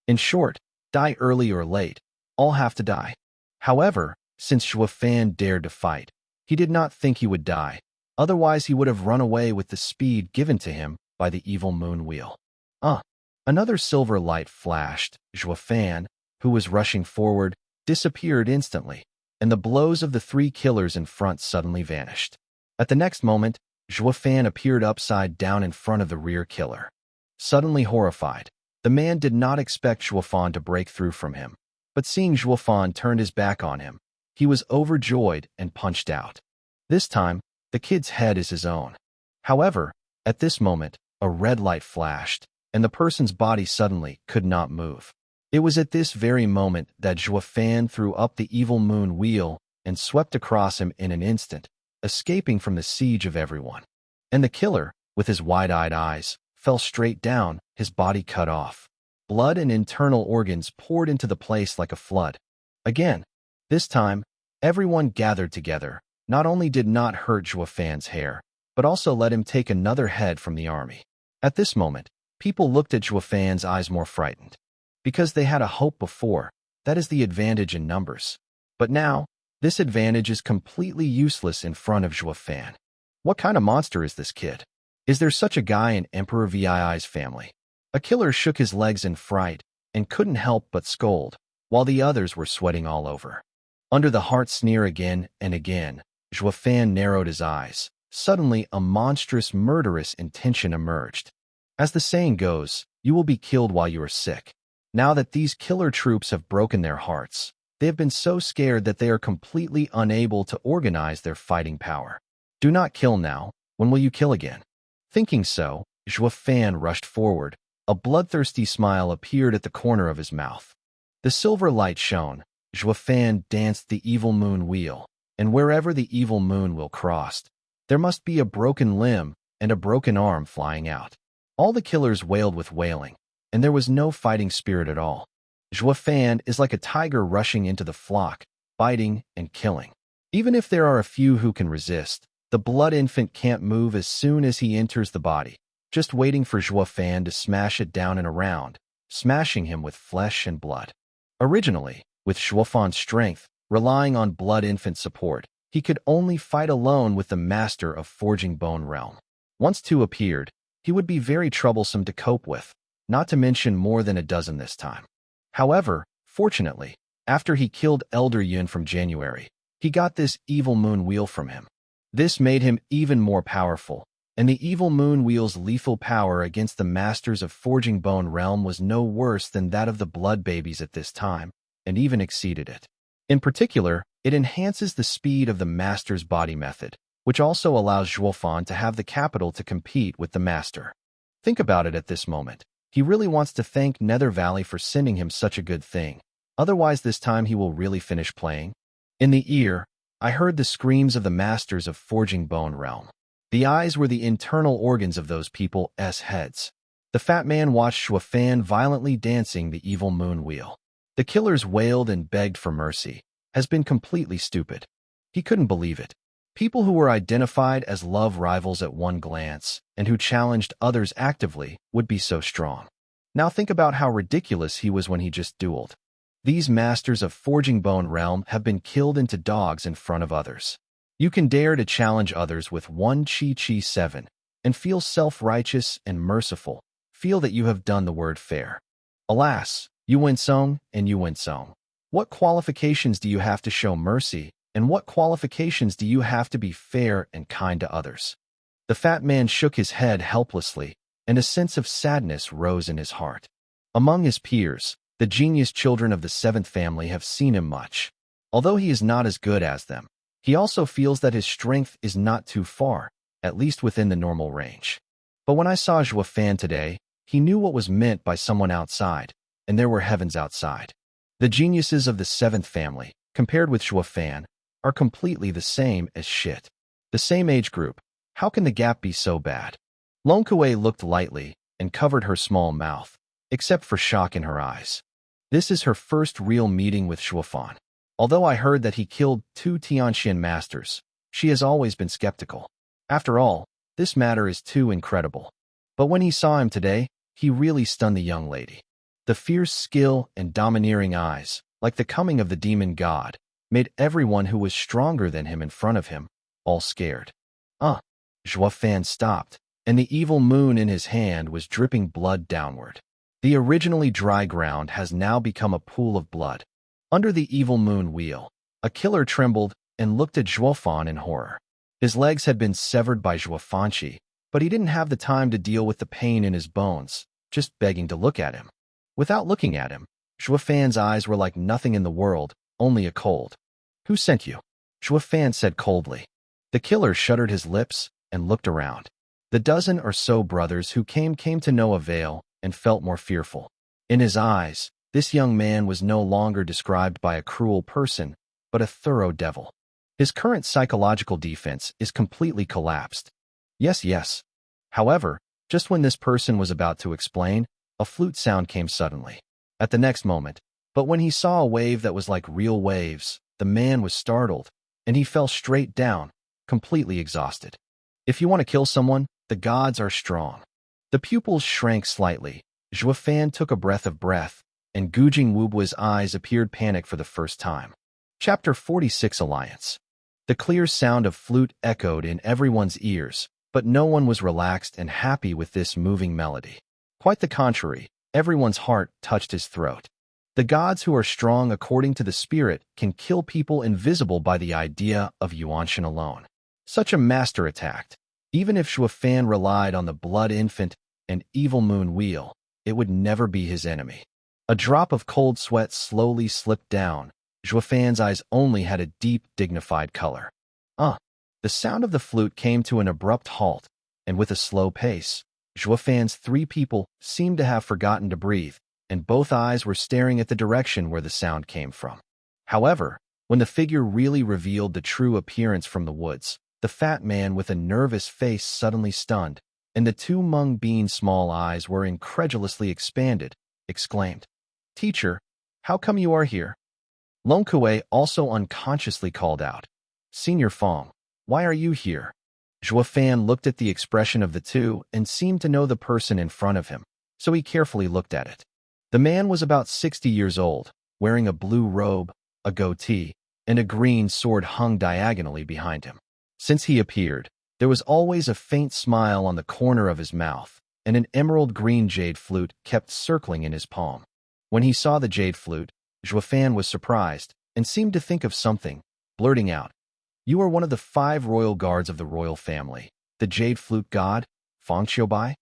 In short, die early or late, all have to die. However, since Zhuofan dared to fight, he did not think he would die, otherwise he would have run away with the speed given to him by the evil moon wheel. Another silver light flashed. Zhuofan, who was rushing forward, disappeared instantly, and the blows of the three killers in front suddenly vanished. At the next moment, Zhuofan appeared upside down in front of the rear killer. Suddenly horrified, the man did not expect Zhuofan to break through from him, but seeing Zhuofan turned his back on him, he was overjoyed and punched out. This time, the kid's head is his own. However, at this moment, a red light flashed, and the person's body suddenly could not move. It was at this very moment that Zhuofan threw up the evil moon wheel and swept across him in an instant, escaping from the siege of everyone. And the killer, with his wide-eyed eyes, fell straight down, his body cut off. Blood and internal organs poured into the place like a flood. Again, this time, everyone gathered together, not only did not hurt Zhuofan's hair, but also let him take another head from the army. At this moment, people looked at Zhuofan's eyes more frightened. Because they had a hope before, that is the advantage in numbers. But now, this advantage is completely useless in front of Zhuofan. What kind of monster is this kid? Is there such a guy in Emperor Vii's family? A killer shook his legs in fright and couldn't help but scold, while the others were sweating all over. Under the heart sneer again and again, Zhuofan narrowed his eyes. Suddenly, a monstrous, murderous intention emerged. As the saying goes, you will be killed while you are sick. Now that these killer troops have broken their hearts, they have been so scared that they are completely unable to organize their fighting power. Do not kill now, When will you kill again? Thinking so, Zhuo Fan rushed forward. A bloodthirsty smile appeared at the corner of his mouth. The silver light shone. Zhuo Fan danced the evil moon wheel, and wherever the evil moon wheel crossed, there must be a broken limb and a broken arm flying out. All the killers wailed with wailing, and there was no fighting spirit at all. Zhuo Fan is like a tiger rushing into the flock, biting and killing. Even if there are a few who can resist, the blood infant can't move as soon as he enters the body, just waiting for Zhuo Fan to smash it down and around, smashing him with flesh and blood. Originally, with Zhuo Fan's strength, relying on blood infant support, he could only fight alone with the master of Forging Bone Realm. Once two appeared, he would be very troublesome to cope with, not to mention more than a dozen this time. However, fortunately, after he killed Elder Yun from January, he got this evil moon wheel from him. This made him even more powerful, and the evil moon wheel's lethal power against the masters of Forging Bone Realm was no worse than that of the blood babies at this time, and even exceeded it. In particular, it enhances the speed of the master's body method, which also allows Zhuo Fan to have the capital to compete with the master. Think about it at this moment. He really wants to thank Nether Valley for sending him such a good thing. Otherwise this time he will really finish playing. In the ear, I heard the screams of the masters of Forging Bone Realm. The eyes were the internal organs of those people's heads. The fat man watched Zhuo Fan violently dancing the evil moon wheel. The killers wailed and begged for mercy. Has been completely stupid. He couldn't believe it. People who were identified as love rivals at one glance, and who challenged others actively, would be so strong. Now think about how ridiculous he was when he just dueled. These masters of Forging Bone Realm have been killed into dogs in front of others. You can dare to challenge others with one Chi 7, and feel self-righteous and merciful, feel that you have done the word fair. Alas, you went song and you went song. What qualifications do you have to show mercy, and what qualifications do you have to be fair and kind to others? The fat man shook his head helplessly, and a sense of sadness rose in his heart. Among his peers, the genius children of the seventh family have seen him much. Although he is not as good as them, he also feels that his strength is not too far, at least within the normal range. But when I saw Zhuo Fan today, he knew what was meant by someone outside, and there were heavens outside. The geniuses of the seventh family, compared with Zhuo Fan, are completely the same as shit. The same age group. How can the gap be so bad? Long Kuei looked lightly and covered her small mouth, except for shock in her eyes. This is her first real meeting with Zhuo Fan. Although I heard that he killed 2 Tianxian masters, she has always been skeptical. After all, this matter is too incredible. But when he saw him today, he really stunned the young lady. The fierce skill and domineering eyes, like the coming of the demon god, made everyone who was stronger than him in front of him all scared. Zhuo Fan stopped, and the evil moon in his hand was dripping blood downward. The originally dry ground has now become a pool of blood. Under the evil moon wheel, a killer trembled and looked at Zhuo Fan in horror. His legs had been severed by Zhuo Fanqi, but he didn't have the time to deal with the pain in his bones, just begging to look at him. Without looking at him, Zhuo Fan's eyes were like nothing in the world, only a cold. Who sent you? Zhuo Fan said coldly. The killer shuttered his lips and looked around. The dozen or so brothers who came to no avail and felt more fearful. In his eyes, this young man was no longer described by a cruel person, but a thorough devil. His current psychological defense is completely collapsed. Yes. However, just when this person was about to explain, a flute sound came suddenly. At the next moment, but when he saw a wave that was like real waves, the man was startled, and he fell straight down, completely exhausted. If you want to kill someone, the gods are strong. The pupils shrank slightly. Zhuo Fan took a breath, and Gujing Wubui's eyes appeared panic for the first time. Chapter 46 Alliance. The clear sound of flute echoed in everyone's ears, but no one was relaxed and happy with this moving melody. Quite the contrary, everyone's heart touched his throat. The gods who are strong according to the spirit can kill people invisible by the idea of Yuanshan alone. Such a master attacked. Even if Zhuo Fan relied on the blood infant and evil moon wheel, it would never be his enemy. A drop of cold sweat slowly slipped down. Zhuo Fan's eyes only had a deep, dignified color. The sound of the flute came to an abrupt halt, and with a slow pace, Zhuofan's three people seemed to have forgotten to breathe, and both eyes were staring at the direction where the sound came from. However, when the figure really revealed the true appearance from the woods, the fat man with a nervous face suddenly stunned, and the two mung bean small eyes were incredulously expanded, exclaimed, "Teacher, how come you are here?" Long Kuei also unconsciously called out, "Senior Fong, why are you here?" Zhuofan looked at the expression of the two and seemed to know the person in front of him, so he carefully looked at it. The man was about 60 years old, wearing a blue robe, a goatee, and a green sword hung diagonally behind him. Since he appeared, there was always a faint smile on the corner of his mouth, and an emerald green jade flute kept circling in his palm. When he saw the jade flute, Zhuofan was surprised and seemed to think of something, blurting out, "You are one of the 5 royal guards of the royal family, the jade flute god, Fong Xiaobai?"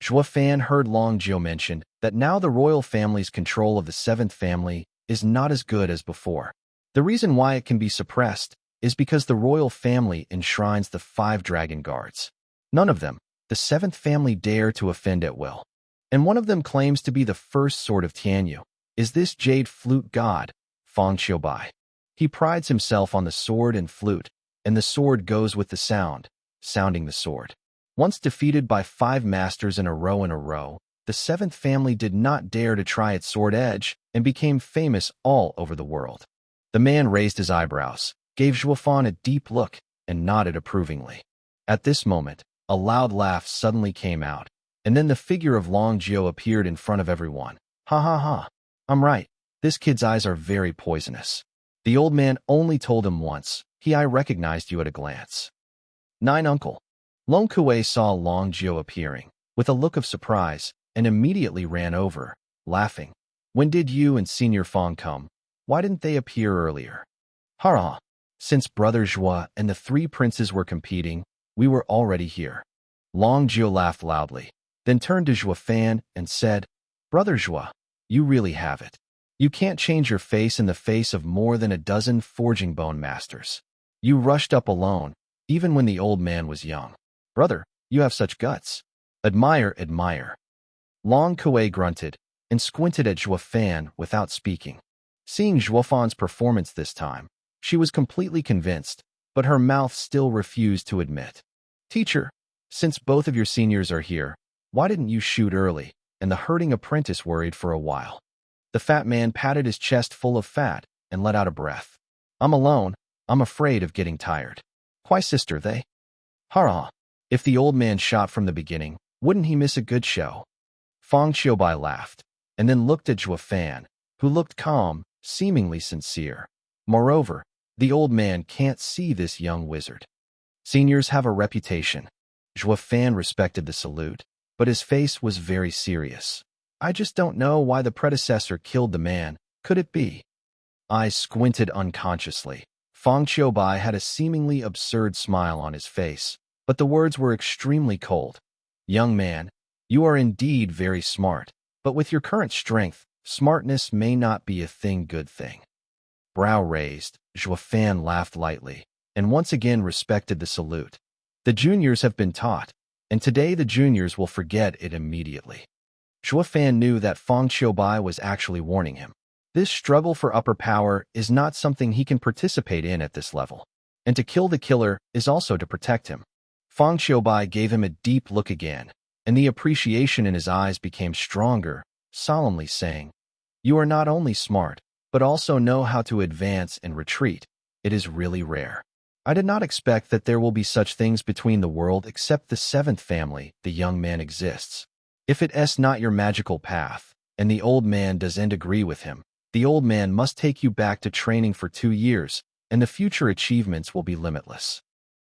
Zhuofan heard Long Jiu mention that now the royal family's control of the 7th family is not as good as before. The reason why it can be suppressed is because the royal family enshrines the 5 dragon guards. None of them, the 7th family, dare to offend at will. And one of them claims to be the first sword of Tianyu, is this jade flute god, Fong Xiaobai. He prides himself on the sword and flute, and the sword goes with the sound, sounding the sword. Once defeated by 5 masters in a row, the 7th family did not dare to try its sword edge and became famous all over the world. The man raised his eyebrows, gave Zhuofan a deep look, and nodded approvingly. At this moment, a loud laugh suddenly came out, and then the figure of Long Jiu appeared in front of everyone. "Ha ha ha. I'm right. This kid's eyes are very poisonous. The old man only told him once. I recognized you at a glance." "Nine, uncle." Long Kuei saw Long Jiu appearing, with a look of surprise, and immediately ran over, laughing. "When did you and Senior Fong come? Why didn't they appear earlier?" "Hara. Since Brother Zhua and the 3 princes were competing, we were already here." Long Jiu laughed loudly, then turned to Zhuofan and said, "Brother Zhua, you really have it. You can't change your face in the face of more than a dozen forging bone masters. You rushed up alone, even when the old man was young. Brother, you have such guts. Admire, admire." Long Kuei grunted and squinted at Zhuofan without speaking. Seeing Zhuofan's performance this time, she was completely convinced, but her mouth still refused to admit. "Teacher, since both of your seniors are here, why didn't you shoot early?" And the herding apprentice worried for a while. The fat man patted his chest full of fat and let out a breath. "I'm alone. I'm afraid of getting tired." "Why, sister, they?" "Hara. If the old man shot from the beginning, wouldn't he miss a good show?" Fong Xiaobai laughed, and then looked at Zhuofan, who looked calm, seemingly sincere. Moreover, the old man can't see this young wizard. Seniors have a reputation. Zhuofan respected the salute, but his face was very serious. "I just don't know why the predecessor killed the man. Could it be?" Eyes squinted unconsciously. Fong Xiaobai had a seemingly absurd smile on his face, but the words were extremely cold. "Young man, you are indeed very smart, but with your current strength, smartness may not be a good thing." Brow raised, Zhuofan laughed lightly, and once again respected the salute. The juniors have been taught, and today the juniors will forget it immediately. Zhuofan knew that Fong Xiaobai was actually warning him. This struggle for upper power is not something he can participate in at this level, and to kill the killer is also to protect him. Fong Xiaobai gave him a deep look again, and the appreciation in his eyes became stronger, solemnly saying, "You are not only smart, but also know how to advance and retreat. It is really rare. I did not expect that there will be such things between the world except the 7th family. The young man exists. If it is not your magical path, and the old man doesn't agree with him, the old man must take you back to training for 2 years, and the future achievements will be limitless."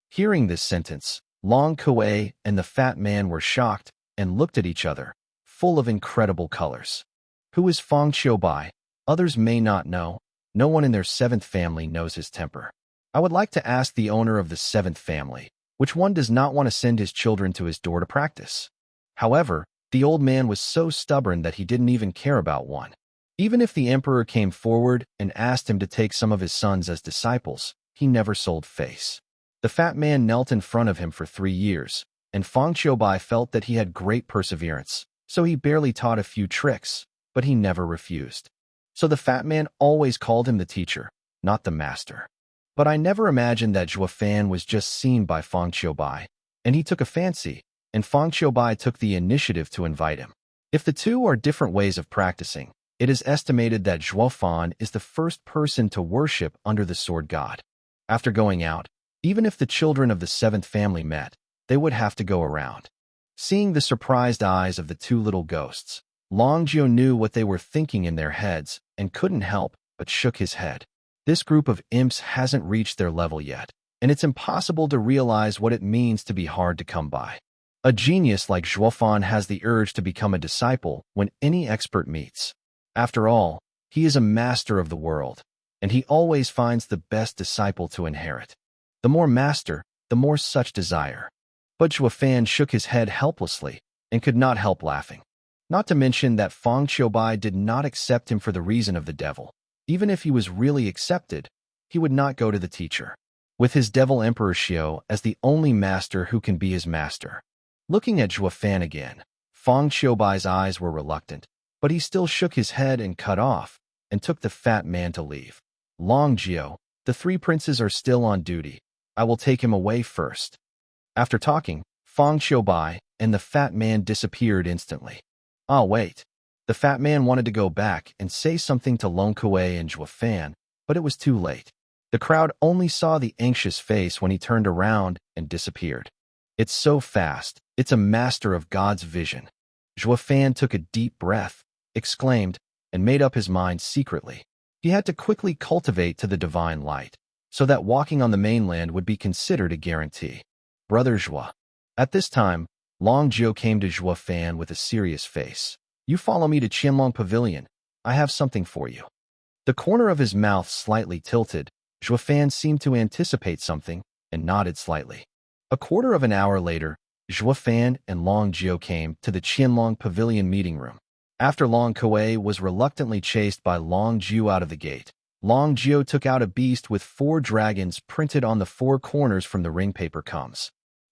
Hearing this sentence, Long Kuei and the fat man were shocked and looked at each other, full of incredible colors. Who is Fong Xiaobai? Others may not know. No one in their 7th family knows his temper. I would like to ask the owner of the 7th family, which one does not want to send his children to his door to practice? However, the old man was so stubborn that he didn't even care about one. Even if the emperor came forward and asked him to take some of his sons as disciples, he never sold face. The fat man knelt in front of him for 3 years, and Fang Qiubai felt that he had great perseverance, so he barely taught a few tricks, but he never refused. So the fat man always called him the teacher, not the master. But I never imagined that Zhuo Fan was just seen by Fang Qiubai, and he took a fancy, and Fang Qiubai took the initiative to invite him. If the two are different ways of practicing, it is estimated that Zhuo Fan is the first person to worship under the sword god. After going out, even if the children of the seventh family met, they would have to go around. Seeing the surprised eyes of the two little ghosts, Long Jiu knew what they were thinking in their heads and couldn't help but shook his head. This group of imps hasn't reached their level yet, and it's impossible to realize what it means to be hard to come by. A genius like Zhuo Fan has the urge to become a disciple when any expert meets. After all, he is a master of the world, and he always finds the best disciple to inherit. The more master, the more such desire. But Zhuo Fan shook his head helplessly and could not help laughing. Not to mention that Fang Qiubai did not accept him for the reason of the devil. Even if he was really accepted, he would not go to the teacher, with his devil Emperor Xiao as the only master who can be his master. Looking at Zhuo Fan again, Fang Qiubai's eyes were reluctant, but he still shook his head and cut off, and took the fat man to leave. Long Jiu, the three princes are still on duty. I will take him away first. After talking, Fang Qiubai and the fat man disappeared instantly. Ah, wait. The fat man wanted to go back and say something to Long Kuei and Zhuo Fan, but it was too late. The crowd only saw the anxious face when he turned around and disappeared. It's so fast. It's a master of God's vision. Zhuo Fan took a deep breath, exclaimed, and made up his mind secretly. He had to quickly cultivate to the divine light, so that walking on the mainland would be considered a guarantee. Brother Zhuo. At this time, Long Jiu came to Zhuo Fan with a serious face. You follow me to Qianlong Pavilion. I have something for you. The corner of his mouth slightly tilted. Zhuo Fan seemed to anticipate something and nodded slightly. A quarter of an hour later, Zhuo Fan and Long Jiu came to the Qianlong Pavilion meeting room. After Long Kuei was reluctantly chased by Long Jiu out of the gate, Long Jiu took out a beast with 4 dragons printed on the 4 corners from the ring paper comes.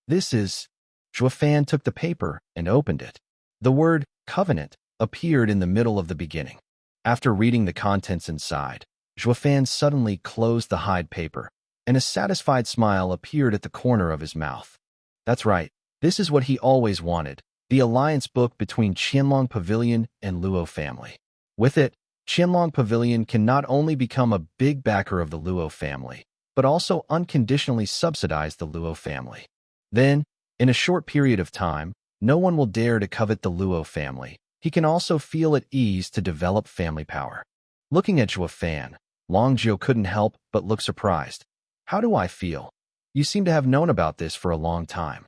This is... Zhuo Fan took the paper and opened it. The word covenant appeared in the middle of the beginning. After reading the contents inside, Zhuo Fan suddenly closed the hide paper, and a satisfied smile appeared at the corner of his mouth. That's right, this is what he always wanted, the alliance book between Qianlong Pavilion and Luo family. With it, Qianlong Pavilion can not only become a big backer of the Luo family, but also unconditionally subsidize the Luo family. Then, in a short period of time, no one will dare to covet the Luo family. He can also feel at ease to develop family power. Looking at Zhuo Fan, Long Jiu couldn't help but look surprised. How do I feel? You seem to have known about this for a long time.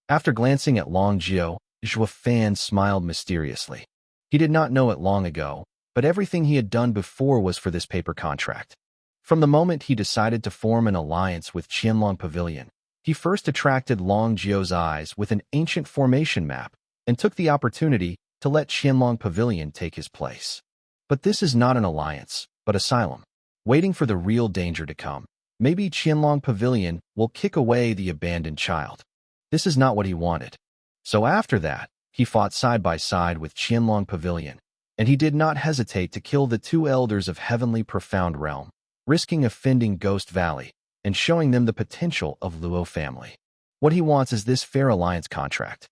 After glancing at Long Jiu, Zhuo Fan smiled mysteriously. He did not know it long ago, but everything he had done before was for this paper contract. From the moment he decided to form an alliance with Qianlong Pavilion, he first attracted Long Jiu's eyes with an ancient formation map and took the opportunity to let Qianlong Pavilion take his place. But this is not an alliance, but asylum. Waiting for the real danger to come, maybe Qianlong Pavilion will kick away the abandoned child. This is not what he wanted. So after that, he fought side by side with Qianlong Pavilion, and he did not hesitate to kill the 2 elders of Heavenly Profound Realm, risking offending Ghost Valley and showing them the potential of Luo family. What he wants is this fair alliance contract.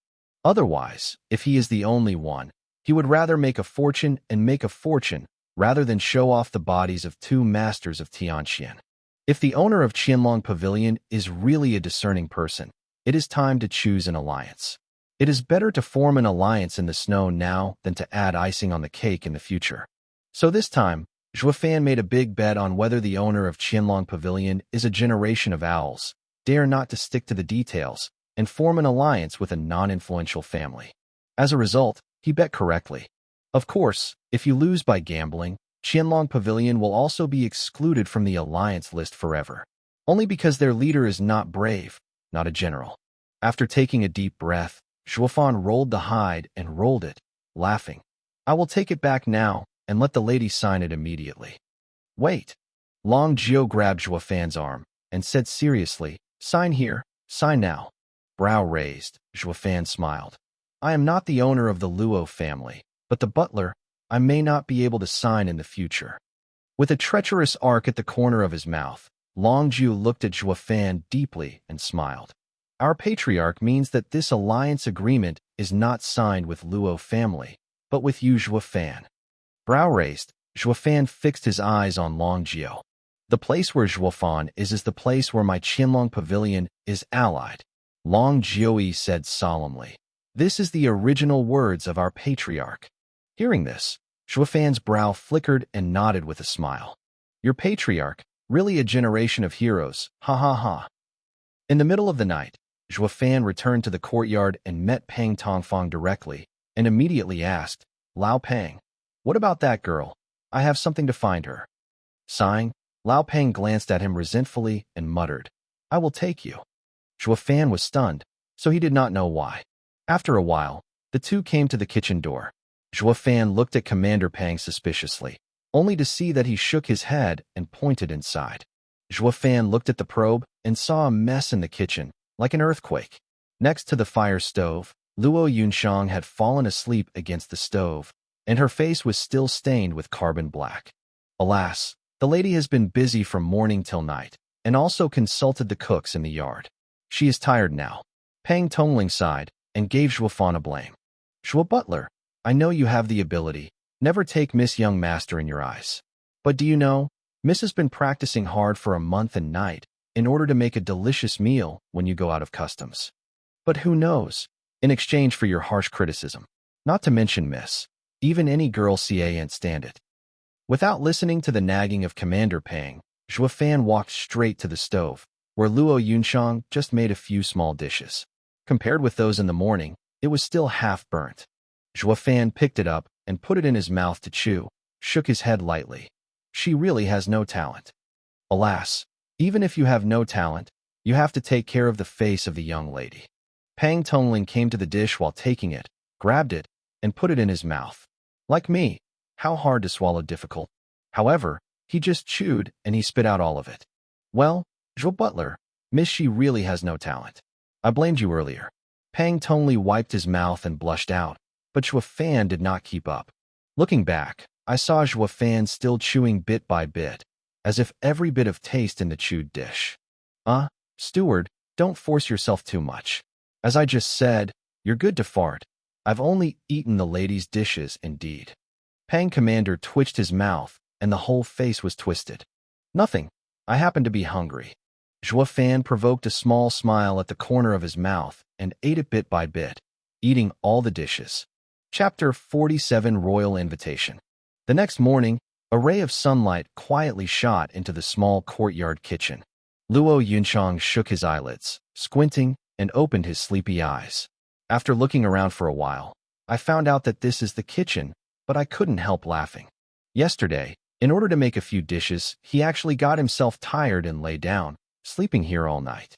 Otherwise, if he is the only one, he would rather make a fortune and make a fortune rather than show off the bodies of 2 masters of Tianqian. If the owner of Qianlong Pavilion is really a discerning person, it is time to choose an alliance. It is better to form an alliance in the snow now than to add icing on the cake in the future. So this time, Zhuo Fan made a big bet on whether the owner of Qianlong Pavilion is a generation of owls, dare not to stick to the details, and form an alliance with a non-influential family. As a result, he bet correctly. Of course, if you lose by gambling, Qianlong Pavilion will also be excluded from the alliance list forever, only because their leader is not brave, not a general. After taking a deep breath, Zhuo Fan rolled the hide and rolled it, laughing. I will take it back now and let the lady sign it immediately. Wait. Long Jiu grabbed Zhuo Fan's arm and said seriously, Sign here, sign now. Brow raised, Zhuofan smiled. I am not the owner of the Luo family, but the butler. I may not be able to sign in the future. With a treacherous arc at the corner of his mouth, Longju looked at Zhuofan deeply and smiled. Our patriarch means that this alliance agreement is not signed with Luo family, but with you, Zhuofan. Brow raised, Zhuofan fixed his eyes on Longjiu. The place where Zhuofan is the place where my Qianlong pavilion is allied. Long Jiui said solemnly. This is the original words of our patriarch. Hearing this, Zhuofan's brow flickered and nodded with a smile. Your patriarch, really a generation of heroes, ha ha ha. In the middle of the night, Zhuofan returned to the courtyard and met Pang Tongfang directly, and immediately asked, Lao Pang, what about that girl? I have something to find her. Sighing, Lao Pang glanced at him resentfully and muttered, I will take you. Zhuofan was stunned, so he did not know why. After a while, the two came to the kitchen door. Zhuofan looked at Commander Pang suspiciously, only to see that he shook his head and pointed inside. Zhuofan looked at the probe and saw a mess in the kitchen, like an earthquake. Next to the fire stove, Luo Yunshang had fallen asleep against the stove, and her face was still stained with carbon black. Alas, the lady has been busy from morning till night, and also consulted the cooks in the yard. She is tired now. Pang Tongling sighed and gave Zhuofan a blame. Zhuo Butler, I know you have the ability. Never take Miss Young Master in your eyes. But do you know, Miss has been practicing hard for a month and night in order to make a delicious meal when you go out of customs. But who knows, in exchange for your harsh criticism. Not to mention, Miss, even any girl can't stand it. Without listening to the nagging of Commander Pang, Zhuofan walked straight to the stove, where Luo Yunshang just made a few small dishes. Compared with those in the morning, it was still half burnt. Zhuofan picked it up and put it in his mouth to chew, shook his head lightly. She really has no talent. Alas, even if you have no talent, you have to take care of the face of the young lady. Pang Tongling came to the dish while taking it, grabbed it, and put it in his mouth. Like me, how hard to swallow difficult. However, he just chewed and he spit out all of it. Well, Zhuo Butler, Miss She really has no talent. I blamed you earlier. Pang Tongli wiped his mouth and blushed out, but Zhuofan did not keep up. Looking back, I saw Zhuofan still chewing bit by bit, as if every bit of taste in the chewed dish. Steward, don't force yourself too much. As I just said, you're good to fart. I've only eaten the lady's dishes, indeed. Pang Commander twitched his mouth, and the whole face was twisted. Nothing. I happen to be hungry. Zhuofan provoked a small smile at the corner of his mouth and ate it bit by bit, eating all the dishes. Chapter 47 Royal Invitation. The next morning, a ray of sunlight quietly shot into the small courtyard kitchen. Luo Yunshang shook his eyelids, squinting, and opened his sleepy eyes. After looking around for a while, I found out that this is the kitchen, but I couldn't help laughing. Yesterday, in order to make a few dishes, he actually got himself tired and lay down, sleeping here all night.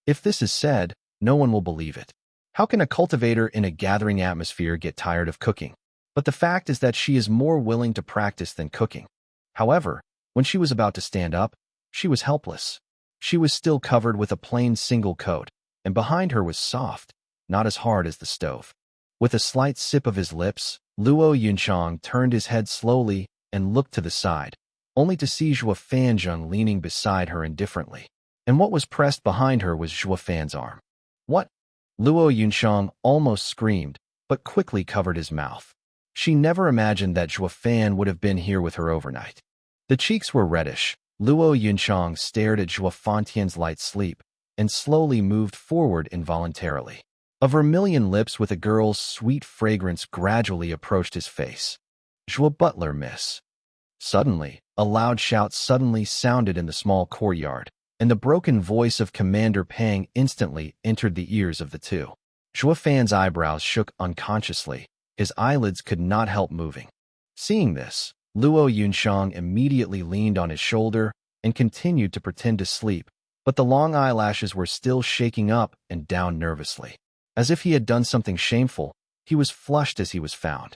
If this is said, no one will believe it. How can a cultivator in a gathering atmosphere get tired of cooking? But the fact is that she is more willing to practice than cooking. However, when she was about to stand up, she was helpless. She was still covered with a plain single coat, and behind her was soft, not as hard as the stove. With a slight sip of his lips, Luo Yunshang turned his head slowly and looked to the side, only to see Zhuofanzheng leaning beside her indifferently. And what was pressed behind her was Zhuofan's arm. What? Luo Yunshang almost screamed, but quickly covered his mouth. She never imagined that Zhuofan would have been here with her overnight. The cheeks were reddish. Luo Yunshang stared at Zhuofantian's light sleep and slowly moved forward involuntarily. A vermilion lips with a girl's sweet fragrance gradually approached his face. Zhuo Butler, miss. Suddenly, a loud shout suddenly sounded in the small courtyard, and the broken voice of Commander Pang instantly entered the ears of the two. Zhuofan's eyebrows shook unconsciously. His eyelids could not help moving. Seeing this, Luo Yunshang immediately leaned on his shoulder and continued to pretend to sleep, but the long eyelashes were still shaking up and down nervously. As if he had done something shameful, he was flushed as he was found.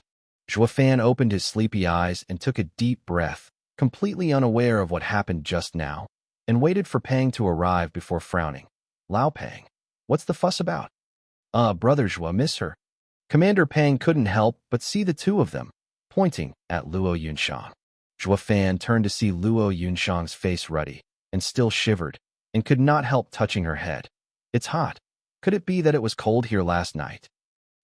Zhuofan opened his sleepy eyes and took a deep breath, completely unaware of what happened just now, and waited for Pang to arrive before frowning. Lao Pang. What's the fuss about? Brother Zhua, miss her. Commander Pang couldn't help but see the two of them, pointing at Luo Yunshang. Zhua Fan turned to see Luo Yunshang's face ruddy, and still shivered, and could not help touching her head. It's hot. Could it be that it was cold here last night?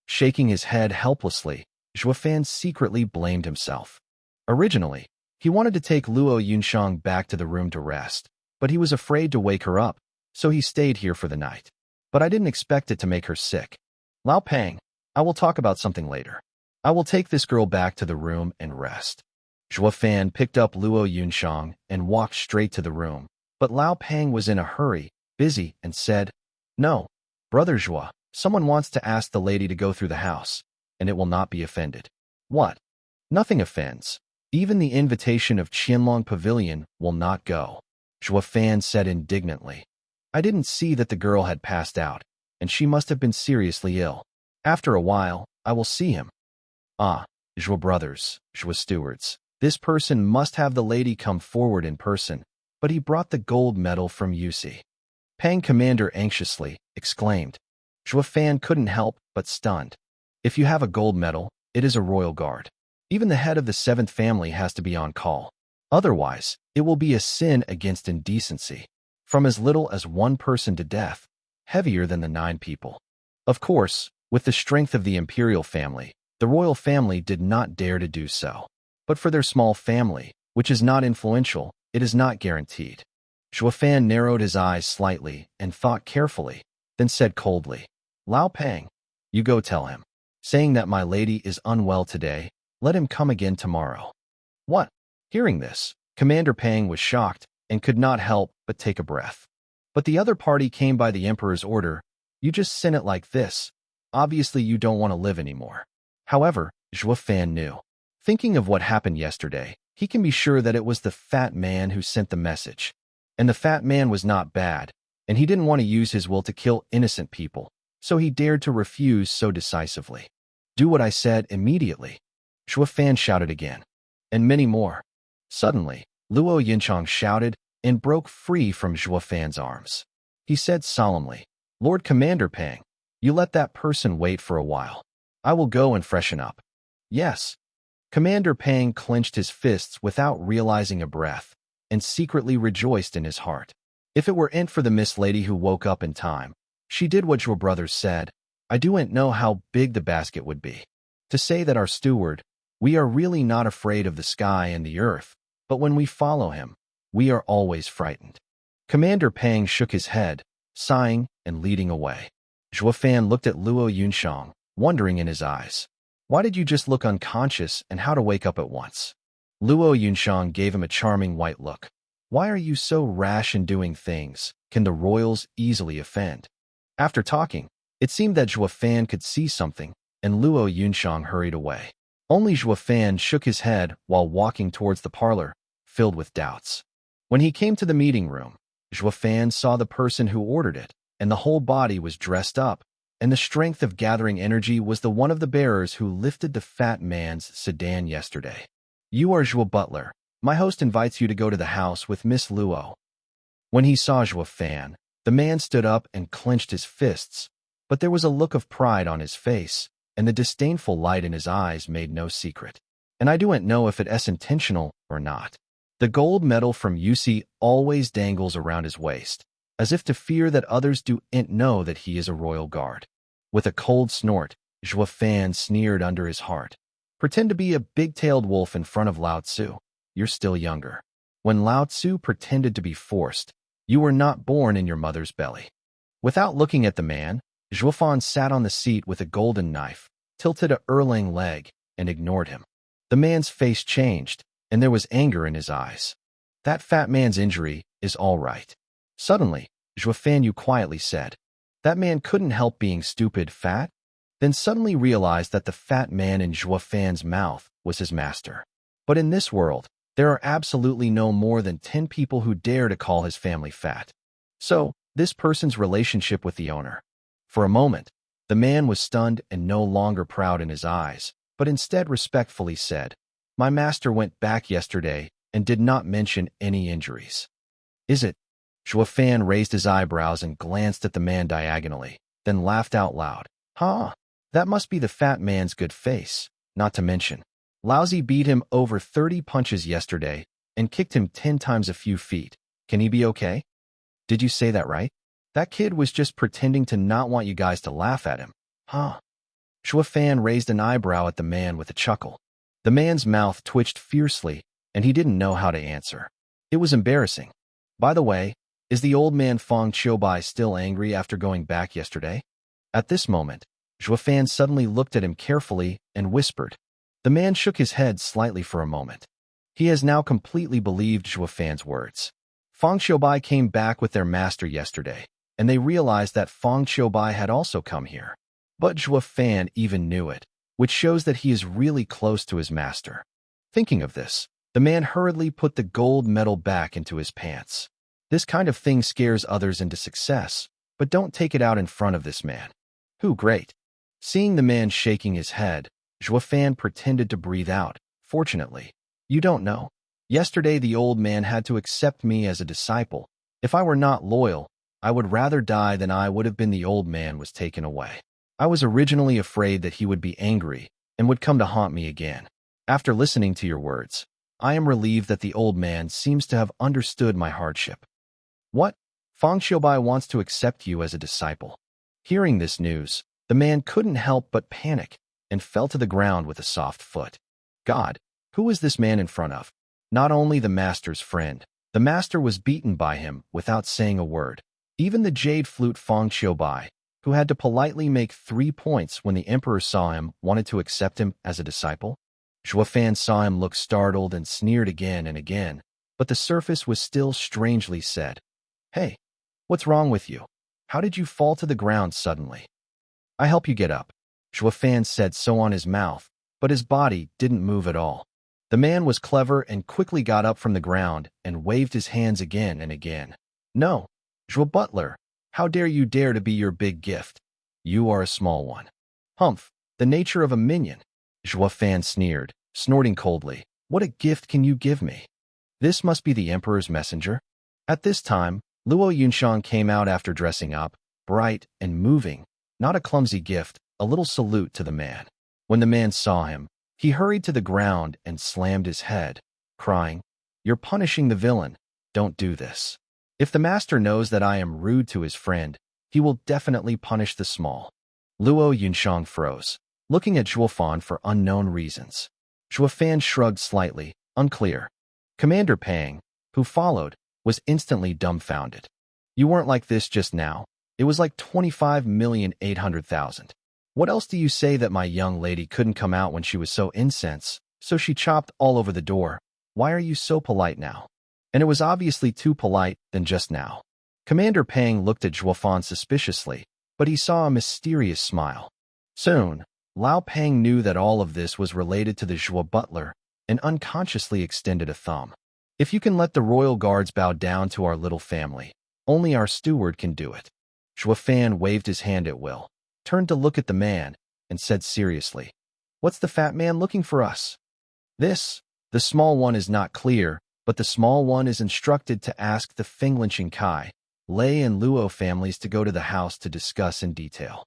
Shaking his head helplessly, Zhua Fan secretly blamed himself. Originally, he wanted to take Luo Yunshang back to the room to rest, but he was afraid to wake her up, so he stayed here for the night. But I didn't expect it to make her sick. Lao Pang, I will talk about something later. I will take this girl back to the room and rest. Zhua Fan picked up Luo Yunshang and walked straight to the room, but Lao Pang was in a hurry, busy, and said, No, Brother Zhua, someone wants to ask the lady to go through the house, and it will not be offended. What? Nothing offends. Even the invitation of Qianlong Pavilion will not go. Zhua Fan said indignantly. I didn't see that the girl had passed out, and she must have been seriously ill. After a while, I will see him. Zhua brothers, Zhua stewards. This person must have the lady come forward in person, but he brought the gold medal from Yusi. Pang Commander anxiously exclaimed. Zhua Fan couldn't help but stunned. If you have a gold medal, it is a royal guard. Even the head of the 7th family has to be on call. Otherwise, it will be a sin against indecency. From as little as 1 person to death, heavier than the 9 people. Of course, with the strength of the imperial family, the royal family did not dare to do so. But for their small family, which is not influential, it is not guaranteed. Zhua Fan narrowed his eyes slightly and thought carefully, then said coldly, Lao Pang, you go tell him, saying that my lady is unwell today, let him come again tomorrow. What? Hearing this, Commander Pang was shocked and could not help but take a breath. But the other party came by the Emperor's order. You just sent it like this. Obviously you don't want to live anymore. However, Zhua Fan knew. Thinking of what happened yesterday, he can be sure that it was the fat man who sent the message. And the fat man was not bad, and he didn't want to use his will to kill innocent people, so he dared to refuse so decisively. Do what I said immediately. Zhua Fan shouted again. And many more. Suddenly, Luo Yunshang shouted and broke free from Zhua Fan's arms. He said solemnly, Lord Commander Pang, you let that person wait for a while. I will go and freshen up. Yes. Commander Pang clenched his fists without realizing a breath, and secretly rejoiced in his heart. If it weren't for the Miss Lady who woke up in time, she did what your brothers said, I don't know how big the basket would be. To say that our steward, we are really not afraid of the sky and the earth, but when we follow him, we are always frightened. Commander Pang shook his head, sighing and leading away. Zhua Fan looked at Luo Yunshang, wondering in his eyes. Why did you just look unconscious and how to wake up at once? Luo Yunshang gave him a charming white look. Why are you so rash in doing things? Can the royals easily offend? After talking, it seemed that Zhua Fan could see something, and Luo Yunshang hurried away. Only Zhua Fan shook his head while walking towards the parlor, filled with doubts. When he came to the meeting room, Zhua Fan saw the person who ordered it, and the whole body was dressed up, and the strength of gathering energy was the one of the bearers who lifted the fat man's sedan yesterday. You are Zhua Butler. My host invites you to go to the house with Miss Luo. When he saw Zhua Fan, the man stood up and clenched his fists, but there was a look of pride on his face, and the disdainful light in his eyes made no secret. And I don't know if it's intentional or not. The gold medal from Yusi always dangles around his waist, as if to fear that others don't know that he is a royal guard. With a cold snort, Zhua Fan sneered under his heart. Pretend to be a big-tailed wolf in front of Lao Tzu. You're still younger. When Lao Tzu pretended to be forced, you were not born in your mother's belly. Without looking at the man, Zhua Fan sat on the seat with a golden knife, tilted a Erlang leg, and ignored him. The man's face changed, and there was anger in his eyes. That fat man's injury is all right. Suddenly, Zhua Fan quietly said, that man couldn't help being stupid fat, then suddenly realized that the fat man in Zhua Fan's mouth was his master. But in this world, there are absolutely no more than 10 people who dare to call his family fat. So, this person's relationship with the owner. For a moment, the man was stunned and no longer proud in his eyes, but instead respectfully said, my master went back yesterday and did not mention any injuries. Is it? Zhuo Fan raised his eyebrows and glanced at the man diagonally, then laughed out loud. Huh, that must be the fat man's good face. Not to mention, Lousy beat him over 30 punches yesterday and kicked him 10 times a few feet. Can he be okay? Did you say that right? That kid was just pretending to not want you guys to laugh at him. Huh? Zhuo Fan raised an eyebrow at the man with a chuckle. The man's mouth twitched fiercely, and he didn't know how to answer. It was embarrassing. By the way, is the old man Fong Qiubai still angry after going back yesterday? At this moment, Zhuo Fan suddenly looked at him carefully and whispered. The man shook his head slightly for a moment. He has now completely believed Zhuo Fan's words. Fong Qiubai came back with their master yesterday, and they realized that Fong Qiubai had also come here. But Zhuo Fan even knew it, which shows that he is really close to his master. Thinking of this, the man hurriedly put the gold medal back into his pants. This kind of thing scares others into success, but don't take it out in front of this man. Who great. Seeing the man shaking his head, Zhuo Fan pretended to breathe out. Fortunately, you don't know. Yesterday the old man had to accept me as a disciple. If I were not loyal, I would rather die than I would have been the old man was taken away. I was originally afraid that he would be angry and would come to haunt me again. After listening to your words, I am relieved that the old man seems to have understood my hardship. What? Fong Qiubai wants to accept you as a disciple. Hearing this news, the man couldn't help but panic and fell to the ground with a soft foot. God, who is this man in front of? Not only the master's friend, the master was beaten by him without saying a word. Even the jade flute Fong Qiubai, who had to politely make 3 points when the emperor saw him, wanted to accept him as a disciple. Zhuo Fan saw him look startled and sneered again and again, but the surface was still strangely said. Hey, what's wrong with you? How did you fall to the ground suddenly? I help you get up. Zhuo Fan said so on his mouth, but his body didn't move at all. The man was clever and quickly got up from the ground and waved his hands again and again. No, Zhuo Butler, how dare you dare to be your big gift? You are a small one. Humph, the nature of a minion. Zhuo Fan sneered, snorting coldly. What a gift can you give me? This must be the emperor's messenger. At this time, Luo Yunshang came out after dressing up, bright and moving. Not a clumsy gift, a little salute to the man. When the man saw him, he hurried to the ground and slammed his head, crying, You're punishing the villain. Don't do this. If the master knows that I am rude to his friend, he will definitely punish the small. Luo Yunshang froze, looking at Zhuo Fan for unknown reasons. Zhuo Fan shrugged slightly, unclear. Commander Pang, who followed, was instantly dumbfounded. You weren't like this just now. It was like 25,800,000. What else do you say that my young lady couldn't come out when she was so incensed, so she chopped all over the door? Why are you so polite now? And it was obviously too polite than just now. Commander Pang looked at Zhuo Fan suspiciously, but he saw a mysterious smile. Soon, Lao Pang knew that all of this was related to the Zhuo butler and unconsciously extended a thumb. If you can let the royal guards bow down to our little family, only our steward can do it. Zhuo Fan waved his hand at will, turned to look at the man, and said seriously, What's the fat man looking for us? The small one is not clear, but the small one is instructed to ask the Fenglinqing Kai, Lei and Luo families to go to the house to discuss in detail.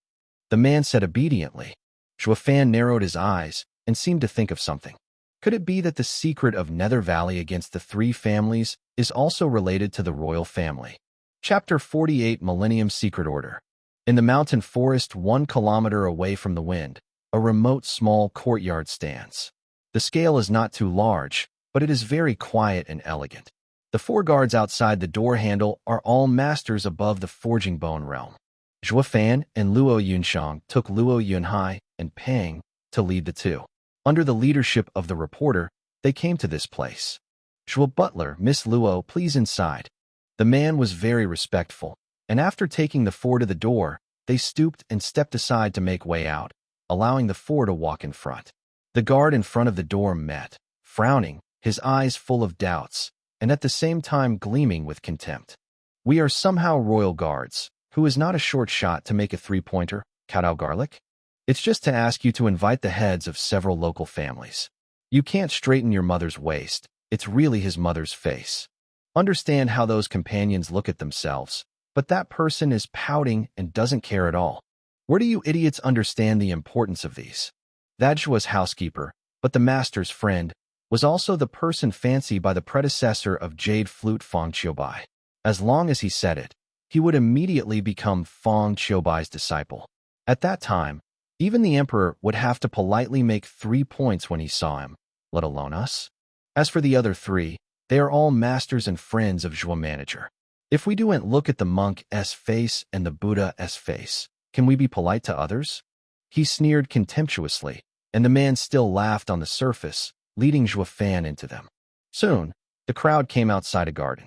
The man said obediently. Zhuo Fan narrowed his eyes and seemed to think of something. Could it be that the secret of Nether Valley against the 3 families is also related to the royal family? Chapter 48 Millennium Secret Order. In the mountain forest 1 kilometer away from the wind, a remote small courtyard stands. The scale is not too large, but it is very quiet and elegant. The 4 guards outside the door handle are all masters above the Forging Bone realm. Zhuo Fan and Luo Yunshang took Luo Yunhai and Pang to lead the 2. Under the leadership of the reporter, they came to this place. Zhuo Butler, Miss Luo, please inside. The man was very respectful, and after taking the 4 to the door, they stooped and stepped aside to make way out, allowing the 4 to walk in front. The guard in front of the door met, frowning, his eyes full of doubts, and at the same time gleaming with contempt. We are somehow royal guards, who is not a short shot to make a 3-pointer, Kadao Garlic? It's just to ask you to invite the heads of several local families. You can't straighten your mother's waist, it's really his mother's face. Understand how those companions look at themselves, but that person is pouting and doesn't care at all. Where do you idiots understand the importance of these? That was housekeeper, but the master's friend, was also the person fancied by the predecessor of Jade Flute Fong Qiubai. As long as he said it, he would immediately become Fong Qiubai's disciple. At that time, even the emperor would have to politely make 3 points when he saw him, let alone us. As for the other 3, they are all masters and friends of Zhuo Manager. If we don't look at the monk's face and the Buddha's face, can we be polite to others? He sneered contemptuously, and the man still laughed on the surface, leading Zhuo Fan into them. Soon, the crowd came outside a garden.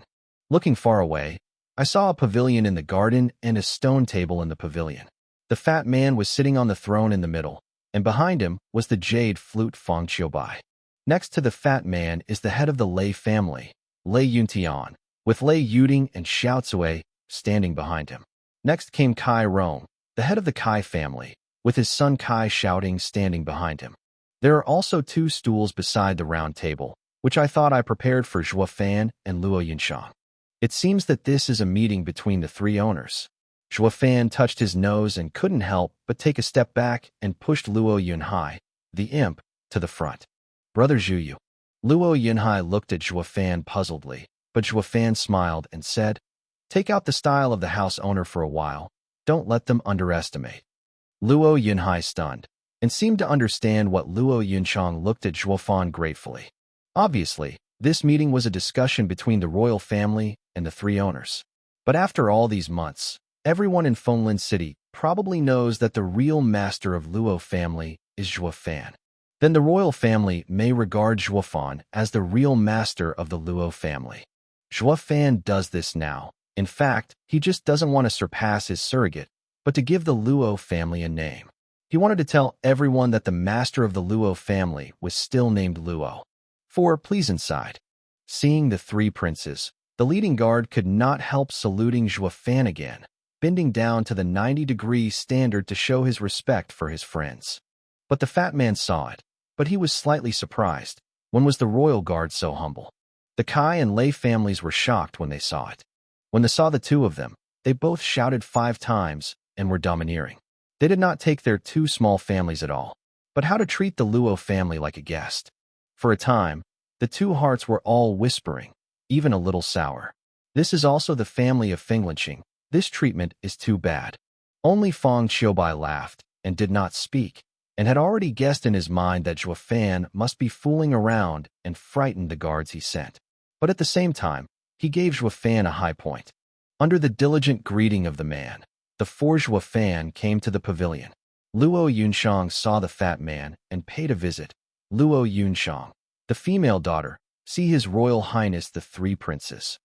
Looking far away, I saw a pavilion in the garden and a stone table in the pavilion. The fat man was sitting on the throne in the middle, and behind him was the Jade Flute Fong Qiubai. Next to the fat man is the head of the Lei family, Lei Yuntian, with Lei Yuding and Xiao Cui standing behind him. Next came Kai Rong, the head of the Kai family, with his son Kai Shouting standing behind him. There are also 2 stools beside the round table, which I thought I prepared for Zhuo Fan and Luo Yunshang. It seems that this is a meeting between the 3 owners. Zhuo Fan touched his nose and couldn't help but take a step back and pushed Luo Yunhai, the imp, to the front. Brother Zhuyu. Luo Yunhai looked at Zhuo Fan puzzledly, but Zhuo Fan smiled and said, "Take out the style of the house owner for a while. Don't let them underestimate." Luo Yunhai stunned, and seemed to understand what Luo Yunchang looked at Zhuo Fan gratefully. Obviously, this meeting was a discussion between the royal family and the 3 owners. But after all these months, everyone in Fenglin City probably knows that the real master of Luo family is Zhuo Fan. Then the royal family may regard Zhuo Fan as the real master of the Luo family. Zhuo Fan does this now. In fact, he just doesn't want to surpass his surrogate, but to give the Luo family a name. He wanted to tell everyone that the master of the Luo family was still named Luo. Please inside. Seeing the 3 princes, the leading guard could not help saluting Zhuo Fan again, bending down to the 90-degree standard to show his respect for his friends. But the fat man saw it, but he was slightly surprised. When was the royal guard so humble? The Kai and Lei families were shocked when they saw it. When they saw the 2 of them, they both shouted 5 times and were domineering. They did not take their 2 small families at all, but how to treat the Luo family like a guest. For a time, the 2 hearts were all whispering, even a little sour. This is also the family of Fenglinqing. This treatment is too bad. Only Fong Qiubai laughed and did not speak, and had already guessed in his mind that Zhuo Fan must be fooling around and frightened the guards he sent. But at the same time, he gave Zhuo Fan a high point. Under the diligent greeting of the man, the 4 Zhuo Fan came to the pavilion. Luo Yunshang saw the fat man and paid a visit. Luo Yunshang, the female daughter, see His Royal Highness the 3 princes.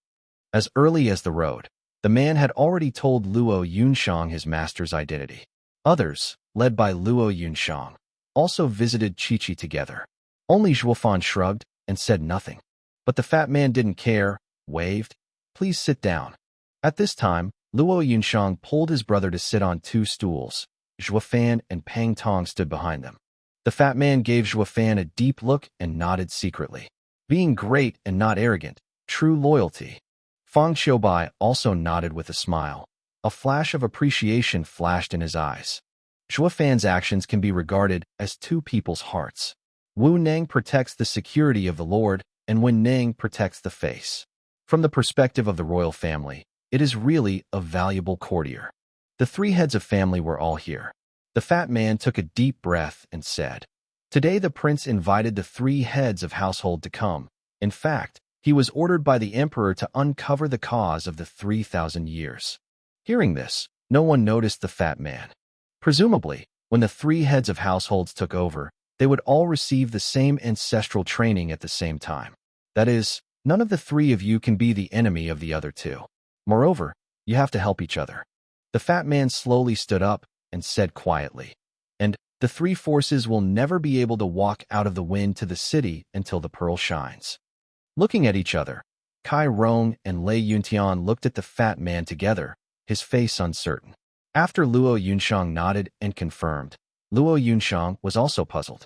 As early as the road, the man had already told Luo Yunshang his master's identity. Others, led by Luo Yunshang, also visited Chi-Chi together. Only Zhuo Fan shrugged and said nothing. But the fat man didn't care, waved, "Please sit down." At this time, Luo Yunshang pulled his brother to sit on 2 stools. Zhuo Fan and Pang Tong stood behind them. The fat man gave Zhuo Fan a deep look and nodded secretly. Being great and not arrogant, true loyalty. Fong Qiubai also nodded with a smile. A flash of appreciation flashed in his eyes. Zhuo Fan's actions can be regarded as 2 people's hearts. Wu Neng protects the security of the Lord, and Wen Neng protects the face. From the perspective of the royal family, it is really a valuable courtier. The 3 heads of family were all here. The fat man took a deep breath and said, "Today the prince invited the 3 heads of household to come. In fact, he was ordered by the emperor to uncover the cause of the 3,000 years." Hearing this, no one noticed the fat man. Presumably, when the 3 heads of households took over, they would all receive the same ancestral training at the same time. That is, none of the 3 of you can be the enemy of the other 2. Moreover, you have to help each other. The fat man slowly stood up and said quietly, "And the 3 forces will never be able to walk out of the wind to the city until the pearl shines." Looking at each other, Kai Rong and Lei Yuntian looked at the fat man together, his face uncertain. After Luo Yunshang nodded and confirmed, Luo Yunshang was also puzzled.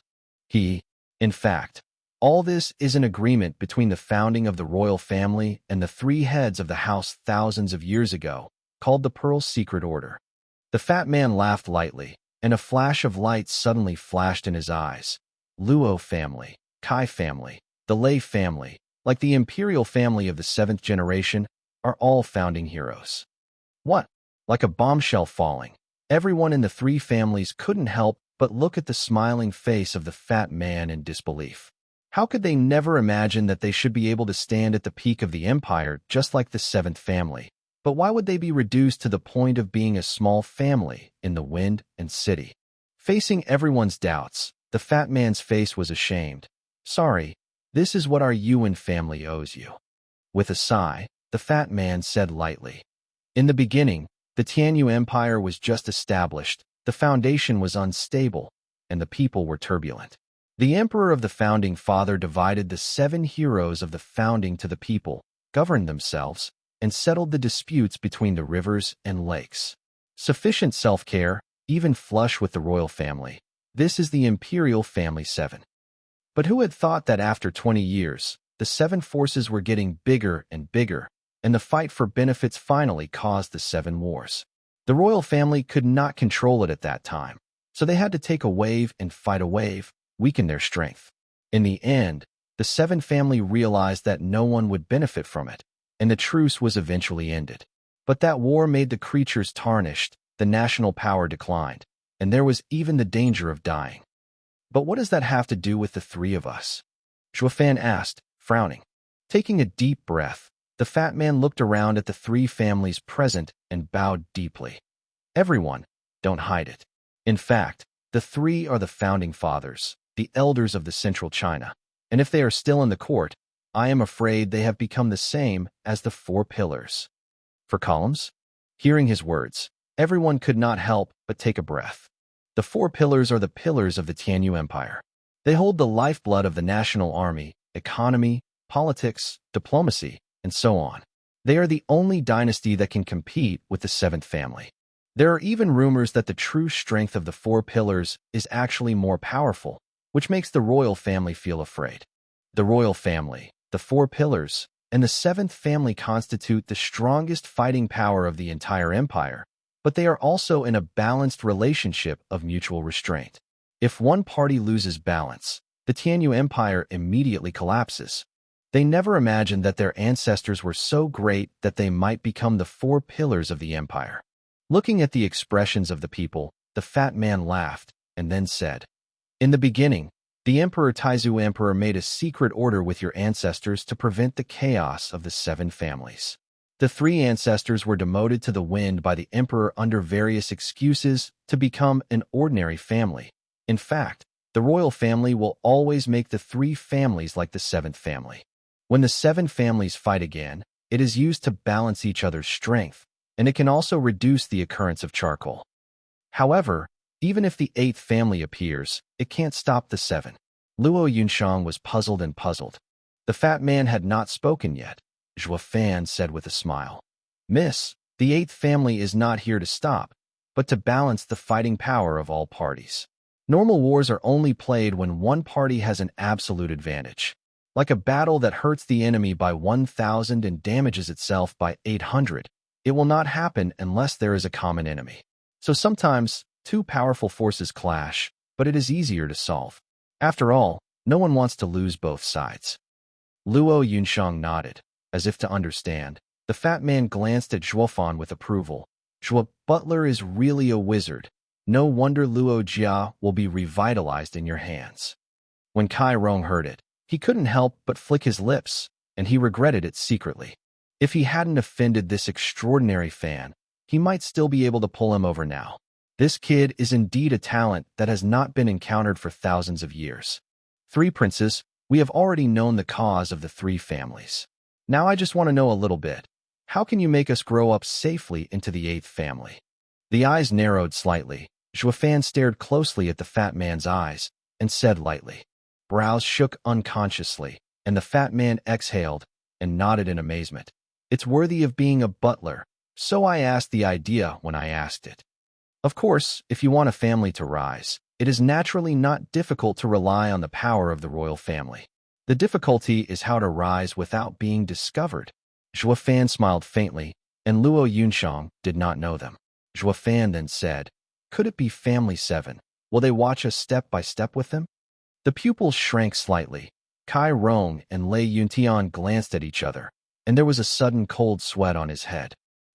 He, in fact, All this is an agreement between the founding of the royal family and the three heads of the house thousands of years ago, called the Pearl Secret Order. The fat man laughed lightly, and a flash of light suddenly flashed in his eyes. Luo family, Kai family, the Lei family, like the imperial family of the seventh generation, are all founding heroes. What? Like a bombshell falling, everyone in the three families couldn't help but look at the smiling face of the fat man in disbelief. How could they never imagine that they should be able to stand at the peak of the empire just like the seventh family? But why would they be reduced to the point of being a small family in the wind and city? Facing everyone's doubts, the fat man's face was ashamed. Sorry, this is what our Yuan family owes you. With a sigh, the fat man said lightly. In the beginning, the Tianyu Empire was just established, the foundation was unstable, and the people were turbulent. The emperor of the founding father divided the 7 heroes of the founding to the people, governed themselves, and settled the disputes between the rivers and lakes. Sufficient self-care, even flush with the royal family. This is the imperial family 7. But who had thought that after 20 years, the 7 forces were getting bigger and bigger, and the fight for benefits finally caused the 7 wars. The royal family could not control it at that time, so they had to take a wave and fight a wave, weaken their strength. In the end, the 7 family realized that no one would benefit from it, and the truce was eventually ended. But that war made the creatures tarnished, the national power declined, and there was even the danger of dying. But what does that have to do with the 3 of us? Zhuofan asked, frowning. Taking a deep breath, the fat man looked around at the 3 families present and bowed deeply. Everyone, don't hide it. In fact, the 3 are the founding fathers, the elders of the central China, and if they are still in the court, I am afraid they have become the same as the 4 pillars. For columns? Hearing his words, everyone could not help but take a breath. The 4 pillars are the pillars of the Tianyu Empire. They hold the lifeblood of the national army, economy, politics, diplomacy, and so on. They are the only dynasty that can compete with the 7th family. There are even rumors that the true strength of the 4 pillars is actually more powerful, which makes the royal family feel afraid. The royal family, the 4 pillars, and the 7th family constitute the strongest fighting power of the entire empire, but they are also in a balanced relationship of mutual restraint. If one party loses balance, the Tianyu Empire immediately collapses. They never imagined that their ancestors were so great that they might become the 4 pillars of the empire. Looking at the expressions of the people, the fat man laughed and then said, in the beginning, the Emperor Taizu Emperor made a secret order with your ancestors to prevent the chaos of the 7 families. The 3 ancestors were demoted to the wind by the emperor under various excuses to become an ordinary family. In fact, the royal family will always make the 3 families like the 7th family. When the 7 families fight again, it is used to balance each other's strength, and it can also reduce the occurrence of charcoal. However, even if the 8th family appears, it can't stop the 7. Luo Yunshang was puzzled and puzzled. The fat man had not spoken yet. Zhuofan said with a smile, Miss, the 8th family is not here to stop, but to balance the fighting power of all parties. Normal wars are only played when one party has an absolute advantage. Like a battle that hurts the enemy by 1,000 and damages itself by 800, it will not happen unless there is a common enemy. So sometimes, 2 powerful forces clash, but it is easier to solve. After all, no one wants to lose both sides. Luo Yunshang nodded, as if to understand. The fat man glanced at Zhuofan with approval. Zhuo Butler is really a wizard. No wonder Luo Jia will be revitalized in your hands. When Kai Rong heard it, he couldn't help but flick his lips, and he regretted it secretly. If he hadn't offended this extraordinary fan, he might still be able to pull him over now. This kid is indeed a talent that has not been encountered for thousands of years. 3 princes, we have already known the cause of the 3 families. Now I just want to know a little bit. How can you make us grow up safely into the 8th family? The eyes narrowed slightly. Zhuofan stared closely at the fat man's eyes and said lightly. Brows shook unconsciously, and the fat man exhaled and nodded in amazement. It's worthy of being a butler, so I asked the idea when I asked it. Of course, if you want a family to rise, it is naturally not difficult to rely on the power of the royal family. The difficulty is how to rise without being discovered. Zhou Fan smiled faintly, and Luo Yunxiang did not know them. Zhou Fan then said, "Could it be Family 7? Will they watch us step by step with them?" The pupils shrank slightly. Kai Rong and Lei Yuntian glanced at each other, and there was a sudden cold sweat on his head.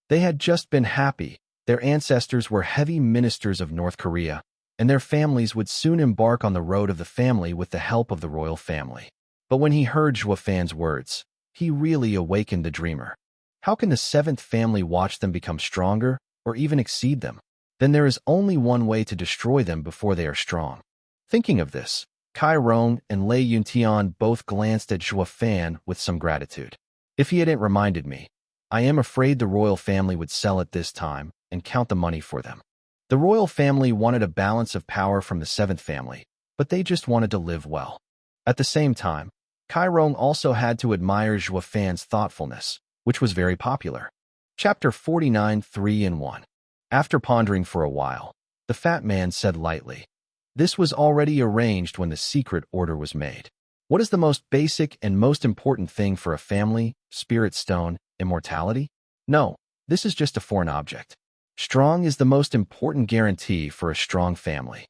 They had just been happy. Their ancestors were heavy ministers of North Korea, and their families would soon embark on the road of the family with the help of the royal family. But when he heard Zhou Fan's words, he really awakened the dreamer. How can the seventh family watch them become stronger, or even exceed them? Then there is only one way to destroy them before they are strong. Thinking of this, Kai Rong and Lei Yuntian both glanced at Zhou Fan with some gratitude. If he hadn't reminded me, I am afraid the royal family would sell it this time and count the money for them. The royal family wanted a balance of power from the seventh family, but they just wanted to live well. At the same time, Kai Rong also had to admire Zhou Fan's thoughtfulness, which was very popular. Chapter 49 3-in-1. After pondering for a while, the fat man said lightly, "This was already arranged when the secret order was made. What is the most basic and most important thing for a family? Spirit stone, immortality? No, this is just a foreign object. Strong is the most important guarantee for a strong family.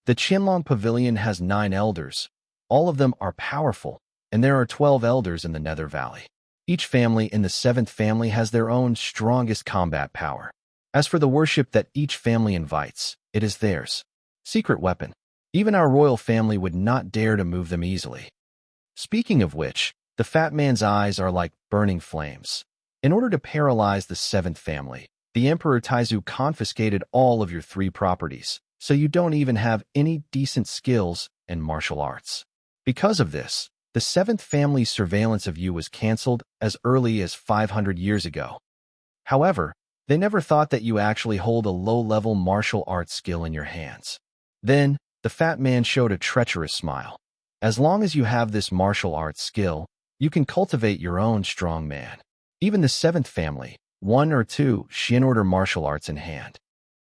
The Qianlong Pavilion has 9 elders. All of them are powerful, and there are 12 elders in the Nether Valley. Each family in the 7th family has their own strongest combat power. As for the worship that each family invites, it is theirs. Secret weapon. Even our royal family would not dare to move them easily." Speaking of which, the fat man's eyes are like burning flames. In order to paralyze the 7th family, the Emperor Taizu confiscated all of your 3 properties, so you don't even have any decent skills in martial arts. Because of this, the 7th family's surveillance of you was cancelled as early as 500 years ago. However, they never thought that you actually hold a low-level martial arts skill in your hands. Then, the fat man showed a treacherous smile. As long as you have this martial arts skill, you can cultivate your own strong man. Even the 7th family, 1 or 2 Shin Order martial arts in hand.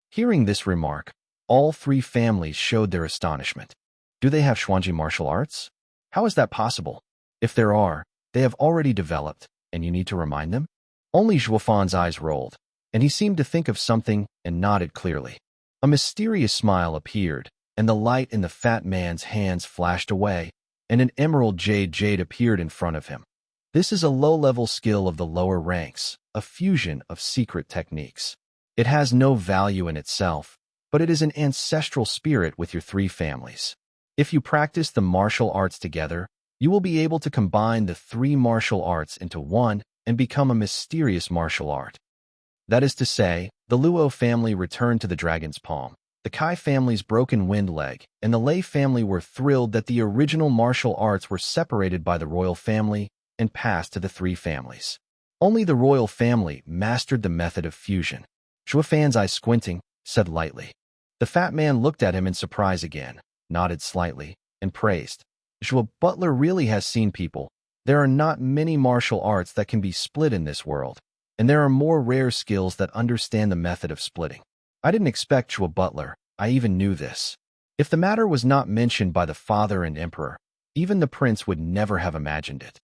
Hearing this remark, all 3 families showed their astonishment. Do they have Xuanji martial arts? How is that possible? If there are, they have already developed, and you need to remind them? Only Zhou Fan's eyes rolled, and he seemed to think of something and nodded clearly. A mysterious smile appeared, and the light in the fat man's hands flashed away, and an emerald jade appeared in front of him. This is a low-level skill of the lower ranks, a fusion of secret techniques. It has no value in itself, but it is an ancestral spirit with your 3 families. If you practice the martial arts together, you will be able to combine the 3 martial arts into one and become a mysterious martial art. That is to say, the Luo family returned to the Dragon's Palm, the Kai family's broken wind leg, and the Lei family were thrilled that the original martial arts were separated by the royal family and passed to the 3 families. Only the royal family mastered the method of fusion. Zhou Fan's eyes squinting, said lightly. The fat man looked at him in surprise again, nodded slightly, and praised. Zhou Butler really has seen people. There are not many martial arts that can be split in this world, and there are more rare skills that understand the method of splitting. I didn't expect Zhou Butler. I even knew this. If the matter was not mentioned by the father and emperor, even the prince would never have imagined it.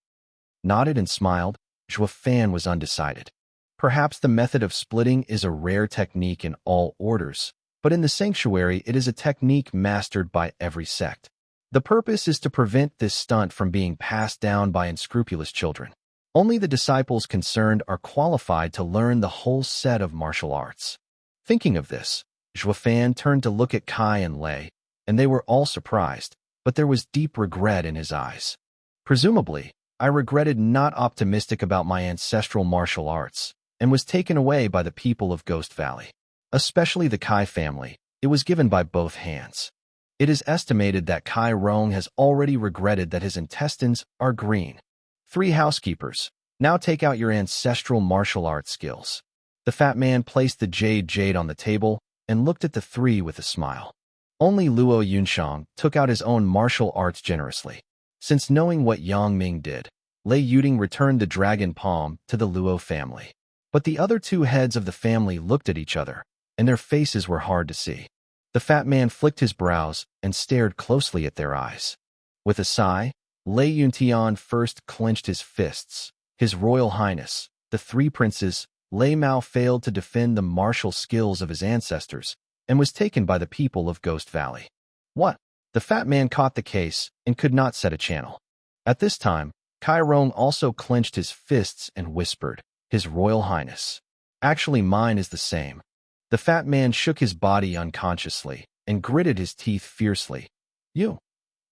Nodded and smiled, Zhou Fan was undecided. Perhaps the method of splitting is a rare technique in all orders, but in the sanctuary it is a technique mastered by every sect. The purpose is to prevent this stunt from being passed down by unscrupulous children. Only the disciples concerned are qualified to learn the whole set of martial arts. Thinking of this, Zhou Fan turned to look at Kai and Lei, and they were all surprised, but there was deep regret in his eyes. Presumably, I regretted not optimistic about my ancestral martial arts, and was taken away by the people of Ghost Valley. Especially the Kai family, it was given by both hands. It is estimated that Kai Rong has already regretted that his intestines are green. 3 housekeepers, now take out your ancestral martial arts skills. The fat man placed the jade on the table and looked at the 3 with a smile. Only Luo Yunxiang took out his own martial arts generously. Since knowing what Yang Ming did, Lei Yuding returned the dragon palm to the Luo family. But the other 2 heads of the family looked at each other, and their faces were hard to see. The fat man flicked his brows and stared closely at their eyes. With a sigh, Lei Yuntian first clenched his fists. His Royal Highness, the three princes, Lei Mao failed to defend the martial skills of his ancestors and was taken by the people of Ghost Valley. What? The fat man caught the case and could not set a channel. At this time, Kai Rong also clenched his fists and whispered, His Royal Highness. Actually, mine is the same. The fat man shook his body unconsciously and gritted his teeth fiercely. You?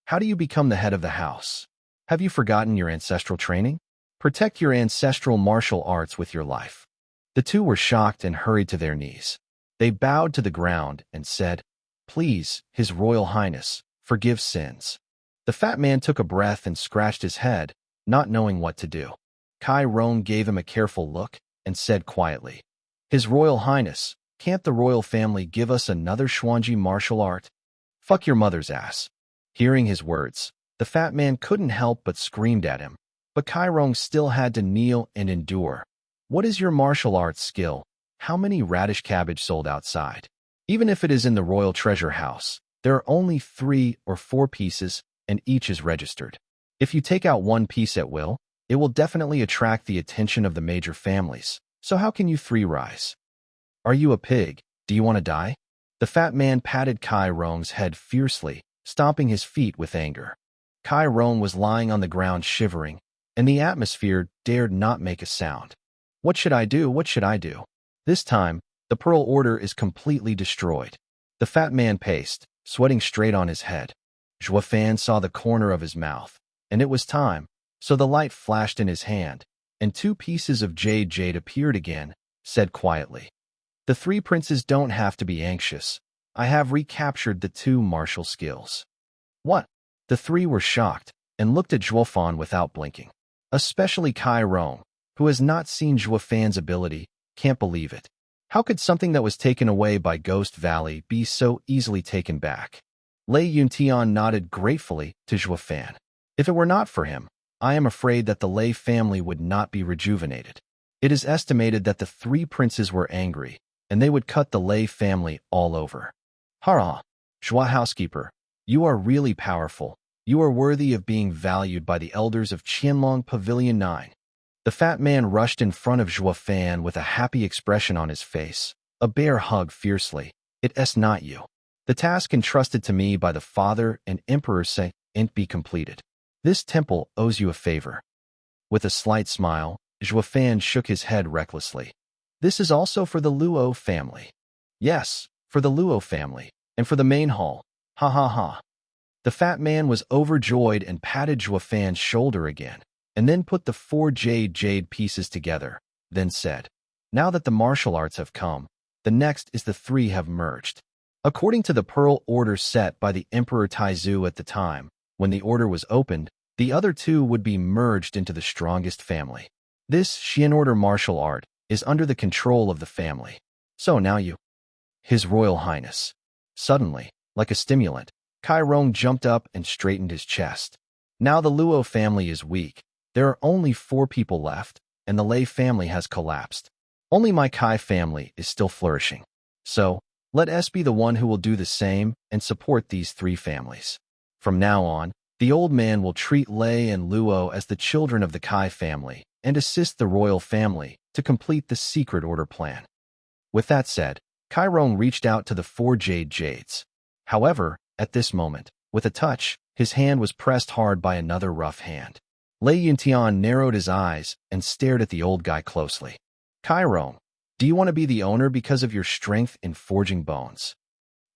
How do you become the head of the house? Have you forgotten your ancestral training? Protect your ancestral martial arts with your life. The two were shocked and hurried to their knees. They bowed to the ground and said, Please, His Royal Highness, forgive sins. The fat man took a breath and scratched his head, not knowing what to do. Kai Rong gave him a careful look and said quietly, His Royal Highness, can't the royal family give us another Xuanji martial art? Fuck your mother's ass. Hearing his words, the fat man couldn't help but screamed at him, but Kai Rong still had to kneel and endure. What is your martial arts skill? How many radish cabbage sold outside? Even if it is in the royal treasure house, there are only 3 or 4 pieces, and each is registered. If you take out one piece at will, it will definitely attract the attention of the major families. So how can you 3 rise? Are you a pig? Do you want to die? The fat man patted Kai Rong's head fiercely, stomping his feet with anger. Kai Rong was lying on the ground shivering, and the atmosphere dared not make a sound. What should I do? What should I do? This time, the Pearl Order is completely destroyed. The fat man paced, sweating straight on his head. Zhuo Fan saw the corner of his mouth, and it was time, so the light flashed in his hand, and 2 pieces of jade appeared again, said quietly. The 3 princes don't have to be anxious. I have recaptured the 2 martial skills. What? The 3 were shocked and looked at Zhuo Fan without blinking. Especially Kai Rong, who has not seen Zhuo Fan's ability, can't believe it. How could something that was taken away by Ghost Valley be so easily taken back? Lei Yuntian nodded gratefully to Zhuo Fan. If it were not for him, I am afraid that the Lei family would not be rejuvenated. It is estimated that the 3 princes were angry, and they would cut the Lei family all over. Hurrah! Zhuo housekeeper, you are really powerful. You are worthy of being valued by the elders of Qianlong Pavilion 9. The fat man rushed in front of Zhuo Fan with a happy expression on his face. A bear hugged fiercely. It's not you. The task entrusted to me by the father and emperor say, "Int be completed. This temple owes you a favor." With a slight smile, Zhuo Fan shook his head recklessly. This is also for the Luo family. Yes, for the Luo family, and for the main hall. Ha ha ha. The fat man was overjoyed and patted Zhuo Fan's shoulder again, and then put the 4 jade pieces together, then said, Now that the martial arts have come, the next is the 3 have merged. According to the Pearl Order set by the Emperor Taizu at the time, when the order was opened, the other 2 would be merged into the strongest family. This Xian Order martial art is under the control of the family. So now you. His Royal Highness. Suddenly, like a stimulant, Kai Rong jumped up and straightened his chest. Now the Luo family is weak. There are only 4 people left, and the Lei family has collapsed. Only my Kai family is still flourishing. So, let us be the one who will do the same and support these 3 families. From now on, the old man will treat Lei and Luo as the children of the Kai family and assist the royal family to complete the secret order plan. With that said, Kai Rong reached out to the 4 jades. However, at this moment, with a touch, his hand was pressed hard by another rough hand. Lei Yuntian narrowed his eyes and stared at the old guy closely. Kai Rong, do you want to be the owner because of your strength in forging bones?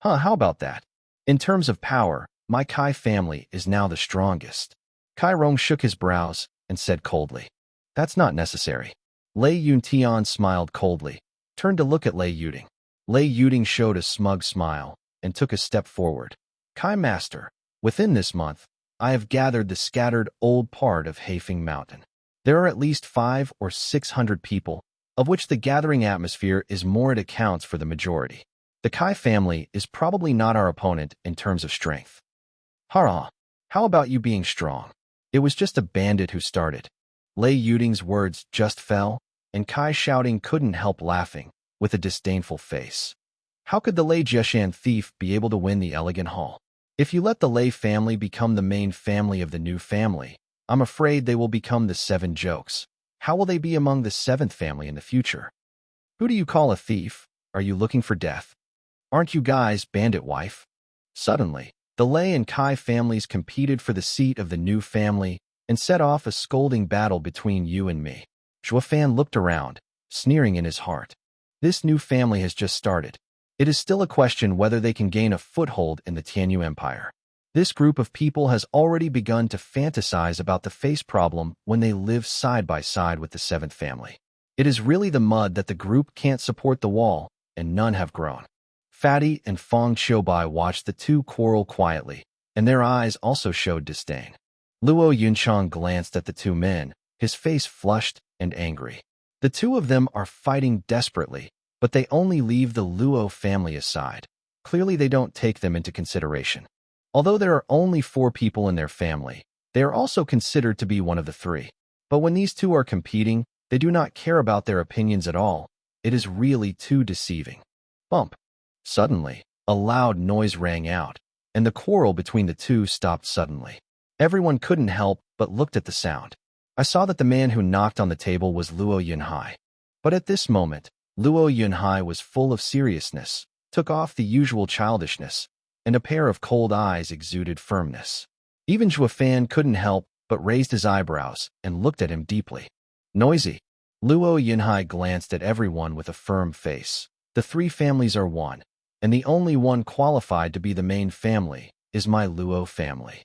How about that? In terms of power, my Kai family is now the strongest. Kai Rong shook his brows and said coldly, That's not necessary. Lei Yuntian smiled coldly, turned to look at Lei Yuding. Lei Yuding showed a smug smile and took a step forward. Kai Master, within this month, I have gathered the scattered old part of Heifeng Mountain. There are at least 500 or 600 people, of which the gathering atmosphere is more it accounts for the majority. The Kai family is probably not our opponent in terms of strength. Hurrah! How about you being strong? It was just a bandit who started. Lei Yuding's words just fell, and Kai shouting couldn't help laughing, with a disdainful face. How could the Lei Jieshan thief be able to win the elegant hall? If you let the Lei family become the main family of the new family, I'm afraid they will become the seven jokes. How will they be among the seventh family in the future? Who do you call a thief? Are you looking for death? Aren't you guys bandit wife? Suddenly, the Lei and Kai families competed for the seat of the new family and set off a scolding battle between you and me. Zhuofan looked around, sneering in his heart. This new family has just started. It is still a question whether they can gain a foothold in the Tianyu Empire. This group of people has already begun to fantasize about the face problem when they live side by side with the seventh family. It is really the mud that the group can't support the wall, and none have grown. Fatty and Fong Qiubai watched the two quarrel quietly, and their eyes also showed disdain. Luo Yunchang glanced at the two men, his face flushed and angry. The two of them are fighting desperately, but they only leave the Luo family aside. Clearly they don't take them into consideration. Although there are only 4 people in their family, they are also considered to be one of the 3. But when these two are competing, they do not care about their opinions at all. It is really too deceiving. Bump. Suddenly, a loud noise rang out, and the quarrel between the two stopped suddenly. Everyone couldn't help but looked at the sound. I saw that the man who knocked on the table was Luo Yunhai. But at this moment, Luo Yunhai was full of seriousness, took off the usual childishness, and a pair of cold eyes exuded firmness. Even Zhuofan couldn't help but raised his eyebrows and looked at him deeply. Noisy. Luo Yunhai glanced at everyone with a firm face. The 3 families are one, and the only one qualified to be the main family is my Luo family.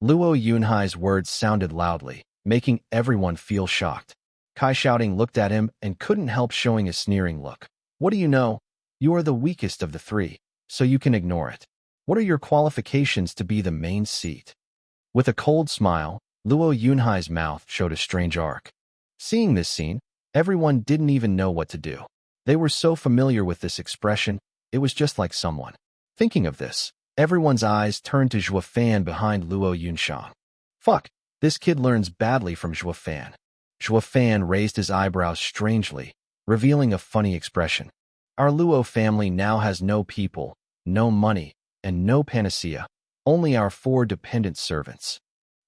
Luo Yunhai's words sounded loudly, making everyone feel shocked. Kai Shouting looked at him and couldn't help showing a sneering look. What do you know? You are the weakest of the 3, so you can ignore it. What are your qualifications to be the main seat? With a cold smile, Luo Yunhai's mouth showed a strange arc. Seeing this scene, everyone didn't even know what to do. They were so familiar with this expression, it was just like someone. Thinking of this, everyone's eyes turned to Zhuofan behind Luo Yunshang. Fuck, this kid learns badly from Zhuofan. Zhuofan raised his eyebrows strangely, revealing a funny expression. Our Luo family now has no people, no money, and no panacea, only our 4 dependent servants.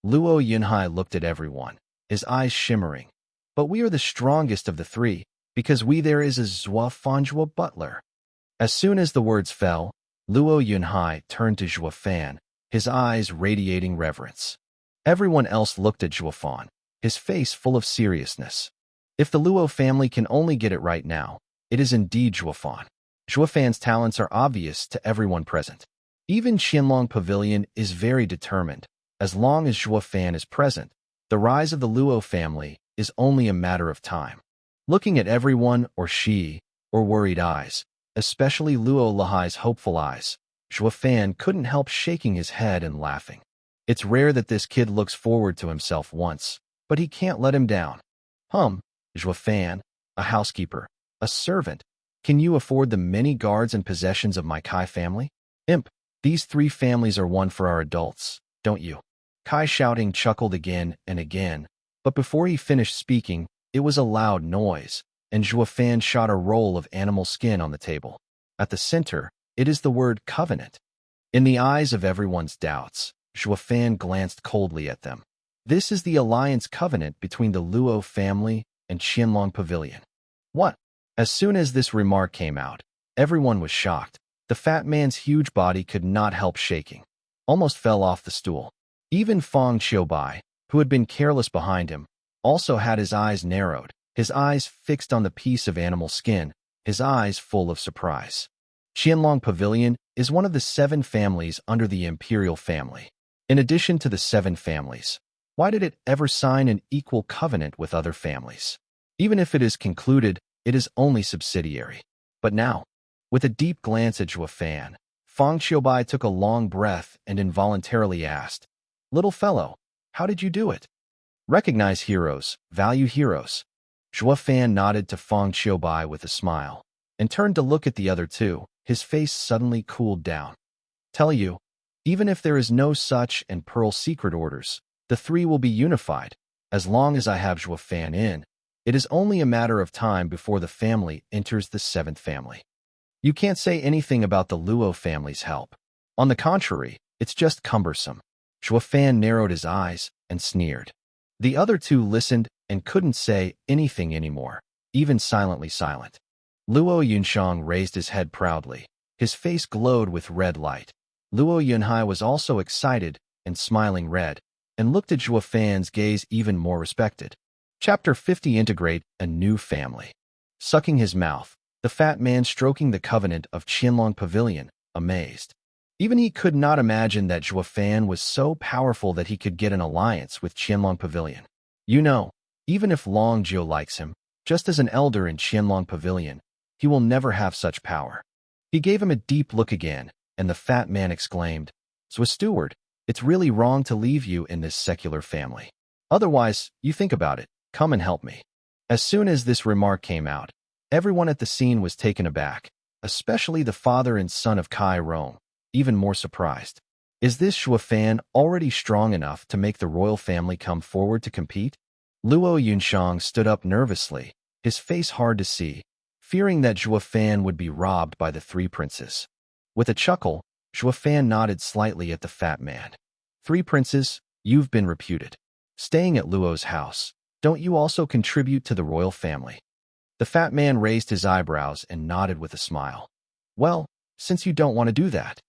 Luo Yunhai looked at everyone, his eyes shimmering. But we are the strongest of the 3, because there is a Zhuofanjua butler. As soon as the words fell, Luo Yunhai turned to Zhuofan, his eyes radiating reverence. Everyone else looked at Zhuofan, his face full of seriousness. If the Luo family can only get it right now, it is indeed Zhuofan. Zhuofan's talents are obvious to everyone present. Even Qianlong Pavilion is very determined. As long as Zhuofan is present, the rise of the Luo family is only a matter of time. Looking at everyone or worried eyes, especially Luo Lahai's hopeful eyes, Zhuofan couldn't help shaking his head and laughing. It's rare that this kid looks forward to himself once, but he can't let him down. Zhuofan, a housekeeper, a servant. Can you afford the many guards and possessions of my Kai family? Imp, these 3 families are one for our adults, don't you? Kai Shouting chuckled again and again, but before he finished speaking, it was a loud noise, and Zhuofan shot a roll of animal skin on the table. At the center, it is the word covenant. In the eyes of everyone's doubts, Zhuofan glanced coldly at them. This is the alliance covenant between the Luo family and Qianlong Pavilion. What? As soon as this remark came out, everyone was shocked. The fat man's huge body could not help shaking. Almost fell off the stool. Even Fong Qiubai, who had been careless behind him, also had his eyes narrowed, his eyes fixed on the piece of animal skin, his eyes full of surprise. Qianlong Pavilion is one of the 7 families under the imperial family. In addition to the 7 families, why did it ever sign an equal covenant with other families? Even if it is concluded, it is only subsidiary. But now, with a deep glance at Zhuofan, Fong Qiubai took a long breath and involuntarily asked, "Little fellow, how did you do it?" Recognize heroes, value heroes. Zhuofan nodded to Fong Qiubai with a smile, and turned to look at the other 2. His face suddenly cooled down. Tell you, even if there is no such and pearl secret orders, the 3 will be unified. As long as I have Zhuofan in, it is only a matter of time before the family enters the 7th family. You can't say anything about the Luo family's help. On the contrary, It's just cumbersome. Zhuo Fan narrowed his eyes and sneered. The other two listened and couldn't say anything anymore, even silently silent. Luo Yunshang raised his head proudly. His face glowed with red light. Luo Yunhai was also excited and smiling red, and looked at Zhuo Fan's gaze even more respected. Chapter 50 Integrate a New Family. Sucking his mouth, the fat man stroking the covenant of Qianlong Pavilion, amazed. Even he could not imagine that Zhuo Fan was so powerful that he could get an alliance with Qianlong Pavilion. You know, even if Long Jiu likes him, just as an elder in Qianlong Pavilion, he will never have such power. He gave him a deep look again, and the fat man exclaimed, "Zhuo Steward, it's really wrong to leave you in this secular family. Otherwise, you think about it, come and help me." As soon as this remark came out, everyone at the scene was taken aback, especially the father and son of Kai Rong, even more surprised. Is this Zhuo Fan already strong enough to make the royal family come forward to compete? Luo Yunshang stood up nervously, his face hard to see, fearing that Zhuo Fan would be robbed by the three princes. With a chuckle, Zhuo Fan nodded slightly at the fat man. "Three princes, you've been reputed. Staying at Luo's house, don't you also contribute to the royal family?" The fat man raised his eyebrows and nodded with a smile. "Well, since you don't want to do that."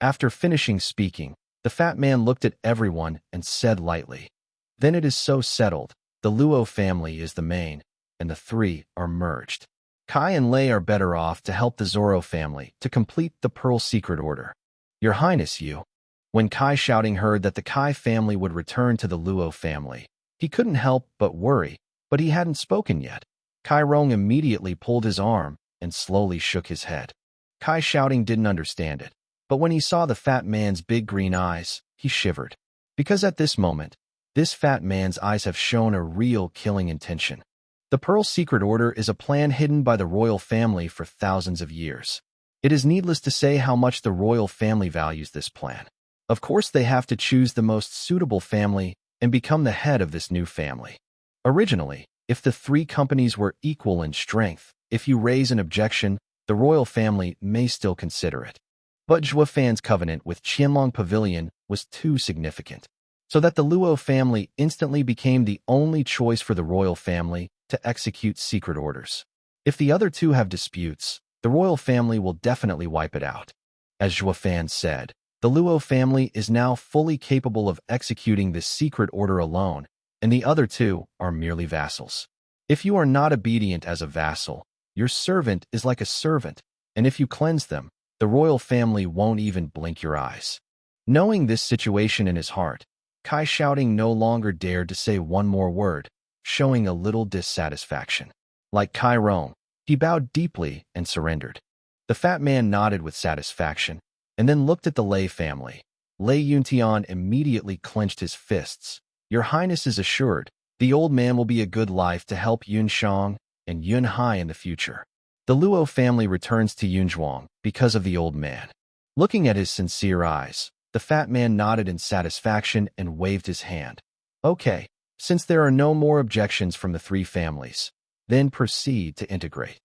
After finishing speaking, the fat man looked at everyone and said lightly, "Then it is so settled. The Luo family is the main, and the three are merged. Kai and Lei are better off to help the Zoro family to complete the Pearl Secret Order. Your Highness, you." When Kai Shouting heard that the Kai family would return to the Luo family, he couldn't help but worry, but he hadn't spoken yet. Kai Rong immediately pulled his arm and slowly shook his head. Kai Shouting didn't understand it, but when he saw the fat man's big green eyes, he shivered. Because at this moment, this fat man's eyes have shown a real killing intention. The Pearl Secret Order is a plan hidden by the royal family for thousands of years. It is needless to say how much the royal family values this plan. Of course, they have to choose the most suitable family and become the head of this new family. Originally, if the three companies were equal in strength, if you raise an objection, the royal family may still consider it. But Zhuo Fan's covenant with Qianlong Pavilion was too significant, so that the Luo family instantly became the only choice for the royal family to execute secret orders. If the other two have disputes, the royal family will definitely wipe it out. As Zhuo Fan said, the Luo family is now fully capable of executing this secret order alone, and the other two are merely vassals. If you are not obedient as a vassal, your servant is like a servant, and if you cleanse them, the royal family won't even blink your eyes. Knowing this situation in his heart, Kai Shouting no longer dared to say one more word, showing a little dissatisfaction. Like Kai Rong, he bowed deeply and surrendered. The fat man nodded with satisfaction, and then looked at the Lei family. Lei Yuntian immediately clenched his fists. "Your Highness is assured, the old man will be a good life to help Yunshang and Yunhai in the future. The Luo family returns to Yunzhuang because of the old man." Looking at his sincere eyes, the fat man nodded in satisfaction and waved his hand. "Okay, since there are no more objections from the three families, then proceed to integrate."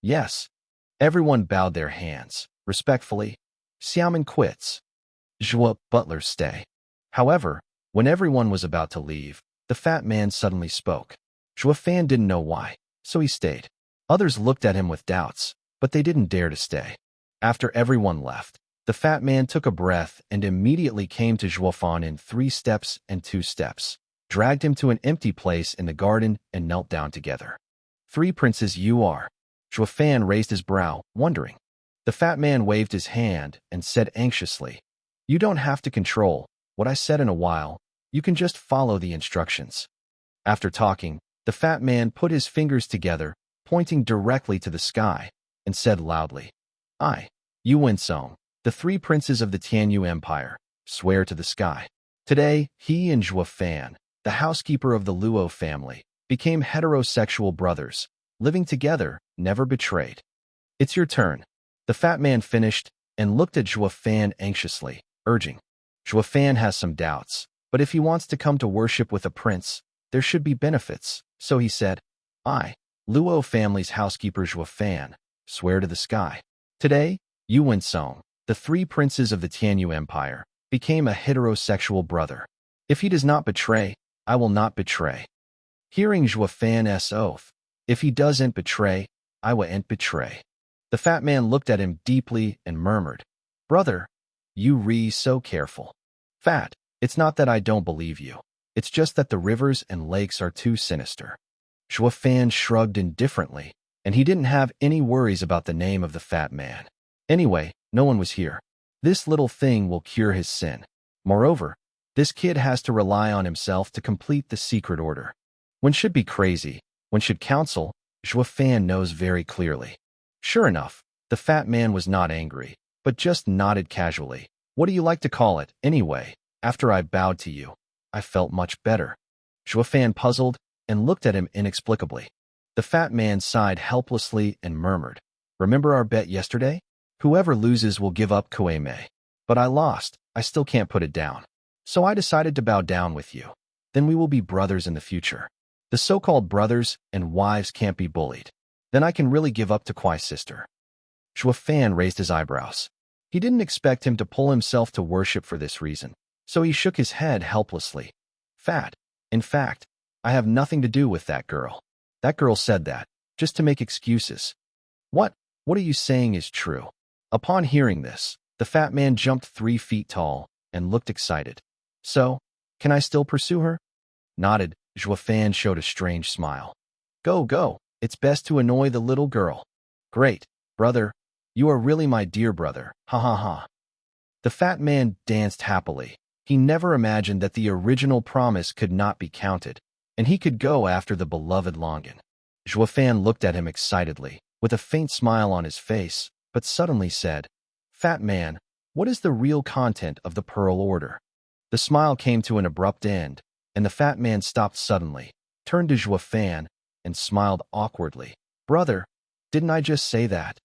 "Yes." Everyone bowed their hands, respectfully. Xiaoman quits. Zhuo Butler stay. However, when everyone was about to leave, the fat man suddenly spoke. Zhuo Fan didn't know why, so he stayed. Others looked at him with doubts, but they didn't dare to stay. After everyone left, the fat man took a breath and immediately came to Zhuo Fan in 3 steps and 2 steps, dragged him to an empty place in the garden and knelt down together. "Three princes you are." Zhuo Fan raised his brow, wondering. The fat man waved his hand and said anxiously, "You don't have to control what I said in a while, you can just follow the instructions." After talking, the fat man put his fingers together, pointing directly to the sky, and said loudly, "I, Yu Wensong, the 3 princes of the Tianyu Empire, swear to the sky." Today, he and Zhuo Fan, the housekeeper of the Luo family, became heterosexual brothers, living together, never betrayed. "It's your turn." The fat man finished and looked at Zhuo Fan anxiously, urging. Zhuo Fan has some doubts, but if he wants to come to worship with a prince, there should be benefits, so he said, "I, Luo family's housekeeper Zhuo Fan, swear to the sky." Today, Yu Wensong, the 3 princes of the Tianyu Empire, became a heterosexual brother. If he does not betray, I will not betray. Hearing Zhuo Fan's oath, if he doesn't betray, I won't betray. The fat man looked at him deeply and murmured, Brother, you re so careful. Fat, it's not that I don't believe you. It's just that the rivers and lakes are too sinister. Zhuo Fan shrugged indifferently, and he didn't have any worries about the name of the fat man. Anyway, no one was here. This little thing will cure his sin. Moreover, this kid has to rely on himself to complete the secret order. One should be crazy, one should counsel, Zhuo Fan knows very clearly. Sure enough, the fat man was not angry, but just nodded casually. What do you like to call it, anyway? After I bowed to you, I felt much better. Zhuo Fan puzzled and looked at him inexplicably. The fat man sighed helplessly and murmured, Remember our bet yesterday? Whoever loses will give up Kuei-mei. But I lost, I still can't put it down. So I decided to bow down with you. Then we will be brothers in the future. The so-called brothers and wives can't be bullied. Then I can really give up to Kuei's sister. Zhuo Fan raised his eyebrows. He didn't expect him to pull himself to worship for this reason, so he shook his head helplessly. Fat. In fact, I have nothing to do with that girl. That girl said that, just to make excuses. What are you saying is true? Upon hearing this, the fat man jumped 3 feet tall and looked excited. So, can I still pursue her? Nodded, Zhuo Fan showed a strange smile. Go, it's best to annoy the little girl. Great, brother, you are really my dear brother, ha ha ha. The fat man danced happily. He never imagined that the original promise could not be counted, and he could go after the beloved Longan. Zhuo Fan looked at him excitedly, with a faint smile on his face, but suddenly said, Fat man, what is the real content of the Pearl Order? The smile came to an abrupt end, and the fat man stopped suddenly, turned to Zhuo Fan, and smiled awkwardly. Brother, didn't I just say that?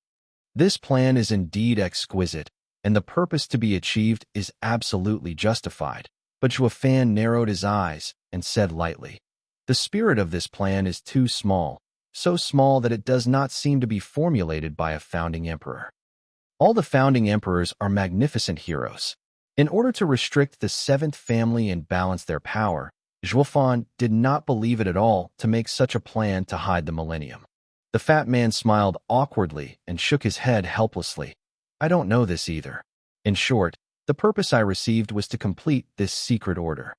This plan is indeed exquisite, and the purpose to be achieved is absolutely justified. But Zhuo Fan narrowed his eyes and said lightly, The spirit of this plan is too small, so small that it does not seem to be formulated by a founding emperor. All the founding emperors are magnificent heroes. In order to restrict the 7th family and balance their power, Zhuo Fan did not believe it at all to make such a plan to hide the millennium. The fat man smiled awkwardly and shook his head helplessly. I don't know this either. In short, the purpose I received was to complete this secret order.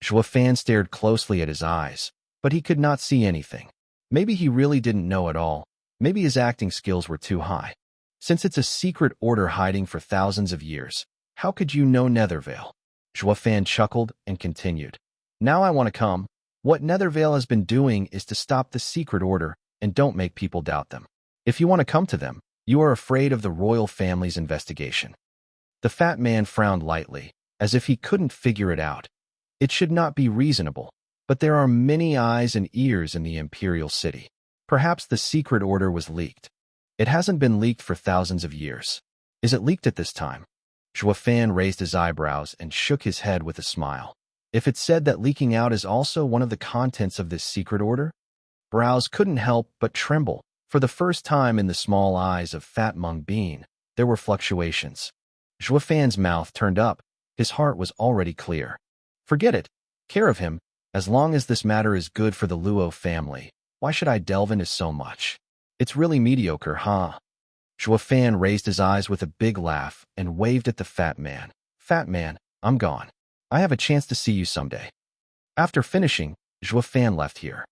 Zhuo Fan stared closely at his eyes, but he could not see anything. Maybe he really didn't know at all. Maybe his acting skills were too high. Since it's a secret order hiding for thousands of years, how could you know Nethervale? Zhuo Fan chuckled and continued. Now I want to come. What Nethervale has been doing is to stop the secret order and don't make people doubt them. If you want to come to them, you are afraid of the royal family's investigation. The fat man frowned lightly, as if he couldn't figure it out. It should not be reasonable, but there are many eyes and ears in the imperial city. Perhaps the secret order was leaked. It hasn't been leaked for thousands of years. Is it leaked at this time? Zhuo Fan raised his eyebrows and shook his head with a smile. If it said that leaking out is also one of the contents of this secret order? Brows couldn't help but tremble. For the first time in the small eyes of Fat Mung Bean, there were fluctuations. Zhuo Fan's mouth turned up. His heart was already clear. Forget it. Care of him. As long as this matter is good for the Luo family, why should I delve into so much? It's really mediocre, huh? Zhuo Fan raised his eyes with a big laugh and waved at the fat man. Fat man, I'm gone. I have a chance to see you someday. After finishing, Zhuo Fan left here.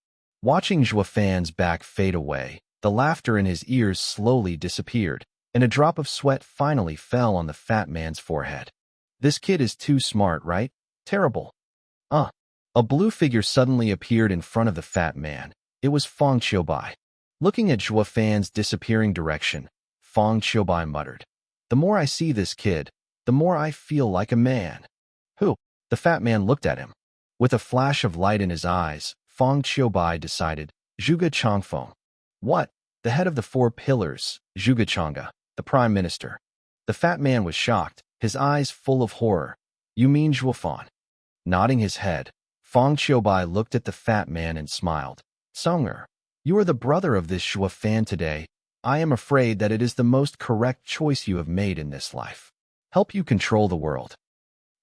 Watching Zhuo Fan's back fade away, the laughter in his ears slowly disappeared, and a drop of sweat finally fell on the fat man's forehead. This kid is too smart, right? Terrible. A blue figure suddenly appeared in front of the fat man. It was Feng Qiubai. Looking at Zhuo Fan's disappearing direction, Feng Qiubai muttered, The more I see this kid, the more I feel like a man. Who? The fat man looked at him. With a flash of light in his eyes, Feng Qiubai decided, Zhuge Changfeng. What? The head of the 4 pillars, Zhuge Chang'e, the prime minister. The fat man was shocked, his eyes full of horror. You mean Zhuo Fan? Nodding his head, Feng Qiubai looked at the fat man and smiled. Songer, you are the brother of this Zhuo Fan today. I am afraid that it is the most correct choice you have made in this life. Help you control the world.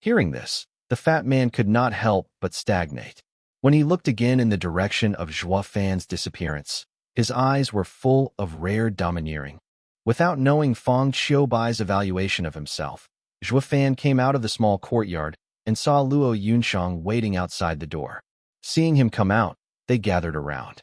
Hearing this, the fat man could not help but stagnate. When he looked again in the direction of Zhua Fan's disappearance, his eyes were full of rare domineering. Without knowing Feng Qiubai's evaluation of himself, Zhua Fan came out of the small courtyard and saw Luo Yunshang waiting outside the door. Seeing him come out, they gathered around.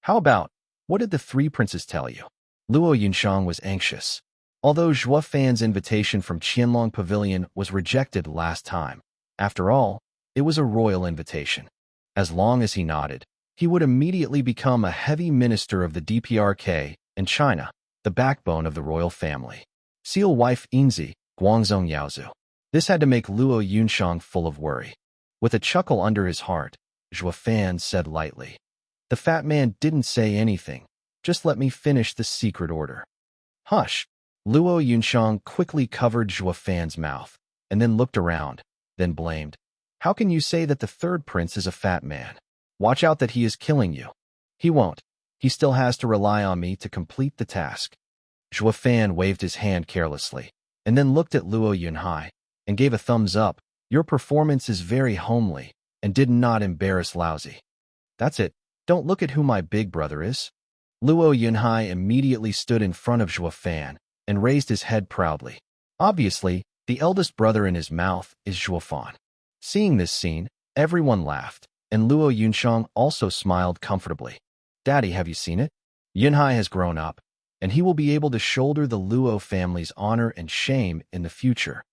How about, what did the three princes tell you? Luo Yunshang was anxious. Although Zhua Fan's invitation from Qianlong Pavilion was rejected last time, after all, it was a royal invitation. As long as he nodded, he would immediately become a heavy minister of the DPRK and China, the backbone of the royal family. Seal wife Inzi, Guangzhong Yaozu. This had to make Luo Yunshang full of worry. With a chuckle under his heart, Zhua Fan said lightly, "The fat man didn't say anything. Just let me finish the secret order." Hush! Luo Yunshang quickly covered Zhua Fan's mouth, and then looked around, then blamed. How can you say that the third prince is a fat man? Watch out that he is killing you. He won't. He still has to rely on me to complete the task. Zhua Fan waved his hand carelessly, and then looked at Luo Yunhai, and gave a thumbs up. Your performance is very homely, and did not embarrass Lousy. That's it. Don't look at who my big brother is. Luo Yunhai immediately stood in front of Zhua Fan, and raised his head proudly. Obviously, the eldest brother in his mouth is Zhua Fan. Seeing this scene, everyone laughed, and Luo Yunshang also smiled comfortably. Daddy, have you seen it? Yunhai has grown up, and he will be able to shoulder the Luo family's honor and shame in the future.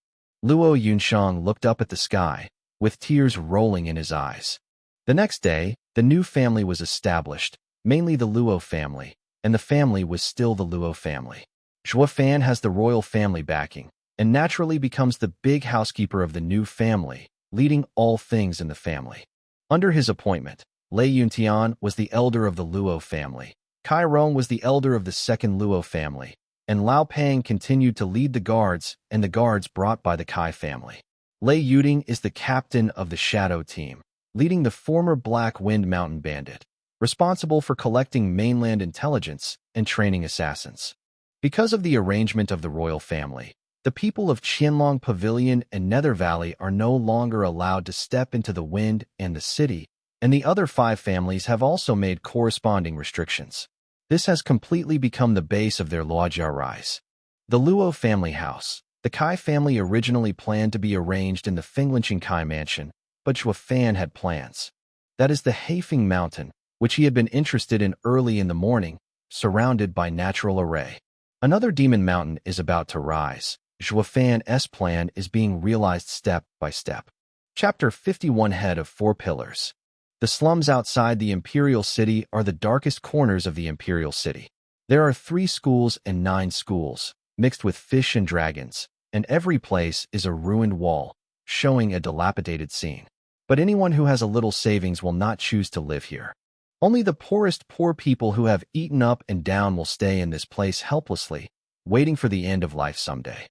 Luo Yunshang looked up at the sky, with tears rolling in his eyes. The next day, the new family was established, mainly the Luo family, and the family was still the Luo family. Zhua Fan has the royal family backing, and naturally becomes the big housekeeper of the new family, leading all things in the family. Under his appointment, Lei Yuntian was the elder of the Luo family, Kai Rong was the elder of the second Luo family, and Lao Pang continued to lead the guards and the guards brought by the Kai family. Lei Yuding is the captain of the Shadow Team, leading the former Black Wind Mountain Bandit, responsible for collecting mainland intelligence and training assassins. Because of the arrangement of the royal family, the people of Qianlong Pavilion and Nether Valley are no longer allowed to step into the wind and the city, and the other 5 families have also made corresponding restrictions. This has completely become the base of their Luojia rise. The Luo family house. The Kai family originally planned to be arranged in the Fenglinqing Kai mansion, but Zhua Fan had plans. That is the Heifeng Mountain, which he had been interested in early in the morning, surrounded by natural array. Another demon mountain is about to rise. Zhua Fan's plan is being realized step by step. Chapter 51 Head of 4 Pillars. The slums outside the Imperial City are the darkest corners of the Imperial City. There are 3 schools and 9 schools, mixed with fish and dragons, and every place is a ruined wall, showing a dilapidated scene. But anyone who has a little savings will not choose to live here. Only the poorest poor people who have eaten up and down will stay in this place helplessly, waiting for the end of life someday.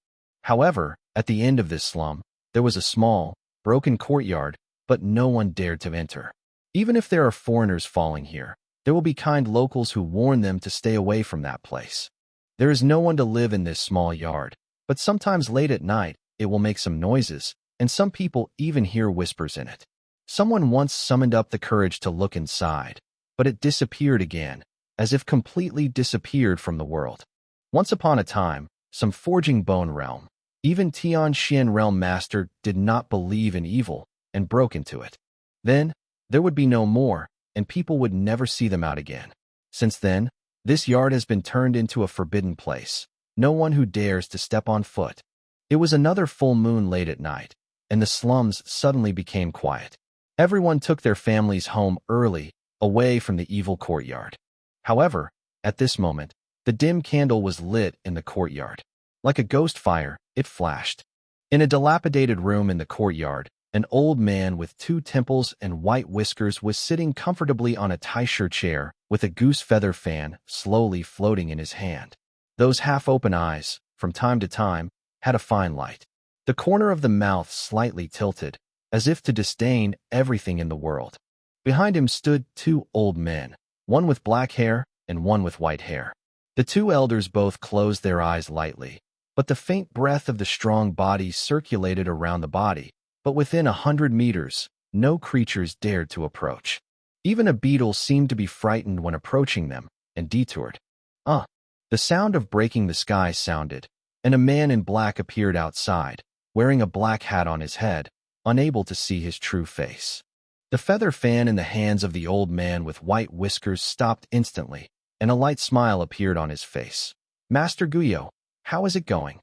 However, at the end of this slum, there was a small, broken courtyard, but no one dared to enter. Even if there are foreigners falling here, there will be kind locals who warn them to stay away from that place. There is no one to live in this small yard, but sometimes late at night, it will make some noises, and some people even hear whispers in it. Someone once summoned up the courage to look inside, but it disappeared again, as if completely disappeared from the world. Once upon a time, some forging bone realm, even Tian Xian realm master did not believe in evil, and broke into it. Then, there would be no more, and people would never see them out again. Since then, this yard has been turned into a forbidden place. No one who dares to step on foot. It was another full moon late at night, and the slums suddenly became quiet. Everyone took their families home early, away from the evil courtyard. However, at this moment, the dim candle was lit in the courtyard. Like a ghost fire, it flashed. In a dilapidated room in the courtyard, an old man with 2 temples and white whiskers was sitting comfortably on a taisher chair, with a goose feather fan slowly floating in his hand. Those half-open eyes, from time to time, had a fine light. The corner of the mouth slightly tilted, as if to disdain everything in the world. Behind him stood 2 old men, one with black hair and one with white hair. The 2 elders both closed their eyes lightly, but the faint breath of the strong body circulated around the body, but within 100 meters, no creatures dared to approach. Even a beetle seemed to be frightened when approaching them, and detoured. The sound of breaking the sky sounded, and a man in black appeared outside, wearing a black hat on his head, unable to see his true face. The feather fan in the hands of the old man with white whiskers stopped instantly, and a light smile appeared on his face. Master Guyo, how is it going?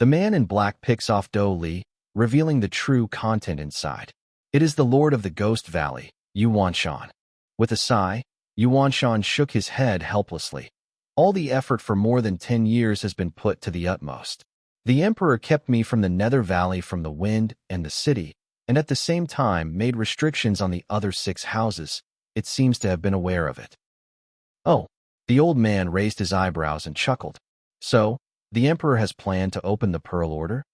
The man in black picks off Do Li, revealing the true content inside. It is the Lord of the Ghost Valley, Yu Wanshan. With a sigh, Yu Wanshan shook his head helplessly. All the effort for more than 10 years has been put to the utmost. The Emperor kept me from the Nether Valley from the wind and the city, and at the same time made restrictions on the other 6 houses. It seems to have been aware of it. Oh, the old man raised his eyebrows and chuckled. So, the Emperor has planned to open the Pearl Order?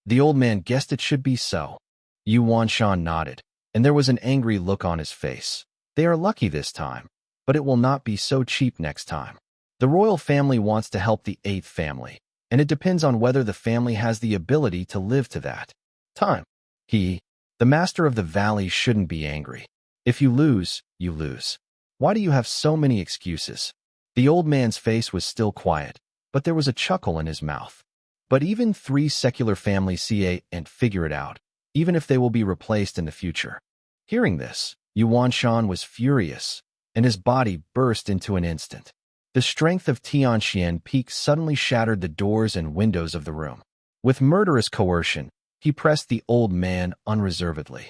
The old man guessed it should be so. Yu Wanshan nodded, and there was an angry look on his face. They are lucky this time, but it will not be so cheap next time. The royal family wants to help the 8th family, and it depends on whether the family has the ability to live to that time. The master of the valley, shouldn't be angry. If you lose, you lose. Why do you have so many excuses? The old man's face was still quiet, but there was a chuckle in his mouth. But even 3 secular families see it and figure it out, even if they will be replaced in the future. Hearing this, Yu Wanshan was furious, and his body burst into an instant. The strength of Tianxian Peak suddenly shattered the doors and windows of the room. With murderous coercion, he pressed the old man unreservedly.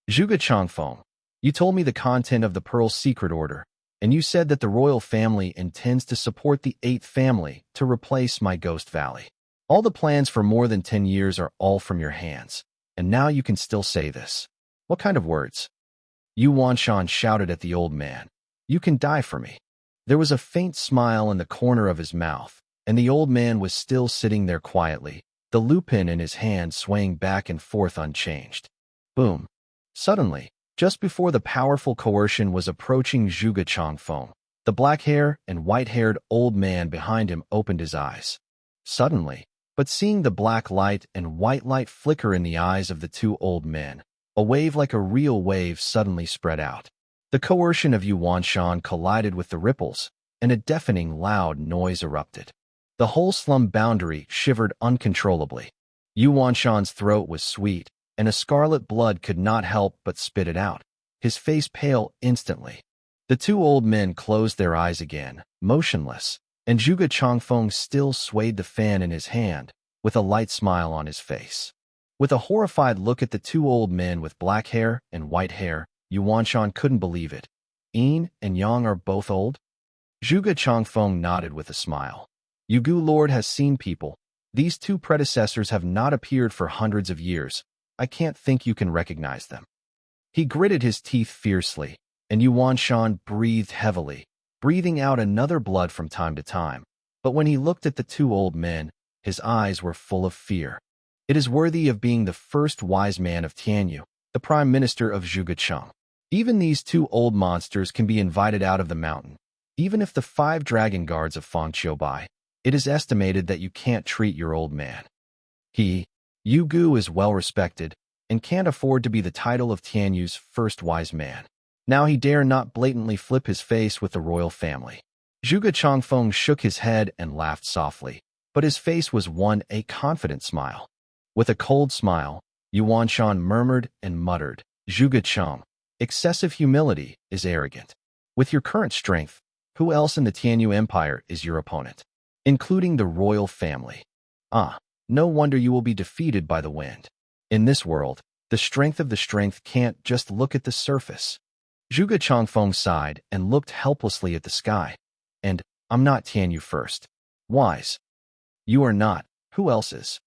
Zhuge Changfeng, you told me the content of the Pearl's secret order, and you said that the royal family intends to support the 8th family to replace my Ghost Valley. All the plans for more than 10 years are all from your hands, and now you can still say this. What kind of words? Yu Wanshan shouted at the old man. You can die for me. There was a faint smile in the corner of his mouth, and the old man was still sitting there quietly, the lupin in his hand swaying back and forth unchanged. Boom. Suddenly, just before the powerful coercion was approaching Zhuge Changfeng, the black-haired and white-haired old man behind him opened his eyes. Suddenly, but seeing the black light and white light flicker in the eyes of the 2 old men, a wave like a real wave suddenly spread out. The coercion of Yu Wanshan collided with the ripples, and a deafening loud noise erupted. The whole slum boundary shivered uncontrollably. Yu Wanshan's throat was sweet, and a scarlet blood could not help but spit it out, his face pale instantly. The 2 old men closed their eyes again, motionless, and Zhuge Changfeng still swayed the fan in his hand, with a light smile on his face. With a horrified look at the 2 old men with black hair and white hair, Yu Wanshan couldn't believe it. Yin and Yang are both old? Zhuge Changfeng nodded with a smile. Yugu Lord has seen people. These 2 predecessors have not appeared for hundreds of years. I can't think you can recognize them. He gritted his teeth fiercely, and Yu Wanshan breathed heavily, breathing out another blood from time to time. But when he looked at the 2 old men, his eyes were full of fear. It is worthy of being the first wise man of Tianyu, the prime minister of Zhuge. Even these 2 old monsters can be invited out of the mountain. Even if the 5 dragon guards of Fangqiu buy, it is estimated that you can't treat your old man. Yu Gu is well respected, and can't afford to be the title of Tianyu's first wise man. Now he dare not blatantly flip his face with the royal family. Zhuge Changfeng shook his head and laughed softly, but his face was a confident smile. With a cold smile, Yu Wanshan murmured and muttered, Zhuge Chang, excessive humility is arrogant. With your current strength, who else in the Tianyu Empire is your opponent? Including the royal family. No wonder you will be defeated by the wind. In this world, the strength of the strength can't just look at the surface. Zhuge Changfeng sighed and looked helplessly at the sky. And, I'm not Tianyu first. Wise. You are not. Who else is?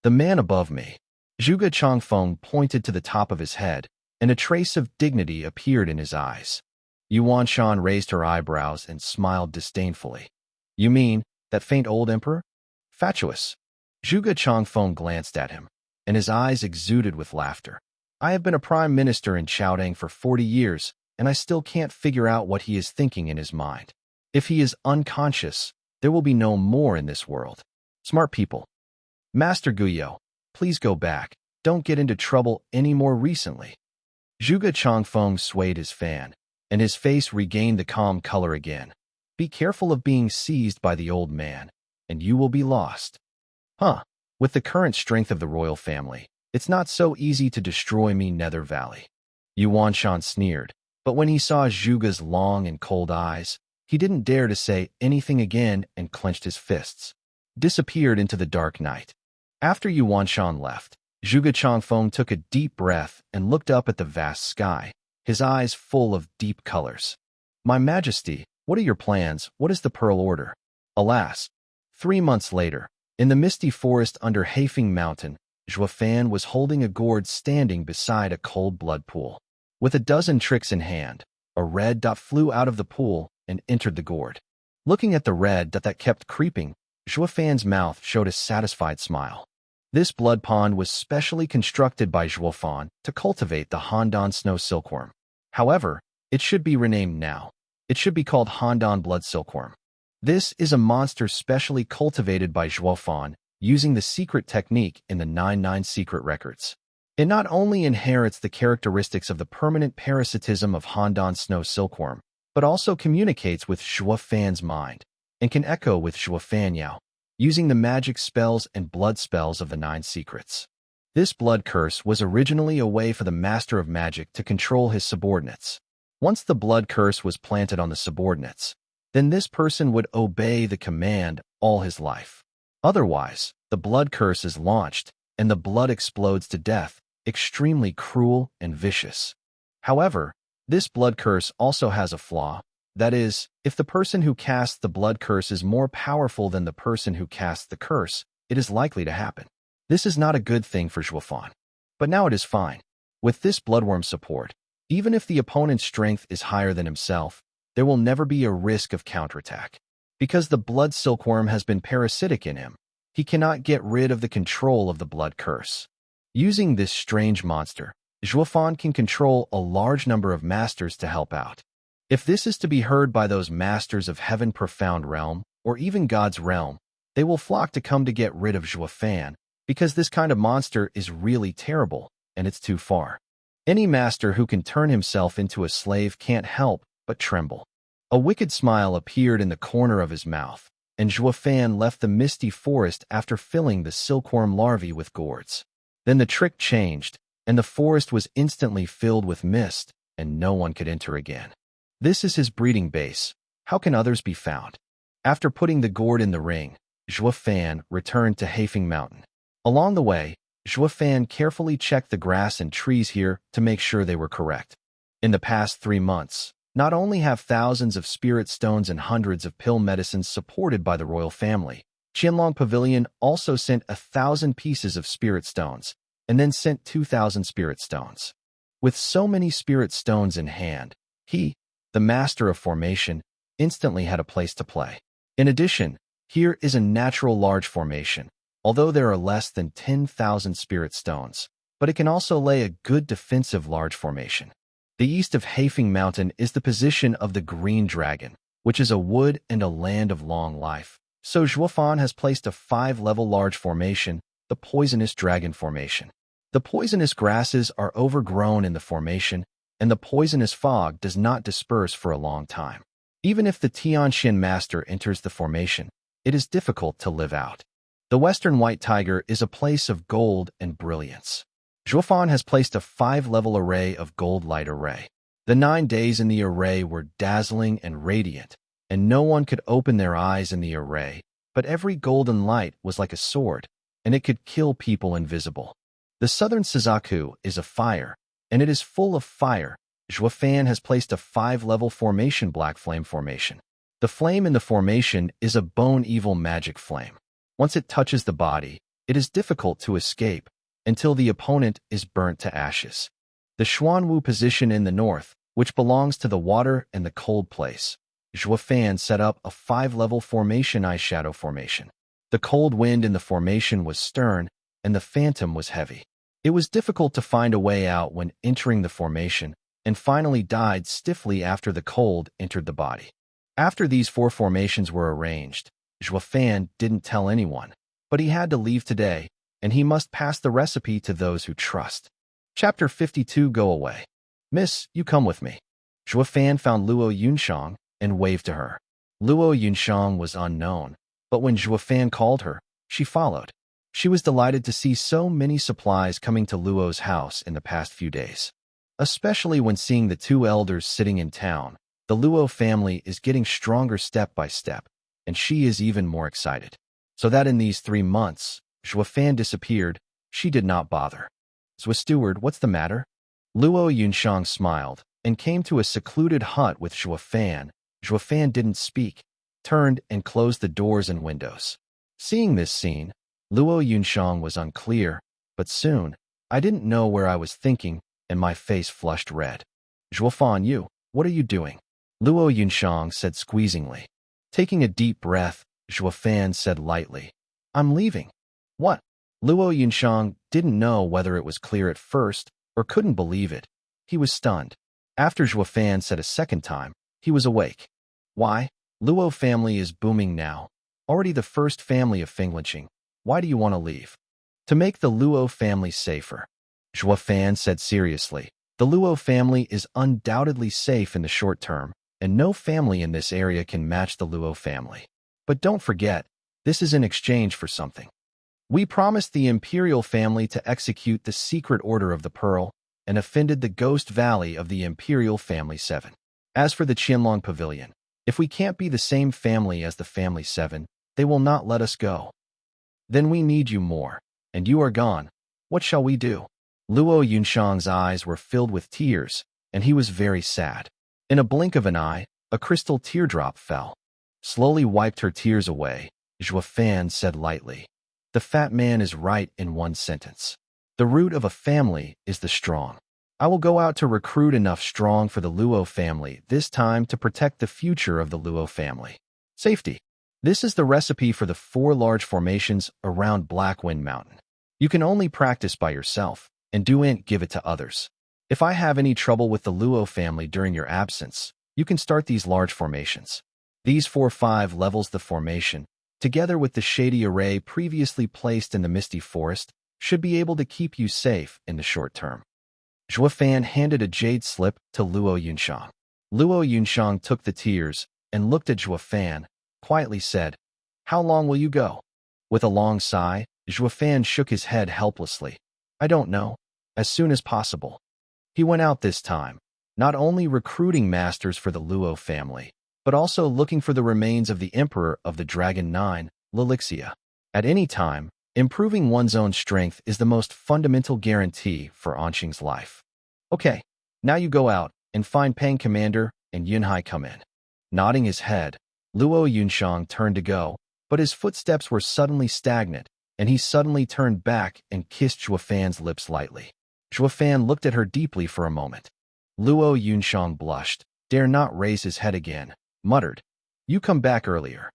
The man above me. Zhuge Changfeng pointed to the top of his head, and a trace of dignity appeared in his eyes. Yu Wanshan raised her eyebrows and smiled disdainfully. You mean, that faint old emperor? Fatuous. Zhuge Changfeng glanced at him, and his eyes exuded with laughter. I have been a prime minister in Chaodang for 40 years, and I still can't figure out what he is thinking in his mind. If he is unconscious, there will be no more in this world. Smart people. Master Guyo, please go back. don't get into trouble any more recently. Zhuge Changfeng swayed his fan, and his face regained the calm color again. Be careful of being seized by the old man, and you will be lost. Huh, with the current strength of the royal family, it's not so easy to destroy me, Nether Valley. Yuanshan sneered, but when he saw Zhuge's long and cold eyes, he didn't dare to say anything again and clenched his fists. Disappeared into the dark night. After Yuanshan left, Zhuge Changfeng took a deep breath and looked up at the vast sky, his eyes full of deep colors. My Majesty, what are your plans? What is the Pearl Order? Alas, 3 months later, in the misty forest under Haifeng Mountain, Zhuofan was holding a gourd standing beside a cold blood pool. With a dozen tricks in hand, a red dot flew out of the pool and entered the gourd. Looking at the red dot that kept creeping, Zhuofan's mouth showed a satisfied smile. This blood pond was specially constructed by Zhuofan to cultivate the Handan snow silkworm. However, it should be renamed now. It should be called Handan blood silkworm. This is a monster specially cultivated by Zhuofan using the secret technique in the 99 secret records. It not only inherits the characteristics of the permanent parasitism of Handan snow silkworm, but also communicates with Zhuofan's mind and can echo with Zhuofan Yao, using the magic spells and blood spells of the 9 secrets. This blood curse was originally a way for the Master of Magic to control his subordinates. Once the blood curse was planted on the subordinates, then this person would obey the command all his life. Otherwise, the blood curse is launched, and the blood explodes to death, extremely cruel and vicious. However, this blood curse also has a flaw. That is, if the person who casts the blood curse is more powerful than the person who casts the curse, it is likely to happen. This is not a good thing for Zhuofan. But now it is fine. With this bloodworm support, even if the opponent's strength is higher than himself, there will never be a risk of counterattack. Because the blood silkworm has been parasitic in him, he cannot get rid of the control of the blood curse. Using this strange monster, Zhuofan can control a large number of masters to help out. If this is to be heard by those masters of Heaven Profound Realm, or even God's Realm, they will flock to come to get rid of Zhuofan, because this kind of monster is really terrible, and it's too far. Any master who can turn himself into a slave can't help but tremble. A wicked smile appeared in the corner of his mouth, and Zhuofan left the misty forest after filling the silkworm larvae with gourds. Then the trick changed, and the forest was instantly filled with mist, and no one could enter again. This is his breeding base. How can others be found? After putting the gourd in the ring, Zhuofan returned to Haifeng Mountain. Along the way, Zhuofan carefully checked the grass and trees here to make sure they were correct. In the past 3 months, not only have thousands of spirit stones and hundreds of pill medicines supported by the royal family, Qianlong Pavilion also sent 1,000 pieces of spirit stones, and then sent 2,000 spirit stones. With so many spirit stones in hand, he, the master of formation, instantly had a place to play. In addition, here is a natural large formation, although there are less than 10,000 spirit stones, but it can also lay a good defensive large formation. The east of Haifeng Mountain is the position of the Green Dragon, which is a wood and a land of long life. So Zhuofan has placed a 5-level large formation, the Poisonous Dragon Formation. The poisonous grasses are overgrown in the formation, and the poisonous fog does not disperse for a long time. Even if the Tianxin Master enters the formation, it is difficult to live out. The Western White Tiger is a place of gold and brilliance. Zhuofan has placed a 5-level array of gold light array. The 9 days in the array were dazzling and radiant, and no one could open their eyes in the array, but every golden light was like a sword, and it could kill people invisible. The southern Suzaku is a fire, and it is full of fire. Zhuofan has placed a 5-level formation, Black Flame Formation. The flame in the formation is a bone evil magic flame. Once it touches the body, it is difficult to escape, until the opponent is burnt to ashes. The Xuanwu position in the north, which belongs to the water and the cold place, Zhuofan set up a 5-level formation, Eyeshadow Formation. The cold wind in the formation was stern, and the phantom was heavy. It was difficult to find a way out when entering the formation, and finally died stiffly after the cold entered the body. After these 4 formations were arranged, Zhuofan didn't tell anyone, but he had to leave today, and he must pass the recipe to those who trust. Chapter 52. Go away. Miss, you come with me. Zhuo Fan found Luo Yunshang and waved to her. Luo Yunshang was unknown, but when Zhuo Fan called her, she followed. She was delighted to see so many supplies coming to Luo's house in the past few days. Especially when seeing the two elders sitting in town, the Luo family is getting stronger step by step, and she is even more excited. So that in these 3 months, Zhuo Fan disappeared, she did not bother. Zhuo Steward, what's the matter? Luo Yunshang smiled and came to a secluded hut with Zhuo Fan. Zhuo Fan didn't speak, turned and closed the doors and windows. Seeing this scene, Luo Yunshang was unclear, but soon, I didn't know where I was thinking, and my face flushed red. Zhuo Fan, you, what are you doing? Luo Yunshang said squeezingly. Taking a deep breath, Zhuo Fan said lightly, I'm leaving. What? Luo Yunshang didn't know whether it was clear at first or couldn't believe it. He was stunned. After Zhuo Fan said a second time, he was awake. Why? Luo family is booming now. Already the first family of Fenglinching. Why do you want to leave? To make the Luo family safer. Zhuo Fan said seriously. The Luo family is undoubtedly safe in the short term, and no family in this area can match the Luo family. But don't forget, this is in exchange for something. We promised the imperial family to execute the secret order of the Pearl and offended the Ghost Valley of the imperial family 7. As for the Qianlong Pavilion, if we can't be the same family as the family 7, they will not let us go. Then we need you more, and you are gone. What shall we do? Luo Yunshang's eyes were filled with tears, and he was very sad. In a blink of an eye, a crystal teardrop fell. Slowly wiped her tears away, Zhuo Fan said lightly. The fat man is right in one sentence. The root of a family is the strong. I will go out to recruit enough strong for the Luo family, this time to protect the future of the Luo family. Safety. This is the recipe for the 4 large formations around Blackened Mountain. You can only practice by yourself, and don't give it to others. If I have any trouble with the Luo family during your absence, you can start these large formations. These 4-5 levels the formation, together with the shady array previously placed in the misty forest, should be able to keep you safe in the short term. Zhuo Fan handed a jade slip to Luo Yunshang. Luo Yunshang took the tears and looked at Zhuo Fan, quietly said, How long will you go? With a long sigh, Zhuo Fan shook his head helplessly. I don't know. As soon as possible. He went out this time, not only recruiting masters for the Luo family, but also looking for the remains of the Emperor of the Dragon 9, Lilixia. At any time, improving one's own strength is the most fundamental guarantee for Anqing's life. Okay, now you go out and find Pang Commander and Yunhai come in. Nodding his head, Luo Yunshang turned to go, but his footsteps were suddenly stagnant, and he suddenly turned back and kissed Zhuo Fan's lips lightly. Zhuo Fan looked at her deeply for a moment. Luo Yunshang blushed, dare not raise his head again, muttered, You come back earlier.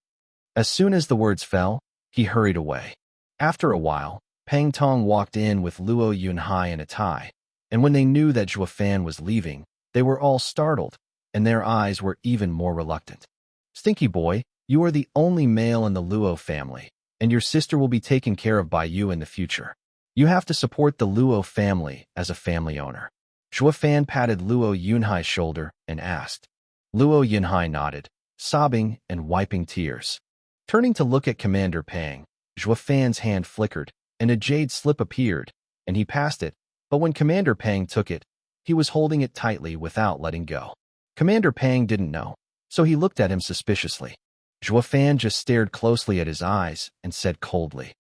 As soon as the words fell, he hurried away. After a while, Pang Tong walked in with Luo Yunhai in a tie, and when they knew that Zhuo Fan was leaving, they were all startled, and their eyes were even more reluctant. Stinky boy, you are the only male in the Luo family, and your sister will be taken care of by you in the future. You have to support the Luo family as a family owner. Zhuo Fan patted Luo Yunhai's shoulder and asked. Luo Yunhai nodded, sobbing and wiping tears. Turning to look at Commander Pang, Zhuo Fan's hand flickered, and a jade slip appeared, and he passed it, but when Commander Pang took it, he was holding it tightly without letting go. Commander Pang didn't know, so he looked at him suspiciously. Zhuo Fan just stared closely at his eyes and said coldly,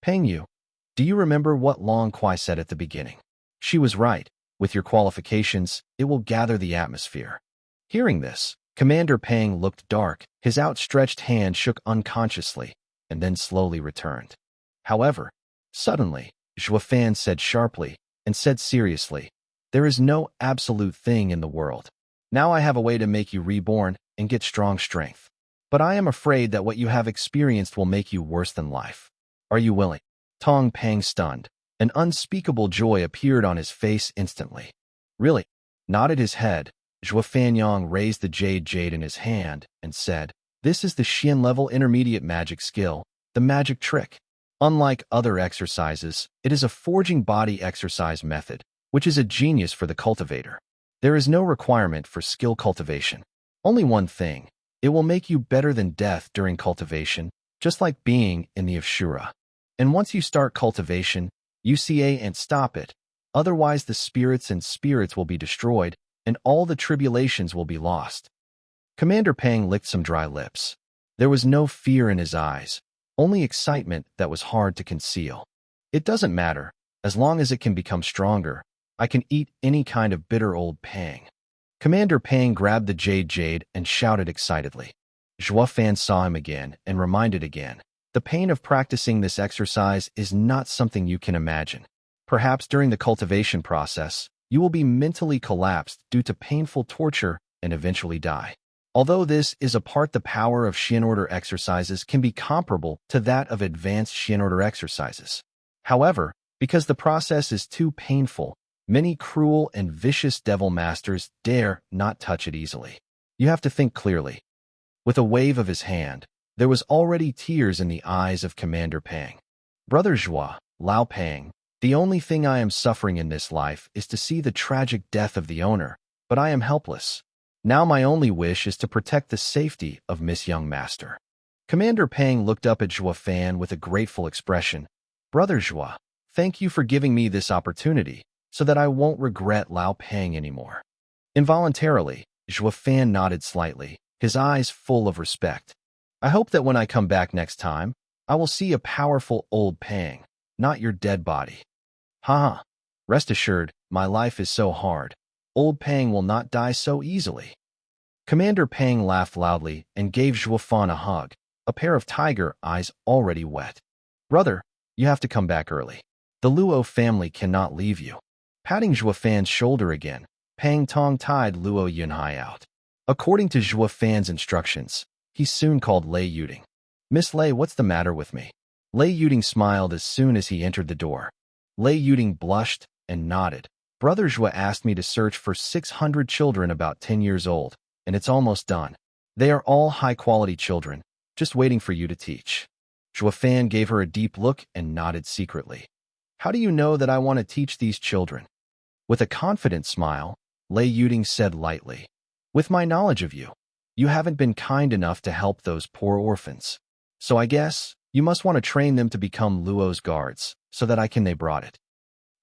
Pang Yu, do you remember what Long Kuai said at the beginning? She was right. With your qualifications, it will gather the atmosphere. Hearing this, Commander Pang looked dark, his outstretched hand shook unconsciously, and then slowly returned. However, suddenly, Zhuo Fan said sharply, and said seriously, There is no absolute thing in the world. Now I have a way to make you reborn and get strong strength. But I am afraid that what you have experienced will make you worse than life. Are you willing? Tong Pang stunned. An unspeakable joy appeared on his face instantly. Really? Nodded his head, Zhuo Fanyang raised the jade in his hand and said, This is the Xian level intermediate magic skill, the magic trick. Unlike other exercises, it is a forging body exercise method, which is a genius for the cultivator. There is no requirement for skill cultivation. Only one thing: it will make you better than death during cultivation, just like being in the Ashura. And once you start cultivation, UCA and stop it. Otherwise the spirits will be destroyed, and all the tribulations will be lost. Commander Pang licked some dry lips. There was no fear in his eyes, only excitement that was hard to conceal. It doesn't matter, as long as it can become stronger. I can eat any kind of bitter old Pang. Commander Pang grabbed the jade and shouted excitedly. Zhua Fan saw him again and reminded again. The pain of practicing this exercise is not something you can imagine. Perhaps during the cultivation process, you will be mentally collapsed due to painful torture and eventually die. Although this is a part, the power of Xian order exercises can be comparable to that of advanced Xian order exercises. However, because the process is too painful, many cruel and vicious devil masters dare not touch it easily. You have to think clearly. With a wave of his hand, there was already tears in the eyes of Commander Pang. Brother Zhua, Lao Pang, the only thing I am suffering in this life is to see the tragic death of the owner, but I am helpless. Now my only wish is to protect the safety of Miss Young Master. Commander Pang looked up at Zhua Fan with a grateful expression. Brother Zhua, thank you for giving me this opportunity, so that I won't regret Lao Pang anymore. Involuntarily, Zhua Fan nodded slightly, his eyes full of respect. I hope that when I come back next time, I will see a powerful old Pang, not your dead body. Haha. Rest assured, my life is so hard. Old Pang will not die so easily. Commander Pang laughed loudly and gave Zhua Fan a hug, a pair of tiger eyes already wet. Brother, you have to come back early. The Luo family cannot leave you. Patting Zhua Fan's shoulder again, Pang Tong tied Luo Yunhai out. According to Zhua Fan's instructions, he soon called Lei Yuding. Miss Lei, what's the matter with me? Lei Yuding smiled as soon as he entered the door. Lei Yuding blushed and nodded. Brother Zhua asked me to search for 600 children about 10 years old, and it's almost done. They are all high-quality children, just waiting for you to teach. Zhua Fan gave her a deep look and nodded secretly. How do you know that I want to teach these children? With a confident smile, Lei Yuding said lightly. With my knowledge of you, you haven't been kind enough to help those poor orphans. So I guess you must want to train them to become Luo's guards, so that they brought it.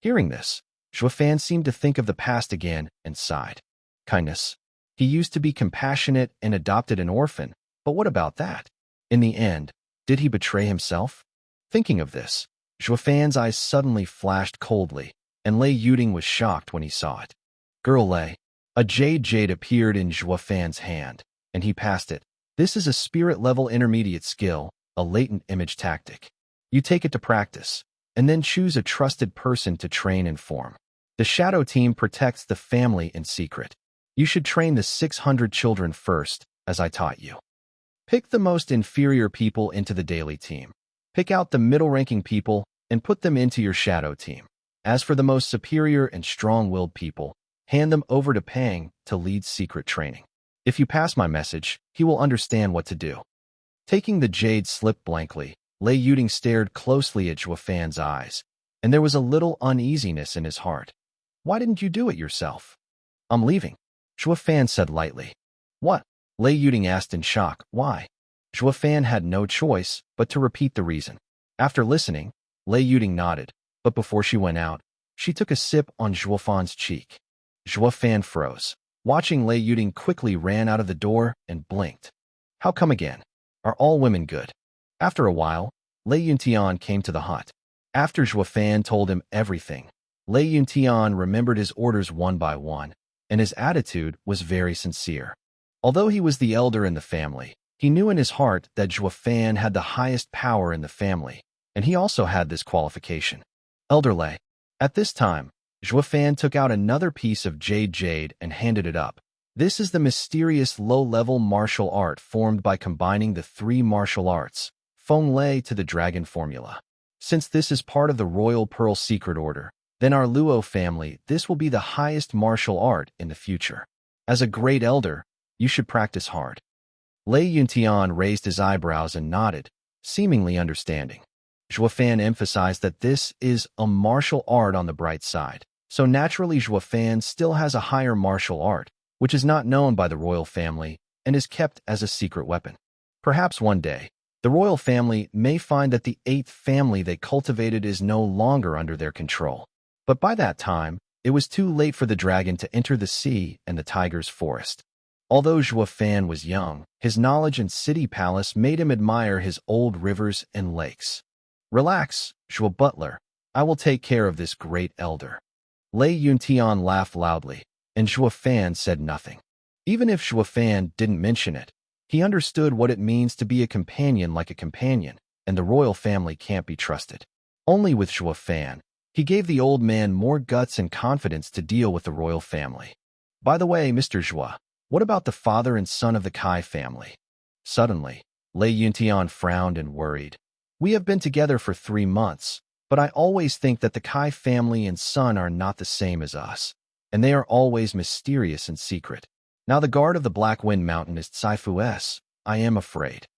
Hearing this, Zhua Fan seemed to think of the past again and sighed. Kindness. He used to be compassionate and adopted an orphan, but what about that? In the end, did he betray himself? Thinking of this, Zhua Fan's eyes suddenly flashed coldly, and Lei Yuding was shocked when he saw it. Girl Lei. A jade appeared in Zhua Fan's hand, and he passed it. This is a spirit-level intermediate skill, a latent image tactic. You take it to practice, and then choose a trusted person to train and form. The shadow team protects the family in secret. You should train the 600 children first, as I taught you. Pick the most inferior people into the daily team. Pick out the middle-ranking people and put them into your shadow team. As for the most superior and strong-willed people, hand them over to Pang to lead secret training. If you pass my message, he will understand what to do. Taking the jade slip blankly, Lei Yuding stared closely at Zhua Fan's eyes, and there was a little uneasiness in his heart. Why didn't you do it yourself? I'm leaving, Zhua Fan said lightly. What? Lei Yuding asked in shock. Why? Zhua Fan had no choice but to repeat the reason. After listening, Lei Yuding nodded, but before she went out, she took a sip on Zhua Fan's cheek. Zhua Fan froze. Watching Lei Yuding quickly ran out of the door and blinked. How come again? Are all women good? After a while, Lei Yuntian came to the hut. After Zhua Fan told him everything, Lei Yuntian remembered his orders one by one, and his attitude was very sincere. Although he was the elder in the family, he knew in his heart that Zhua Fan had the highest power in the family, and he also had this qualification. Elder Lei. At this time, Zhua Fan took out another piece of jade and handed it up. This is the mysterious low-level martial art formed by combining the three martial arts, Feng Lei to the dragon formula. Since this is part of the Royal Pearl Secret Order, then our Luo family, this will be the highest martial art in the future. As a great elder, you should practice hard. Lei Yuntian raised his eyebrows and nodded, seemingly understanding. Zhuofan emphasized that this is a martial art on the bright side. So naturally, Zhuofan still has a higher martial art, which is not known by the royal family and is kept as a secret weapon. Perhaps one day, the royal family may find that the 8th family they cultivated is no longer under their control. But by that time, it was too late for the dragon to enter the sea and the tiger's forest. Although Zhuofan was young, his knowledge and city palace made him admire his old rivers and lakes. Relax, Zhuo Butler. I will take care of this great elder. Lei Yuntian laughed loudly, and Zhuofan said nothing. Even if Zhuofan didn't mention it, he understood what it means to be a companion like a companion, and the royal family can't be trusted. Only with Zhuofan, he gave the old man more guts and confidence to deal with the royal family. By the way, Mr. Zhua, what about the father and son of the Kai family? Suddenly, Lei Yuntian frowned and worried. We have been together for 3 months, but I always think that the Kai family and son are not the same as us, and they are always mysterious and secret. Now the guard of the Black Wind Mountain is Caifu S. I am afraid.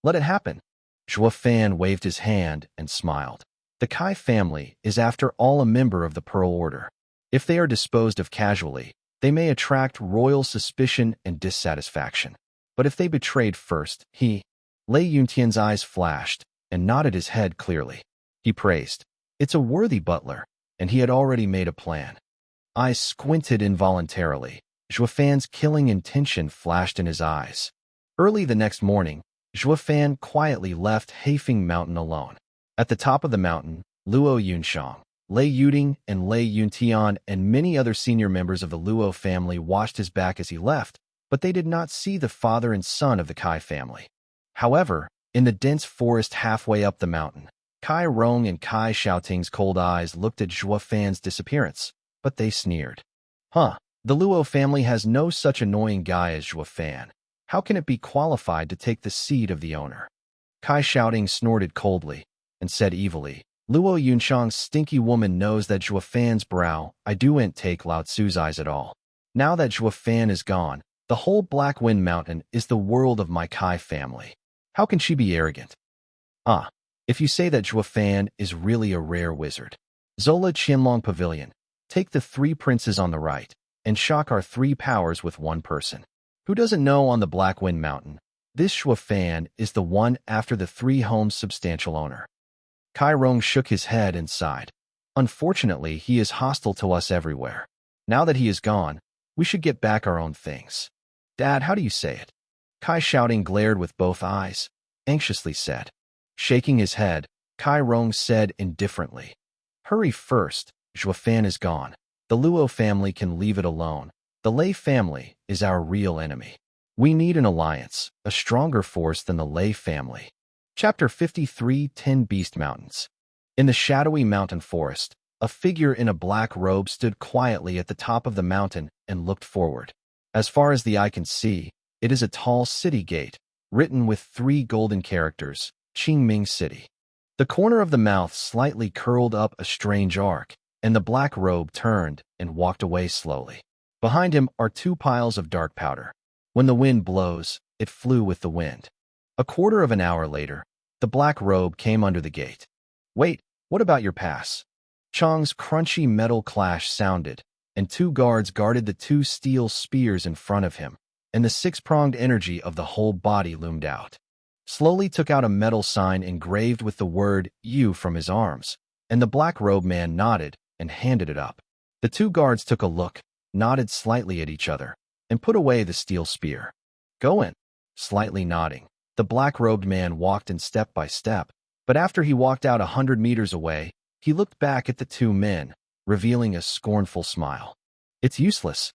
Let it happen. Zhuofan waved his hand and smiled. The Kai family is after all a member of the Pearl Order. If they are disposed of casually, they may attract royal suspicion and dissatisfaction. But if they betrayed first, Lei Yuntian's eyes flashed and nodded his head clearly. He praised. It's a worthy butler, and he had already made a plan. I squinted involuntarily. Zhuofan's killing intention flashed in his eyes. Early the next morning, Zhuofan quietly left Haifeng Mountain alone. At the top of the mountain, Luo Yunshang, Lei Yuding, and Lei Yuntian and many other senior members of the Luo family watched his back as he left, but they did not see the father and son of the Kai family. However, in the dense forest halfway up the mountain, Kai Rong and Kai Xiaoting's cold eyes looked at Zhuofan's disappearance, but they sneered. The Luo family has no such annoying guy as Zhuofan. How can it be qualified to take the seat of the owner? Kai Xiaoting snorted coldly and said evilly, Luo Yunshang's stinky woman knows that Zhuofan's brow, I don't take Lao Tzu's eyes at all. Now that Zhuofan is gone, the whole Black Wind Mountain is the world of my Kai family. How can she be arrogant? If you say that Zhuofan is really a rare wizard. Zola Qianlong Pavilion, take the 3 princes on the right, and shock our 3 powers with 1 person. Who doesn't know on the Black Wind Mountain, this Zhuofan is the one after the 3 homes' substantial owner. Kai Rong shook his head and sighed. Unfortunately, he is hostile to us everywhere. Now that he is gone, we should get back our own things. Dad, how do you say it? Kai Xiaoting glared with both eyes, anxiously said. Shaking his head, Kai Rong said indifferently. Hurry first, Zhuofan is gone. The Luo family can leave it alone. The Lei family is our real enemy. We need an alliance, a stronger force than the Lei family. Chapter 53, 10 Beast Mountains. In the shadowy mountain forest, a figure in a black robe stood quietly at the top of the mountain and looked forward. As far as the eye can see, it is a tall city gate, written with 3 golden characters, Qingming City. The corner of the mouth slightly curled up a strange arc, and the black robe turned and walked away slowly. Behind him are 2 piles of dark powder. When the wind blows, it flew with the wind. A quarter of an hour later, the black robe came under the gate. Wait, what about your pass? Chang's crunchy metal clash sounded, and 2 guards guarded the 2 steel spears in front of him, and the 6-pronged energy of the whole body loomed out. Slowly took out a metal sign engraved with the word "U" from his arms, and the black robe man nodded and handed it up. The 2 guards took a look, nodded slightly at each other, and put away the steel spear. Go in. Slightly nodding, the black-robed man walked in step by step, but after he walked out 100 meters away, he looked back at the 2 men, revealing a scornful smile. It's useless.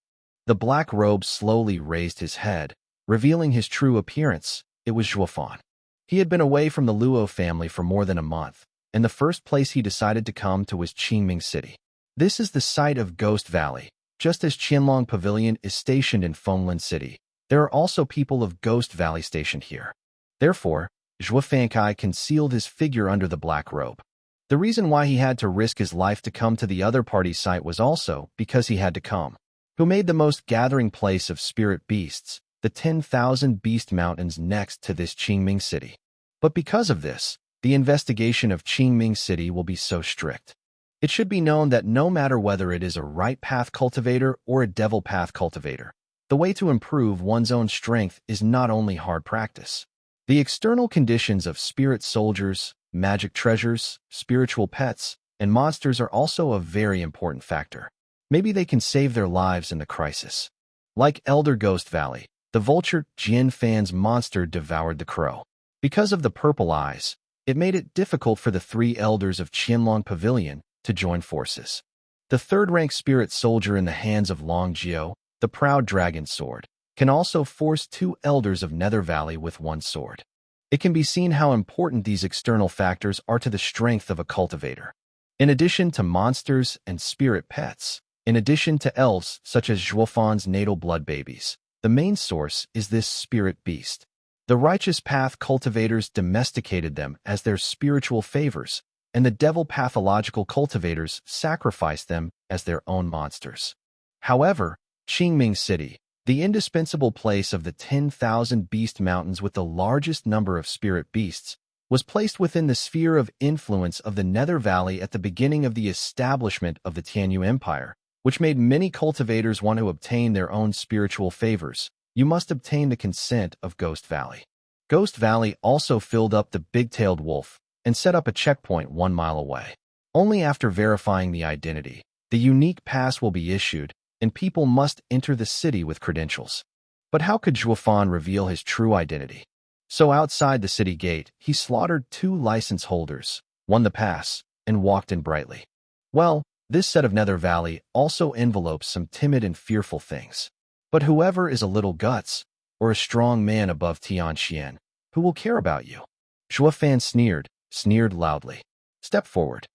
The black robe slowly raised his head, revealing his true appearance. It was Zhuofan. He had been away from the Luo family for more than a month, and the first place he decided to come to was Qingming City. This is the site of Ghost Valley. Just as Qianlong Pavilion is stationed in Fenglan City, there are also people of Ghost Valley stationed here. Therefore, Zhuofankai concealed his figure under the black robe. The reason why he had to risk his life to come to the other party's site was also because he had to come. Who made the most gathering place of spirit beasts, the 10,000 beast mountains next to this Qingming City. But because of this, the investigation of Qingming City will be so strict. It should be known that no matter whether it is a right path cultivator or a devil path cultivator, the way to improve one's own strength is not only hard practice. The external conditions of spirit soldiers, magic treasures, spiritual pets, and monsters are also a very important factor. Maybe they can save their lives in the crisis. Like Elder Ghost Valley, the vulture Jin Fan's monster devoured the crow. Because of the purple eyes, it made it difficult for the 3 elders of Qianlong Pavilion to join forces. The third-rank spirit soldier in the hands of Long Jiao, the proud dragon sword, can also force 2 elders of Nether Valley with 1 sword. It can be seen how important these external factors are to the strength of a cultivator. In addition to monsters and spirit pets, in addition to elves such as Zhuofan's natal blood babies, the main source is this spirit beast. The righteous path cultivators domesticated them as their spiritual favors, and the devil pathological cultivators sacrificed them as their own monsters. However, Qingming City, the indispensable place of the 10,000 beast mountains with the largest number of spirit beasts, was placed within the sphere of influence of the Nether Valley at the beginning of the establishment of the Tianyu Empire, which made many cultivators want to obtain their own spiritual favors. You must obtain the consent of Ghost Valley. Ghost Valley also filled up the big-tailed wolf and set up a checkpoint 1 mile away. Only after verifying the identity, the unique pass will be issued, and people must enter the city with credentials. But how could Zhuofan reveal his true identity? So outside the city gate, he slaughtered 2 license holders, won the pass, and walked in brightly. Well, this set of Nether Valley also envelopes some timid and fearful things. But whoever is a little guts, or a strong man above Tianxian, who will care about you? Zhuofan sneered loudly. Step forward.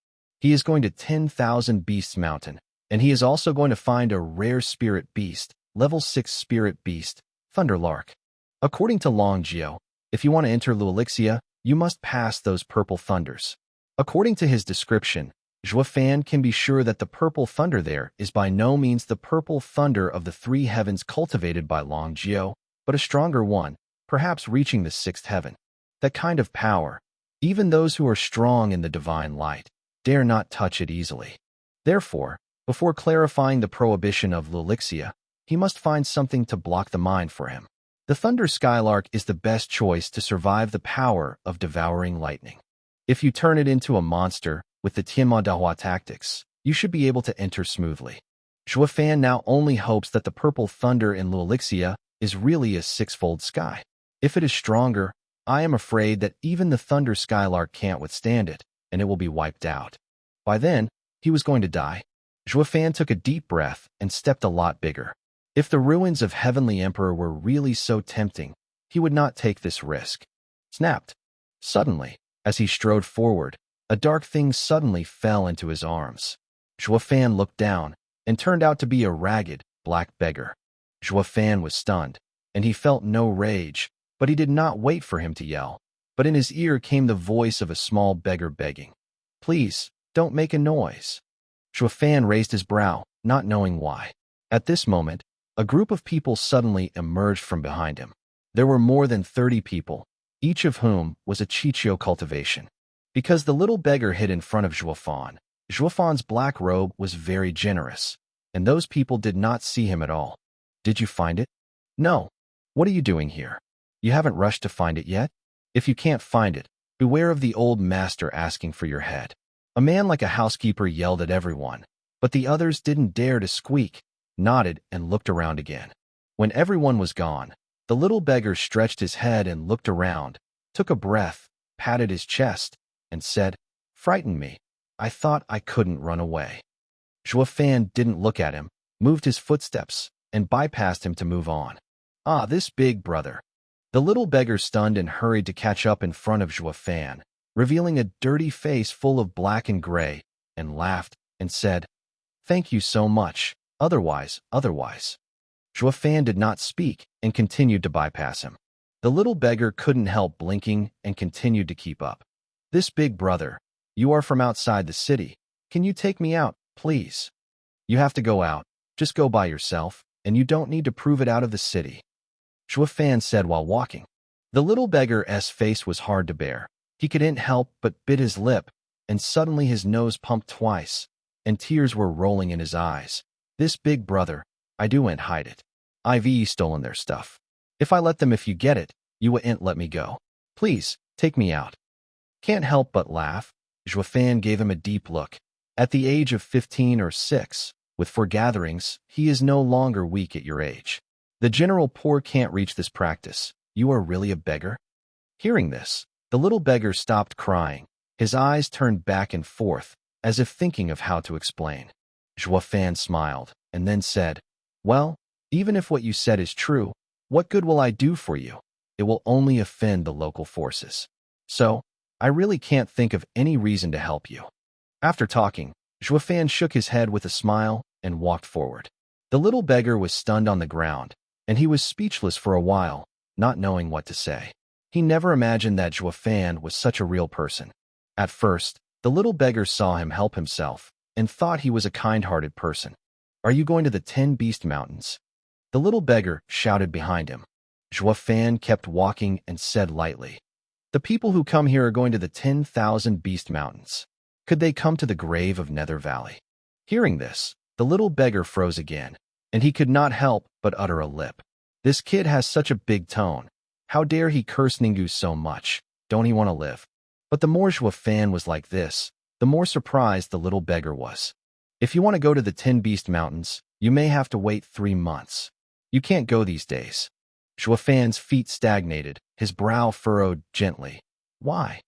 He is going to 10,000 Beasts Mountain, and he is also going to find a rare spirit beast, level 6 spirit beast, Thunderlark. According to Long Jiao, if you want to enter Luelixia, you must pass those purple thunders. According to his description, Zhuofan can be sure that the purple thunder there is by no means the purple thunder of the 3 heavens cultivated by Long Jiao, but a stronger one, perhaps reaching the 6th heaven. That kind of power, even those who are strong in the divine light, dare not touch it easily. Therefore, before clarifying the prohibition of Luelixia, he must find something to block the mind for him. The Thunder Skylark is the best choice to survive the power of devouring lightning. If you turn it into a monster with the Tianma Dahua tactics, you should be able to enter smoothly. Zhuofan now only hopes that the purple thunder in Luelixia is really a 6-fold sky. If it is stronger, I am afraid that even the Thunder Skylark can't withstand it, and it will be wiped out. By then, he was going to die. Zhuofan took a deep breath and stepped a lot bigger. If the ruins of Heavenly Emperor were really so tempting, he would not take this risk. Snapped. Suddenly, as he strode forward, a dark thing suddenly fell into his arms. Zhuofan looked down, and turned out to be a ragged, black beggar. Zhuofan was stunned, and he felt no rage, but he did not wait for him to yell. But in his ear came the voice of a small beggar begging, "Please, don't make a noise." Zhuofan raised his brow, not knowing why. At this moment, a group of people suddenly emerged from behind him. There were more than 30 people, each of whom was a Chichio cultivation. Because the little beggar hid in front of Zhuofan, Zhuofan's black robe was very generous, and those people did not see him at all. Did you find it? No. What are you doing here? You haven't rushed to find it yet? If you can't find it, beware of the old master asking for your head. A man like a housekeeper yelled at everyone, but the others didn't dare to squeak, nodded, and looked around again. When everyone was gone, the little beggar stretched his head and looked around, took a breath, patted his chest, and said, "Frightened me. I thought I couldn't run away." Zhuofan didn't look at him, moved his footsteps, and bypassed him to move on. Ah, this big brother. The little beggar stunned and hurried to catch up in front of Zhuofan, revealing a dirty face full of black and gray, and laughed and said, "Thank you so much. Otherwise. Zhuofan did not speak and continued to bypass him. The little beggar couldn't help blinking and continued to keep up. "This big brother, you are from outside the city. Can you take me out, please?" "You have to go out. Just go by yourself, and you don't need to prove it out of the city," Zhuofan said while walking. The little beggar's face was hard to bear. He couldn't help but bit his lip, and suddenly his nose pumped twice, and tears were rolling in his eyes. This big brother, I do ain't hide it. I've stolen their stuff. If I let them if you get it, you ain't let me go. Please, take me out. Can't help but laugh. Juefan gave him a deep look. At the age of 15 or 6, with foregatherings, he is no longer weak at your age. The general poor can't reach this practice. You are really a beggar? Hearing this, the little beggar stopped crying. His eyes turned back and forth, as if thinking of how to explain. Juefan smiled, and then said, Well, even if what you said is true, what good will I do for you? It will only offend the local forces. So, I really can't think of any reason to help you. After talking, Juefan shook his head with a smile and walked forward. The little beggar was stunned on the ground, and he was speechless for a while, not knowing what to say. He never imagined that Juefan was such a real person. At first, the little beggar saw him help himself and thought he was a kind-hearted person. Are you going to the 10 Beast Mountains? The little beggar shouted behind him. Juefan kept walking and said lightly, The people who come here are going to the 10,000 Beast Mountains. Could they come to the grave of Nether Valley? Hearing this, the little beggar froze again, and he could not help but utter a lip. This kid has such a big tone. How dare he curse Ningu so much? Don't he want to live? But the more Juefan was like this, the more surprised the little beggar was. If you want to go to the 10 Beast Mountains, you may have to wait 3 months. You can't go these days. Juefan's feet stagnated, his brow furrowed gently. Why?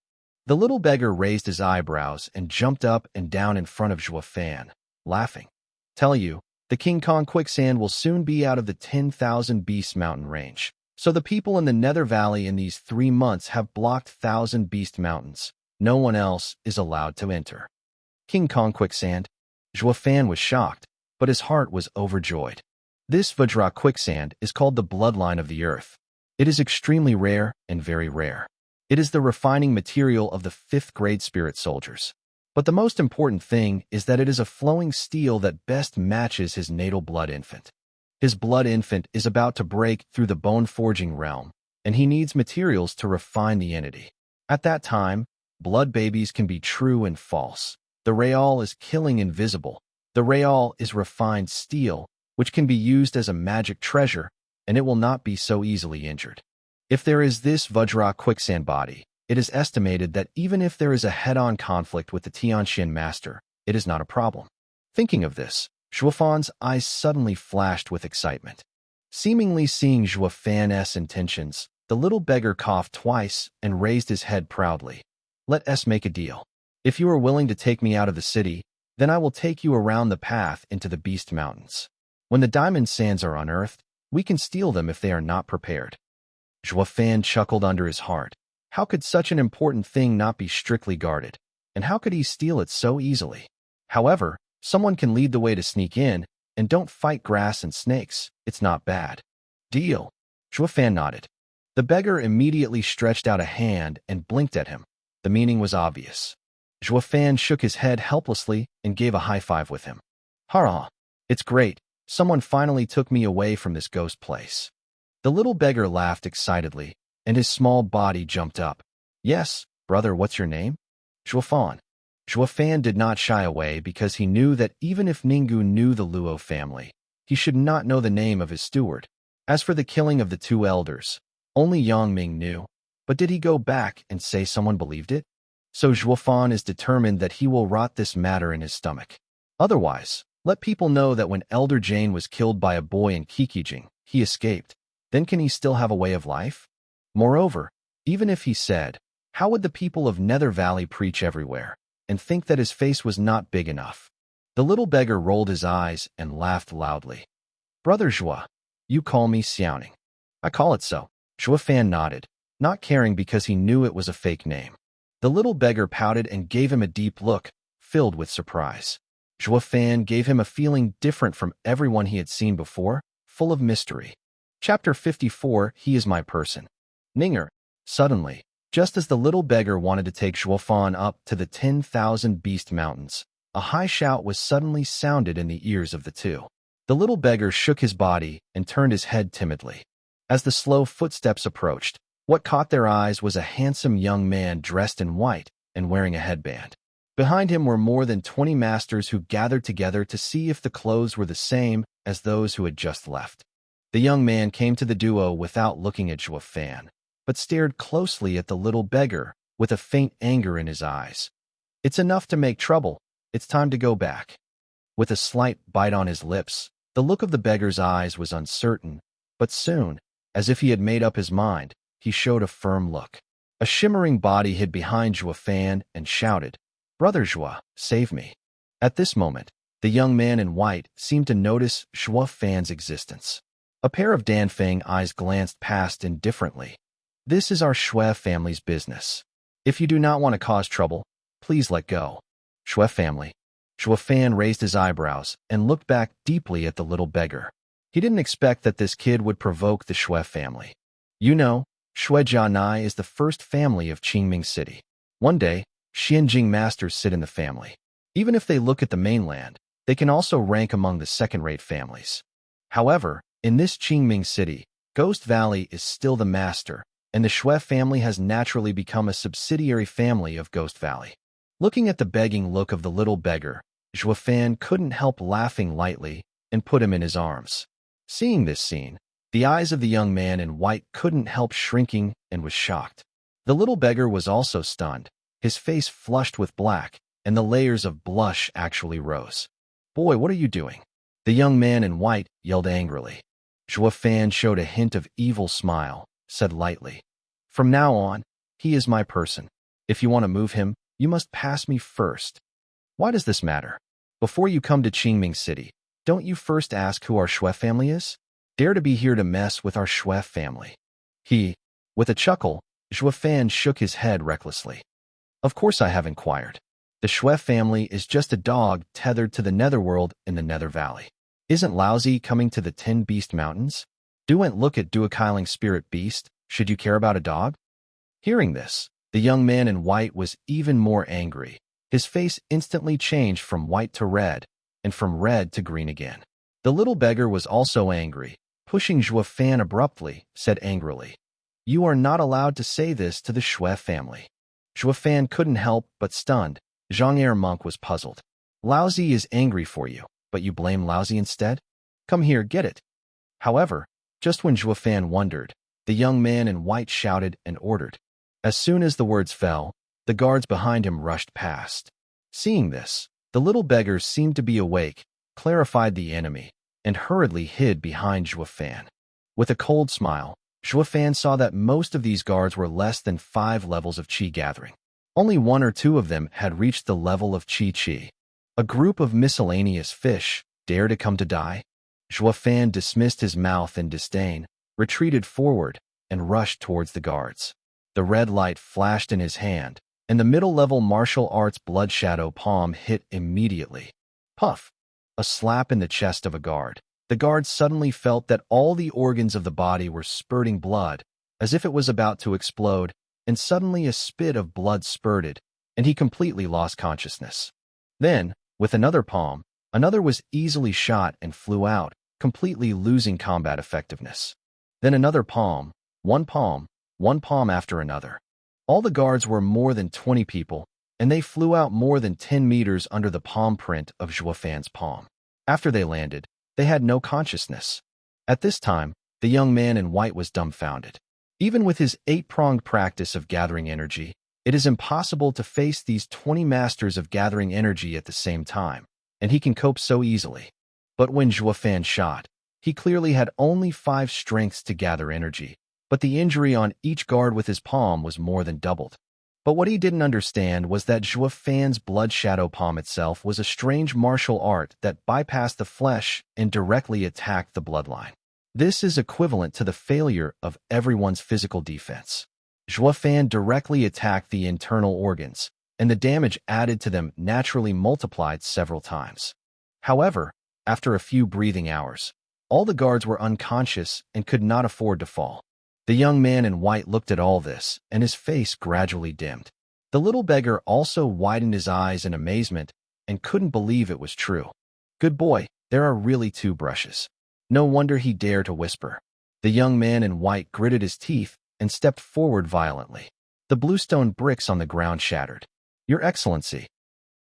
The little beggar raised his eyebrows and jumped up and down in front of Juefan, laughing. Tell you, the King Kong quicksand will soon be out of the 10,000 Beast Mountain range. So the people in the Nether Valley in these 3 months have blocked 1,000 Beast Mountains. No one else is allowed to enter. King Kong quicksand? Juefan was shocked, but his heart was overjoyed. This Vajra quicksand is called the bloodline of the earth. It is extremely rare and very rare. It is the refining material of the 5th grade spirit soldiers. But the most important thing is that it is a flowing steel that best matches his natal blood infant. His blood infant is about to break through the bone-forging realm, and he needs materials to refine the entity. At that time, blood babies can be true and false. The Real is killing invisible. The Real is refined steel, which can be used as a magic treasure, and it will not be so easily injured. If there is this Vajra quicksand body, it is estimated that even if there is a head-on conflict with the Tianxian master, it is not a problem. Thinking of this, Juefan's eyes suddenly flashed with excitement. Seemingly seeing Juefan's intentions, the little beggar coughed twice and raised his head proudly. Let us make a deal. If you are willing to take me out of the city, then I will take you around the path into the Beast Mountains. When the diamond sands are unearthed, we can steal them if they are not prepared. Juefan chuckled under his heart. How could such an important thing not be strictly guarded? And how could he steal it so easily? However, someone can lead the way to sneak in, and don't fight grass and snakes. It's not bad. Deal. Juefan nodded. The beggar immediately stretched out a hand and blinked at him. The meaning was obvious. Juefan shook his head helplessly and gave a high five with him. Hurrah! It's great. Someone finally took me away from this ghost place. The little beggar laughed excitedly, and his small body jumped up. Yes, brother, what's your name? Juefan. Juefan did not shy away because he knew that even if Ningu knew the Luo family, he should not know the name of his steward. As for the killing of the 2 elders, only Yangming knew. But did he go back and say someone believed it? So Juefan is determined that he will rot this matter in his stomach. Otherwise, let people know that when Elder Jane was killed by a boy in Kikijing, he escaped. Then can he still have a way of life? Moreover, even if he said, how would the people of Nether Valley preach everywhere and think that his face was not big enough? The little beggar rolled his eyes and laughed loudly. Brother Jua, you call me Xiaoning. I call it so. Juefan nodded, not caring because he knew it was a fake name. The little beggar pouted and gave him a deep look, filled with surprise. Juefan gave him a feeling different from everyone he had seen before, full of mystery. Chapter 54, He is my person. Ninger. Suddenly, just as the little beggar wanted to take Juefan up to the 10,000 Beast Mountains, a high shout was suddenly sounded in the ears of the two. The little beggar shook his body and turned his head timidly. As the slow footsteps approached, What caught their eyes was a handsome young man dressed in white and wearing a headband. Behind him were more than 20 masters who gathered together to see if the clothes were the same as those who had just left. The young man came to the duo without looking at Zhuo Fan, but stared closely at the little beggar with a faint anger in his eyes. "It's enough to make trouble. It's time to go back." With a slight bite on his lips, the look of the beggar's eyes was uncertain, but soon, as if he had made up his mind, he showed a firm look. A shimmering body hid behind Zhuo Fan and shouted, "Brother Zhuo, save me." At this moment, the young man in white seemed to notice Zhuo Fan's existence. A pair of Danfeng eyes glanced past indifferently. "This is our Shui family's business. If you do not want to cause trouble, please let go." Shui family. Zhuo Fan raised his eyebrows and looked back deeply at the little beggar. He didn't expect that this kid would provoke the Shui family. You know, Shui Jianai is the first family of Qingming City. One day, Xianjing masters sit in the family. Even if they look at the mainland, they can also rank among the second-rate families. However, in this Qingming City, Ghost Valley is still the master, and the Shui family has naturally become a subsidiary family of Ghost Valley. Looking at the begging look of the little beggar, Zhuo Fan couldn't help laughing lightly and put him in his arms. Seeing this scene, the eyes of the young man in white couldn't help shrinking and was shocked. The little beggar was also stunned, his face flushed with black, and the layers of blush actually rose. "Boy, what are you doing?" The young man in white yelled angrily. Zhuo Fan showed a hint of evil smile, said lightly, "From now on, he is my person. If you want to move him, you must pass me first." "Why does this matter? Before you come to Qingming City, don't you first ask who our Shui family is? Dare to be here to mess with our Shui family." With a chuckle, Zhuo Fan shook his head recklessly. "Of course I have inquired. The Shui family is just a dog tethered to the netherworld in the Nether Valley. Isn't Laozi coming to the 10 Beast Mountains? Don't look at Duokailing Spirit Beast, should you care about a dog?" Hearing this, the young man in white was even more angry. His face instantly changed from white to red, and from red to green again. The little beggar was also angry. Pushing Zhuo Fan abruptly, said angrily, "You are not allowed to say this to the Shui family." Zhuo Fan couldn't help but stunned. Zhang monk was puzzled. "Laozi is angry for you, but you blame Laozi instead? Come here, get it." However, just when Zhuo Fan wondered, the young man in white shouted and ordered. As soon as the words fell, the guards behind him rushed past. Seeing this, the little beggar seemed to be awake, clarified the enemy, and hurriedly hid behind Zhuo Fan. With a cold smile, Zhuo Fan saw that most of these guards were less than 5 levels of Qi gathering. Only 1 or 2 of them had reached the level of Qi. A group of miscellaneous fish, dare to come to die? Zhuo Fan dismissed his mouth in disdain, retreated forward, and rushed towards the guards. The red light flashed in his hand, and the middle-level martial arts blood shadow palm hit immediately. Puff! A slap in the chest of a guard. The guard suddenly felt that all the organs of the body were spurting blood, as if it was about to explode, and suddenly a spit of blood spurted, and he completely lost consciousness. Then, with another palm, another was easily shot and flew out, completely losing combat effectiveness. Then another palm, one palm after another. All the guards were more than 20 people, and they flew out more than 10 meters under the palm print of Zhuo Fan's palm. After they landed, they had no consciousness. At this time, the young man in white was dumbfounded. Even with his 8-pronged practice of gathering energy, it is impossible to face these 20 masters of gathering energy at the same time, and he can cope so easily. But when Zhuo Fan shot, he clearly had only 5 strengths to gather energy, but the injury on each guard with his palm was more than doubled. But what he didn't understand was that Zhuo Fan's blood shadow palm itself was a strange martial art that bypassed the flesh and directly attacked the bloodline. This is equivalent to the failure of everyone's physical defense. Zhuo Fan directly attacked the internal organs, and the damage added to them naturally multiplied several times. However, after a few breathing hours, all the guards were unconscious and could not afford to fall. The young man in white looked at all this, and his face gradually dimmed. The little beggar also widened his eyes in amazement and couldn't believe it was true. "Good boy, there are really 2 brushes." No wonder he dared to whisper. The young man in white gritted his teeth and stepped forward violently. The bluestone bricks on the ground shattered. "Your Excellency."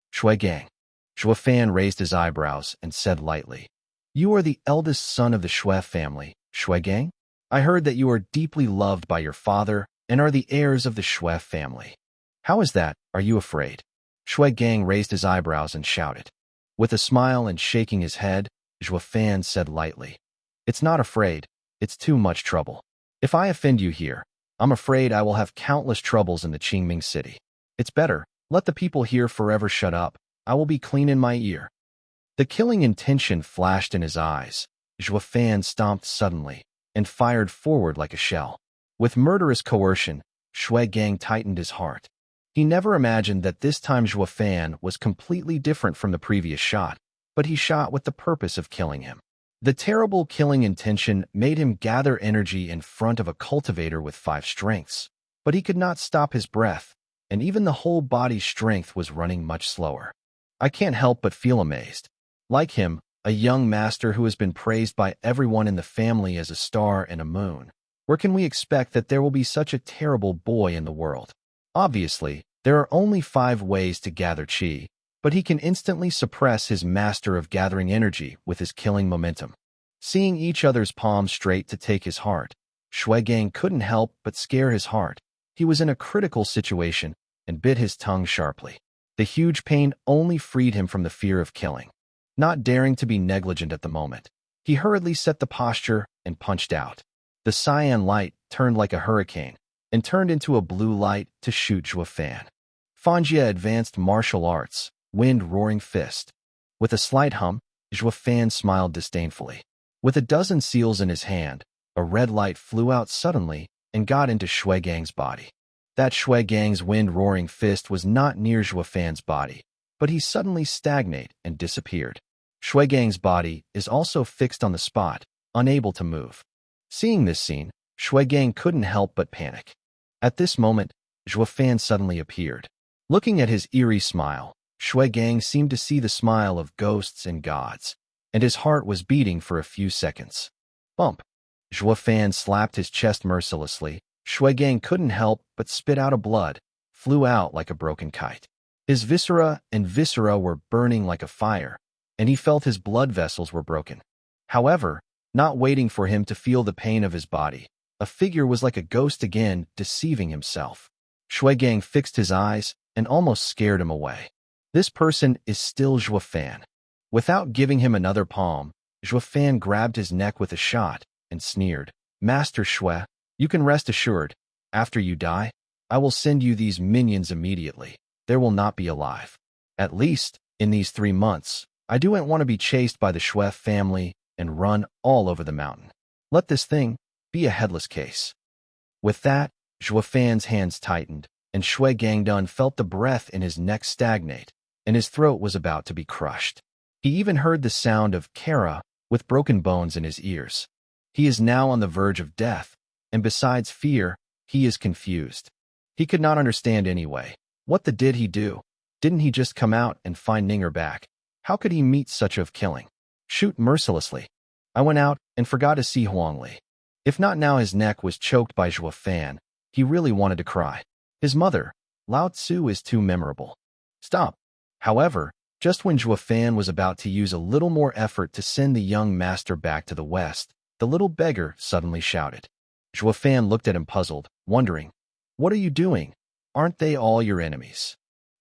"Shui Gang." Zhuo Fan raised his eyebrows and said lightly, "You are the eldest son of the Shui family, Shui Gang? I heard that you are deeply loved by your father and are the heirs of the Shui family. How is that? Are you afraid?" Shui Gang raised his eyebrows and shouted. With a smile and shaking his head, Zhuo Fan said lightly, "It's not afraid, it's too much trouble. If I offend you here, I'm afraid I will have countless troubles in the Qingming city. It's better, let the people here forever shut up. I will be clean in my ear." The killing intention flashed in his eyes. Zhuo Fan stomped suddenly and fired forward like a shell. With murderous coercion, Shui Gang tightened his heart. He never imagined that this time Zhuo Fan was completely different from the previous shot, but he shot with the purpose of killing him. The terrible killing intention made him gather energy in front of a cultivator with 5 strengths, but he could not stop his breath, and even the whole body's strength was running much slower. I can't help but feel amazed. Like him, a young master who has been praised by everyone in the family as a star and a moon. Where can we expect that there will be such a terrible boy in the world? Obviously, there are only 5 ways to gather chi, but he can instantly suppress his master of gathering energy with his killing momentum. Seeing each other's palms straight to take his heart, Shui Gang couldn't help but scare his heart. He was in a critical situation and bit his tongue sharply. The huge pain only freed him from the fear of killing. Not daring to be negligent at the moment, he hurriedly set the posture and punched out. The cyan light turned like a hurricane and turned into a blue light to shoot Zhuo Fan. Fanjia advanced martial arts, wind roaring fist. With a slight hum, Zhuo Fan smiled disdainfully. With a dozen seals in his hand, a red light flew out suddenly and got into Shui Gang's body. That Shui Gang's wind-roaring fist was not near Zhuo Fan's body, but he suddenly stagnated and disappeared. Shui Gang's body is also fixed on the spot, unable to move. Seeing this scene, Shui Gang couldn't help but panic. At this moment, Zhuo Fan suddenly appeared. Looking at his eerie smile, Shui Gang seemed to see the smile of ghosts and gods, and his heart was beating for a few seconds. Bump! Zhuo Fan slapped his chest mercilessly. Shui Gang couldn't help but spit out a blood, flew out like a broken kite. His viscera were burning like a fire, and he felt his blood vessels were broken. However, not waiting for him to feel the pain of his body, a figure was like a ghost again, deceiving himself. Shui Gang fixed his eyes and almost scared him away. This person is still Zhuo Fan. Without giving him another palm, Zhuo Fan grabbed his neck with a shot and sneered, "Master Shui, you can rest assured, after you die, I will send you these minions immediately. There will not be alive. At least, in these 3 months, I don't want to be chased by the Shui family and run all over the mountain. Let this thing be a headless case." With that, Zhuo Fan's hands tightened, and Shui Gangdun felt the breath in his neck stagnate, and his throat was about to be crushed. He even heard the sound of Kara with broken bones in his ears. He is now on the verge of death, and besides fear, he is confused. He could not understand anyway. What did he do? Didn't he just come out and find Ninger back? How could he meet such of killing? Shoot mercilessly. I went out and forgot to see Huangli. If not now his neck was choked by Zhuo Fan, he really wanted to cry. His mother, Lao Tzu, is too memorable. Stop. However, just when Zhuo Fan was about to use a little more effort to send the young master back to the west, the little beggar suddenly shouted. Zhuo Fan looked at him puzzled, wondering, "What are you doing? Aren't they all your enemies?"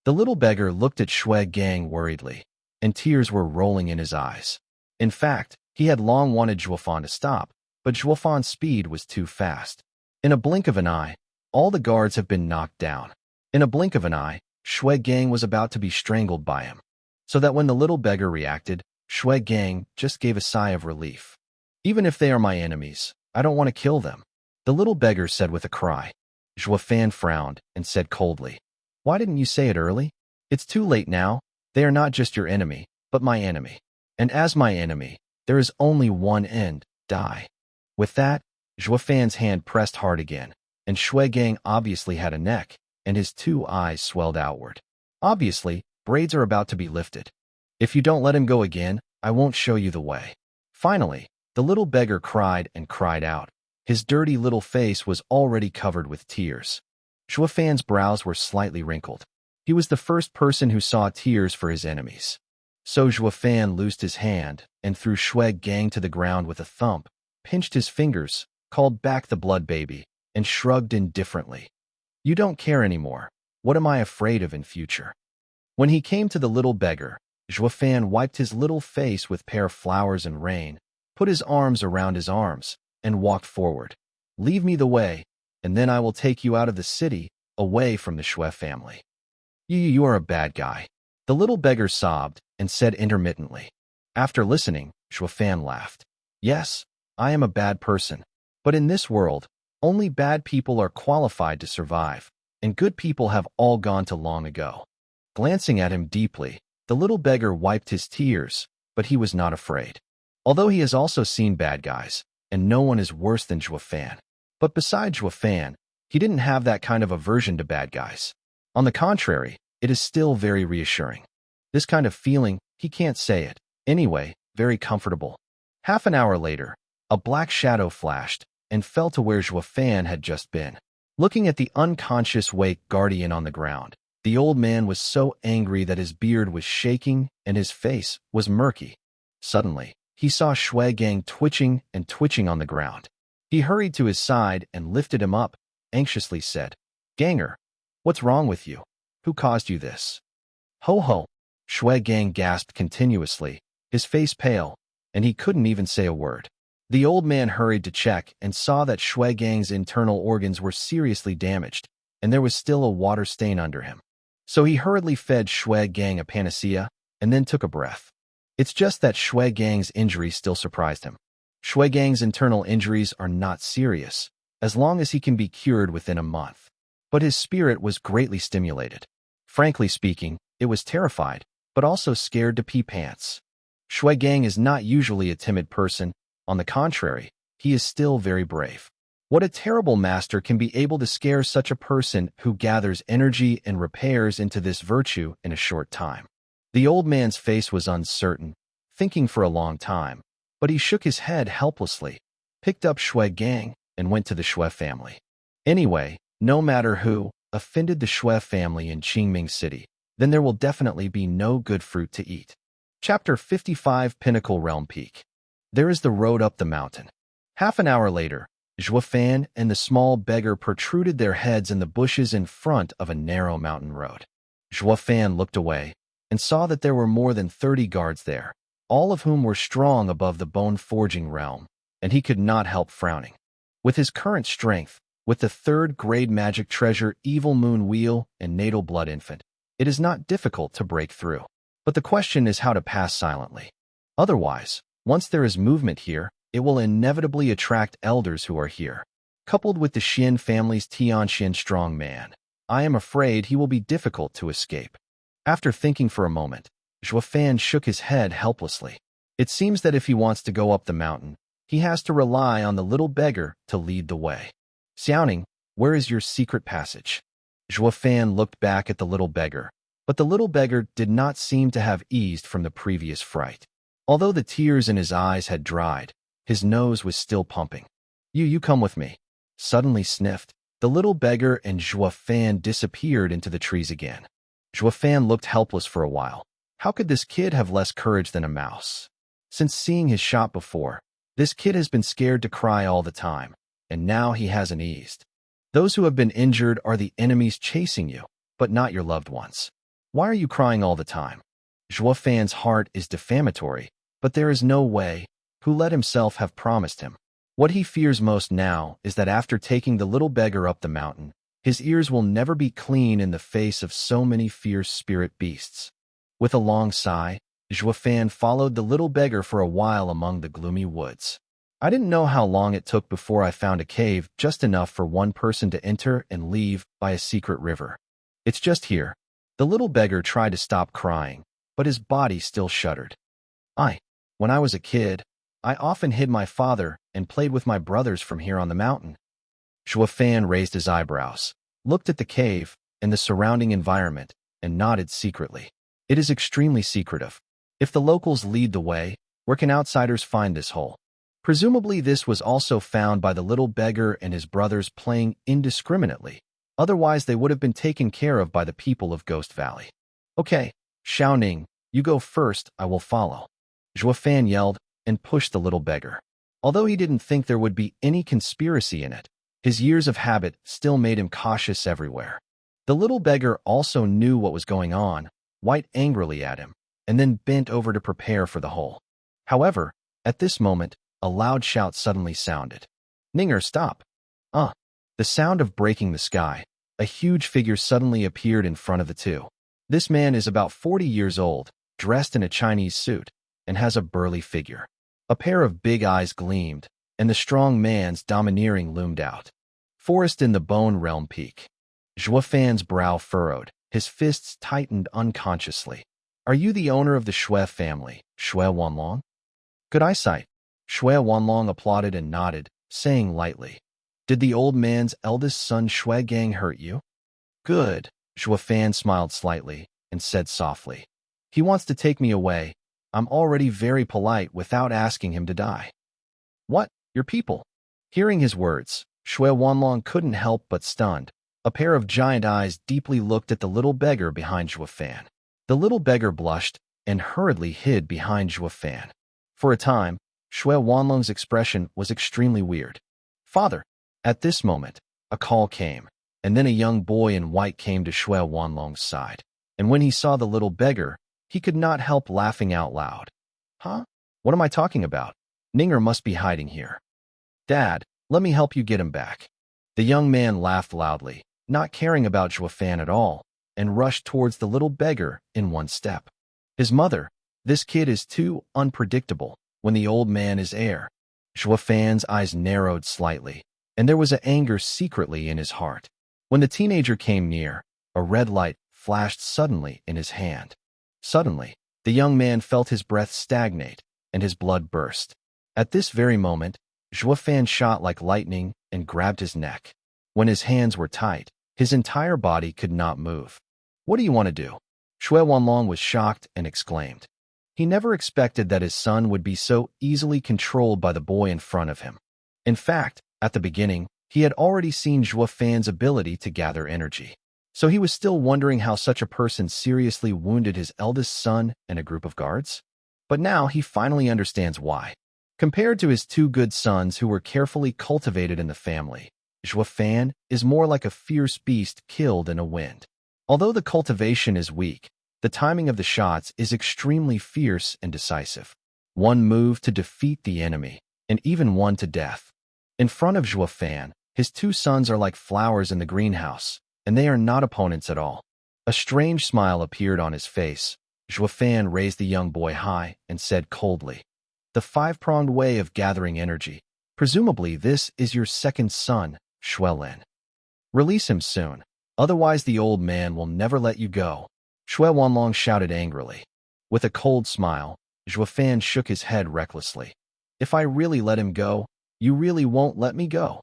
The little beggar looked at Shui Gang worriedly, and tears were rolling in his eyes. In fact, he had long wanted Zhuo Fan to stop, but Zhuo Fan's speed was too fast. In a blink of an eye, all the guards have been knocked down. In a blink of an eye, Shui Gang was about to be strangled by him. So that when the little beggar reacted, Shui Gang just gave a sigh of relief. "Even if they are my enemies, I don't want to kill them," the little beggar said with a cry. Zhuo Fan frowned and said coldly, "Why didn't you say it early? It's too late now. They are not just your enemy, but my enemy. And as my enemy, there is only one end, die." With that, Zhuo Fan's hand pressed hard again, and Shui Gang obviously had a neck, and his 2 eyes swelled outward. Obviously, braids are about to be lifted. "If you don't let him go again, I won't show you the way." Finally, the little beggar cried and cried out. His dirty little face was already covered with tears. Zhuofan's brows were slightly wrinkled. He was the first person who saw tears for his enemies. So Zhuofan loosed his hand and threw Shui Gang to the ground with a thump, pinched his fingers, called back the blood baby, and shrugged indifferently. You don't care anymore. What am I afraid of in future? When he came to the little beggar, Zhuofan wiped his little face with pear flowers and rain, put his arms around his arms, and walked forward. Leave me the way, and then I will take you out of the city, away from the Shui family. You are a bad guy. The little beggar sobbed and said intermittently. After listening, Zhuofan laughed. Yes, I am a bad person, but in this world, only bad people are qualified to survive, and good people have all gone to long ago. Glancing at him deeply, the little beggar wiped his tears, but he was not afraid. Although he has also seen bad guys, and no one is worse than Zhuofan. But besides Zhuofan, he didn't have that kind of aversion to bad guys. On the contrary, it is still very reassuring. This kind of feeling, he can't say it. Anyway, very comfortable. Half an hour later, a black shadow flashed and fell to where Zhuofan had just been. Looking at the unconscious Wake Guardian on the ground, the old man was so angry that his beard was shaking and his face was murky. Suddenly, he saw Shui Gang twitching and twitching on the ground. He hurried to his side and lifted him up, anxiously said, Ganger, what's wrong with you? Who caused you this? Ho ho! Shui Gang gasped continuously, his face pale, and he couldn't even say a word. The old man hurried to check and saw that Shui Gang's internal organs were seriously damaged, and there was still a water stain under him. So he hurriedly fed Shui Gang a panacea, and then took a breath. It's just that Shui Gang's injury still surprised him. Shui Gang's internal injuries are not serious, as long as he can be cured within a month. But his spirit was greatly stimulated. Frankly speaking, it was terrified, but also scared to pee pants. Shui Gang is not usually a timid person. On the contrary, he is still very brave. What a terrible master can be able to scare such a person who gathers energy and repairs into this virtue in a short time. The old man's face was uncertain, thinking for a long time, but he shook his head helplessly, picked up Shui Gang, and went to the Shui family. Anyway, no matter who offended the Shui family in Qingming City, then there will definitely be no good fruit to eat. Chapter 55 Pinnacle Realm Peak. There is the road up the mountain. Half an hour later, Zhuofan and the small beggar protruded their heads in the bushes in front of a narrow mountain road. Zhuofan looked away and saw that there were more than 30 guards there, all of whom were strong above the bone-forging realm, and he could not help frowning. With his current strength, with the third-grade magic treasure Evil Moon Wheel and Natal Blood Infant, it is not difficult to break through. But the question is how to pass silently. Otherwise, once there is movement here, it will inevitably attract elders who are here. Coupled with the Xin family's Tianxin strong man, I am afraid he will be difficult to escape. After thinking for a moment, Zhuofan shook his head helplessly. It seems that if he wants to go up the mountain, he has to rely on the little beggar to lead the way. Xiaoning, where is your secret passage? Zhuofan looked back at the little beggar, but the little beggar did not seem to have eased from the previous fright. Although the tears in his eyes had dried, his nose was still pumping. You come with me. Suddenly sniffed, the little beggar and Zhuofan disappeared into the trees again. Zhuofan looked helpless for a while. How could this kid have less courage than a mouse? Since seeing his shot before, this kid has been scared to cry all the time, and now he hasn't eased. Those who have been injured are the enemies chasing you, but not your loved ones. Why are you crying all the time? Zhuofan's heart is defamatory, but there is no way. Who let himself have promised him? What he fears most now is that after taking the little beggar up the mountain, his ears will never be clean in the face of so many fierce spirit beasts. With a long sigh, Zhuofan followed the little beggar for a while among the gloomy woods. I didn't know how long it took before I found a cave just enough for one person to enter and leave by a secret river. It's just here. The little beggar tried to stop crying, but his body still shuddered. When I was a kid, I often hid my father and played with my brothers from here on the mountain. Zhuofan raised his eyebrows, looked at the cave and the surrounding environment, and nodded secretly. It is extremely secretive. If the locals lead the way, where can outsiders find this hole? Presumably this was also found by the little beggar and his brothers playing indiscriminately. Otherwise they would have been taken care of by the people of Ghost Valley. Okay, Xiao Ning, you go first, I will follow. Zhuo Fan yelled and pushed the little beggar. Although he didn't think there would be any conspiracy in it, his years of habit still made him cautious everywhere. The little beggar also knew what was going on, white angrily at him, and then bent over to prepare for the hole. However, at this moment, a loud shout suddenly sounded. Ninger, stop! The sound of breaking the sky. A huge figure suddenly appeared in front of the two. This man is about 40 years old, dressed in a Chinese suit, and has a burly figure. A pair of big eyes gleamed, and the strong man's domineering loomed out. Forest in the Bone Realm Peak. Zhuo Fan's brow furrowed, his fists tightened unconsciously. Are you the owner of the Shui family, Shui Wanlong? Good eyesight. Shui Wanlong applauded and nodded, saying lightly, Did the old man's eldest son Shui Gang hurt you? Good. Zhuo Fan smiled slightly and said softly, He wants to take me away. I'm already very polite without asking him to die. What? Your people? Hearing his words, Shui Wanlong couldn't help but stunned. A pair of giant eyes deeply looked at the little beggar behind Zhuo Fan. The little beggar blushed and hurriedly hid behind Zhuo Fan. For a time, Shui Wanlong's expression was extremely weird. Father! At this moment, a call came, and then a young boy in white came to Shui Wanlong's side. And when he saw the little beggar, he could not help laughing out loud. Huh? What am I talking about? Ninger must be hiding here. Dad, let me help you get him back. The young man laughed loudly, not caring about Zhuo Fan at all, and rushed towards the little beggar in one step. His mother, this kid is too unpredictable when the old man is heir. Zhuo Fan's eyes narrowed slightly, and there was an anger secretly in his heart. When the teenager came near, a red light flashed suddenly in his hand. Suddenly, the young man felt his breath stagnate, and his blood burst. At this very moment, Zhuo Fan shot like lightning and grabbed his neck. When his hands were tight, his entire body could not move. What do you want to do? Shui Wanlong was shocked and exclaimed. He never expected that his son would be so easily controlled by the boy in front of him. In fact, at the beginning, he had already seen Zhuo Fan's ability to gather energy. So he was still wondering how such a person seriously wounded his eldest son and a group of guards. But now he finally understands why. Compared to his two good sons who were carefully cultivated in the family, Zhuo Fan is more like a fierce beast killed in a wind. Although the cultivation is weak, the timing of the shots is extremely fierce and decisive. One move to defeat the enemy, and even one to death. In front of Zhuo Fan, his two sons are like flowers in the greenhouse, and they are not opponents at all. A strange smile appeared on his face. Zhuo Fan raised the young boy high and said coldly, The five-pronged way of gathering energy. Presumably this is your second son, Shuelin. Release him soon, otherwise the old man will never let you go. Shui Wanlong shouted angrily. With a cold smile, Zhuo Fan shook his head recklessly. If I really let him go, you really won't let me go.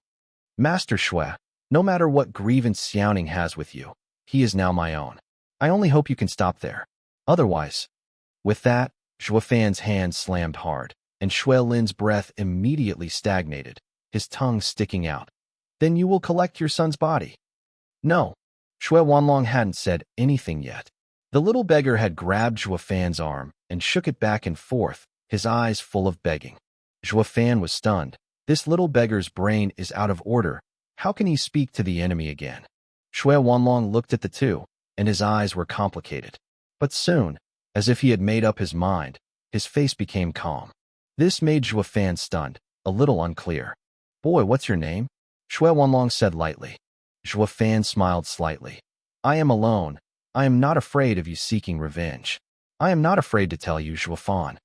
Master Shui, no matter what grievance Xiaoning has with you, he is now my own. I only hope you can stop there. Otherwise. With that, Zhuo Fan's hand slammed hard, and Shui Lin's breath immediately stagnated, his tongue sticking out. Then you will collect your son's body. No. Shui Wanlong hadn't said anything yet. The little beggar had grabbed Zhuo Fan's arm and shook it back and forth, his eyes full of begging. Zhuo Fan was stunned. This little beggar's brain is out of order. How can he speak to the enemy again? Shui Wanlong looked at the two, and his eyes were complicated. But soon, as if he had made up his mind, his face became calm. This made Zhuo Fan stunned, a little unclear. Boy, what's your name? Shui Wanlong said lightly. Zhuo Fan smiled slightly. I am alone. I am not afraid of you seeking revenge. I am not afraid to tell you, Zhuo Fan.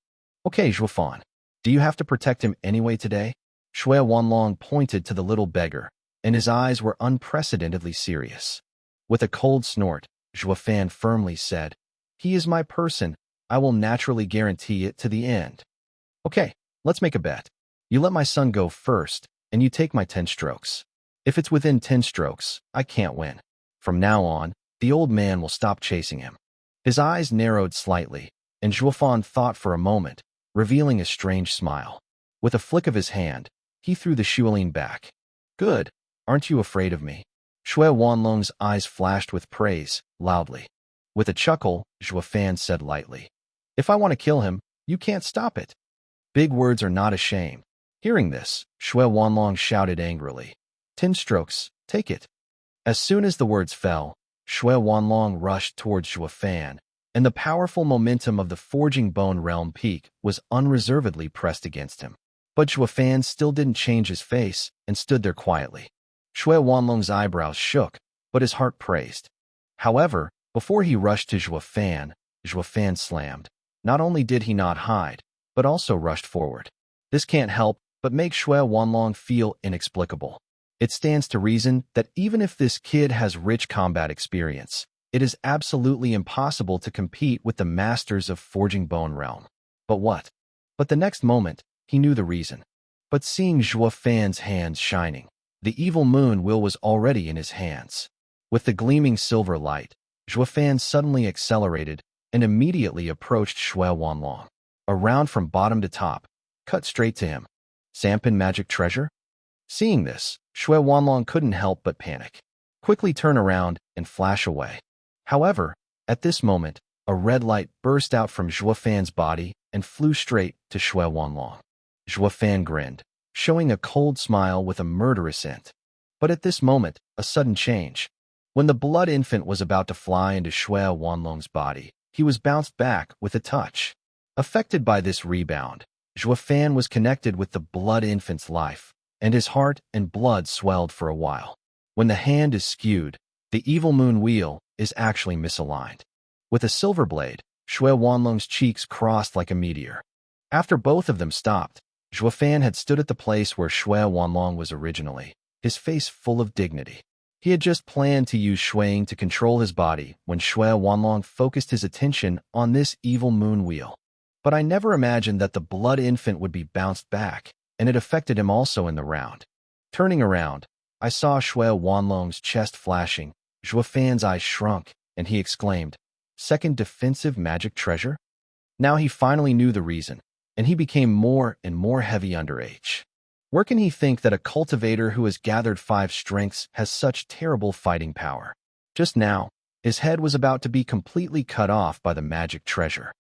Okay, Zhuo Fan. Do you have to protect him anyway today? Shui Wanlong pointed to the little beggar, and his eyes were unprecedentedly serious. With a cold snort, Zhuo Fan firmly said, He is my person. I will naturally guarantee it to the end. Okay, let's make a bet. You let my son go first, and you take my 10 strokes. If it's within 10 strokes, I can't win. From now on, the old man will stop chasing him. His eyes narrowed slightly, and Zhuo Fan thought for a moment, revealing a strange smile. With a flick of his hand, he threw the Shualing back. Good. Aren't you afraid of me? Shui Wanlong's eyes flashed with praise, loudly. With a chuckle, Zhuo Fan said lightly, If I want to kill him, you can't stop it. Big words are not a shame. Hearing this, Shui Wanlong shouted angrily. 10 strokes, take it. As soon as the words fell, Shui Wanlong rushed towards Zhuo Fan, and the powerful momentum of the Forging Bone Realm peak was unreservedly pressed against him. But Zhuo Fan still didn't change his face and stood there quietly. Shui Wanlong's eyebrows shook, but his heart praised. However, before he rushed to Zhuo Fan slammed. Not only did he not hide, but also rushed forward. This can't help but make Shui Wanlong feel inexplicable. It stands to reason that even if this kid has rich combat experience, it is absolutely impossible to compete with the masters of Forging Bone Realm. But what? But the next moment, he knew the reason. But seeing Zhuo Fan's hands shining, the evil moon wheel was already in his hands. With the gleaming silver light, Zhuo Fan suddenly accelerated and immediately approached Shui Wanlong. Around from bottom to top, cut straight to him. Sampin magic treasure? Seeing this, Shui Wanlong couldn't help but panic. Quickly turn around and flash away. However, at this moment, a red light burst out from Zhuo Fan's body and flew straight to Shui Wanlong. Zhuo Fan grinned, showing a cold smile with a murderous int. But at this moment, a sudden change. When the blood infant was about to fly into Shui Wanlong's body, he was bounced back with a touch. Affected by this rebound, Zhuo Fan was connected with the blood infant's life, and his heart and blood swelled for a while. When the hand is skewed, the evil moon wheel is actually misaligned. With a silver blade, Shui Wanlong's cheeks crossed like a meteor. After both of them stopped, Zhuo Fan had stood at the place where Shui Wanlong was originally, his face full of dignity. He had just planned to use Shuang to control his body when Shui Wanlong focused his attention on this evil moon wheel. But I never imagined that the blood infant would be bounced back, and it affected him also in the round. Turning around, I saw Shui Wanlong's chest flashing, Zhuo Fan's eyes shrunk, and he exclaimed, Second defensive magic treasure? Now he finally knew the reason, and he became more and more heavy under H. Where can he think that a cultivator who has gathered 5 strengths has such terrible fighting power? Just now, his head was about to be completely cut off by the magic treasure.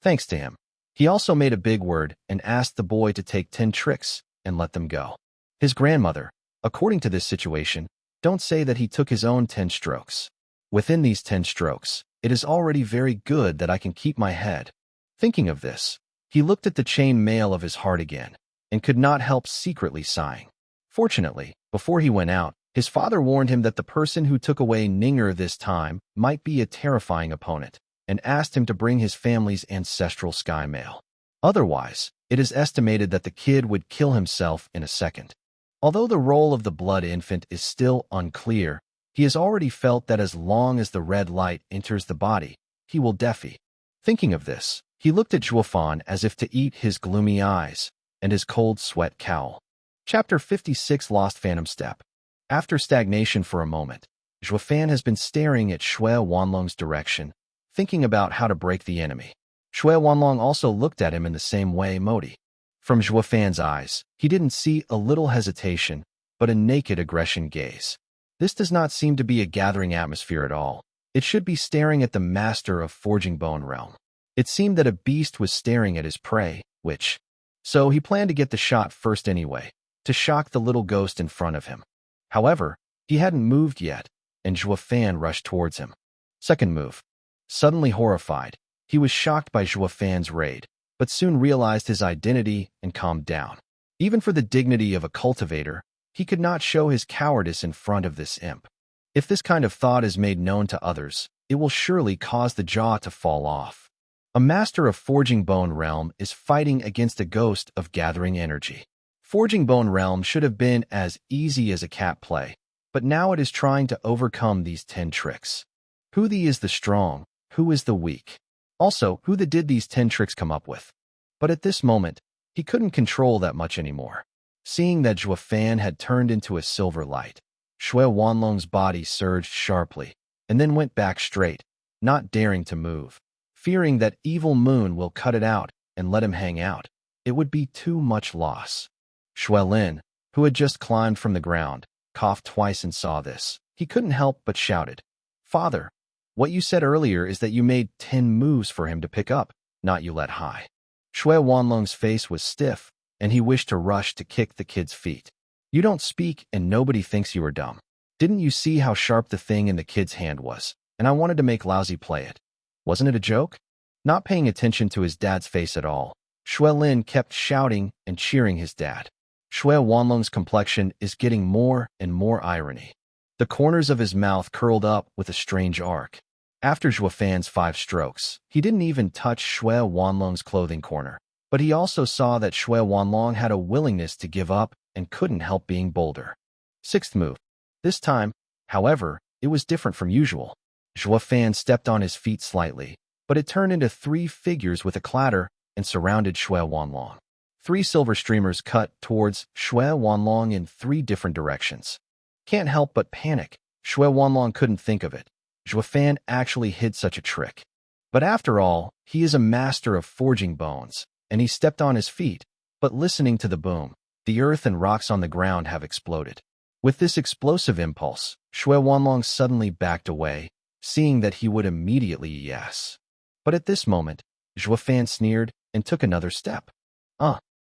Thanks to him, he also made a big word and asked the boy to take 10 tricks and let them go. His grandmother, according to this situation, don't say that he took his own 10 strokes. Within these 10 strokes, it is already very good that I can keep my head. Thinking of this, he looked at the chain mail of his heart again, and could not help secretly sighing. Fortunately, before he went out, his father warned him that the person who took away Ninger this time might be a terrifying opponent, and asked him to bring his family's ancestral sky mail. Otherwise, it is estimated that the kid would kill himself in a second. Although the role of the blood infant is still unclear, he has already felt that as long as the red light enters the body, he will defy. Thinking of this, he looked at Zhuo Fan as if to eat his gloomy eyes and his cold sweat cowl. Chapter 56 Lost Phantom Step. After stagnation for a moment, Zhuo Fan has been staring at Shui Wanlong's direction, thinking about how to break the enemy. Shui Wanlong also looked at him in the same way Modi. From Zhuo Fan's eyes, he didn't see a little hesitation, but a naked aggression gaze. This does not seem to be a gathering atmosphere at all. It should be staring at the master of Forging Bone Realm. It seemed that a beast was staring at his prey, so he planned to get the shot first anyway, to shock the little ghost in front of him. However, he hadn't moved yet, and Zhuo Fan rushed towards him. Second move. Suddenly horrified, he was shocked by Zhuo Fan's raid, but soon realized his identity and calmed down. Even for the dignity of a cultivator, he could not show his cowardice in front of this imp. If this kind of thought is made known to others, it will surely cause the jaw to fall off. A master of Forging Bone Realm is fighting against a ghost of gathering energy. Forging Bone Realm should have been as easy as a cat play, but now it is trying to overcome these 10 tricks. Who is the strong, who is the weak? Also, who did these 10 tricks come up with? But at this moment, he couldn't control that much anymore. Seeing that Zhuo Fan had turned into a silver light, Shui Wanlong's body surged sharply, and then went back straight, not daring to move, fearing that evil moon will cut it out and let him hang out. it would be too much loss. Shui Lin, who had just climbed from the ground, coughed twice and saw this. He couldn't help but shouted, "Father, what you said earlier is that you made 10 moves for him to pick up, not you let high." Shui Wanlong's face was stiff, and he wished to rush to kick the kid's feet. "You don't speak, and nobody thinks you are dumb. Didn't you see how sharp the thing in the kid's hand was? And I wanted to make Lousy play it. Wasn't it a joke?" Not paying attention to his dad's face at all, Shui Lin kept shouting and cheering his dad. Shui Wanlong's complexion is getting more and more irony. The corners of his mouth curled up with a strange arc. After Zhuo Fan's 5 strokes, he didn't even touch Shui Wanlong's clothing corner. But he also saw that Shui Wanlong had a willingness to give up and couldn't help being bolder. 6th move. This time, however, it was different from usual. Zhuo Fan stepped on his feet slightly, but it turned into 3 figures with a clatter and surrounded Shui Wanlong. 3 silver streamers cut towards Shui Wanlong in 3 different directions. Can't help but panic. Shui Wanlong couldn't think of it. Zhuo Fan actually hid such a trick. But after all, he is a master of forging bones, and he stepped on his feet, but listening to the boom, the earth and rocks on the ground have exploded. With this explosive impulse, Shui Wanlong suddenly backed away, seeing that he would immediately yes. But at this moment, Zhuo Fan sneered and took another step.